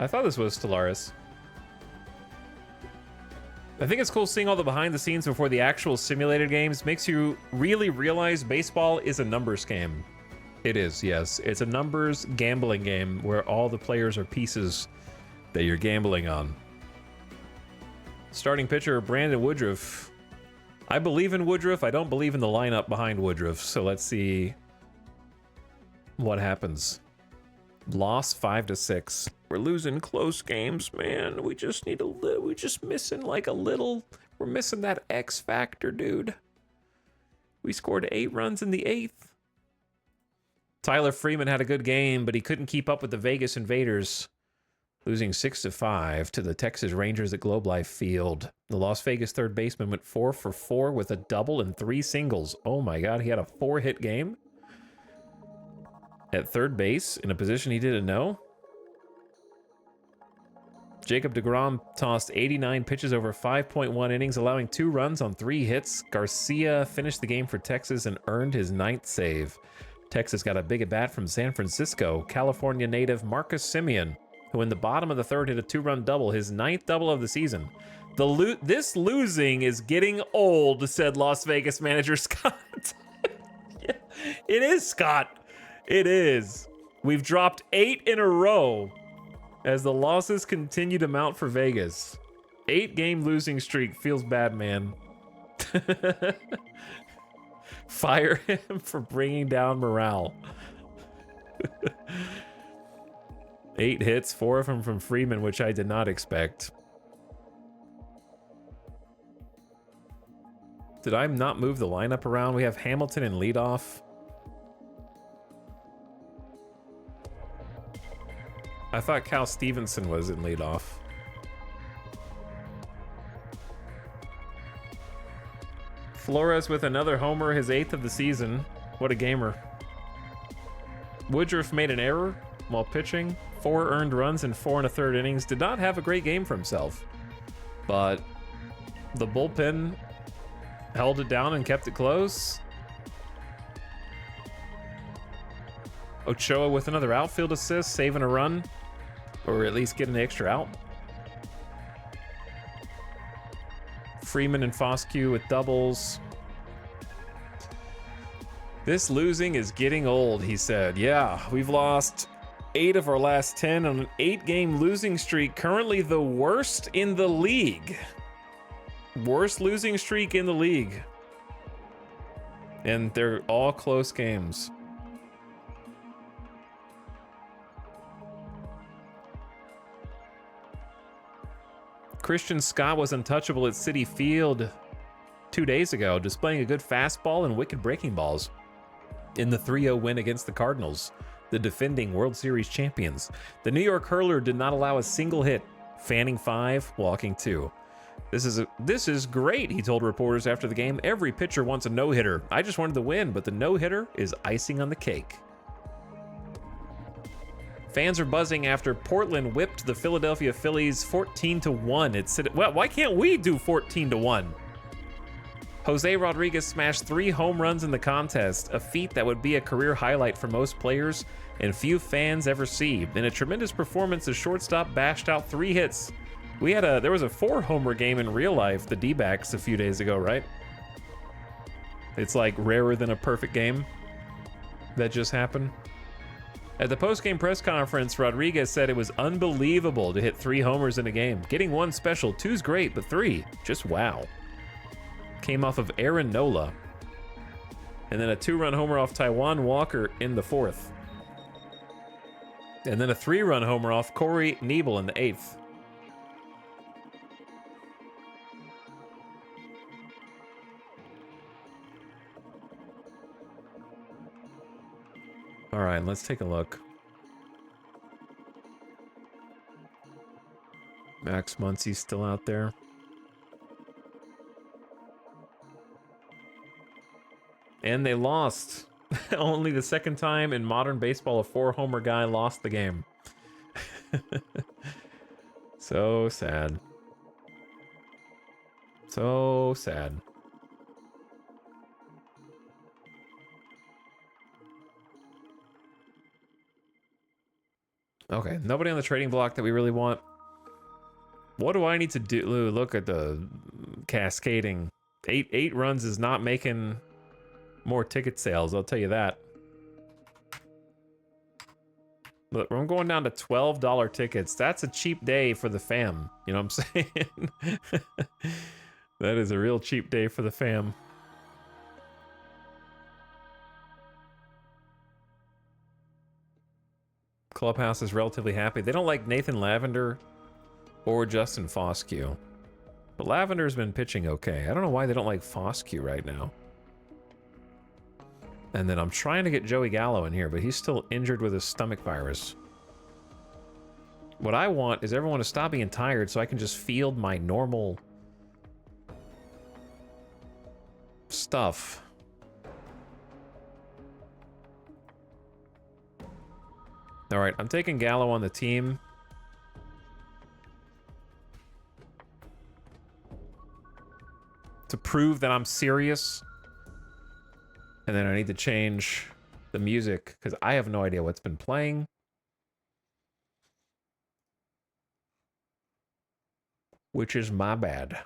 I thought this was Stellaris. I think it's cool seeing all the behind the scenes before the actual simulated games. Makes you really realize baseball is a numbers game. It is, yes. It's a numbers gambling game where all the players are pieces that you're gambling on. Starting pitcher, Brandon Woodruff. I believe in Woodruff. I don't believe in the lineup behind Woodruff. So let's see what happens. Loss 5-6. We're losing close games, man. We just need we're just missing like a little. We're missing that X factor, dude. We scored 8 runs in the 8th. Tyler Freeman had a good game, but he couldn't keep up with the Vegas Invaders, losing 6-5 to the Texas Rangers at Globe Life Field. The Las Vegas third baseman went 4 for 4 with a double and 3 singles. Oh my God, he had a 4-hit game at third base in a position he didn't know. Jacob deGrom tossed 89 pitches over 5.1 innings, allowing 2 runs on 3 hits. Garcia finished the game for Texas and earned his 9th save. Texas got a big at-bat from San Francisco. California native Marcus Semien, who in the bottom of the third hit a 2-run double, his 9th double of the season. This losing is getting old, said Las Vegas manager Scott. Yeah, it is, Scott. It is. We've dropped 8 in a row as the losses continue to mount for Vegas. 8-game losing streak. Feels bad, man. Fire him for bringing down morale. 8 hits, 4 of them from Freeman, which I did not expect. Did I not move the lineup around? We have Hamilton in leadoff. I thought Cal Stevenson was in leadoff. Flores with another homer, his 8th of the season. What a gamer. Woodruff made an error while pitching. 4 earned runs in 4 1/3 innings. Did not have a great game for himself, but the bullpen held it down and kept it close. Ochoa with another outfield assist, saving a run, or at least getting an extra out. Freeman and Foscue with doubles. This losing is getting old, he said. Yeah, we've lost 8 of our last 10 on an 8-game losing streak, currently the worst in the league. Worst losing streak in the league. And they're all close games. Christian Scott was untouchable at Citi Field 2 days ago, displaying a good fastball and wicked breaking balls in the 3-0 win against the Cardinals, the defending World Series champions. The New York hurler did not allow a single hit, fanning 5, walking 2. This is great, he told reporters after the game. Every pitcher wants a no-hitter. I just wanted to win, but the no-hitter is icing on the cake. Fans are buzzing after Portland whipped the Philadelphia Phillies 14-1. Well, why can't we do 14-1? Jose Rodriguez smashed 3 home runs in the contest, a feat that would be a career highlight for most players and few fans ever see. In a tremendous performance, the shortstop bashed out 3 hits. There was a 4-homer game in real life, the D-backs, a few days ago, right? It's like rarer than a perfect game that just happened. At the post-game press conference, Rodriguez said it was unbelievable to hit 3 homers in a game. Getting 1 special, 2's great, but 3, just wow. Came off of Aaron Nola. And then a 2-run homer off Taijuan Walker in the 4th. And then a 3-run homer off Corey Nebel in the 8th. All right, let's take a look. Max Muncy's still out there. And they lost. Only the second time in modern baseball a 4-homer guy lost the game. So sad. So sad. Okay, nobody on the trading block that we really want. What do I need to do? Look at the cascading. Eight runs is not making more ticket sales, I'll tell you that. Look, I'm going down to $12 tickets. That's a cheap day for the fam. You know what I'm saying? That is a real cheap day for the fam. Clubhouse is relatively happy. They don't like Nathan Lavender or Justin Foscue. But Lavender's been pitching okay. I don't know why they don't like Foscue right now. And then I'm trying to get Joey Gallo in here, but he's still injured with his stomach virus. What I want is everyone to stop being tired so I can just field my normal stuff. All right, I'm taking Gallo on the team. To prove that I'm serious. And then I need to change the music because I have no idea what's been playing. Which is my bad.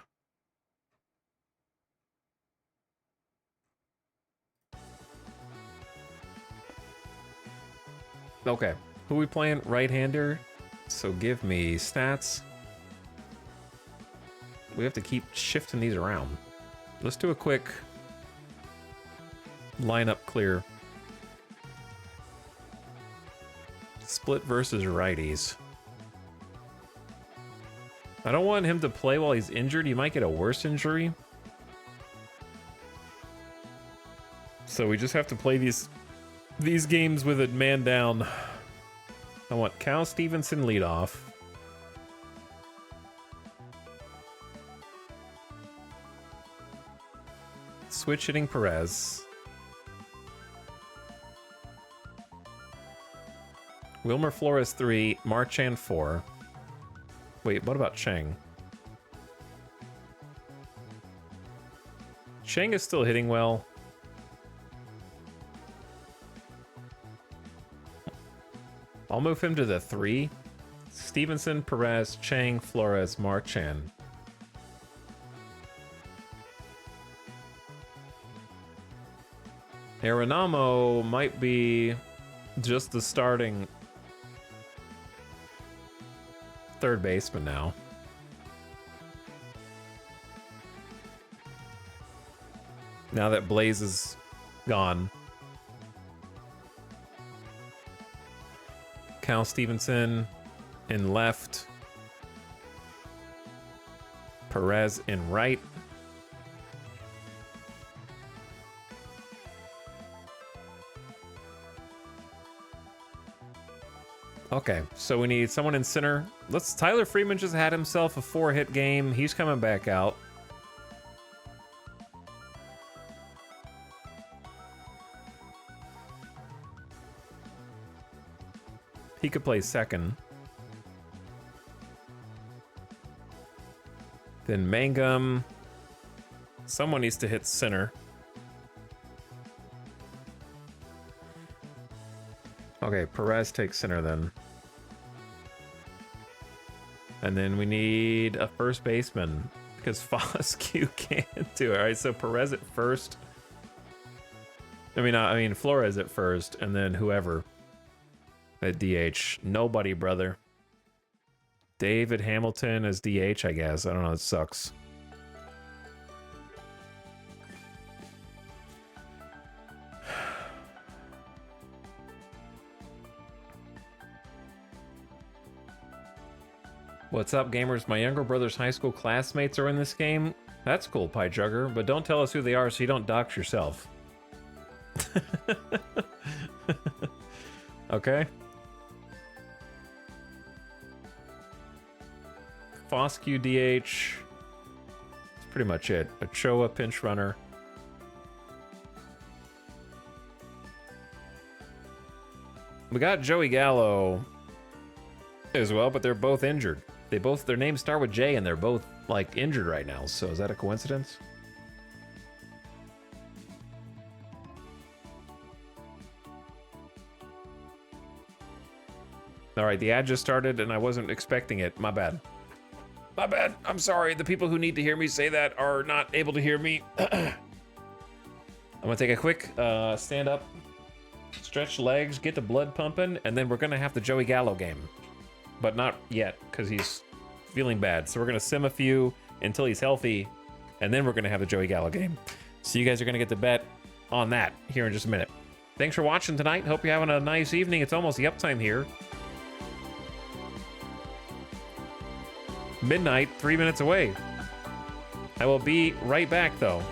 Okay, who are we playing? Right-hander. So give me stats. We have to keep shifting these around. Let's do a quick lineup clear. Split versus righties. I don't want him to play while he's injured. He might get a worse injury. So we just have to play these games with a man down. I want Cal Stevenson lead off. Switch hitting Perez. Wilmer Flores 3, Marchand 4. Wait, what about Chang? Chang is still hitting well. I'll move him to the 3. Stevenson, Perez, Chang, Flores, Marchand. Arenamo might be just the starting third baseman now. Now that Blaze is gone. Cal Stevenson in left. Perez in right. Okay, so we need someone in center. Tyler Freeman just had himself a 4-hit game. He's coming back out. He could play second. Then Mangum. Someone needs to hit center. Okay, Perez takes center then. And then we need a first baseman because Foscue can't do it. All right, so Perez at first. I mean Flores at first, and then whoever at DH. Nobody, brother. David Hamilton as DH, I guess. I don't know. It sucks. What's up, gamers? My younger brother's high school classmates are in this game. That's cool, Pie Jugger, but don't tell us who they are so you don't dox yourself. Okay. Foscue DH. That's pretty much it. Ochoa pinch runner. We got Joey Gallo as well, but they're both injured. Their names start with J and they're both like injured right now. So is that a coincidence? All right, the ad just started and I wasn't expecting it. My bad. My bad. I'm sorry. The people who need to hear me say that are not able to hear me. I'm gonna take a quick stand up, stretch legs, get the blood pumping, and then we're gonna have the Joey Gallo game. But not yet, because he's feeling bad. So we're gonna sim a few until he's healthy, and then we're gonna have the Joey Gallo game. So you guys are gonna get to bet on that here in just a minute. Thanks for watching tonight. Hope you're having a nice evening. It's almost the uptime here. Midnight, 3 minutes away. I will be right back though.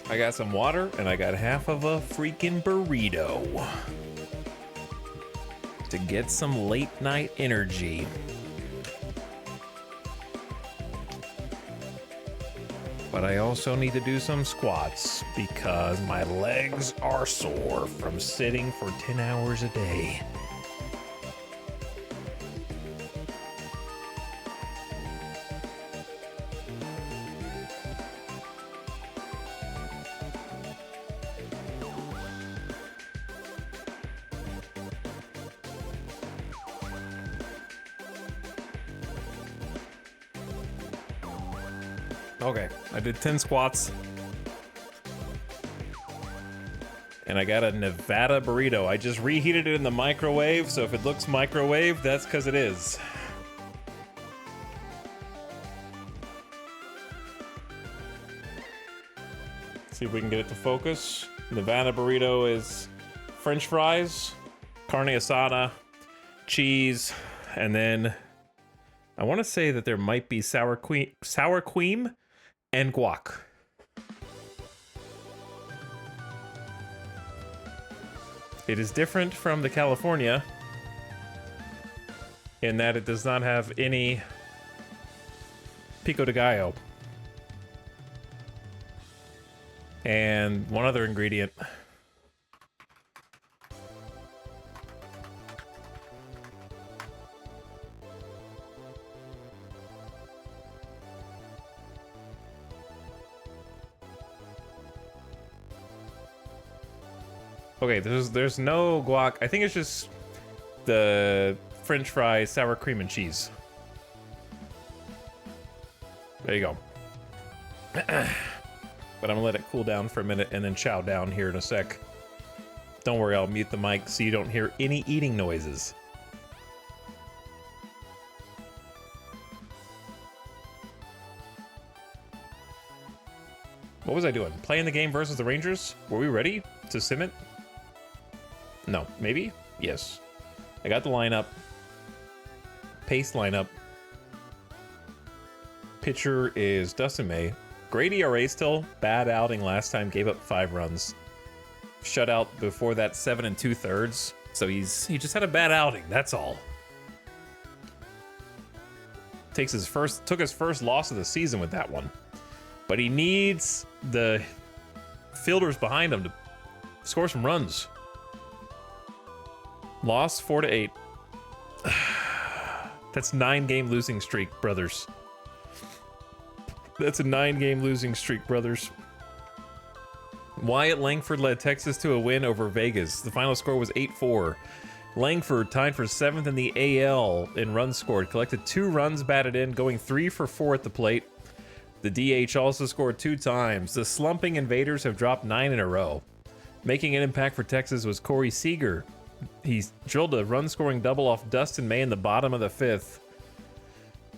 I got some water, and I got half of a freaking burrito to get some late night energy. But I also need to do some squats because my legs are sore from sitting for 10 hours a day. Okay, I did 10 squats. And I got a Nevada burrito. I just reheated it in the microwave, so if it looks microwave, that's because it is. See if we can get it to focus. Nevada burrito is French fries, carne asada, cheese, and then I want to say that there might be sour cream and guac. It is different from the California in that it does not have any pico de gallo. And one other ingredient. Okay, there's no guac. I think it's just the French fries, sour cream, and cheese. There you go. But I'm gonna let it cool down for a minute and then chow down here in a sec. Don't worry, I'll mute the mic so you don't hear any eating noises. What was I doing? Playing the game versus the Rangers? Were we ready to sim it? No, maybe? Yes. I got the lineup. Pace lineup. Pitcher is Dustin May. Great ERA still. Bad outing last time. Gave up 5 runs. Shutout before that 7 2/3. So he just had a bad outing. That's all. Took his first loss of the season with that one. But he needs the fielders behind him to score some runs. Loss 4-8. That's 9-game losing streak, brothers. That's a 9-game losing streak, brothers. Wyatt Langford led Texas to a win over Vegas. The final score was 8-4. Langford tied for 7th in the AL in runs scored. Collected 2 runs batted in, going 3 for 4 at the plate. The DH also scored 2 times. The slumping Invaders have dropped 9 in a row. Making an impact for Texas was Corey Seager. He drilled a run-scoring double off Dustin May in the bottom of the 5th.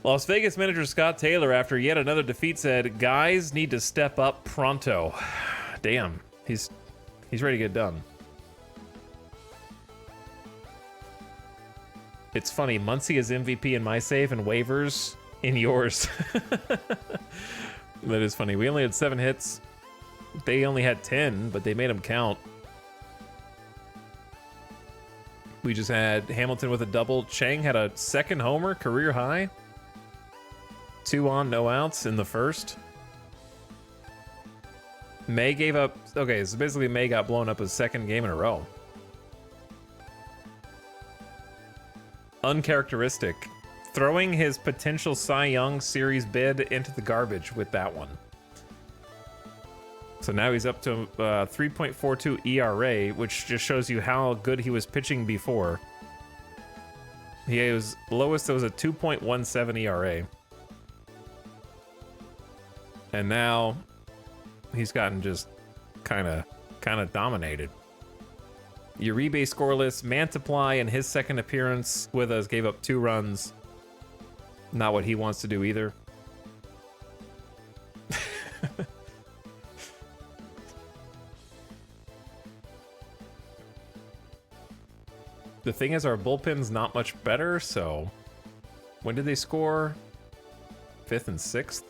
Las Vegas manager Scott Taylor, after yet another defeat, said, "Guys need to step up pronto." Damn, he's ready to get done. It's funny, Muncie is MVP in my save and waivers in yours. That is funny. We only had 7 hits. They only had 10, but they made them count. We just had Hamilton with a double. Chang had a 2nd homer, career high. 2 on, no outs in the 1st. May gave up... Okay, so basically May got blown up his 2nd game in a row. Uncharacteristic. Throwing his potential Cy Young Series bid into the garbage with that one. So now he's up to 3.42 ERA, which just shows you how good he was pitching before. He was lowest, it was a 2.17 ERA. And now he's gotten just kind of dominated. Uribe scoreless. Mantiply in his 2nd appearance with us gave up 2 runs. Not what he wants to do either. The thing is, our bullpen's not much better, so... When did they score? 5th and 6th?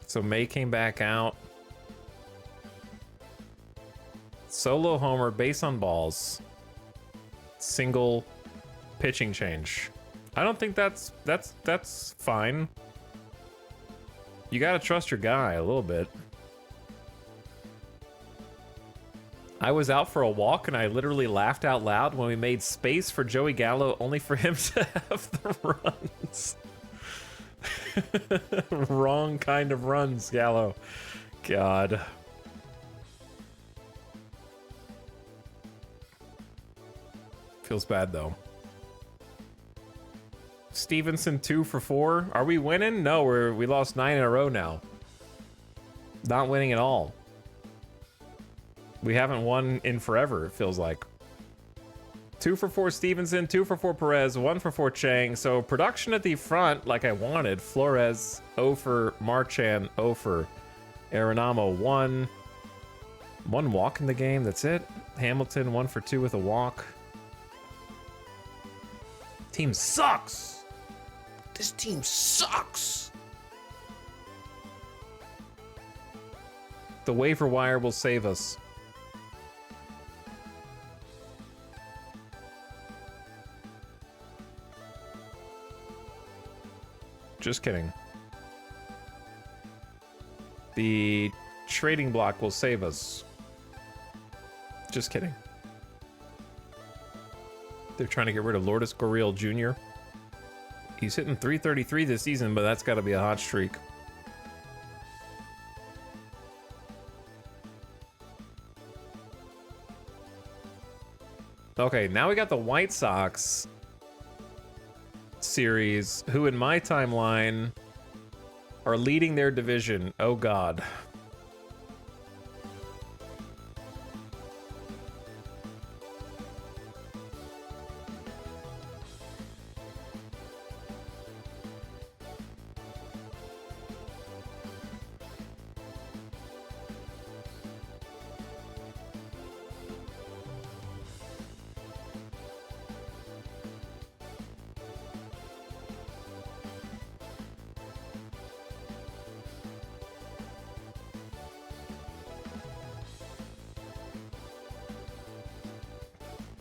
So May came back out. Solo homer, base on balls. Single pitching change. I don't think that's fine. You gotta trust your guy a little bit. I was out for a walk and I literally laughed out loud when we made space for Joey Gallo only for him to have the runs. Wrong kind of runs, Gallo. God. Feels bad though. Stevenson 2 for 4. Are we winning? No, we lost 9 in a row now. Not winning at all. We haven't won in forever, it feels like. 2 for 4 Stevenson, 2 for 4 Perez, 1 for 4 Chang. So production at the front, like I wanted. Flores, 0 for Marchand, 0 for Arenamo, 1. 1 walk in the game, that's it. Hamilton, 1 for 2 with a walk. Team sucks! This team sucks! The waiver wire will save us. Just kidding. The trading block will save us. Just kidding. They're trying to get rid of Lourdes Gurriel Jr. He's hitting 333 this season, but that's got to be a hot streak. Okay, now we got the White Sox series, who in my timeline are leading their division. Oh God.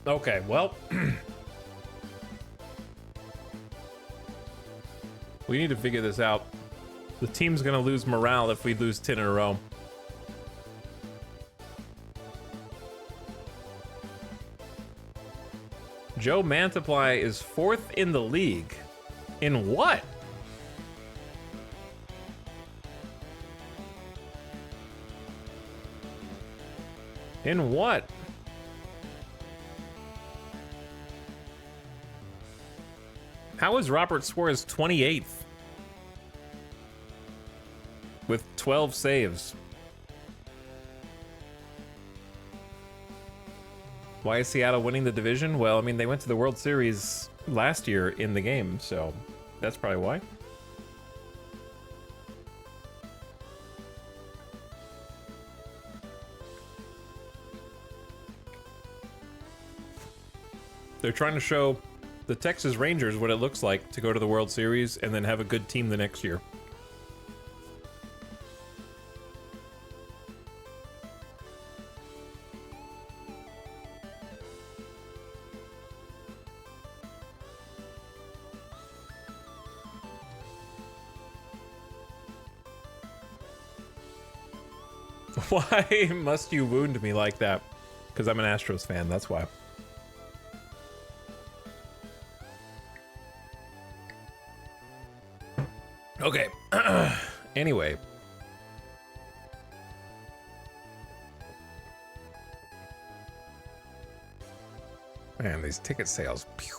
Okay, well, we need to figure this out. The team's gonna lose morale if we lose 10 in a row. Joe Mantiply is 4th in the league. In what? In what? How is Robert Suarez 28th? With 12 saves. Why is Seattle winning the division? Well, I mean, they went to the World Series last year in the game, so that's probably why. They're trying to show the Texas Rangers what it looks like to go to the World Series and then have a good team the next year. Why must you wound me like that? Because I'm an Astros fan, that's why. Okay. Anyway. Man, these ticket sales. Pew.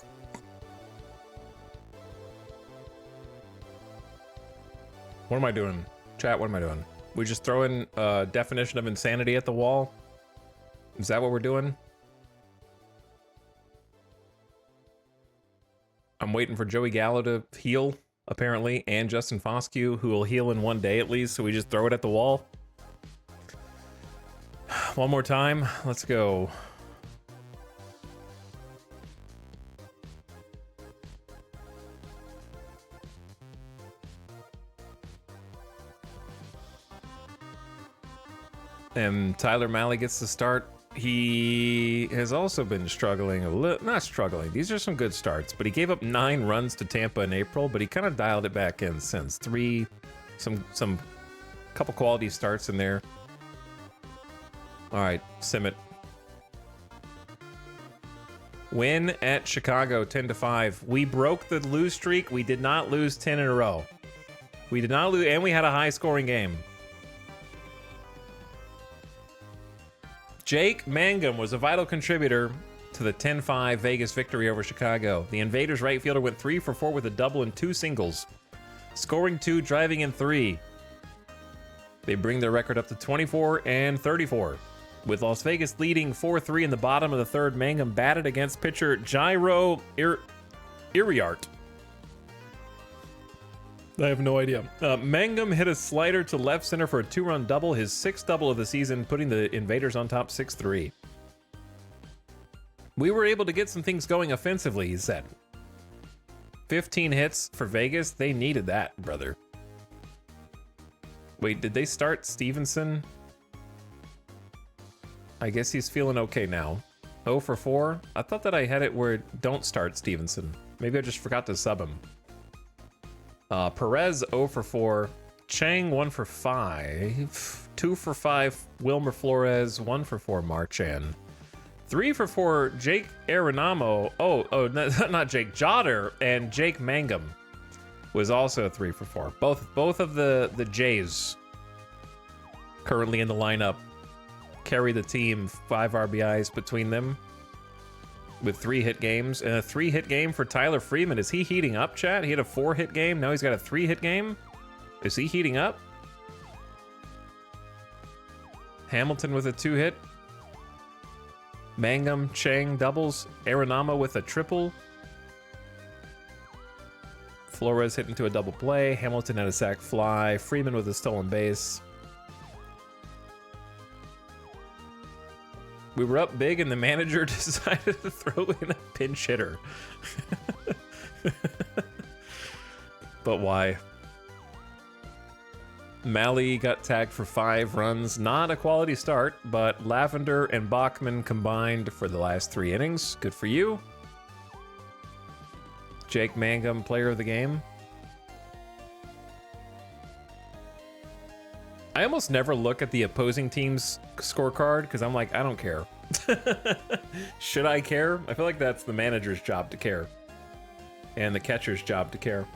What am I doing? Chat, what am I doing? We just throw in a definition of insanity at the wall? Is that what we're doing? I'm waiting for Joey Gallo to heal, apparently, and Justin Foscue, who will heal in one day at least, so we just throw it at the wall. One more time. Let's go. And Tyler Malley gets the start. He has also been struggling a little, not struggling. These are some good starts, but he gave up 9 runs to Tampa in April, but he kind of dialed it back in since. Some couple quality starts in there. All right, Simmet. Win at Chicago, 10-5. We broke the lose streak. We did not lose 10 in a row. We did not lose, and we had a high-scoring game. Jake Mangum was a vital contributor to the 10-5 Vegas victory over Chicago. The Invaders right fielder went 3 for 4 with a double and 2 singles, scoring 2, driving in 3. They bring their record up to 24-34. With Las Vegas leading 4-3 in the bottom of the third, Mangum batted against pitcher Jairo Iriart. I have no idea. Mangum hit a slider to left center for a 2-run double, his 6th double of the season, putting the Invaders on top 6-3. We were able to get some things going offensively, he said. 15 hits for Vegas. They needed that, brother. Wait, did they start Stevenson? I guess he's feeling okay now. 0 for 4. I thought that I had it where don't start Stevenson. Maybe I just forgot to sub him. Perez 0 for 4. Chang 1 for 5. 2 for 5 Wilmer Flores. 1 for 4 Marchand. 3 for 4 Jake Arenamo. Oh, not Jake Jotter, and Jake Mangum was also 3 for 4. Both of the Jays currently in the lineup carry the team, 5 RBIs between them with 3 hit games, and a 3-hit game for Tyler Freeman. Is he heating up, chat? He had a 4-hit game. Now he's got a 3-hit game. Is he heating up? Hamilton with a 2-hit. Mangum, Chang doubles. Arenama with a triple. Flores hit into a double play. Hamilton had a sac fly. Freeman with a stolen base. We were up big and the manager decided to throw in a pinch hitter. But why? Malley got tagged for 5 runs. Not a quality start, but Lavender and Bachman combined for the last 3 innings. Good for you. Jake Mangum, player of the game. I almost never look at the opposing team's scorecard because I'm like, I don't care. Should I care? I feel like that's the manager's job to care. And the catcher's job to care.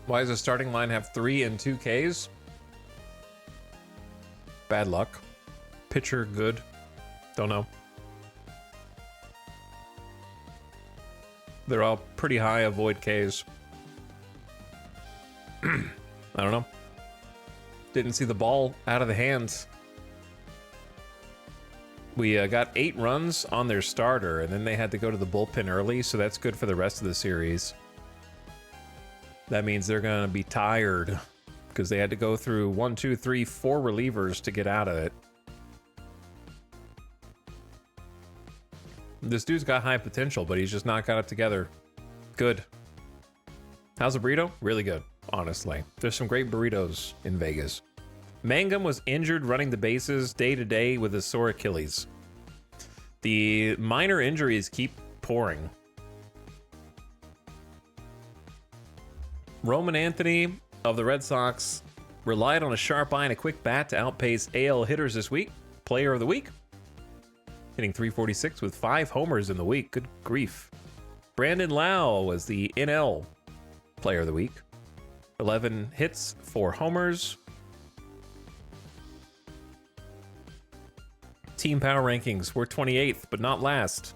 Why does the starting line have 3 and 2 Ks? Bad luck. Pitcher good. Don't know. They're all pretty high avoid Ks. I don't know. Didn't see the ball out of the hands. We got 8 runs on their starter, and then they had to go to the bullpen early, so that's good for the rest of the series. That means they're going to be tired because they had to go through 1, 2, 3, 4 relievers to get out of it. This dude's got high potential, but he's just not got it together. Good. How's the burrito? Really good, honestly. There's some great burritos in Vegas. Mangum was injured running the bases day to day with a sore Achilles. The minor injuries keep pouring. Roman Anthony of the Red Sox relied on a sharp eye and a quick bat to outpace AL hitters this week. Player of the week. Hitting .346 with 5 homers in the week. Good grief. Brandon Lau was the NL player of the week. 11 hits, 4 homers. Team power rankings were 28th, but not last.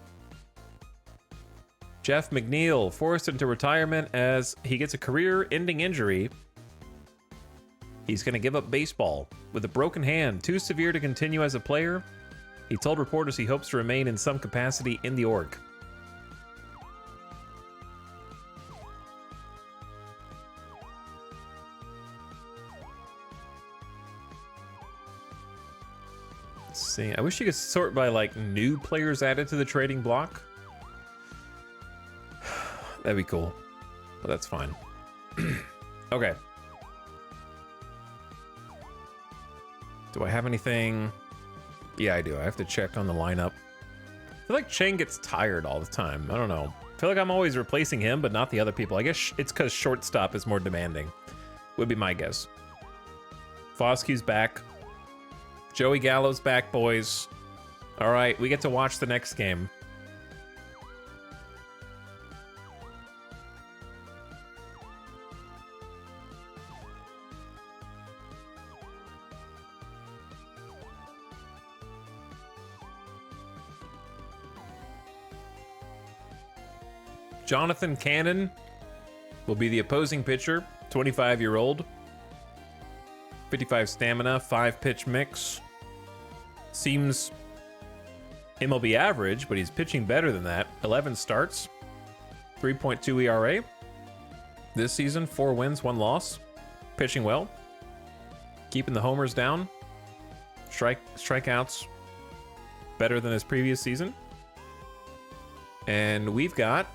Jeff McNeil forced into retirement as he gets a career-ending injury. He's going to give up baseball with a broken hand, too severe to continue as a player. He told reporters he hopes to remain in some capacity in the org. see. I wish you could sort by like new players added to the trading block. That'd be cool, but that's fine. Okay. Do I have anything? Yeah, I do. I have to check on the lineup. I feel like Chang gets tired all the time. I don't know. I feel like I'm always replacing him, but not the other people. I guess it's because shortstop is more demanding. Would be my guess. Foskew's back. Joey Gallo's back, boys. All right, we get to watch the next game. Jonathan Cannon will be the opposing pitcher, 25-year-old. 55 stamina, 5-pitch mix. Seems MLB average, but he's pitching better than that. 11 starts, 3.2 ERA. This season, 4 wins, 1 loss. Pitching well. Keeping the homers down. Strikeouts better than his previous season. And we've got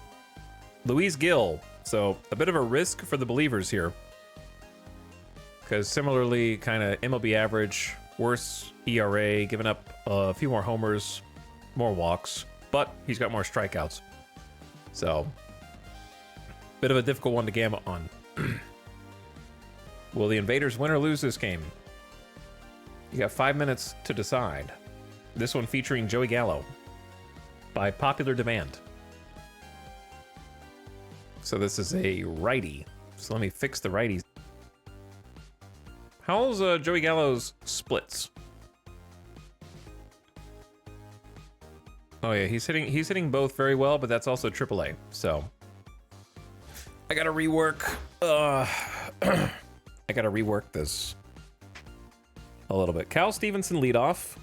Luis Gill. So a bit of a risk for the believers here. Because similarly, kind of MLB average, worse ERA, giving up a few more homers, more walks, but he's got more strikeouts. So, bit of a difficult one to gamble on. Will the Invaders win or lose this game? You got 5 minutes to decide. This one featuring Joey Gallo by popular demand. So this is a righty. So let me fix the righties. How's Joey Gallo's splits? Oh yeah, he's hitting both very well, but that's also AAA. So I gotta rework. I gotta rework this a little bit. Cal Stevenson leadoff.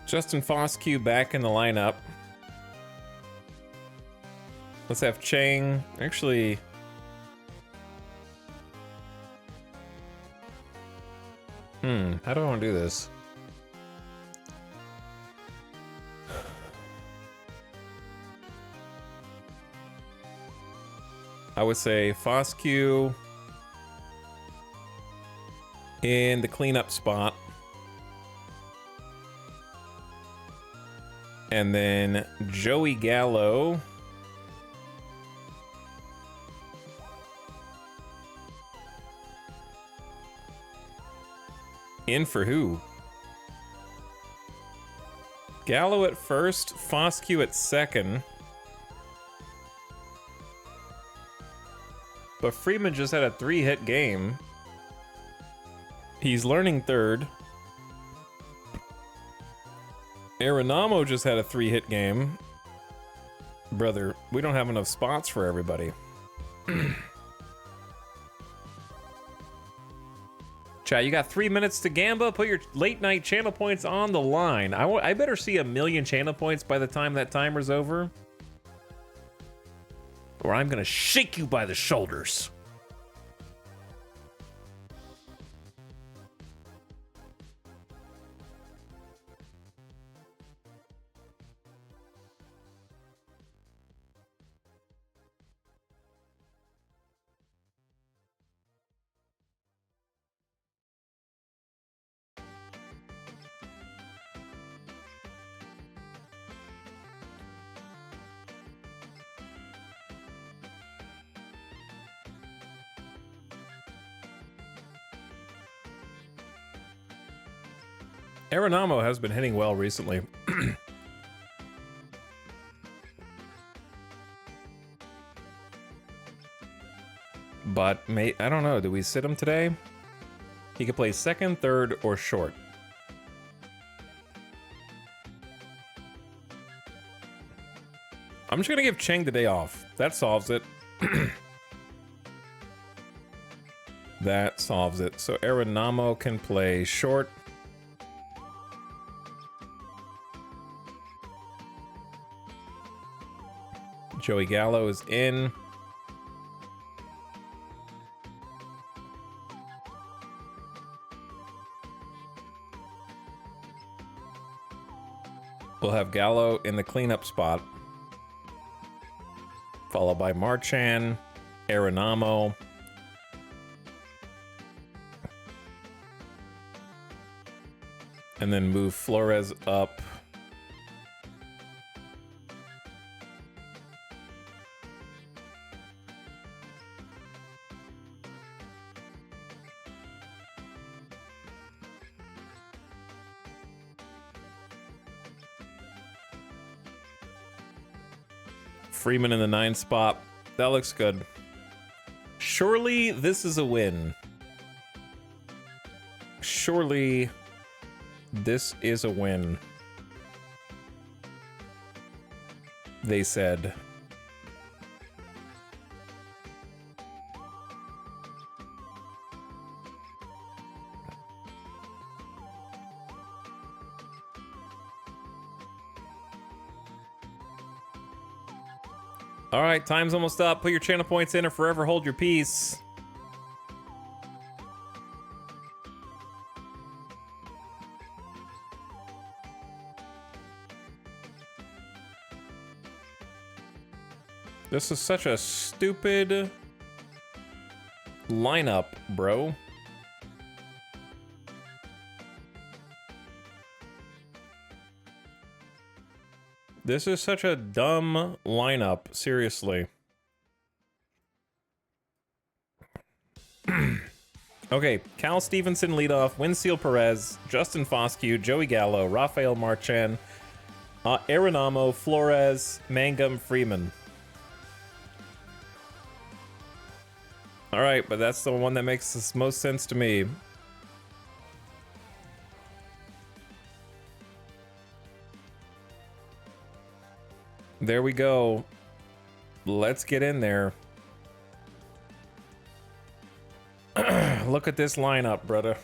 Justin Foscue back in the lineup. Let's have Chang. Actually, how do I want to do this? I would say Foscue in the cleanup spot. And then Joey Gallo in for who? Gallo at first, Foscue at second. But Freeman just had a 3-hit game. He's learning third. Arenamo just had a 3-hit game. Brother, we don't have enough spots for everybody. Chat, you got 3 minutes to gamba. Put your late night channel points on the line. I better see 1,000,000 channel points by the time that timer's over, or I'm gonna shake you by the shoulders. Arenamo has been hitting well recently. But I don't know. Do we sit him today? He could play second, third, or short. I'm just gonna give Chang the day off. That solves it. That solves it. So Arenamo can play short. Joey Gallo is in. We'll have Gallo in the cleanup spot, followed by Marchand, Arenamo, and then move Flores up. Freeman in the 9 spot. That looks good. Surely this is a win. Surely this is a win. They said. All right, time's almost up. Put your channel points in or forever hold your peace. This is such a stupid lineup, bro. This is such a dumb lineup, seriously. Okay, Cal Stevenson leadoff, Winseal Perez, Justin Foscue, Joey Gallo, Rafael Marchand, Arenamo, Flores, Mangum, Freeman. All right, but that's the one that makes the most sense to me. There we go. Let's get in there. Look at this lineup, brother.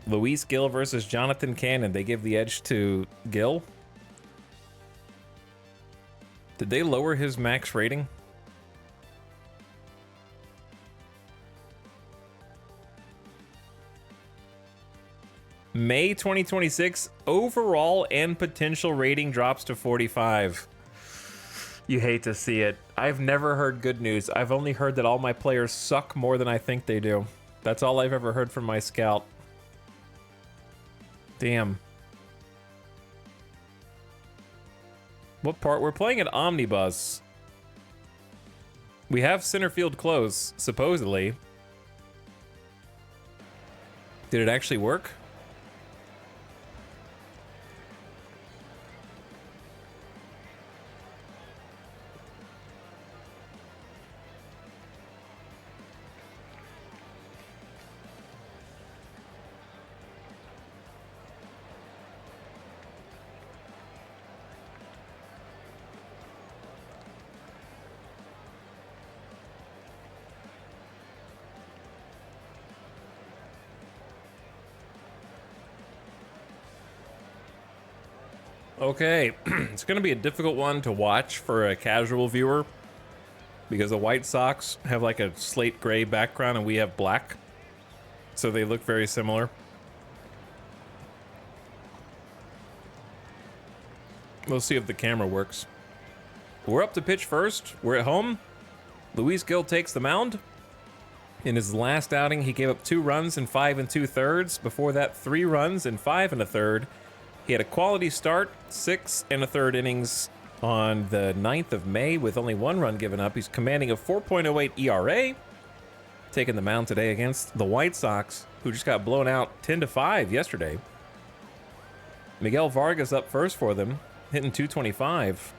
Luis Gil versus Jonathan Cannon. They give the edge to Gil. Did they lower his max rating? May 2026, overall and potential rating drops to 45. You hate to see it. I've never heard good news. I've only heard that all my players suck more than I think they do. That's all I've ever heard from my scout. Damn. What part? We're playing at Omnibus. We have center field close, supposedly. Did it actually work? Okay, it's going to be a difficult one to watch for a casual viewer because the White Sox have like a slate gray background and we have black, so they look very similar. We'll see if the camera works. We're up to pitch first. We're at home. Luis Gil takes the mound. In his last outing, he gave up 2 runs in 5 2/3. Before that, 3 runs in 5 1/3. He had a quality start, 6 1/3 innings on the 9th of May with only 1 run given up. He's commanding a 4.08 ERA. Taking the mound today against the White Sox, who just got blown out 10-5 yesterday. Miguel Vargas up first for them, hitting .225.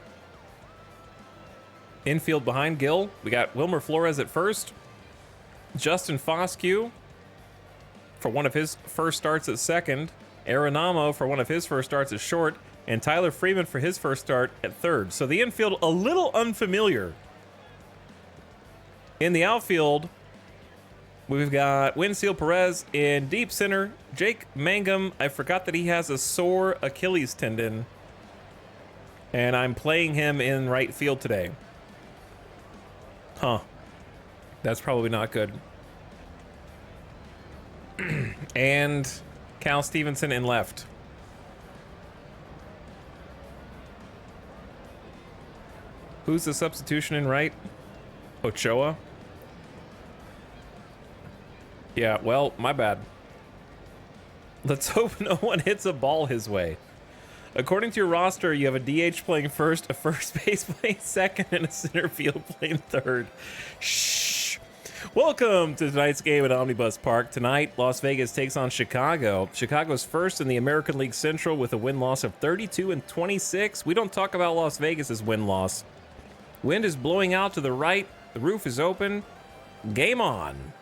Infield behind Gil, we got Wilmer Flores at first. Justin Foscue for one of his first starts at second. Arenamo for one of his first starts at short, and Tyler Freeman for his first start at third. So the infield a little unfamiliar. In the outfield, We've got Winseal Perez in deep center. Jake Mangum, I forgot that he has a sore Achilles tendon. And I'm playing him in right field today. Huh. That's probably not good. And Cal Stevenson in left. Who's the substitution in right? Ochoa? Yeah, well, my bad. Let's hope no one hits a ball his way. According to your roster, you have a DH playing first, a first base playing second, and a center field playing third. Shh. Welcome to tonight's game at Omnibus Park. Tonight, Las Vegas takes on Chicago. Chicago's first in the American League Central with a win-loss of 32-26. We don't talk about Las Vegas's win-loss. Wind is blowing out to the right. The roof is open. Game on.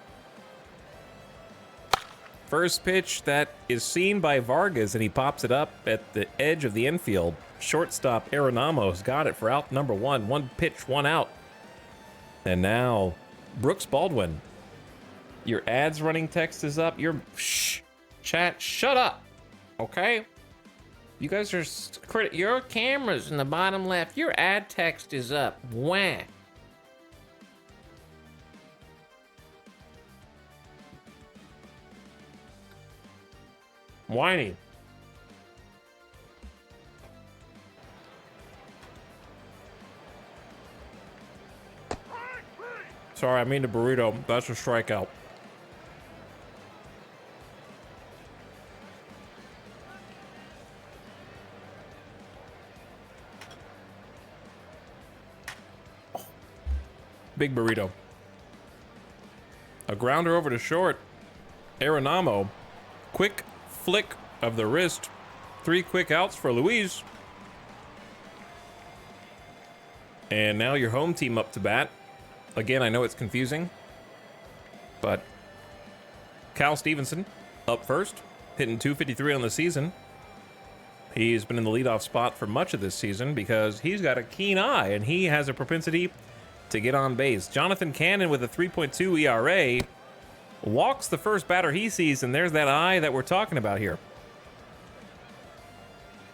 First pitch that is seen by Vargas, and he pops it up at the edge of the infield. Shortstop Arenamo's got it for out number one. One pitch, one out. And now Brooks Baldwin. Your ads running text is up. Your chat, shut up. Okay? You guys are your camera's in the bottom left. Your ad text is up. Wah. Whiny. Sorry, I mean the burrito. That's a strikeout. Big burrito. A grounder over to short. Arenamo. Quick flick of the wrist. 3 quick outs for Luis. And now your home team up to bat. Again, I know it's confusing, but Cal Stevenson up first, hitting .253 on the season. He's been in the leadoff spot for much of this season because he's got a keen eye and he has a propensity to get on base. Jonathan Cannon with a 3.2 ERA walks the first batter he sees, and there's that eye that we're talking about here.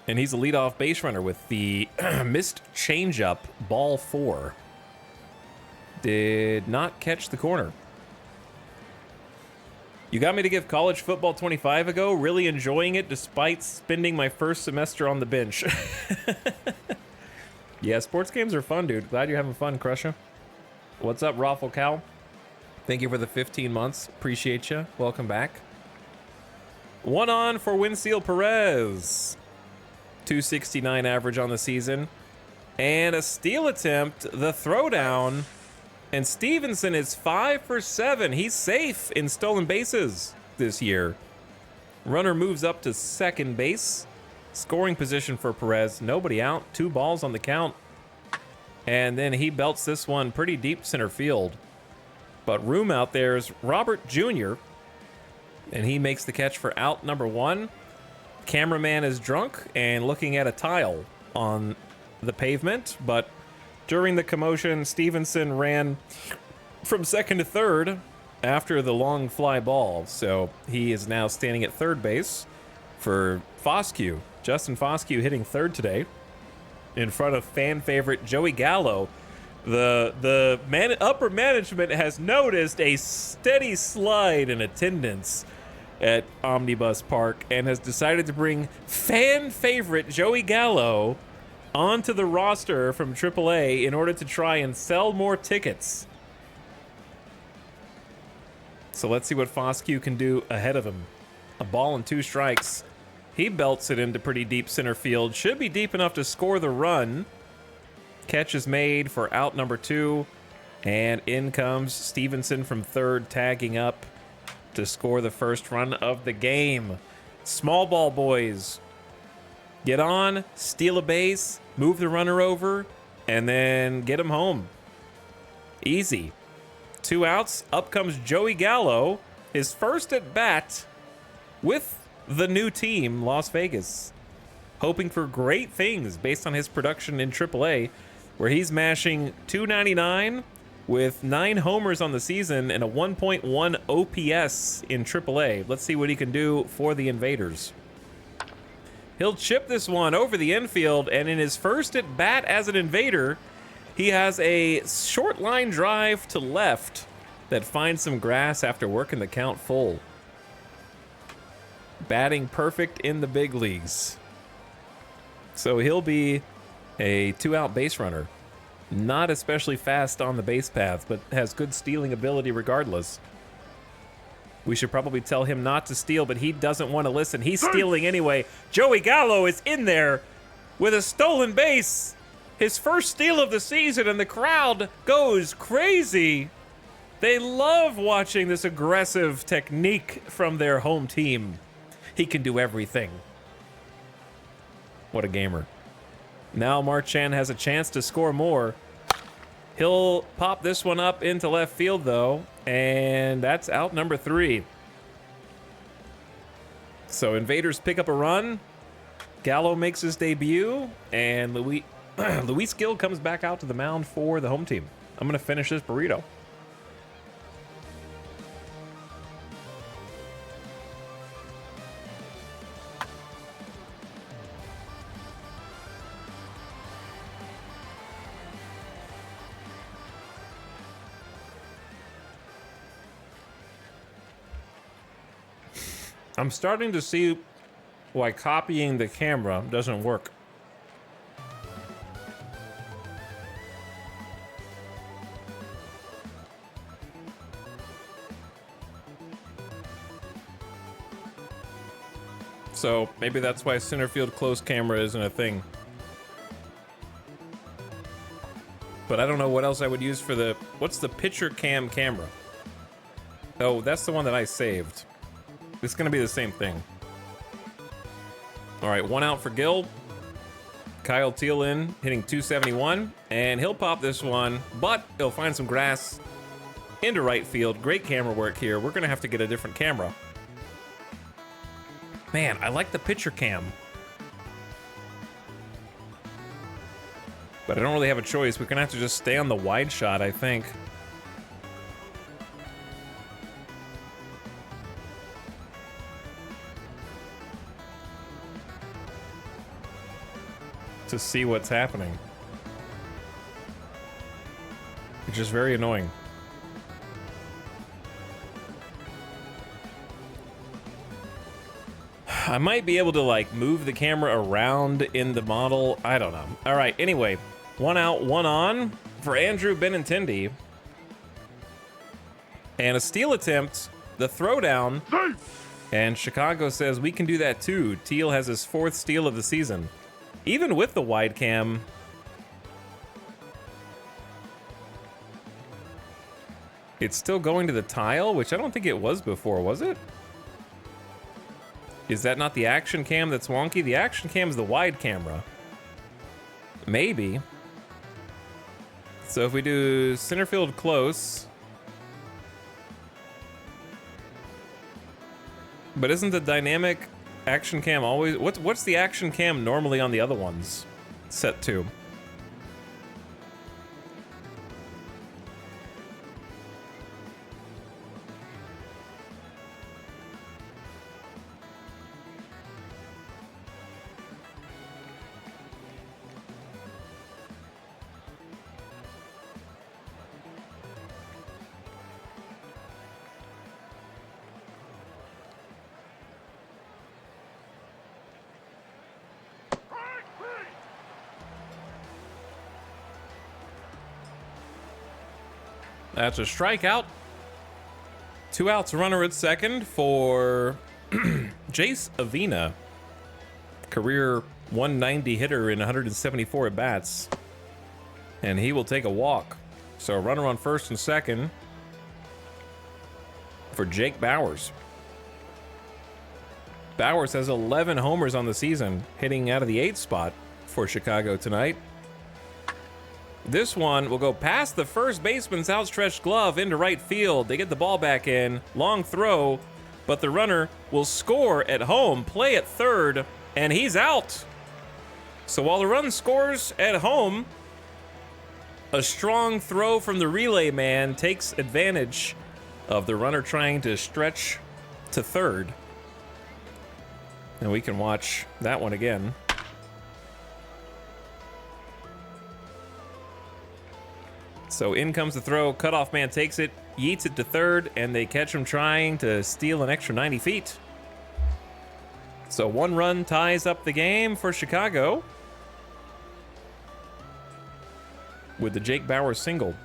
And he's a leadoff base runner with the missed changeup, ball 4. Did not catch the corner. You got me to give college football 25 ago. Really enjoying it despite spending my first semester on the bench. Yeah, sports games are fun, dude. Glad you're having fun, Crusher. What's up, Raffle Cow? Thank you for the 15 months. Appreciate you. Welcome back. 1 on for Winseal Perez. 269 average on the season. And a steal attempt, the throwdown. And Stevenson is 5 for 7. He's safe in stolen bases this year. Runner moves up to second base. Scoring position for Perez. Nobody out. 2 balls on the count. And then he belts this one pretty deep center field. But room out there is Robert Jr. And he makes the catch for out number 1. Cameraman is drunk and looking at a tile on the pavement, but during the commotion, Stevenson ran from second to third after the long fly ball. So he is now standing at third base for Foscue. Justin Foscue hitting third today in front of fan favorite Joey Gallo. The upper management has noticed a steady slide in attendance at Omnibus Park and has decided to bring fan favorite Joey Gallo onto the roster from AAA in order to try and sell more tickets. So let's see what Foscue can do ahead of him. A ball and 2 strikes. He belts it into pretty deep center field. Should be deep enough to score the run. Catch is made for out number 2. And in comes Stevenson from third, tagging up to score the first run of the game. Small ball boys. Get on, steal a base, move the runner over, and then get him home. Easy. 2 outs. Up comes Joey Gallo, his first at bat with the new team, Las Vegas. Hoping for great things based on his production in AAA, where he's mashing .299 with 9 homers on the season and a 1.1 OPS in AAA. Let's see what he can do for the Invaders. He'll chip this one over the infield, and in his first at bat as an Invader, he has a short line drive to left that finds some grass after working the count full. Batting perfect in the big leagues. So he'll be a 2-out base runner. Not especially fast on the base paths, but has good stealing ability regardless. We should probably tell him not to steal, but he doesn't want to listen. He's stealing anyway. Joey Gallo is in there with a stolen base. His first steal of the season, and the crowd goes crazy. They love watching this aggressive technique from their home team. He can do everything. What a gamer. Now Marchand has a chance to score more. He'll pop this one up into left field, though, and that's out number 3. So Invaders pick up a run. Gallo makes his debut, and Luis Gil comes back out to the mound for the home team. I'm going to finish this burrito. I'm starting to see why copying the camera doesn't work. So maybe that's why center field close camera isn't a thing. But I don't know what else I would use for the... What's the pitcher cam camera? Oh, that's the one that I saved. It's going to be the same thing. All right, 1 out for Gil. Kyle Thielen hitting 271, and he'll pop this one, but he'll find some grass into right field. Great camera work here. We're going to have to get a different camera. Man, I like the pitcher cam. But I don't really have a choice. We're going to have to just stay on the wide shot, I think. To see what's happening. It's just very annoying. I might be able to like move the camera around in the model. I don't know. All right, anyway, 1 out, 1 on for Andrew Benintendi. And a steal attempt, the throwdown. And Chicago says we can do that too. Teal has his 4th steal of the season. Even with the wide cam, it's still going to the tile, which I don't think it was before, was it? Is that not the action cam that's wonky? The action cam is the wide camera. Maybe. So if we do center field close. But isn't the dynamic action cam always... What's the action cam normally on the other ones? Set to. That's a strikeout. 2 outs, runner at second for Jace Avina. Career 190 hitter in 174 at bats. And he will take a walk. So a runner on first and second for Jake Bowers. Bowers has 11 homers on the season, hitting out of the 8th spot for Chicago tonight. This one will go past the first baseman's outstretched glove into right field. They get the ball back in. Long throw, but the runner will score at home, play at third, and he's out. So while the run scores at home, A strong throw from the relay man takes advantage of the runner trying to stretch to third. And we can watch that one again. So in comes the throw, cutoff man takes it, yeets it to third, and they catch him trying to steal an extra 90 feet. So 1 run ties up the game for Chicago with the Jake Bauer single.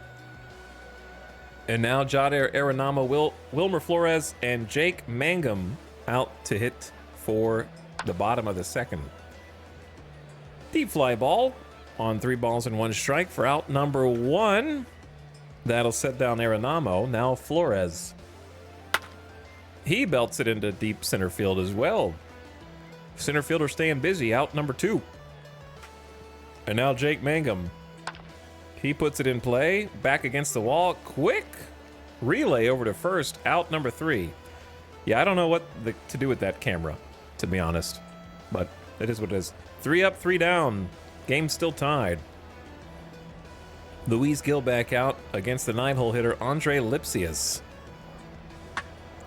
And now Jade Aranama, Wilmer Flores, and Jake Mangum out to hit for the bottom of the second. Deep fly ball on 3 balls and 1 strike for out number 1. That'll set down Aranamo. Now Flores. He belts it into deep center field as well. Center fielder staying busy, out number 2. And now Jake Mangum. He puts it in play, back against the wall. Quick relay over to first, out number 3. Yeah, I don't know what to do with that camera, to be honest. But it is what it is. 3 up, 3 down. Game still tied. Luis Gil back out against the 9-hole hitter, Andre Lipsius.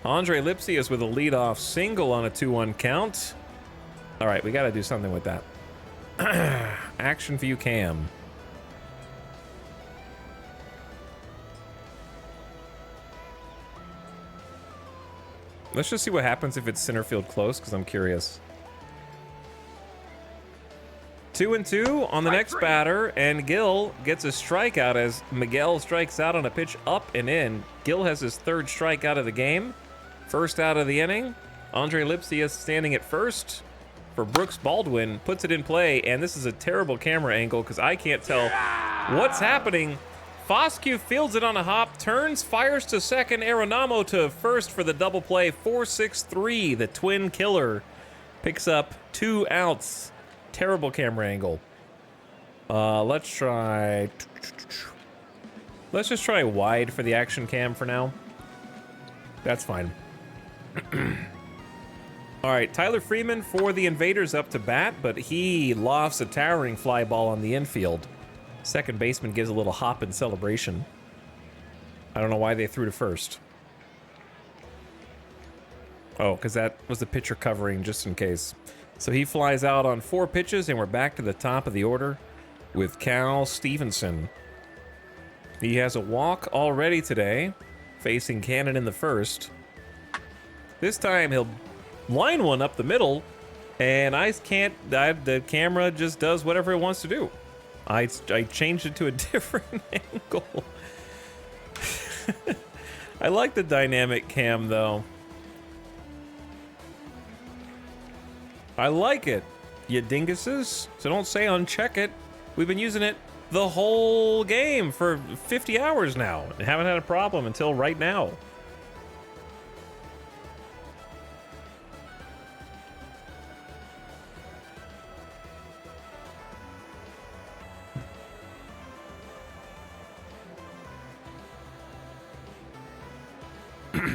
Andre Lipsius with a leadoff single on a 2-1 count. All right, we got to do something with that. Action view cam. Let's just see what happens if it's center field close, because I'm curious. 2-2 on the next batter, and Gil gets a strikeout as Miguel strikes out on a pitch up and in. Gil has his 3rd strikeout of the game. First out of the inning. Andre Lipsius standing at first for Brooks Baldwin, puts it in play, and this is a terrible camera angle because I can't tell what's happening. Foscue fields it on a hop, turns, fires to second, Aranamo to first for the double play. 4-6-3, the twin killer picks up 2 outs. Terrible camera angle. Let's just try wide for the action cam for now. That's fine. All right, Tyler Freeman for the Invaders up to bat, but he lofts a towering fly ball on the infield. Second baseman gives a little hop in celebration. I don't know why they threw to first. Oh, because that was the pitcher covering just in case. So he flies out on 4 pitches, and we're back to the top of the order with Cal Stevenson. He has a walk already today, facing Cannon in the first. This time he'll line one up the middle, and the camera just does whatever it wants to do. I changed it to a different angle. I like the dynamic cam, though. I like it, you dinguses. So don't say uncheck it. We've been using it the whole game for 50 hours now and haven't had a problem until right now.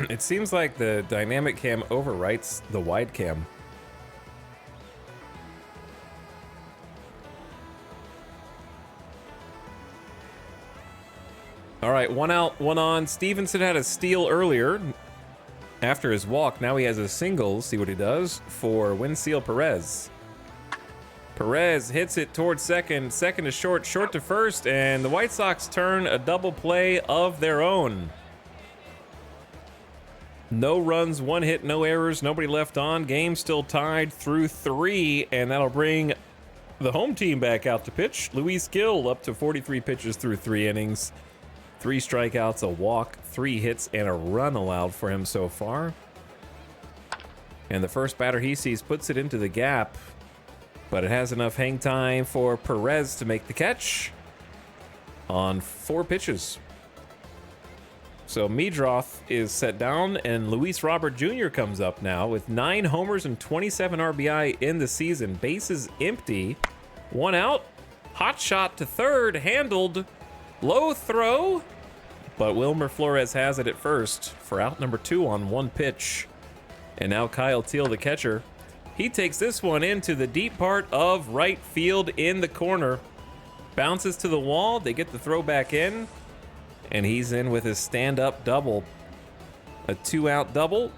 It seems like the dynamic cam overwrites the wide cam. All right, 1 out, 1 on. Stevenson had a steal earlier after his walk. Now he has a single. See what he does for Winseal Perez. Perez hits it towards second. Second to short, short to first, and the White Sox turn a double play of their own. No runs, 1 hit, no errors, nobody left on. Game still tied through 3, and that'll bring the home team back out to pitch. Luis Gil up to 43 pitches through 3 innings. 3 strikeouts, a walk, 3 hits, and a run allowed for him so far. And the first batter he sees puts it into the gap, but it has enough hang time for Perez to make the catch on 4 pitches. So Meadroth is set down, and Luis Robert Jr. comes up now with 9 homers and 27 RBI in the season. Bases empty. 1 out. Hot shot to third, handled. Low throw, but Wilmer Flores has it at first for out number 2 on 1 pitch. And now Kyle Teal, the catcher, he takes this one into the deep part of right field in the corner. Bounces to the wall. They get the throw back in. And he's in with his stand-up double. A 2-out double.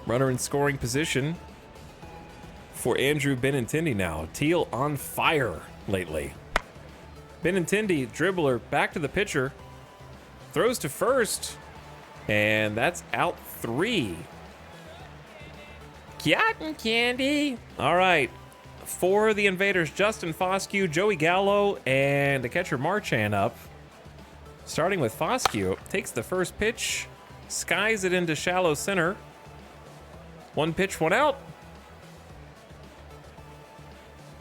Runner in scoring position for Andrew Benintendi now. Teal on fire lately. Benintendi, dribbler, back to the pitcher. Throws to first. And that's out 3. Cotton candy. All right. For the Invaders, Justin Foscue, Joey Gallo, and the catcher Marchand up. Starting with Foscue, takes the first pitch, skies it into shallow center. 1 pitch, 1 out.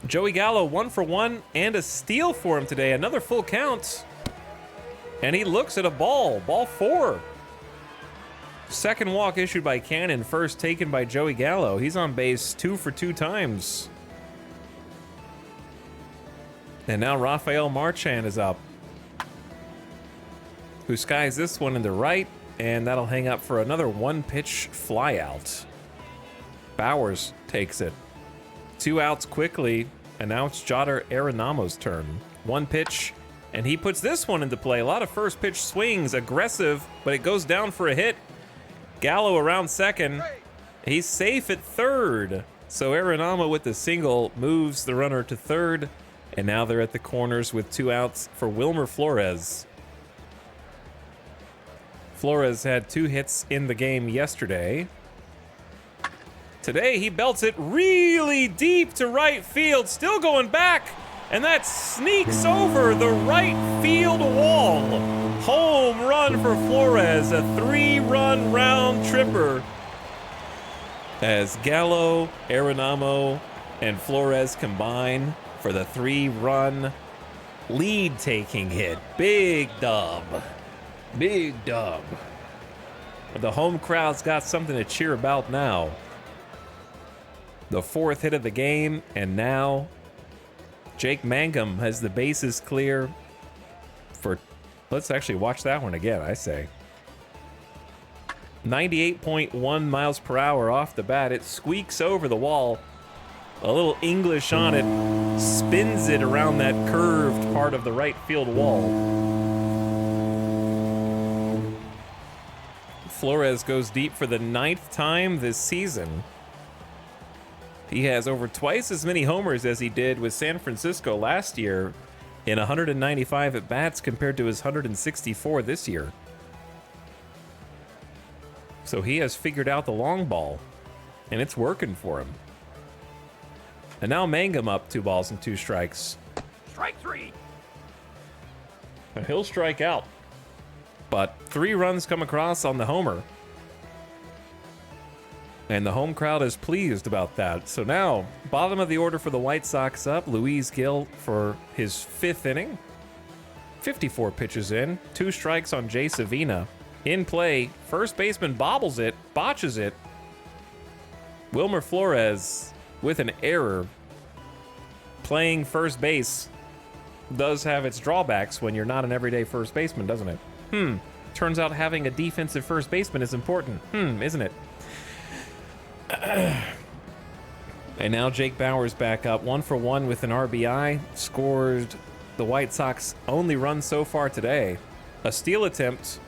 Joey Gallo 1 for 1 and a steal for him today. Another full count. And he looks at a ball. Ball 4. Second walk issued by Cannon. First taken by Joey Gallo. He's on base 2 for 2 times. And now Rafael Marchand is up, who skies this one into right, and that'll hang up for another 1-pitch flyout. Bowers takes it. 2 outs quickly, and now it's Jodar Arenamo's turn. 1 pitch, and he puts this one into play. A lot of first pitch swings, aggressive, but it goes down for a hit. Gallo around second. He's safe at third. So Arenamo with the single moves the runner to third, and now they're at the corners with 2 outs for Wilmer Flores. Flores had 2 hits in the game yesterday. Today he belts it really deep to right field, still going back, and that sneaks over the right field wall. Home run for Flores, a 3-run round tripper. As Gallo, Arenamo, and Flores combine for the 3-run lead-taking hit. Big dub. Big dub. But the home crowd's got something to cheer about now. The 4th hit of the game, and now Jake Mangum has the bases clear for... Let's actually watch that one again, I say. 98.1 miles per hour off the bat. It squeaks over the wall. A little English on it. Spins it around that curved part of the right field wall. Flores goes deep for the 9th time this season. He has over twice as many homers as he did with San Francisco last year in 195 at-bats compared to his 164 this year. So he has figured out the long ball, and it's working for him. And now Mangum up 2 balls and 2 strikes. Strike 3. And he'll strike out. But 3 runs come across on the homer. And the home crowd is pleased about that. So now, bottom of the order for the White Sox up. Luis Gil for his 5th inning. 54 pitches in. 2 strikes on Jay Savina. In play, first baseman bobbles it, botches it. Wilmer Flores with an error. Playing first base does have its drawbacks when you're not an everyday first baseman, doesn't it? Turns out having a defensive first baseman is important. Isn't it? And now Jake Bauers back up 1 for 1 with an RBI. Scored the White Sox only run so far today. A steal attempt.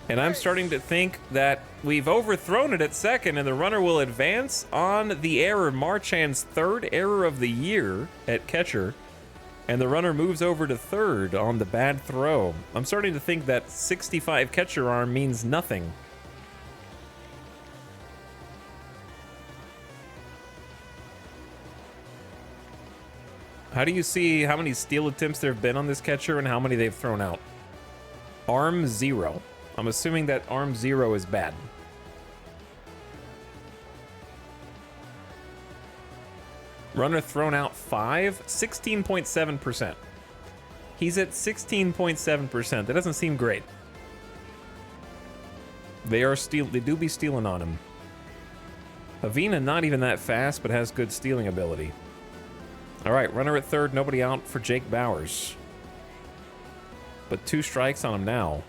And I'm starting to think that we've overthrown it at second and the runner will advance on the error. Marchand's 3rd error of the year at catcher. And the runner moves over to third on the bad throw. I'm starting to think that 65 catcher arm means nothing. How do you see how many steal attempts there have been on this catcher and how many they've thrown out? Arm 0. I'm assuming that arm 0 is bad. Runner thrown out 5, 16.7%. He's at 16.7%. That doesn't seem great. They do be stealing on him. Avina not even that fast, but has good stealing ability. All right, runner at third, nobody out for Jake Bauers. But 2 strikes on him now.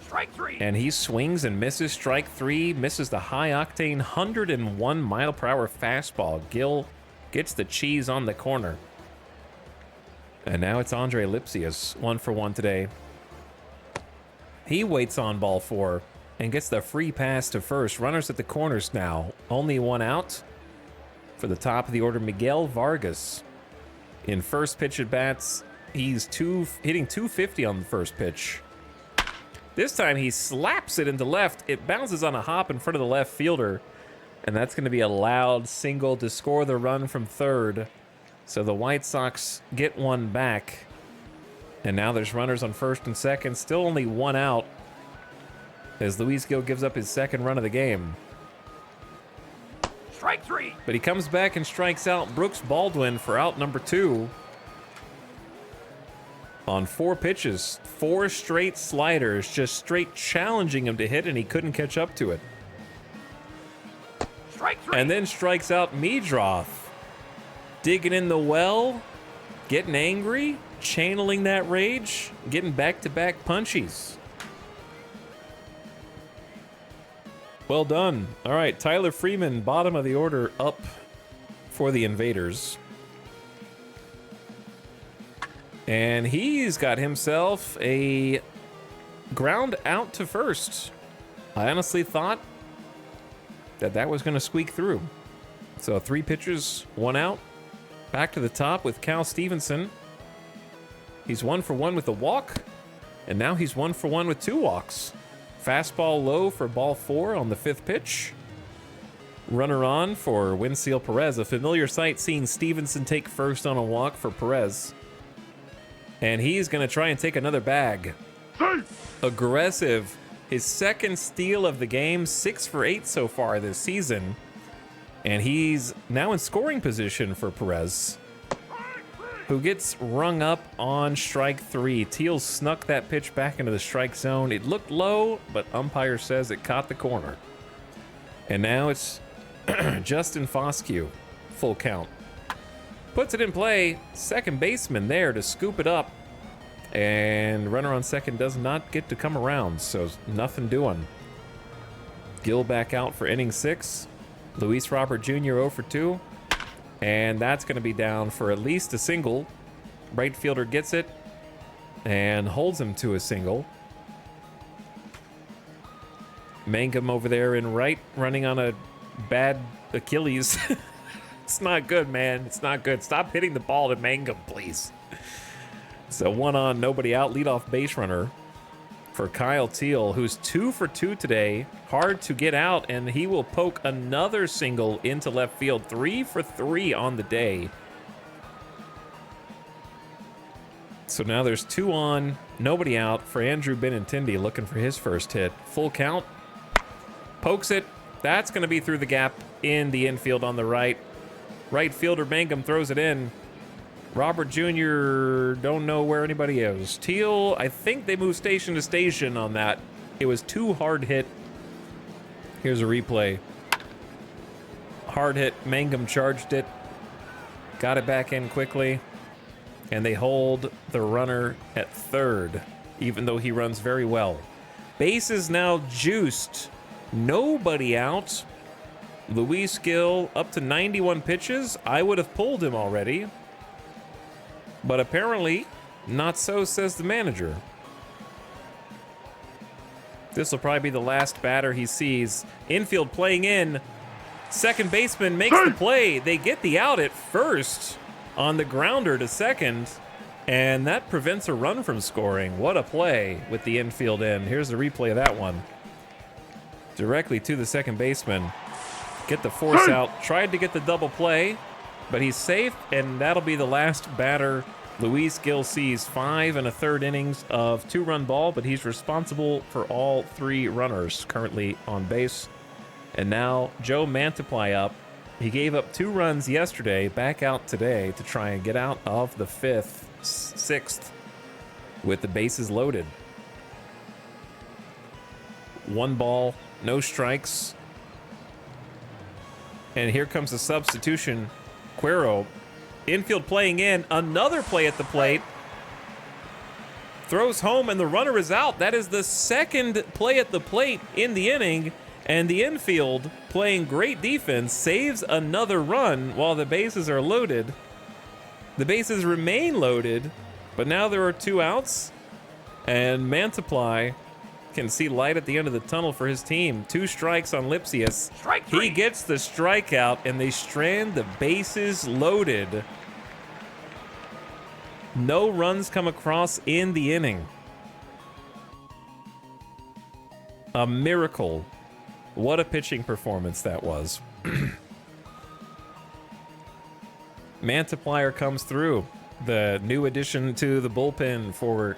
Strike 3. And he swings and misses. Strike 3, misses the high-octane 101 mile per hour fastball. Gill gets the cheese on the corner. And now it's Andre Lipsius, 1 for 1 today. He waits on ball 4 and gets the free pass to first. Runners at the corners now. Only one out for the top of the order, Miguel Vargas. In first pitch at bats, he's hitting 250 on the first pitch. This time he slaps it into left. It bounces on a hop in front of the left fielder. And that's going to be a loud single to score the run from third. So the White Sox get one back. And now there's runners on first and second. Still only one out as Luis Gil gives up his second run of the game. Strike 3. But he comes back and strikes out Brooks Baldwin for out number 2. On 4 pitches, 4 straight sliders, just straight challenging him to hit, and he couldn't catch up to it. Strike 3. And then strikes out Meadroth. Digging in the well, getting angry, channeling that rage, getting back-to-back punchies. Well done. All right, Tyler Freeman, bottom of the order, up for the Invaders. And he's got himself a ground out to first. I honestly thought that was going to squeak through. So 3 pitches, 1 out. Back to the top with Cal Stevenson. He's 1 for 1 with a walk. And now he's 1 for 1 with 2 walks. Fastball low for ball 4 on the 5th pitch. Runner on for Winseal Perez. A familiar sight seeing Stevenson take first on a walk for Perez. And he's going to try and take another bag. Aggressive. His second steal of the game, 6 for 8 so far this season. And he's now in scoring position for Perez, who gets rung up on strike 3. Teal snuck that pitch back into the strike zone. It looked low, but umpire says it caught the corner. And now it's Justin Foscue, full count. Puts it in play, second baseman there to scoop it up. And runner on second does not get to come around, so nothing doing. Gill back out for inning 6. Luis Robert Jr. 0 for 2. And that's going to be down for at least a single. Right fielder gets it and holds him to a single. Mangum over there in right, running on a bad Achilles. It's not good, man. It's not good. Stop hitting the ball to Mangum, please. So 1 on, nobody out. Leadoff base runner for Kyle Teal, who's 2 for 2 today. Hard to get out, and he will poke another single into left field. 3 for 3 on the day. So now there's 2 on, nobody out for Andrew Benintendi looking for his first hit. Full count. Pokes it. That's going to be through the gap in the infield on the right. Right fielder Mangum throws it in. Robert Jr. don't know where anybody is. Teal, I think they moved station to station on that. It was too hard hit. Here's a replay. Hard hit. Mangum charged it. Got it back in quickly. And they hold the runner at third, even though he runs very well. Bases now juiced. Nobody out. Luis Gil up to 91 pitches. I would have pulled him already. But apparently, not so, says the manager. This will probably be the last batter he sees. Infield playing in. Second baseman makes the play. They get the out at first on the grounder to second. And that prevents a run from scoring. What a play with the infield in. Here's the replay of that one. Directly to the second baseman. Get the force out. Tried to get the double play, but he's safe, and that'll be the last batter. Luis Gil sees 5 1/3 innings of 2-run ball, but he's responsible for all 3 runners currently on base. And now Joe Mantiply up. He gave up 2 runs yesterday, back out today to try and get out of the 5th, 6th with the bases loaded. 1 ball, no strikes. And here comes the substitution. Cuero, infield playing in, another play at the plate. Throws home and the runner is out. That is the second play at the plate in the inning. And the infield, playing great defense, saves another run while the bases are loaded. The bases remain loaded, but now there are 2 outs, and Mantiply can see light at the end of the tunnel for his team. 2 strikes on Lipsius. Strike 3. He gets the strikeout, and they strand the bases loaded. No runs come across in the inning. A miracle. What a pitching performance that was. Mantiplier comes through. The new addition to the bullpen for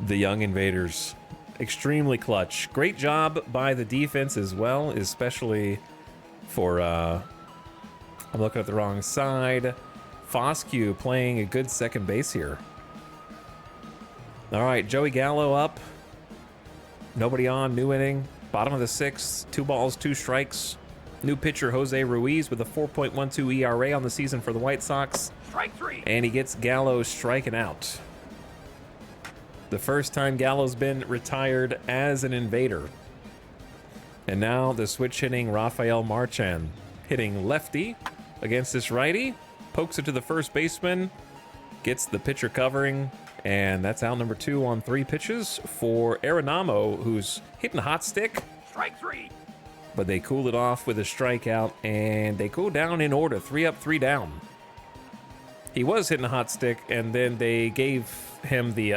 the Young Invaders. Extremely clutch. Great job by the defense as well, especially for, I'm looking at the wrong side. Foscue playing a good second base here. All right, Joey Gallo up. Nobody on, new inning. Bottom of the 6th, 2 balls, 2 strikes. New pitcher Jose Ruiz with a 4.12 ERA on the season for the White Sox. Strike 3. And he gets Gallo striking out. The first time Gallo's been retired as an Invader. And now the switch hitting Rafael Marchand. Hitting lefty against this righty. Pokes it to the first baseman. Gets the pitcher covering. And that's out number 2 on 3 pitches for Arenamo, who's hitting hot stick. Strike 3. But they cool it off with a strikeout, and they go down in order, 3 up, 3 down. He was hitting a hot stick, and then they gave him the,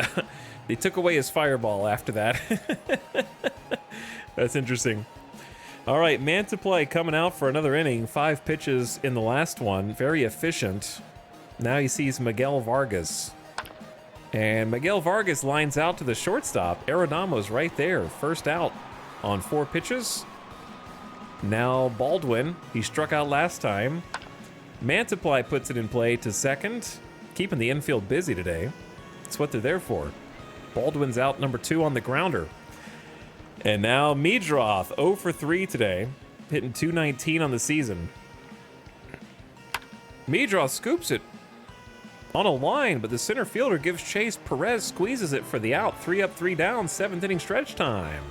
they took away his fireball after that. That's interesting. All right, Mantiply coming out for another inning, 5 pitches in the last one, very efficient. Now he sees Miguel Vargas. And Miguel Vargas lines out to the shortstop. Arenamo's right there, first out on 4 pitches. Now Baldwin, he struck out last time. Mantiply puts it in play to second, keeping the infield busy today. That's what they're there for. Baldwin's out number 2 on the grounder. And now Meadroth, 0 for 3 today, hitting .219 on the season. Meadroth scoops it on a line, but the center fielder gives chase. Perez squeezes it for the out. 3 up, 3 down, 7th inning stretch time.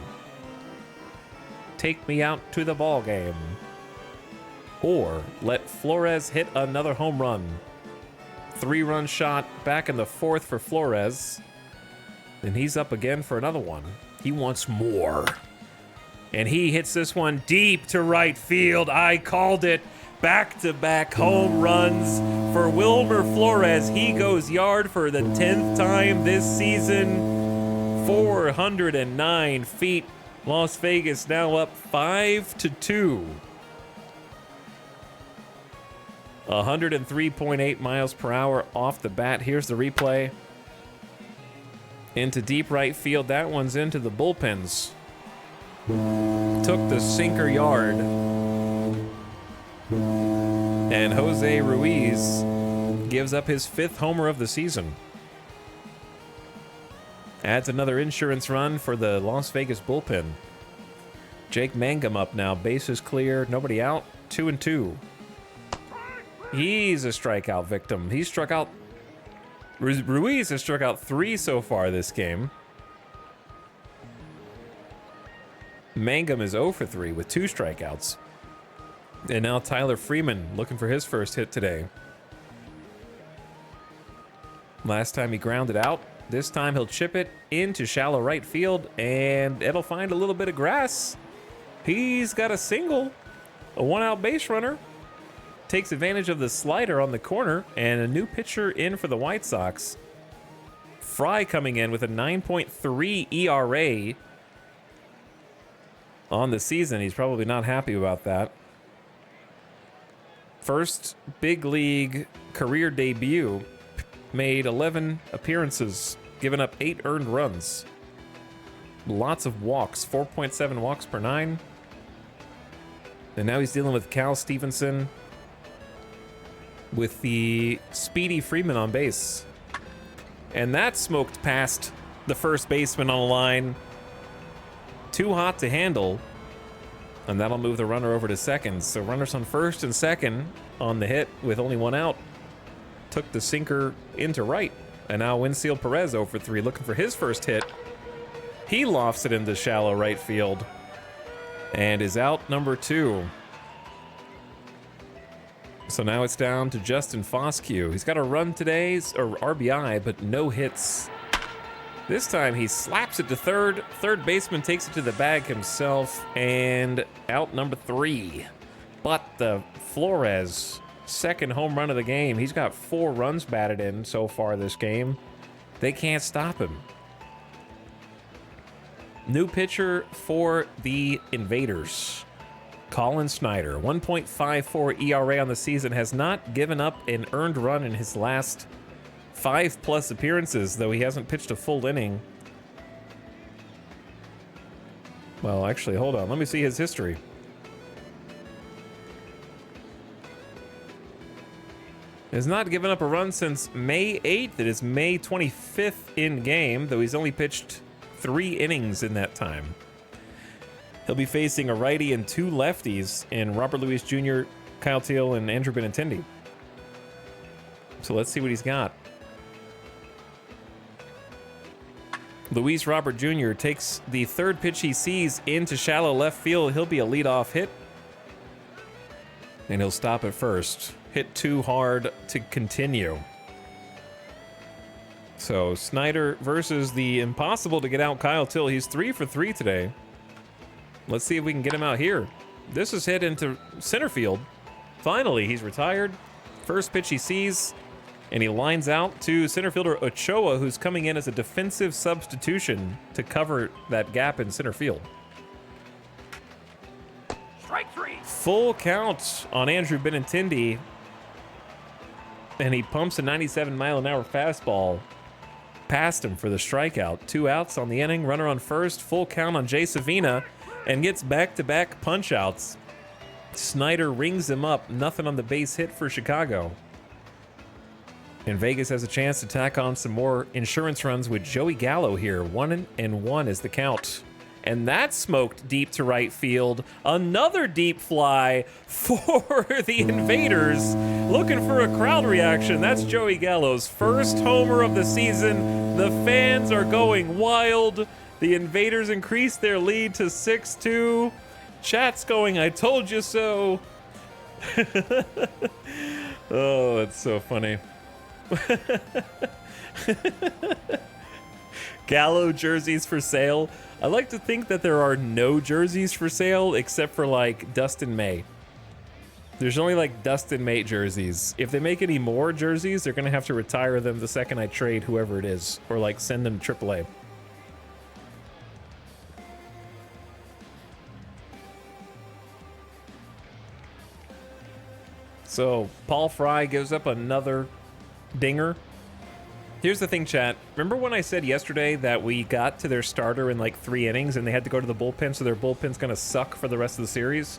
Take me out to the ball game. Or let Flores hit another home run. 3-run shot back in the 4th for Flores. Then he's up again for another one. He wants more. And he hits this one deep to right field. I called it. Back-to-back home runs for Wilmer Flores. He goes yard for the 10th time this season. 409 feet. Las Vegas now up 5-2. 103.8 miles per hour off the bat. Here's the replay. Into deep right field. That one's into the bullpens. Took the sinker yard. And Jose Ruiz gives up his 5th homer of the season. Adds another insurance run for the Las Vegas bullpen. Jake Mangum up now. Bases clear. Nobody out. 2-2. He's a strikeout victim. He struck out. Ruiz has struck out 3 so far this game. Mangum is 0 for 3 with 2 strikeouts. And now Tyler Freeman looking for his first hit today. Last time he grounded out. This time he'll chip it into shallow right field, and it'll find a little bit of grass. He's got a single, a 1-out base runner. Takes advantage of the slider on the corner, and a new pitcher in for the White Sox. Fry coming in with a 9.3 ERA on the season. He's probably not happy about that. First big league career debut. Made 11 appearances, given up 8 earned runs. Lots of walks, 4.7 walks per 9. And now he's dealing with Cal Stevenson with the speedy Freeman on base. And that smoked past the first baseman on the line. Too hot to handle. And that'll move the runner over to second. So runners on first and second on the hit with only 1 out. Took the sinker into right. And now Winfield Perez 0 for 3 looking for his first hit. He lofts it into shallow right field. And is out number 2. So now it's down to Justin Foscue. He's got a run today, or RBI, but no hits. This time he slaps it to third. Third baseman takes it to the bag himself, and out number 3. But the Flores, second home run of the game. He's got 4 runs batted in so far this game. They can't stop him. New pitcher for the Invaders, Colin Snyder. 1.54 ERA on the season, has not given up an earned run in his last 5+ appearances, though he hasn't pitched a full inning. Well, actually, hold on. Let me see his history. Has not given up a run since May 8th. It is May 25th in game, though he's only pitched 3 innings in that time. He'll be facing a righty and 2 lefties in Robert Louis Jr., Kyle Teal, and Andrew Benintendi. So let's see what he's got. Luis Robert Jr. takes the third pitch he sees into shallow left field. He'll be a leadoff hit, and he'll stop at first. Hit too hard to continue. So Snyder versus the impossible to get out Kyle Till. He's 3 for 3 today. Let's see if we can get him out here. This is hit into center field. Finally, he's retired. First pitch he sees, and he lines out to center fielder Ochoa, who's coming in as a defensive substitution to cover that gap in center field. Strike 3. Full count on Andrew Benintendi, and he pumps a 97-mile-an-hour fastball past him for the strikeout. 2 outs on the inning, runner on first, full count on Jay Savina, and gets back-to-back punch-outs. Snyder rings him up, nothing on the base hit for Chicago. And Vegas has a chance to tack on some more insurance runs with Joey Gallo here. 1-1 is the count. And that smoked deep to right field. Another deep fly for the Invaders. Looking for a crowd reaction. That's Joey Gallo's first homer of the season. The fans are going wild. The Invaders increase their lead to 6-2. Chat's going, I told you so. Oh, that's so funny. Gallo jerseys for sale. I like to think that there are no jerseys for sale except for like Dustin May. There's only like Dustin May jerseys. If they make any more jerseys, they're gonna have to retire them the second I trade whoever it is, or like send them to AAA. So Paul Fry gives up another dinger. Here's the thing, chat. Remember when I said yesterday that we got to their starter in like 3 innings and they had to go to the bullpen, so their bullpen's gonna suck for the rest of the series?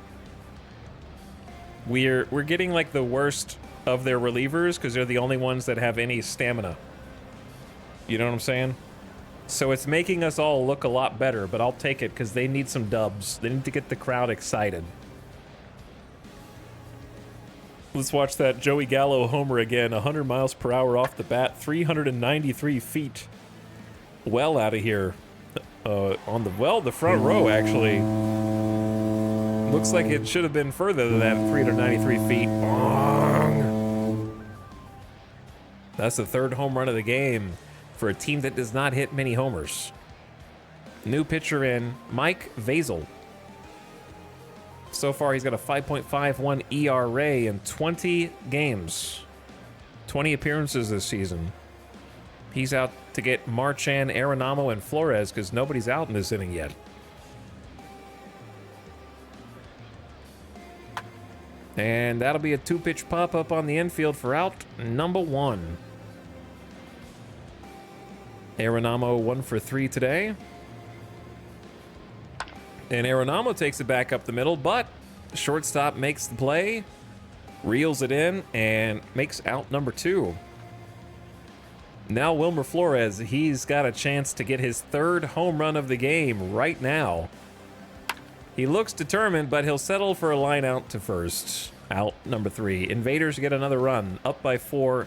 We're getting like the worst of their relievers because they're the only ones that have any stamina. You know what I'm saying? So it's making us all look a lot better, but I'll take it because they need some dubs. They need to get the crowd excited. Let's watch that Joey Gallo homer again. 100 miles per hour off the bat, 393 feet. Well out of here. On the front row, actually. Looks like it should have been further than that, 393 feet. Bong. That's the 3rd home run of the game for a team that does not hit many homers. New pitcher in, Mike Vazel. So far, he's got a 5.51 ERA in 20 games. 20 appearances this season. He's out to get Marchand, Arenamo, and Flores because nobody's out in this inning yet. And that'll be a 2-pitch pop-up on the infield for out number 1. Arenamo 1 for 3 today. And Arenamo takes it back up the middle, but shortstop makes the play, reels it in, and makes out number 2. Now Wilmer Flores, he's got a chance to get his 3rd home run of the game right now. He looks determined, but he'll settle for a line out to first. Out number 3. Invaders get another run, up by 4.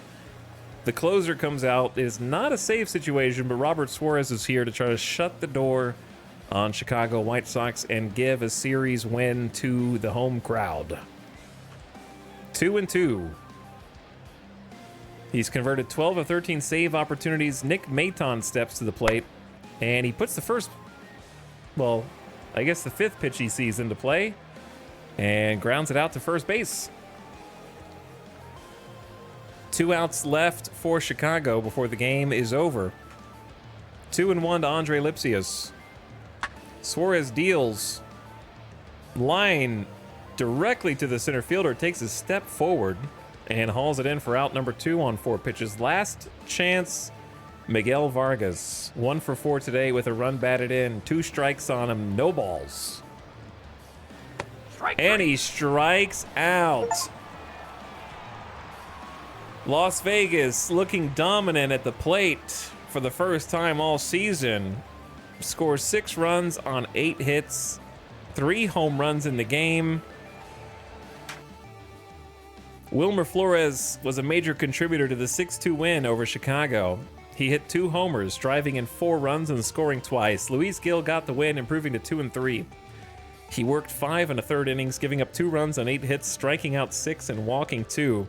The closer comes out. It is not a safe situation, but Robert Suarez is here to try to shut the door on Chicago White Sox and give a series win to the home crowd. 2-2. He's converted 12 of 13 save opportunities. Nick Maton steps to the plate, and he puts the first, well, I guess the fifth pitch he sees into play, and grounds it out to first base. 2 outs left for Chicago before the game is over. 2-1 to Andre Lipsius. Suarez deals. Line directly to the center fielder, takes a step forward and hauls it in for out number 2 on 4 pitches. Last chance, Miguel Vargas. 1 for 4 today with a run batted in. 2 strikes on him, no balls. And he strikes out. Las Vegas looking dominant at the plate for the first time all season. Scores 6 runs on 8 hits, 3 home runs in the game. Wilmer Flores was a major contributor to the 6-2 win over Chicago. He hit 2 homers, driving in 4 runs and scoring twice. Luis Gil got the win, improving to 2-3. He worked 5 1/3 innings, giving up 2 runs on 8 hits, striking out 6 and walking 2.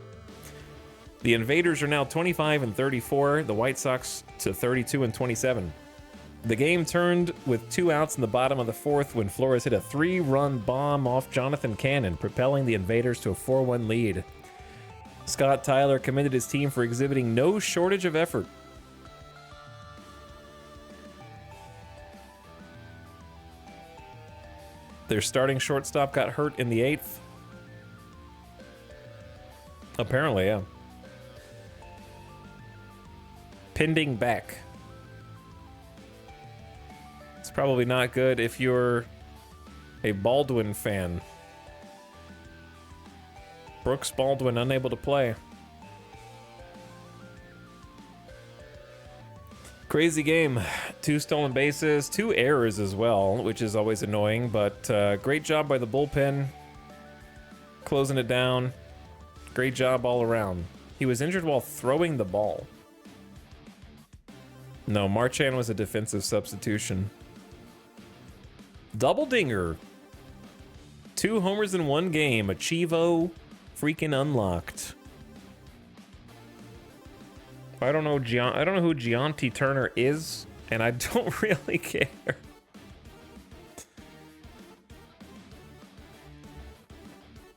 The Invaders are now 25-34, the White Sox to 32-27. The game turned with 2 outs in the bottom of the 4th when Flores hit a 3-run bomb off Jonathan Cannon, propelling the Invaders to a 4-1 lead. Scott Tyler commended his team for exhibiting no shortage of effort. Their starting shortstop got hurt in the 8th. Apparently, yeah. Pending back. It's probably not good if you're a Baldwin fan. Brooks Baldwin unable to play. Crazy game. 2 stolen bases, 2 errors as well, which is always annoying, but great job by the bullpen. Closing it down. Great job all around. He was injured while throwing the ball. No, Marchand was a defensive substitution. Double dinger. 2 homers in 1 game. Achivo freaking unlocked. I don't know who Gianti Turner is, and I don't really care.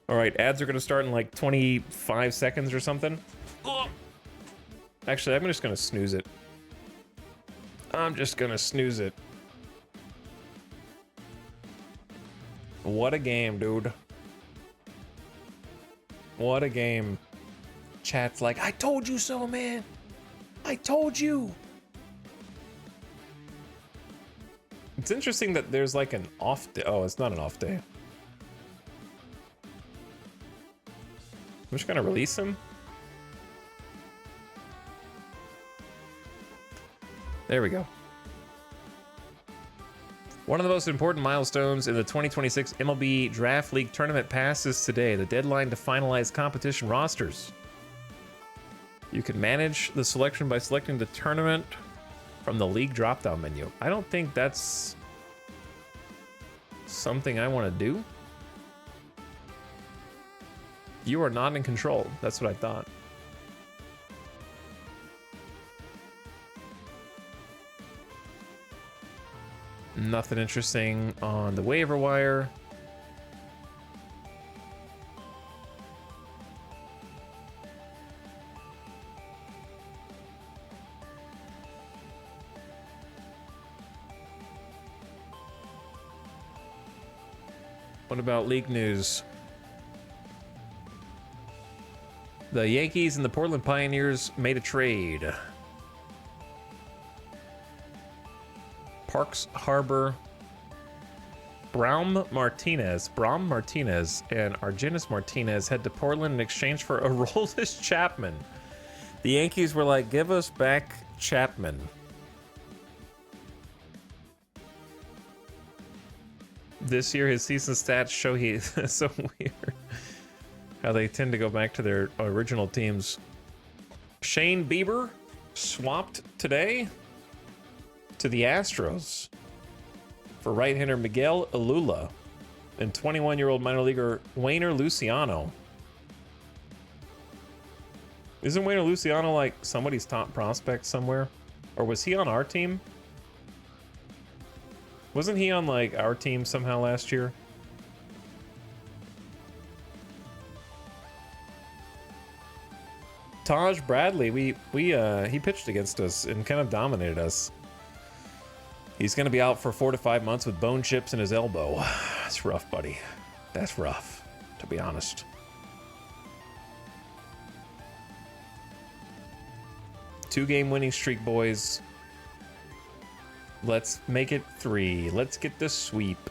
All right, ads are going to start in like 25 seconds or something. Actually, I'm just going to snooze it. I'm just going to snooze it. What a game, dude. What a game. Chat's like, I told you so, man. I told you. It's interesting that there's like an off day. Oh, it's not an off day. I'm just gonna release him. There we go. One of the most important milestones in the 2026 MLB Draft League tournament passes today, the deadline to finalize competition rosters. You can manage the selection by selecting the tournament from the league drop-down menu. I don't think that's something I want to do. You are not in control. That's what I thought. Nothing interesting on the waiver wire. What about league news? The Yankees and the Portland Pioneers made a trade. Parks Harbor, Braum Martinez, and Argenis Martinez head to Portland in exchange for Aroldis Chapman. The Yankees were like, give us back Chapman. This year, his season stats show he's so weird. How they tend to go back to their original teams. Shane Bieber swapped today to the Astros for right-hander Miguel Alula and 21-year-old minor leaguer Wainer Luciano. Isn't Wayne Luciano like somebody's top prospect somewhere? Or was he on our team? Wasn't he on like our team somehow last year? Taj Bradley, he pitched against us and kind of dominated us. He's going to be out for 4 to 5 months with bone chips in his elbow. That's rough, buddy. That's rough, to be honest. Two-game winning streak, boys. Let's make it 3. Let's get the sweep.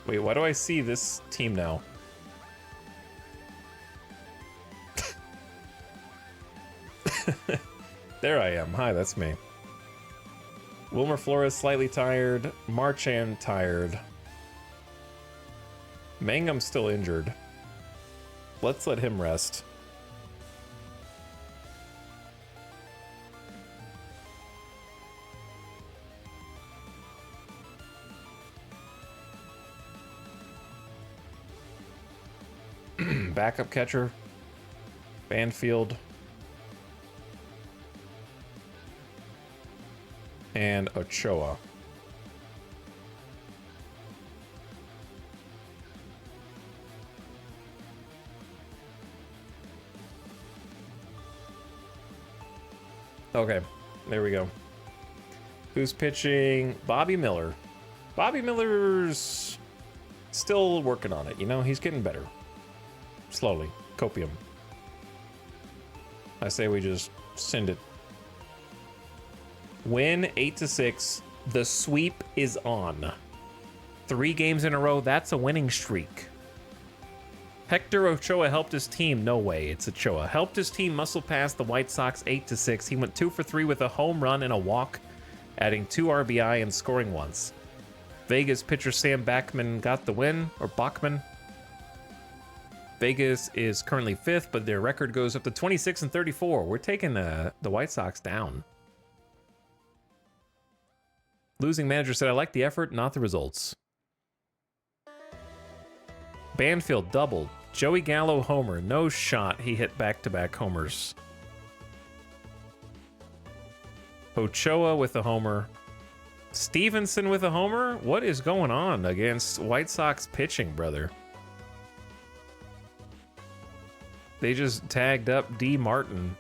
Wait, why do I see this team now? There I am. Hi, that's me. Wilmer Flores slightly tired. Marchand tired. Mangum's still injured. Let's let him rest. Backup catcher. Banfield. And Ochoa. Okay, there we go. Who's pitching? Bobby Miller. Bobby Miller's still working on it, you know? He's getting better. Slowly. Copium. I say we just send it. Win 8-6. The sweep is on. 3 games in a row. That's a winning streak. Hector Ochoa helped his team. No way, it's Ochoa. Helped his team muscle past the White Sox 8-6. He went 2 for 3 with a home run and a walk, adding 2 RBI and scoring once. Vegas pitcher Sam Bachman got the win, or Bachman. Vegas is currently 5th, but their record goes up to 26-34. We're taking the White Sox down. Losing manager said, I like the effort, not the results. Banfield doubled. Joey Gallo homer. No shot. He hit back-to-back homers. Ochoa with a homer. Stevenson with a homer? What is going on against White Sox pitching, brother? They just tagged up D. Martin.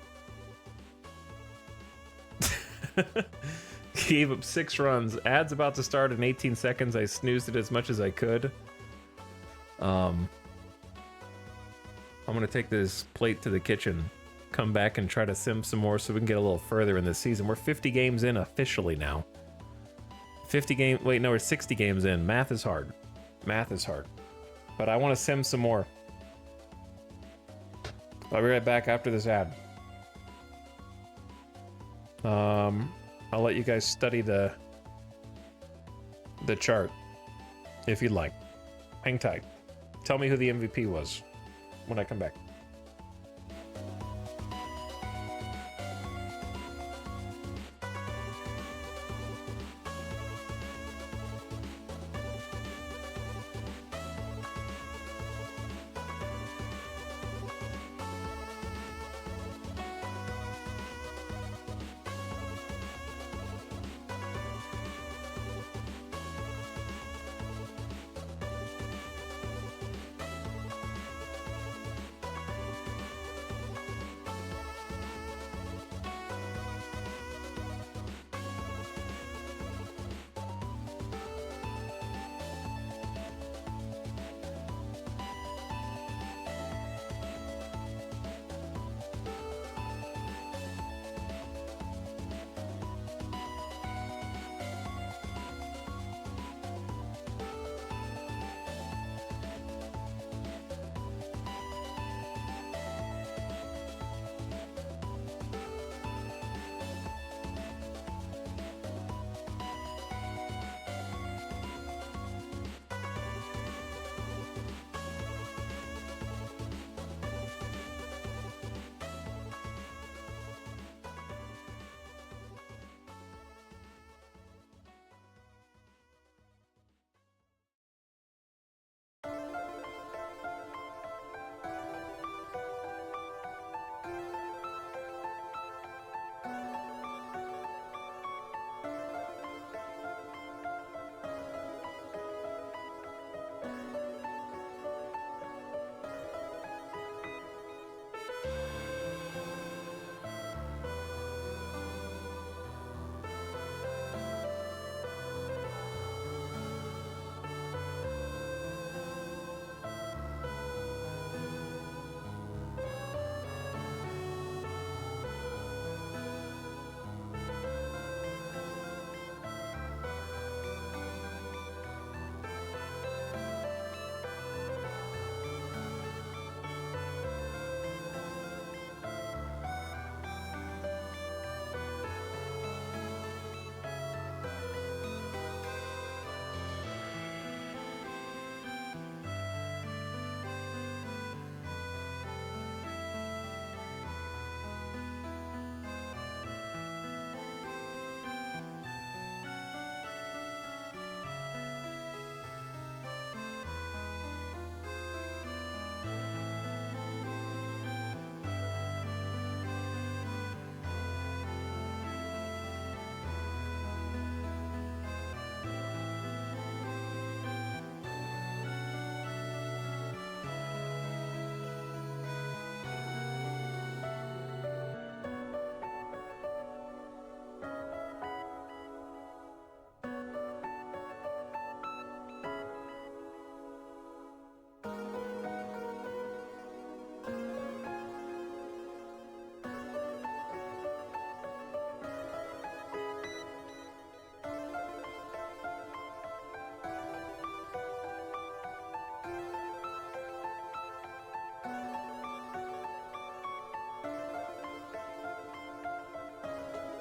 Gave up 6 runs. Ad's about to start in 18 seconds. I snoozed it as much as I could. I'm going to take this plate to the kitchen, come back and try to sim some more so we can get a little further in this season. We're 50 games in officially now. 50 game. Wait, no, we're 60 games in. Math is hard. Math is hard. But I want to sim some more. I'll be right back after this ad. I'll let you guys study the chart if you'd like. Hang tight. Tell me who the MVP was when I come back.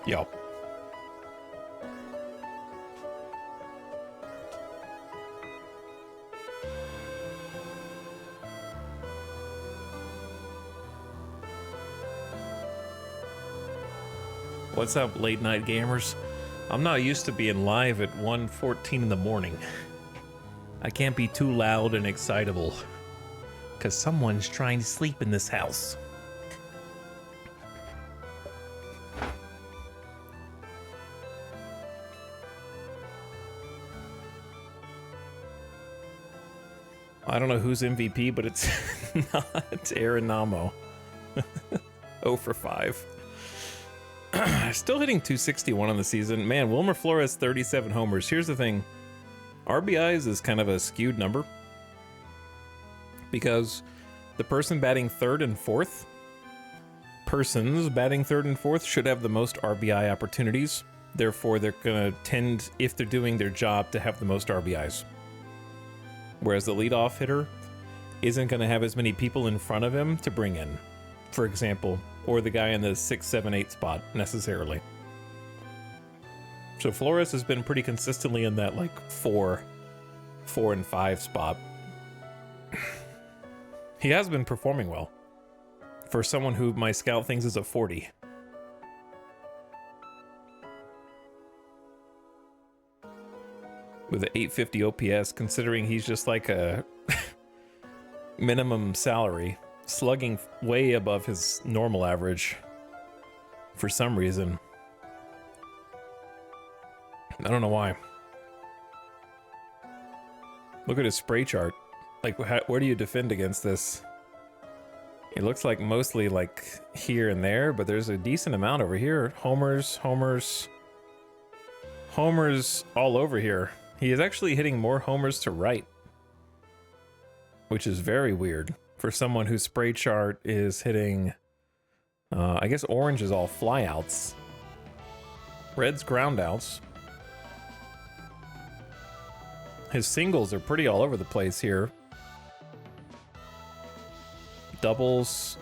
Yup. What's up, late night gamers? I'm not used to being live at 1:14 in the morning. I can't be too loud and excitable, because someone's trying to sleep in this house. I don't know who's MVP, but it's not Aaron Namo. 0 for 5. Still hitting 261 on the season. Man, Wilmer Flores, 37 homers. Here's the thing. RBIs is kind of a skewed number because the person batting third and fourth, persons batting third and fourth should have the most RBI opportunities. Therefore, they're going to tend, if they're doing their job, to have the most RBIs. Whereas the leadoff hitter isn't going to have as many people in front of him to bring in, for example, or the guy in the 6, 7, 8 spot necessarily. So Flores has been pretty consistently in that like 4 and 5 spot. He has been performing well for someone who my scout thinks is a 40. With an 850 OPS, considering he's just like a minimum salary, slugging way above his normal average for some reason. I don't know why. Look at his spray chart. Like, where do you defend against this? It looks like mostly like here and there, but there's a decent amount over here. Homers all over here. He is actually hitting more homers to right, which is very weird for someone whose spray chart is hitting, I guess orange is all flyouts. Red's groundouts. His singles are pretty all over the place here. Doubles.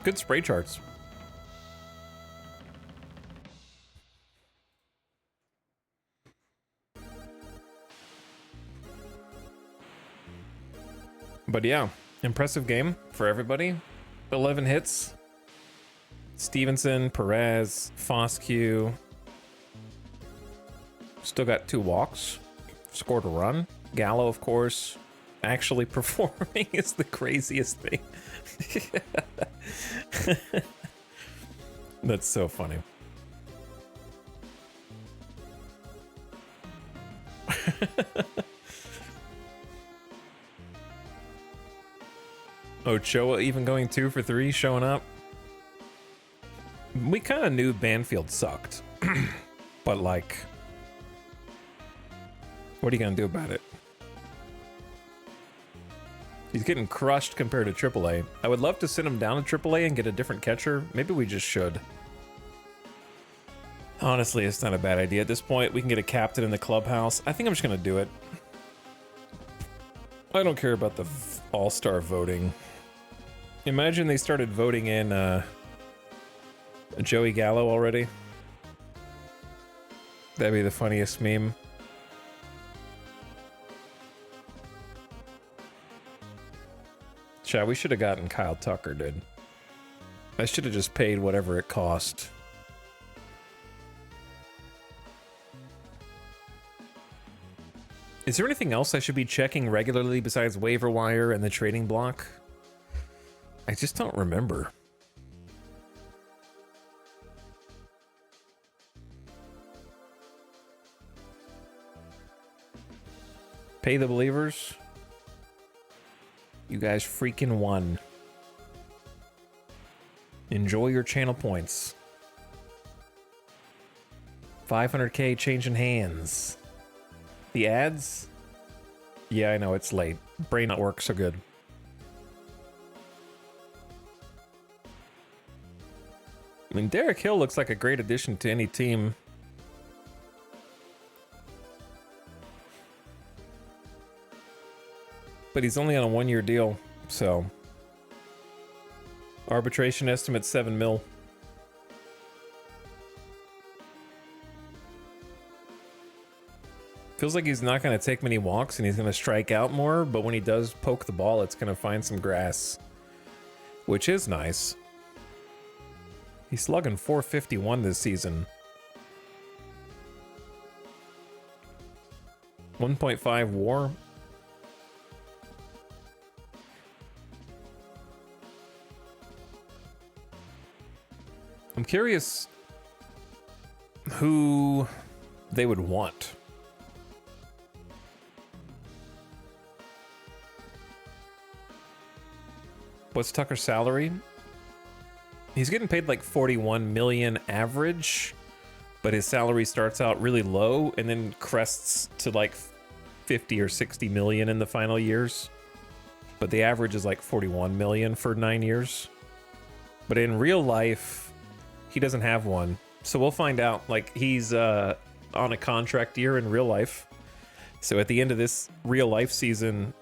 Good spray charts. But yeah, impressive game for everybody. 11 hits. Stevenson, Perez, Foscue. Still got 2 walks. Scored a run. Gallo, of course, actually performing is the craziest thing. That's so funny. Ochoa even going 2 for 3, showing up. We kind of knew Banfield sucked, but like, what are you gonna do about it? He's getting crushed compared to AAA. I would love to send him down to AAA and get a different catcher. Maybe we just should. Honestly, it's not a bad idea. At this point, we can get a captain in the clubhouse. I think I'm just gonna do it. I don't care about the all-star voting. Imagine they started voting in Joey Gallo already. That'd be the funniest meme. Chat, we should have gotten Kyle Tucker, dude. I should have just paid whatever it cost. Is there anything else I should be checking regularly besides waiver wire and the trading block? I just don't remember. Pay the believers. You guys freaking won. Enjoy your channel points. 500K changing hands. The ads? Yeah, I know, it's late. Brain not work so good. I mean, Derek Hill looks like a great addition to any team. But he's only on a 1-year deal, so. Arbitration estimate $7 million. Feels like he's not going to take many walks and he's going to strike out more, but when he does poke the ball, it's going to find some grass, which is nice. He's slugging 451 this season. 1.5 WAR. I'm curious who they would want. What's Tucker's salary? He's getting paid like 41 million average, but his salary starts out really low and then crests to like 50 or 60 million in the final years. But the average is like 41 million for 9 years. But in real life, he doesn't have one. So we'll find out. Like, he's on a contract year in real life. So at the end of this real life season,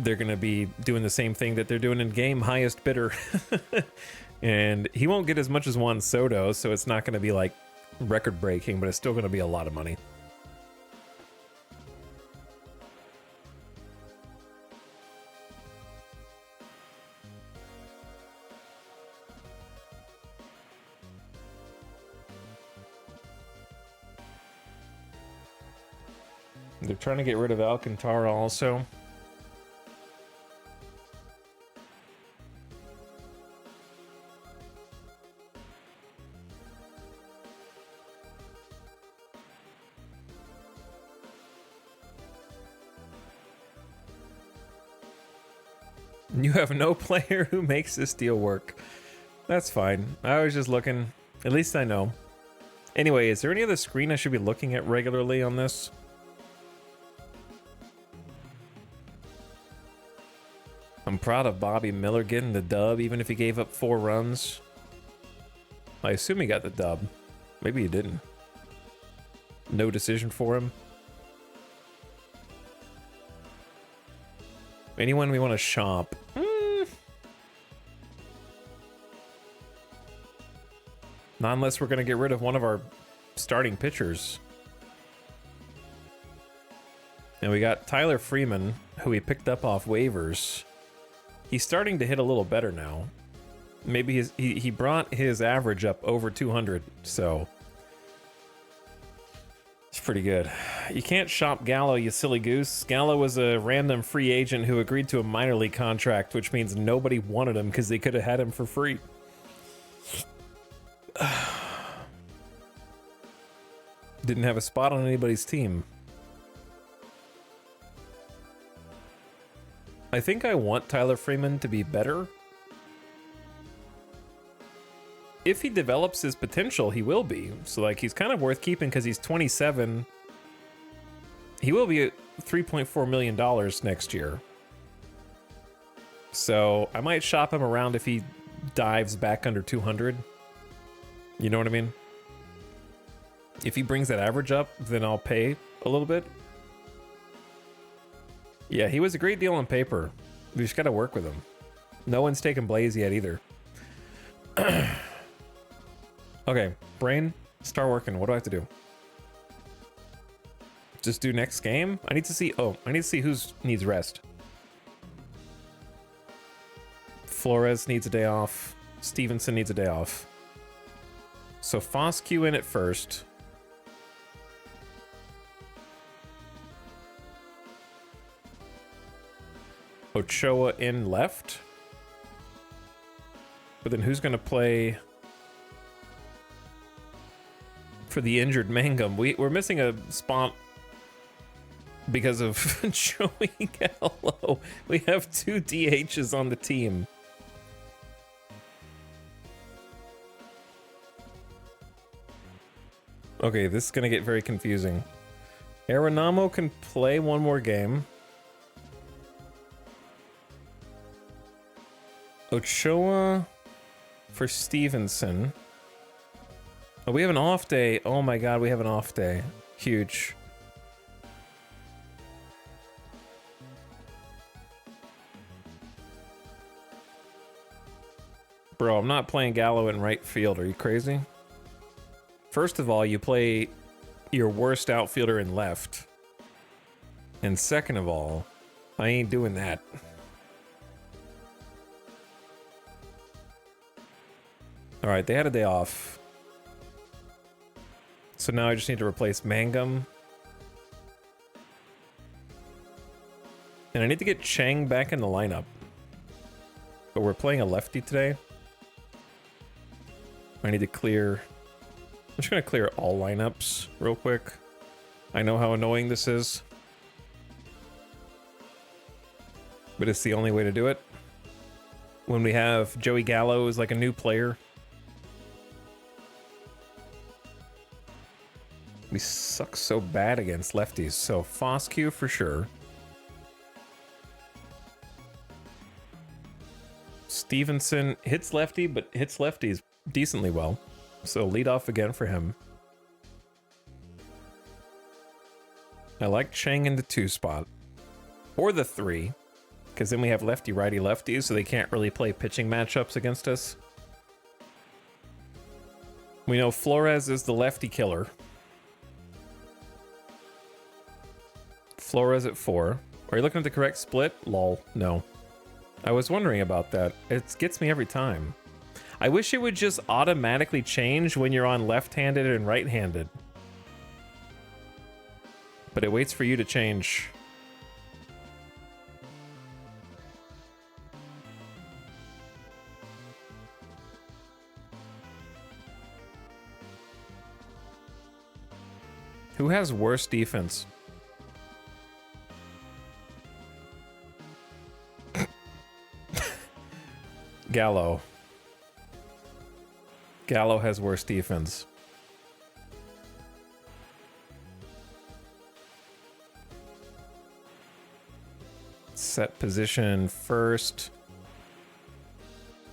they're going to be doing the same thing that they're doing in game, highest bidder. And he won't get as much as Juan Soto, so it's not going to be like record breaking, but it's still going to be a lot of money. They're trying to get rid of Alcantara also. You have no player who makes this deal work. That's fine. I was just looking. At least I know. Anyway, is there any other screen I should be looking at regularly on this? I'm proud of Bobby Miller getting the dub, even if he gave up 4 runs. I assume he got the dub. Maybe he didn't. No decision for him. Anyone we want to shop? Not unless we're going to get rid of one of our starting pitchers. And we got Tyler Freeman, who we picked up off waivers. He's starting to hit a little better now. Maybe he brought his average up over 200, so it's pretty good. You can't shop Gallo, you silly goose. Gallo was a random free agent who agreed to a minor league contract, which means nobody wanted him because they could have had him for free. Didn't have a spot on anybody's team. I think I want Tyler Freeman to be better. If he develops his potential, he will be. So, like, he's kind of worth keeping because he's 27. He will be at $3.4 million next year. So, I might shop him around if he dives back under 200. You know what I mean? If he brings that average up, then I'll pay a little bit. Yeah, he was a great deal on paper. We just got to work with him. No one's taken Blaze yet either. Okay, brain, start working. What do I have to do? Just do next game? I need to see... Oh, I need to see who needs rest. Flores needs a day off. Stevenson needs a day off. So Foscue in at first. Ochoa in left. But then who's going to play for the injured Mangum? We're missing a spot because of Joey Gallo. We have 2 DHs on the team. Okay, this is going to get very confusing. Arenamo can play one more game. Ochoa for Stevenson. Oh, we have an off day. Oh my god, we have an off day. Huge. Bro, I'm not playing Gallo in right field. Are you crazy? First of all, you play your worst outfielder in left. And second of all, I ain't doing that. All right, they had a day off. So now I just need to replace Mangum. And I need to get Chang back in the lineup. But we're playing a lefty today. I need to clear... I'm just going to clear all lineups real quick. I know how annoying this is. But it's the only way to do it. When we have Joey Gallo as like a new player. We suck so bad against lefties. So Foscue for sure. Stevenson hits lefty, but hits lefties decently well. So lead off again for him. I like Chang in the 2 spot. Or the 3. Because then we have lefty, righty, lefties, so they can't really play pitching matchups against us. We know Flores is the lefty killer. Flores at 4. Are you looking at the correct split? Lol, no. I was wondering about that. It gets me every time. I wish it would just automatically change when you're on left-handed and right-handed. But it waits for you to change. Who has worse defense? Gallo. Gallo has worse defense. Set position first.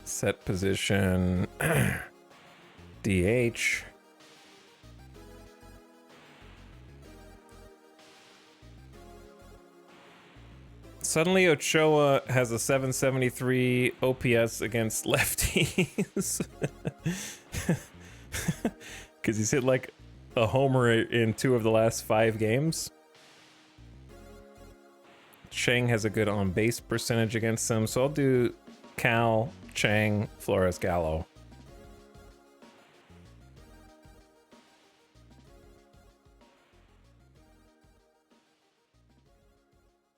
Set position DH. Suddenly Ochoa has a 773 OPS against lefties. Because he's hit like a homer in 2 of the last 5 games. Chang has a good on-base percentage against him, so I'll do Cal, Chang, Flores, Gallo.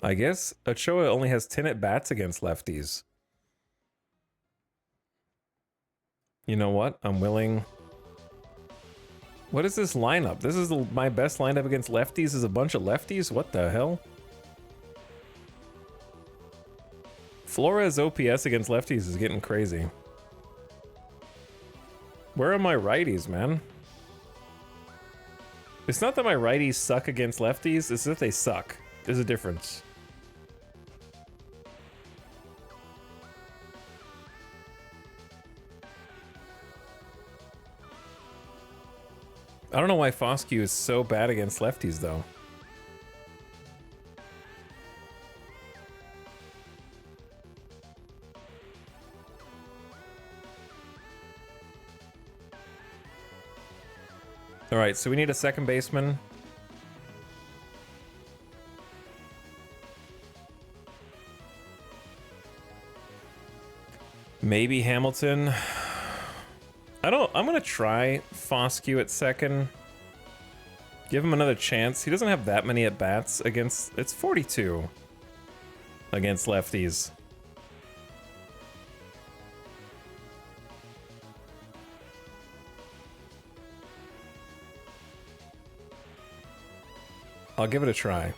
I guess Ochoa only has 10 at-bats against lefties. You know what? I'm willing... What is this lineup? This is my best lineup against lefties is a bunch of lefties? What the hell? Flores OPS against lefties is getting crazy. Where are my righties, man? It's not that my righties suck against lefties, it's that they suck. There's a difference. I don't know why Foscue is so bad against lefties, though. All right, so we need a second baseman. Maybe Hamilton. I'm gonna try Foscue at second. Give him another chance. He doesn't have that many at-bats against... It's 42 against lefties. I'll give it a try.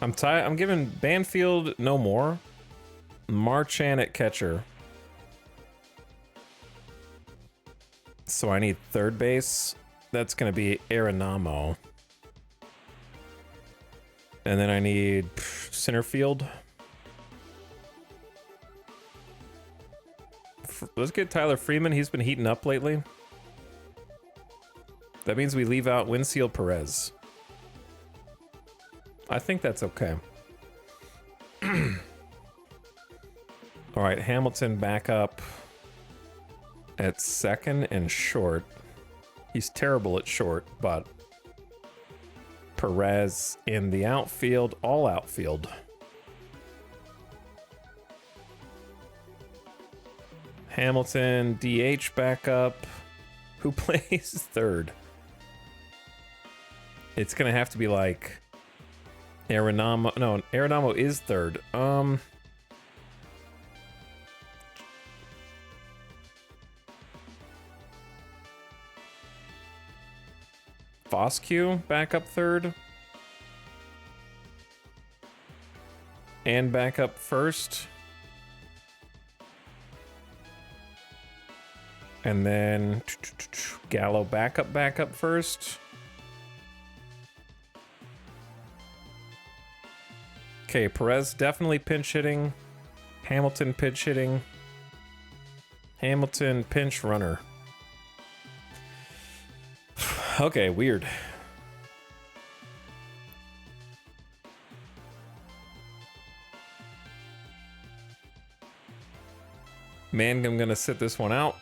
I'm giving Banfield no more. Marchand at catcher. So I need third base. That's going to be Arenamo. And then I need center field. Let's get Tyler Freeman. He's been heating up lately. That means we leave out Winfield Perez. I think that's okay. All right, Hamilton back up at second and short. He's terrible at short, but Perez in the outfield, all outfield. Hamilton, DH backup. Who plays third? It's gonna have to be like Arenamo. No, Arenamo is third. Foscue backup third. And backup first. And then Gallo backup first. Okay, Perez definitely pinch hitting. Hamilton pinch hitting. Hamilton pinch runner. Okay, weird. Man, I'm gonna sit this one out.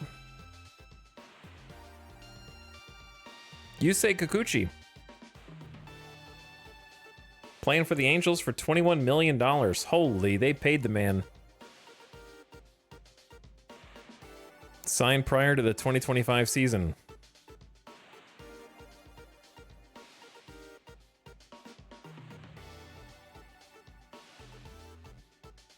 You say Kikuchi. Playing for the Angels for $21 million. Holy, they paid the man. Signed prior to the 2025 season.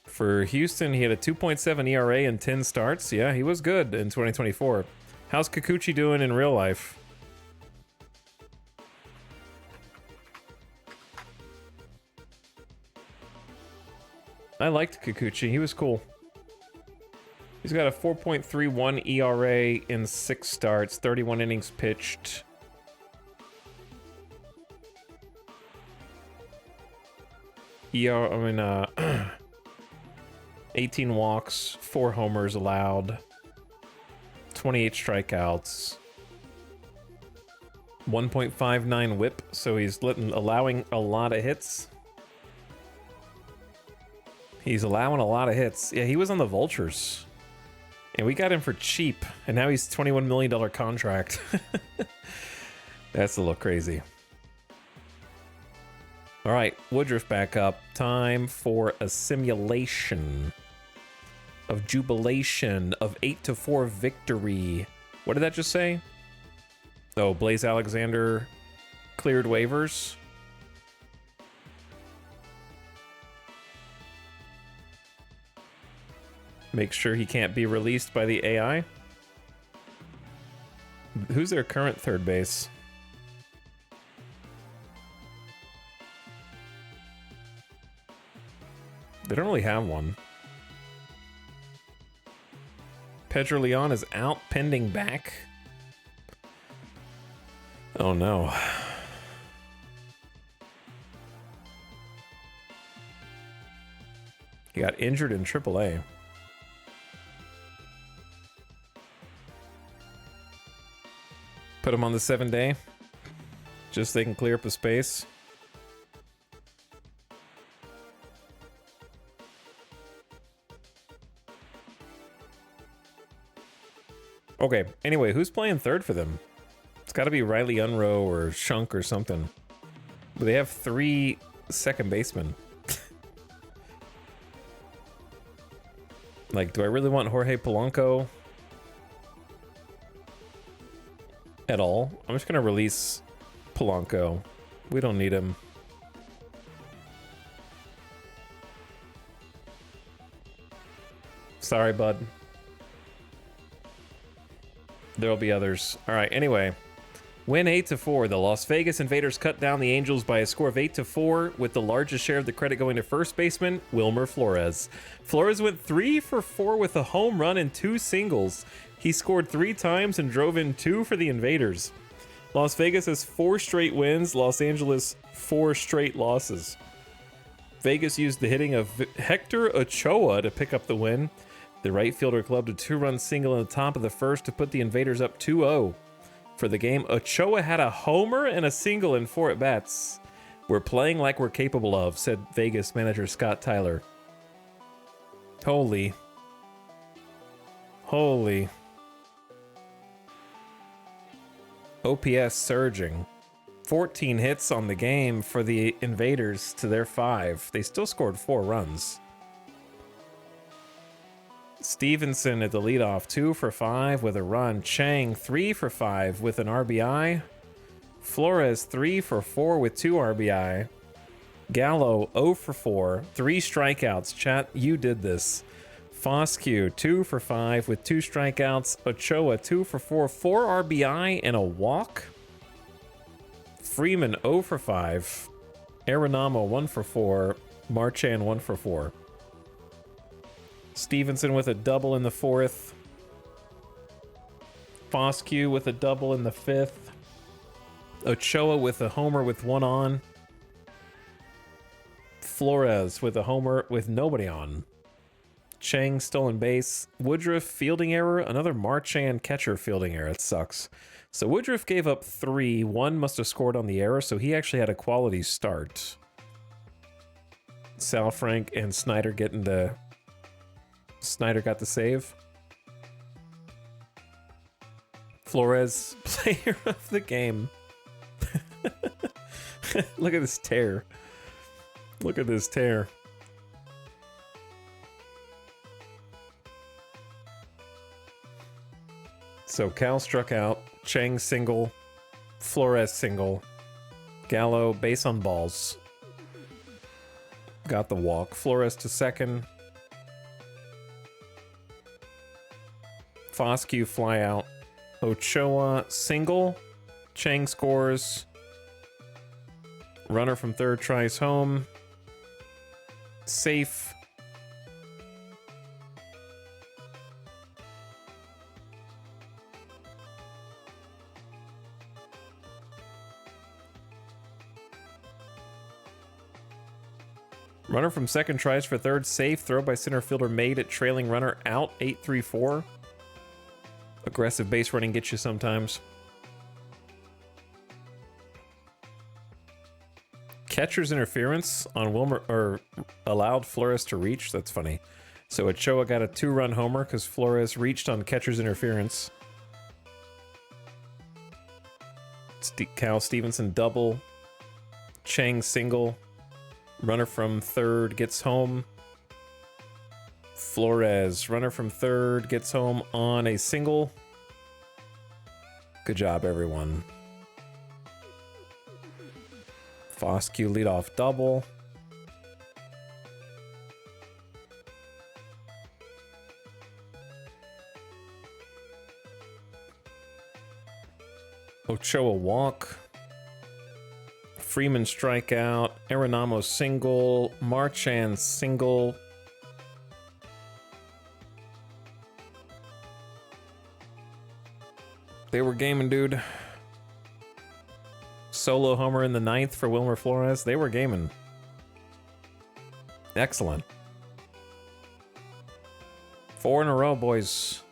For Houston, he had a 2.7 ERA and 10 starts. Yeah, he was good in 2024. How's Kikuchi doing in real life? I liked Kikuchi. He was cool. He's got a 4.31 ERA in 6 starts, 31 innings pitched. ER, 18 walks, 4 homers allowed, 28 strikeouts, 1.59 whip, so he's allowing a lot of hits. He's allowing a lot of hits. Yeah, he was on the Vultures. And we got him for cheap, and now he's $21 million contract. That's a little crazy. All right, Woodruff back up. Time for a simulation of jubilation of 8-4 victory. What did that just say? Oh, Blaze Alexander cleared waivers. Make sure he can't be released by the AI. Who's their current third base? They don't really have one. Pedro Leon is out, pending back. Oh no. He got injured in AAA. Put him on the 7-day. Just so they can clear up the space. Okay, anyway, who's playing third for them? It's got to be Riley Unroe or Shunk or something. But they have 3 second basemen. Like, do I really want Jorge Polanco at all? I'm just going to release Polanco. We don't need him. Sorry, bud. There'll be others. All right, anyway. Win 8-4. The Las Vegas Invaders cut down the Angels by a score of 8-4, with the largest share of the credit going to first baseman Wilmer Flores. Flores went 3 for 4 with a home run and 2 singles. He scored 3 times and drove in 2 for the Invaders. Las Vegas has 4 straight wins. Los Angeles, 4 straight losses. Vegas used the hitting of Hector Ochoa to pick up the win. The right fielder clubbed a 2-run single in the top of the first to put the Invaders up 2-0. For the game, Ochoa had a homer and a single in 4 at-bats. We're playing like we're capable of, said Vegas manager Scott Tyler. Holy. OPS surging. 14 hits on the game for the Invaders to their 5. They still scored 4 runs. Stevenson at the leadoff, 2 for 5 with a run. Chang, 3 for 5 with an RBI. Flores, 3 for 4 with 2 RBI. Gallo, 0 for 4, 3 strikeouts. Chat, you did this. Foscue, 2 for 5 with 2 strikeouts. Ochoa, 2 for 4, 4 RBI and a walk. Freeman, 0 for 5. Arenamo, 1 for 4. Marchand, 1 for 4. Stevenson with a double in the 4th. Foscue with a double in the 5th. Ochoa with a homer with 1 on. Flores with a homer with nobody on. Chang stolen base. Woodruff fielding error. Another Marchand catcher fielding error. It sucks. So Woodruff gave up 3. 1 must have scored on the error, so he actually had a quality start. Sal Frank and Snyder getting the... Snyder got the save. Flores, player of the game. Look at this tear. Look at this tear. So Cal struck out, Chang single, Flores single, Gallo base on balls. Got the walk. Flores to second. Foscue fly out. Ochoa single. Chang scores. Runner from third tries home. Safe. Runner from second tries for third. Safe. Throw by center fielder made it. Trailing runner out. 8-3-4. Aggressive base running gets you sometimes. Catcher's interference on Wilmer, or allowed Flores to reach. That's funny. So Ochoa got a 2-run homer because Flores reached on catcher's interference. Cal Stevenson double. Chang single. Runner from third gets home. Flores, runner from third, gets home on a single. Good job, everyone. Foscue leadoff double. Ochoa walk. Freeman strikeout. Arenamo single. Marchand single. They were gaming, dude. Solo homer in the 9th for Wilmer Flores. They were gaming. Excellent. 4 in a row, boys.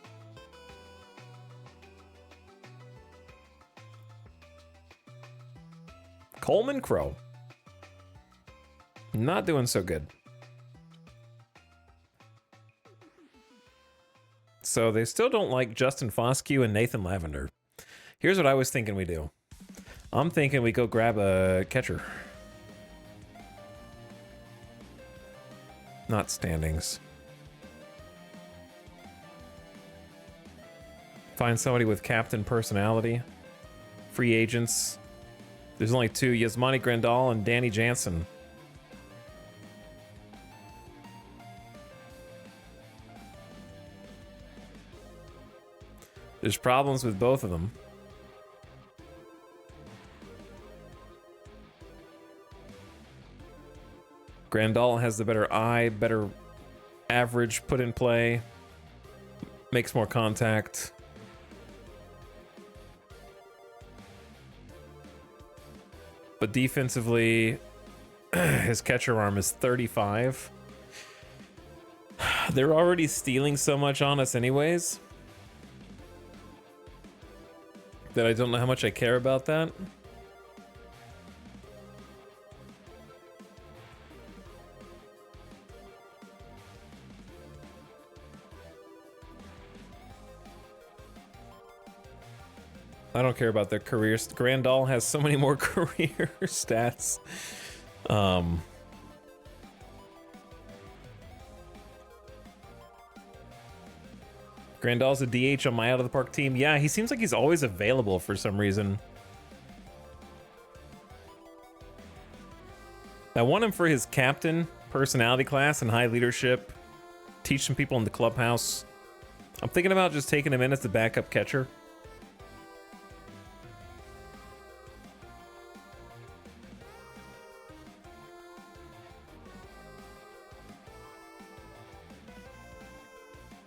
Coleman Crow. Not doing so good. So they still don't like Justin Foscue and Nathan Lavender. Here's what I was thinking we do. I'm thinking we go grab a catcher. Not standings. Find somebody with captain personality. Free agents. There's only 2, Yasmani Grandal and Danny Jansen. There's problems with both of them. Grandal has the better eye, better average put in play, makes more contact. But defensively, his catcher arm is 35. They're already stealing so much on us anyways that I don't know how much I care about that. I don't care about their careers. Grandal has so many more career stats. Grandal's a DH on my out of the park team. Yeah, he seems like he's always available for some reason. I want him for his captain personality class and high leadership. Teach some people in the clubhouse. I'm thinking about just taking him in as the backup catcher.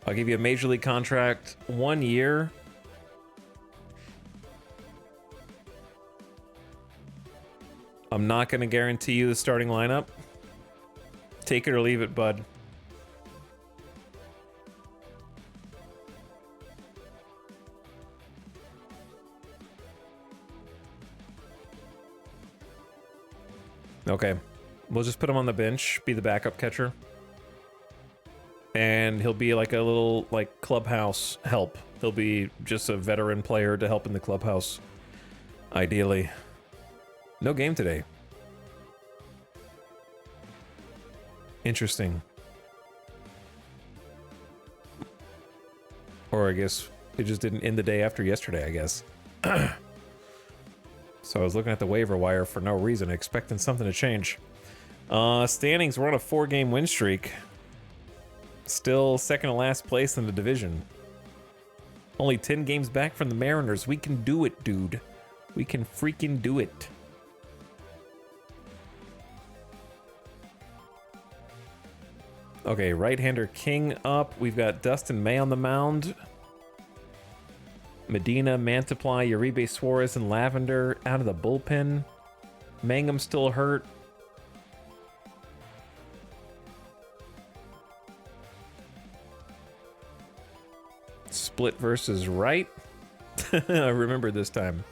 I'll give you a major league contract, 1 year. I'm not going to guarantee you the starting lineup. Take it or leave it, bud. Okay. We'll just put him on the bench, be the backup catcher. And he'll be like a little, like, clubhouse help. He'll be just a veteran player to help in the clubhouse, ideally. No game today. Interesting. Or I guess it just didn't end the day after yesterday, I guess. So I was looking at the waiver wire for no reason, expecting something to change. Standings, we're on a 4-game win streak. Still second to last place in the division. Only 10 games back from the Mariners. We can do it, dude. We can freaking do it. Okay, right-hander King up. We've got Dustin May on the mound. Medina, Mantiply, Uribe Suarez, and Lavender out of the bullpen. Mangum still hurt. Split versus right. I remember this time.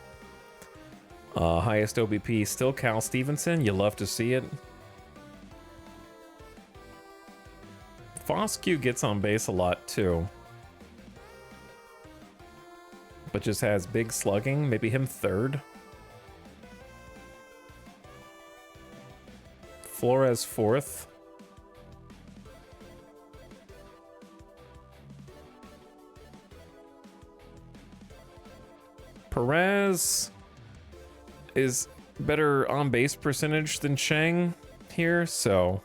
Highest OBP still Cal Stevenson. You love to see it. Foscue gets on base a lot too, but just has big slugging. Maybe him third. Flores fourth. Perez is better on base percentage than Chang here, so.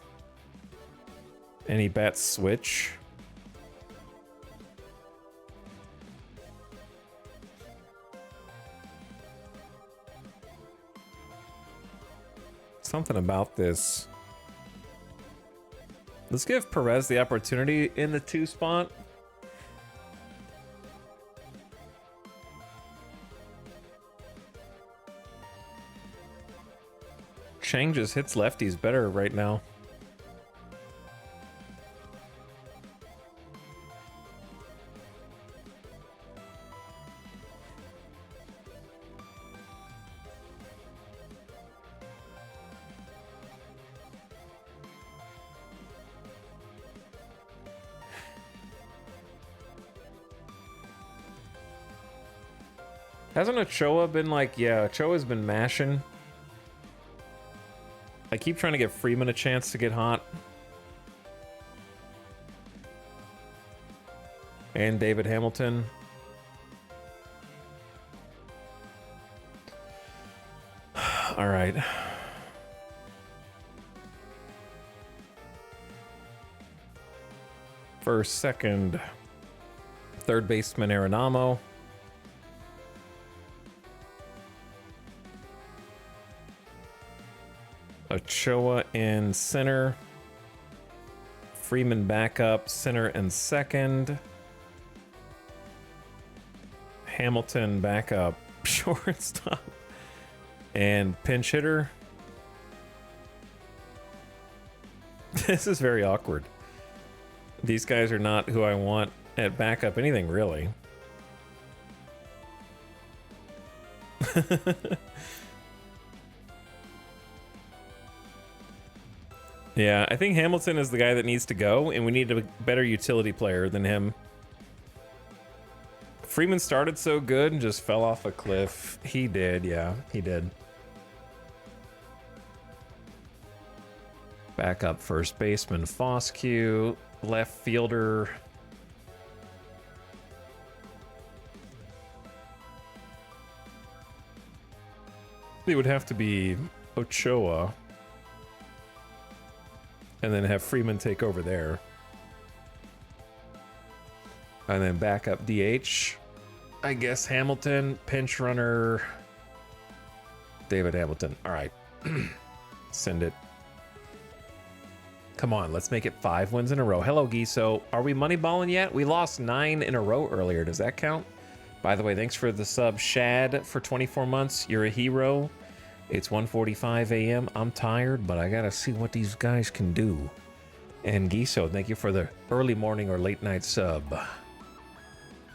And he bats switch. Something about this. Let's give Perez the opportunity in the 2 spot. Chang just hits lefties better right now. Hasn't Ochoa been like, yeah, Ochoa's been mashing. I keep trying to give Freeman a chance to get hot. And David Hamilton. All right. First, second, third baseman Arenamo. Ochoa in center. Freeman back up, center and second. Hamilton back up, shortstop. And pinch hitter. This is very awkward. These guys are not who I want at backup anything, really. Yeah, I think Hamilton is the guy that needs to go, and we need a better utility player than him. Freeman started so good and just fell off a cliff. He did, yeah, he did. Backup first baseman Foscue, left fielder. It would have to be Ochoa. And then have Freeman take over there. And then backup DH. I guess Hamilton, pinch runner. David Hamilton. All right. Send it. Come on, let's make it 5 wins in a row. Hello, Giso. Are we moneyballing yet? We lost 9 in a row earlier. Does that count? By the way, thanks for the sub, Shad, for 24 months. You're a hero. It's 1:45 a.m. I'm tired, but I gotta see what these guys can do. And Giso, thank you for the early morning or late night sub.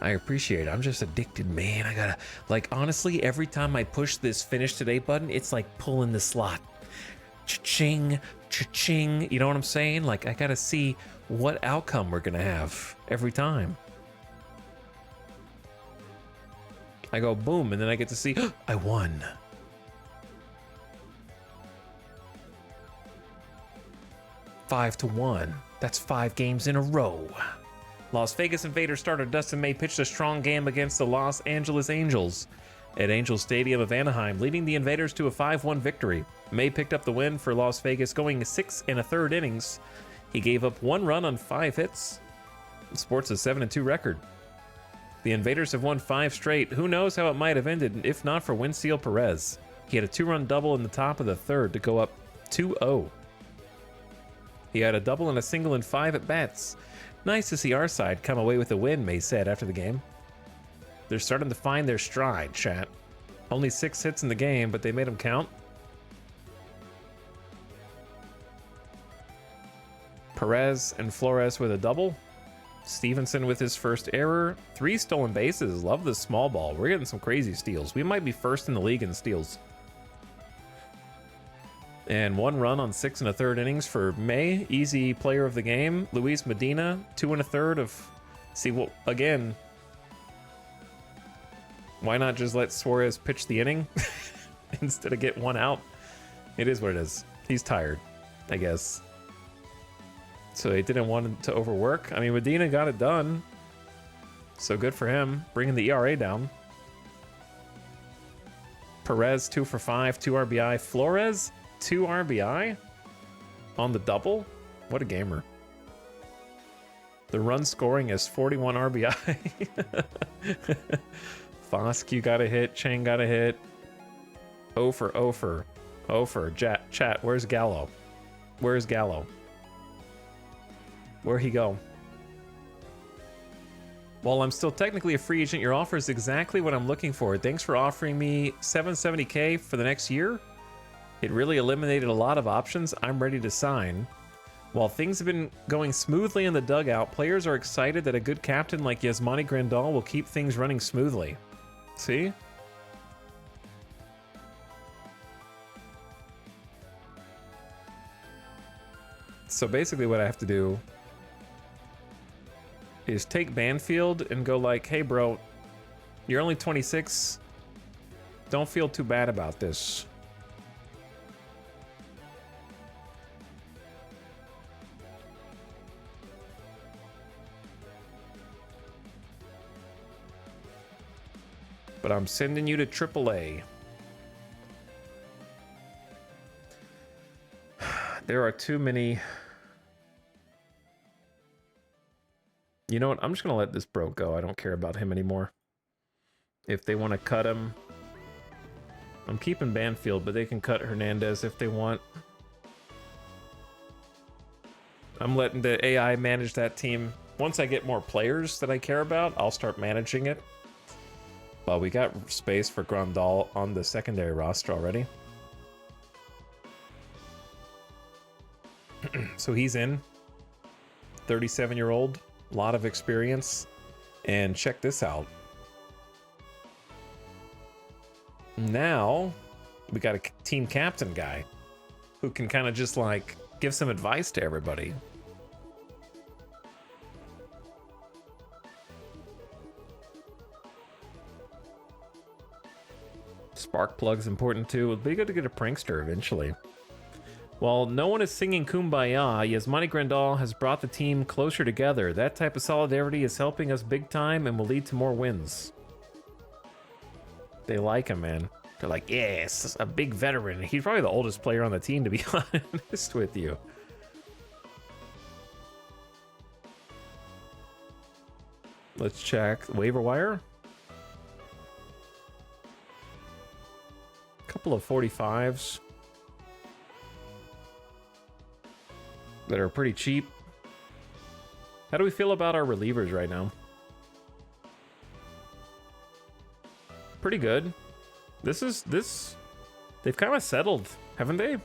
I appreciate it. I'm just addicted, man. I gotta, like, honestly, every time I push this finish today button, it's like pulling the slot. Cha-ching, cha-ching. You know what I'm saying? Like, I gotta see what outcome we're gonna have every time. I go boom, and then I get to see, I won. Five to 1. That's 5 games in a row. Las Vegas Invaders starter Dustin May pitched a strong game against the Los Angeles Angels at Angel Stadium of Anaheim, leading the Invaders to a 5-1 victory. May picked up the win for Las Vegas, going 6 1/3 innings. He gave up 1 run on 5 hits. Sports a 7-2 record. The Invaders have won 5 straight. Who knows how it might have ended if not for Winseal Perez. He had a 2-run double in the top of the 3rd to go up 2-0. He had a double and a single in 5 at-bats. Nice to see our side come away with a win, May said after the game. They're starting to find their stride, chat. Only 6 hits in the game, but they made them count. Perez and Flores with a double. Stevenson with his first error. 3 stolen bases. Love this small ball. We're getting some crazy steals. We might be first in the league in steals. And 1 run on 6 1/3 innings for May. Easy player of the game. Luis Medina, 2 1/3 of... See, well, again, why not just let Suarez pitch the inning instead of get 1 out? It is what it is. He's tired, I guess. So they didn't want him to overwork. I mean, Medina got it done. So good for him, bringing the ERA down. Perez, 2 for 5, 2 RBI. Flores, 2 RBI on the double. What a gamer. The run scoring is 41 RBI. Foscue got a hit. Chang got a hit. Ofer. Chat, where's Gallo? Where's Gallo? Where'd he go? While I'm still technically a free agent, your offer is exactly what I'm looking for. Thanks for offering me $770K for the next year. It really eliminated a lot of options. I'm ready to sign. While things have been going smoothly in the dugout, players are excited that a good captain like Yasmani Grandal will keep things running smoothly. See? So basically what I have to do is take Banfield and go like, hey bro, you're only 26. Don't feel too bad about this. But I'm sending you to AAA. There are too many. You know what? I'm just going to let this bro go. I don't care about him anymore. If they want to cut him. I'm keeping Banfield, but they can cut Hernandez if they want. I'm letting the AI manage that team. Once I get more players that I care about, I'll start managing it. But we got space for Grandal on the secondary roster already. So he's in. 37-year-old. A lot of experience. And check this out. Now, we got a team captain guy who can kind of just like give some advice to everybody. Spark plug's important too. It'd be good to get a prankster eventually. While no one is singing Kumbaya, Yasmani Grandal has brought the team closer together. That type of solidarity is helping us big time and will lead to more wins. They like him, man. They're like, yes, a big veteran. He's probably the oldest player on the team, to be honest with you. Let's check waiver wire. Couple of 45s that are pretty cheap. How do we feel about our relievers right now? Pretty good. They've kind of settled, haven't they?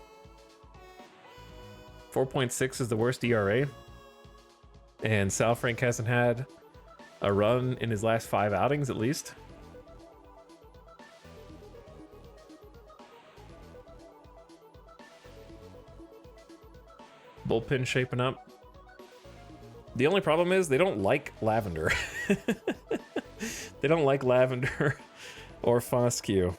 4.6 is the worst ERA. And Sal Frank hasn't had a run in his last 5 outings at least. Bullpen shaping up. The only problem is they don't like Lavender. They don't like Lavender or Foscue.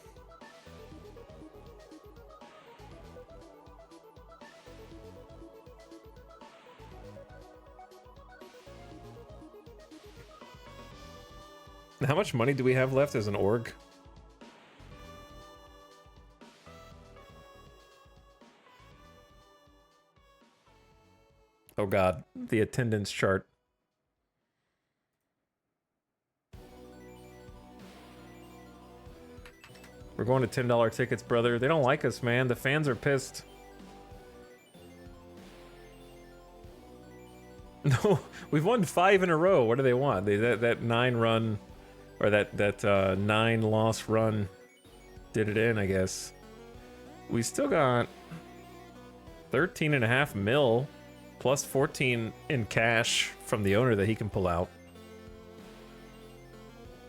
How much money do we have left as an org? Oh god, the attendance chart. We're going to $10 tickets, brother. They don't like us, man. The fans are pissed. No, we've won 5 in a row. What do they want? That 9-run, or that 9-loss run did it in, I guess. We still got 13.5 mil plus 14 in cash from the owner that he can pull out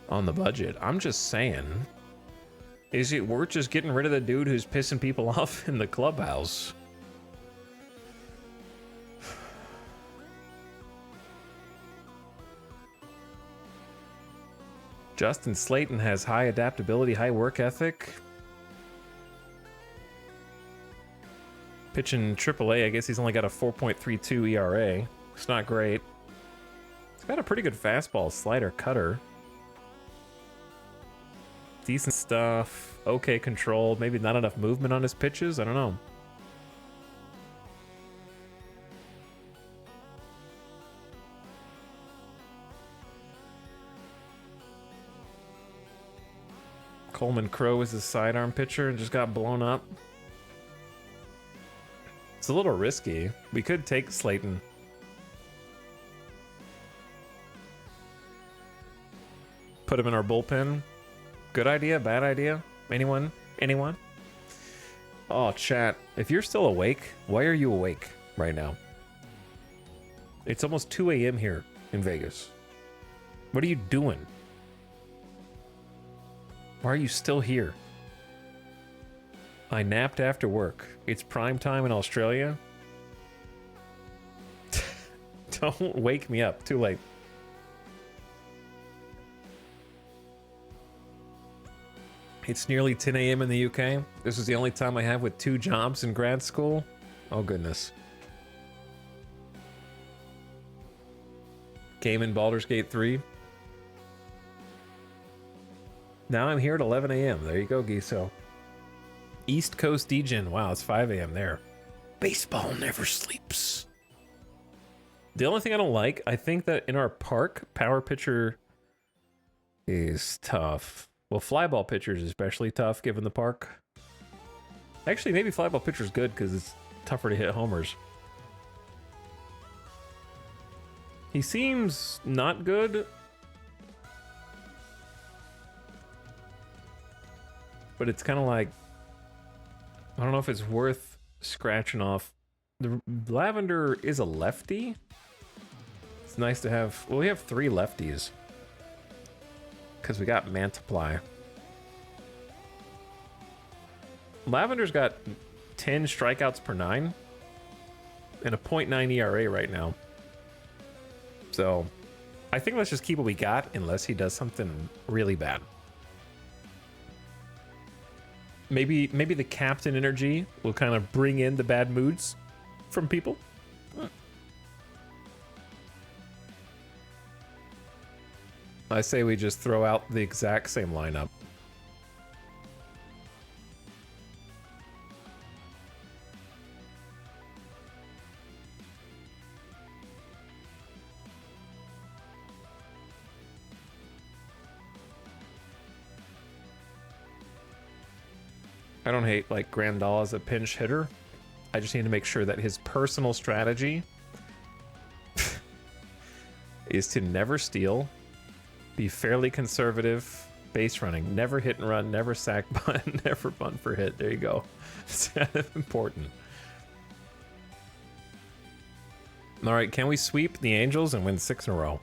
on the budget. I'm just saying. Is it worth just getting rid of the dude who's pissing people off in the clubhouse? Justin Slayton has high adaptability, high work ethic. Pitching AAA, I guess he's only got a 4.32 ERA. It's not great. He's got a pretty good fastball, slider, cutter. Decent stuff. Okay control. Maybe not enough movement on his pitches. I don't know. Coleman Crow is his sidearm pitcher and just got blown up. It's a little risky. We could take Slayton. Put him in our bullpen. Good idea? Bad idea? Anyone? Anyone? Oh, chat. If you're still awake, why are you awake right now? It's almost 2 a.m. here in Vegas. What are you doing? Why are you still here? I napped after work. It's prime time in Australia. Don't wake me up. Too late. It's nearly 10 a.m. in the UK. This is the only time I have with 2 jobs in grad school. Oh, goodness. Game in Baldur's Gate 3. Now I'm here at 11 a.m. There you go, Giso. East Coast Degen. Wow, it's 5 a.m. there. Baseball never sleeps. The only thing I don't like, I think that in our park, power pitcher is tough. Well, flyball pitcher is especially tough given the park. Actually, maybe flyball pitcher is good because it's tougher to hit homers. He seems not good. But it's kind of like, I don't know if it's worth scratching off. The Lavender is a lefty. It's nice to have, well, we have 3 lefties. Because we got Mantiply. Lavender's got 10 strikeouts per 9. And a .9 ERA right now. So, I think let's just keep what we got unless he does something really bad. Maybe the captain energy will kind of bring in the bad moods from people. I say we just throw out the exact same lineup. I don't hate like Grandal as a pinch hitter. I just need to make sure that his personal strategy is to never steal, be fairly conservative, base running, never hit and run, never sack bunt, never bunt for hit. There you go. It's kind of important. All right, can we sweep the Angels and win 6 in a row?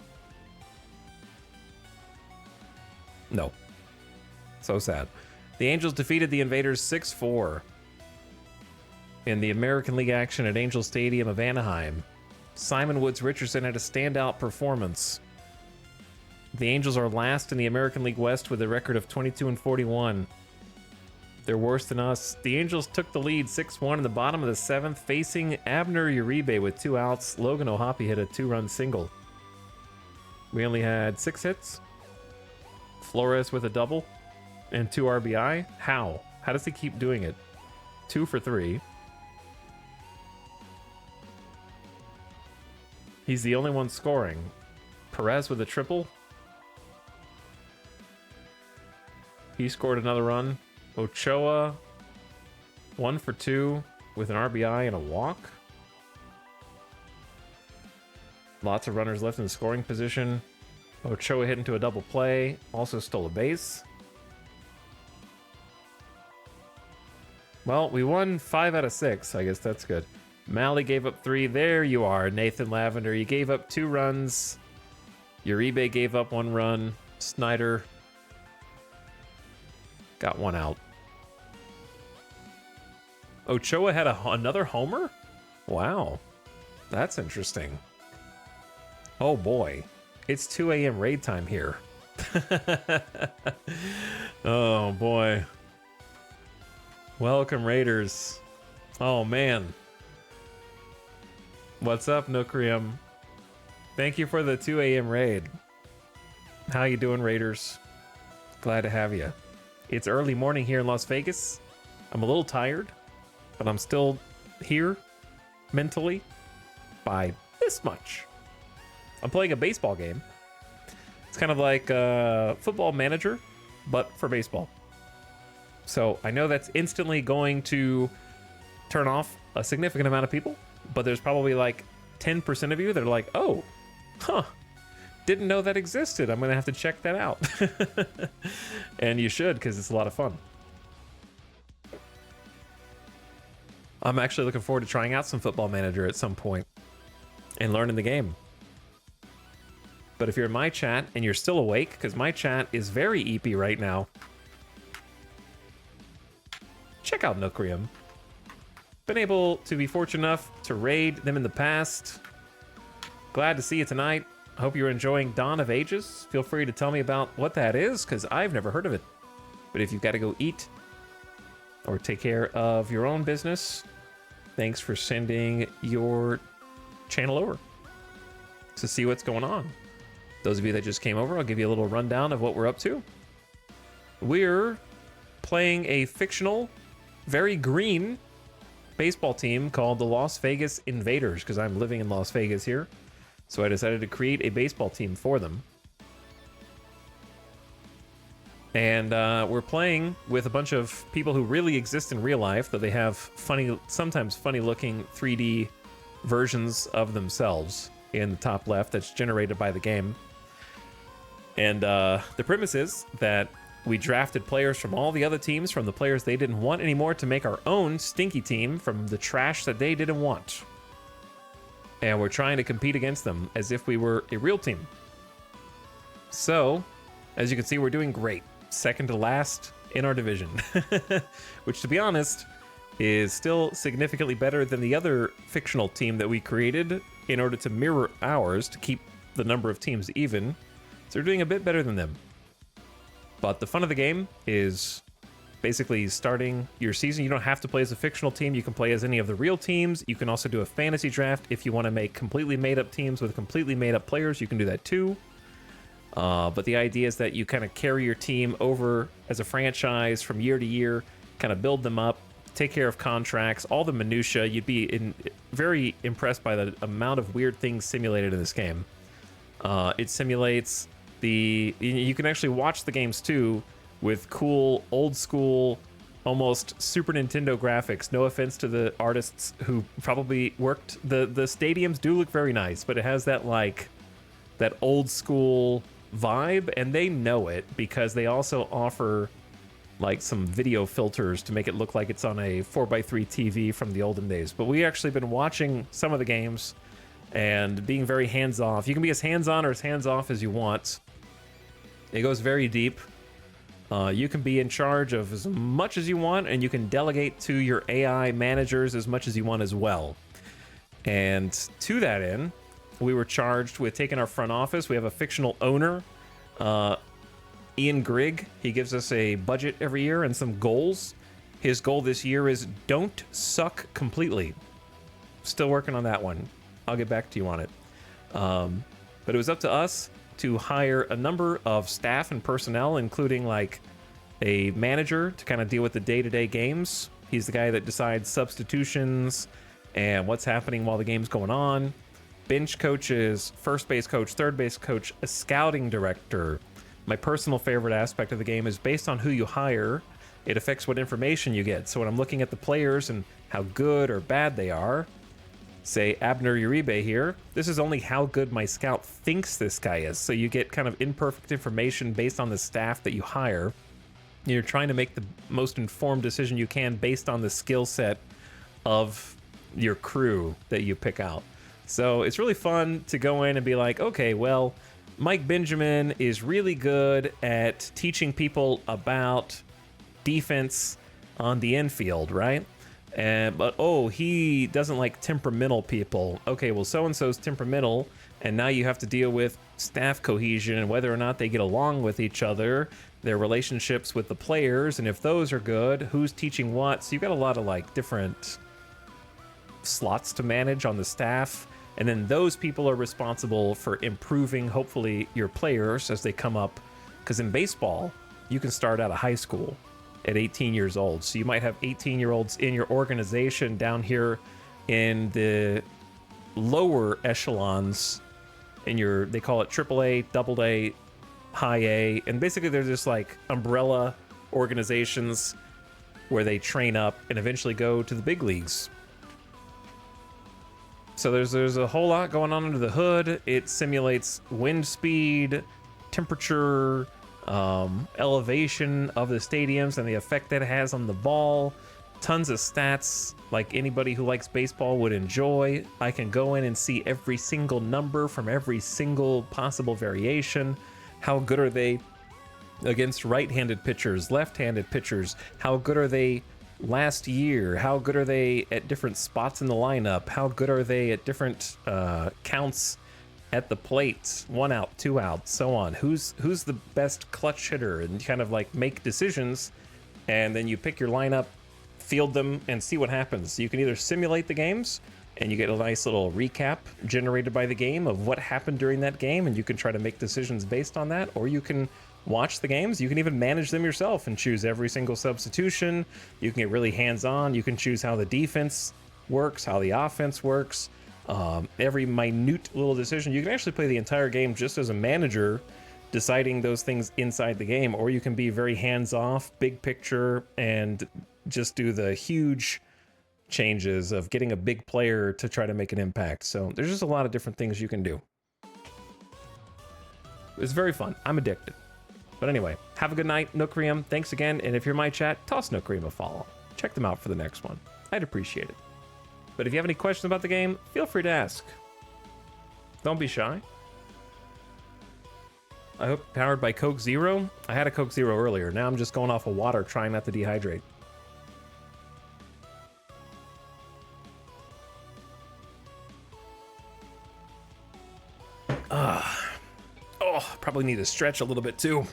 No. So sad. The Angels defeated the Invaders 6-4 in the American League action at Angel Stadium of Anaheim. Simon Woods Richardson had a standout performance. The Angels are last in the American League West with a record of 22-41. They're worse than us. The Angels took the lead 6-1 in the bottom of the 7th, facing Abner Uribe with 2 outs. Logan O'Hoppe hit a 2-run single. We only had 6 hits. Flores with a double and 2 RBI. How? How does he keep doing it? 2 for 3. He's the only one scoring. Perez with a triple. He scored another run. Ochoa, 1 for 2 with an RBI and a walk. Lots of runners left in scoring position. Ochoa hit into a double play, also stole a base. Well, we won 5 out of 6. I guess that's good. Malley gave up 3. There you are, Nathan Lavender. You gave up 2 runs. Uribe gave up 1 run. Snyder got 1 out. Ochoa had another homer? Wow. That's interesting. Oh boy. It's 2 a.m. raid time here. Oh boy. Welcome, Raiders. Oh man. What's up, Nookrium? Thank you for the 2 a.m. raid. How you doing, Raiders? Glad to have you. It's early morning here in Las Vegas. I'm a little tired, but I'm still here mentally by this much. I'm playing a baseball game. It's kind of like Football Manager, but for baseball. So I know that's instantly going to turn off a significant amount of people, but there's probably like 10% of you that are like, oh, huh, didn't know that existed. I'm going to have to check that out. And you should, because it's a lot of fun. I'm actually looking forward to trying out some Football Manager at some point and learning the game. But if you're in my chat and you're still awake, because my chat is very EP right now, check out Nookrium. Been able to be fortunate enough to raid them in the past. Glad to see you tonight. Hope you're enjoying Dawn of Ages. Feel free to tell me about what that is, because I've never heard of it. But if you've got to go eat or take care of your own business, thanks for sending your channel over to see what's going on. Those of you that just came over, I'll give you a little rundown of what we're up to. We're playing a fictional, very green baseball team called the Las Vegas Invaders, because I'm living in Las Vegas here. So I decided to create a baseball team for them. And we're playing with a bunch of people who really exist in real life, though they have funny, sometimes funny looking 3D versions of themselves in the top left that's generated by the game. And the premise is that we drafted players from all the other teams, from the players they didn't want anymore, to make our own stinky team from the trash that they didn't want. And we're trying to compete against them as if we were a real team. So, as you can see, we're doing great. Second to last in our division. Which, to be honest, is still significantly better than the other fictional team that we created in order to mirror ours to keep the number of teams even. So we're doing a bit better than them. But the fun of the game is basically starting your season. You don't have to play as a fictional team. You can play as any of the real teams. You can also do a fantasy draft if you want to make completely made up teams with completely made up players. You can do that too. But the idea is that you kind of carry your team over as a franchise from year to year, kind of build them up, take care of contracts, all the minutia. You'd be very impressed by the amount of weird things simulated in this game. It simulates you can actually watch the games too with cool, old school, almost Super Nintendo graphics. No offense to the artists who probably worked. The stadiums do look very nice, but it has that that old school vibe, and they know it because they also offer like some video filters to make it look like it's on a 4x3 TV from the olden days. But we actually been watching some of the games and being very hands-off. You can be as hands-on or as hands-off as you want. It goes very deep. You can be in charge of as much as you want, and you can delegate to your AI managers as much as you want as well. And to that end, we were charged with taking our front office. We have a fictional owner, Ian Grigg. He gives us a budget every year and some goals. His goal this year is don't suck completely. Still working on that one. I'll get back to you on it. But it was up to us to hire a number of staff and personnel, including like a manager to kind of deal with the day-to-day games. He's the guy that decides substitutions and what's happening while the game's going on. Bench coaches, first base coach, third base coach, a scouting director. My personal favorite aspect of the game is based on who you hire, it affects what information you get. So when I'm looking at the players and how good or bad they are, say Abner Uribe here, this is only how good my scout thinks this guy is. So you get kind of imperfect information based on the staff that you hire. You're trying to make the most informed decision you can based on the skill set of your crew that you pick out. So it's really fun to go in and be like, okay, well, Mike Benjamin is really good at teaching people about defense on the infield, right? But oh, he doesn't like temperamental people. Okay, well, so-and-so's temperamental, and now you have to deal with staff cohesion and whether or not they get along with each other, their relationships with the players, and if those are good, who's teaching what. So you've got a lot of like different slots to manage on the staff, and then those people are responsible for improving, hopefully, your players as they come up. Because in baseball, you can start out of high school at 18 years old. So you might have 18-year-olds in your organization down here in the lower echelons in your, they call it AAA, AA, high A, and basically they're just like umbrella organizations where they train up and eventually go to the big leagues. So there's a whole lot going on under the hood. It simulates wind speed, temperature, elevation of the stadiums and the effect that it has on the ball. Tons of stats like anybody who likes baseball would enjoy. I can go in and see every single number from every single possible variation. How good are they against right-handed pitchers, left-handed pitchers? How good are they last year? How good are they at different spots in the lineup? How good are they at different counts at the plate? 1 out, 2 out, so on. Who's the best clutch hitter? And kind of like make decisions, and then you pick your lineup, field them, and see what happens. You can either simulate the games and you get a nice little recap generated by the game of what happened during that game, and you can try to make decisions based on that, or you can watch the games. You can even manage them yourself and choose every single substitution. You can get really hands-on. You can choose how the defense works, how the offense works, every minute little decision. You can actually play the entire game just as a manager, deciding those things inside the game, or you can be very hands-off, big picture, and just do the huge changes of getting a big player to try to make an impact. So there's just a lot of different things you can do. It's very fun. I'm addicted. But anyway, have a good night, Nookrium. Thanks again, and if you're my chat, toss Nookrium a follow. Check them out for the next one. I'd appreciate it. But if you have any questions about the game, feel free to ask. Don't be shy. I hope powered by Coke Zero. I had a Coke Zero earlier. Now I'm just going off of water, trying not to dehydrate. Oh, probably need to stretch a little bit too.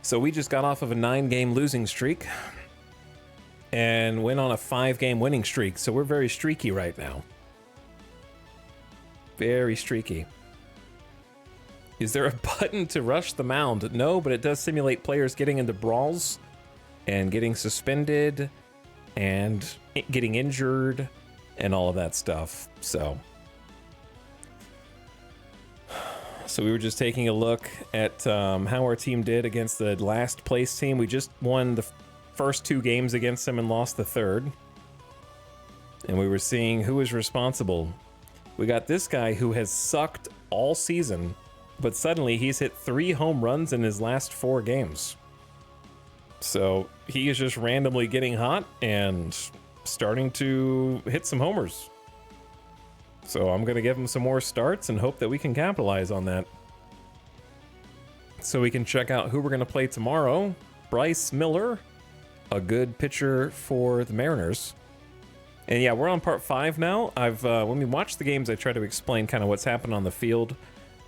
So we just got off of a 9-game losing streak and went on a 5-game winning streak. So we're very streaky right now. Very streaky. Is there a button to rush the mound? No, but it does simulate players getting into brawls and getting suspended and getting injured and all of that stuff. So we were just taking a look at how our team did against the last place team. We just won the first 2 games against them and lost the third. And we were seeing who was responsible. We got this guy who has sucked all season, but suddenly he's hit 3 home runs in his last 4 games. So he is just randomly getting hot and starting to hit some homers. So I'm going to give him some more starts and hope that we can capitalize on that. So we can check out who we're going to play tomorrow. Bryce Miller, a good pitcher for the Mariners. And yeah, we're on part 5 now. When we watch the games, I try to explain kind of what's happened on the field.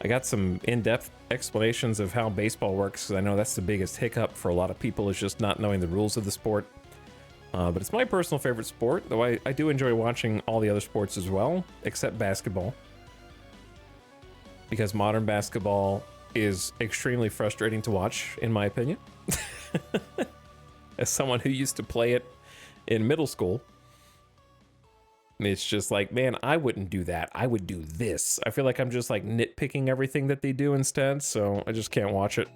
I got some in-depth explanations of how baseball works, because I know that's the biggest hiccup for a lot of people, is just not knowing the rules of the sport. But it's my personal favorite sport, though I do enjoy watching all the other sports as well, except basketball. Because modern basketball is extremely frustrating to watch, in my opinion. As someone who used to play it in middle school, it's just like, man, I wouldn't do that. I would do this. I feel like I'm just like nitpicking everything that they do instead, so I just can't watch it.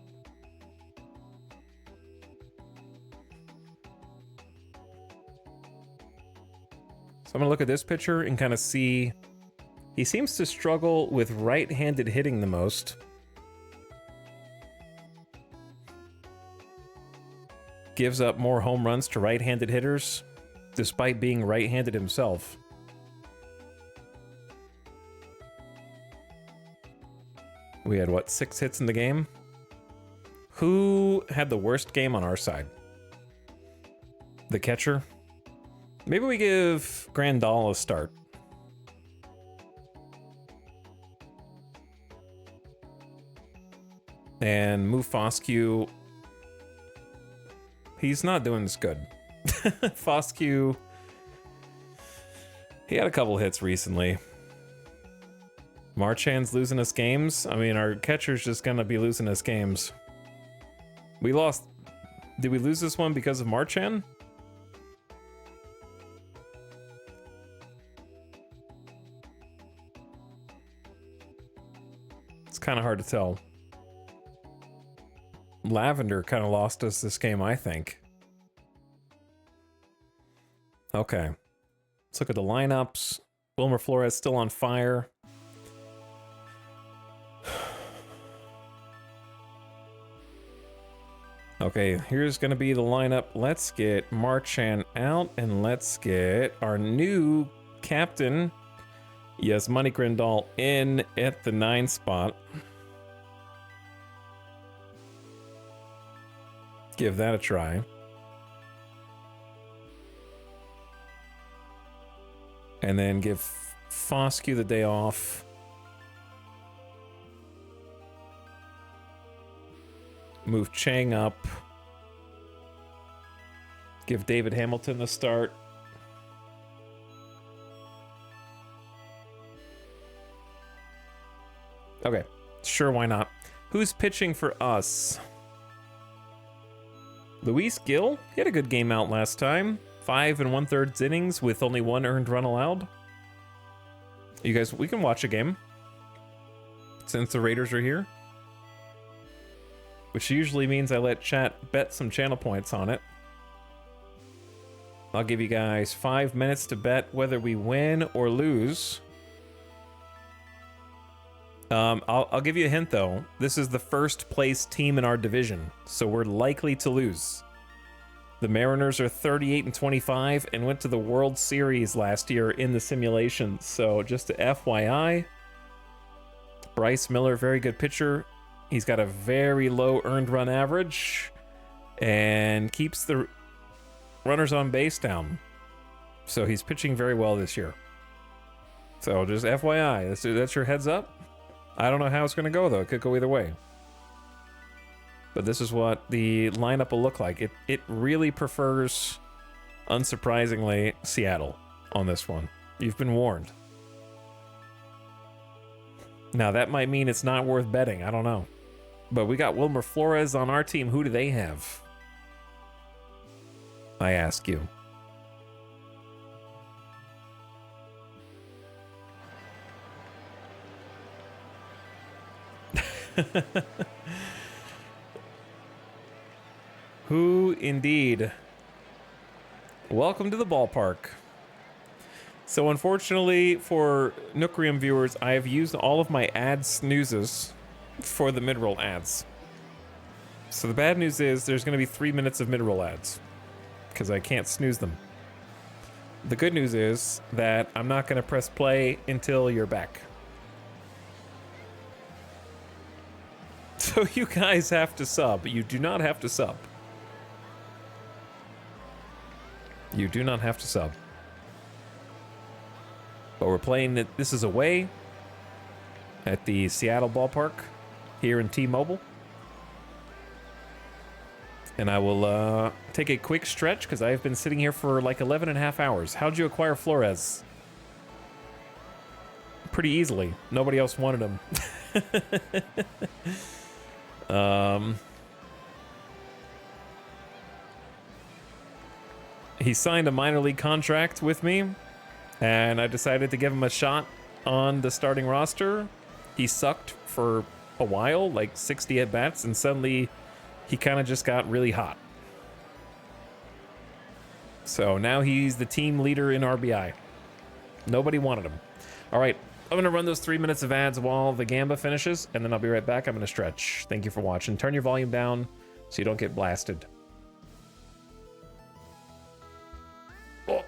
So I'm gonna look at this pitcher and kind of see, he seems to struggle with right-handed hitting the most. Gives up more home runs to right-handed hitters, despite being right-handed himself. We had, what, 6 hits in the game? Who had the worst game on our side? The catcher? Maybe we give Grandal a start. And move Foscue. He's not doing this good. Foscue, he had a couple hits recently. Marchand's losing us games. I mean, our catcher's just gonna be losing us games. We lost. Did we lose this one because of Marchand? It's kind of hard to tell. Lavender kind of lost us this game, I think. Okay. Let's look at the lineups. Wilmer Flores still on fire. Okay, here's going to be the lineup. Let's get Marchand out, and let's get our new captain, Yasmani Grandal, in at the 9 spot. Give that a try. And then give Foscue the day off. Move Chang up. Give David Hamilton the start. Okay, sure, why not? Who's pitching for us? Luis Gill? He had a good game out last time. 5 1/3 innings with only 1 earned run allowed. You guys, we can watch a game since the Raiders are here. Which usually means I let chat bet some channel points on it. I'll give you guys 5 minutes to bet whether we win or lose. I'll give you a hint though. This is the first place team in our division, so we're likely to lose. The Mariners are 38-25 and went to the World Series last year in the simulation. So just a FYI, Bryce Miller, very good pitcher. He's got a very low earned run average and keeps the runners on base down. So he's pitching very well this year. So just FYI, that's your heads up. I don't know how it's going to go, though. It could go either way. But this is what the lineup will look like. It really prefers, unsurprisingly, Seattle on this one. You've been warned. Now, that might mean it's not worth betting. I don't know. But we got Wilmer Flores on our team. Who do they have? I ask you. Who indeed? Welcome to the ballpark. So unfortunately for Nookrium viewers, I have used all of my ad snoozes for the mid-roll ads. So the bad news is there's going to be 3 minutes of mid-roll ads because I can't snooze them. The good news is that I'm not going to press play until you're back. So you guys have to sub. You do not have to sub. You do not have to sub. But we're playing that. This is away at the Seattle ballpark here in T-Mobile. And I will take a quick stretch because I've been sitting here for like 11 and a half hours. How'd you acquire Flores? Pretty easily. Nobody else wanted him. He signed a minor league contract with me, and I decided to give him a shot on the starting roster. He sucked for a while, like 60 at-bats, and suddenly he kind of just got really hot. So now he's the team leader in RBI. Nobody wanted him. All right, I'm going to run those 3 minutes of ads while the Gamba finishes, and then I'll be right back. I'm going to stretch. Thank you for watching. Turn your volume down so you don't get blasted. Oh.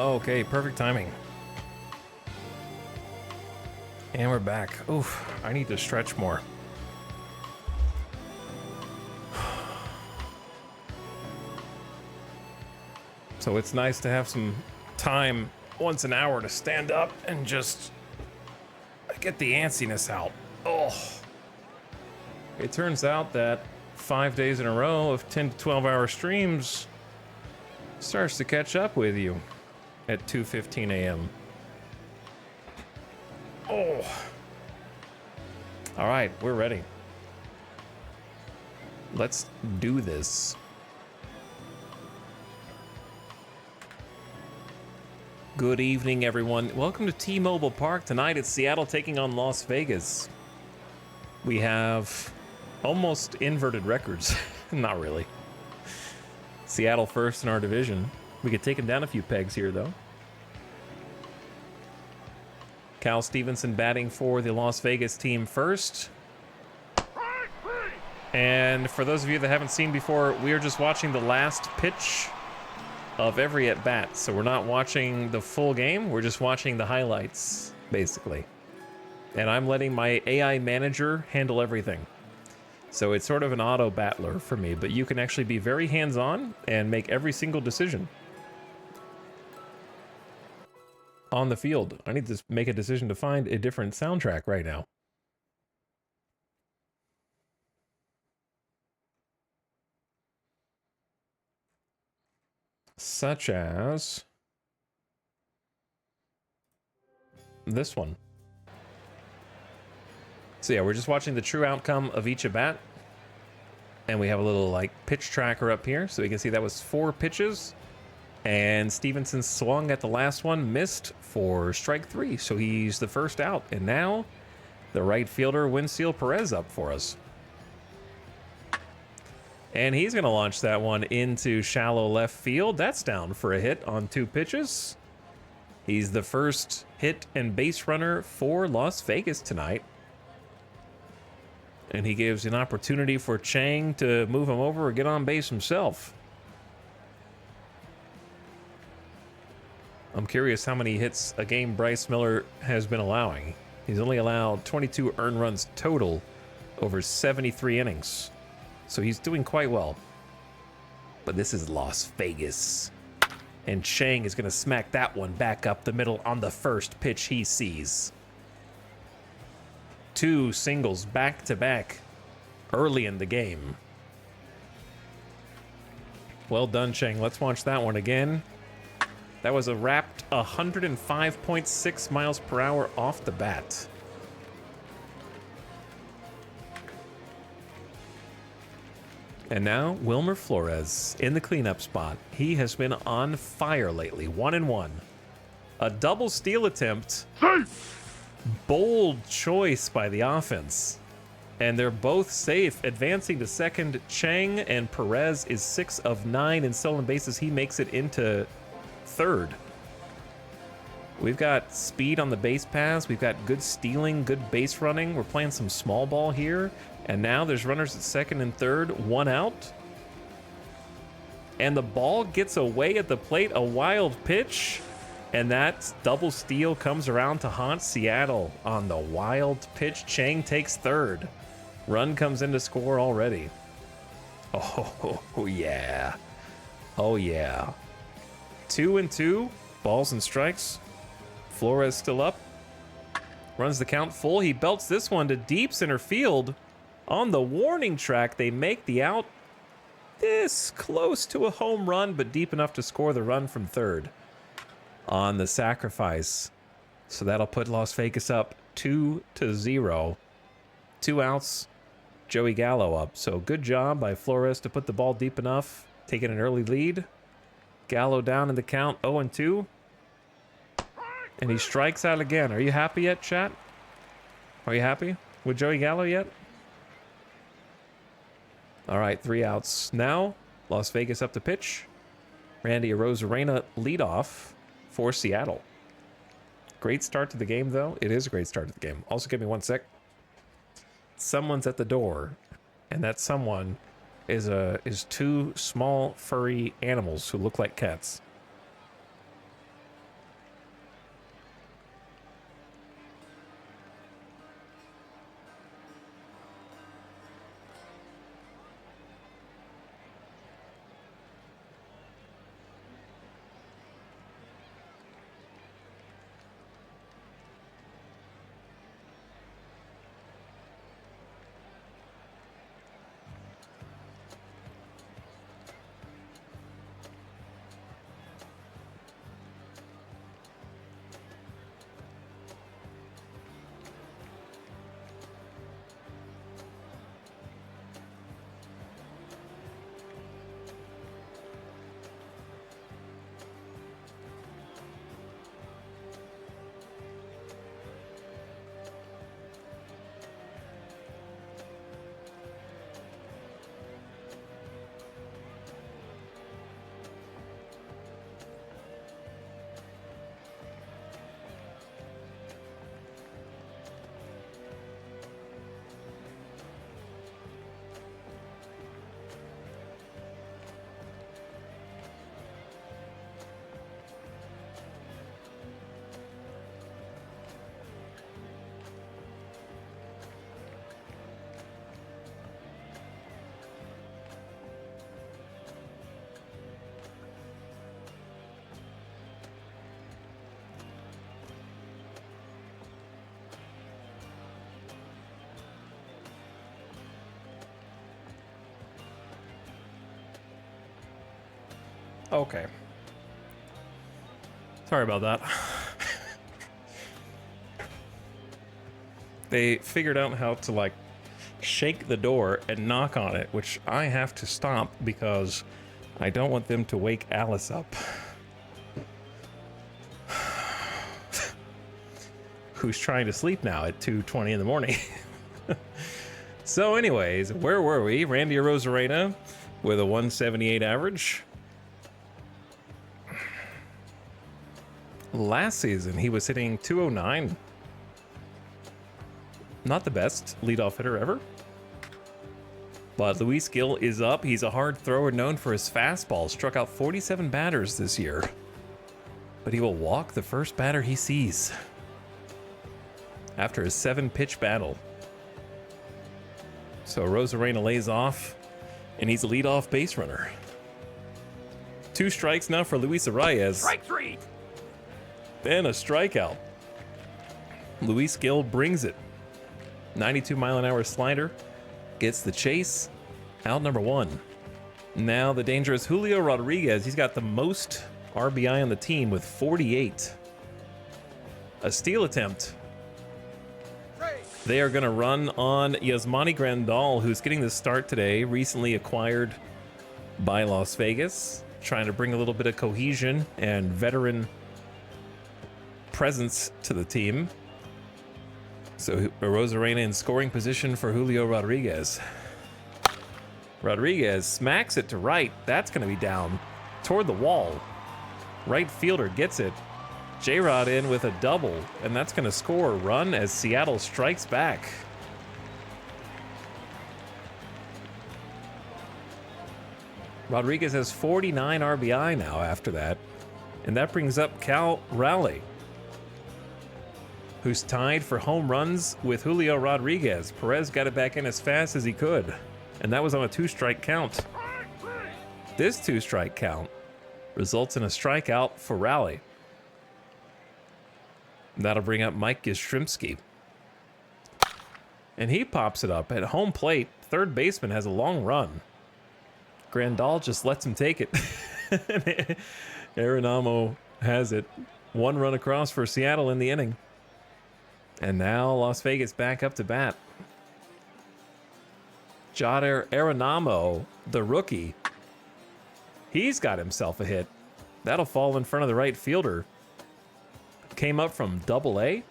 Okay, perfect timing. And we're back. Oof, I need to stretch more. So it's nice to have some time once an hour to stand up and just get the antsiness out. Oh. It turns out that 5 days in a row of 10 to 12 hour streams starts to catch up with you at 2:15 a.m. Oh. All right, we're ready. Let's do this. Good evening, everyone. Welcome to T-Mobile Park. Tonight it's Seattle taking on Las Vegas. We have almost inverted records. Not really. Seattle first in our division. We could take him down a few pegs here, though. Cal Stevenson batting for the Las Vegas team first. And for those of you that haven't seen before, we are just watching the last pitch of every at-bat. So we're not watching the full game, we're just watching the highlights, basically. And I'm letting my AI manager handle everything. So it's sort of an auto battler for me, but you can actually be very hands-on and make every single decision on the field. I need to make a decision to find a different soundtrack right now. Such as this one. So yeah, we're just watching the true outcome of each at-bat. And we have a little like pitch tracker up here. So you can see that was 4 pitches. And Stevenson swung at the last one, missed for strike 3. So he's the first out. And now the right fielder, Winseal Perez, up for us. And he's going to launch that one into shallow left field. That's down for a hit on 2 pitches. He's the first hit and base runner for Las Vegas tonight. And he gives an opportunity for Chang to move him over or get on base himself. I'm curious how many hits a game Bryce Miller has been allowing. He's only allowed 22 earned runs total over 73 innings. So he's doing quite well. But this is Las Vegas. And Chang is going to smack that one back up the middle on the first pitch he sees. 2 singles back to back early in the game. Well done, Chang. Let's watch that one again. That was a wrapped 105.6 miles per hour off the bat. And now Wilmer Flores in the cleanup spot. He has been on fire lately. 1-1. A double steal attempt. Bold choice by the offense. And they're both safe. Advancing to second, Chang, and Perez is 6 of 9 in stolen bases. He makes it into third. We've got speed on the base paths. We've got good stealing, good base running. We're playing some small ball here. And now there's runners at second and third, 1 out. And the ball gets away at the plate, a wild pitch. And that double steal comes around to haunt Seattle on the wild pitch. Chang takes third. Run comes in to score already. Oh, yeah. Oh, yeah. 2-2, balls and strikes. Flores still up. Runs the count full. He belts this one to deep center field. On the warning track, they make the out this close to a home run, but deep enough to score the run from third on the sacrifice. So that'll put Las Vegas up 2-0. 2 outs, Joey Gallo up. So good job by Flores to put the ball deep enough, taking an early lead. Gallo down in the count, 0-2. And he strikes out again. Are you happy yet, chat? Are you happy with Joey Gallo yet? All right, 3 outs. Now, Las Vegas up to pitch. Randy Arozarena leadoff for Seattle. Great start to the game, though. It is a great start to the game. Also, give me 1 sec. Someone's at the door, and that someone is 2 small, furry animals who look like cats. Okay. Sorry about that. They figured out how to, like, shake the door and knock on it, which I have to stop because I don't want them to wake Alice up. Who's trying to sleep now at 2:20 in the morning. So anyways, where were we? Randy Arozarena with a 178 average. Last season, he was hitting 209. Not the best leadoff hitter ever. But Luis Gil is up. He's a hard thrower known for his fastball. Struck out 47 batters this year. But he will walk the first batter he sees after a 7-pitch battle. So Arozarena lays off, and he's a leadoff base runner. 2 strikes now for Luis Arias. Strike 3. And a strikeout. Luis Gil brings it. 92-mile-an-hour slider. Gets the chase. Out number 1. Now the dangerous Julio Rodriguez. He's got the most RBI on the team with 48. A steal attempt. They are going to run on Yasmani Grandal, who's getting the start today. Recently acquired by Las Vegas. Trying to bring a little bit of cohesion and veteran presence to the team. So Arozarena in scoring position for Julio Rodriguez. Rodriguez smacks it to right. That's going to be down toward the wall. Right fielder gets it. J-Rod in with a double, and that's going to score a run as Seattle strikes back. Rodriguez has 49 RBI now after that, and that brings up Cal Raleigh, who's tied for home runs with Julio Rodriguez. Perez got it back in as fast as he could, and that was on a 2-strike count. This 2-strike count results in a strikeout for Raleigh. That'll bring up Mike Yastrzemski. And he pops it up at home plate. Third baseman has a long run. Grandal just lets him take it. Arenamo has it. 1 run across for Seattle in the inning. And now Las Vegas back up to bat. Jodar Arenamo, the rookie. He's got himself a hit. That'll fall in front of the right fielder. Came up from Double-A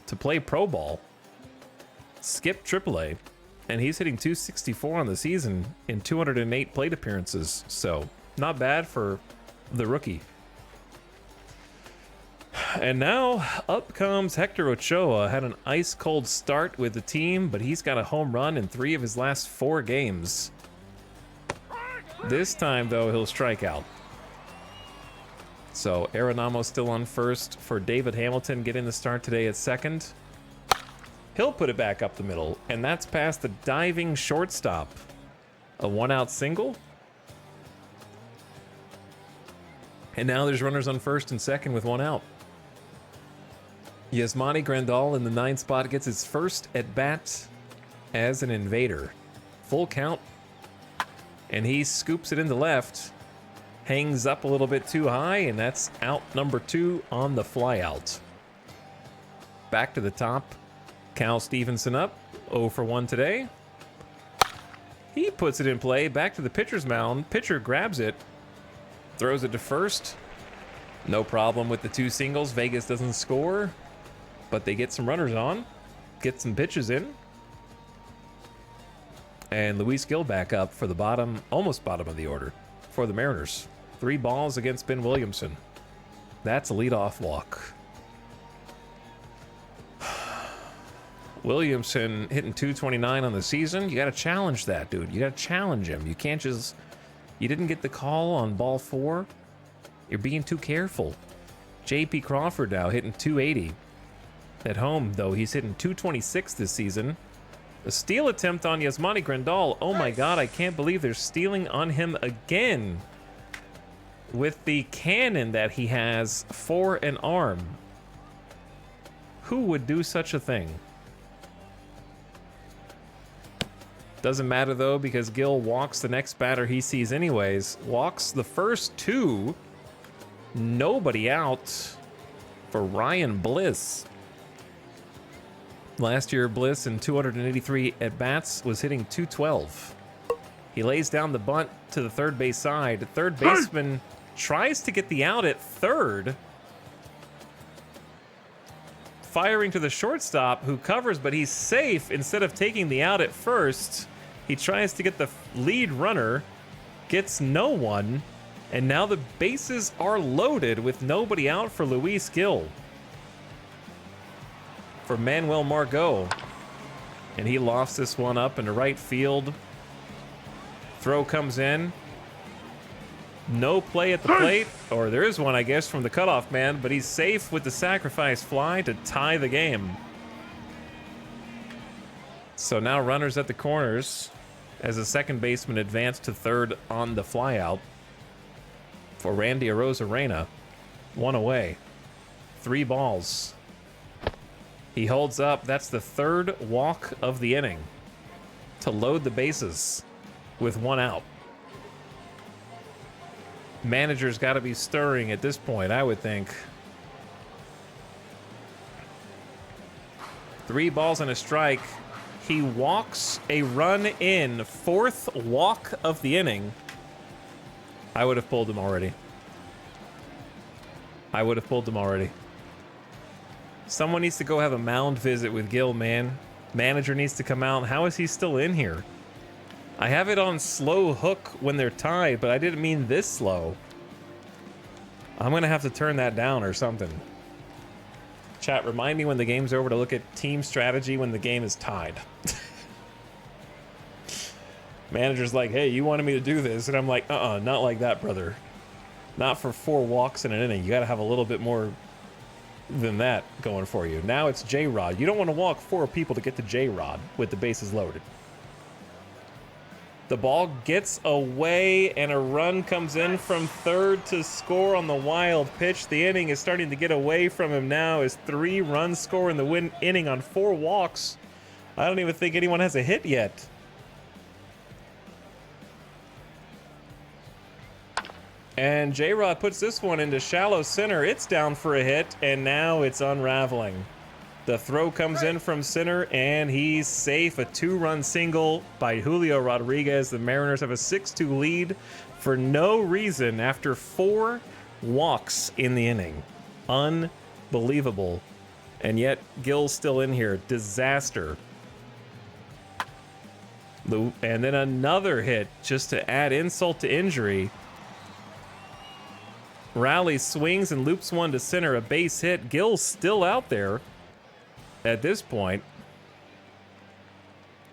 to play pro ball. Skipped Triple-A. And he's hitting 264 on the season in 208 plate appearances. So, not bad for the rookie. And now, up comes Hector Ochoa. Had an ice-cold start with the team, but he's got a home run in 3 of his last 4 games. This time, though, he'll strike out. So, Arenamo still on first for David Hamilton getting the start today at second. He'll put it back up the middle, and that's past the diving shortstop. A 1-out single. And now there's runners on first and second with 1 out. Yasmani Grandal in the 9th spot gets his first at-bat as an invader. Full count. And he scoops it into left. Hangs up a little bit too high, and that's out number 2 on the flyout. Back to the top. Cal Stevenson up. 0 for 1 today. He puts it in play. Back to the pitcher's mound. Pitcher grabs it. Throws it to first. No problem with the 2 singles. Vegas doesn't score, but they get some runners on. Get some pitches in. And Luis Gil back up for the bottom, almost bottom of the order for the Mariners. 3 balls against Ben Williamson. That's a leadoff walk. Williamson hitting 229 on the season. You got to challenge that, dude. You got to challenge him. You can't just... You didn't get the call on ball 4. You're being too careful. J.P. Crawford now hitting 280. At home, though, he's hitting 226 this season. A steal attempt on Yasmani Grandal. Oh my God, I can't believe they're stealing on him again. With the cannon that he has for an arm. Who would do such a thing? Doesn't matter though, because Gil walks the next batter he sees anyways. Walks the first two. Nobody out for Ryan Bliss. Last year, Bliss in 283 at-bats was hitting 212. He lays down the bunt to the third base side. Third baseman tries to get the out at third. Firing to the shortstop, who covers, but he's safe. Instead of taking the out at first, he tries to get the lead runner, gets no one, and now the bases are loaded with nobody out for Luis Gil. For Manuel Margot. And he lofts this one up into right field. Throw comes in. No play at the plate, or there is one, I guess, from the cutoff man, but he's safe with the sacrifice fly to tie the game. So now runners at the corners as the second baseman advanced to third on the flyout for Randy Arozarena. One away. 3 balls. He holds up. That's the third walk of the inning to load the bases with 1 out. Manager's got to be stirring at this point, I would think. 3 balls and a strike. He walks a run in. 4th walk of the inning. I would have pulled him already. Someone needs to go have a mound visit with Gil, man. Manager needs to come out. How is he still in here? I have it on slow hook when they're tied, but I didn't mean this slow. I'm going to have to turn that down or something. Chat, remind me when the game's over to look at team strategy when the game is tied. Manager's like, hey, you wanted me to do this. And I'm like, not like that, brother. Not for 4 walks in an inning. You got to have a little bit more than that going for you. Now it's J-Rod. You don't want to walk 4 people to get to J-Rod with the bases loaded. The ball gets away, and a run comes in from third to score on the wild pitch. The inning is starting to get away from him now as 3 runs score in the inning on 4 walks. I don't even think anyone has a hit yet. And J-Rod puts this one into shallow center. It's down for a hit, and now it's unraveling. The throw comes in from center, and he's safe. A 2-run single by Julio Rodriguez. The Mariners have a 6-2 lead for no reason after 4 walks in the inning. Unbelievable. And yet, Gil's still in here. Disaster. And then another hit just to add insult to injury. Rally swings and loops one to center. A base hit. Gil's still out there. At this point,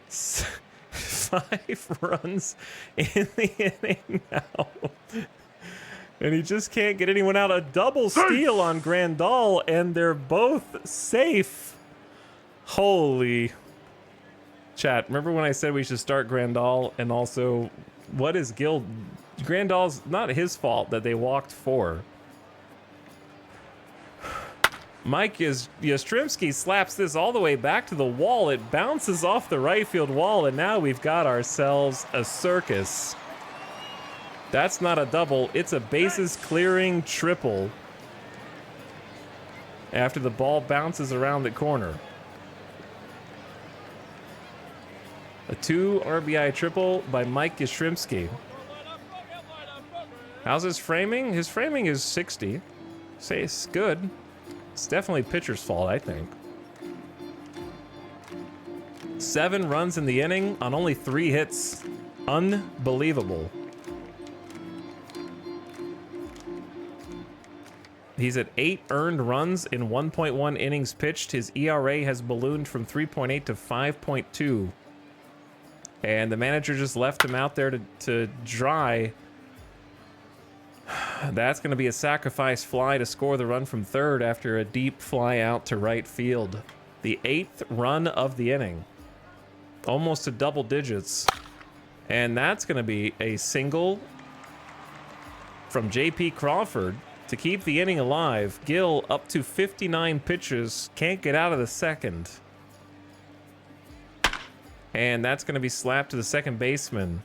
5 runs in the inning now. And he just can't get anyone out. A double steal on Grandal, and they're both safe. Holy. Chat, remember when I said we should start Grandal? And also, what is Gil? Grandal's not his fault that they walked 4. Mike Yastrzemski slaps this all the way back to the wall. It bounces off the right field wall, and now we've got ourselves a circus. That's not a double. It's a bases clearing triple after the ball bounces around the corner. A 2 RBI triple by Mike Yastrzemski. How's his framing? His framing is 60. Say it's good. It's definitely pitcher's fault, I think. 7 runs in the inning on only 3 hits. Unbelievable. He's at 8 earned runs in 1.1 innings pitched. His ERA has ballooned from 3.8 to 5.2. And the manager just left him out there to dry. That's going to be a sacrifice fly to score the run from third after a deep fly out to right field. The 8th run of the inning. Almost to double digits. And that's going to be a single from J.P. Crawford to keep the inning alive. Gil up to 59 pitches. Can't get out of the second. And that's going to be slapped to the second baseman.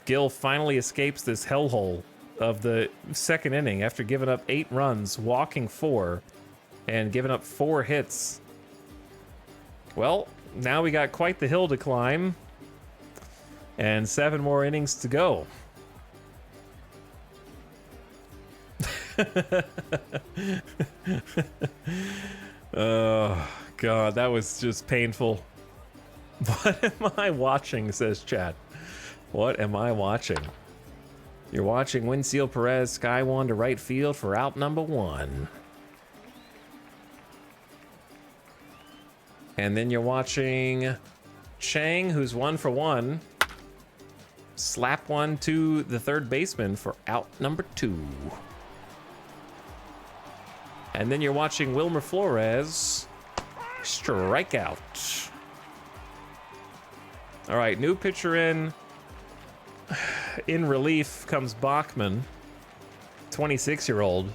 Gill finally escapes this hellhole of the second inning after giving up 8 runs, walking 4, and giving up 4 hits. Well, now we got quite the hill to climb, and 7 more innings to go. Oh, God, that was just painful. What am I watching, says chat. What am I watching? You're watching Winseal Perez sky one to right field for out number 1. And then you're watching Chang, who's 1 for 1, slap one to the third baseman for out number 2. And then you're watching Wilmer Flores strike out. All right, new pitcher in. In relief comes Bachman, 26-year-old.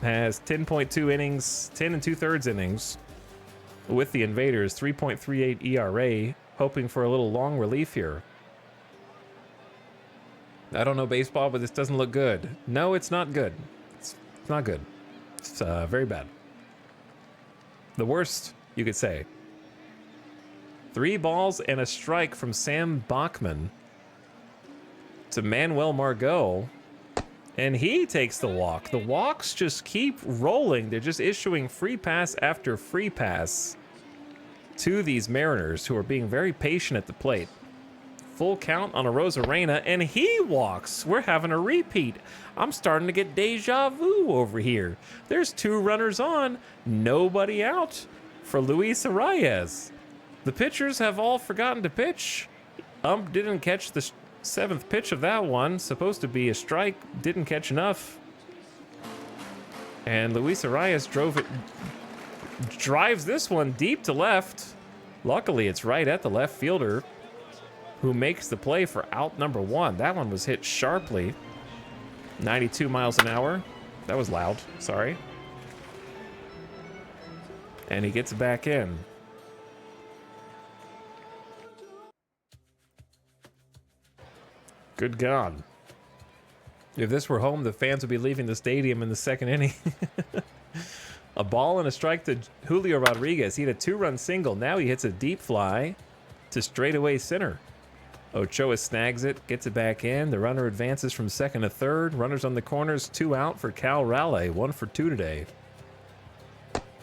Has 10.2 innings, 10 2/3 innings with the Invaders, 3.38 ERA, hoping for a little long relief here. I don't know baseball, but this doesn't look good. No, it's not good. It's not good. It's very bad. The worst, you could say. 3 balls and a strike from Sam Bachman to Manuel Margot, and he takes the walk. The walks just keep rolling. They're just issuing free pass after free pass to these Mariners, who are being very patient at the plate. Full count on a Rosarena, and he walks. We're having a repeat. I'm starting to get deja vu over here. There's 2 runners on, nobody out for Luis Arias. The pitchers have all forgotten to pitch. Didn't catch the 7th pitch of that one. Supposed to be a strike. Didn't catch enough. And Luis Arias drives this one deep to left. Luckily, it's right at the left fielder, who makes the play for out number 1. That one was hit sharply. 92 miles an hour. That was loud. Sorry. And he gets back in. Good God. If this were home, the fans would be leaving the stadium in the second inning. A ball and a strike to Julio Rodriguez. He had a 2-run single. Now he hits a deep fly to straightaway center. Ochoa snags it, gets it back in. The runner advances from second to third. Runners on the corners, 2 out for Cal Raleigh. 1 for 2 today.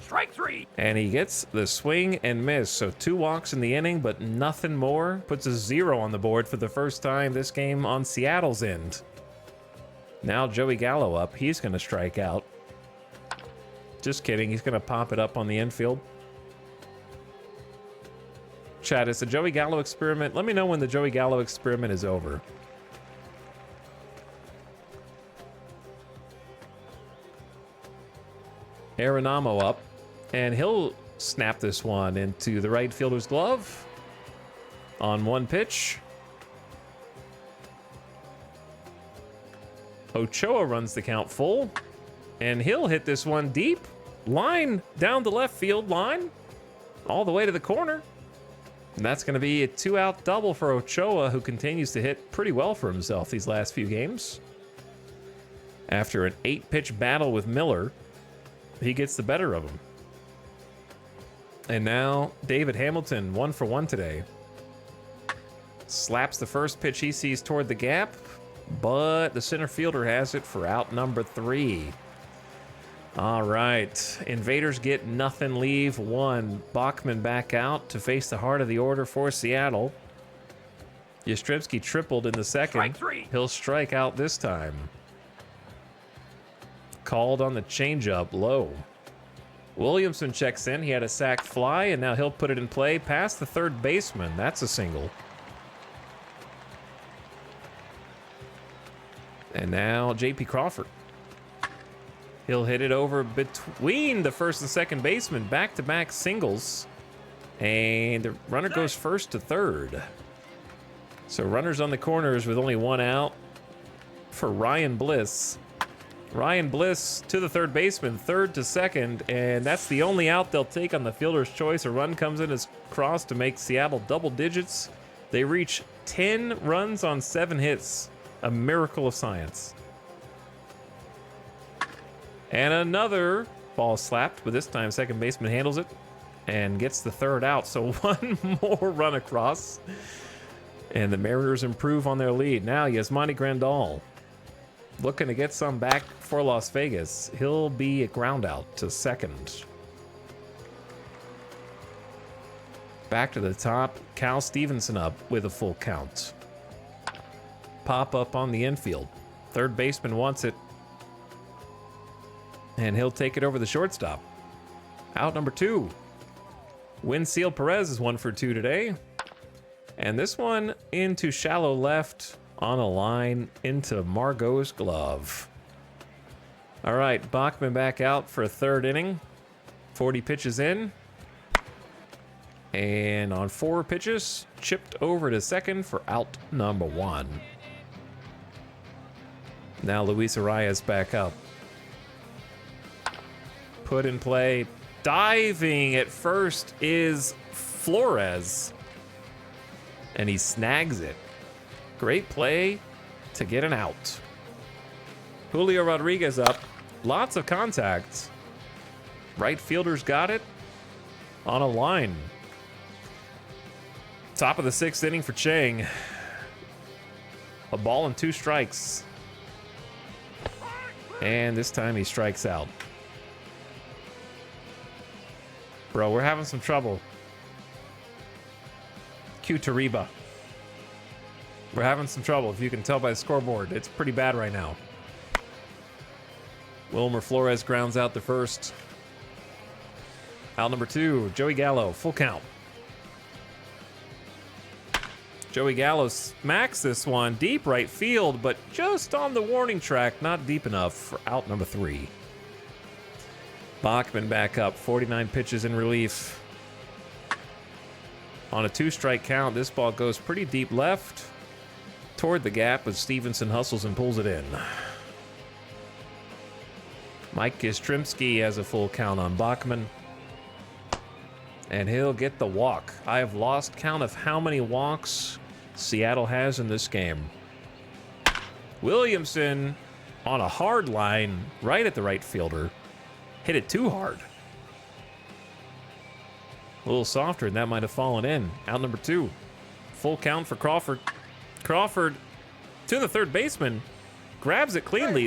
Strike 3. And he gets the swing and miss. So 2 walks in the inning, but nothing more. Puts a 0 on the board for the first time this game on Seattle's end. Now Joey Gallo up. He's going to strike out. Just kidding. He's going to pop it up on the infield. Chat, it's a Joey Gallo experiment. Let me know when the Joey Gallo experiment is over. Arenamo up, and he'll snap this one into the right fielder's glove on 1 pitch. Ochoa runs the count full, and he'll hit this one deep line down the left field line all the way to the corner. And that's going to be a 2-out double for Ochoa, who continues to hit pretty well for himself these last few games. After an 8-pitch battle with Miller, he gets the better of him. And now David Hamilton, 1 for 1 today. Slaps the first pitch he sees toward the gap, but the center fielder has it for out number 3. All right, Invaders get nothing, leave 1. Bachman back out to face the heart of the order for Seattle. Yastrzemski tripled in the second. Strike 3. He'll strike out this time. Called on the changeup, low. Williamson checks in. He had a sac fly, and now he'll put it in play past the third baseman. That's a single. And now J.P. Crawford. He'll hit it over between the first and second baseman. Back-to-back singles. And the runner goes first to third. So runners on the corners with only 1 out for Ryan Bliss. Ryan Bliss to the third baseman, third to second, and that's the only out they'll take on the fielder's choice. A run comes in as cross to make Seattle double digits. They reach 10 runs on 7 hits. A miracle of science. And another ball slapped, but this time second baseman handles it and gets the third out. So one more run across, and the Mariners improve on their lead. Now Yasmani Grandal looking to get some back for Las Vegas. He'll be a ground out to second. Back to the top, Cal Stevenson up with a full count. Pop up on the infield. Third baseman wants it, and he'll take it over the shortstop. Out number 2. Winseal Perez is 1 for 2 today. And this one into shallow left on a line into Margot's glove. All right, Bachman back out for a third inning. 40 pitches in. And on 4 pitches, chipped over to second for out number 1. Now Luis Arias back up. Put in play. Diving at first is Flores. And he snags it. Great play to get an out. Julio Rodriguez up. Lots of contact. Right fielder's got it on a line. Top of the 6th inning for Chang. A ball and 2 strikes. And this time he strikes out. Bro, we're having some trouble. Q Tariba. We're having some trouble, if you can tell by the scoreboard. It's pretty bad right now. Wilmer Flores grounds out the first. Out number 2, Joey Gallo, full count. Joey Gallo smacks this one deep right field, but just on the warning track, not deep enough for out number 3. Bachman back up, 49 pitches in relief. On a 2-strike count, this ball goes pretty deep left toward the gap, but Stevenson hustles and pulls it in. Mike Yastrzemski has a full count on Bachman, and he'll get the walk. I have lost count of how many walks Seattle has in this game. Williamson on a hard line right at the right fielder. Hit it too hard. A little softer, and that might have fallen in. Out number 2. Full count for Crawford. Crawford to the third baseman. Grabs it cleanly.